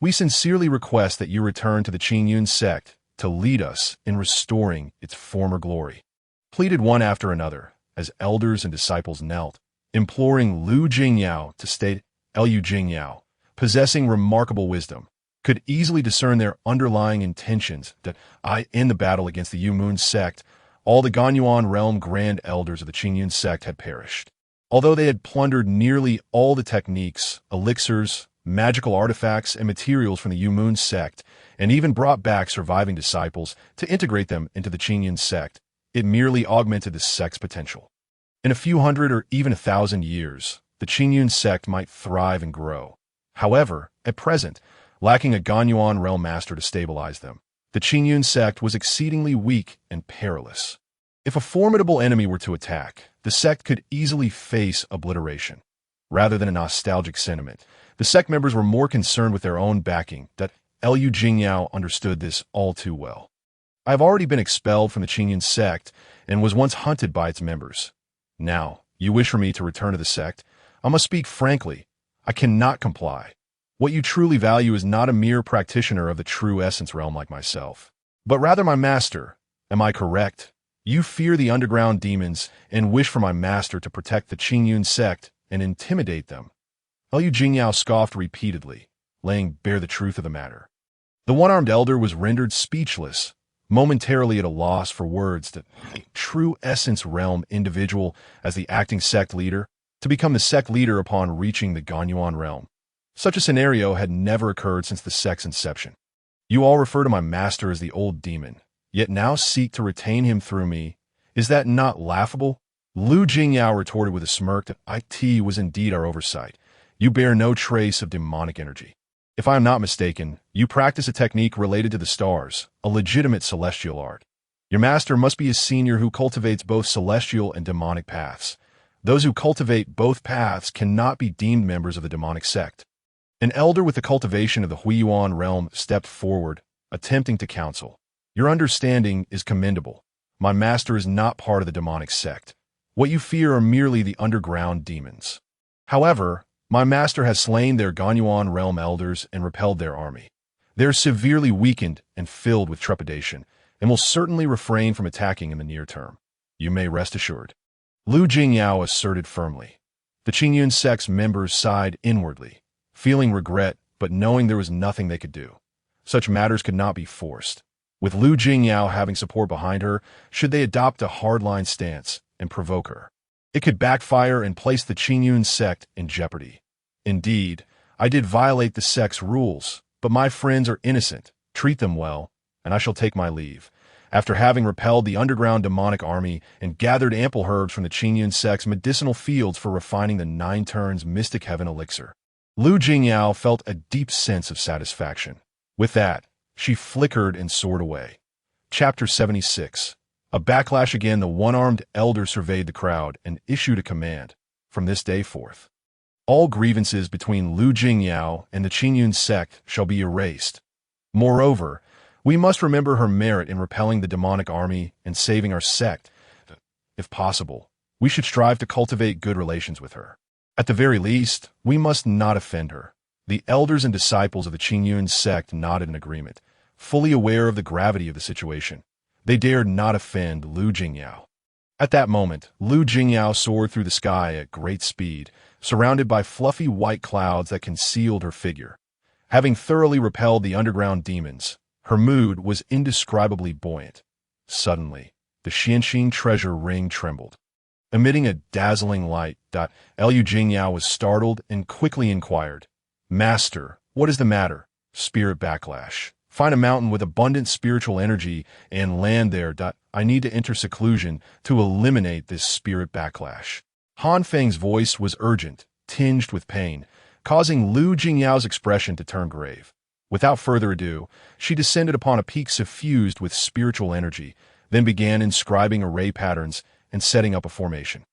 We sincerely request that you return to the Qingyun sect to lead us in restoring its former glory. Pleaded one after another, as elders and disciples knelt, imploring Lu Jingyao to state. Lu Jingyao, possessing remarkable wisdom, could easily discern their underlying intentions that in the battle against the Yu Moon sect, all the Ganyuan realm grand elders of the Qingyun sect had perished. Although they had plundered nearly all the techniques, elixirs, magical artifacts, and materials from the Yu Moon sect, and even brought back surviving disciples to integrate them into the Qingyun sect, it merely augmented the sect's potential. In a few hundred or even 1,000 years, the Qingyun sect might thrive and grow. However, at present, lacking a Ganyuan realm master to stabilize them, the Qingyun sect was exceedingly weak and perilous. If a formidable enemy were to attack, the sect could easily face obliteration. Rather than a nostalgic sentiment, the sect members were more concerned with their own backing. Lu Jingyao understood this all too well. I have already been expelled from the Qingyun sect and was once hunted by its members. Now, you wish for me to return to the sect? I must speak frankly. I cannot comply. What you truly value is not a mere practitioner of the true essence realm like myself, but rather my master. Am I correct? You fear the underground demons and wish for my master to protect the Qingyun sect and intimidate them. Lu Jingyao scoffed repeatedly, laying bare the truth of the matter. The one-armed elder was rendered speechless, momentarily at a loss for words. To true essence realm individual as the acting sect leader, to become the sect leader upon reaching the Ganyuan realm. Such a scenario had never occurred since the sect's inception. You all refer to my master as the old demon, yet now seek to retain him through me. Is that not laughable? Lu Jingyao retorted with a smirk that it was indeed our oversight. You bear no trace of demonic energy. If I am not mistaken, you practice a technique related to the stars, a legitimate celestial art. Your master must be a senior who cultivates both celestial and demonic paths. Those who cultivate both paths cannot be deemed members of the demonic sect. An elder with the cultivation of the Huiyuan realm stepped forward, attempting to counsel. Your understanding is commendable. My master is not part of the demonic sect. What you fear are merely the underground demons. However, my master has slain their Ganyuan realm elders and repelled their army. They are severely weakened and filled with trepidation, and will certainly refrain from attacking in the near term. You may rest assured. Lu Jingyao asserted firmly. The Qingyun sect's members sighed inwardly, feeling regret but knowing there was nothing they could do. Such matters could not be forced. With Lu Jingyao having support behind her, should they adopt a hardline stance and provoke her, it could backfire and place the Qingyun sect in jeopardy. Indeed, I did violate the sect's rules, but my friends are innocent. Treat them well, and I shall take my leave. After having repelled the underground demonic army and gathered ample herbs from the Qingyun sect's medicinal fields for refining the 9 turns mystic heaven elixir, Lu Jingyao felt a deep sense of satisfaction. With that, she flickered and soared away. Chapter 76. A backlash again. The one-armed elder surveyed the crowd and issued a command. From this day forth, all grievances between Lu Jingyao and the Qingyun sect shall be erased. Moreover, we must remember her merit in repelling the demonic army and saving our sect. If possible, we should strive to cultivate good relations with her. At the very least, we must not offend her. The elders and disciples of the Qingyun sect nodded in agreement, fully aware of the gravity of the situation. They dared not offend Lu Jingyao. At that moment, Lu Jingyao soared through the sky at great speed, surrounded by fluffy white clouds that concealed her figure. Having thoroughly repelled the underground demons, her mood was indescribably buoyant. Suddenly, the Xianxing treasure ring trembled. Emitting a dazzling light, Lu Jingyao was startled and quickly inquired, "Master, what is the matter?" Spirit backlash. Find a mountain with abundant spiritual energy and land there. I need to enter seclusion to eliminate this spirit backlash. Han Feng's voice was urgent, tinged with pain, causing Lu Jingyao's expression to turn grave. Without further ado, she descended upon a peak suffused with spiritual energy, then began inscribing array patterns and setting up a formation.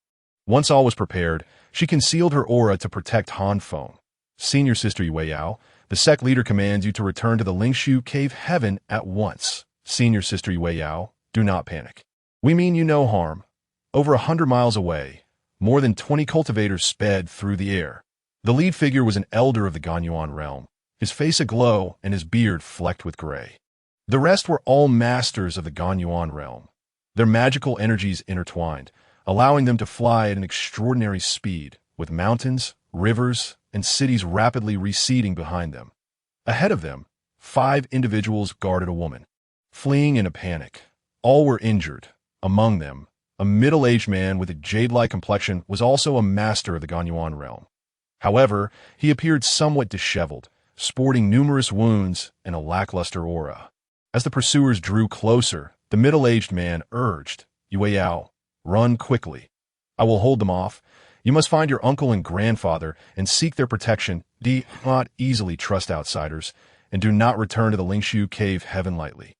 Once all was prepared, she concealed her aura to protect Han Feng. Senior Sister Yue Yao, the sect leader commands you to return to the Lingshu Cave Heaven at once. Senior Sister Yue Yao, do not panic. We mean you no harm. Over 100 miles away, more than 20 cultivators sped through the air. The lead figure was an elder of the Ganyuan realm, his face aglow and his beard flecked with gray. The rest were all masters of the Ganyuan realm, their magical energies intertwined, allowing them to fly at an extraordinary speed, with mountains, rivers, and cities rapidly receding behind them. Ahead of them, 5 individuals guarded a woman, fleeing in a panic. All were injured. Among them, a middle-aged man with a jade-like complexion was also a master of the Ganyuan realm. However, he appeared somewhat disheveled, sporting numerous wounds and a lackluster aura. As the pursuers drew closer, the middle-aged man urged, "Yue Yao, run quickly. I will hold them off. You must find your uncle and grandfather and seek their protection. Do not easily trust outsiders, and do not return to the Lingshu Cave heaven lightly."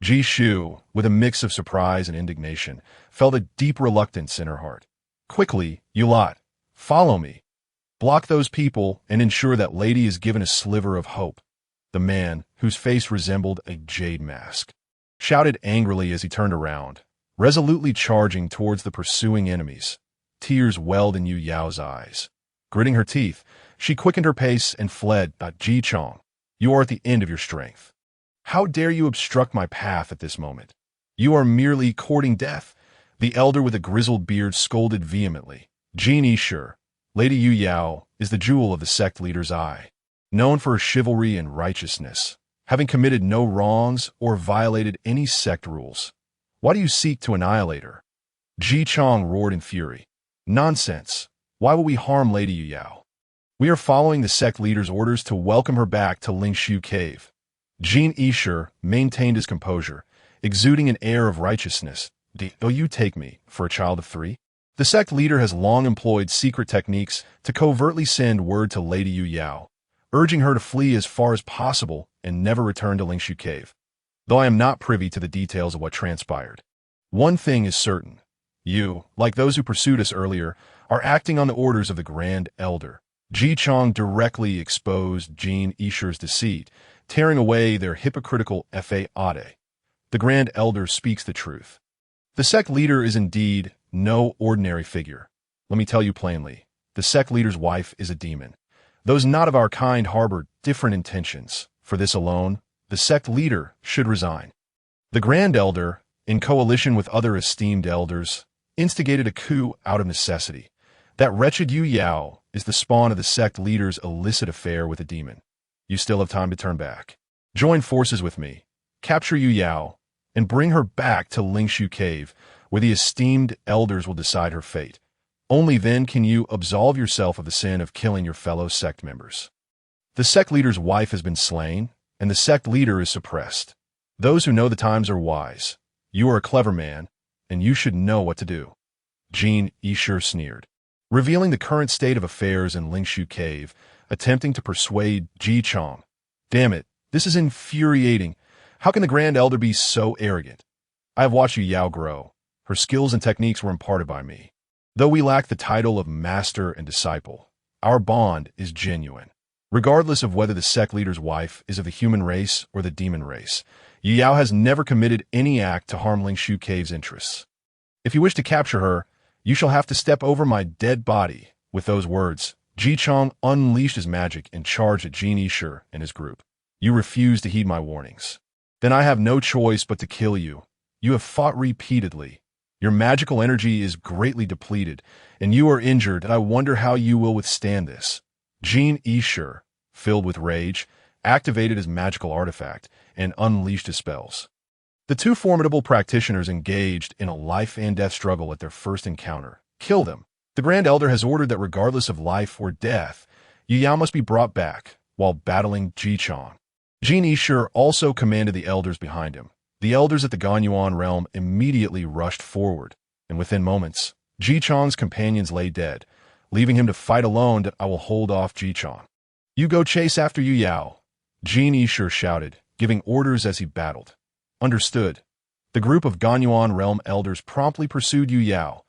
Ji Shu, with a mix of surprise and indignation, felt a deep reluctance in her heart. "Quickly, you lot, follow me. Block those people and ensure that lady is given a sliver of hope." The man, whose face resembled a jade mask, shouted angrily as he turned around, resolutely charging towards the pursuing enemies. Tears welled in Yu Yao's eyes. Gritting her teeth, she quickened her pace and fled. "Ji Chong, you are at the end of your strength. How dare you obstruct my path at this moment? You are merely courting death." The elder with a grizzled beard scolded vehemently. "Jin Yishur, Lady Yu Yao, is the jewel of the sect leader's eye, known for her chivalry and righteousness, having committed no wrongs or violated any sect rules. Why do you seek to annihilate her?" Ji Chong roared in fury. "Nonsense. Why will we harm Lady Yu Yao? We are following the sect leader's orders to welcome her back to Lingshu Cave." Jin Yishur maintained his composure, exuding an air of righteousness. "Do you take me for a child of 3? The sect leader has long employed secret techniques to covertly send word to Lady Yu Yao, urging her to flee as far as possible and never return to Lingshu Cave. Though I am not privy to the details of what transpired, one thing is certain. You, like those who pursued us earlier, are acting on the orders of the Grand Elder." Ji Chong directly exposed Jin Yishur's deceit, tearing away their hypocritical fade. "The Grand Elder speaks the truth. The sect leader is indeed no ordinary figure. Let me tell you plainly, the sect leader's wife is a demon. Those not of our kind harbor different intentions. For this alone, the sect leader should resign." The Grand Elder, in coalition with other esteemed elders, instigated a coup out of necessity. That wretched Yu Yao is the spawn of the sect leader's illicit affair with a demon. You still have time to turn back. Join forces with me, capture Yu Yao, and bring her back to Lingshu Cave, where the esteemed elders will decide her fate. Only then can you absolve yourself of the sin of killing your fellow sect members. The sect leader's wife has been slain, and the sect leader is suppressed. Those who know the times are wise. You are a clever man, and you should know what to do." Jin Yishur sneered, revealing the current state of affairs in Lingshu Cave, attempting to persuade Ji Chong. "Damn it, this is infuriating. How can the Grand Elder be so arrogant? I have watched Yu Yao grow. Her skills and techniques were imparted by me. Though we lack the title of master and disciple, our bond is genuine. Regardless of whether the sect leader's wife is of the human race or the demon race, Yu Yao has never committed any act to harm Lingshu Cave's interests. If you wish to capture her, you shall have to step over my dead body." With those words, Ji Chong unleashed his magic and charged at Jin Yishur and his group. "You refuse to heed my warnings. Then I have no choice but to kill you. You have fought repeatedly. Your magical energy is greatly depleted, and you are injured, and I wonder how you will withstand this." Jin Yishur, filled with rage, activated his magical artifact and unleashed his spells. The two formidable practitioners engaged in a life-and-death struggle at their first encounter. "Kill them. The Grand Elder has ordered that regardless of life or death, Yu Yao must be brought back," while battling Ji Chong. Jin Yishur also commanded the elders behind him. The elders at the Ganyuan realm immediately rushed forward, and within moments, Ji Chong's companions lay dead, leaving him to fight alone. "I will hold off Ji Chong. You go chase after Yu Yao," Jin Yishur shouted, giving orders as he battled. "Understood." The group of Ganyuan realm elders promptly pursued Yu Yao.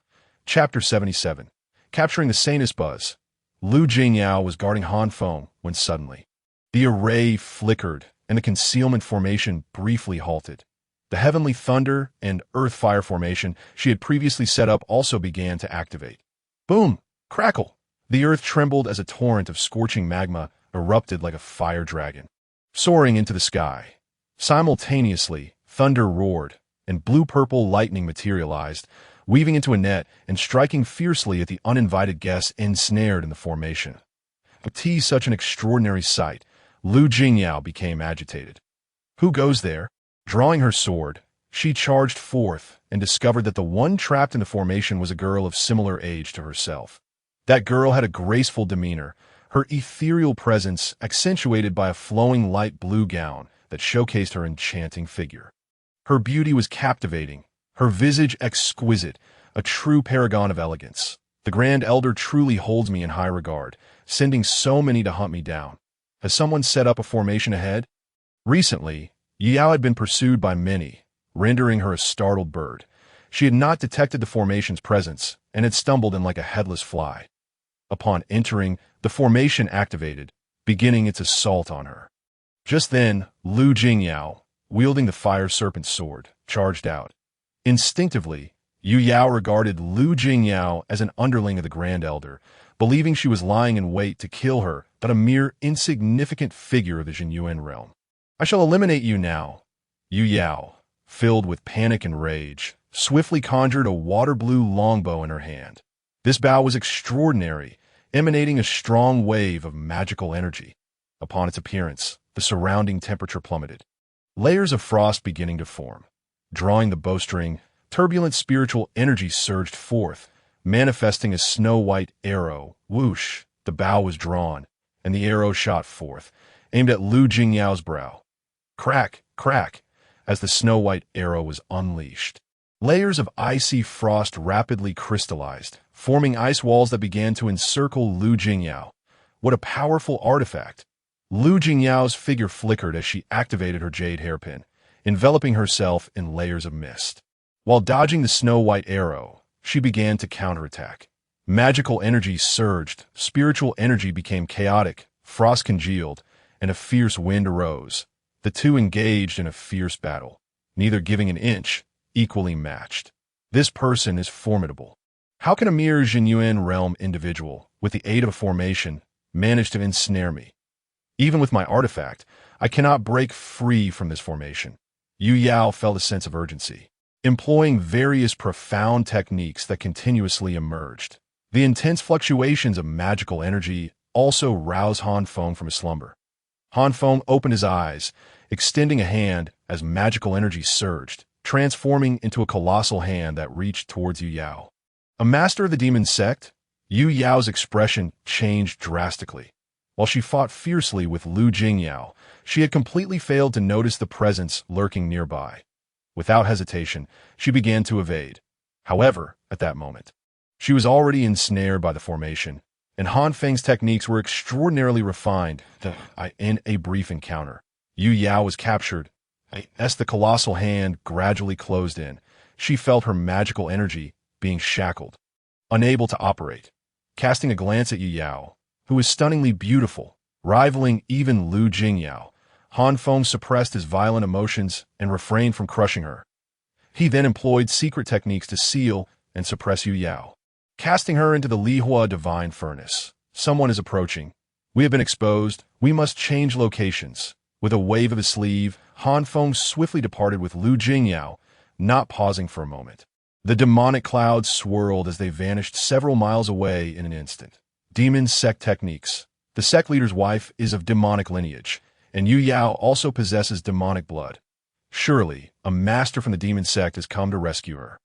Chapter 77. Capturing the Sanus Buzz. Lu Jingyao was guarding Han Feng when suddenly the array flickered and the concealment formation briefly halted. The heavenly thunder and earth fire formation she had previously set up also began to activate. Boom! Crackle! The earth trembled as a torrent of scorching magma erupted like a fire dragon, soaring into the sky. Simultaneously, thunder roared, and blue-purple lightning materialized, weaving into a net and striking fiercely at the uninvited guests ensnared in the formation. To such an extraordinary sight, Lu Jingyao became agitated. Who goes there? Drawing her sword, she charged forth and discovered that the one trapped in the formation was a girl of similar age to herself. That girl had a graceful demeanor, her ethereal presence accentuated by a flowing light blue gown that showcased her enchanting figure. Her beauty was captivating, her visage exquisite, a true paragon of elegance. The Grand Elder truly holds me in high regard, sending so many to hunt me down. Has someone set up a formation ahead? Recently, Yao had been pursued by many, rendering her a startled bird. She had not detected the formation's presence and had stumbled in like a headless fly. Upon entering, the formation activated, beginning its assault on her. Just then, Lu Jingyao, wielding the fire serpent sword, charged out. Instinctively, Yu Yao regarded Lu Jingyao as an underling of the Grand Elder, believing she was lying in wait to kill her, but a mere insignificant figure of the Jinyuan realm. I shall eliminate you now. Yu Yao, filled with panic and rage, swiftly conjured a water-blue longbow in her hand. This bow was extraordinary, emanating a strong wave of magical energy. Upon its appearance, the surrounding temperature plummeted. Layers of frost beginning to form. Drawing the bowstring, turbulent spiritual energy surged forth, manifesting a snow-white arrow. Whoosh! The bow was drawn, and the arrow shot forth, aimed at Lu Jingyao's brow. Crack, crack, as the snow-white arrow was unleashed. Layers of icy frost rapidly crystallized, forming ice walls that began to encircle Lu Jingyao. What a powerful artifact! Lu Jingyao's figure flickered as she activated her jade hairpin, enveloping herself in layers of mist. While dodging the snow-white arrow, she began to counterattack. Magical energy surged, spiritual energy became chaotic, frost congealed, and a fierce wind arose. The two engaged in a fierce battle, neither giving an inch, equally matched. This person is formidable. How can a mere Jinyuan realm individual, with the aid of a formation, manage to ensnare me? Even with my artifact, I cannot break free from this formation. Yu Yao felt a sense of urgency, employing various profound techniques that continuously emerged. The intense fluctuations of magical energy also roused Han Feng from his slumber. Han Feng opened his eyes, extending a hand as magical energy surged, transforming into a colossal hand that reached towards Yu Yao. A master of the demon sect, Yu Yao's expression changed drastically. While she fought fiercely with Lu Jingyao, she had completely failed to notice the presence lurking nearby. Without hesitation, she began to evade. However, at that moment, she was already ensnared by the formation, and Han Feng's techniques were extraordinarily refined. In a brief encounter, Yu Yao was captured. As the colossal hand gradually closed in, she felt her magical energy being shackled, unable to operate. Casting a glance at Yu Yao, who was stunningly beautiful, rivaling even Lu Jingyao, Han Feng suppressed his violent emotions and refrained from crushing her. He then employed secret techniques to seal and suppress Yu Yao, casting her into the Lihua Divine Furnace. Someone is approaching. We have been exposed. We must change locations. With a wave of his sleeve, Han Feng swiftly departed with Lu Jingyao, not pausing for a moment. The demonic clouds swirled as they vanished several miles away in an instant. Demon sect techniques. The sect leader's wife is of demonic lineage, and Yu Yao also possesses demonic blood. Surely, a master from the demon sect has come to rescue her.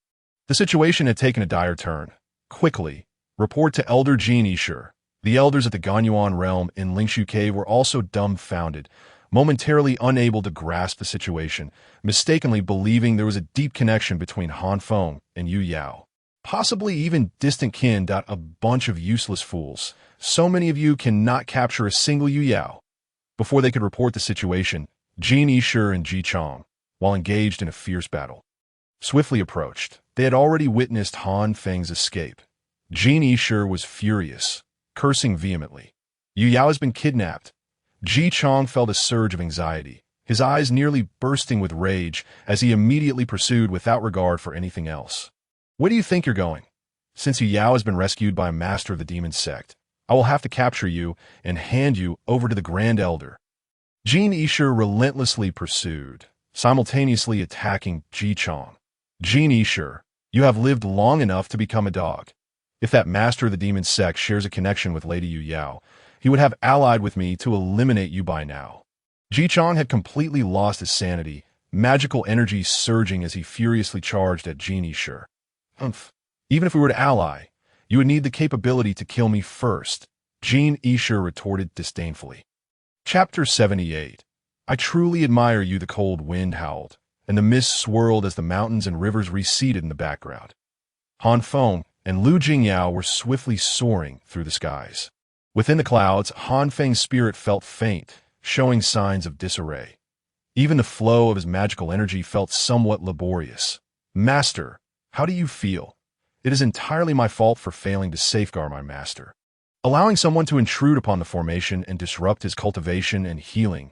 The situation had taken a dire turn. Quickly, report to Elder Jin Yishur. The elders at the Ganyuan realm in Lingshu Cave were also dumbfounded, momentarily unable to grasp the situation, mistakenly believing there was a deep connection between Han Feng and Yu Yao. Possibly even distant kin. A bunch of useless fools. So many of you cannot capture a single Yu Yao. Before they could report the situation, Jin Yishur and Ji Chong, while engaged in a fierce battle, swiftly approached. They had already witnessed Han Feng's escape. Jin Yishur was furious, cursing vehemently. Yu Yao has been kidnapped. Ji Chong felt a surge of anxiety, his eyes nearly bursting with rage as he immediately pursued without regard for anything else. Where do you think you're going? Since Yu Yao has been rescued by a master of the demon sect, I will have to capture you and hand you over to the Grand Elder. Jin Yishur relentlessly pursued, simultaneously attacking Ji Chong. Jin Yishur, you have lived long enough to become a dog. If that master of the demon sect shares a connection with Lady Yu Yao, he would have allied with me to eliminate you by now. Ji Chong had completely lost his sanity, magical energy surging as he furiously charged at Jin Yishur. Even if we were to ally, you would need the capability to kill me first, Jin Yishur retorted disdainfully. Chapter 78. I truly admire you. The cold wind howled, and the mist swirled as the mountains and rivers receded in the background. Han Feng and Lu Jingyao were swiftly soaring through the skies. Within the clouds, Han Feng's spirit felt faint, showing signs of disarray. Even the flow of his magical energy felt somewhat laborious. Master, how do you feel? It is entirely my fault for failing to safeguard my master. Allowing someone to intrude upon the formation and disrupt his cultivation and healing.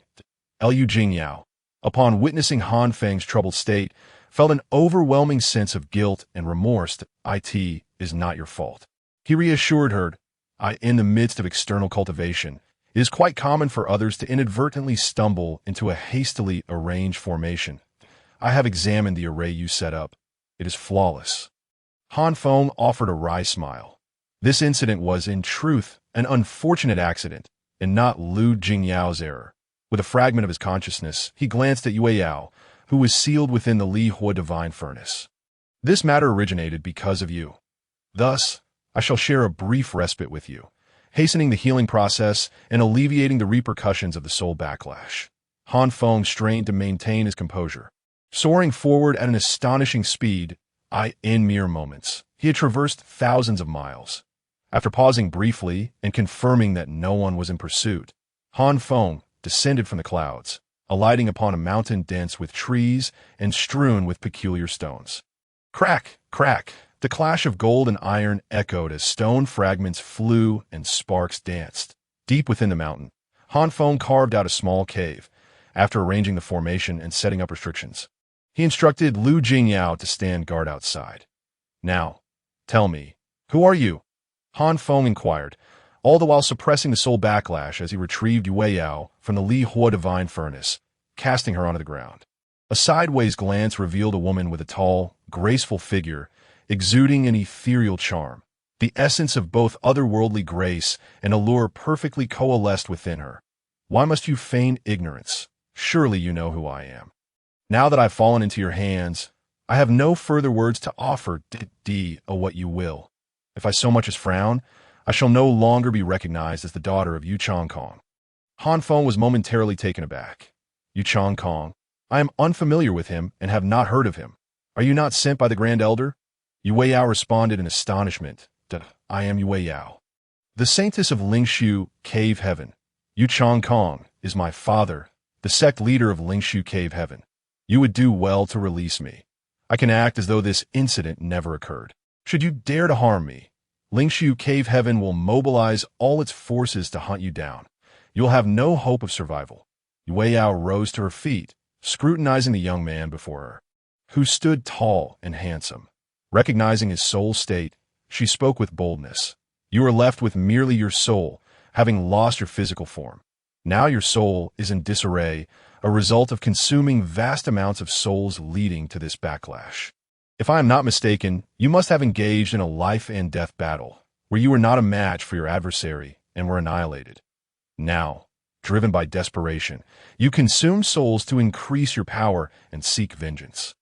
Liu Jingyao, upon witnessing Han Feng's troubled state, felt an overwhelming sense of guilt and remorse. It is not your fault. He reassured her, in the midst of external cultivation, it is quite common for others to inadvertently stumble into a hastily arranged formation. I have examined the array you set up. It is flawless. Han Feng offered a wry smile. This incident was, in truth, an unfortunate accident, and not Lu Jingyao's error. With a fragment of his consciousness, he glanced at Yue Yao, who was sealed within the Li Hua divine furnace. This matter originated because of you. Thus, I shall share a brief respite with you, hastening the healing process and alleviating the repercussions of the soul backlash. Han Feng strained to maintain his composure. Soaring forward at an astonishing speed, in mere moments, he had traversed thousands of miles. After pausing briefly and confirming that no one was in pursuit, Han Feng descended from the clouds, alighting upon a mountain dense with trees and strewn with peculiar stones. Crack, crack, the clash of gold and iron echoed as stone fragments flew and sparks danced. Deep within the mountain, Han Feng carved out a small cave, after arranging the formation and setting up restrictions. He instructed Lu Jingyao to stand guard outside. Now, tell me, who are you? Han Feng inquired, all the while suppressing the soul backlash as he retrieved Yue Yao from the Li Hua divine furnace, casting her onto the ground. A sideways glance revealed a woman with a tall, graceful figure, exuding an ethereal charm. The essence of both otherworldly grace and allure perfectly coalesced within her. Why must you feign ignorance? Surely you know who I am. Now that I've fallen into your hands, I have no further words to offer. What you will. If I so much as frown, I shall no longer be recognized as the daughter of Yu Chong Kong. Han Feng was momentarily taken aback. Yu Chong Kong? I am unfamiliar with him and have not heard of him. Are you not sent by the Grand Elder? Yue Yao responded in astonishment. I am Yue Yao, the saintess of Lingshu Cave Heaven. Yu Chong Kong is my father, the sect leader of Lingshu Cave Heaven. You would do well to release me. I can act as though this incident never occurred. Should you dare to harm me, Lingshu Cave Heaven will mobilize all its forces to hunt you down. You will have no hope of survival. Yue Yao rose to her feet, scrutinizing the young man before her, who stood tall and handsome. Recognizing his soul state, she spoke with boldness. You are left with merely your soul, having lost your physical form. Now your soul is in disarray, a result of consuming vast amounts of souls leading to this backlash. If I am not mistaken, you must have engaged in a life and death battle, where you were not a match for your adversary and were annihilated. Now, driven by desperation, you consume souls to increase your power and seek vengeance.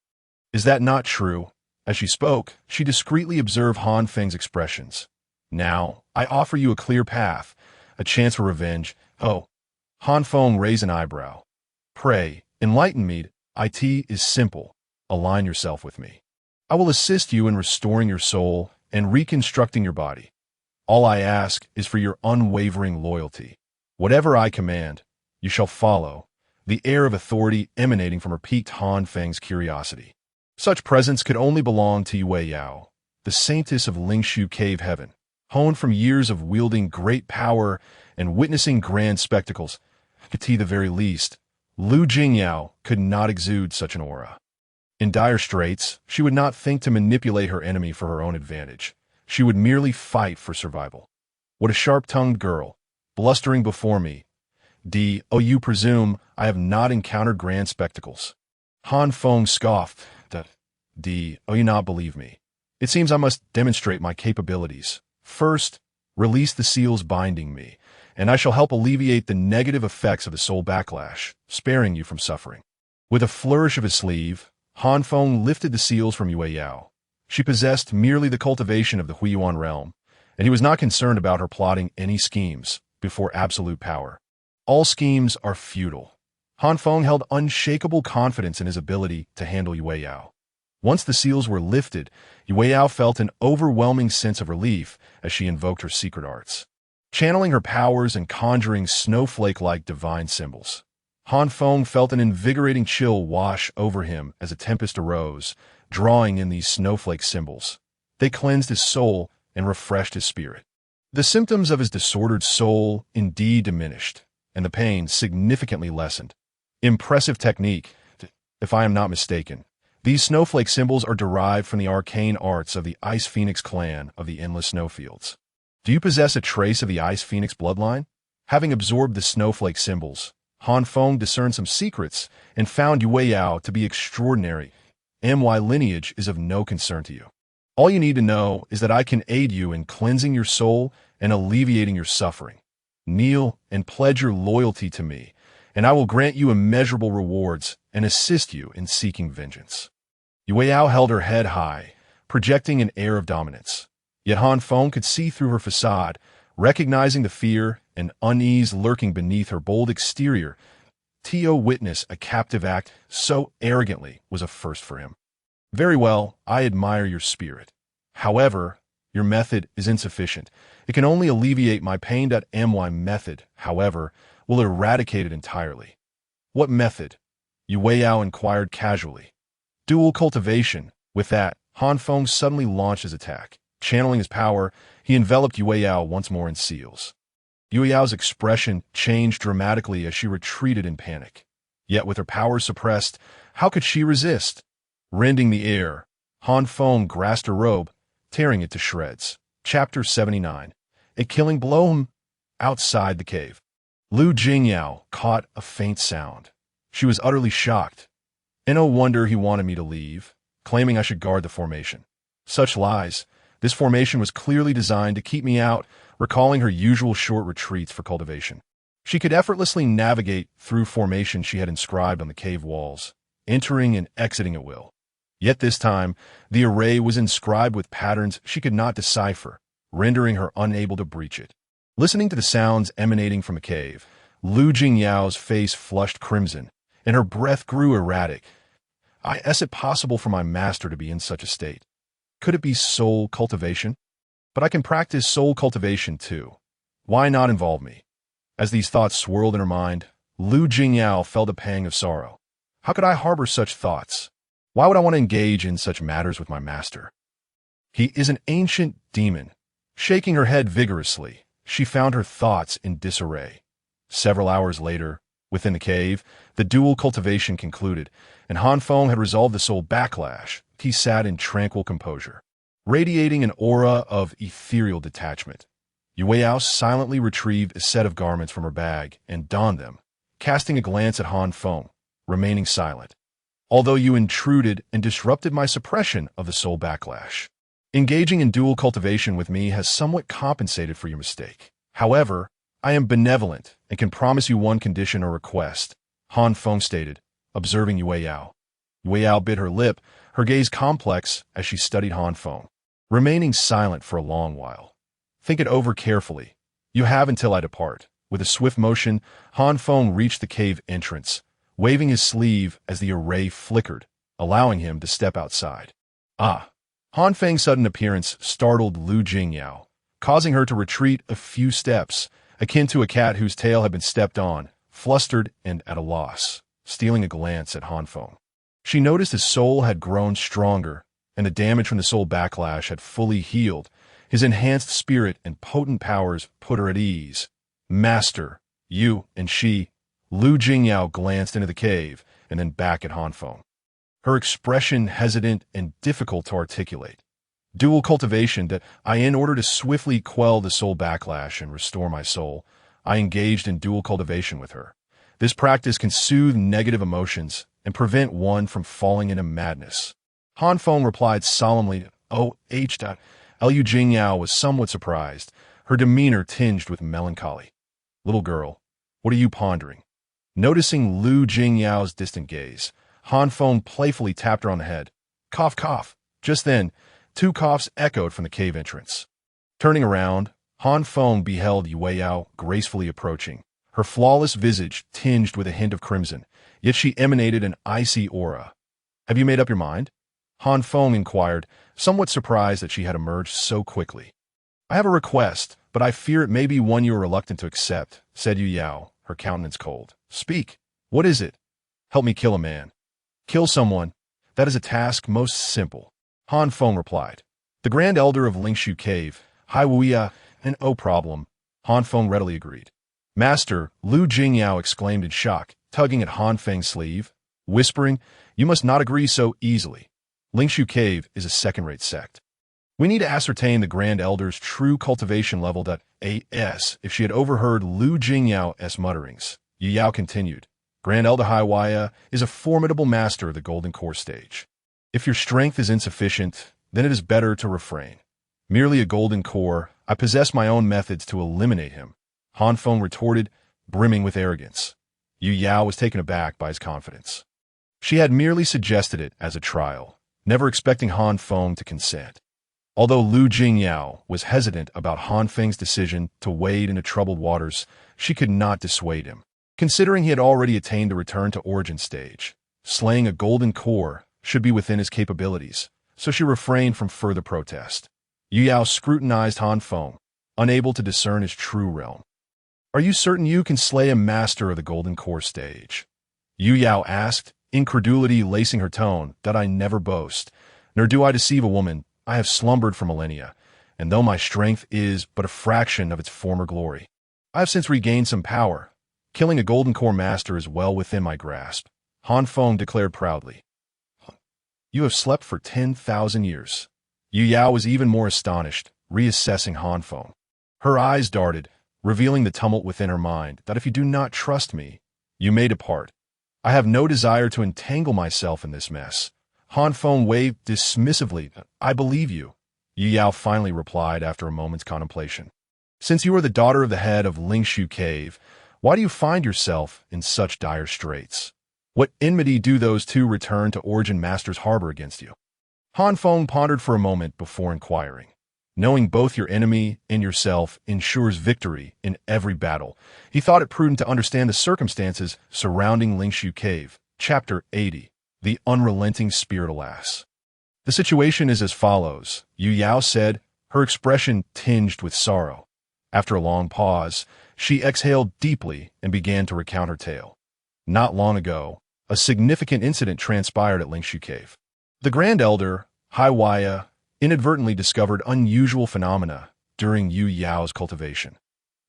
Is that not true? As she spoke, she discreetly observed Han Feng's expressions. Now, I offer you a clear path, a chance for revenge. Oh, Han Feng raised an eyebrow. Pray, enlighten me. It is simple. Align yourself with me. I will assist you in restoring your soul and reconstructing your body. All I ask is for your unwavering loyalty. Whatever I command, you shall follow, the air of authority emanating from her piqued Han Feng's curiosity. Such presence could only belong to Yue Yao, the saintess of Lingshu Cave Heaven, honed from years of wielding great power and witnessing grand spectacles. At the very least, Lu Jingyao could not exude such an aura. In dire straits, she would not think to manipulate her enemy for her own advantage. She would merely fight for survival. What a sharp-tongued girl, blustering before me. Oh, you presume I have not encountered grand spectacles. Han Feng scoffed. Oh, you not believe me. It seems I must demonstrate my capabilities. First, release the seals binding me, and I shall help alleviate the negative effects of the soul backlash, sparing you from suffering. With a flourish of his sleeve, Han Feng lifted the seals from Yue Yao. She possessed merely the cultivation of the Huiyuan realm, and he was not concerned about her plotting any schemes before absolute power. All schemes are futile. Han Feng held unshakable confidence in his ability to handle Yue Yao. Once the seals were lifted, Yue Yao felt an overwhelming sense of relief as she invoked her secret arts, channeling her powers and conjuring snowflake-like divine symbols. Han Feng felt an invigorating chill wash over him as a tempest arose, drawing in these snowflake symbols. They cleansed his soul and refreshed his spirit. The symptoms of his disordered soul indeed diminished, and the pain significantly lessened. Impressive technique, if I am not mistaken. These snowflake symbols are derived from the arcane arts of the Ice Phoenix clan of the Endless Snowfields. Do you possess a trace of the Ice Phoenix bloodline? Having absorbed the snowflake symbols, Han Feng discerned some secrets and found Yue Yao to be extraordinary. My lineage is of no concern to you. All you need to know is that I can aid you in cleansing your soul and alleviating your suffering. Kneel and pledge your loyalty to me, and I will grant you immeasurable rewards and assist you in seeking vengeance. Yue Yao held her head high, projecting an air of dominance. Yet Han Feng could see through her facade, recognizing the fear and unease lurking beneath her bold exterior. To witness a captive act so arrogantly was a first for him. Very well, I admire your spirit. However, your method is insufficient. It can only alleviate my pain. My method, however, will eradicate it entirely. What method? Yue Yao inquired casually. Dual cultivation. With that, Han Feng suddenly launched his attack. Channeling his power, he enveloped Yue Yao once more in seals. Yue Yao's expression changed dramatically as she retreated in panic. Yet with her power suppressed, how could she resist? Rending the air, Han Feng grasped her robe, tearing it to shreds. Chapter 79. A killing blow. Outside the cave, Lu Jingyao caught a faint sound. She was utterly shocked. And no wonder he wanted me to leave, claiming I should guard the formation. Such lies. This formation was clearly designed to keep me out, recalling her usual short retreats for cultivation. She could effortlessly navigate through formations she had inscribed on the cave walls, entering and exiting at will. Yet this time, the array was inscribed with patterns she could not decipher, rendering her unable to breach it. Listening to the sounds emanating from the cave, Lu Jingyao's face flushed crimson, and her breath grew erratic. Is it possible for my master to be in such a state? Could it be soul cultivation? But I can practice soul cultivation too. Why not involve me? As these thoughts swirled in her mind, Lu Jingyao felt a pang of sorrow. How could I harbor such thoughts? Why would I want to engage in such matters with my master? He is an ancient demon. Shaking her head vigorously, she found her thoughts in disarray. Several hours later, within the cave, the dual cultivation concluded, and Han Feng had resolved the soul backlash. He sat in tranquil composure, radiating an aura of ethereal detachment. Yue Yao silently retrieved a set of garments from her bag and donned them, casting a glance at Han Feng, remaining silent. Although you intruded and disrupted my suppression of the soul backlash, engaging in dual cultivation with me has somewhat compensated for your mistake. However, I am benevolent and can promise you one condition or request, Han Feng stated, observing Yue Yao. Yue Yao bit her lip, her gaze complex as she studied Han Feng, remaining silent for a long while. Think it over carefully. You have until I depart. With a swift motion, Han Feng reached the cave entrance, waving his sleeve as the array flickered, allowing him to step outside. Han Feng's sudden appearance startled Lu Jingyao, causing her to retreat a few steps, akin to a cat whose tail had been stepped on, flustered and at a loss, stealing a glance at Han Feng. She noticed his soul had grown stronger, and the damage from the soul backlash had fully healed. His enhanced spirit and potent powers put her at ease. Master, you and she. Lu Jingyao glanced into the cave and then back at Han Feng, her expression hesitant and difficult to articulate. Dual cultivation that in order to swiftly quell the soul backlash and restore my soul, I engaged in dual cultivation with her. This practice can soothe negative emotions and prevent one from falling into madness. Han Feng replied solemnly, "Oh, H. Liu Jingyao was somewhat surprised, her demeanor tinged with melancholy. Little girl, what are you pondering?" Noticing Liu Jingyao's distant gaze, Han Feng playfully tapped her on the head. Cough, cough. Just then, two coughs echoed from the cave entrance. Turning around, Han Feng beheld Yue Yao gracefully approaching, her flawless visage tinged with a hint of crimson, yet she emanated an icy aura. "Have you made up your mind?" Han Feng inquired, somewhat surprised that she had emerged so quickly. "I have a request, but I fear it may be one you are reluctant to accept," said Yu Yao, her countenance cold. "Speak. What is it?" "Help me kill a man." "Kill someone? That is a task most simple," Han Feng replied. "The Grand Elder of Lingshu Cave, Hai Wuya, and no problem," Han Feng readily agreed. "Master," Liu Jingyao exclaimed in shock, tugging at Han Feng's sleeve, whispering, "You must not agree so easily. Lingshu Cave is a second-rate sect. We need to ascertain the Grand Elder's true cultivation level that A.S. If she had overheard Liu Jingyao's mutterings, Yu Yao continued, "Grand Elder Haiwaya is a formidable master of the Golden Core stage. If your strength is insufficient, then it is better to refrain. Merely a Golden Core, I possess my own methods to eliminate him," Han Feng retorted, brimming with arrogance. Yu Yao was taken aback by his confidence. She had merely suggested it as a trial, never expecting Han Feng to consent. Although Liu Jingyao was hesitant about Han Feng's decision to wade into troubled waters, she could not dissuade him. Considering he had already attained the return to origin stage, slaying a golden core should be within his capabilities, so she refrained from further protest. Yu Yao scrutinized Han Feng, unable to discern his true realm. "Are you certain you can slay a master of the golden core stage?" Yu Yao asked, incredulity lacing her tone. "That I never boast, nor do I deceive a woman. I have slumbered for millennia, and though my strength is but a fraction of its former glory, I have since regained some power. Killing a Golden Core Master is well within my grasp," Han Feng declared proudly. "You have slept for 10,000 years." Yu Yao was even more astonished, reassessing Han Feng. Her eyes darted, revealing the tumult within her mind, that if you do not trust me, you may depart. "I have no desire to entangle myself in this mess." Han Feng waved dismissively. "I believe you," Yu Yao finally replied after a moment's contemplation. "Since you are the daughter of the head of Lingshu Cave, why do you find yourself in such dire straits? What enmity do those two return to Origin Masters harbor against you?" Han Feng pondered for a moment before inquiring. Knowing both your enemy and yourself ensures victory in every battle, he thought it prudent to understand the circumstances surrounding Lingshu Cave. Chapter 80. The Unrelenting Spirit Alas. "The situation is as follows," Yu Yao said, her expression tinged with sorrow. After a long pause, she exhaled deeply and began to recount her tale. Not long ago, a significant incident transpired at Lingshu Cave. The Grand Elder, Haiwaya, inadvertently discovered unusual phenomena during Yu Yao's cultivation.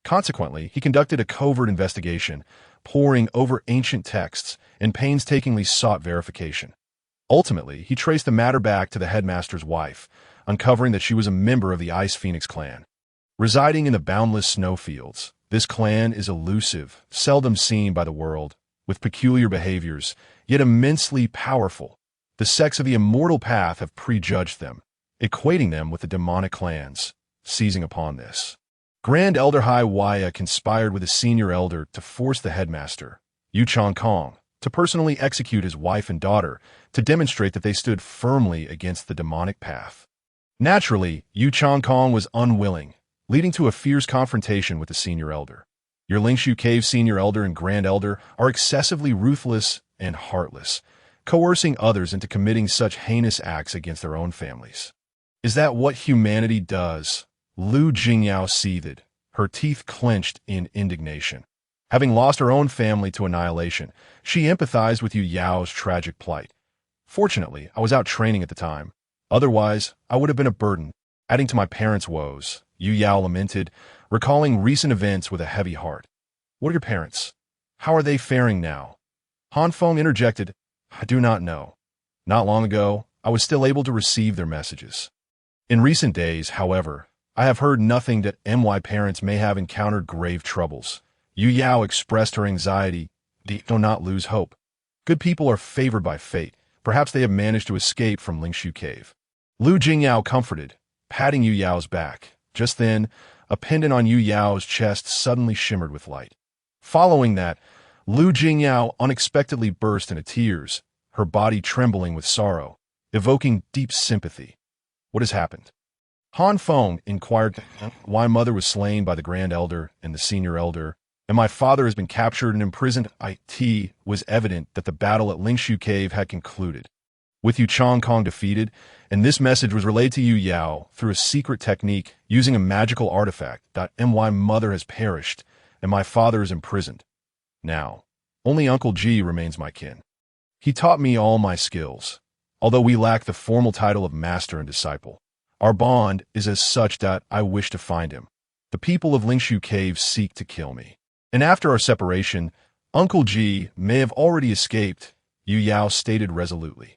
Consequently, he conducted a covert investigation, poring over ancient texts and painstakingly sought verification. Ultimately, he traced the matter back to the headmaster's wife, uncovering that she was a member of the Ice Phoenix clan. Residing in the boundless snowfields, this clan is elusive, seldom seen by the world, with peculiar behaviors, yet immensely powerful. The sects of the Immortal Path have prejudged them, equating them with the demonic clans. Seizing upon this, Grand Elder Haiwaya conspired with a senior elder to force the headmaster, Yu Changkong, to personally execute his wife and daughter to demonstrate that they stood firmly against the demonic path. Naturally, Yu Changkong was unwilling, leading to a fierce confrontation with the senior elder. Your Lingshu Cave senior elder and Grand Elder are excessively ruthless and heartless, coercing others into committing such heinous acts against their own families. Is that what humanity does? Liu Jingyao seethed, her teeth clenched in indignation. Having lost her own family to annihilation, she empathized with Yu Yao's tragic plight. "Fortunately, I was out training at the time. Otherwise, I would have been a burden, adding to my parents' woes," Yu Yao lamented, recalling recent events with a heavy heart. "What are your parents? How are they faring now?" Han Feng interjected, "I do not know. Not long ago, I was still able to receive their messages." In recent days, however, I have heard nothing that my parents may have encountered grave troubles. Yu Yao expressed her anxiety. Do not lose hope. Good people are favored by fate. Perhaps they have managed to escape from Lingshu Cave. Lu Jingyao comforted, patting Yu Yao's back. Just then, a pendant on Yu Yao's chest suddenly shimmered with light. Following that, Lu Jingyao unexpectedly burst into tears, her body trembling with sorrow, evoking deep sympathy. What has happened? Han Feng inquired why mother was slain by the Grand Elder and the Senior Elder, and my father has been captured and imprisoned. It was evident that the battle at Lingshu Cave had concluded, with Yu Changkong defeated, and this message was relayed to Yu Yao through a secret technique using a magical artifact. My mother has perished, and my father is imprisoned. Now, only Uncle Ji remains my kin. He taught me all my skills. Although we lack the formal title of master and disciple, our bond is as such that I wish to find him. The people of Lingshu Cave seek to kill me. And after our separation, Uncle Ji may have already escaped, Yu Yao stated resolutely.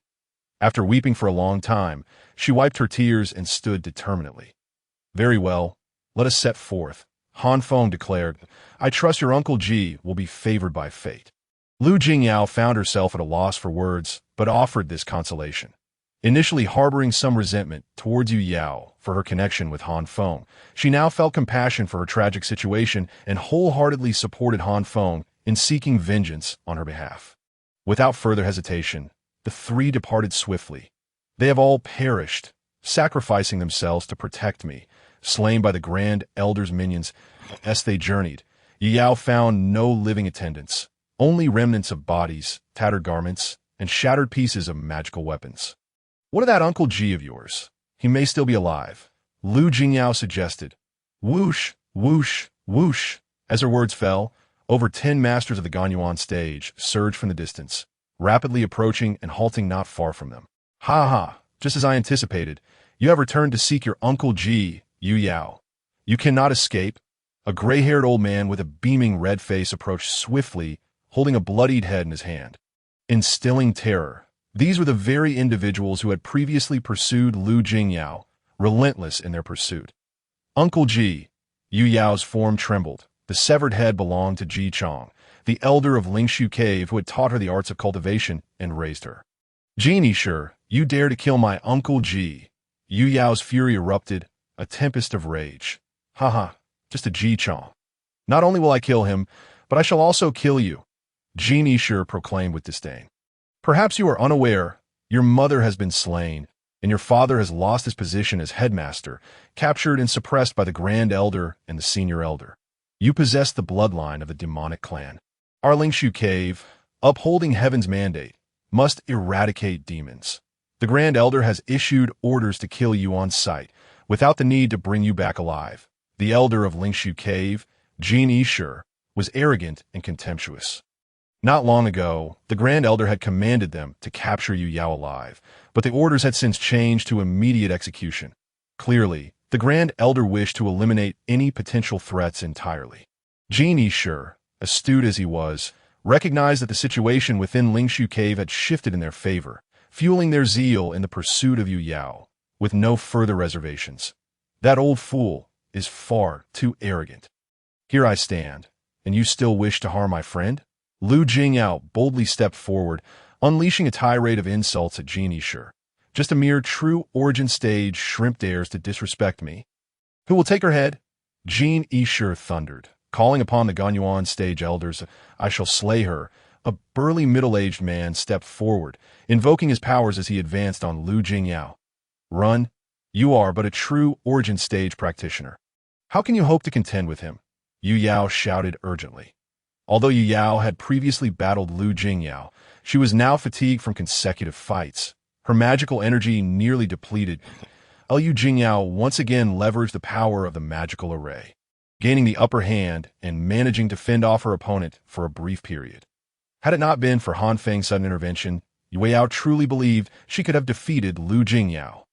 After weeping for a long time, she wiped her tears and stood determinedly. Very well, let us set forth, Han Feng declared. I trust your Uncle Ji will be favored by fate. Lu Jingyao found herself at a loss for words, but offered this consolation. Initially harboring some resentment towards Yu Yao for her connection with Han Feng, she now felt compassion for her tragic situation and wholeheartedly supported Han Feng in seeking vengeance on her behalf. Without further hesitation, the three departed swiftly. They have all perished, sacrificing themselves to protect me, slain by the Grand Elder's minions. As they journeyed, Yu Yao found no living attendants, only remnants of bodies, tattered garments, and shattered pieces of magical weapons. What of that Uncle Ji of yours? He may still be alive, Lu Jingyao suggested. Whoosh, whoosh, whoosh. As her words fell, over 10 masters of the Ganyuan stage surged from the distance, rapidly approaching and halting not far from them. Ha ha, just as I anticipated, you have returned to seek your Uncle Ji, Yu Yao. You cannot escape. A gray-haired old man with a beaming red face approached swiftly, holding a bloodied head in his hand. Instilling terror, these were the very individuals who had previously pursued Lu Jingyao, relentless in their pursuit. Uncle Ji, Yu Yao's form trembled. The severed head belonged to Ji Chong, the elder of Lingshu Cave who had taught her the arts of cultivation and raised her. Genie, sure, you dare to kill my Uncle Ji. Yu Yao's fury erupted, a tempest of rage. Haha, just a Ji Chong. Not only will I kill him, but I shall also kill you, Genie sure proclaimed with disdain. Perhaps you are unaware, your mother has been slain, and your father has lost his position as headmaster, captured and suppressed by the Grand Elder and the Senior Elder. You possess the bloodline of the demonic clan. Our Lingshu Cave, upholding heaven's mandate, must eradicate demons. The Grand Elder has issued orders to kill you on sight, without the need to bring you back alive. The Elder of Lingshu Cave, Jin Yishur, was arrogant and contemptuous. Not long ago, the Grand Elder had commanded them to capture Yu Yao alive, but the orders had since changed to immediate execution. Clearly, the Grand Elder wished to eliminate any potential threats entirely. Jin Yishur, astute as he was, recognized that the situation within Lingshu Cave had shifted in their favor, fueling their zeal in the pursuit of Yu Yao, with no further reservations. That old fool is far too arrogant. Here I stand, and you still wish to harm my friend? Lu Jingyao boldly stepped forward, unleashing a tirade of insults at Jin Yishur. Just a mere true origin stage shrimp dares to disrespect me. Who will take her head? Jin Yishur thundered, calling upon the Ganyuan stage elders. I shall slay her. A burly middle-aged man stepped forward, invoking his powers as he advanced on Lu Jingyao. Run. You are but a true origin stage practitioner. How can you hope to contend with him? Yu Yao shouted urgently. Although Yu Yao had previously battled Lu Jingyao, she was now fatigued from consecutive fights. Her magical energy nearly depleted. Lu Jingyao once again leveraged the power of the magical array, gaining the upper hand and managing to fend off her opponent for a brief period. Had it not been for Han Feng's sudden intervention, Yu Yao truly believed she could have defeated Lu Jingyao.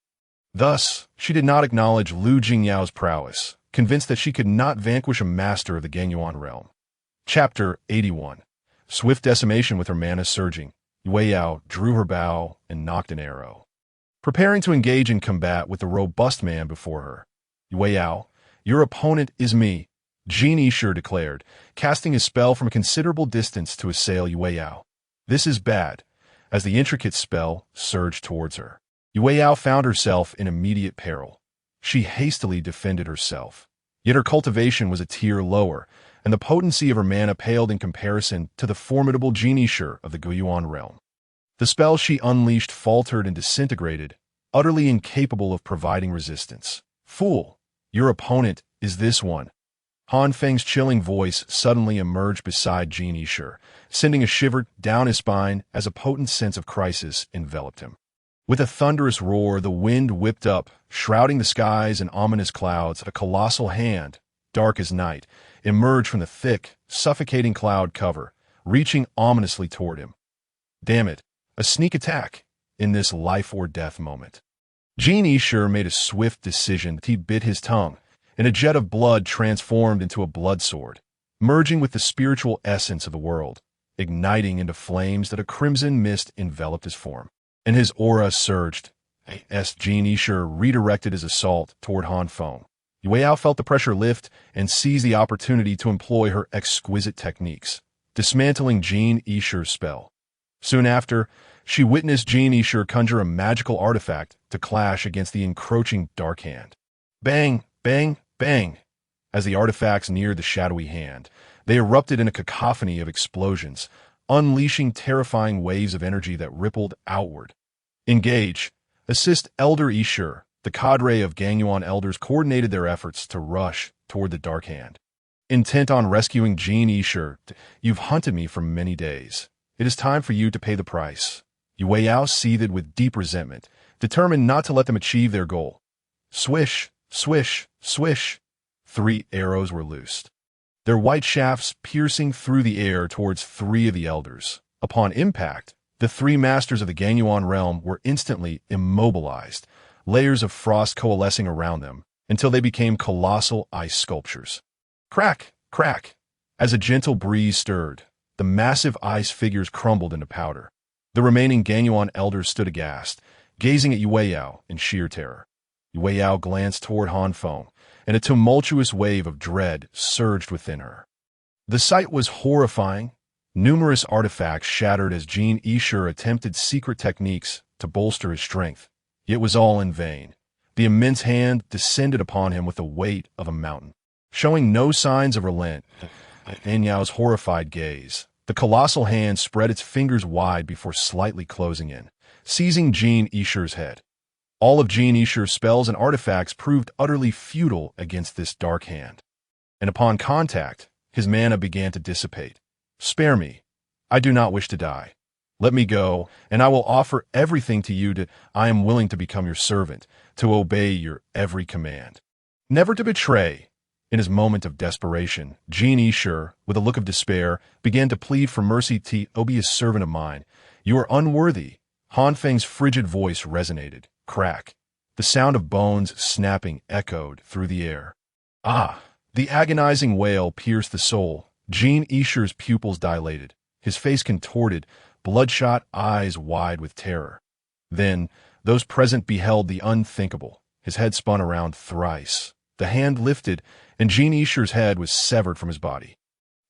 Thus, she did not acknowledge Lu Jingyao's prowess, convinced that she could not vanquish a master of the Ganyuan realm. Chapter 81. Swift decimation with her mana surging, Yu Yao drew her bow and nocked an arrow. preparing to engage in combat with the robust man before her. Yue Yao, your opponent is me, Jin Yishur declared, casting his spell from a considerable distance to assail Yue Yao. This is bad, as the intricate spell surged towards her. Yue Yao found herself in immediate peril. She hastily defended herself. Yet her cultivation was a tier lower, and the potency of her mana paled in comparison to the formidable Jin Yishur of the Guyuan realm. The spell she unleashed faltered and disintegrated, utterly incapable of providing resistance. Fool, your opponent is this one. Han Feng's chilling voice suddenly emerged beside Jin Yishur, sending a shiver down his spine as a potent sense of crisis enveloped him. With a thunderous roar, the wind whipped up, shrouding the skies in ominous clouds. A colossal hand, dark as night, emerged from the thick, suffocating cloud cover, reaching ominously toward him. Damn it, a sneak attack in this life-or-death moment. Jin Yishur made a swift decision. He bit his tongue, and a jet of blood transformed into a blood sword, merging with the spiritual essence of the world, igniting into flames that a crimson mist enveloped his form. And his aura surged. As Jin Yishur redirected his assault toward Han Feng, Yue Yao felt the pressure lift and seized the opportunity to employ her exquisite techniques, dismantling Jin Yishur's spell. Soon after, she witnessed Jin Yishur conjure a magical artifact to clash against the encroaching dark hand. Bang, bang, bang! As the artifacts neared the shadowy hand, they erupted in a cacophony of explosions, unleashing terrifying waves of energy that rippled outward. Engage. Assist Elder Yishur. The cadre of Gangyuan elders coordinated their efforts to rush toward the dark hand. Intent on rescuing Jin Yishur, you've hunted me for many days. It is time for you to pay the price. Yue Yao seethed with deep resentment, determined not to let them achieve their goal. Swish, swish, swish. 3 arrows were loosed, their white shafts piercing through the air towards 3 of the elders. Upon impact, the 3 masters of the Gangyuan realm were instantly immobilized, layers of frost coalescing around them until they became colossal ice sculptures. Crack, crack! As a gentle breeze stirred, the massive ice figures crumbled into powder. The remaining Gangyuan elders stood aghast, gazing at Yue Yao in sheer terror. Yue Yao glanced toward Han Feng, and a tumultuous wave of dread surged within her. The sight was horrifying. Numerous artifacts shattered as Jin Yishur attempted secret techniques to bolster his strength. It was all in vain. The immense hand descended upon him with the weight of a mountain. Showing no signs of relent, in Yao's horrified gaze, the colossal hand spread its fingers wide before slightly closing in, seizing Jin Yishur's head. All of Jin Yishur's spells and artifacts proved utterly futile against this dark hand. And upon contact, his mana began to dissipate. Spare me. I do not wish to die. Let me go, and I will offer everything to you. I am willing to become your servant, to obey your every command. Never to betray. In his moment of desperation, Jin Yishur, with a look of despair, began to plead for mercy. Be a servant of mine. You are unworthy. Han Feng's frigid voice resonated. Crack. The sound of bones snapping echoed through the air. Ah! The agonizing wail pierced the soul. Jin Yishur's pupils dilated, his face contorted, bloodshot eyes wide with terror. Then, those present beheld the unthinkable. His head spun around thrice. The hand lifted, and Jin Yishur's head was severed from his body.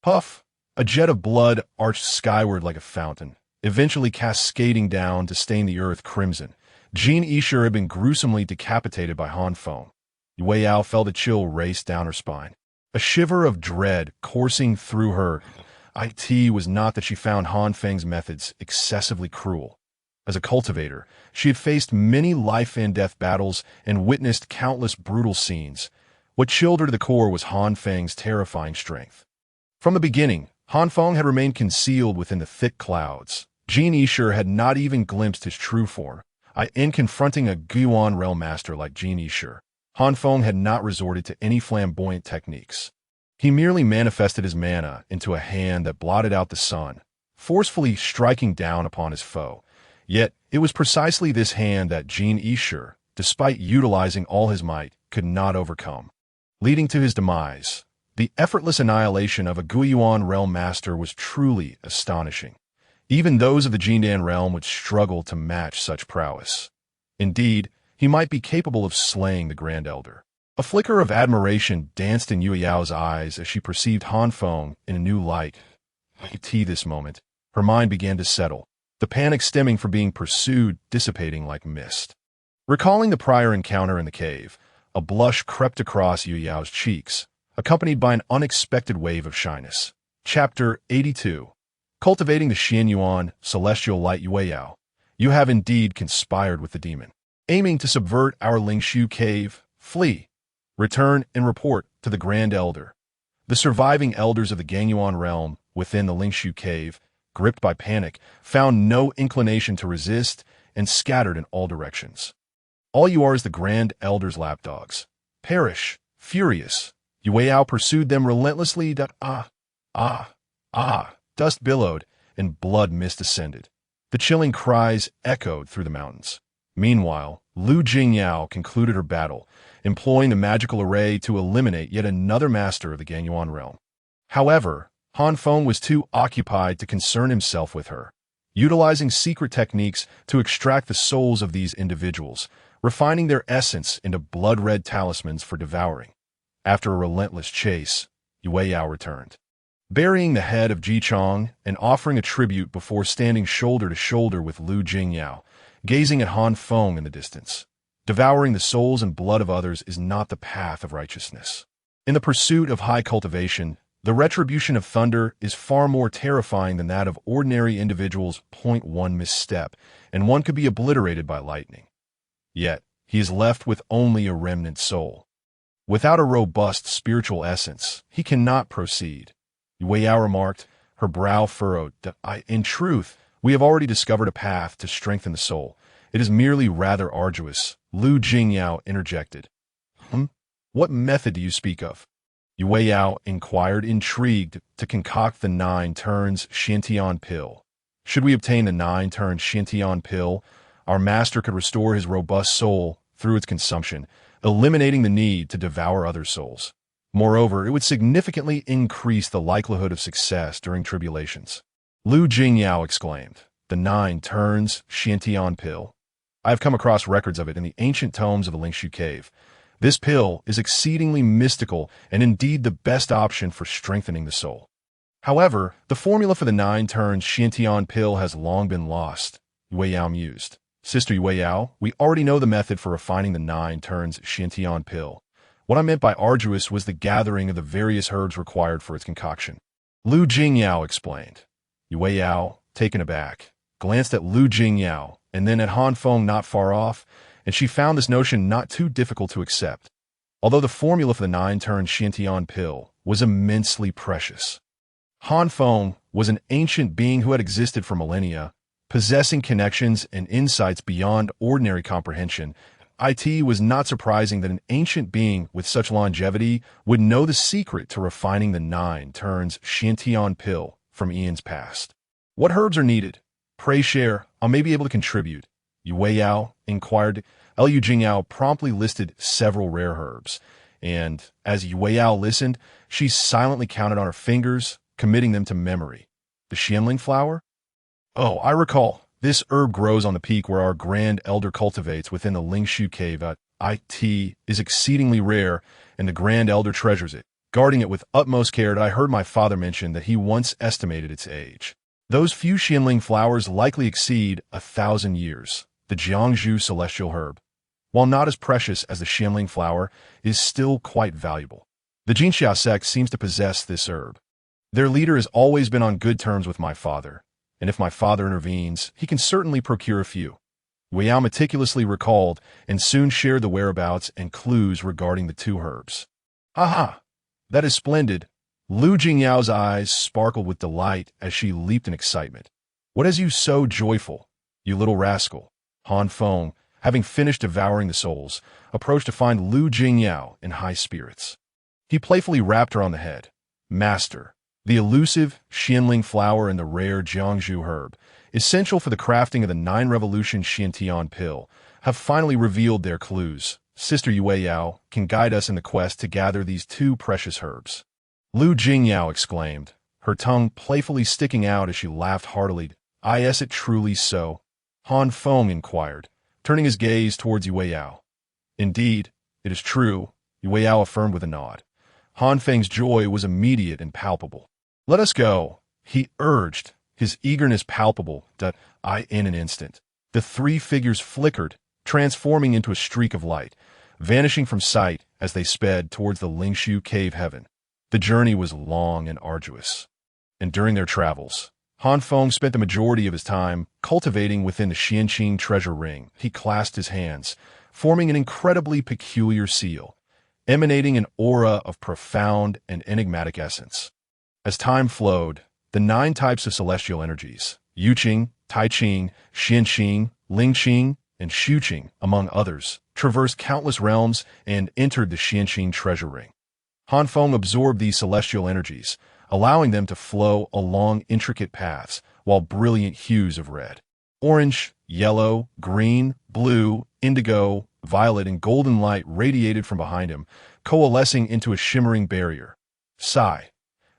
Puff! A jet of blood arched skyward like a fountain, eventually cascading down to stain the earth crimson. Jin Yishur had been gruesomely decapitated by Han Feng. Yue Yao felt a chill race down her spine. A shiver of dread coursing through her. It was not that she found Han Feng's methods excessively cruel. As a cultivator, she had faced many life-and-death battles and witnessed countless brutal scenes. What chilled her to the core was Han Feng's terrifying strength. From the beginning, Han Feng had remained concealed within the thick clouds. Jin Yishur had not even glimpsed his true form. In confronting a Guyuan realm master like Jin Yishur, Han Feng had not resorted to any flamboyant techniques. He merely manifested his mana into a hand that blotted out the sun, forcefully striking down upon his foe. Yet, it was precisely this hand that Jin Yishur, despite utilizing all his might, could not overcome, leading to his demise. The effortless annihilation of a Guyuan realm master was truly astonishing. Even those of the Jindan realm would struggle to match such prowess. Indeed, he might be capable of slaying the Grand Elder. A flicker of admiration danced in Yue Yao's eyes as she perceived Han Feng in a new light. This moment, her mind began to settle, the panic stemming from being pursued dissipating like mist. Recalling the prior encounter in the cave, a blush crept across Yue Yao's cheeks, accompanied by an unexpected wave of shyness. Chapter 82. Cultivating the Xianyuan Celestial Light. Yue Yao, you have indeed conspired with the demon. Aiming to subvert our Lingshu cave, flee. Return and report to the Grand Elder. The surviving elders of the Gangyuan realm within the Lingshu cave, gripped by panic, found no inclination to resist and scattered in all directions. All you are is the Grand Elder's lapdogs. Perish, furious. Yue Yao pursued them relentlessly. Dust billowed and blood mist ascended. The chilling cries echoed through the mountains. Meanwhile, Lu Jingyao concluded her battle, employing the magical array to eliminate yet another master of the Gangyuan realm. However, Han Feng was too occupied to concern himself with her, utilizing secret techniques to extract the souls of these individuals, refining their essence into blood-red talismans for devouring. After a relentless chase, Yue Yao returned, burying the head of Ji Chong and offering a tribute before standing shoulder to shoulder with Lu Jingyao, gazing at Han Feng in the distance. Devouring the souls and blood of others is not the path of righteousness. In the pursuit of high cultivation, the retribution of thunder is far more terrifying than that of ordinary individuals. One misstep, and one could be obliterated by lightning. Yet, he is left with only a remnant soul. Without a robust spiritual essence, he cannot proceed. Yue Yao remarked, her brow furrowed. In truth, we have already discovered a path to strengthen the soul. It is merely rather arduous. Lu Jingyao interjected. What method do you speak of? Yue Yao inquired, intrigued, to concoct the 9 turns Xiantian pill. Should we obtain the 9 turns Xiantian pill, our master could restore his robust soul through its consumption, eliminating the need to devour other souls. Moreover, it would significantly increase the likelihood of success during tribulations. Lu Jingyao exclaimed, the 9 turns Xiantian pill. I have come across records of it in the ancient tomes of the Lingshu cave. This pill is exceedingly mystical and indeed the best option for strengthening the soul. However, the formula for the 9 turns Xiantian pill has long been lost, Yue Yao mused. Sister Yue Yao, we already know the method for refining the 9 turns Xiantian pill. What I meant by arduous was the gathering of the various herbs required for its concoction. Lu Jingyao explained. Yue Yao, taken aback, glanced at Lu Jingyao and then at Han Feng not far off, and she found this notion not too difficult to accept. Although the formula for the 9 turns Xiantian pill was immensely precious. Han Feng was an ancient being who had existed for millennia, possessing connections and insights beyond ordinary comprehension. It was not surprising that an ancient being with such longevity would know the secret to refining the 9 turns Xiantian pill from eons past. What herbs are needed? Pray share, I may be able to contribute. Yue Yao inquired. Lu Jingyao promptly listed several rare herbs, and as Yue Yao listened, she silently counted on her fingers, committing them to memory. The Xianling flower? Oh, I recall. This herb grows on the peak where our Grand Elder cultivates within the Lingshu cave. It is exceedingly rare, and the Grand Elder treasures it, guarding it with utmost care. I heard my father mention that he once estimated its age. Those few Xianling flowers likely exceed 1,000 years. The Jiangzhu celestial herb, while not as precious as the Xianling flower, is still quite valuable. The Jinxia sect seems to possess this herb. Their leader has always been on good terms with my father, and if my father intervenes, he can certainly procure a few. Yue Yao meticulously recalled and soon shared the whereabouts and clues regarding the 2 herbs. Aha! That is splendid. Lu Jingyao's eyes sparkled with delight as she leaped in excitement. What has you so joyful, you little rascal? Han Feng, having finished devouring the souls, approached to find Lu Jingyao in high spirits. He playfully rapped her on the head. Master, the elusive Xianling flower and the rare Jiangzhu herb, essential for the crafting of the 9 Revolution Xiantian pill, have finally revealed their clues. Sister Yue Yao can guide us in the quest to gather these 2 precious herbs. Lu Jingyao exclaimed, her tongue playfully sticking out as she laughed heartily. Is it truly so? Han Feng inquired, turning his gaze towards Yue Yao. Indeed, it is true, Yue Yao affirmed with a nod. Han Feng's joy was immediate and palpable. Let us go, he urged, his eagerness palpable in an instant. The three figures flickered, transforming into a streak of light, vanishing from sight as they sped towards the Lingshu cave heaven. The journey was long and arduous, and during their travels, Han Feng spent the majority of his time cultivating within the Xianqing treasure ring. He clasped his hands, forming an incredibly peculiar seal, emanating an aura of profound and enigmatic essence. As time flowed, the 9 types of celestial energies, Yuqing, Taiqing, Xianqing, Lingqing, and Xuqing, among others, traversed countless realms and entered the Xianqing treasure ring. Han Feng absorbed these celestial energies, allowing them to flow along intricate paths, while brilliant hues of red, orange, yellow, green, blue, indigo, violet, and golden light radiated from behind him, coalescing into a shimmering barrier. Sigh.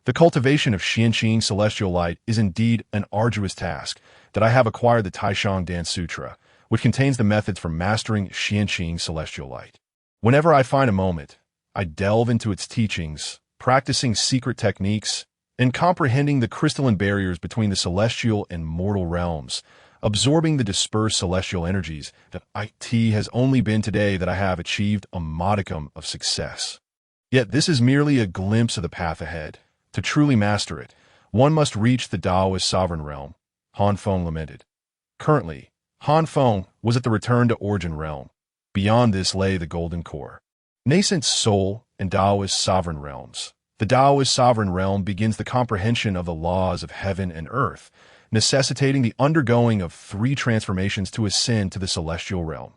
The cultivation of Xianqing celestial light is indeed an arduous task, that I have acquired the Taishang Dan Sutra, which contains the methods for mastering Xianqing celestial light. Whenever I find a moment, I delve into its teachings, practicing secret techniques, and comprehending the crystalline barriers between the celestial and mortal realms, absorbing the dispersed celestial energies. That it has only been today that I have achieved a modicum of success. Yet this is merely a glimpse of the path ahead. To truly master it, one must reach the Taoist sovereign realm, Han Feng lamented. Currently, Han Feng was at the return to origin realm. Beyond this lay the golden core. Nascent soul and Taoist sovereign realms. The Taoist sovereign realm begins the comprehension of the laws of heaven and earth, necessitating the undergoing of 3 transformations to ascend to the celestial realm.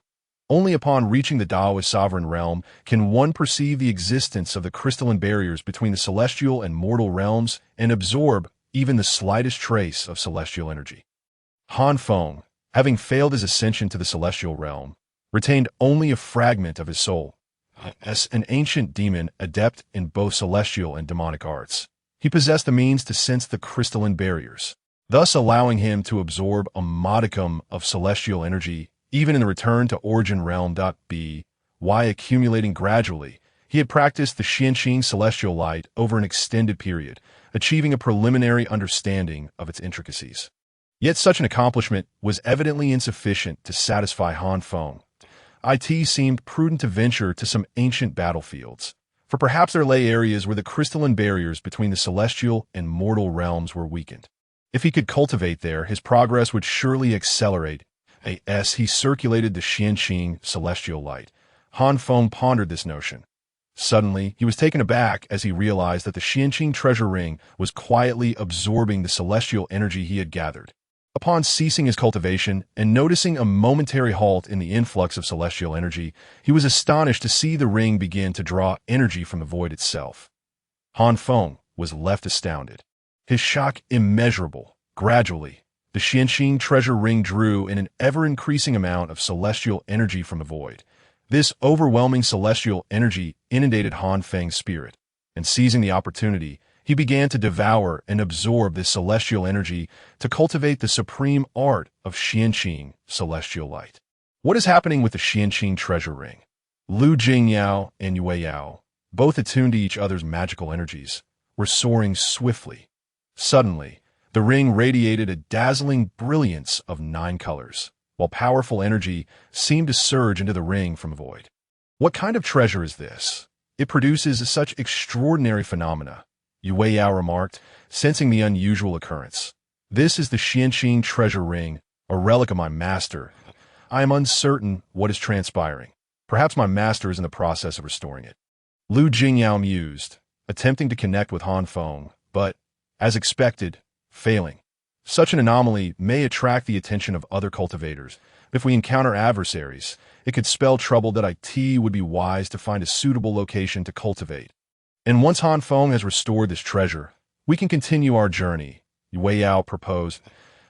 Only upon reaching the Taoist sovereign realm can one perceive the existence of the crystalline barriers between the celestial and mortal realms and absorb even the slightest trace of celestial energy. Han Feng, having failed his ascension to the celestial realm, retained only a fragment of his soul. As an ancient demon adept in both celestial and demonic arts, he possessed the means to sense the crystalline barriers, thus allowing him to absorb a modicum of celestial energy even in the return to origin realm. By accumulating gradually, he had practiced the Xianqing celestial light over an extended period, achieving a preliminary understanding of its intricacies. Yet such an accomplishment was evidently insufficient to satisfy Han Feng. It seemed prudent to venture to some ancient battlefields, for perhaps there lay areas where the crystalline barriers between the celestial and mortal realms were weakened. If he could cultivate there, his progress would surely accelerate. As he circulated the Xianqing celestial light, Han Feng pondered this notion. Suddenly, he was taken aback as he realized that the Xianqing treasure ring was quietly absorbing the celestial energy he had gathered. Upon ceasing his cultivation and noticing a momentary halt in the influx of celestial energy, he was astonished to see the ring begin to draw energy from the void itself. Han Feng was left astounded, his shock immeasurable. Gradually, the Xianqing treasure ring drew in an ever-increasing amount of celestial energy from the void. This overwhelming celestial energy inundated Han Feng's spirit, and seizing the opportunity, he began to devour and absorb this celestial energy to cultivate the supreme art of Xianqing celestial light. What is happening with the Xianqing treasure ring? Lu Jingyao and Yue Yao, both attuned to each other's magical energies, were soaring swiftly. Suddenly, the ring radiated a dazzling brilliance of 9 colors, while powerful energy seemed to surge into the ring from the void. What kind of treasure is this? It produces such extraordinary phenomena, Yue Yao remarked, sensing the unusual occurrence. This is the Xianqing treasure ring, a relic of my master. I am uncertain what is transpiring. Perhaps my master is in the process of restoring it. Lu Jingyao mused, attempting to connect with Han Feng, but, as expected, failing. Such an anomaly may attract the attention of other cultivators. If we encounter adversaries, it could spell trouble that it would be wise to find a suitable location to cultivate. And once Han Feng has restored this treasure, we can continue our journey, Yue Yao proposed.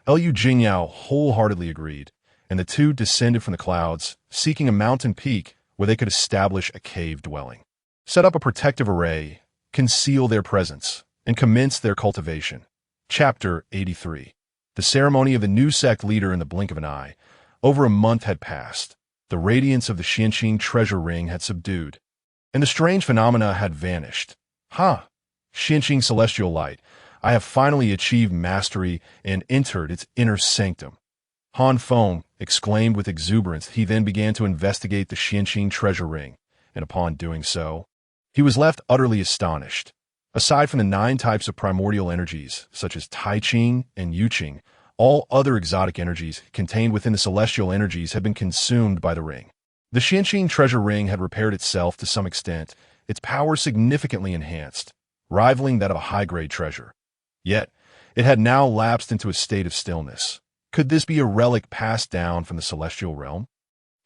Lu Jingyao wholeheartedly agreed, and the two descended from the clouds, seeking a mountain peak where they could establish a cave dwelling, set up a protective array, conceal their presence, and commence their cultivation. Chapter 83. The ceremony of the new sect leader in the blink of an eye. Over a month had passed. The radiance of the Xianqing treasure ring had subdued, and the strange phenomena had vanished. Ha! Xianqing celestial light, I have finally achieved mastery and entered its inner sanctum. Han Feng exclaimed with exuberance. He then began to investigate the Xianqing treasure ring, and upon doing so, he was left utterly astonished. Aside from the 9 types of primordial energies, such as Tai Ching and Yu Qing, all other exotic energies contained within the celestial energies had been consumed by the ring. The Xianqing treasure ring had repaired itself to some extent, its power significantly enhanced, rivaling that of a high-grade treasure. Yet, it had now lapsed into a state of stillness. Could this be a relic passed down from the celestial realm?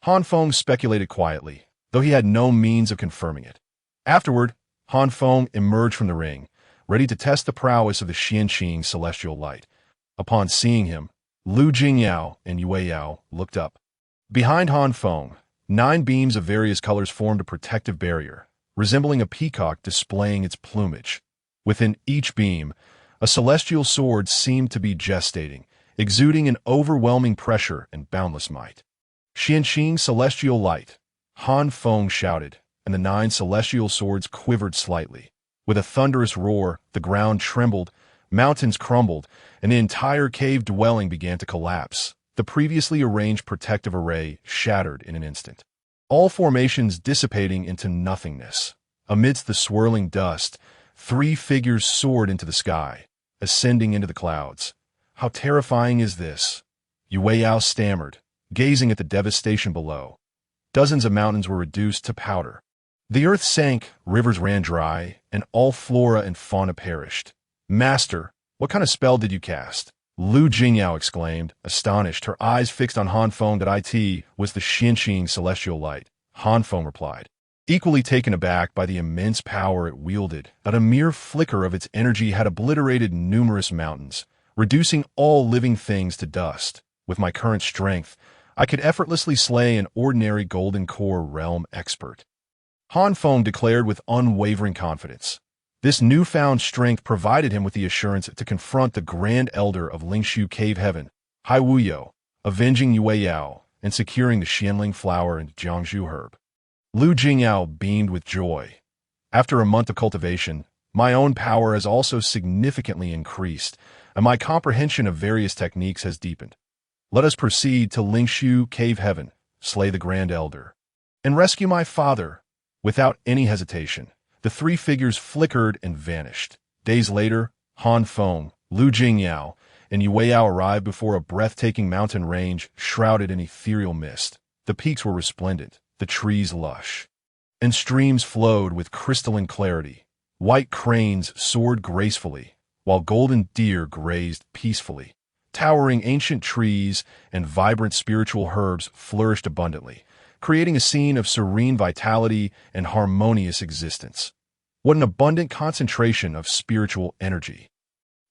Han Feng speculated quietly, though he had no means of confirming it. Afterward, Han Feng emerged from the ring, ready to test the prowess of the Xianqing celestial light. Upon seeing him, Lu Jingyao and Yue Yao looked up. Behind Han Feng, 9 beams of various colors formed a protective barrier, resembling a peacock displaying its plumage. Within each beam, a celestial sword seemed to be gestating, exuding an overwhelming pressure and boundless might. Xianqing celestial light, Han Feng shouted, and the 9 celestial swords quivered slightly. With a thunderous roar, the ground trembled, mountains crumbled, and the entire cave dwelling began to collapse. The previously arranged protective array shattered in an instant, all formations dissipating into nothingness. Amidst the swirling dust, 3 figures soared into the sky, ascending into the clouds. How terrifying is this? Yue Yao stammered, gazing at the devastation below. Dozens of mountains were reduced to powder. The earth sank, rivers ran dry, and all flora and fauna perished. Master, what kind of spell did you cast? Lu Jingyao exclaimed, astonished, her eyes fixed on Han Feng. That it was the Xianqing celestial light. Han Feng replied, equally taken aback by the immense power it wielded, that a mere flicker of its energy had obliterated numerous mountains, reducing all living things to dust. With my current strength, I could effortlessly slay an ordinary Golden Core realm expert. Han Feng declared with unwavering confidence. This newfound strength provided him with the assurance to confront the Grand Elder of Lingshu Cave Heaven, Hai Wuyo, avenging Yue Yao, and securing the Xianling flower and Jiangzhu herb. Lu Jingyao beamed with joy. After a month of cultivation, my own power has also significantly increased, and my comprehension of various techniques has deepened. Let us proceed to Lingshu Cave Heaven, slay the Grand Elder, and rescue my father. Without any hesitation, the 3 figures flickered and vanished. Days later, Han Feng, Lu Jingyao, and Yue Yao arrived before a breathtaking mountain range shrouded in ethereal mist. The peaks were resplendent, the trees lush, and streams flowed with crystalline clarity. White cranes soared gracefully, while golden deer grazed peacefully. Towering ancient trees and vibrant spiritual herbs flourished abundantly, creating a scene of serene vitality and harmonious existence. What an abundant concentration of spiritual energy.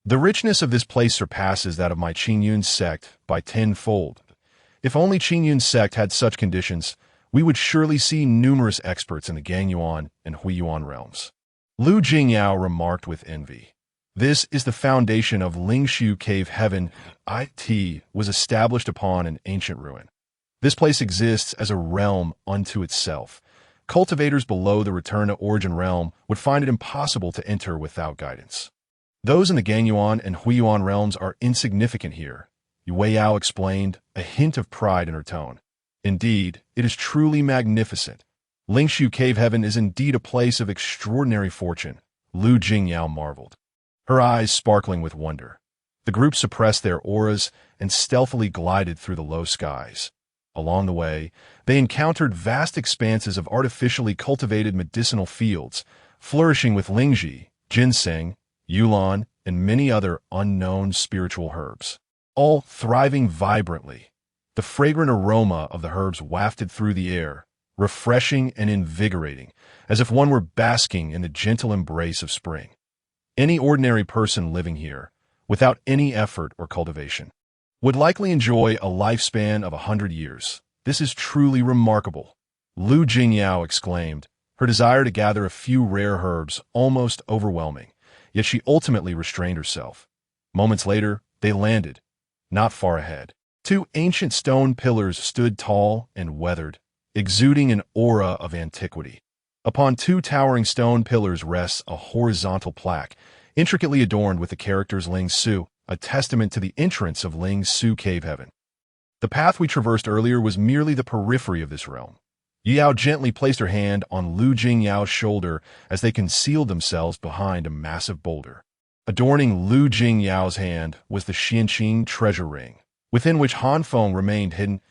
The richness of this place surpasses that of my Qingyun sect by 10-fold. If only Qingyun sect had such conditions, we would surely see numerous experts in the Gangyuan and Huiyuan realms. Lu Jingyao remarked with envy. This is the foundation of Lingshu Cave Heaven. It was established upon an ancient ruin. This place exists as a realm unto itself. Cultivators below the Return to Origin realm would find it impossible to enter without guidance. Those in the Gangyuan and Huiyuan realms are insignificant here, Yue Yao explained, a hint of pride in her tone. Indeed, it is truly magnificent. Lingshu Cave Heaven is indeed a place of extraordinary fortune, Lu Jingyao marveled, her eyes sparkling with wonder. The group suppressed their auras and stealthily glided through the low skies. Along the way, they encountered vast expanses of artificially cultivated medicinal fields, flourishing with lingzhi, ginseng, yulon, and many other unknown spiritual herbs, all thriving vibrantly. The fragrant aroma of the herbs wafted through the air, refreshing and invigorating, as if one were basking in the gentle embrace of spring. Any ordinary person living here, without any effort or cultivation, would likely enjoy a lifespan of 100 years. This is truly remarkable, Lu Jingyao exclaimed, her desire to gather a few rare herbs almost overwhelming, yet she ultimately restrained herself. Moments later, they landed, not far ahead. Two ancient stone pillars stood tall and weathered, exuding an aura of antiquity. Upon two towering stone pillars rests a horizontal plaque, intricately adorned with the characters Ling Su, a testament to the entrance of Ling Su Cave Heaven. The path we traversed earlier was merely the periphery of this realm. Yu Yao gently placed her hand on Lu Jingyao's shoulder as they concealed themselves behind a massive boulder. Adorning Lu Jingyao's hand was the Xianqing treasure ring, within which Han Feng remained hidden.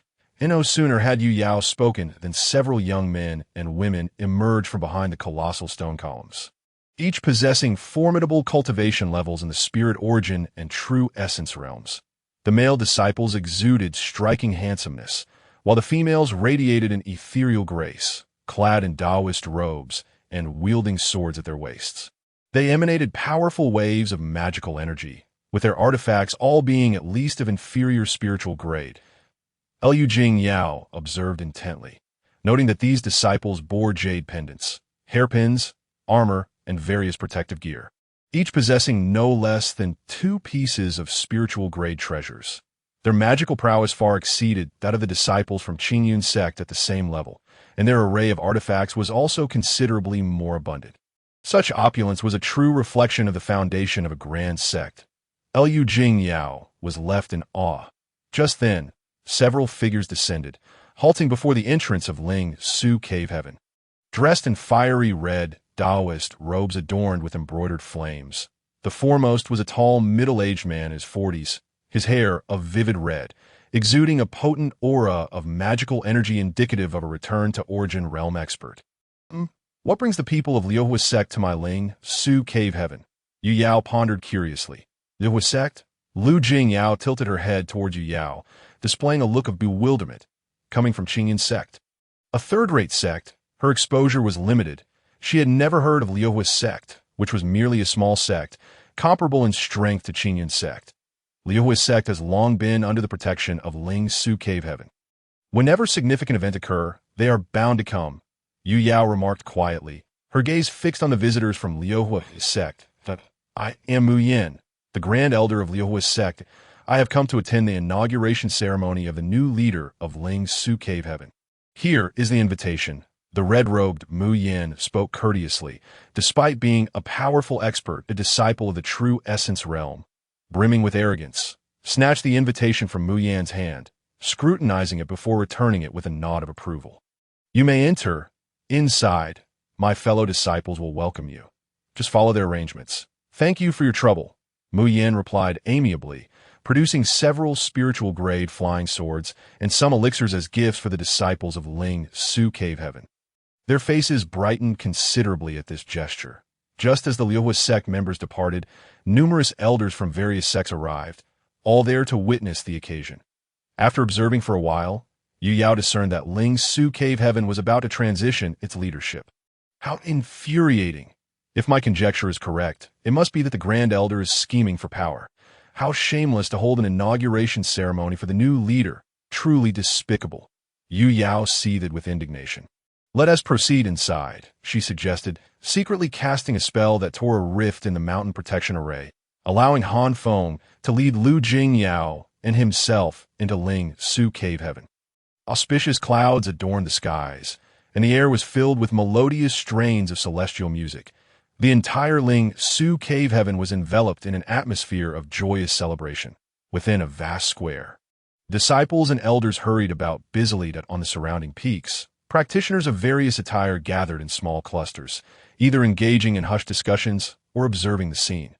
And no sooner had Yu Yao spoken than several young men and women emerged from behind the colossal stone columns, each possessing formidable cultivation levels in the spirit origin and true essence realms. The male disciples exuded striking handsomeness, while the females radiated an ethereal grace, clad in Taoist robes and wielding swords at their waists. They emanated powerful waves of magical energy, with their artifacts all being at least of inferior spiritual grade. Liu Jingyao observed intently, noting that these disciples bore jade pendants, hairpins, armor, and various protective gear, each possessing no less than 2 pieces of spiritual-grade treasures. Their magical prowess far exceeded that of the disciples from Qingyun sect at the same level, and their array of artifacts was also considerably more abundant. Such opulence was a true reflection of the foundation of a grand sect. Liu Jingyao was left in awe. Just then, several figures descended, halting before the entrance of Ling Su Cave Heaven. Dressed in fiery red, Taoist robes adorned with embroidered flames, the foremost was a tall, middle-aged man in his 40s, his hair a vivid red, exuding a potent aura of magical energy indicative of a return-to-origin realm expert. What brings the people of Liuhua sect to my Ling Su Cave Heaven? Yu Yao pondered curiously. Liuhua sect? Lu Jingyao tilted her head towards Yu Yao, displaying a look of bewilderment, coming from Qingyun sect. A third-rate sect, her exposure was limited. She had never heard of Liuhua sect, which was merely a small sect, comparable in strength to Qingyun sect. Liuhua sect has long been under the protection of Ling Su Cave Heaven. Whenever significant events occur, they are bound to come, Yu Yao remarked quietly, her gaze fixed on the visitors from Liuhua sect. I am Mu Yin, the Grand Elder of Liuhua sect. I have come to attend the inauguration ceremony of the new leader of Ling Su Cave Heaven. Here is the invitation. The red-robed Mu Yin spoke courteously, despite being a powerful expert, a disciple of the true essence realm. Brimming with arrogance, snatched the invitation from Mu Yan's hand, scrutinizing it before returning it with a nod of approval. You may enter. Inside, my fellow disciples will welcome you. Just follow their arrangements. Thank you for your trouble, Mu Yin replied amiably, producing several spiritual-grade flying swords and some elixirs as gifts for the disciples of Ling Su Cave Heaven. Their faces brightened considerably at this gesture. Just as the Liuhua sect members departed, numerous elders from various sects arrived, all there to witness the occasion. After observing for a while, Yu Yao discerned that Ling Su Cave Heaven was about to transition its leadership. How infuriating! If my conjecture is correct, it must be that the Grand Elder is scheming for power. How shameless to hold an inauguration ceremony for the new leader. Truly despicable. Yu Yao seethed with indignation. Let us proceed inside, she suggested, secretly casting a spell that tore a rift in the mountain protection array, allowing Han Feng to lead Lu Jingyao and himself into Ling Su Cave Heaven. Auspicious clouds adorned the skies, and the air was filled with melodious strains of celestial music. The entire Ling Su Cave Heaven was enveloped in an atmosphere of joyous celebration, within a vast square. Disciples and elders hurried about busily on the surrounding peaks. Practitioners of various attire gathered in small clusters, either engaging in hushed discussions or observing the scene.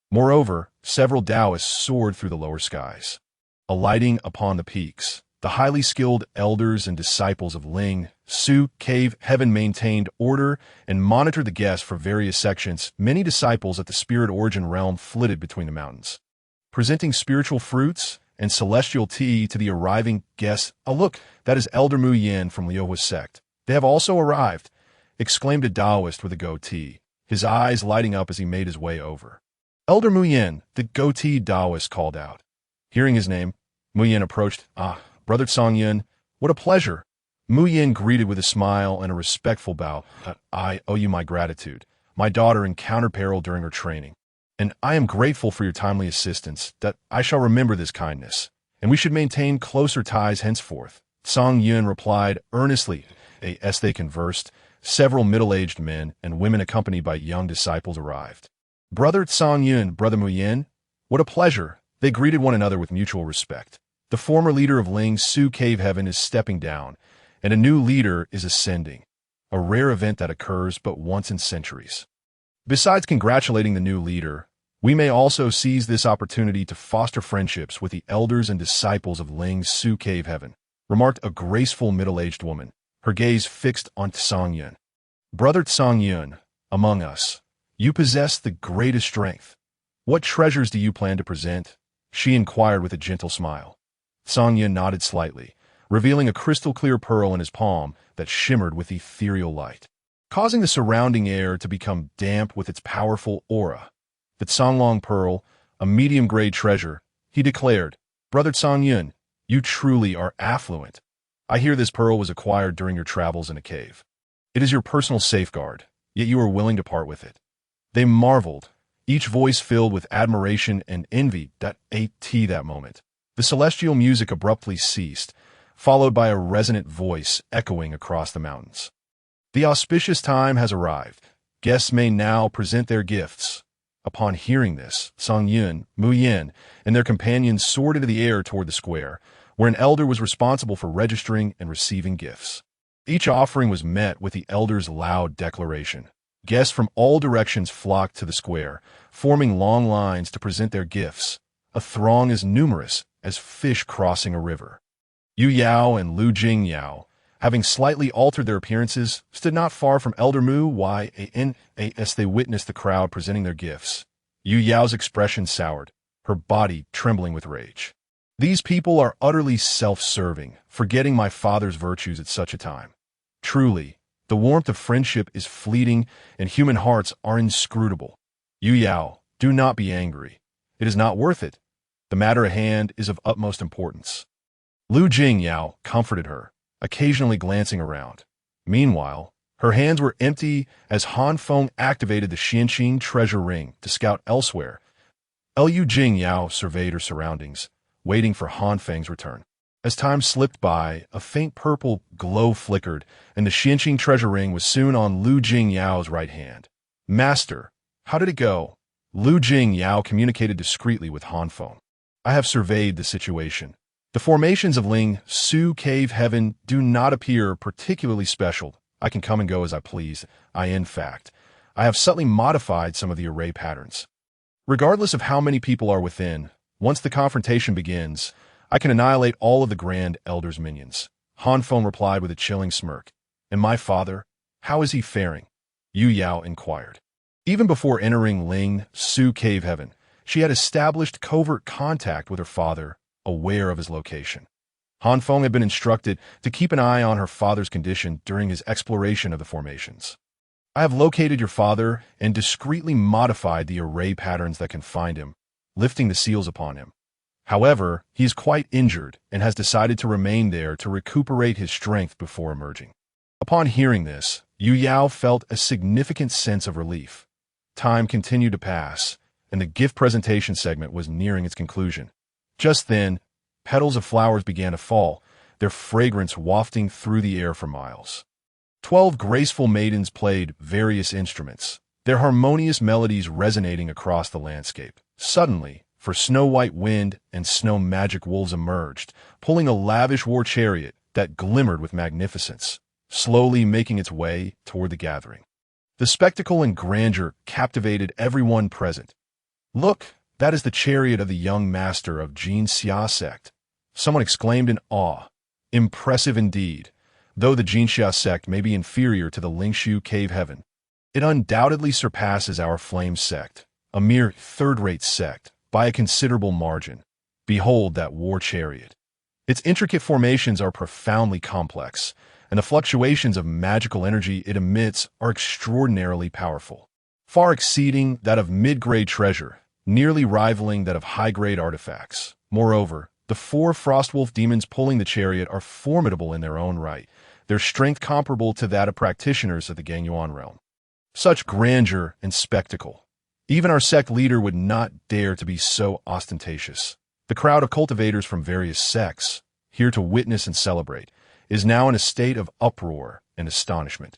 Moreover, several Taoists soared through the lower skies. Alighting upon the peaks, the highly skilled elders and disciples of Ling Su Cave Heaven maintained order and monitored the guests for various sections. Many disciples at the spirit origin realm flitted between the mountains, presenting spiritual fruits and celestial tea to the arriving guests. Oh, look, that is Elder Mu Yin from Liuhua sect. They have also arrived, exclaimed a Taoist with a goatee, his eyes lighting up as he made his way over. Elder Mu Yin, the goatee Taoist called out. Hearing his name, Mu Yin approached. Brother Song Yun, what a pleasure. Mu Yin greeted with a smile and a respectful bow. I owe you my gratitude. My daughter encountered peril during her training, and I am grateful for your timely assistance. That I shall remember this kindness, and we should maintain closer ties henceforth. Song Yun replied earnestly. As they conversed, several middle-aged men and women accompanied by young disciples arrived. Brother Song Yun, Brother Mu Yin, what a pleasure. They greeted one another with mutual respect. The former leader of Ling Su Cave Heaven is stepping down, and a new leader is ascending, a rare event that occurs but once in centuries. Besides congratulating the new leader, we may also seize this opportunity to foster friendships with the elders and disciples of Ling Su Cave Heaven, remarked a graceful middle-aged woman, her gaze fixed on Song Yun. Brother Song Yun, among us, you possess the greatest strength. What treasures do you plan to present? She inquired with a gentle smile. Song Yun nodded slightly, revealing a crystal-clear pearl in his palm that shimmered with ethereal light, causing the surrounding air to become damp with its powerful aura. The Songlong Pearl, a medium-grade treasure, he declared, Brother Song Yun, you truly are affluent. I hear this pearl was acquired during your travels in a cave. It is your personal safeguard, yet you are willing to part with it. They marveled, each voice filled with admiration and envy. At that moment, the celestial music abruptly ceased, followed by a resonant voice echoing across the mountains. The auspicious time has arrived. Guests may now present their gifts. Upon hearing this, Song Yun, Mu Yin, and their companions soared into the air toward the square, where an elder was responsible for registering and receiving gifts. Each offering was met with the elder's loud declaration. Guests from all directions flocked to the square, forming long lines to present their gifts, a throng as numerous as fish crossing a river. Yu Yao and Lu Jing Yao, having slightly altered their appearances, stood not far from Elder Mu Yan as they witnessed the crowd presenting their gifts. Yu Yao's expression soured, her body trembling with rage. These people are utterly self-serving, forgetting my father's virtues at such a time. Truly, the warmth of friendship is fleeting and human hearts are inscrutable. Yu Yao, do not be angry. It is not worth it. The matter at hand is of utmost importance. Lu Jing Yao comforted her, occasionally glancing around. Meanwhile, her hands were empty as Han Feng activated the Xianqing treasure ring to scout elsewhere. Lu Jing Yao surveyed her surroundings, waiting for Han Feng's return. As time slipped by, a faint purple glow flickered, and the Xianqing treasure ring was soon on Lu Jing Yao's right hand. Master, how did it go? Lu Jing Yao communicated discreetly with Han Feng. I have surveyed the situation. The formations of Ling Su Cave Heaven do not appear particularly special. I can come and go as I please. In fact, I have subtly modified some of the array patterns. Regardless of how many people are within, once the confrontation begins, I can annihilate all of the Grand Elder's minions. Han Feng replied with a chilling smirk. And my father, how is he faring? Yu Yao inquired. Even before entering Ling Su Cave Heaven, she had established covert contact with her father, aware of his location. Han Feng had been instructed to keep an eye on her father's condition during his exploration of the formations. I have located your father and discreetly modified the array patterns that can find him, lifting the seals upon him. However, he is quite injured and has decided to remain there to recuperate his strength before emerging. Upon hearing this, Yu Yao felt a significant sense of relief. Time continued to pass, and the gift presentation segment was nearing its conclusion. Just then, petals of flowers began to fall, their fragrance wafting through the air for miles. 12 graceful maidens played various instruments, their harmonious melodies resonating across the landscape. Suddenly, for snow-white wind and snow magic wolves emerged, pulling a lavish war chariot that glimmered with magnificence, slowly making its way toward the gathering. The spectacle and grandeur captivated everyone present. Look, that is the chariot of the young master of Jin Xia sect. Someone exclaimed in awe. Impressive indeed. Though the Jin Xia sect may be inferior to the Lingshu Cave Heaven, it undoubtedly surpasses our Flame sect, a mere third-rate sect, by a considerable margin. Behold that war chariot. Its intricate formations are profoundly complex, and the fluctuations of magical energy it emits are extraordinarily powerful, far exceeding that of mid-grade treasure, nearly rivaling that of high-grade artifacts. Moreover, the 4 Frostwolf demons pulling the chariot are formidable in their own right, their strength comparable to that of practitioners of the Gangyuan realm. Such grandeur and spectacle. Even our sect leader would not dare to be so ostentatious. The crowd of cultivators from various sects, here to witness and celebrate, is now in a state of uproar and astonishment.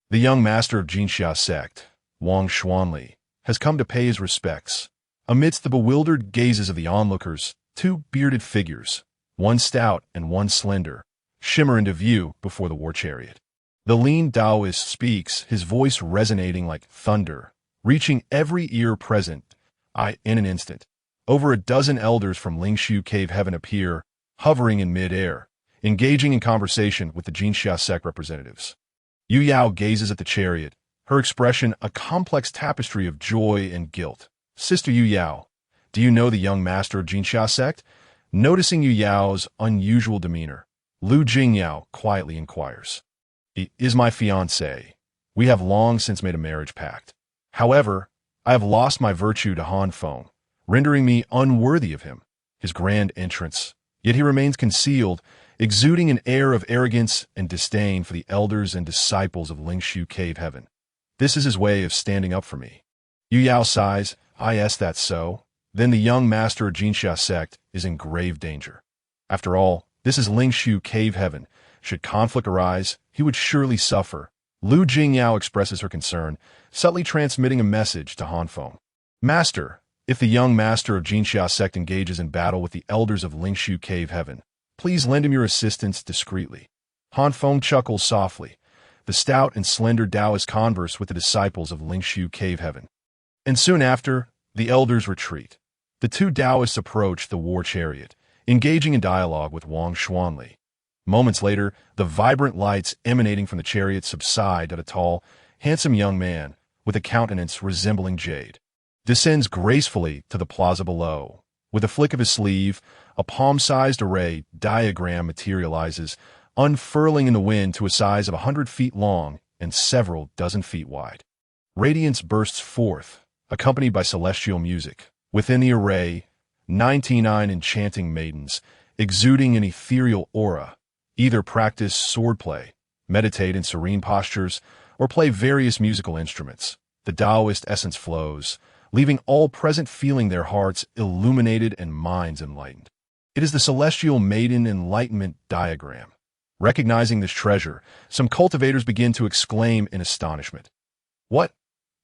The young master of Jinxia sect, Wang Xuanli, has come to pay his respects. Amidst the bewildered gazes of the onlookers, two bearded figures, one stout and one slender, shimmer into view before the war chariot. The lean Taoist speaks, his voice resonating like thunder, reaching every ear present. In an instant, over a dozen elders from Lingshu Cave Heaven appear, hovering in mid-air, engaging in conversation with the Jinxia sect representatives. Yu Yao gazes at the chariot, her expression a complex tapestry of joy and guilt. Sister Yu Yao, do you know the young master of Jinxia sect? Noticing Yu Yao's unusual demeanor, Lu Jingyao quietly inquires. He is my fiancé. We have long since made a marriage pact. However, I have lost my virtue to Han Feng, rendering me unworthy of him, his grand entrance. Yet he remains concealed, exuding an air of arrogance and disdain for the elders and disciples of Lingshu Cave Heaven. This is his way of standing up for me. Yu Yao sighs, that's so. Then the young master of Jinxia sect is in grave danger. After all, this is Lingshu Cave Heaven. Should conflict arise, he would surely suffer. Lu Jingyao expresses her concern, subtly transmitting a message to Han Feng. Master, if the young master of Jinxia sect engages in battle with the elders of Lingshu Cave Heaven, please lend him your assistance discreetly. Han Feng chuckles softly. The stout and slender Taoist converse with the disciples of Lingshu Cave Heaven. And soon after, the elders retreat. The two Taoists approach the war chariot, engaging in dialogue with Wang Xuanli. Moments later, the vibrant lights emanating from the chariot subside at a tall, handsome young man, with a countenance resembling jade, descends gracefully to the plaza below. With a flick of his sleeve, a palm-sized array diagram materializes, unfurling in the wind to a size of 100 feet long and several dozen feet wide. Radiance bursts forth, accompanied by celestial music. Within the array, 99 enchanting maidens, exuding an ethereal aura, either practice swordplay, meditate in serene postures, or play various musical instruments. The Taoist essence flows, leaving all present feeling their hearts illuminated and minds enlightened. It is the Celestial Maiden Enlightenment Diagram. Recognizing this treasure, some cultivators begin to exclaim in astonishment. What?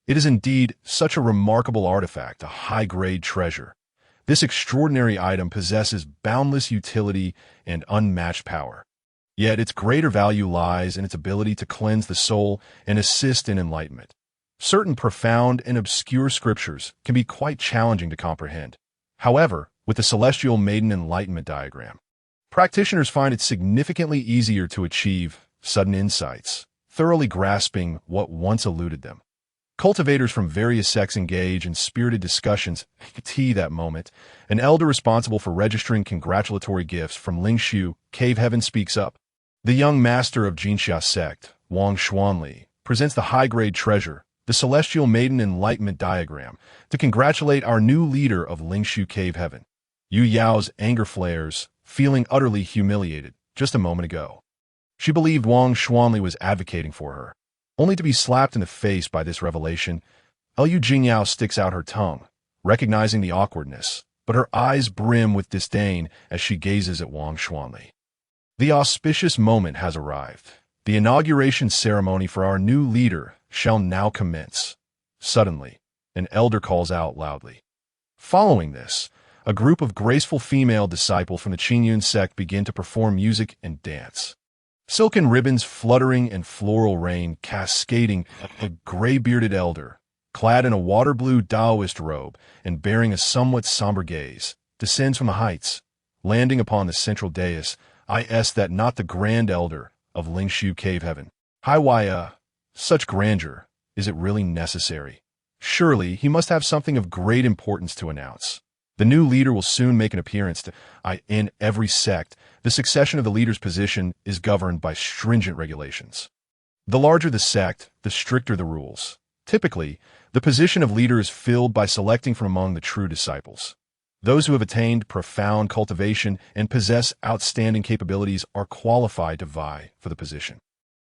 It is indeed such a remarkable artifact, a high-grade treasure. This extraordinary item possesses boundless utility and unmatched power. Yet its greater value lies in its ability to cleanse the soul and assist in enlightenment. Certain profound and obscure scriptures can be quite challenging to comprehend. However, with the Celestial Maiden Enlightenment Diagram, practitioners find it significantly easier to achieve sudden insights, thoroughly grasping what once eluded them. Cultivators from various sects engage in spirited discussions. That moment, an elder responsible for registering congratulatory gifts from Lingshu Cave Heaven speaks up. The young master of Jinxia sect, Wang Xuanli, presents the high-grade treasure, the Celestial Maiden Enlightenment Diagram, to congratulate our new leader of Lingshu Cave Heaven. Yu Yao's anger flares, feeling utterly humiliated just a moment ago. She believed Wang Xuanli was advocating for her, only to be slapped in the face by this revelation. Lu Jingyao sticks out her tongue, recognizing the awkwardness, but her eyes brim with disdain as she gazes at Wang Xuanli. The auspicious moment has arrived. The inauguration ceremony for our new leader shall now commence. Suddenly, an elder calls out loudly. Following this, a group of graceful female disciples from the Qingyun sect begin to perform music and dance. Silken ribbons fluttering and floral rain cascading. A gray-bearded elder, clad in a water-blue Taoist robe and bearing a somewhat somber gaze, descends from the heights, landing upon the central dais. That not the grand elder of Lingshu Cave Heaven. Such grandeur, is it really necessary? Surely he must have something of great importance to announce. The new leader will soon make an appearance. In every sect, the succession of the leader's position is governed by stringent regulations. The larger the sect, the stricter the rules. Typically, the position of leader is filled by selecting from among the true disciples. Those who have attained profound cultivation and possess outstanding capabilities are qualified to vie for the position.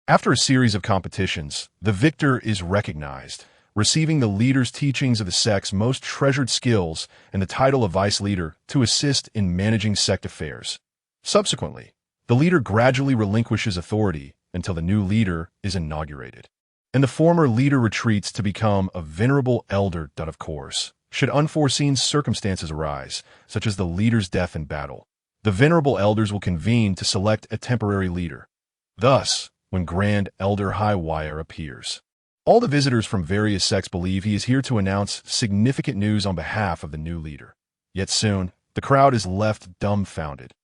After a series of competitions, the victor is recognized, receiving the leader's teachings of the sect's most treasured skills and the title of vice leader to assist in managing sect affairs. Subsequently, the leader gradually relinquishes authority until the new leader is inaugurated, and the former leader retreats to become a venerable elder. Of course, should unforeseen circumstances arise, such as the leader's death in battle, the venerable elders will convene to select a temporary leader. Thus, when Grand Elder Highwire appears, all the visitors from various sects believe he is here to announce significant news on behalf of the new leader. Yet soon, the crowd is left dumbfounded.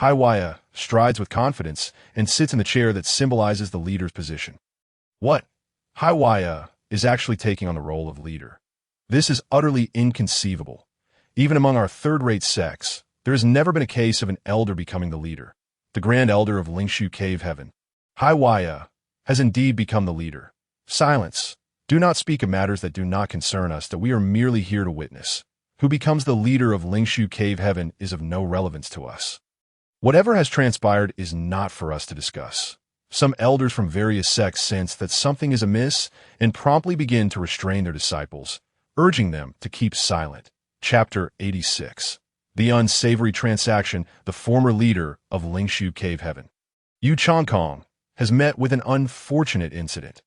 Highwire strides with confidence and sits in the chair that symbolizes the leader's position. What? Highwire is actually taking on the role of leader. This is utterly inconceivable. Even among our third-rate sects, there has never been a case of an elder becoming the leader. The Grand Elder of Lingshu Cave Heaven, Highwire, has indeed become the leader. Silence. Do not speak of matters that do not concern us, that we are merely here to witness. Who becomes the leader of Lingshu Cave Heaven is of no relevance to us. Whatever has transpired is not for us to discuss. Some elders from various sects sense that something is amiss and promptly begin to restrain their disciples, urging them to keep silent. Chapter 86. The Unsavory Transaction. The former leader of Lingshu Cave Heaven, Yu Changkong, has met with an unfortunate incident.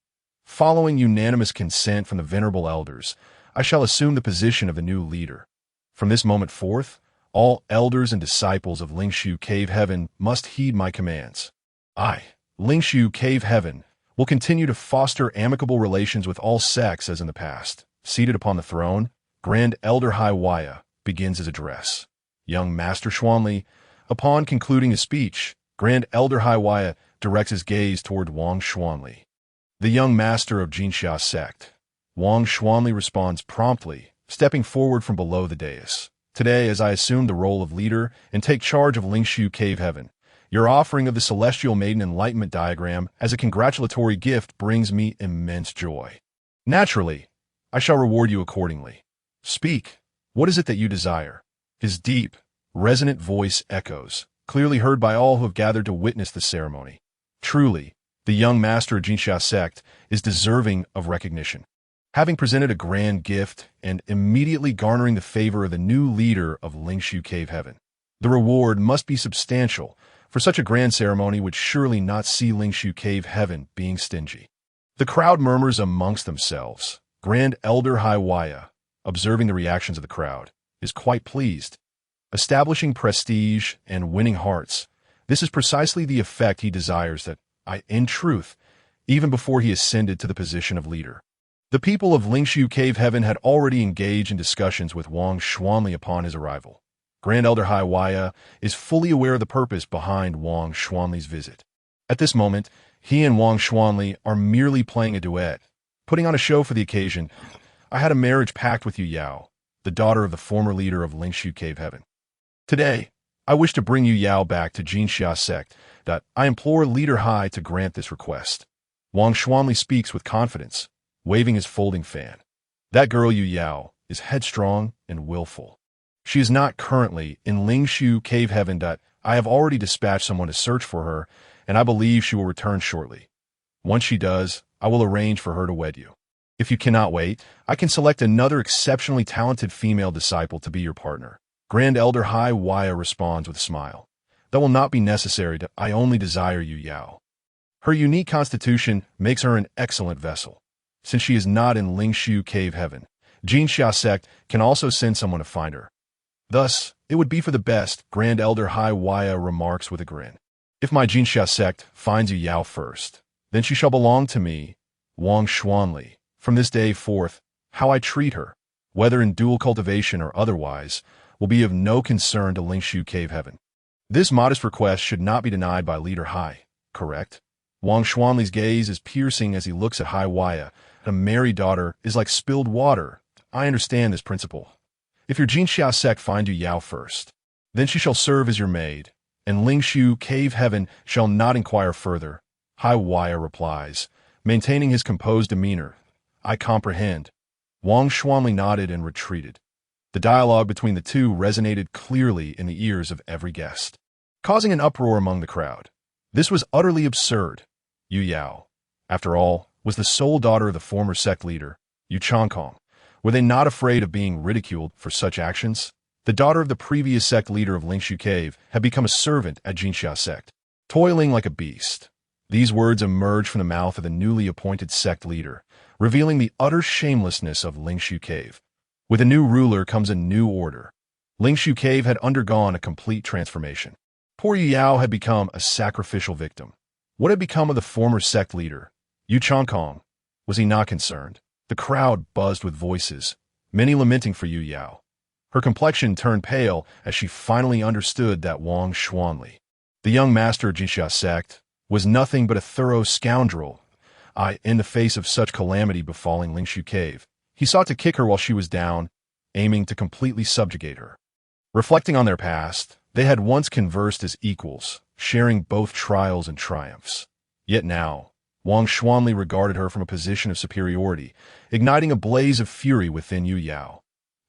Following unanimous consent from the venerable elders, I shall assume the position of the new leader. From this moment forth, all elders and disciples of Lingshu Cave Heaven must heed my commands. I, Lingshu Cave Heaven, will continue to foster amicable relations with all sects as in the past. Seated upon the throne, Grand Elder Highwire begins his address. Young Master Xuanli, upon concluding his speech, Grand Elder Highwire directs his gaze toward Wang Xuanli, the young master of Jinxia sect. Wang Xuanli responds promptly, stepping forward from below the dais. Today, as I assume the role of leader and take charge of Lingshu Cave Heaven, your offering of the Celestial Maiden Enlightenment Diagram as a congratulatory gift brings me immense joy. Naturally, I shall reward you accordingly. Speak. What is it that you desire? His deep, resonant voice echoes, clearly heard by all who have gathered to witness the ceremony. Truly, the young master of Jinxia sect is deserving of recognition. Having presented a grand gift and immediately garnering the favor of the new leader of Lingshu Cave Heaven, the reward must be substantial, for such a grand ceremony would surely not see Lingshu Cave Heaven being stingy. The crowd murmurs amongst themselves. Grand Elder Highwire, observing the reactions of the crowd, is quite pleased. Establishing prestige and winning hearts, this is precisely the effect he desires that in truth, even before he ascended to the position of leader. The people of Lingshu Cave Heaven had already engaged in discussions with Wang Xuanli upon his arrival. Grand Elder Highwire is fully aware of the purpose behind Wang Xuanli's visit. At this moment, he and Wang Xuanli are merely playing a duet, putting on a show for the occasion. I had a marriage pact with Yu Yao, the daughter of the former leader of Lingshu Cave Heaven. Today, I wish to bring Yu Yao back to Jinxia sect. I implore Leader Hai to grant this request. Wang Xuanli speaks with confidence, waving his folding fan. That girl Yu Yao is headstrong and willful. She is not currently in Lingshu Cave Heaven. I have already dispatched someone to search for her, and I believe she will return shortly. Once she does, I will arrange for her to wed you. If you cannot wait, I can select another exceptionally talented female disciple to be your partner. Grand Elder Highwire responds with a smile. That will not be necessary. I only desire Yu Yao. Her unique constitution makes her an excellent vessel. Since she is not in Lingshu Cave Heaven, Jinxia sect can also send someone to find her. Thus, it would be for the best, Grand Elder Highwire remarks with a grin. If my Jinxia sect finds Yu Yao first, then she shall belong to me, Wang Xuanli. From this day forth, how I treat her, whether in dual cultivation or otherwise, will be of no concern to Lingshu Cave Heaven. This modest request should not be denied by Leader Hai, correct? Wang Xuanli's gaze is piercing as he looks at Highwire. A married daughter is like spilled water. I understand this principle. If your Jinxia sect find Yu Yao first, then she shall serve as your maid, and Lingshu Cave Heaven shall not inquire further. Highwire replies, maintaining his composed demeanor. I comprehend. Wang Xuanli nodded and retreated. The dialogue between the two resonated clearly in the ears of every guest, causing an uproar among the crowd. This was utterly absurd. Yu Yao, after all, was the sole daughter of the former sect leader, Yu Changkong. Were they not afraid of being ridiculed for such actions? The daughter of the previous sect leader of Lingshu Cave had become a servant at Jinxia sect, toiling like a beast. These words emerged from the mouth of the newly appointed sect leader, revealing the utter shamelessness of Lingshu Cave. With a new ruler comes a new order. Lingshu Cave had undergone a complete transformation. Poor Yu Yao had become a sacrificial victim. What had become of the former sect leader, Yu Changkong? Was he not concerned? The crowd buzzed with voices, many lamenting for Yu Yao. Her complexion turned pale as she finally understood that Wang Xuanli, the young master of Jinxia sect, was nothing but a thorough scoundrel. In the face of such calamity befalling Lingshu Cave, he sought to kick her while she was down, aiming to completely subjugate her. Reflecting on their past, they had once conversed as equals, sharing both trials and triumphs. Yet now, Wang Xuanli regarded her from a position of superiority, igniting a blaze of fury within Yu Yao.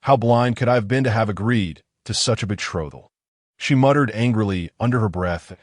How blind could I have been to have agreed to such a betrothal? She muttered angrily under her breath.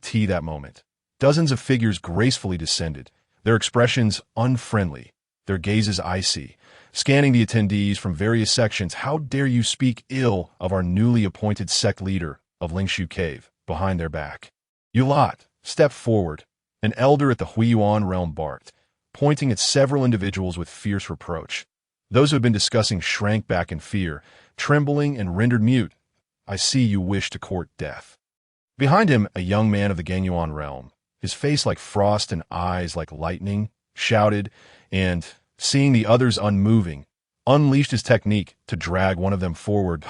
That moment, dozens of figures gracefully descended, their expressions unfriendly, their gazes icy, scanning the attendees from various sections. How dare you speak ill of our newly appointed sect leader of Lingshu Cave, behind their back? You lot, step forward. An elder at the Huiyuan realm barked, pointing at several individuals with fierce reproach. Those who had been discussing shrank back in fear, trembling and rendered mute. I see you wish to court death. Behind him, a young man of the Gangyuan realm, his face like frost and eyes like lightning, shouted, and, seeing the others unmoving, unleashed his technique to drag one of them forward.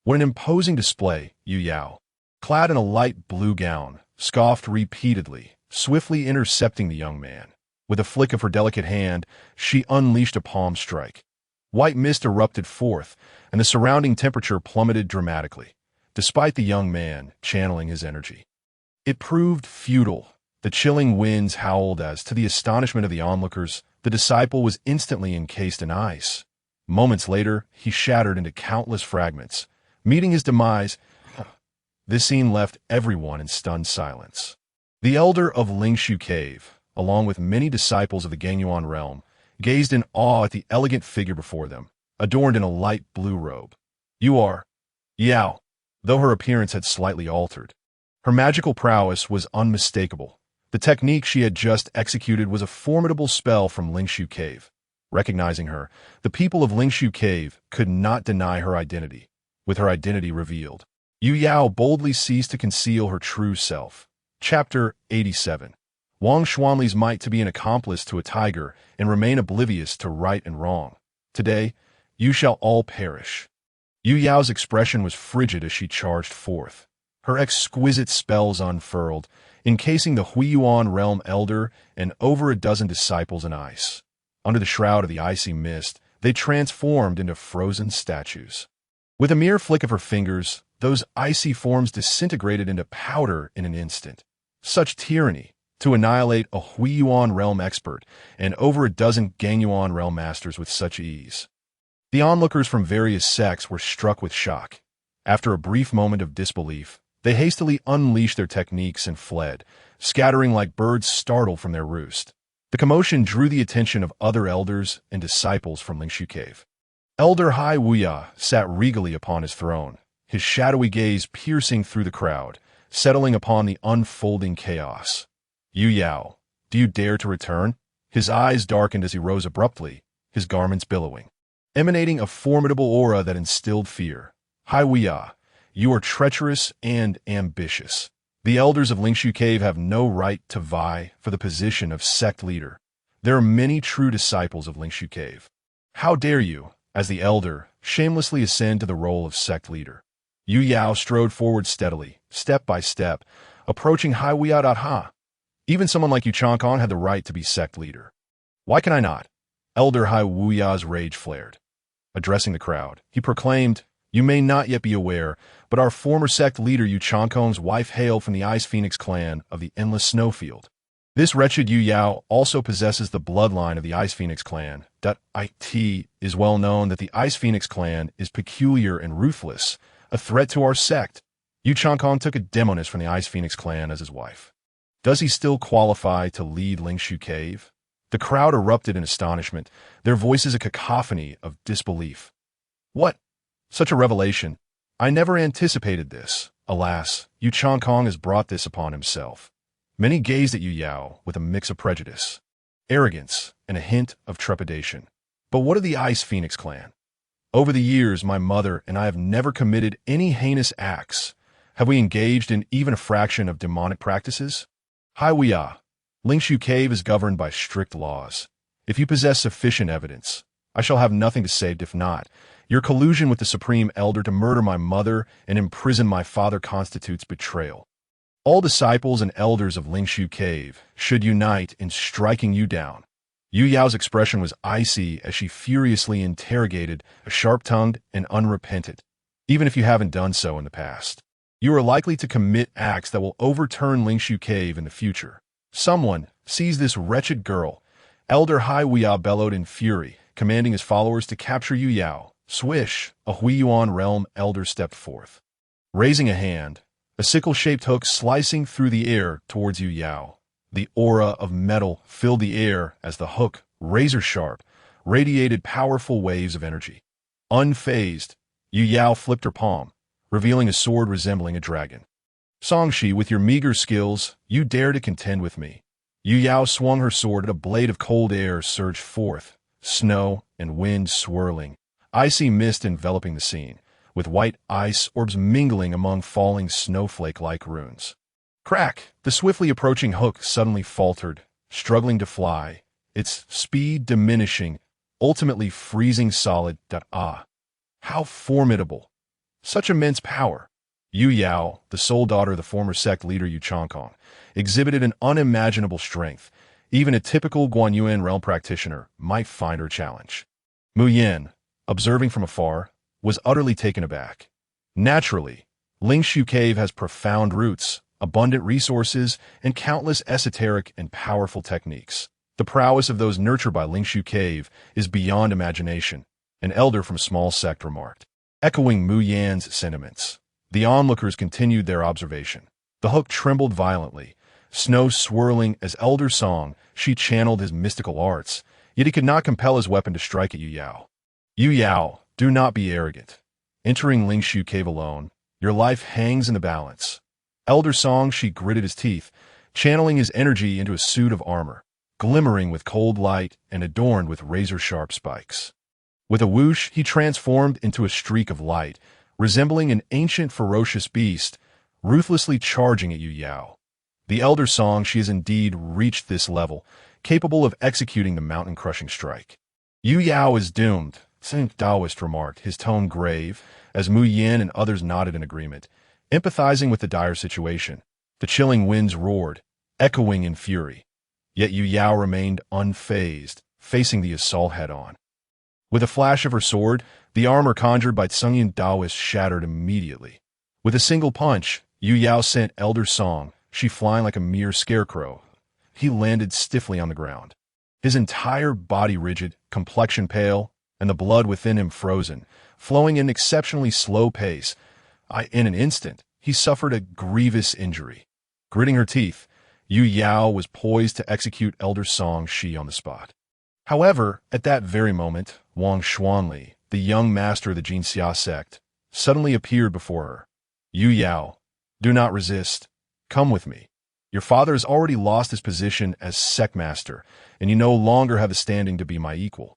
What an imposing display, Yu Yao, clad in a light blue gown, scoffed repeatedly, swiftly intercepting the young man. With a flick of her delicate hand, she unleashed a palm strike. White mist erupted forth, and the surrounding temperature plummeted dramatically, despite the young man channeling his energy. It proved futile. The chilling winds howled as, to the astonishment of the onlookers, the disciple was instantly encased in ice. Moments later, he shattered into countless fragments, meeting his demise. This scene left everyone in stunned silence. The elder of Lingshu Cave, along with many disciples of the Gangyuan realm, gazed in awe at the elegant figure before them, adorned in a light blue robe. You are Yao, though her appearance had slightly altered. Her magical prowess was unmistakable. The technique she had just executed was a formidable spell from Lingshu Cave. Recognizing her, the people of Lingshu Cave could not deny her identity. With her identity revealed, Yu Yao boldly ceased to conceal her true self. Chapter 87. Wang Xuanli's might to be an accomplice to a tiger and remain oblivious to right and wrong. Today, you shall all perish. Yu Yao's expression was frigid as she charged forth. Her exquisite spells unfurled, encasing the Huiyuan realm elder and over a dozen disciples in ice. Under the shroud of the icy mist, they transformed into frozen statues. With a mere flick of her fingers, those icy forms disintegrated into powder in an instant. Such tyranny, to annihilate a Huiyuan realm expert and over a dozen Gangyuan realm masters with such ease. The onlookers from various sects were struck with shock. After a brief moment of disbelief, they hastily unleashed their techniques and fled, scattering like birds startled from their roost. The commotion drew the attention of other elders and disciples from Lingshu Cave. Elder Hai Wuya sat regally upon his throne, his shadowy gaze piercing through the crowd, settling upon the unfolding chaos. Yu Yao, do you dare to return? His eyes darkened as he rose abruptly, his garments billowing, emanating a formidable aura that instilled fear. Hai Wuya, you are treacherous and ambitious. The elders of Lingshu Cave have no right to vie for the position of sect leader. There are many true disciples of Lingshu Cave. How dare you, as the elder, shamelessly ascend to the role of sect leader? Yu Yao strode forward steadily, step by step, approaching Hai Wuya. Even someone like Yu Changkong had the right to be sect leader. Why can I not? Elder Hai Wuya's rage flared. Addressing the crowd, he proclaimed, you may not yet be aware, but our former sect leader Yu Changkong's wife hailed from the Ice Phoenix clan of the Endless Snowfield. This wretched Yu Yao also possesses the bloodline of the Ice Phoenix clan. It is well known that the Ice Phoenix clan is peculiar and ruthless, a threat to our sect. Yu Changkong took a demoness from the Ice Phoenix clan as his wife. Does he still qualify to lead Lingshu Cave? The crowd erupted in astonishment, their voices a cacophony of disbelief. What? Such a revelation. I never anticipated this. Alas, Yu Changkong has brought this upon himself. Many gazed at Yu Yao with a mix of prejudice, arrogance, and a hint of trepidation. But what of the Ice Phoenix clan? Over the years, my mother and I have never committed any heinous acts. Have we engaged in even a fraction of demonic practices? Hai Wuya, Lingshu Cave is governed by strict laws. If you possess sufficient evidence, I shall have nothing to say. If not, your collusion with the Supreme Elder to murder my mother and imprison my father constitutes betrayal. All disciples and elders of Lingshu Cave should unite in striking you down. Yu Yao's expression was icy as she furiously interrogated a sharp-tongued and unrepentant. Even if you haven't done so in the past, you are likely to commit acts that will overturn Lingshu Cave in the future. Someone seize this wretched girl. Elder Hai Wuya bellowed in fury, commanding his followers to capture Yu Yao. Swish, a Huiyuan realm elder stepped forth. Raising a hand, a sickle-shaped hook slicing through the air towards Yu Yao. The aura of metal filled the air as the hook, razor-sharp, radiated powerful waves of energy. Unfazed, Yu Yao flipped her palm, revealing a sword resembling a dragon. Songshi, with your meager skills, you dare to contend with me. Yu Yao swung her sword, and a blade of cold air surged forth, snow and wind swirling, icy mist enveloping the scene, with white ice orbs mingling among falling snowflake-like runes. Crack! The swiftly approaching hook suddenly faltered, struggling to fly, its speed diminishing, ultimately freezing solid. Ah! How formidable! Such immense power! Yu Yao, the sole daughter of the former sect leader Yu Changkong, exhibited an unimaginable strength. Even a typical Guanyuan realm practitioner might find her challenge. Mu Yin, observing from afar, was utterly taken aback. Naturally, Lingshu Cave has profound roots, abundant resources, and countless esoteric and powerful techniques. The prowess of those nurtured by Lingshu Cave is beyond imagination, an elder from a small sect remarked. Echoing Mu Yan's sentiments, the onlookers continued their observation. The hook trembled violently, snow swirling as Elder Song, she channeled his mystical arts, yet he could not compel his weapon to strike at Yu Yao. Yu Yao, do not be arrogant. Entering Lingshu Cave alone, your life hangs in the balance. Elder Song, she gritted his teeth, channeling his energy into a suit of armor, glimmering with cold light and adorned with razor-sharp spikes. With a whoosh, he transformed into a streak of light, resembling an ancient ferocious beast, ruthlessly charging at Yu Yao. The Elder Song, she has indeed reached this level, capable of executing the mountain-crushing strike. Yu Yao is doomed, Saint Taoist remarked, his tone grave, as Mu Yin and others nodded in agreement, empathizing with the dire situation. The chilling winds roared, echoing in fury. Yet Yu Yao remained unfazed, facing the assault head-on. With a flash of her sword, the armor conjured by Tsungyan Taoist shattered immediately. With a single punch, Yu Yao sent Elder Song, she flying like a mere scarecrow. He landed stiffly on the ground, his entire body rigid, complexion pale, and the blood within him frozen, flowing at an exceptionally slow pace. In an instant, he suffered a grievous injury. Gritting her teeth, Yu Yao was poised to execute Elder Song Shi on the spot. However, at that very moment, Wang Xuanli, the young master of the Jinxia sect, suddenly appeared before her. Yu Yao, do not resist. Come with me. Your father has already lost his position as sect master, and you no longer have the standing to be my equal.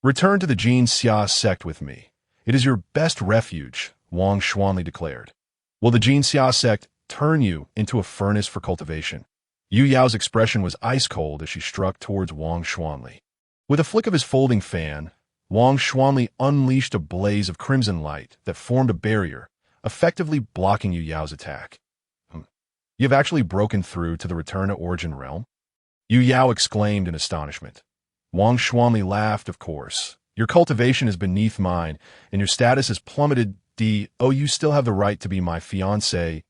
Return to the Jinxia sect with me. It is your best refuge, Wang Xuanli declared. Will the Jinxia sect turn you into a furnace for cultivation? Yu Yao's expression was ice-cold as she struck towards Wang Xuanli. With a flick of his folding fan, Wang Xuanli unleashed a blaze of crimson light that formed a barrier, effectively blocking Yu Yao's attack. You have actually broken through to the Return to Origin realm? Yu Yao exclaimed in astonishment. Wang Xuanli laughed, of course. Your cultivation is beneath mine, and your status has plummeted. You still have the right to be my fiancé,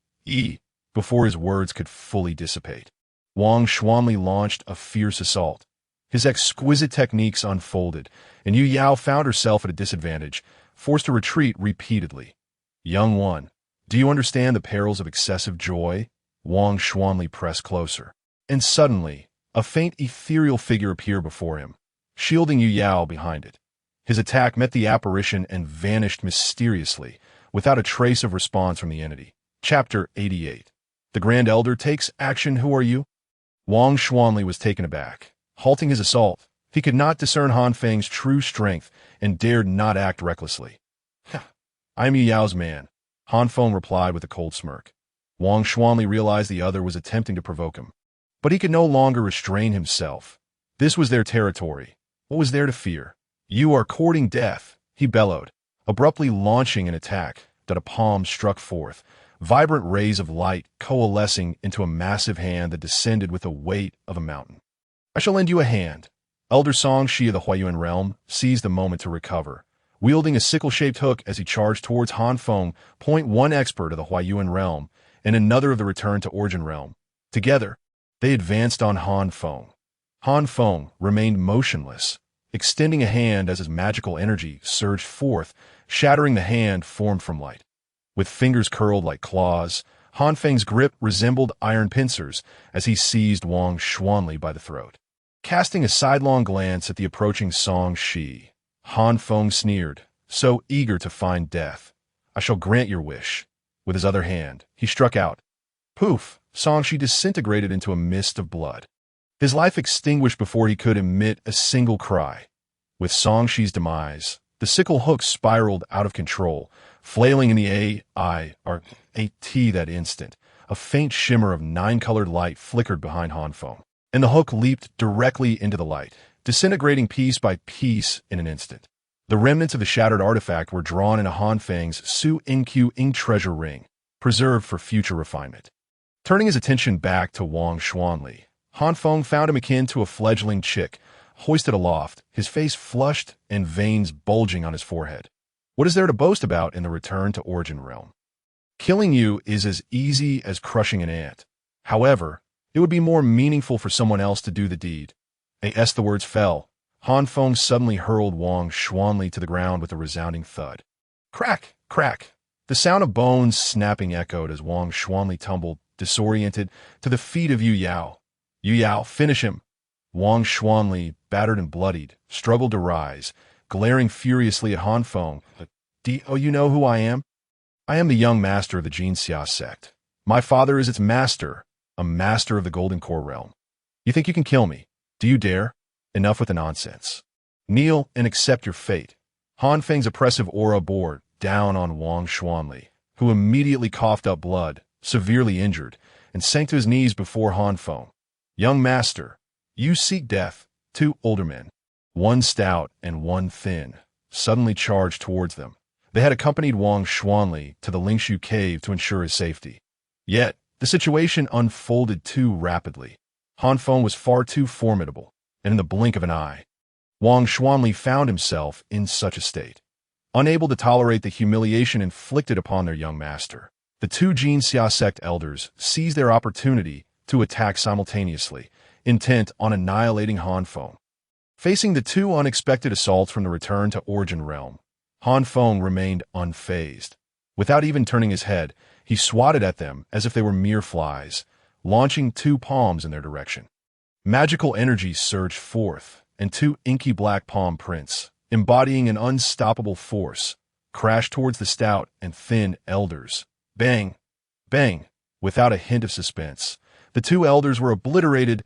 before his words could fully dissipate. Wang Xuanli launched a fierce assault. His exquisite techniques unfolded, and Yu Yao found herself at a disadvantage, forced to retreat repeatedly. Young one, do you understand the perils of excessive joy? Wang Xuanli pressed closer. And suddenly, A faint ethereal figure appeared before him, shielding Yu Yao behind it. His attack met the apparition and vanished mysteriously, without a trace of response from the entity. Chapter 88. The Grand Elder takes action. Who are you? Wang Xuanli was taken aback. Halting his assault, he could not discern Han Feng's true strength and dared not act recklessly. I am Yu Yao's man, Han Feng replied with a cold smirk. Wang Xuanli realized the other was attempting to provoke him. But he could no longer restrain himself. This was their territory. What was there to fear? You are courting death, he bellowed, abruptly launching an attack that a palm struck forth, vibrant rays of light coalescing into a massive hand that descended with the weight of a mountain. I shall lend you a hand. Elder Song Shi of the Huayuan realm seized the moment to recover, wielding a sickle-shaped hook as he charged towards Han Feng, .1 expert of the Huayuan realm, and another of the Return to Origin realm. Together, they advanced on Han Feng. Han Feng remained motionless, extending a hand as his magical energy surged forth, shattering the hand formed from light. With fingers curled like claws, Han Feng's grip resembled iron pincers as he seized Wang Xuanli by the throat. Casting a sidelong glance at the approaching Song Shi, Han Feng sneered, so eager to find death. I shall grant your wish. With his other hand, he struck out. Poof! Song Shi disintegrated into a mist of blood. His life extinguished before he could emit a single cry. With Song Shi's demise, the sickle hook spiraled out of control, flailing in the AT that instant. A faint shimmer of nine-colored light flickered behind Han Feng, and the hook leaped directly into the light, disintegrating piece by piece in an instant. The remnants of the shattered artifact were drawn into Han Feng's Su Inq Ing treasure ring, preserved for future refinement. Turning his attention back to Wang Xuanli, Han Feng found him akin to a fledgling chick, hoisted aloft, his face flushed and veins bulging on his forehead. What is there to boast about in the Return to Origin realm? Killing you is as easy as crushing an ant. However, it would be more meaningful for someone else to do the deed. As the words fell, Han Feng suddenly hurled Wang Xuanli to the ground with a resounding thud. Crack! Crack! The sound of bones snapping echoed as Wang Xuanli tumbled, disoriented, to the feet of Yu Yao. Yu Yao, finish him! Wang Xuanli, battered and bloodied, struggled to rise, glaring furiously at Han Feng. Do you know who I am? I am the young master of the Jinxia sect. My father is its master, a master of the Golden Core realm. You think you can kill me? Do you dare? Enough with the nonsense. Kneel and accept your fate. Han Feng's oppressive aura bore down on Wang Xuanli, who immediately coughed up blood, severely injured, and sank to his knees before Han Feng. Young master, you seek death. Two older men, one stout and one thin, suddenly charged towards them. They had accompanied Wang Xuanli to the Lingshu cave to ensure his safety. Yet, the situation unfolded too rapidly. Han Feng was far too formidable, and in the blink of an eye, Wang Xuanli found himself in such a state. Unable to tolerate the humiliation inflicted upon their young master, the two Jinxia sect elders seized their opportunity to attack simultaneously, intent on annihilating Han Feng. Facing the two unexpected assaults from the Return to Origin realm, Han Feng remained unfazed. Without even turning his head, he swatted at them as if they were mere flies, launching two palms in their direction. Magical energy surged forth, and two inky black palm prints, embodying an unstoppable force, crashed towards the stout and thin elders. Bang! Bang! Without a hint of suspense, the two elders were obliterated.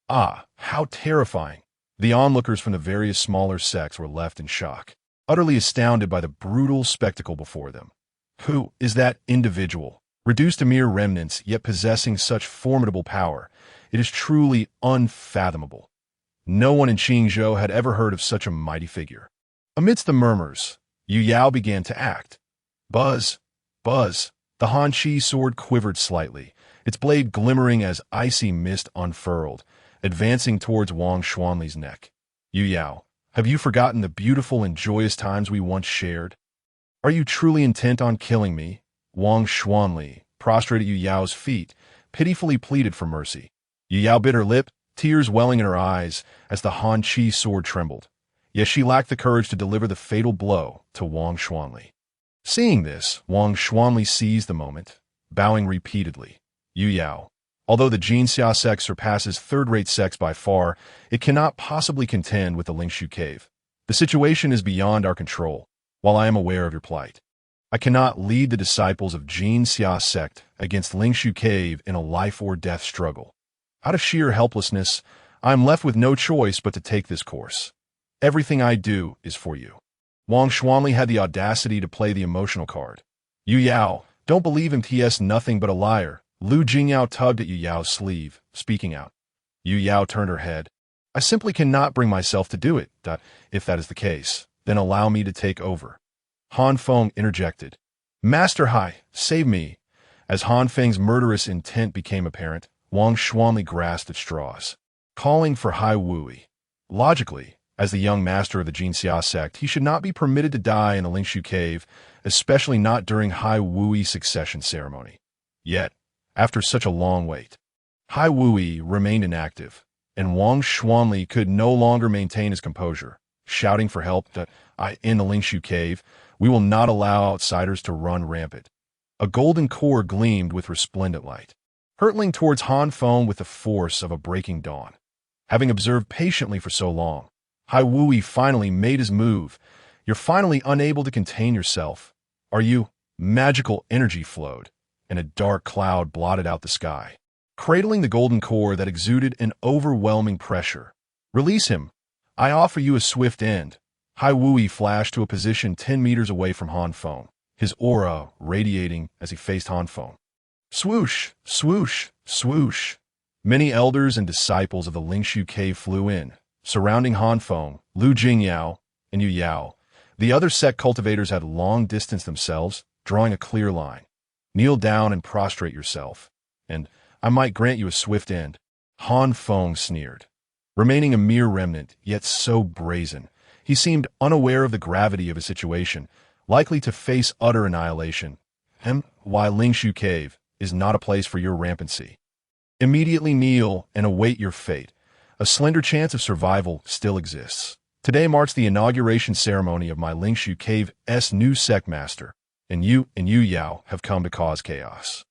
Ah, how terrifying! The onlookers from the various smaller sects were left in shock, utterly astounded by the brutal spectacle before them. Who is that individual? Reduced to mere remnants, yet possessing such formidable power, it is truly unfathomable. No one in Qingzhou had ever heard of such a mighty figure. Amidst the murmurs, Yu Yao began to act. Buzz! Buzz! The Han Chi sword quivered slightly, its blade glimmering as icy mist unfurled, advancing towards Wang Xuanli's neck. Yu Yao, have you forgotten the beautiful and joyous times we once shared? Are you truly intent on killing me? Wang Xuanli, prostrate at Yu Yao's feet, pitifully pleaded for mercy. Yu Yao bit her lip, tears welling in her eyes as the Han Chi sword trembled. Yet she lacked the courage to deliver the fatal blow to Wang Xuanli. Seeing this, Wang Xuanli seized the moment, bowing repeatedly. Yu Yao, Although the Jinxia sect surpasses third-rate sects by far, it cannot possibly contend with the Lingshu Cave. The situation is beyond our control, while I am aware of your plight. I cannot lead the disciples of Jinxia sect against Lingshu Cave in a life-or-death struggle. Out of sheer helplessness, I am left with no choice but to take this course. Everything I do is for you. Wang Xuanli had the audacity to play the emotional card. Yu Yao, don't believe him, ts nothing but a liar. Lu Jingyao tugged at Yu Yao's sleeve, speaking out. Yu Yao turned her head. I simply cannot bring myself to do it. If that is the case, then allow me to take over. Han Feng interjected. Master Hai, save me. As Han Feng's murderous intent became apparent, Wang Xuanli grasped at straws, calling for Hai Wui. Logically, as the young master of the Jinxia sect, he should not be permitted to die in the Lingshu Cave, especially not during Hai Wui's succession ceremony. Yet, after such a long wait, Hai Wui remained inactive, and Wang Xuanli could no longer maintain his composure, shouting for help. In the Lingshu Cave, we will not allow outsiders to run rampant. A golden core gleamed with resplendent light, hurtling towards Han Feng with the force of a breaking dawn. Having observed patiently for so long, Hai Wui finally made his move. You're finally unable to contain yourself. Are you? Magical energy flowed, and a dark cloud blotted out the sky, cradling the golden core that exuded an overwhelming pressure. Release him. I offer you a swift end. Hai Wui flashed to a position 10 meters away from Han Feng, his aura radiating as he faced Han Feng. Swoosh, swoosh, swoosh. Many elders and disciples of the Lingshu Cave flew in, surrounding Han Feng, Lu Jingyao, and Yu Yao. The other sect cultivators had long distanced themselves, drawing a clear line. Kneel down and prostrate yourself, and I might grant you a swift end. Han Feng sneered. Remaining a mere remnant, yet so brazen, he seemed unaware of the gravity of his situation, likely to face utter annihilation. Why Lingshu Cave is not a place for your rampancy. Immediately kneel and await your fate. A slender chance of survival still exists. Today marks the inauguration ceremony of my Lingshu Cave's new sect master, and you Yao have come to cause chaos.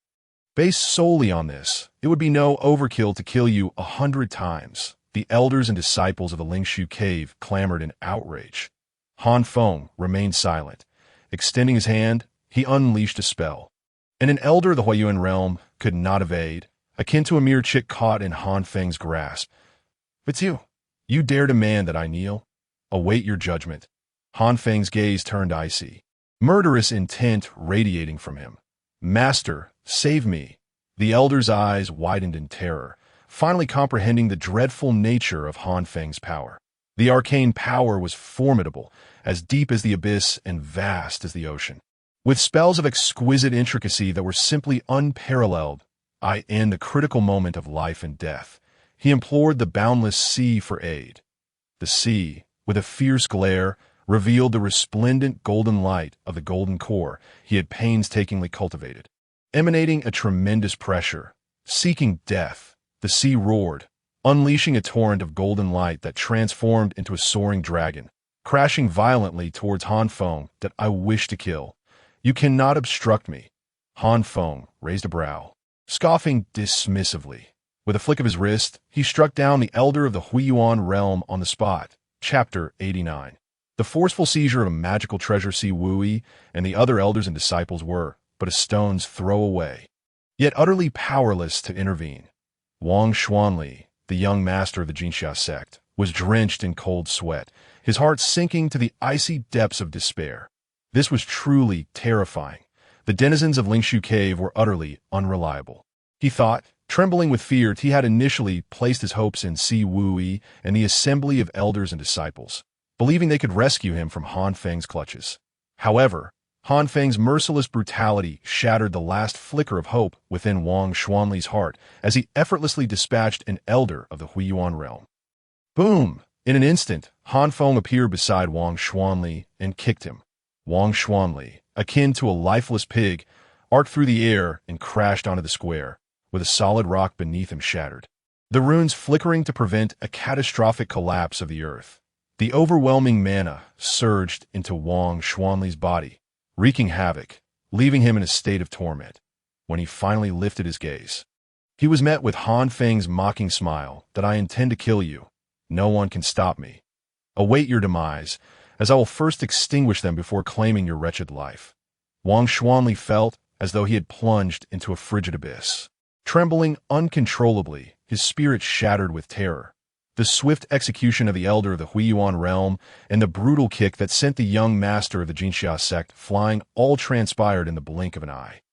Based solely on this, it would be no overkill to kill you 100 times. The elders and disciples of the Lingshu Cave clamored in outrage. Han Feng remained silent. Extending his hand, he unleashed a spell, and an elder of the Huayuan realm could not evade, akin to a mere chick caught in Han Feng's grasp. It's you. You dare demand that I kneel? Await your judgment. Han Feng's gaze turned icy, murderous intent radiating from him. Master, save me. The elder's eyes widened in terror, finally comprehending the dreadful nature of Han Feng's power. The arcane power was formidable, as deep as the abyss and vast as the ocean. With spells of exquisite intricacy that were simply unparalleled, in the critical moment of life and death, he implored the boundless sea for aid. The sea, with a fierce glare, revealed the resplendent golden light of the golden core he had painstakingly cultivated. Emanating a tremendous pressure, seeking death, the sea roared, unleashing a torrent of golden light that transformed into a soaring dragon, crashing violently towards Han Feng that I wish to kill. You cannot obstruct me. Han Feng raised a brow, scoffing dismissively. With a flick of his wrist, he struck down the elder of the Huiyuan realm on the spot. Chapter 89. The forceful seizure of a magical treasure Si Wui and the other elders and disciples were but a stone's throw away, yet utterly powerless to intervene. Wang Xuanli, the young master of the Jinxia sect, was drenched in cold sweat, his heart sinking to the icy depths of despair. This was truly terrifying. The denizens of Lingshu Cave were utterly unreliable. He thought, trembling with fear, he had initially placed his hopes in Si Wui and the assembly of elders and disciples, believing they could rescue him from Han Feng's clutches. However, Han Feng's merciless brutality shattered the last flicker of hope within Wang Xuanli's heart as he effortlessly dispatched an elder of the Huiyuan realm. Boom! In an instant, Han Feng appeared beside Wang Xuanli and kicked him. Wang Xuanli, akin to a lifeless pig, arced through the air and crashed onto the square, with a solid rock beneath him shattered, the runes flickering to prevent a catastrophic collapse of the earth. The overwhelming mana surged into Wang Xuanli's body, wreaking havoc, leaving him in a state of torment. When he finally lifted his gaze, He was met with Han Feng's mocking smile that I intend to kill you. No one can stop me. Await your demise, as I will first extinguish them before claiming your wretched life. Wang Xuanli felt as though he had plunged into a frigid abyss. Trembling uncontrollably, his spirit shattered with terror. The swift execution of the elder of the Huiyuan realm and the brutal kick that sent the young master of the Jinxia sect flying all transpired in the blink of an eye.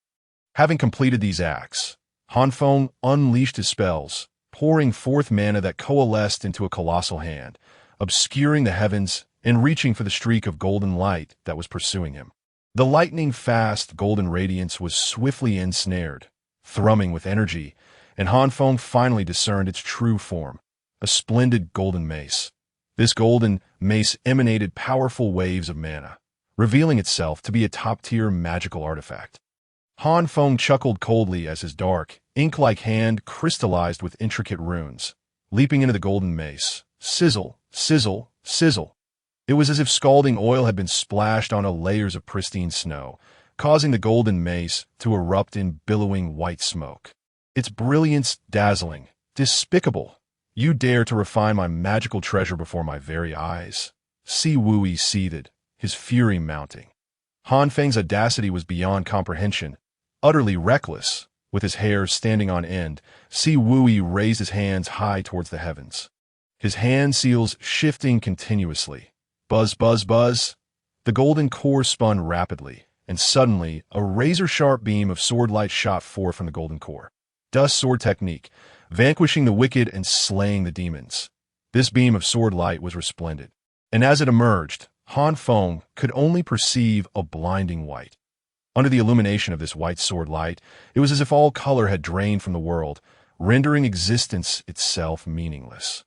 Having completed these acts, Han Feng unleashed his spells, pouring forth mana that coalesced into a colossal hand, obscuring the heavens and reaching for the streak of golden light that was pursuing him. The lightning-fast golden radiance was swiftly ensnared, thrumming with energy, and Han Feng finally discerned its true form, a splendid golden mace. This golden mace emanated powerful waves of mana, revealing itself to be a top-tier magical artifact. Han Feng chuckled coldly as his dark, ink-like hand crystallized with intricate runes, leaping into the golden mace. Sizzle, sizzle, sizzle. It was as if scalding oil had been splashed onto layers of pristine snow, causing the golden mace to erupt in billowing white smoke. Its brilliance dazzling, despicable. You dare to refine my magical treasure before my very eyes? Si Wui seethed, his fury mounting. Han Feng's audacity was beyond comprehension. Utterly reckless, with his hair standing on end, Si Wui raised his hands high towards the heavens. His hand seals shifting continuously. Buzz, buzz, buzz. The golden core spun rapidly, and suddenly a razor-sharp beam of sword light shot forth from the golden core. Dust sword technique, vanquishing the wicked and slaying the demons. This beam of sword light was resplendent, and as it emerged, Han Feng could only perceive a blinding white. Under the illumination of this white sword light, it was as if all color had drained from the world, rendering existence itself meaningless.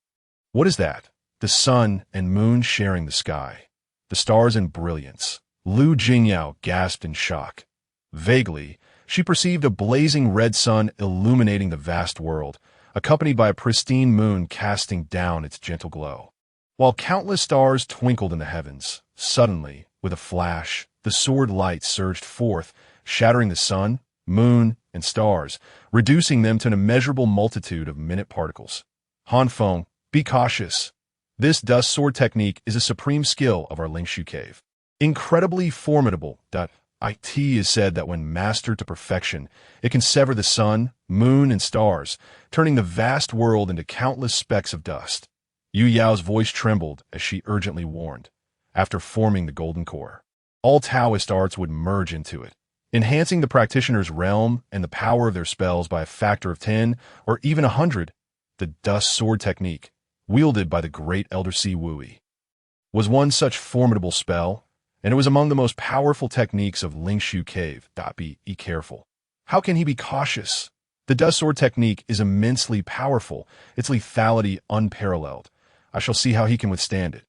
What is that? The sun and moon sharing the sky. The stars in brilliance. Lu Jingyao gasped in shock. Vaguely, she perceived a blazing red sun illuminating the vast world, accompanied by a pristine moon casting down its gentle glow. While countless stars twinkled in the heavens, suddenly, with a flash, the sword light surged forth, shattering the sun, moon, and stars, reducing them to an immeasurable multitude of minute particles. Han Feng, be cautious. This dust sword technique is a supreme skill of our Lingshu cave. Incredibly formidable. It is said that when mastered to perfection, it can sever the sun, moon, and stars, turning the vast world into countless specks of dust. Yu Yao's voice trembled as she urgently warned. After forming the golden core, all Taoist arts would merge into it, enhancing the practitioner's realm and the power of their spells by a factor of 10 or even 100. The dust sword technique, wielded by the great Elder Si Wui, was one such formidable spell, and it was among the most powerful techniques of Lingshu Cave. Be careful. How can he be cautious? The dust sword technique is immensely powerful, its lethality unparalleled. I shall see how he can withstand it.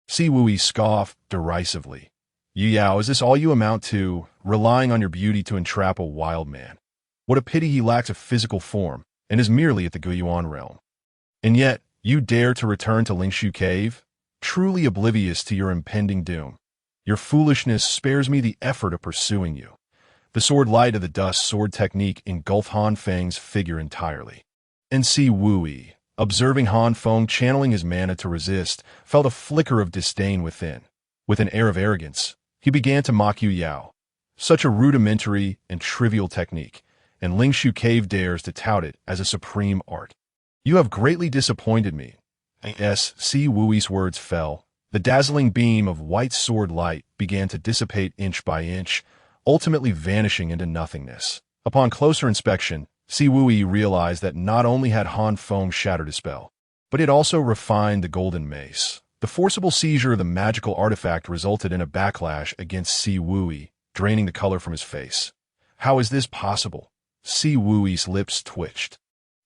Si Wui scoffed derisively. Yu Yao, is this all you amount to, relying on your beauty to entrap a wild man? What a pity he lacks a physical form, and is merely at the Guiyuan realm. And yet, you dare to return to Lingshu Cave, truly oblivious to your impending doom. Your foolishness spares me the effort of pursuing you. The sword light of the dust sword technique engulfed Han Feng's figure entirely. And Si Wui, observing Han Feng channeling his mana to resist, felt a flicker of disdain within. With an air of arrogance, he began to mock Yu Yao. Such a rudimentary and trivial technique, and Lingshu Cave dares to tout it as a supreme art. You have greatly disappointed me. As Si Wui's words fell, the dazzling beam of white sword light began to dissipate inch by inch, ultimately vanishing into nothingness. Upon closer inspection, Si Wui realized that not only had Han Feng shattered his spell, but it also refined the golden mace. The forcible seizure of the magical artifact resulted in a backlash against Si Wui, draining the color from his face. How is this possible? Si Wui's lips twitched,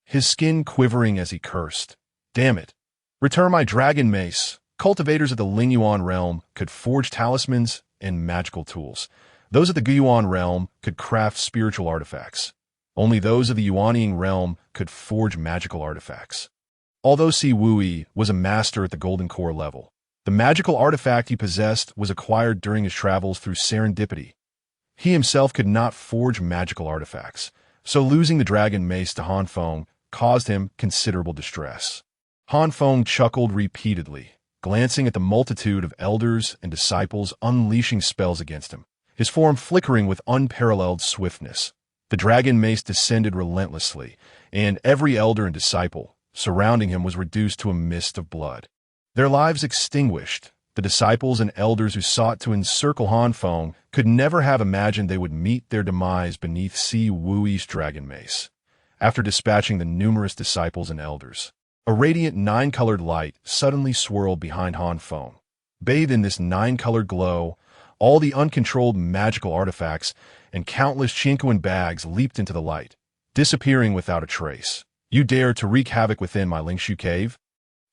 his skin quivering as he cursed. Damn it. Return my dragon mace. Cultivators of the Lingyuan realm could forge talismans and magical tools. Those of the Guiyuan realm could craft spiritual artifacts. Only those of the Yuanying realm could forge magical artifacts. Although Si Wui was a master at the Golden Core level, the magical artifact he possessed was acquired during his travels through serendipity. He himself could not forge magical artifacts, so losing the dragon mace to Han Feng caused him considerable distress. Han Feng chuckled repeatedly, glancing at the multitude of elders and disciples unleashing spells against him, his form flickering with unparalleled swiftness. The dragon mace descended relentlessly, and every elder and disciple surrounding him was reduced to a mist of blood. Their lives extinguished. The disciples and elders who sought to encircle Han Feng could never have imagined they would meet their demise beneath Si Wuyi's dragon mace. After dispatching the numerous disciples and elders, a radiant nine-colored light suddenly swirled behind Han Feng. Bathed in this nine-colored glow, all the uncontrolled magical artifacts and countless Chinquan bags leaped into the light, disappearing without a trace. You dare to wreak havoc within my Lingshu cave?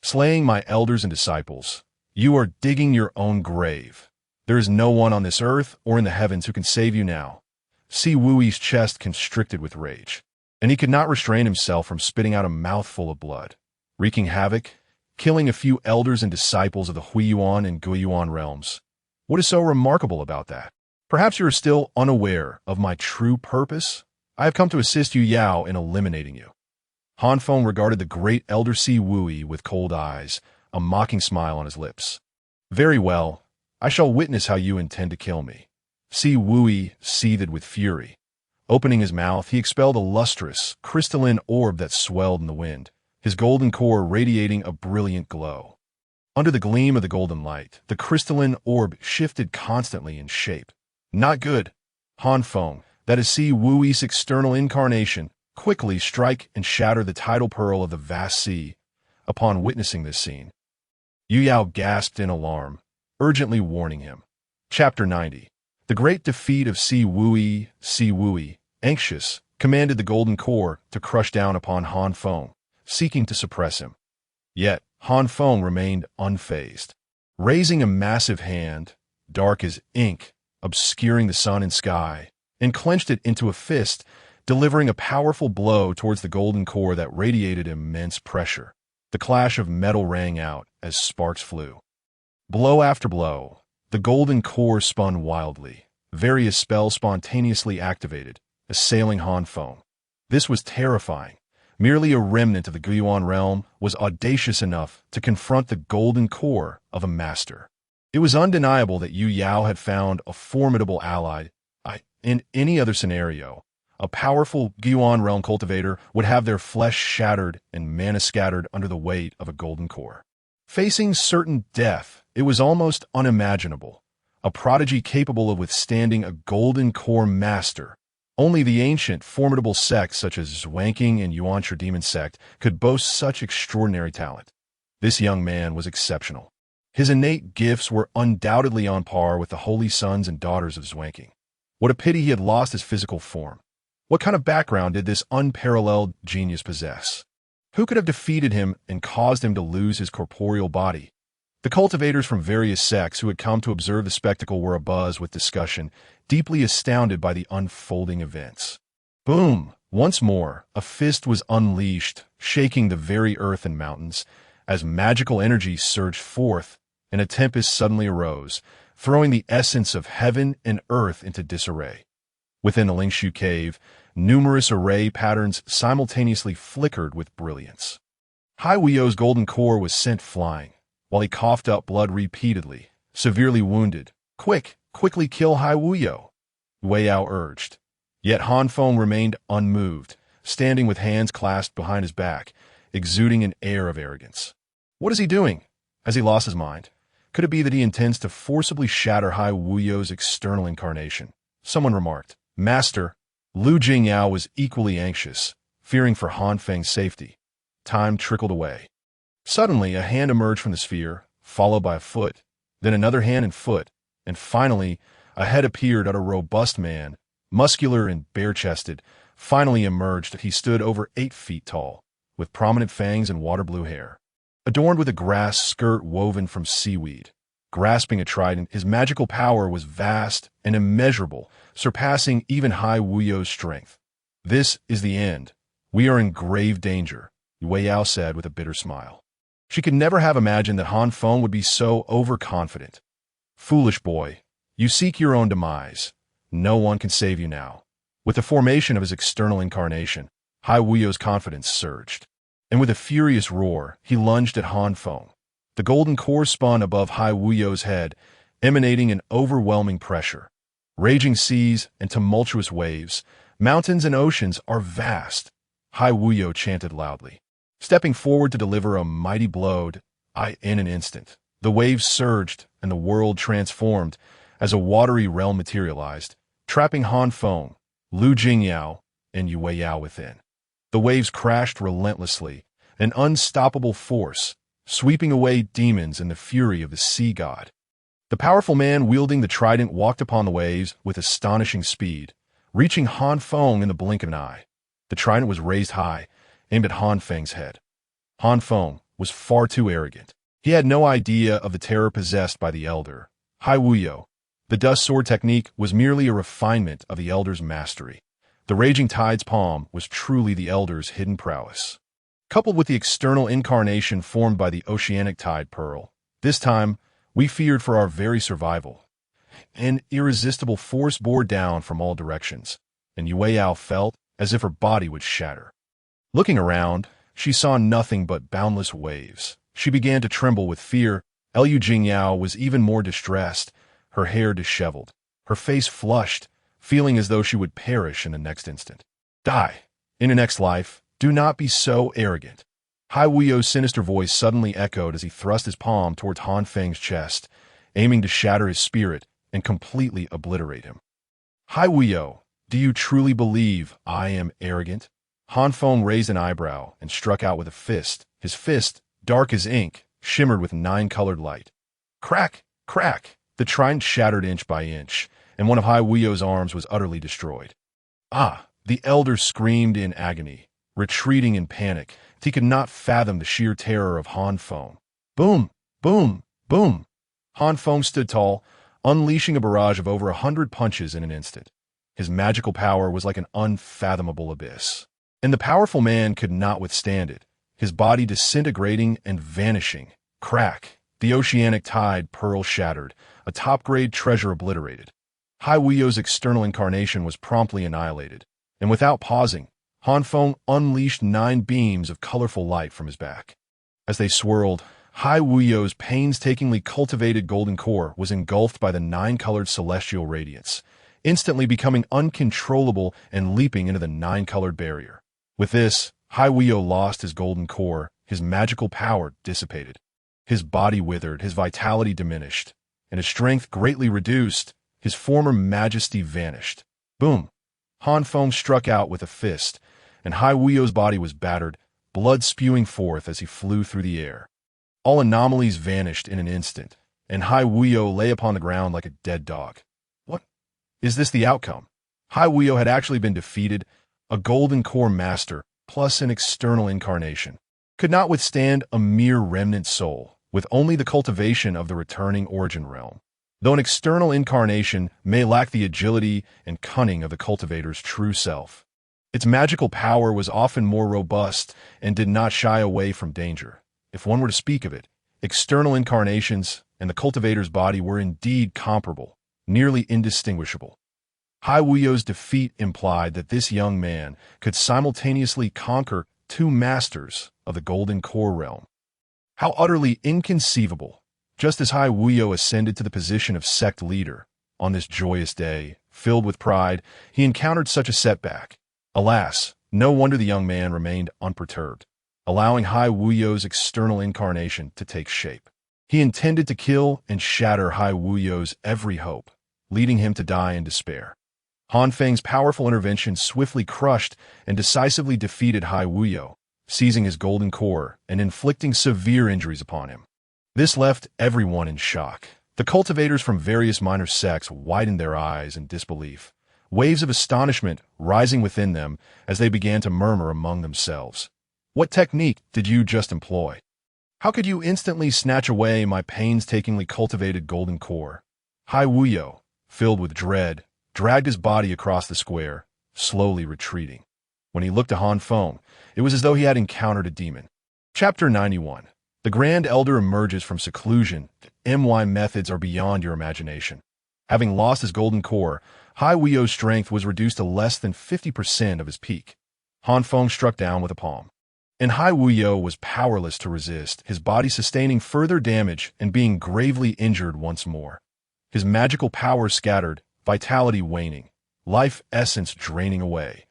Slaying my elders and disciples, you are digging your own grave. There is no one on this earth or in the heavens who can save you now. Si Wuyi's chest constricted with rage, and he could not restrain himself from spitting out a mouthful of blood, wreaking havoc, killing a few elders and disciples of the Huiyuan and Guiyuan realms. What is so remarkable about that? Perhaps you are still unaware of my true purpose? I have come to assist Yu Yao in eliminating you. Han Feng regarded the great elder Si Wuyi with cold eyes, a mocking smile on his lips. Very well, I shall witness how you intend to kill me. Si Wuyi seethed with fury. Opening his mouth, he expelled a lustrous, crystalline orb that swelled in the wind, his golden core radiating a brilliant glow. Under the gleam of the golden light, the crystalline orb shifted constantly in shape. Not good. Han Feng, that is Si Wuyi's external incarnation, quickly strike and shatter the tidal pearl of the vast sea. Upon witnessing this scene, Yu Yao gasped in alarm, urgently warning him. Chapter 90. The great defeat of Si Wuyi, anxious, commanded the golden core to crush down upon Han Feng, seeking to suppress him. Yet, Han Feng remained unfazed. Raising a massive hand, dark as ink, obscuring the sun and sky, and clenched it into a fist, delivering a powerful blow towards the golden core that radiated immense pressure. The clash of metal rang out as sparks flew. Blow after blow, the golden core spun wildly. Various spells spontaneously activated, assailing Han Feng. This was terrifying. Merely a remnant of the Guiyuan realm was audacious enough to confront the golden core of a master. It was undeniable that Yu Yao had found a formidable ally. In any other scenario, a powerful Guiyuan realm cultivator would have their flesh shattered and mana scattered under the weight of a golden core. Facing certain death, it was almost unimaginable. A prodigy capable of withstanding a golden core master. Only the ancient, formidable sects such as Zwanking and Yuanshi Demon Sect could boast such extraordinary talent. This young man was exceptional. His innate gifts were undoubtedly on par with the holy sons and daughters of Zwanking. What a pity he had lost his physical form. What kind of background did this unparalleled genius possess? Who could have defeated him and caused him to lose his corporeal body? The cultivators from various sects who had come to observe the spectacle were abuzz with discussion, deeply astounded by the unfolding events. Boom! Once more, a fist was unleashed, shaking the very earth and mountains, as magical energy surged forth, and a tempest suddenly arose, throwing the essence of heaven and earth into disarray. Within the Lingshu cave, numerous array patterns simultaneously flickered with brilliance. Huiyu's golden core was sent flying, while he coughed up blood repeatedly, severely wounded. Quickly kill Huiyu, Wei Yao urged. Yet Han Feng remained unmoved, standing with hands clasped behind his back, exuding an air of arrogance. What is he doing? Has he lost his mind? Could it be that he intends to forcibly shatter Huiyu's external incarnation? Someone remarked. Master, Lu Jingyao was equally anxious, fearing for Han Feng's safety. Time trickled away. Suddenly, a hand emerged from the sphere, followed by a foot, then another hand and foot, and finally, a head appeared at a robust man, muscular and bare-chested, finally emerged. He stood over 8 feet tall, with prominent fangs and water-blue hair, adorned with a grass skirt woven from seaweed. Grasping a trident, his magical power was vast and immeasurable, surpassing even Huiyu's strength. This is the end. We are in grave danger, Wei Yao said with a bitter smile. She could never have imagined that Han Feng would be so overconfident. Foolish boy, you seek your own demise. No one can save you now. With the formation of his external incarnation, Hai Wuyo's confidence surged. And with a furious roar, he lunged at Han Feng. The golden core spun above Hai Wuyo's head, emanating an overwhelming pressure. Raging seas and tumultuous waves, mountains and oceans are vast, Hai Wuyo chanted loudly. Stepping forward to deliver a mighty blow, in an instant, the waves surged and the world transformed as a watery realm materialized, trapping Han Feng, Lu Jingyao, and Yue Yao within. The waves crashed relentlessly, an unstoppable force, sweeping away demons and the fury of the sea god. The powerful man wielding the trident walked upon the waves with astonishing speed, reaching Han Feng in the blink of an eye. The trident was raised high, aimed at Han Feng's head. Han Feng was far too arrogant. He had no idea of the terror possessed by the elder, Hai Wuyo. The dust sword technique was merely a refinement of the elder's mastery. The raging tide's palm was truly the elder's hidden prowess. Coupled with the external incarnation formed by the oceanic tide pearl, this time we feared for our very survival. An irresistible force bore down from all directions, and Yue Yao felt as if her body would shatter. Looking around, she saw nothing but boundless waves. She began to tremble with fear. Lu Jingyao was even more distressed, her hair disheveled, her face flushed, feeling as though she would perish in the next instant. Die. In your next life, do not be so arrogant. Hai Wuyo's sinister voice suddenly echoed as he thrust his palm towards Han Feng's chest, aiming to shatter his spirit and completely obliterate him. Hai Wuyo, do you truly believe I am arrogant? Han Feng raised an eyebrow and struck out with a fist. His fist, dark as ink, shimmered with 9-colored light. Crack! Crack! The trident shattered inch by inch, and one of Hai Wuyo's arms was utterly destroyed. Ah! The elder screamed in agony, retreating in panic. He could not fathom the sheer terror of Han Feng. Boom! Boom! Boom! Han Feng stood tall, unleashing a barrage of over 100 punches in an instant. His magical power was like an unfathomable abyss. And the powerful man could not withstand it, his body disintegrating and vanishing. Crack! The oceanic tide pearl shattered, a top-grade treasure obliterated. Hai Wuyo's external incarnation was promptly annihilated, and without pausing, Han Feng unleashed 9 beams of colorful light from his back. As they swirled, Hai Wuyo's painstakingly cultivated golden core was engulfed by the 9-colored celestial radiance, instantly becoming uncontrollable and leaping into the 9-colored barrier. With this, Hai Wuyo lost his golden core, his magical power dissipated. His body withered, his vitality diminished, and his strength greatly reduced. His former majesty vanished. Boom! Han Feng struck out with a fist, and Hai Wuyo's body was battered, blood spewing forth as he flew through the air. All anomalies vanished in an instant, and Hai Wuyo lay upon the ground like a dead dog. What? Is this the outcome? Hai Wuyo had actually been defeated. A golden core master, plus an external incarnation, could not withstand a mere remnant soul, with only the cultivation of the returning origin realm. Though an external incarnation may lack the agility and cunning of the cultivator's true self, its magical power was often more robust and did not shy away from danger. If one were to speak of it, external incarnations and the cultivator's body were indeed comparable, nearly indistinguishable. Hai Wuyo's defeat implied that this young man could simultaneously conquer 2 masters of the golden core realm. How utterly inconceivable! Just as Hai Wuyo ascended to the position of sect leader, on this joyous day, filled with pride, he encountered such a setback. Alas, no wonder the young man remained unperturbed, allowing Hai Wuyo's external incarnation to take shape. He intended to kill and shatter Hai Wuyo's every hope, leading him to die in despair. Han Feng's powerful intervention swiftly crushed and decisively defeated Hai Wuyo, seizing his golden core and inflicting severe injuries upon him. This left everyone in shock. The cultivators from various minor sects widened their eyes in disbelief, waves of astonishment rising within them as they began to murmur among themselves. What technique did you just employ? How could you instantly snatch away my painstakingly cultivated golden core? Hai Wuyo, filled with dread, dragged his body across the square, slowly retreating. When he looked to Han Feng, it was as though he had encountered a demon. Chapter 91. The Grand Elder emerges from seclusion. MY methods are beyond your imagination. Having lost his golden core, Hai Wuyo's strength was reduced to less than 50% of his peak. Han Feng struck down with a palm. And Hai Wuyo was powerless to resist, his body sustaining further damage and being gravely injured once more. His magical power scattered, vitality waning, life essence draining away.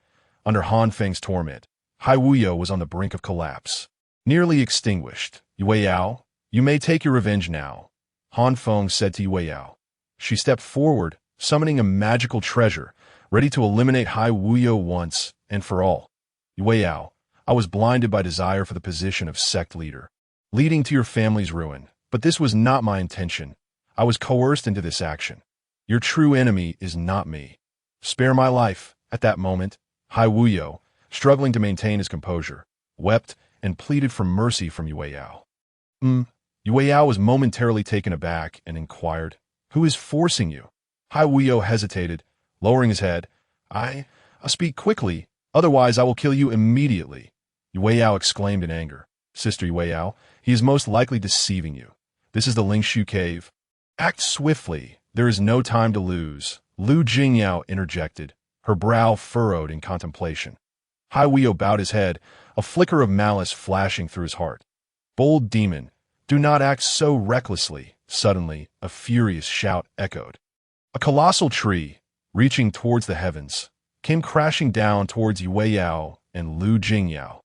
Under Han Feng's torment, Hai Wuyo was on the brink of collapse. Nearly extinguished, Yue Yao, you may take your revenge now, Han Feng said to Yue Yao. She stepped forward, summoning a magical treasure, ready to eliminate Hai Wuyo once and for all. Yue Yao, I was blinded by desire for the position of sect leader, leading to your family's ruin, but this was not my intention. I was coerced into this action. Your true enemy is not me. Spare my life. At that moment, Hai Wuyo, struggling to maintain his composure, wept and pleaded for mercy from Yue Yao. Yue Yao was momentarily taken aback and inquired, who is forcing you? Hai Wuyo hesitated, lowering his head. I'll speak quickly, otherwise I will kill you immediately. Yue Yao exclaimed in anger. Sister Yue Yao, he is most likely deceiving you. This is the Lingshu Cave. Act swiftly. There is no time to lose. Lu Jingyao interjected, her brow furrowed in contemplation. Hai Wuyo bowed his head, a flicker of malice flashing through his heart. Bold demon, do not act so recklessly. Suddenly, a furious shout echoed. A colossal tree, reaching towards the heavens, came crashing down towards Yue Yao and Lu Jingyao.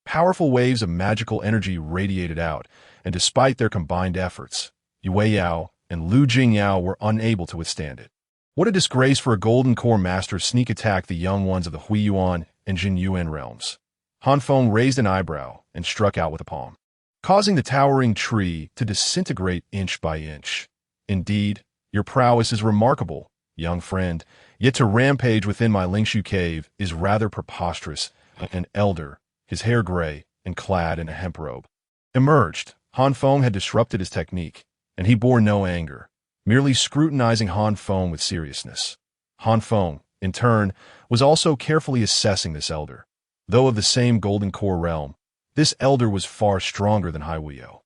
Powerful waves of magical energy radiated out, and despite their combined efforts, Yue Yao and Lu Jingyao were unable to withstand it. What a disgrace for a Golden Core master sneak attack the young ones of the Huiyuan and Jinyuan realms. Han Feng raised an eyebrow and struck out with a palm, causing the towering tree to disintegrate inch by inch. Indeed, your prowess is remarkable, young friend, yet to rampage within my Lingshu Cave is rather preposterous. An elder, his hair gray and clad in a hemp robe, emerged. Han Feng had disrupted his technique, and he bore no anger, merely scrutinizing Han Feng with seriousness. Han Feng, in turn, was also carefully assessing this elder. Though of the same Golden Core realm, this elder was far stronger than Hai Wuyo.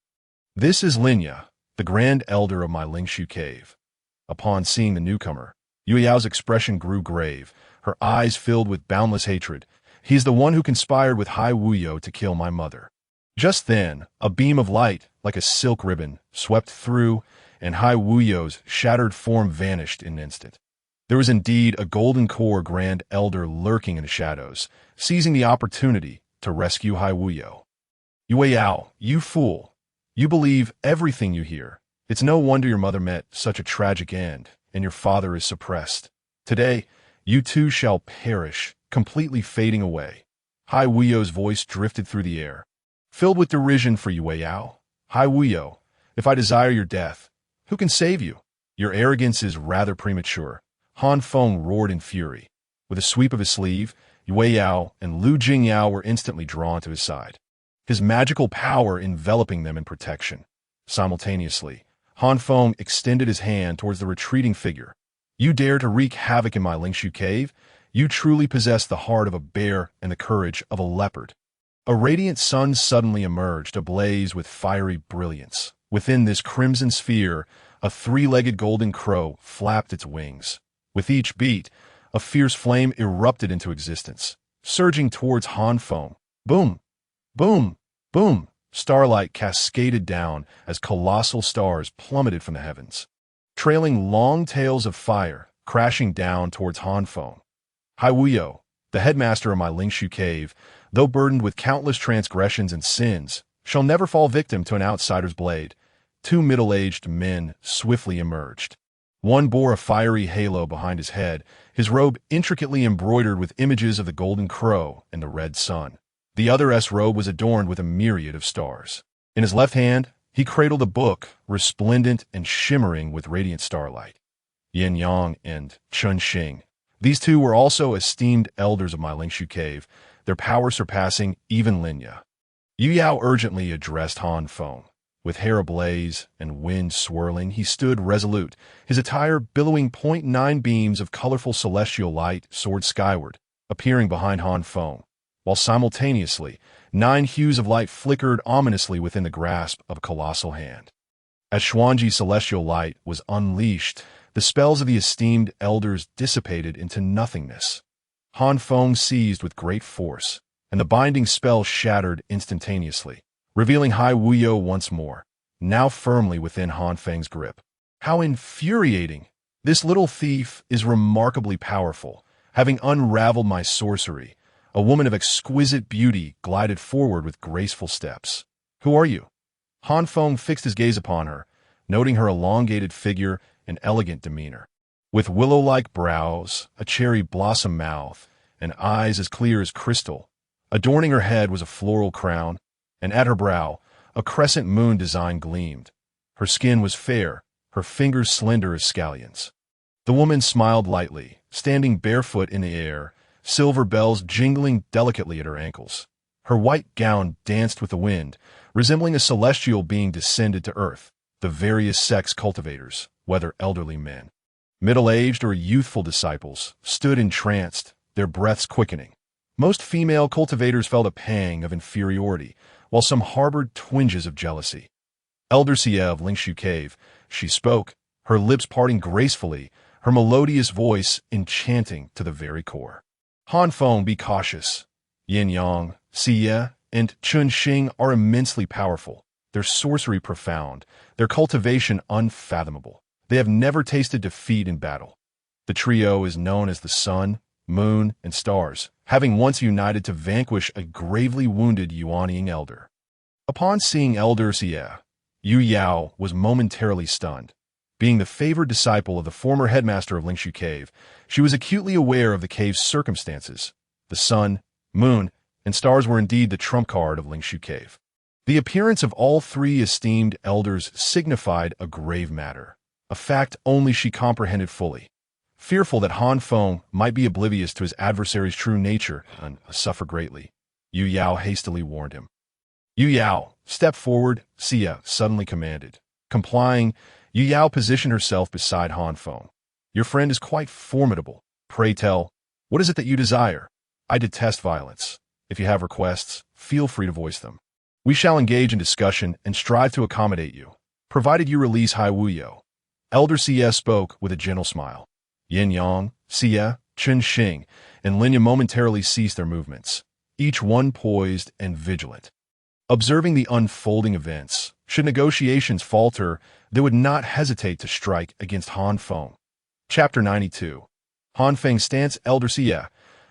This is Linya, the Grand Elder of my Lingshu Cave. Upon seeing the newcomer, Yue Yao's expression grew grave, her eyes filled with boundless hatred. He is the one who conspired with Hai Wuyo to kill my mother. Just then, a beam of light, like a silk ribbon, swept through, and Hai Wuyo's shattered form vanished in an instant. There was indeed a Golden Core Grand Elder lurking in the shadows, seizing the opportunity to rescue Hai Wuyo. Yue Yao, you fool. You believe everything you hear. It's no wonder your mother met such a tragic end, and your father is suppressed. Today, you too shall perish, completely fading away. Hai Wuyo's voice drifted through the air, filled with derision for Yue Yao. Hai Wuyo, if I desire your death, who can save you? Your arrogance is rather premature. Han Feng roared in fury. With a sweep of his sleeve, Yue Yao and Lu Jingyao were instantly drawn to his side, his magical power enveloping them in protection. Simultaneously, Han Feng extended his hand towards the retreating figure. You dare to wreak havoc in my Lingshu Cave? You truly possess the heart of a bear and the courage of a leopard. A radiant sun suddenly emerged, ablaze with fiery brilliance. Within this crimson sphere, a three-legged golden crow flapped its wings. With each beat, a fierce flame erupted into existence, surging towards Han Feng. Boom! Boom! Boom! Starlight cascaded down as colossal stars plummeted from the heavens, trailing long tails of fire, crashing down towards Han Feng. Hai Wuyo, the headmaster of my Lingshu Cave, though burdened with countless transgressions and sins, shall never fall victim to an outsider's blade. Two middle-aged men swiftly emerged. One bore a fiery halo behind his head, his robe intricately embroidered with images of the golden crow and the red sun. The other's robe was adorned with a myriad of stars. In his left hand, he cradled a book, resplendent and shimmering with radiant starlight. Yin Yang and Chun Xing. These two were also esteemed elders of my Lingshu Cave, their power surpassing even Linya. Yu Yao urgently addressed Han Feng. With hair ablaze and wind swirling, he stood resolute, his attire billowing 0.9 beams of colorful celestial light soared skyward, appearing behind Han Feng, while simultaneously 9 hues of light flickered ominously within the grasp of a colossal hand. As Xuanji's celestial light was unleashed, The spells of the esteemed elders dissipated into nothingness. Han Feng seized with great force, and the binding spell shattered instantaneously, revealing Hai Wuyo once more, now firmly within Han Feng's grip. How infuriating! This little thief is remarkably powerful. Having unraveled my sorcery, a woman of exquisite beauty glided forward with graceful steps. Who are you? Han Feng fixed his gaze upon her, noting her elongated figure and elegant demeanor. With willow-like brows, a cherry blossom mouth, and eyes as clear as crystal, adorning her head was a floral crown, and at her brow, a crescent moon design gleamed. Her skin was fair, her fingers slender as scallions. The woman smiled lightly, standing barefoot in the air, silver bells jingling delicately at her ankles. Her white gown danced with the wind, resembling a celestial being descended to earth. The various sex cultivators, whether elderly men, middle-aged or youthful disciples, stood entranced, their breaths quickening. Most female cultivators felt a pang of inferiority, while some harbored twinges of jealousy. Elder Xie of Lingshu Cave, she spoke, her lips parting gracefully, her melodious voice enchanting to the very core. Han Feng, be cautious. Yin Yang, Xie, and Chun Xing are immensely powerful, their sorcery profound, their cultivation unfathomable. They have never tasted defeat in battle. The trio is known as the sun, moon, and stars, having once united to vanquish a gravely wounded Yuanying elder. Upon seeing Elder Xie, Yu Yao was momentarily stunned. Being the favored disciple of the former headmaster of Lingshu Cave, she was acutely aware of the cave's circumstances. The sun, moon, and stars were indeed the trump card of Lingshu Cave. The appearance of all three esteemed elders signified a grave matter, a fact only she comprehended fully. Fearful that Han Feng might be oblivious to his adversary's true nature and suffer greatly, Yu Yao hastily warned him. Yu Yao, step forward, Xie suddenly commanded. Complying, Yu Yao positioned herself beside Han Feng. Your friend is quite formidable. Pray tell, what is it that you desire? I detest violence. If you have requests, feel free to voice them. We shall engage in discussion and strive to accommodate you, provided you release Hai Wuyo. Elder Xie spoke with a gentle smile. Yin Yang, Xie, Chun Xing, and Linya momentarily ceased their movements, each one poised and vigilant. Observing the unfolding events, should negotiations falter, they would not hesitate to strike against Han Feng. Chapter 92. Han Feng's stance. Elder Xie,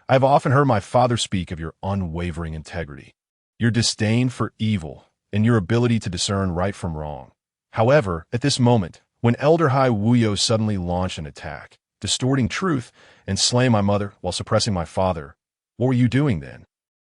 I have often heard my father speak of your unwavering integrity, your disdain for evil, and your ability to discern right from wrong. However, at this moment, when Elder Hai Wuyo suddenly launched an attack, distorting truth, and slaying my mother while suppressing my father, what were you doing then?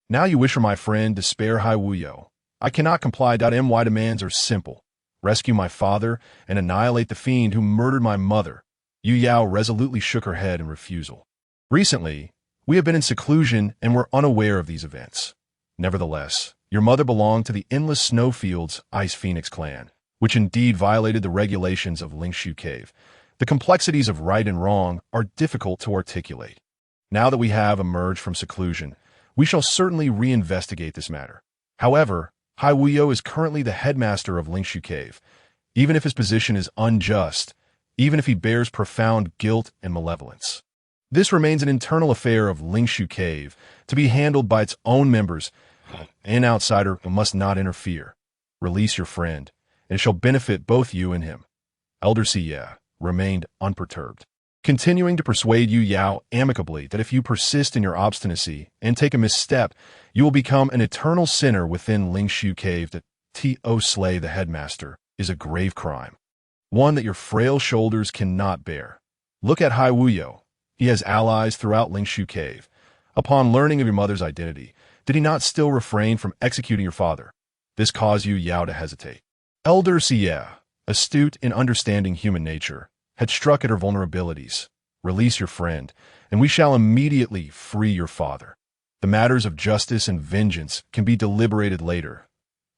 Now you wish for my friend to spare Hai Wuyo. I cannot comply. My demands are simple. Rescue my father and annihilate the fiend who murdered my mother. Yu Yao resolutely shook her head in refusal. Recently, we have been in seclusion and were unaware of these events. Nevertheless, your mother belonged to the Endless Snowfields Ice Phoenix clan, which indeed violated the regulations of Lingshu Cave. The complexities of right and wrong are difficult to articulate. Now that we have emerged from seclusion, we shall certainly reinvestigate this matter. However, Hai Wuyo is currently the headmaster of Lingshu Cave. Even if his position is unjust, even if he bears profound guilt and malevolence, this remains an internal affair of Lingshu Cave to be handled by its own members. An outsider must not interfere. Release your friend, and it shall benefit both you and him. Elder Xie remained unperturbed, continuing to persuade Yu Yao amicably that if you persist in your obstinacy and take a misstep, you will become an eternal sinner within Lingshu Cave. That to slay the headmaster is a grave crime, one that your frail shoulders cannot bear. Look at Hai Wuyo. He has allies throughout Lingshu Cave. Upon learning of your mother's identity, did he not still refrain from executing your father? This caused Yu Yao to hesitate. Elder Xie, astute in understanding human nature, had struck at her vulnerabilities. Release your friend, and we shall immediately free your father. The matters of justice and vengeance can be deliberated later.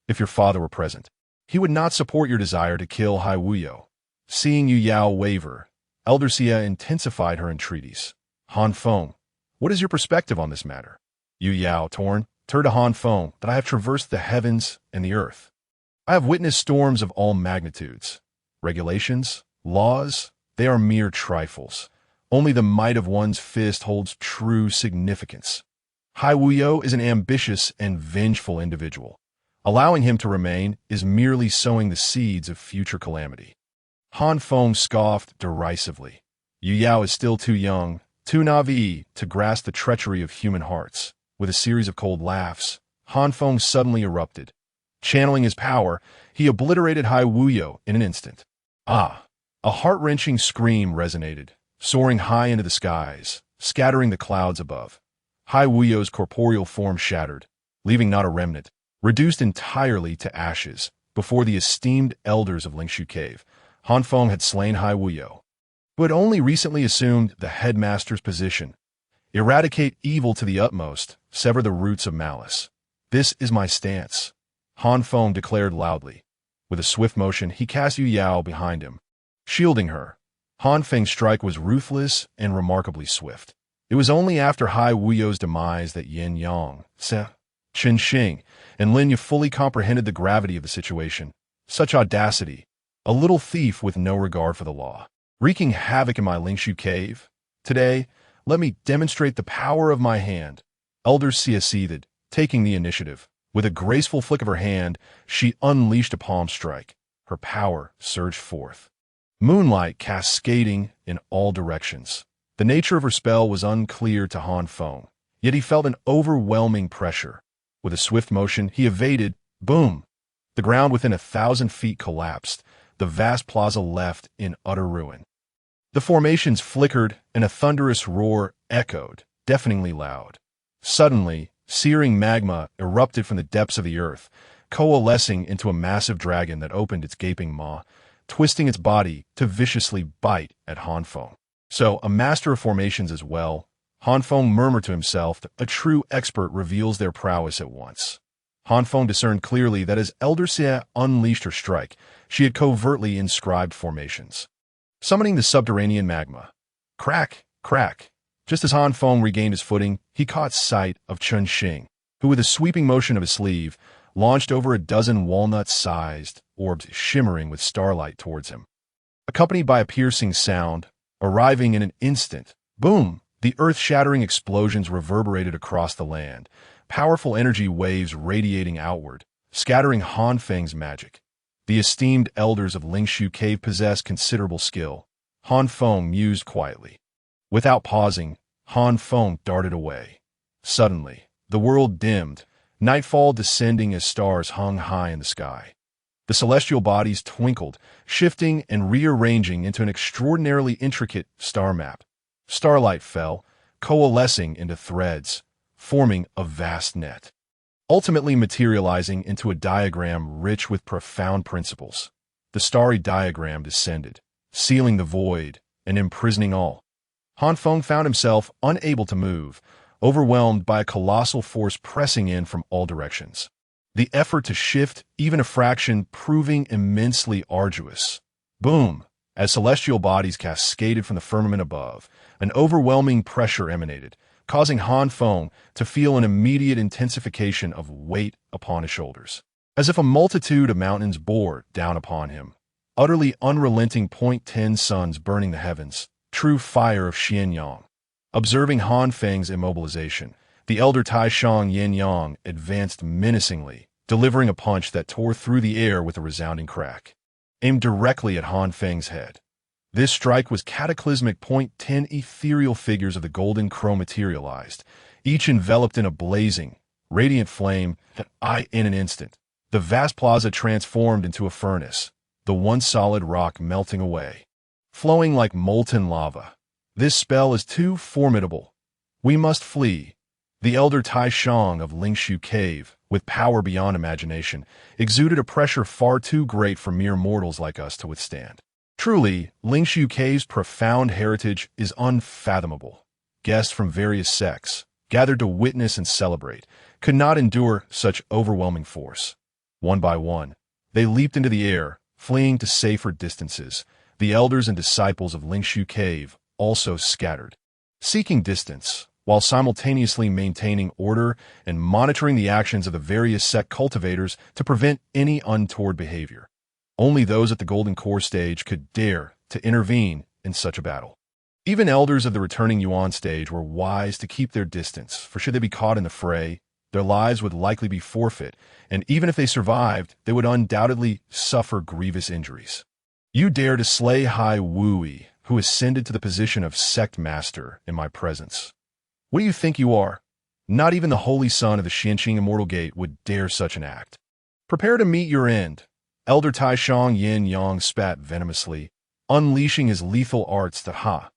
If your father were present, he would not support your desire to kill Hai Wuyo. Seeing Yu Yao waver, Elder Xie intensified her entreaties. Han Feng, what is your perspective on this matter? Yu Yao turned to Han Feng that I have traversed the heavens and the earth. I have witnessed storms of all magnitudes. Regulations, laws, They are mere trifles. Only the might of one's fist holds true significance. Hai Wuyo is an ambitious and vengeful individual. Allowing him to remain is merely sowing the seeds of future calamity. Han Feng scoffed derisively. Yu Yao is still too young, too naive to grasp the treachery of human hearts. With a series of cold laughs, Han Feng suddenly erupted. Channeling his power, he obliterated Hai Wuyo in an instant. Ah! A heart-wrenching scream resonated, soaring high into the skies, scattering the clouds above. Hai Wuyo's corporeal form shattered, leaving not a remnant, reduced entirely to ashes. Before the esteemed elders of Lingshu Cave, Han Feng had slain Hai Wuyo, who had only recently assumed the headmaster's position. Eradicate evil to the utmost, sever the roots of malice. This is my stance, Han Feng declared loudly. With a swift motion, he cast Yu Yao behind him, shielding her. Han Feng's strike was ruthless and remarkably swift. It was only after Hai Wuyo's demise that Yin Yang, Se, Qin Xing, and Lin Yu fully comprehended the gravity of the situation. Such audacity, a little thief with no regard for the law, wreaking havoc in my Lingshu Cave. Today, let me demonstrate the power of my hand. Elder Xia seethed, taking the initiative. With a graceful flick of her hand, she unleashed a palm strike. Her power surged forth. Moonlight cascading in all directions. The nature of her spell was unclear to Han Feng, yet he felt an overwhelming pressure. With a swift motion, he evaded. Boom! The ground within 1,000 feet collapsed, the vast plaza left in utter ruin. The formations flickered, and a thunderous roar echoed, deafeningly loud. Suddenly, searing magma erupted from the depths of the earth, coalescing into a massive dragon that opened its gaping maw, twisting its body to viciously bite at Han Feng. So, a master of formations as well, Han Feng murmured to himself that a true expert reveals their prowess at once. Han Feng discerned clearly that as Elder Xia unleashed her strike, she had covertly inscribed formations, summoning the subterranean magma. Crack, crack. Just as Han Feng regained his footing, he caught sight of Qin Xing, who with a sweeping motion of his sleeve, launched over a dozen walnut-sized orbs shimmering with starlight towards him. Accompanied by a piercing sound, arriving in an instant, boom! The earth-shattering explosions reverberated across the land, powerful energy waves radiating outward, scattering Han Feng's magic. The esteemed elders of Lingshu Cave possessed considerable skill. Han Feng mused quietly. Without pausing, Han Feng darted away. Suddenly, the world dimmed, nightfall descending as stars hung high in the sky. The celestial bodies twinkled, shifting and rearranging into an extraordinarily intricate star map. Starlight fell, coalescing into threads, forming a vast net, ultimately materializing into a diagram rich with profound principles. The starry diagram descended, sealing the void and imprisoning all. Han Feng found himself unable to move, overwhelmed by a colossal force pressing in from all directions. The effort to shift even a fraction proving immensely arduous. Boom! As celestial bodies cascaded from the firmament above, an overwhelming pressure emanated, causing Han Feng to feel an immediate intensification of weight upon his shoulders, as if a multitude of mountains bore down upon him. Utterly unrelenting .10 suns burning the heavens, true fire of Xianyang. Observing Han Feng's immobilization, the elder Taishang Yin Yang advanced menacingly, delivering a punch that tore through the air with a resounding crack, aimed directly at Han Feng's head. This strike was cataclysmic. .10 ethereal figures of the golden crow materialized, each enveloped in a blazing, radiant flame that in an instant. The vast plaza transformed into a furnace, the once solid rock melting away, flowing like molten lava. This spell is too formidable. We must flee. The elder Taishang of Lingshu Cave, with power beyond imagination, exuded a pressure far too great for mere mortals like us to withstand. Truly, Lingshu Cave's profound heritage is unfathomable. Guests from various sects, gathered to witness and celebrate, could not endure such overwhelming force. One by one, they leaped into the air, fleeing to safer distances. The elders and disciples of Lingshu Cave also scattered, seeking distance, while simultaneously maintaining order and monitoring the actions of the various sect cultivators to prevent any untoward behavior. Only those at the Golden Core stage could dare to intervene in such a battle. Even elders of the returning Yuan stage were wise to keep their distance, for should they be caught in the fray, their lives would likely be forfeit, and even if they survived, they would undoubtedly suffer grievous injuries. You dare to slay Hai Wui, who ascended to the position of sect master in my presence. What do you think you are? Not even the holy son of the Xianqing Immortal Gate would dare such an act. Prepare to meet your end. Elder Taishang Yin Yang spat venomously, unleashing his lethal arts to Ha.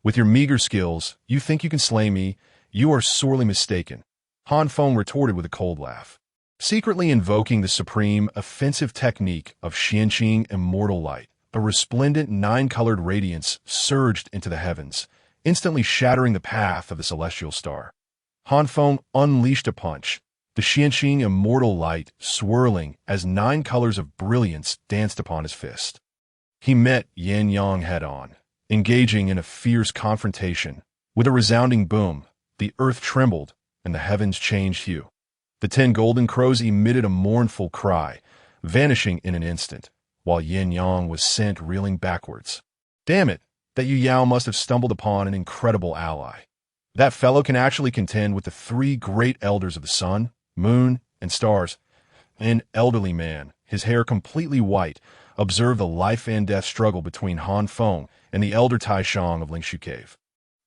With your meager skills, you think you can slay me? You are sorely mistaken. Han Feng retorted with a cold laugh. Secretly invoking the supreme offensive technique of Xianqing Immortal Light, a resplendent nine-colored radiance surged into the heavens, instantly shattering the path of the celestial star. Han Feng unleashed a punch, the Xianqing Immortal Light swirling as 9 colors of brilliance danced upon his fist. He met Yin Yang head-on, engaging in a fierce confrontation. With a resounding boom, the earth trembled and the heavens changed hue. The 10 golden crows emitted a mournful cry, vanishing in an instant, while Yin Yang was sent reeling backwards. Damn it, that Yu Yao must have stumbled upon an incredible ally. That fellow can actually contend with the 3 great elders of the sun, moon, and stars. An elderly man, his hair completely white, observed the life and death struggle between Han Feng and the elder Taishang of Lingshu Cave.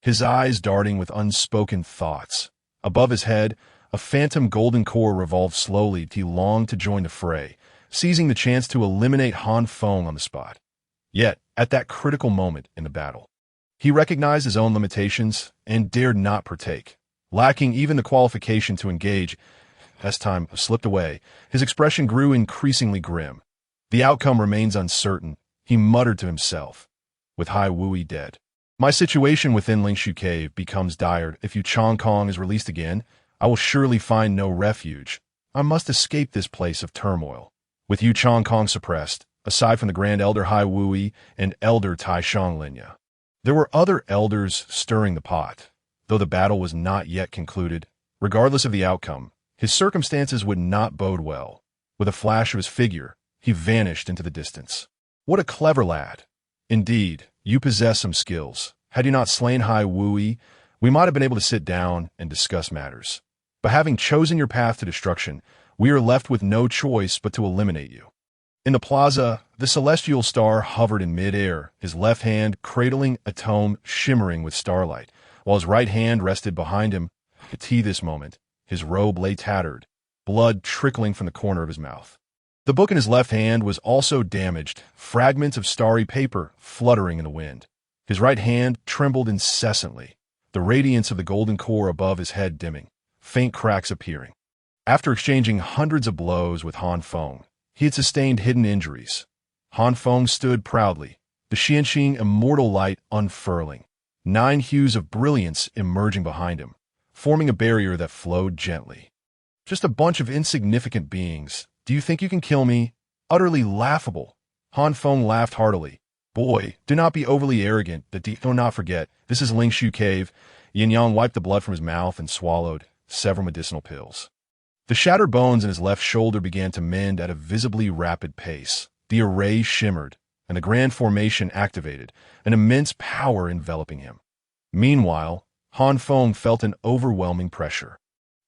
His eyes darting with unspoken thoughts. Above his head, a phantom golden core revolved slowly. He longed to join the fray, seizing the chance to eliminate Han Feng on the spot. Yet, at that critical moment in the battle, he recognized his own limitations and dared not partake. Lacking even the qualification to engage, as time slipped away, his expression grew increasingly grim. The outcome remains uncertain, he muttered to himself. With Hai Wui dead, my situation within Lingshu Cave becomes dire. If Yu Changkong is released again, I will surely find no refuge. I must escape this place of turmoil. With Yu Changkong suppressed, aside from the Grand Elder Hai Wui and Elder Taishang Linya, there were other elders stirring the pot. Though the battle was not yet concluded, regardless of the outcome, his circumstances would not bode well. With a flash of his figure, he vanished into the distance. What a clever lad. Indeed, you possess some skills. Had you not slain Hai Wui, we might have been able to sit down and discuss matters. But having chosen your path to destruction, we are left with no choice but to eliminate you. In the plaza, the celestial star hovered in mid-air, his left hand cradling a tome shimmering with starlight, while his right hand rested behind him. At this moment, his robe lay tattered, blood trickling from the corner of his mouth. The book in his left hand was also damaged, fragments of starry paper fluttering in the wind. His right hand trembled incessantly, the radiance of the golden core above his head dimming, faint cracks appearing. After exchanging hundreds of blows with Han Feng, he had sustained hidden injuries. Han Feng stood proudly, the Xianqing Immortal Light unfurling, 9 hues of brilliance emerging behind him, forming a barrier that flowed gently. Just a bunch of insignificant beings. Do you think you can kill me? Utterly laughable. Han Feng laughed heartily. Boy, do not be overly arrogant. Do not forget, this is Lingshu Cave. Yin Yang wiped the blood from his mouth and swallowed several medicinal pills. The shattered bones in his left shoulder began to mend at a visibly rapid pace. The array shimmered, and the grand formation activated, an immense power enveloping him. Meanwhile, Han Feng felt an overwhelming pressure.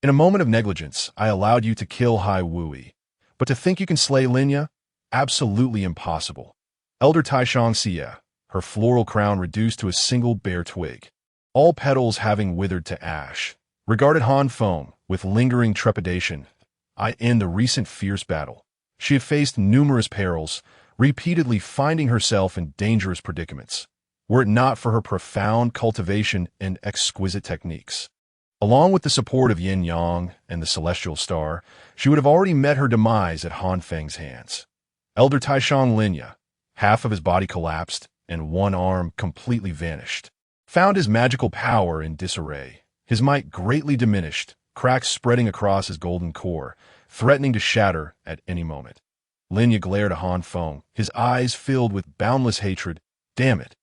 In a moment of negligence, I allowed you to kill Hai Wui. But to think you can slay Linya? Absolutely impossible. Elder Taishang Xie, her floral crown reduced to a single bare twig, all petals having withered to ash, regarded Han Feng with lingering trepidation. In the recent fierce battle, she had faced numerous perils, repeatedly finding herself in dangerous predicaments, were it not for her profound cultivation and exquisite techniques. Along with the support of Yin Yang and the Celestial Star, she would have already met her demise at Han Feng's hands. Elder Taishang Linya, half of his body collapsed and one arm completely vanished, found his magical power in disarray. His might greatly diminished, cracks spreading across his golden core, threatening to shatter at any moment. Linya glared at Han Feng, his eyes filled with boundless hatred. Damn it.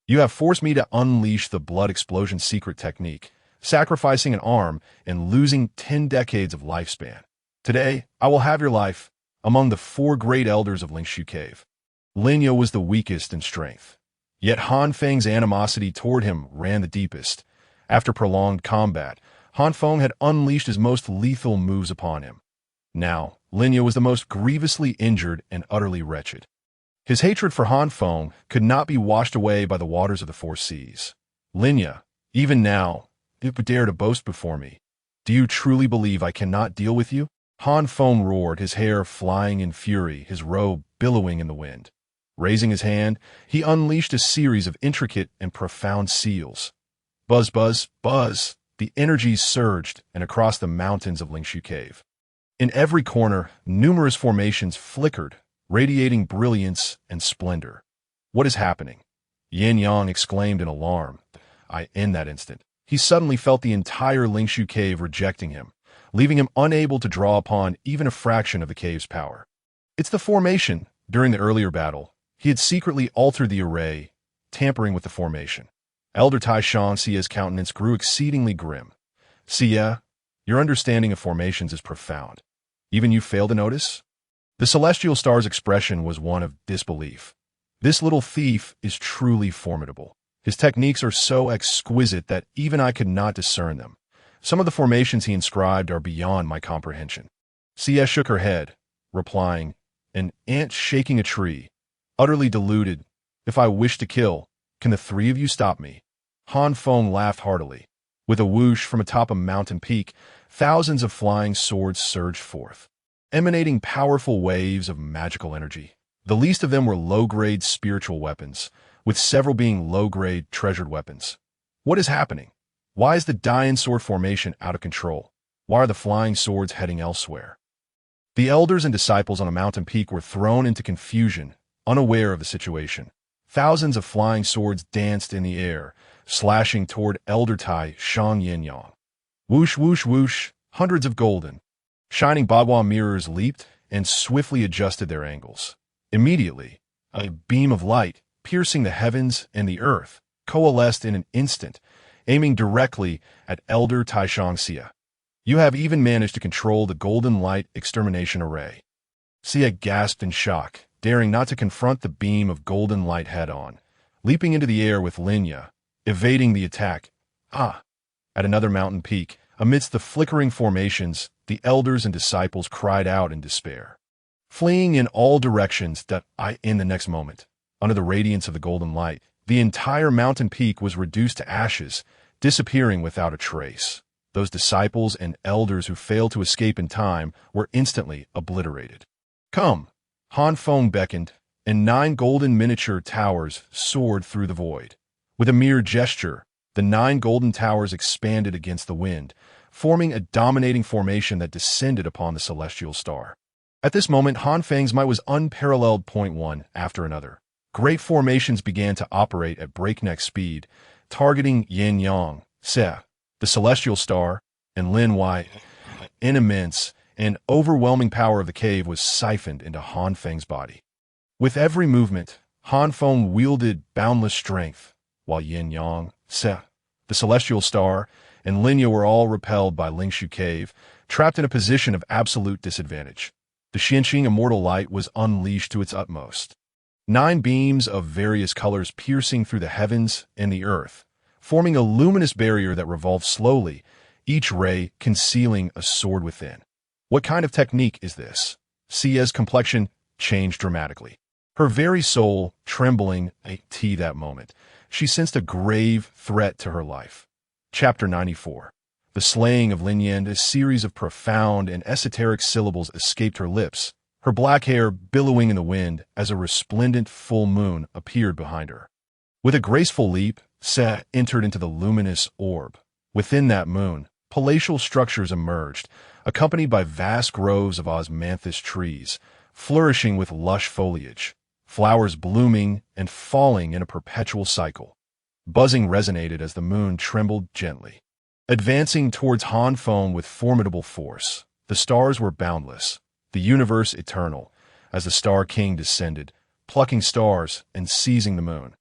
You have forced me to unleash the blood explosion secret technique, sacrificing an arm and losing 10 decades of lifespan. Today, I will have your life among the 4 great elders of Lingshu Cave. Linya was the weakest in strength, Yet Han Feng's animosity toward him ran the deepest. After prolonged combat, Han Feng had unleashed his most lethal moves upon him. Now, Lin Ye was the most grievously injured and utterly wretched. His hatred for Han Feng could not be washed away by the waters of the four seas. Lin Ye, even now, you dare to boast before me. Do you truly believe I cannot deal with you? Han Feng roared, his hair flying in fury, his robe billowing in the wind. Raising his hand, he unleashed a series of intricate and profound seals. Buzz, buzz, buzz! The energies surged and across the mountains of Lingshu Cave. In every corner, numerous formations flickered, radiating brilliance and splendor. What is happening? Yin Yang exclaimed in alarm. In that instant, he suddenly felt the entire Lingshu Cave rejecting him, leaving him unable to draw upon even a fraction of the cave's power. It's the formation. During the earlier battle, he had secretly altered the array, tampering with the formation. Elder Tai Shang Xia's countenance grew exceedingly grim. Xia, your understanding of formations is profound. Even you fail to notice? The celestial star's expression was one of disbelief. This little thief is truly formidable. His techniques are so exquisite that even I could not discern them. Some of the formations he inscribed are beyond my comprehension. Xia shook her head, replying, an ant shaking a tree, utterly deluded. If I wish to kill, can the three of you stop me? Han Feng laughed heartily. With a whoosh from atop a mountain peak, thousands of flying swords surged forth, emanating powerful waves of magical energy. The least of them were low-grade spiritual weapons, with several being low-grade treasured weapons. What is happening? Why is the Dian sword formation out of control? Why are the flying swords heading elsewhere? The elders and disciples on a mountain peak were thrown into confusion, unaware of the situation. Thousands of flying swords danced in the air, slashing toward Elder Tai Shang Yin Yang. Whoosh, whoosh, whoosh, hundreds of golden, shining Bagua mirrors leaped and swiftly adjusted their angles. Immediately, a beam of light, piercing the heavens and the earth, coalesced in an instant, aiming directly at Elder Tai Shang Xia. You have even managed to control the golden light extermination array. Xia gasped in shock, daring not to confront the beam of golden light head-on, leaping into the air with Lin Ye, evading the attack. At another mountain peak, amidst the flickering formations, the elders and disciples cried out in despair. Fleeing in all directions in the next moment, under the radiance of the golden light, the entire mountain peak was reduced to ashes, disappearing without a trace. Those disciples and elders who failed to escape in time were instantly obliterated. Come! Han Feng beckoned, and 9 golden miniature towers soared through the void. With a mere gesture, the 9 golden towers expanded against the wind, forming a dominating formation that descended upon the celestial star. At this moment, Han Feng's might was unparalleled. One after another. Great formations began to operate at breakneck speed, targeting Yin Yang, Se, the celestial star, and Lin Wei. An immense and overwhelming power of the cave was siphoned into Han Feng's body. With every movement, Han Feng wielded boundless strength, while Yin Yang, Se, the celestial star, and Lin Ye were all repelled by Lingshu Cave, trapped in a position of absolute disadvantage. The Xianxing immortal light was unleashed to its utmost. 9 beams of various colors piercing through the heavens and the earth, forming a luminous barrier that revolved slowly, each ray concealing a sword within. What kind of technique is this? Xia's complexion changed dramatically. Her very soul trembling at that moment. She sensed a grave threat to her life. Chapter 94. The slaying of Lin Ye. A series of profound and esoteric syllables escaped her lips, her black hair billowing in the wind as a resplendent full moon appeared behind her. With a graceful leap, Se entered into the luminous orb. Within that moon, palatial structures emerged, accompanied by vast groves of osmanthus trees, flourishing with lush foliage, flowers blooming and falling in a perpetual cycle. Buzzing resonated as the moon trembled gently. Advancing towards Han Feng with formidable force, the stars were boundless, the universe eternal, as the Star King descended, plucking stars and seizing the moon.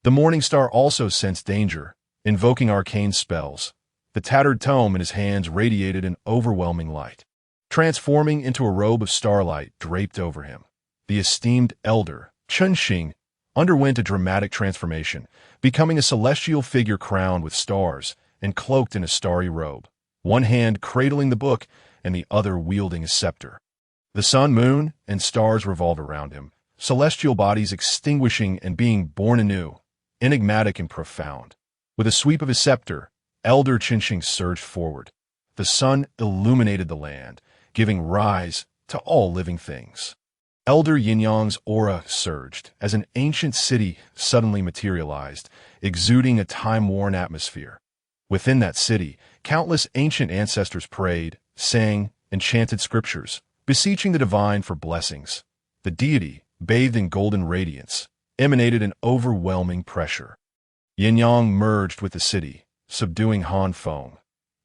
The Morning Star also sensed danger, invoking arcane spells. The tattered tome in his hands radiated an overwhelming light. Transforming into a robe of starlight draped over him, the esteemed elder, Chunxing, underwent a dramatic transformation, becoming a celestial figure crowned with stars and cloaked in a starry robe, one hand cradling the book and the other wielding a scepter. The sun, moon, and stars revolved around him, celestial bodies extinguishing and being born anew, enigmatic and profound. With a sweep of his scepter, Elder Qinsheng surged forward. The sun illuminated the land, giving rise to all living things. Elder Yinyang's aura surged as an ancient city suddenly materialized, exuding a time-worn atmosphere. Within that city, countless ancient ancestors prayed, sang, and chanted scriptures, beseeching the divine for blessings. The deity, bathed in golden radiance, emanated an overwhelming pressure. Yinyang merged with the city, subduing Han Feng.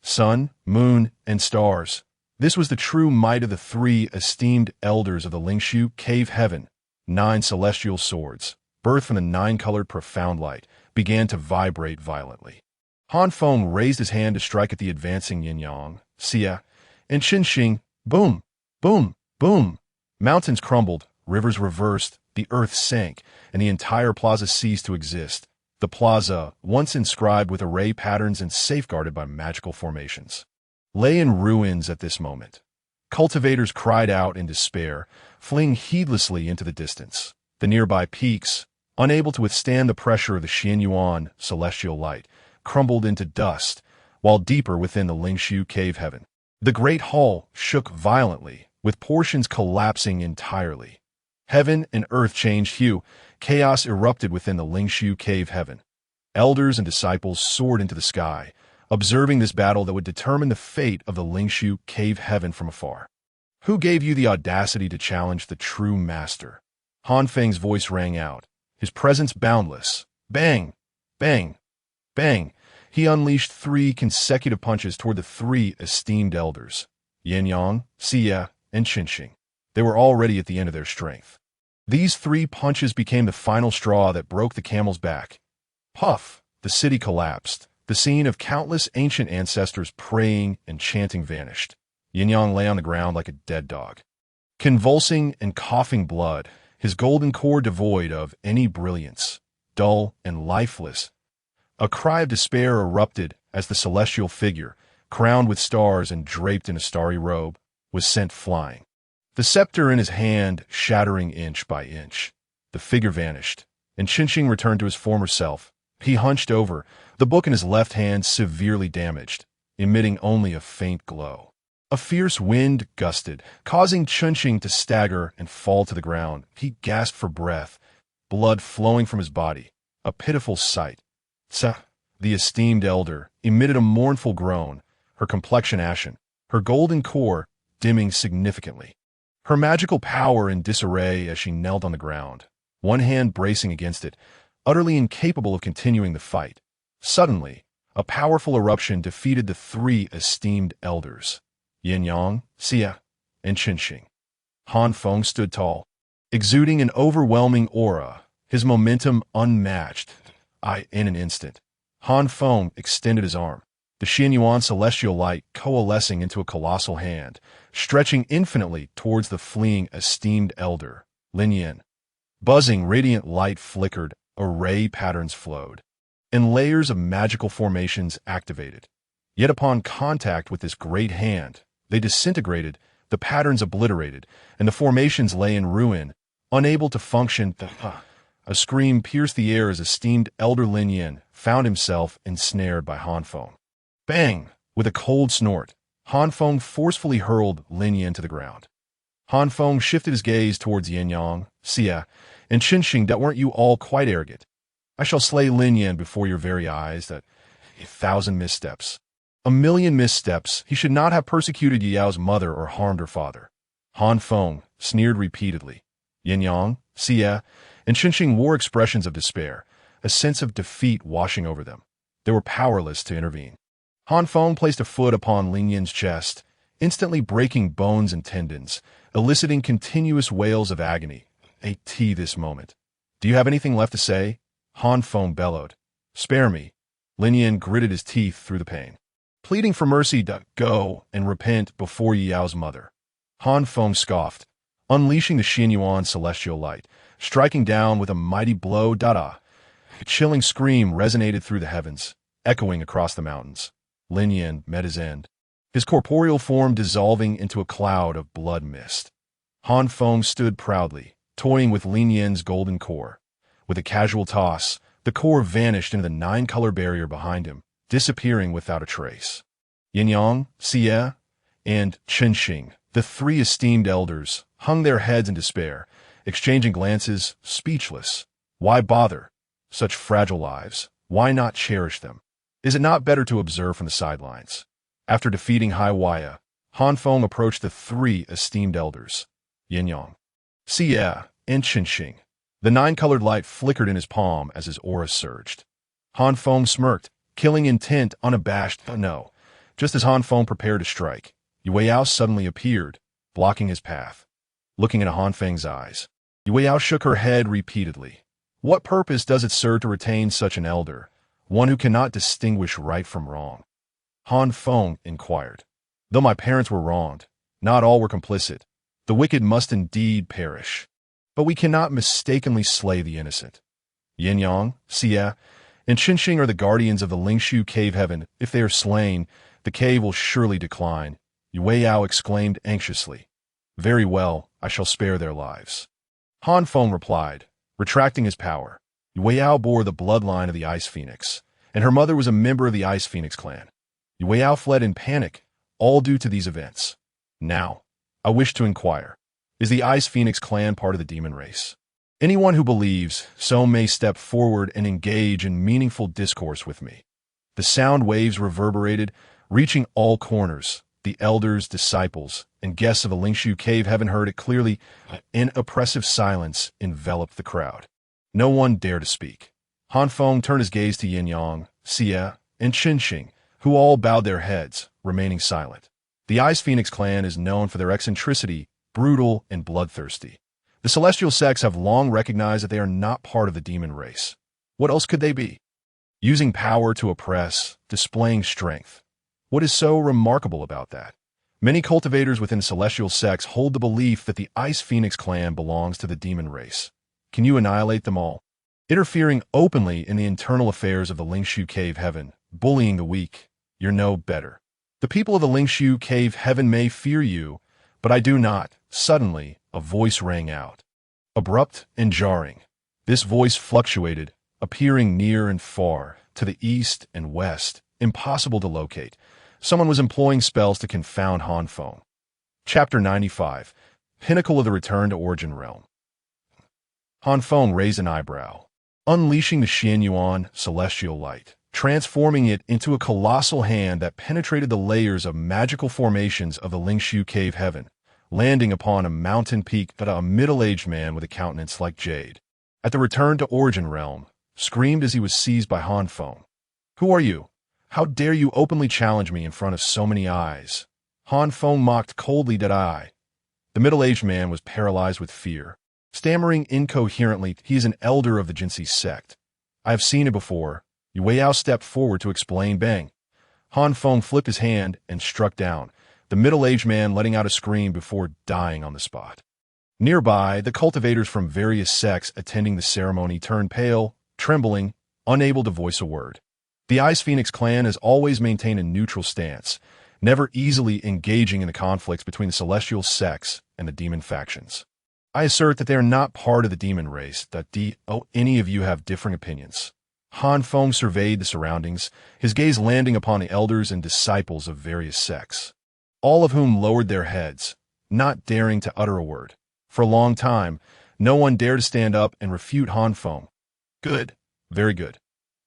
Sun, moon, and stars. This was the true might of the three esteemed elders of the Lingshu Cave Heaven. 9 celestial swords, birthed from the 9-colored profound light, began to vibrate violently. Han Feng raised his hand to strike at the advancing Yinyang, Xia, and Qinsheng. Boom, boom, boom. Mountains crumbled, rivers reversed, the earth sank, and the entire plaza ceased to exist. The plaza, once inscribed with array patterns and safeguarded by magical formations, lay in ruins at this moment. Cultivators cried out in despair, fleeing heedlessly into the distance. The nearby peaks, unable to withstand the pressure of the Xianyuan celestial light, crumbled into dust, while deeper within the Lingshu Cave Heaven, the great hall shook violently, with portions collapsing entirely. Heaven and earth changed hue. Chaos erupted within the Lingshu Cave Heaven. Elders and disciples soared into the sky, observing this battle that would determine the fate of the Lingshu Cave Heaven from afar. Who gave you the audacity to challenge the true master? Han Feng's voice rang out, his presence boundless. Bang! Bang! Bang! He unleashed 3 consecutive punches toward the 3 esteemed elders, Yinyang, Xia, and Qinsheng. They were already at the end of their strength. These 3 punches became the final straw that broke the camel's back. Puff! The city collapsed. The scene of countless ancient ancestors praying and chanting vanished. Yinyang lay on the ground like a dead dog, convulsing and coughing blood, his golden core devoid of any brilliance, dull and lifeless. A cry of despair erupted as the celestial figure, crowned with stars and draped in a starry robe, was sent flying. The scepter in his hand shattering inch by inch. The figure vanished, and Qinsheng returned to his former self. He hunched over, the book in his left hand severely damaged, emitting only a faint glow. A fierce wind gusted, causing Qinsheng to stagger and fall to the ground. He gasped for breath, blood flowing from his body, a pitiful sight. Tsa, the esteemed elder, emitted a mournful groan, her complexion ashen, her golden core dimming significantly. Her magical power in disarray as she knelt on the ground, one hand bracing against it, utterly incapable of continuing the fight. Suddenly, a powerful eruption defeated the 3 esteemed elders, Yinyang, Xia, and Qinsheng. Han Feng stood tall, exuding an overwhelming aura, his momentum unmatched. In an instant, Han Feng extended his arm, the Xianyuan celestial light coalescing into a colossal hand, stretching infinitely towards the fleeing esteemed elder, Lin Yin. Buzzing radiant light flickered, array patterns flowed, and layers of magical formations activated. Yet upon contact with this great hand, they disintegrated, the patterns obliterated, and the formations lay in ruin, unable to function. A scream pierced the air as esteemed elder Lin Yin found himself ensnared by Han Feng. Bang! With a cold snort, Han Feng forcefully hurled Lin Yin to the ground. Han Feng shifted his gaze towards Yinyang, Xia, and Qinsheng. Weren't you all quite arrogant? I shall slay Lin Yin before your very eyes. That 1,000 missteps. 1,000,000 missteps. He should not have persecuted Yao's mother or harmed her father. Han Feng sneered repeatedly. Yinyang, Xia, and Qinsheng wore expressions of despair, a sense of defeat washing over them. They were powerless to intervene. Han Feng placed a foot upon Lin Yin's chest, instantly breaking bones and tendons, eliciting continuous wails of agony. This moment. Do you have anything left to say? Han Feng bellowed. Spare me. Lin Yin gritted his teeth through the pain, pleading for mercy. Go and repent before Yao's mother. Han Feng scoffed, unleashing the Xianyuan celestial light, striking down with a mighty blow. Da-da. A chilling scream resonated through the heavens, echoing across the mountains. Lin Yan met his end, his corporeal form dissolving into a cloud of blood mist. Han Feng stood proudly, toying with Lin Yan's golden core. With a casual toss, the core vanished into the nine-color barrier behind him, disappearing without a trace. Yin Yang, Xie, and Chen Xing, the three esteemed elders, hung their heads in despair, exchanging glances, speechless. Why bother? Such fragile lives, why not cherish them? Is it not better to observe from the sidelines? After defeating Hai Waya, Han Feng approached the three esteemed elders, Yin Yang, Xie, and Chen Xing. The nine-colored light flickered in his palm as his aura surged. Han Feng smirked, killing intent unabashed. No. Just as Han Feng prepared to strike, Yue Yao suddenly appeared, blocking his path. Looking into Han Feng's eyes, Yue Yao shook her head repeatedly. What purpose does it serve to retain such an elder, one who cannot distinguish right from wrong? Han Feng inquired. Though my parents were wronged, not all were complicit. The wicked must indeed perish. But we cannot mistakenly slay the innocent. Yin Yang, Xie, and Chen Xing are the guardians of the Lingshu cave heaven. If they are slain, the cave will surely decline, Yue Yao exclaimed anxiously. Very well, I shall spare their lives. Han Feng replied, retracting his power. Yue Yao bore the bloodline of the Ice Phoenix, and her mother was a member of the Ice Phoenix clan. Yue Yao fled in panic, all due to these events. Now, I wish to inquire, is the Ice Phoenix clan part of the demon race? Anyone who believes so may step forward and engage in meaningful discourse with me. The sound waves reverberated, reaching all corners. The elders, disciples, and guests of the Lingshu cave heaven heard it clearly. An oppressive silence enveloped the crowd. No one dared to speak. Han Feng turned his gaze to Yin Yang, Xie, and Chen Xing, who all bowed their heads, remaining silent. The Ice Phoenix clan is known for their eccentricity, brutal and bloodthirsty. The celestial sects have long recognized that they are not part of the demon race. What else could they be? Using power to oppress, displaying strength. What is so remarkable about that? Many cultivators within celestial sects hold the belief that the Ice Phoenix clan belongs to the demon race. Can you annihilate them all? Interfering openly in the internal affairs of the Lingshu cave heaven, bullying the weak, you're no better. The people of the Lingshu cave heaven may fear you, but I do not. Suddenly, a voice rang out. Abrupt and jarring. This voice fluctuated, appearing near and far, to the east and west, impossible to locate. Someone was employing spells to confound Han Feng. Chapter 95. Pinnacle of the Return to Origin Realm. Han Feng raised an eyebrow, unleashing the Xian Yuan celestial light, transforming it into a colossal hand that penetrated the layers of magical formations of the Lingshu cave heaven, landing upon a mountain peak that a middle-aged man with a countenance like jade, at the Return to Origin Realm, screamed as he was seized by Han Feng. Who are you? How dare you openly challenge me in front of so many eyes? Han Feng mocked coldly. Did I? The middle-aged man was paralyzed with fear. Stammering incoherently, he is an elder of the Jinsi sect. I have seen it before. Yue Yao stepped forward to explain. Bang. Han Feng flipped his hand and struck down, the middle-aged man letting out a scream before dying on the spot. Nearby, the cultivators from various sects attending the ceremony turned pale, trembling, unable to voice a word. The Ice Phoenix clan has always maintained a neutral stance, never easily engaging in the conflicts between the celestial sects and the demon factions. I assert that they are not part of the demon race, any of you have differing opinions. Han Feng surveyed the surroundings, his gaze landing upon the elders and disciples of various sects, all of whom lowered their heads, not daring to utter a word. For a long time, no one dared to stand up and refute Han Feng. Good. Very good.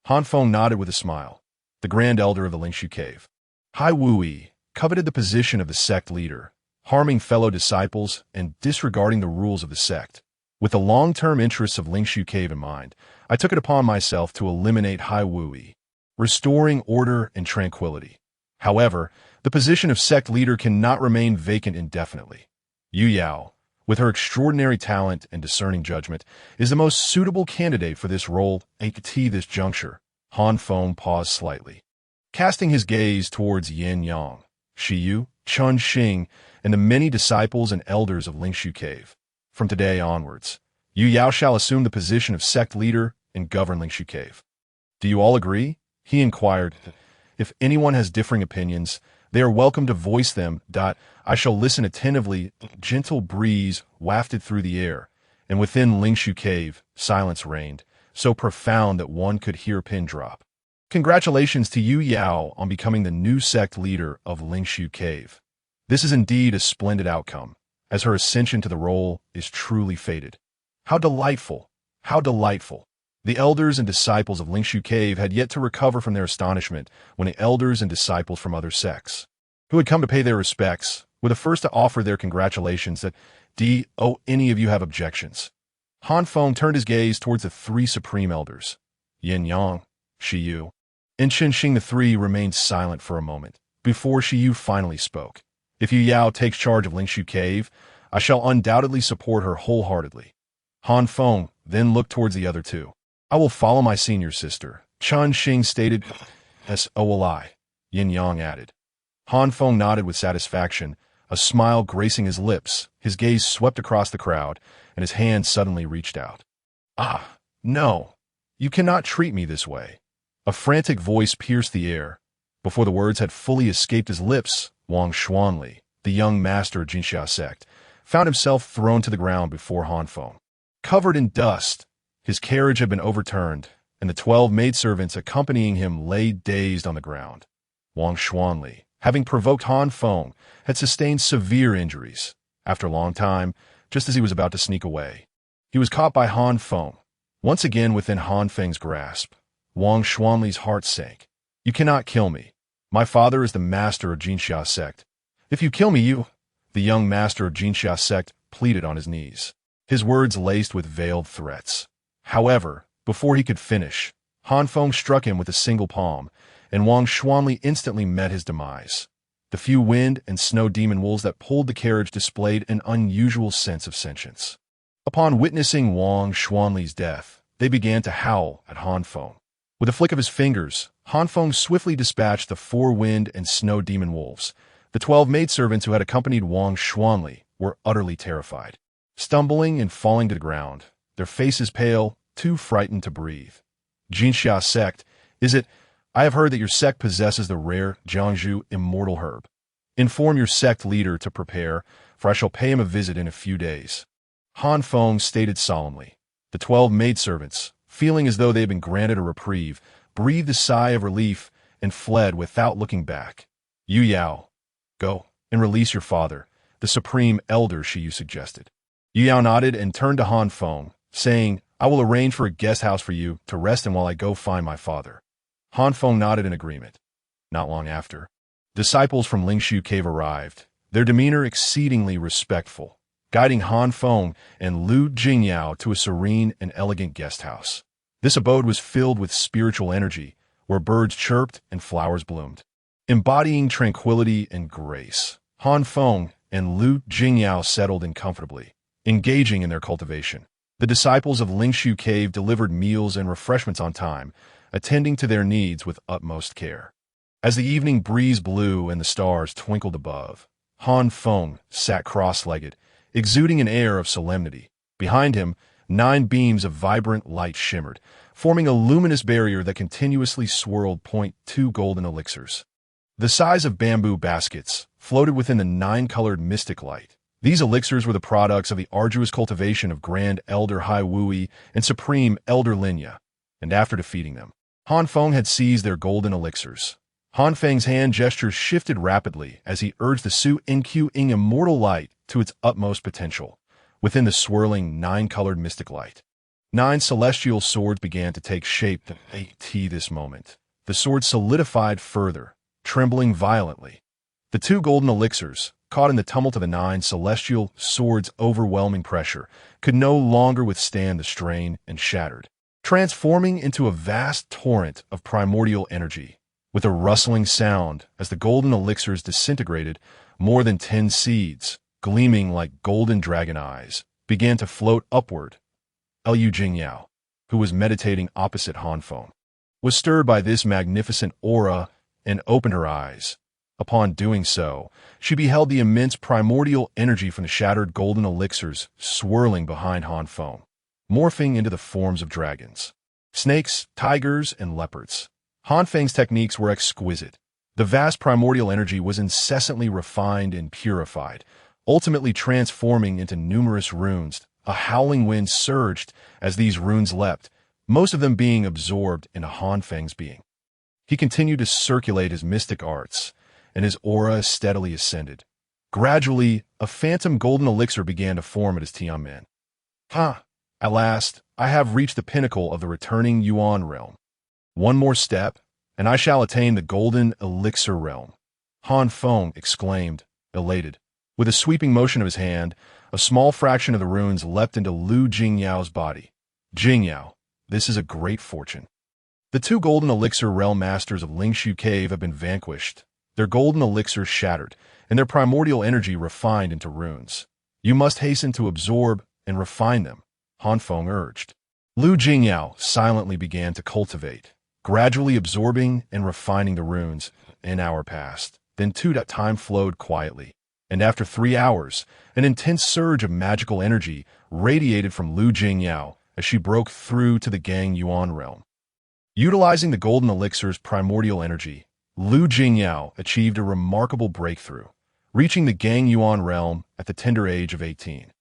Han Feng nodded with a smile. The Grand Elder of the Lingshu Cave, Hai Wuyi, coveted the position of the sect leader, harming fellow disciples and disregarding the rules of the sect. With the long-term interests of Lingshu Cave in mind, I took it upon myself to eliminate Hai Wuyi, restoring order and tranquility. However, the position of sect leader cannot remain vacant indefinitely. Yu Yao, with her extraordinary talent and discerning judgment, is the most suitable candidate for this role. At this juncture, Han Feng paused slightly, casting his gaze towards Yin Yang, Shiyu, Chen Xing, and the many disciples and elders of Lingshu Cave. From today onwards, Yu Yao shall assume the position of sect leader and govern Lingshu Cave. Do you all agree? He inquired. If anyone has differing opinions, they are welcome to voice them. I shall listen attentively. Gentle breeze wafted through the air, and within Lingshu Cave, silence reigned, so profound that one could hear a pin drop. Congratulations to Yu Yao on becoming the new sect leader of Lingshu Cave. This is indeed a splendid outcome, as her ascension to the role is truly fated. How delightful! How delightful! The elders and disciples of Lingshu Cave had yet to recover from their astonishment when the elders and disciples from other sects, who had come to pay their respects, were the first to offer their congratulations. Any of you have objections? Han Feng turned his gaze towards the three supreme elders, Yin Yang, Shi Yu, and Qin Xing. The three remained silent for a moment, before Shi Yu finally spoke. If Yu Yao takes charge of Lingshu Cave, I shall undoubtedly support her wholeheartedly. Han Feng then looked towards the other two. I will follow my senior sister, Qin Xing stated. So will I, Yin Yang added. Han Feng nodded with satisfaction, a smile gracing his lips. His gaze swept across the crowd, and his hand suddenly reached out. Ah, no, you cannot treat me this way. A frantic voice pierced the air. Before the words had fully escaped his lips, Wang Xuanli, the young master of Jinxia sect, found himself thrown to the ground before Han Feng. Covered in dust, his carriage had been overturned, and the 12 maidservants accompanying him lay dazed on the ground. Wang Xuanli, having provoked Han Feng, had sustained severe injuries. After a long time, just as he was about to sneak away, he was caught by Han Feng. Once again within Han Feng's grasp, Wang Xuanli's heart sank. You cannot kill me. My father is the master of Jinxia sect. If you kill me, the young master of Jinxia sect pleaded on his knees, his words laced with veiled threats. However, before he could finish, Han Feng struck him with a single palm, and Wang Xuanli instantly met his demise. The few wind and snow demon wolves that pulled the carriage displayed an unusual sense of sentience. Upon witnessing Wang Xuanli's death, they began to howl at Han Feng. With a flick of his fingers, Han Feng swiftly dispatched the 4 wind and snow demon wolves. The 12 maidservants who had accompanied Wang Xuanli were utterly terrified, stumbling and falling to the ground, their faces pale, too frightened to breathe. Jinxia sect, is it? I have heard that your sect possesses the rare Jiangzhu immortal herb. Inform your sect leader to prepare, for I shall pay him a visit in a few days. Han Feng stated solemnly. The 12 maidservants, feeling as though they had been granted a reprieve, breathed a sigh of relief and fled without looking back. Yu Yao, go and release your father, the supreme elder, Shi Yu suggested. Yu Yao nodded and turned to Han Feng, saying, I will arrange for a guest house for you to rest in while I go find my father. Han Feng nodded in agreement. Not long after, disciples from Lingshu Cave arrived, their demeanor exceedingly respectful, guiding Han Feng and Lu Jingyao to a serene and elegant guest house. This abode was filled with spiritual energy, where birds chirped and flowers bloomed. Embodying tranquility and grace, Han Feng and Lu Jingyao settled in comfortably, engaging in their cultivation. The disciples of Lingshu Cave delivered meals and refreshments on time, attending to their needs with utmost care. As the evening breeze blew and the stars twinkled above, Han Feng sat cross-legged, exuding an air of solemnity. Behind him, 9 beams of vibrant light shimmered, forming a luminous barrier that continuously swirled 0.2 golden elixirs. The size of bamboo baskets floated within the 9-colored mystic light. These elixirs were the products of the arduous cultivation of Grand Elder Hai Wui and Supreme Elder Linya, and after defeating them, Han Feng had seized their golden elixirs. Han Feng's hand gestures shifted rapidly as he urged the Su Nq Ing immortal light to its utmost potential. Within the swirling 9-colored mystic light, 9 celestial swords began to take shape at this moment. The swords solidified further, trembling violently. The 2 golden elixirs, caught in the tumult of the 9 celestial swords' overwhelming pressure, could no longer withstand the strain and shattered, transforming into a vast torrent of primordial energy. With a rustling sound, as the golden elixirs disintegrated, more than 10 seeds, gleaming like golden dragon eyes, began to float upward. Liu Jingyao, who was meditating opposite Han Feng, was stirred by this magnificent aura and opened her eyes. Upon doing so, she beheld the immense primordial energy from the shattered golden elixirs swirling behind Han Feng. morphing into the forms of dragons, snakes, tigers, and leopards. Han Feng's techniques were exquisite. The vast primordial energy was incessantly refined and purified, ultimately transforming into numerous runes. A howling wind surged as these runes leapt, most of them being absorbed into Han Feng's being. He continued to circulate his mystic arts, and his aura steadily ascended. Gradually, a phantom golden elixir began to form at his Tianmen. At last, I have reached the pinnacle of the returning Yuan realm. One more step, and I shall attain the golden elixir realm. Han Feng exclaimed, elated. With a sweeping motion of his hand, a small fraction of the runes leapt into Lu Jingyao's body. Jingyao, this is a great fortune. The two golden elixir realm masters of Lingshu Cave have been vanquished, their golden elixirs shattered, and their primordial energy refined into runes. You must hasten to absorb and refine them, Han Feng urged. Lu Jingyao silently began to cultivate, gradually absorbing and refining the runes. An hour passed, then time flowed quietly, and after 3 hours, an intense surge of magical energy radiated from Lu Jingyao as she broke through to the Gang Yuan realm. Utilizing the golden elixir's primordial energy, Lu Jingyao achieved a remarkable breakthrough, reaching the Gang Yuan realm at the tender age of 18.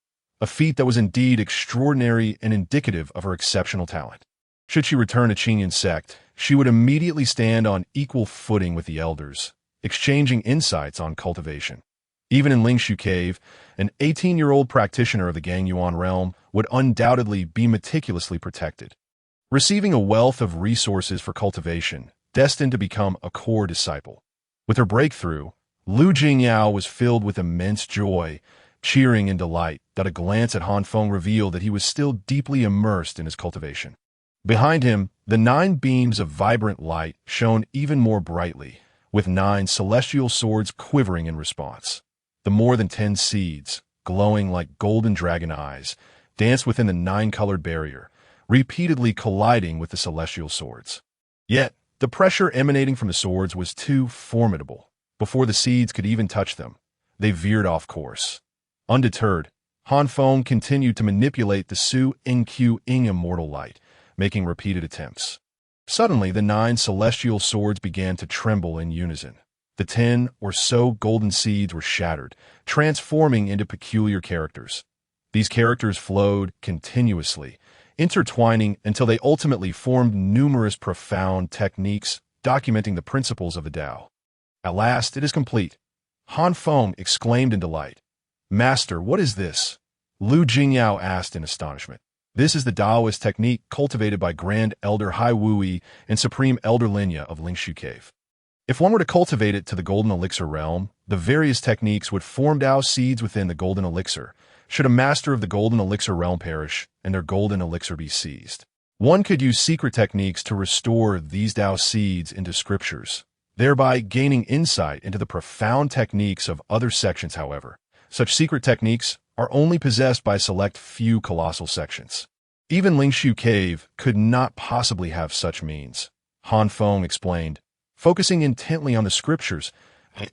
A feat that was indeed extraordinary and indicative of her exceptional talent. Should she return to Qingyan sect, she would immediately stand on equal footing with the elders, exchanging insights on cultivation. Even in Lingshu Cave, an 18-year-old practitioner of the Gang Yuan realm would undoubtedly be meticulously protected, receiving a wealth of resources for cultivation, destined to become a core disciple. With her breakthrough, Lu Jingyao was filled with immense joy, cheering in delight that a glance at Han Feng revealed that he was still deeply immersed in his cultivation. Behind him, the 9 beams of vibrant light shone even more brightly, with 9 celestial swords quivering in response. The more than 10 seeds, glowing like golden dragon eyes, danced within the 9-colored barrier, repeatedly colliding with the celestial swords. Yet, the pressure emanating from the swords was too formidable. Before the seeds could even touch them, they veered off course. Undeterred, Han Feng continued to manipulate the Su Nq Ing immortal light, making repeated attempts. Suddenly, the 9 celestial swords began to tremble in unison. The 10 or so golden seeds were shattered, transforming into peculiar characters. These characters flowed continuously, intertwining until they ultimately formed numerous profound techniques documenting the principles of the Tao. At last, it is complete. Han Feng exclaimed in delight. Master, what is this? Lu Jingyao asked in astonishment. This is the Taoist technique cultivated by Grand Elder Hai Wui and Supreme Elder Linya of Lingshu Cave. If one were to cultivate it to the golden elixir realm, the various techniques would form Tao seeds within the golden elixir. Should a master of the golden elixir realm perish and their golden elixir be seized, one could use secret techniques to restore these Tao seeds into scriptures, thereby gaining insight into the profound techniques of other sections. However, such secret techniques are only possessed by a select few colossal sections. Even Lingshu Cave could not possibly have such means, Han Feng explained, focusing intently on the scriptures.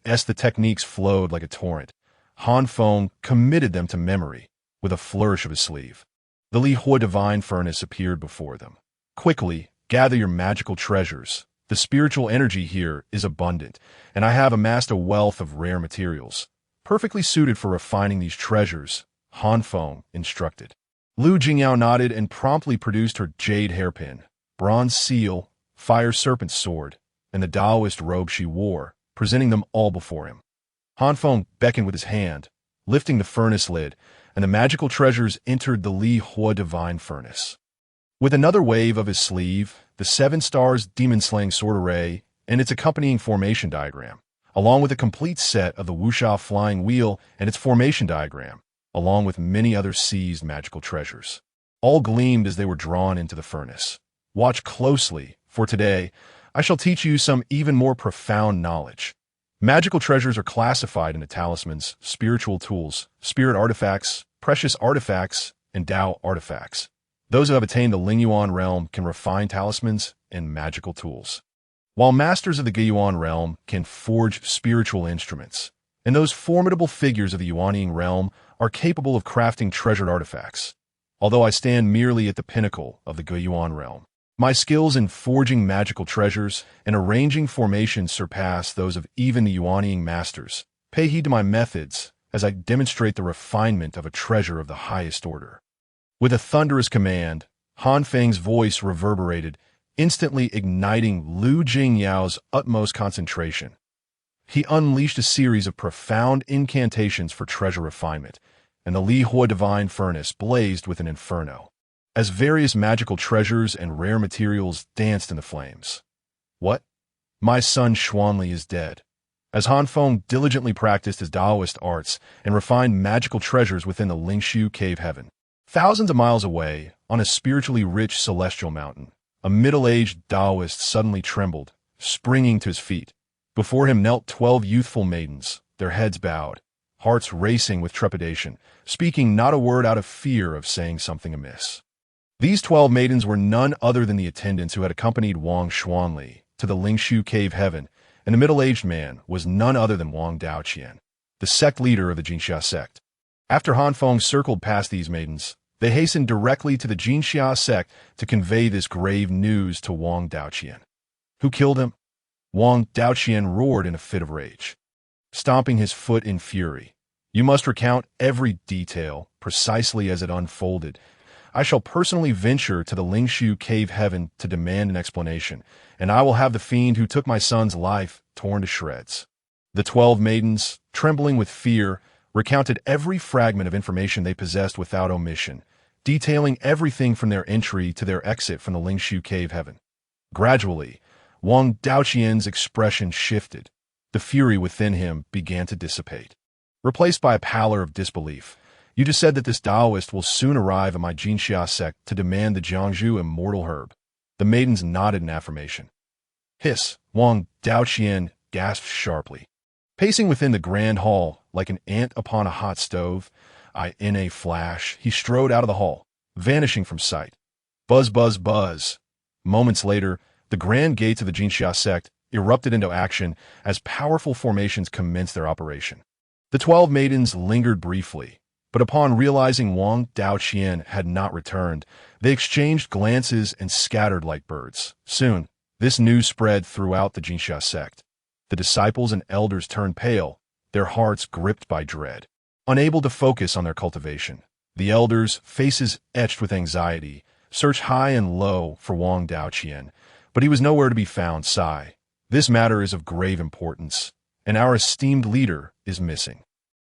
As the techniques flowed like a torrent, Han Feng committed them to memory with a flourish of his sleeve. The Li Hua divine furnace appeared before them. Quickly, gather your magical treasures. The spiritual energy here is abundant, and I have amassed a wealth of rare materials, perfectly suited for refining these treasures, Han Feng instructed. Lu Jingyao nodded and promptly produced her jade hairpin, bronze seal, fire serpent sword, and the Taoist robe she wore, presenting them all before him. Han Feng beckoned with his hand, lifting the furnace lid, and the magical treasures entered the Li Hua divine furnace. With another wave of his sleeve, the 7 stars demon-slaying sword array and its accompanying formation diagram, along with a complete set of the Wuxia flying wheel and its formation diagram, along with many other seized magical treasures, all gleamed as they were drawn into the furnace. Watch closely, for today, I shall teach you some even more profound knowledge. Magical treasures are classified into talismans, spiritual tools, spirit artifacts, precious artifacts, and Tao artifacts. Those who have attained the Lingyuan realm can refine talismans and magical tools, while masters of the Guiyuan realm can forge spiritual instruments, and those formidable figures of the Yuanying realm are capable of crafting treasured artifacts. although I stand merely at the pinnacle of the Guiyuan realm. My skills in forging magical treasures and arranging formations surpass those of even the Yuanying masters. Pay heed to my methods as I demonstrate the refinement of a treasure of the highest order." With a thunderous command, Han Feng's voice reverberated, instantly igniting Lu Jingyao's utmost concentration. He unleashed a series of profound incantations for treasure refinement, and the Li Hua divine furnace blazed with an inferno, as various magical treasures and rare materials danced in the flames. "What? My son Xuanli is dead." As Han Feng diligently practiced his Taoist arts and refined magical treasures within the Lingshu cave heaven. Thousands of miles away, on a spiritually rich celestial mountain, a middle-aged Taoist suddenly trembled, springing to his feet. Before him knelt 12 youthful maidens, their heads bowed, hearts racing with trepidation, speaking not a word out of fear of saying something amiss. These 12 maidens were none other than the attendants who had accompanied Wang Xuanli to the Lingshu cave heaven, and the middle-aged man was none other than Wang Daoqian, the sect leader of the Jinxia sect. After Han Feng circled past these maidens, they hastened directly to the Jinxia sect to convey this grave news to Wang Daoqian. "Who killed him?" Wang Daoqian roared in a fit of rage, stomping his foot in fury. "You must recount every detail, precisely as it unfolded. I shall personally venture to the Lingshu cave heaven to demand an explanation, and I will have the fiend who took my son's life torn to shreds." The 12 maidens, trembling with fear, recounted every fragment of information they possessed without omission, detailing everything from their entry to their exit from the Lingshu cave heaven. Gradually, Wang Daoqian's expression shifted. The fury within him began to dissipate, replaced by a pallor of disbelief. "You just said that this Taoist will soon arrive at my Jinxia sect to demand the Jiangzhu immortal herb." The maidens nodded in affirmation. "Hiss!" Wang Daoqian gasped sharply. Pacing within the grand hall like an ant upon a hot stove, in a flash, he strode out of the hall, vanishing from sight. Buzz, buzz, buzz. Moments later, the grand gates of the Jinxia sect erupted into action as powerful formations commenced their operation. The 12 maidens lingered briefly, but upon realizing Wang Daoqian had not returned, they exchanged glances and scattered like birds. Soon, this news spread throughout the Jinxia sect. The disciples and elders turned pale, their hearts gripped by dread. Unable to focus on their cultivation, the elders, faces etched with anxiety, searched high and low for Wang Daoqian, but he was nowhere to be found. Sigh. "This matter is of grave importance, and our esteemed leader is missing.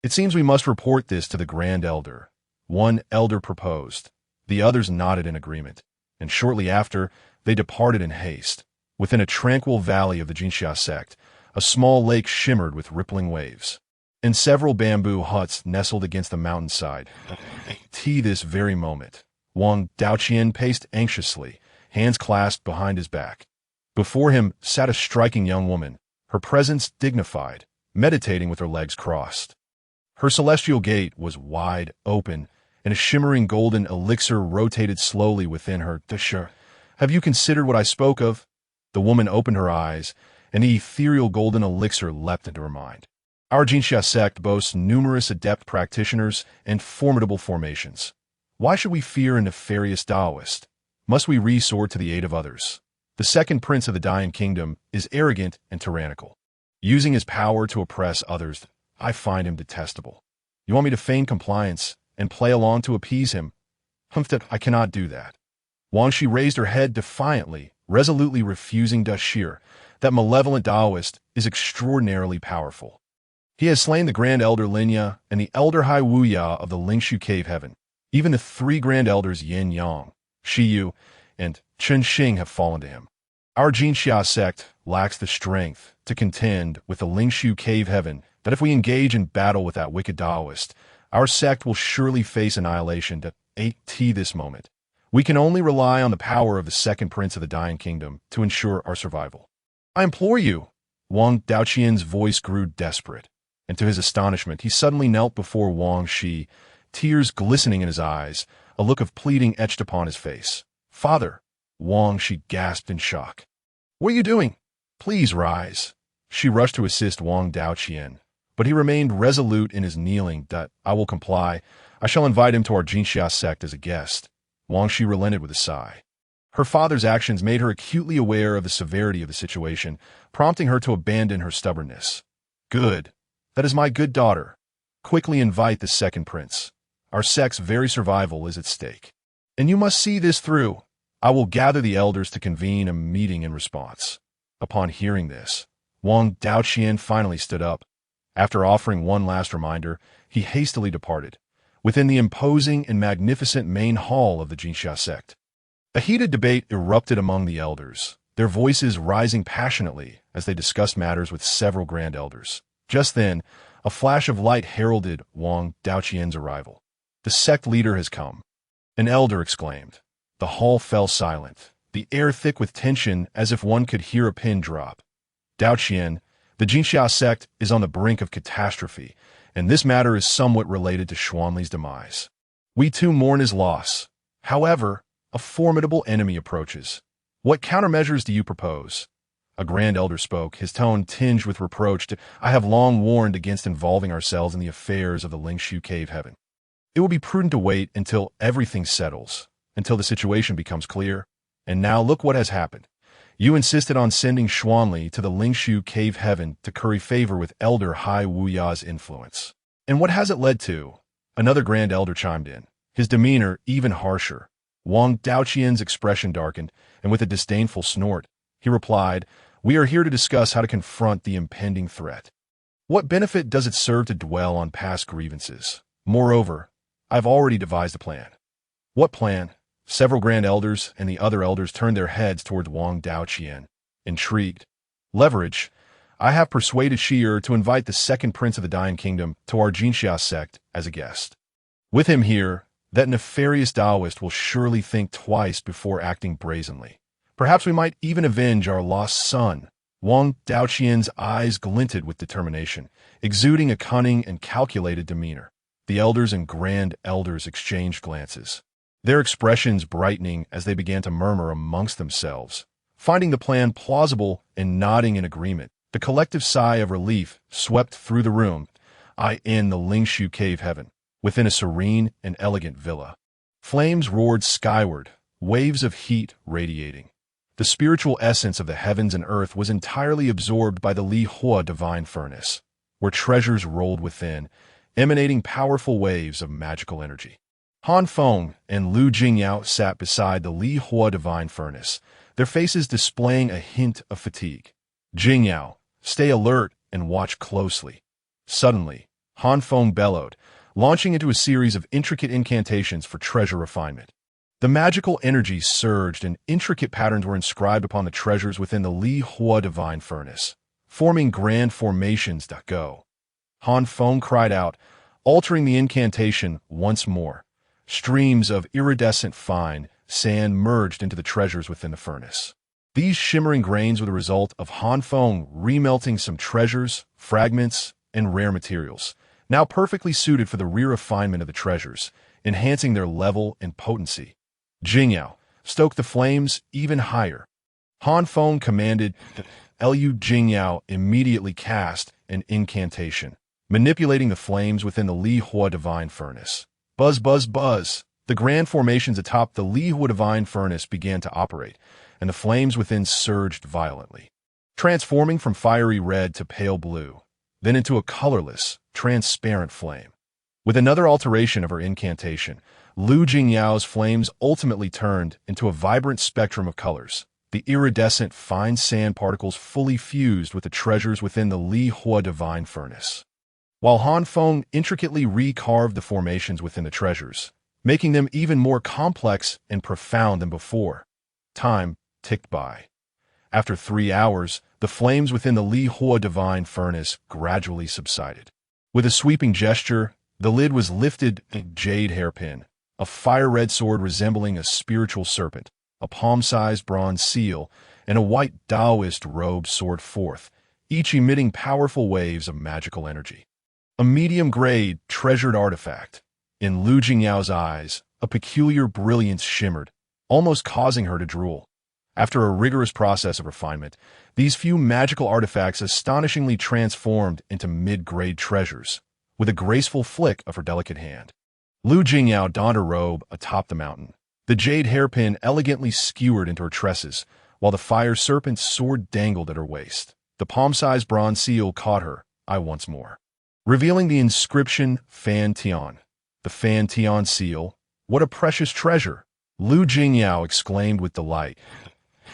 It seems we must report this to the Grand Elder." One elder proposed. The others nodded in agreement, and shortly after, they departed in haste. Within a tranquil valley of the Jinxia sect, a small lake shimmered with rippling waves, and several bamboo huts nestled against the mountainside. This very moment, Wang Daoqian paced anxiously, hands clasped behind his back. Before him sat a striking young woman, her presence dignified, meditating with her legs crossed. Her celestial gate was wide open, and a shimmering golden elixir rotated slowly within her. "Sure. Have you considered what I spoke of?" The woman opened her eyes, and the ethereal golden elixir leapt into her mind. "Our Jinxia sect boasts numerous adept practitioners and formidable formations. Why should we fear a nefarious Taoist? Must we resort to the aid of others? The second prince of the Dayan kingdom is arrogant and tyrannical, using his power to oppress others. I find him detestable. You want me to feign compliance and play along to appease him? I cannot do that." Wang Shi raised her head defiantly, resolutely refusing Dashir. "That malevolent Taoist is extraordinarily powerful. He has slain the Grand Elder Linya and the Elder Hai Wuya of the Lingshu Cave Heaven. Even the 3 Grand Elders Yin Yang, Shi Yu, and Chen Xing have fallen to him. Our Jinxia sect lacks the strength to contend with the Lingshu Cave Heaven, that if we engage in battle with that wicked Taoist, our sect will surely face annihilation. This moment, we can only rely on the power of the second prince of the Dayan kingdom to ensure our survival. I implore you." Wang Daoqian's voice grew desperate, and to his astonishment, he suddenly knelt before Wang Shi, tears glistening in his eyes, a look of pleading etched upon his face. "Father!" Wang Shi gasped in shock. "What are you doing? Please rise." She rushed to assist Wang Daoqian, but he remained resolute in his kneeling. "I will comply. I shall invite him to our Jinxia sect as a guest. Wang Shi relented with a sigh. Her father's actions made her acutely aware of the severity of the situation, prompting her to abandon her stubbornness. Good. That is my good daughter. Quickly invite the second prince. Our sect's very survival is at stake. And you must see this through. I will gather the elders to convene a meeting in response. Upon hearing this, Wang Daoqian finally stood up. After offering one last reminder, he hastily departed, within the imposing and magnificent main hall of the Jinxia sect. A heated debate erupted among the elders, their voices rising passionately as they discussed matters with several grand elders. Just then, a flash of light heralded Wang Daoqian's arrival. The sect leader has come. An elder exclaimed. The hall fell silent, the air thick with tension as if one could hear a pin drop. Daoqian, the Jinxia sect is on the brink of catastrophe, and this matter is somewhat related to Xuanli's demise. We too mourn his loss. However, a formidable enemy approaches. What countermeasures do you propose? A grand elder spoke, his tone tinged with reproach. I have long warned against involving ourselves in the affairs of the Lingshu Cave Heaven. It will be prudent to wait until everything settles, until the situation becomes clear. And now look what has happened. You insisted on sending Xuanli to the Lingshu Cave Heaven to curry favor with Elder Hai Wuya's influence. And what has it led to? Another grand elder chimed in, his demeanor even harsher. Wang Daoqian's expression darkened, and with a disdainful snort, he replied, We are here to discuss how to confront the impending threat. What benefit does it serve to dwell on past grievances? Moreover, I've already devised a plan. What plan? Several grand elders and the other elders turned their heads towards Wang Daoqian, intrigued. Leverage. I have persuaded Shi'er to invite the second prince of the Dying Kingdom to our Jinxia sect as a guest. With him here, that nefarious Taoist will surely think twice before acting brazenly. Perhaps we might even avenge our lost son. Wang Daoqian's eyes glinted with determination, exuding a cunning and calculated demeanor. The elders and grand elders exchanged glances, their expressions brightening as they began to murmur amongst themselves. Finding the plan plausible and nodding in agreement, the collective sigh of relief swept through the room. In the Lingshu Cave Heaven, within a serene and elegant villa. Flames roared skyward, waves of heat radiating. The spiritual essence of the heavens and earth was entirely absorbed by the Li Hua divine furnace, where treasures rolled within, emanating powerful waves of magical energy. Han Feng and Lu Jingyao sat beside the Li Hua divine furnace, their faces displaying a hint of fatigue. Jingyao, stay alert and watch closely. Suddenly, Han Feng bellowed, launching into a series of intricate incantations for treasure refinement. The magical energy surged and intricate patterns were inscribed upon the treasures within the Li Hua divine furnace, forming grand formations that go. Han Feng cried out, altering the incantation once more. Streams of iridescent fine sand merged into the treasures within the furnace. These shimmering grains were the result of Han Feng remelting some treasures, fragments, and rare materials, now perfectly suited for the re-refinement of the treasures, enhancing their level and potency. Jingyao, stoke the flames even higher. Han Feng commanded. Lu Jingyao immediately cast an incantation, manipulating the flames within the Li Hua divine furnace. Buzz, buzz, buzz. The grand formations atop the Li Hua divine furnace began to operate, and the flames within surged violently, transforming from fiery red to pale blue, then into a colorless, transparent flame. With another alteration of her incantation, Lu Jingyao's flames ultimately turned into a vibrant spectrum of colors, the iridescent fine sand particles fully fused with the treasures within the Li Hua divine furnace. While Han Feng intricately recarved the formations within the treasures, making them even more complex and profound than before, time ticked by. After 3 hours, the flames within the Li Hua divine furnace gradually subsided. With a sweeping gesture, the lid was lifted, a jade hairpin, a fire-red sword resembling a spiritual serpent, a palm-sized bronze seal, and a white Taoist robe soared forth, each emitting powerful waves of magical energy. A medium-grade, treasured artifact. In Lu Jingyao's eyes, a peculiar brilliance shimmered, almost causing her to drool. After a rigorous process of refinement, these few magical artifacts astonishingly transformed into mid-grade treasures, with a graceful flick of her delicate hand. Lu Jingyao donned her robe atop the mountain, the jade hairpin elegantly skewered into her tresses, while the fire serpent's sword dangled at her waist. The palm-sized bronze seal caught her eye once more, revealing the inscription Fan Tian. The Fan Tian seal? What a precious treasure! Lu Jingyao exclaimed with delight.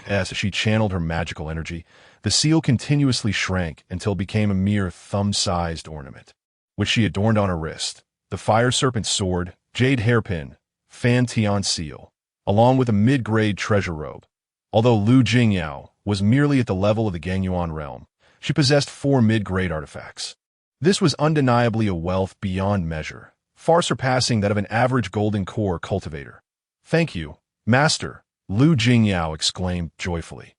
As she channeled her magical energy, the seal continuously shrank until it became a mere thumb-sized ornament, which she adorned on her wrist. The fire serpent's sword, jade hairpin, Fan Tian seal, along with a mid-grade treasure robe. Although Lu Jingyao was merely at the level of the Gangyuan realm, she possessed 4 mid-grade artifacts. This was undeniably a wealth beyond measure, far surpassing that of an average golden core cultivator. "Thank you, Master," Lu Jingyao exclaimed joyfully.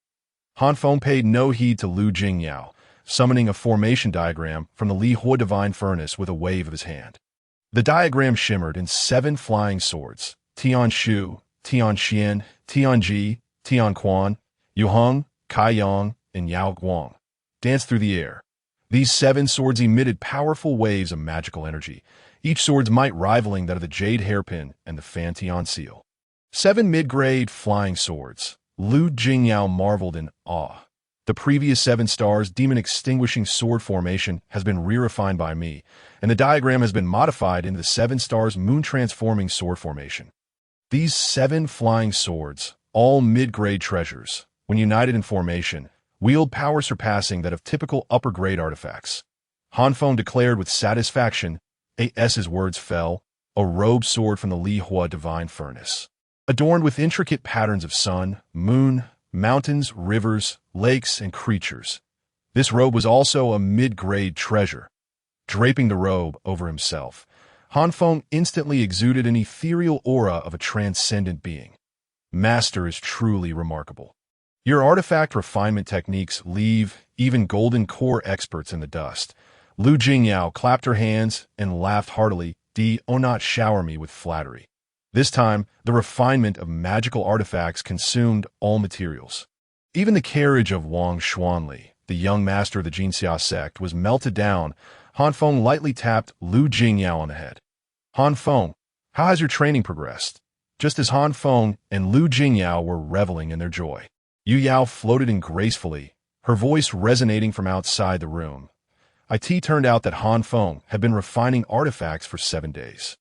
Han Feng paid no heed to Lu Jingyao, summoning a formation diagram from the Li Hua Divine Furnace with a wave of his hand. The diagram shimmered in 7 flying swords: Tian Shu, Tian Xian, Tian Ji, Tian Quan, Yu Heng, Kai Yang, and Yao Guang danced through the air. These 7 swords emitted powerful waves of magical energy, each sword's might rivaling that of the jade hairpin and the Fan Tian seal. 7 mid-grade flying swords. Lu Jingyao marveled in awe. The previous 7 stars demon-extinguishing sword formation has been re-refined by me, and the diagram has been modified into the 7 stars moon-transforming sword formation. These 7 flying swords, all mid-grade treasures, when united in formation, wield power surpassing that of typical upper-grade artifacts. Han Feng declared with satisfaction. As his words fell, a robed sword from the Li Hua Divine Furnace, adorned with intricate patterns of sun, moon, mountains, rivers, lakes, and creatures. This robe was also a mid-grade treasure. Draping the robe over himself, Han Feng instantly exuded an ethereal aura of a transcendent being. "Master is truly remarkable. Your artifact refinement techniques leave even golden core experts in the dust." Lu Jingyao clapped her hands and laughed heartily. "Do not shower me with flattery." This time, the refinement of magical artifacts consumed all materials. Even the carriage of Wang Xuanli, the young master of the Jinxia sect, was melted down. Han Feng lightly tapped Lu Jingyao on the head. "Han Feng, how has your training progressed?" Just as Han Feng and Lu Jingyao were reveling in their joy, Yu Yao floated in gracefully, her voice resonating from outside the room. It turned out that Han Feng had been refining artifacts for 7 days.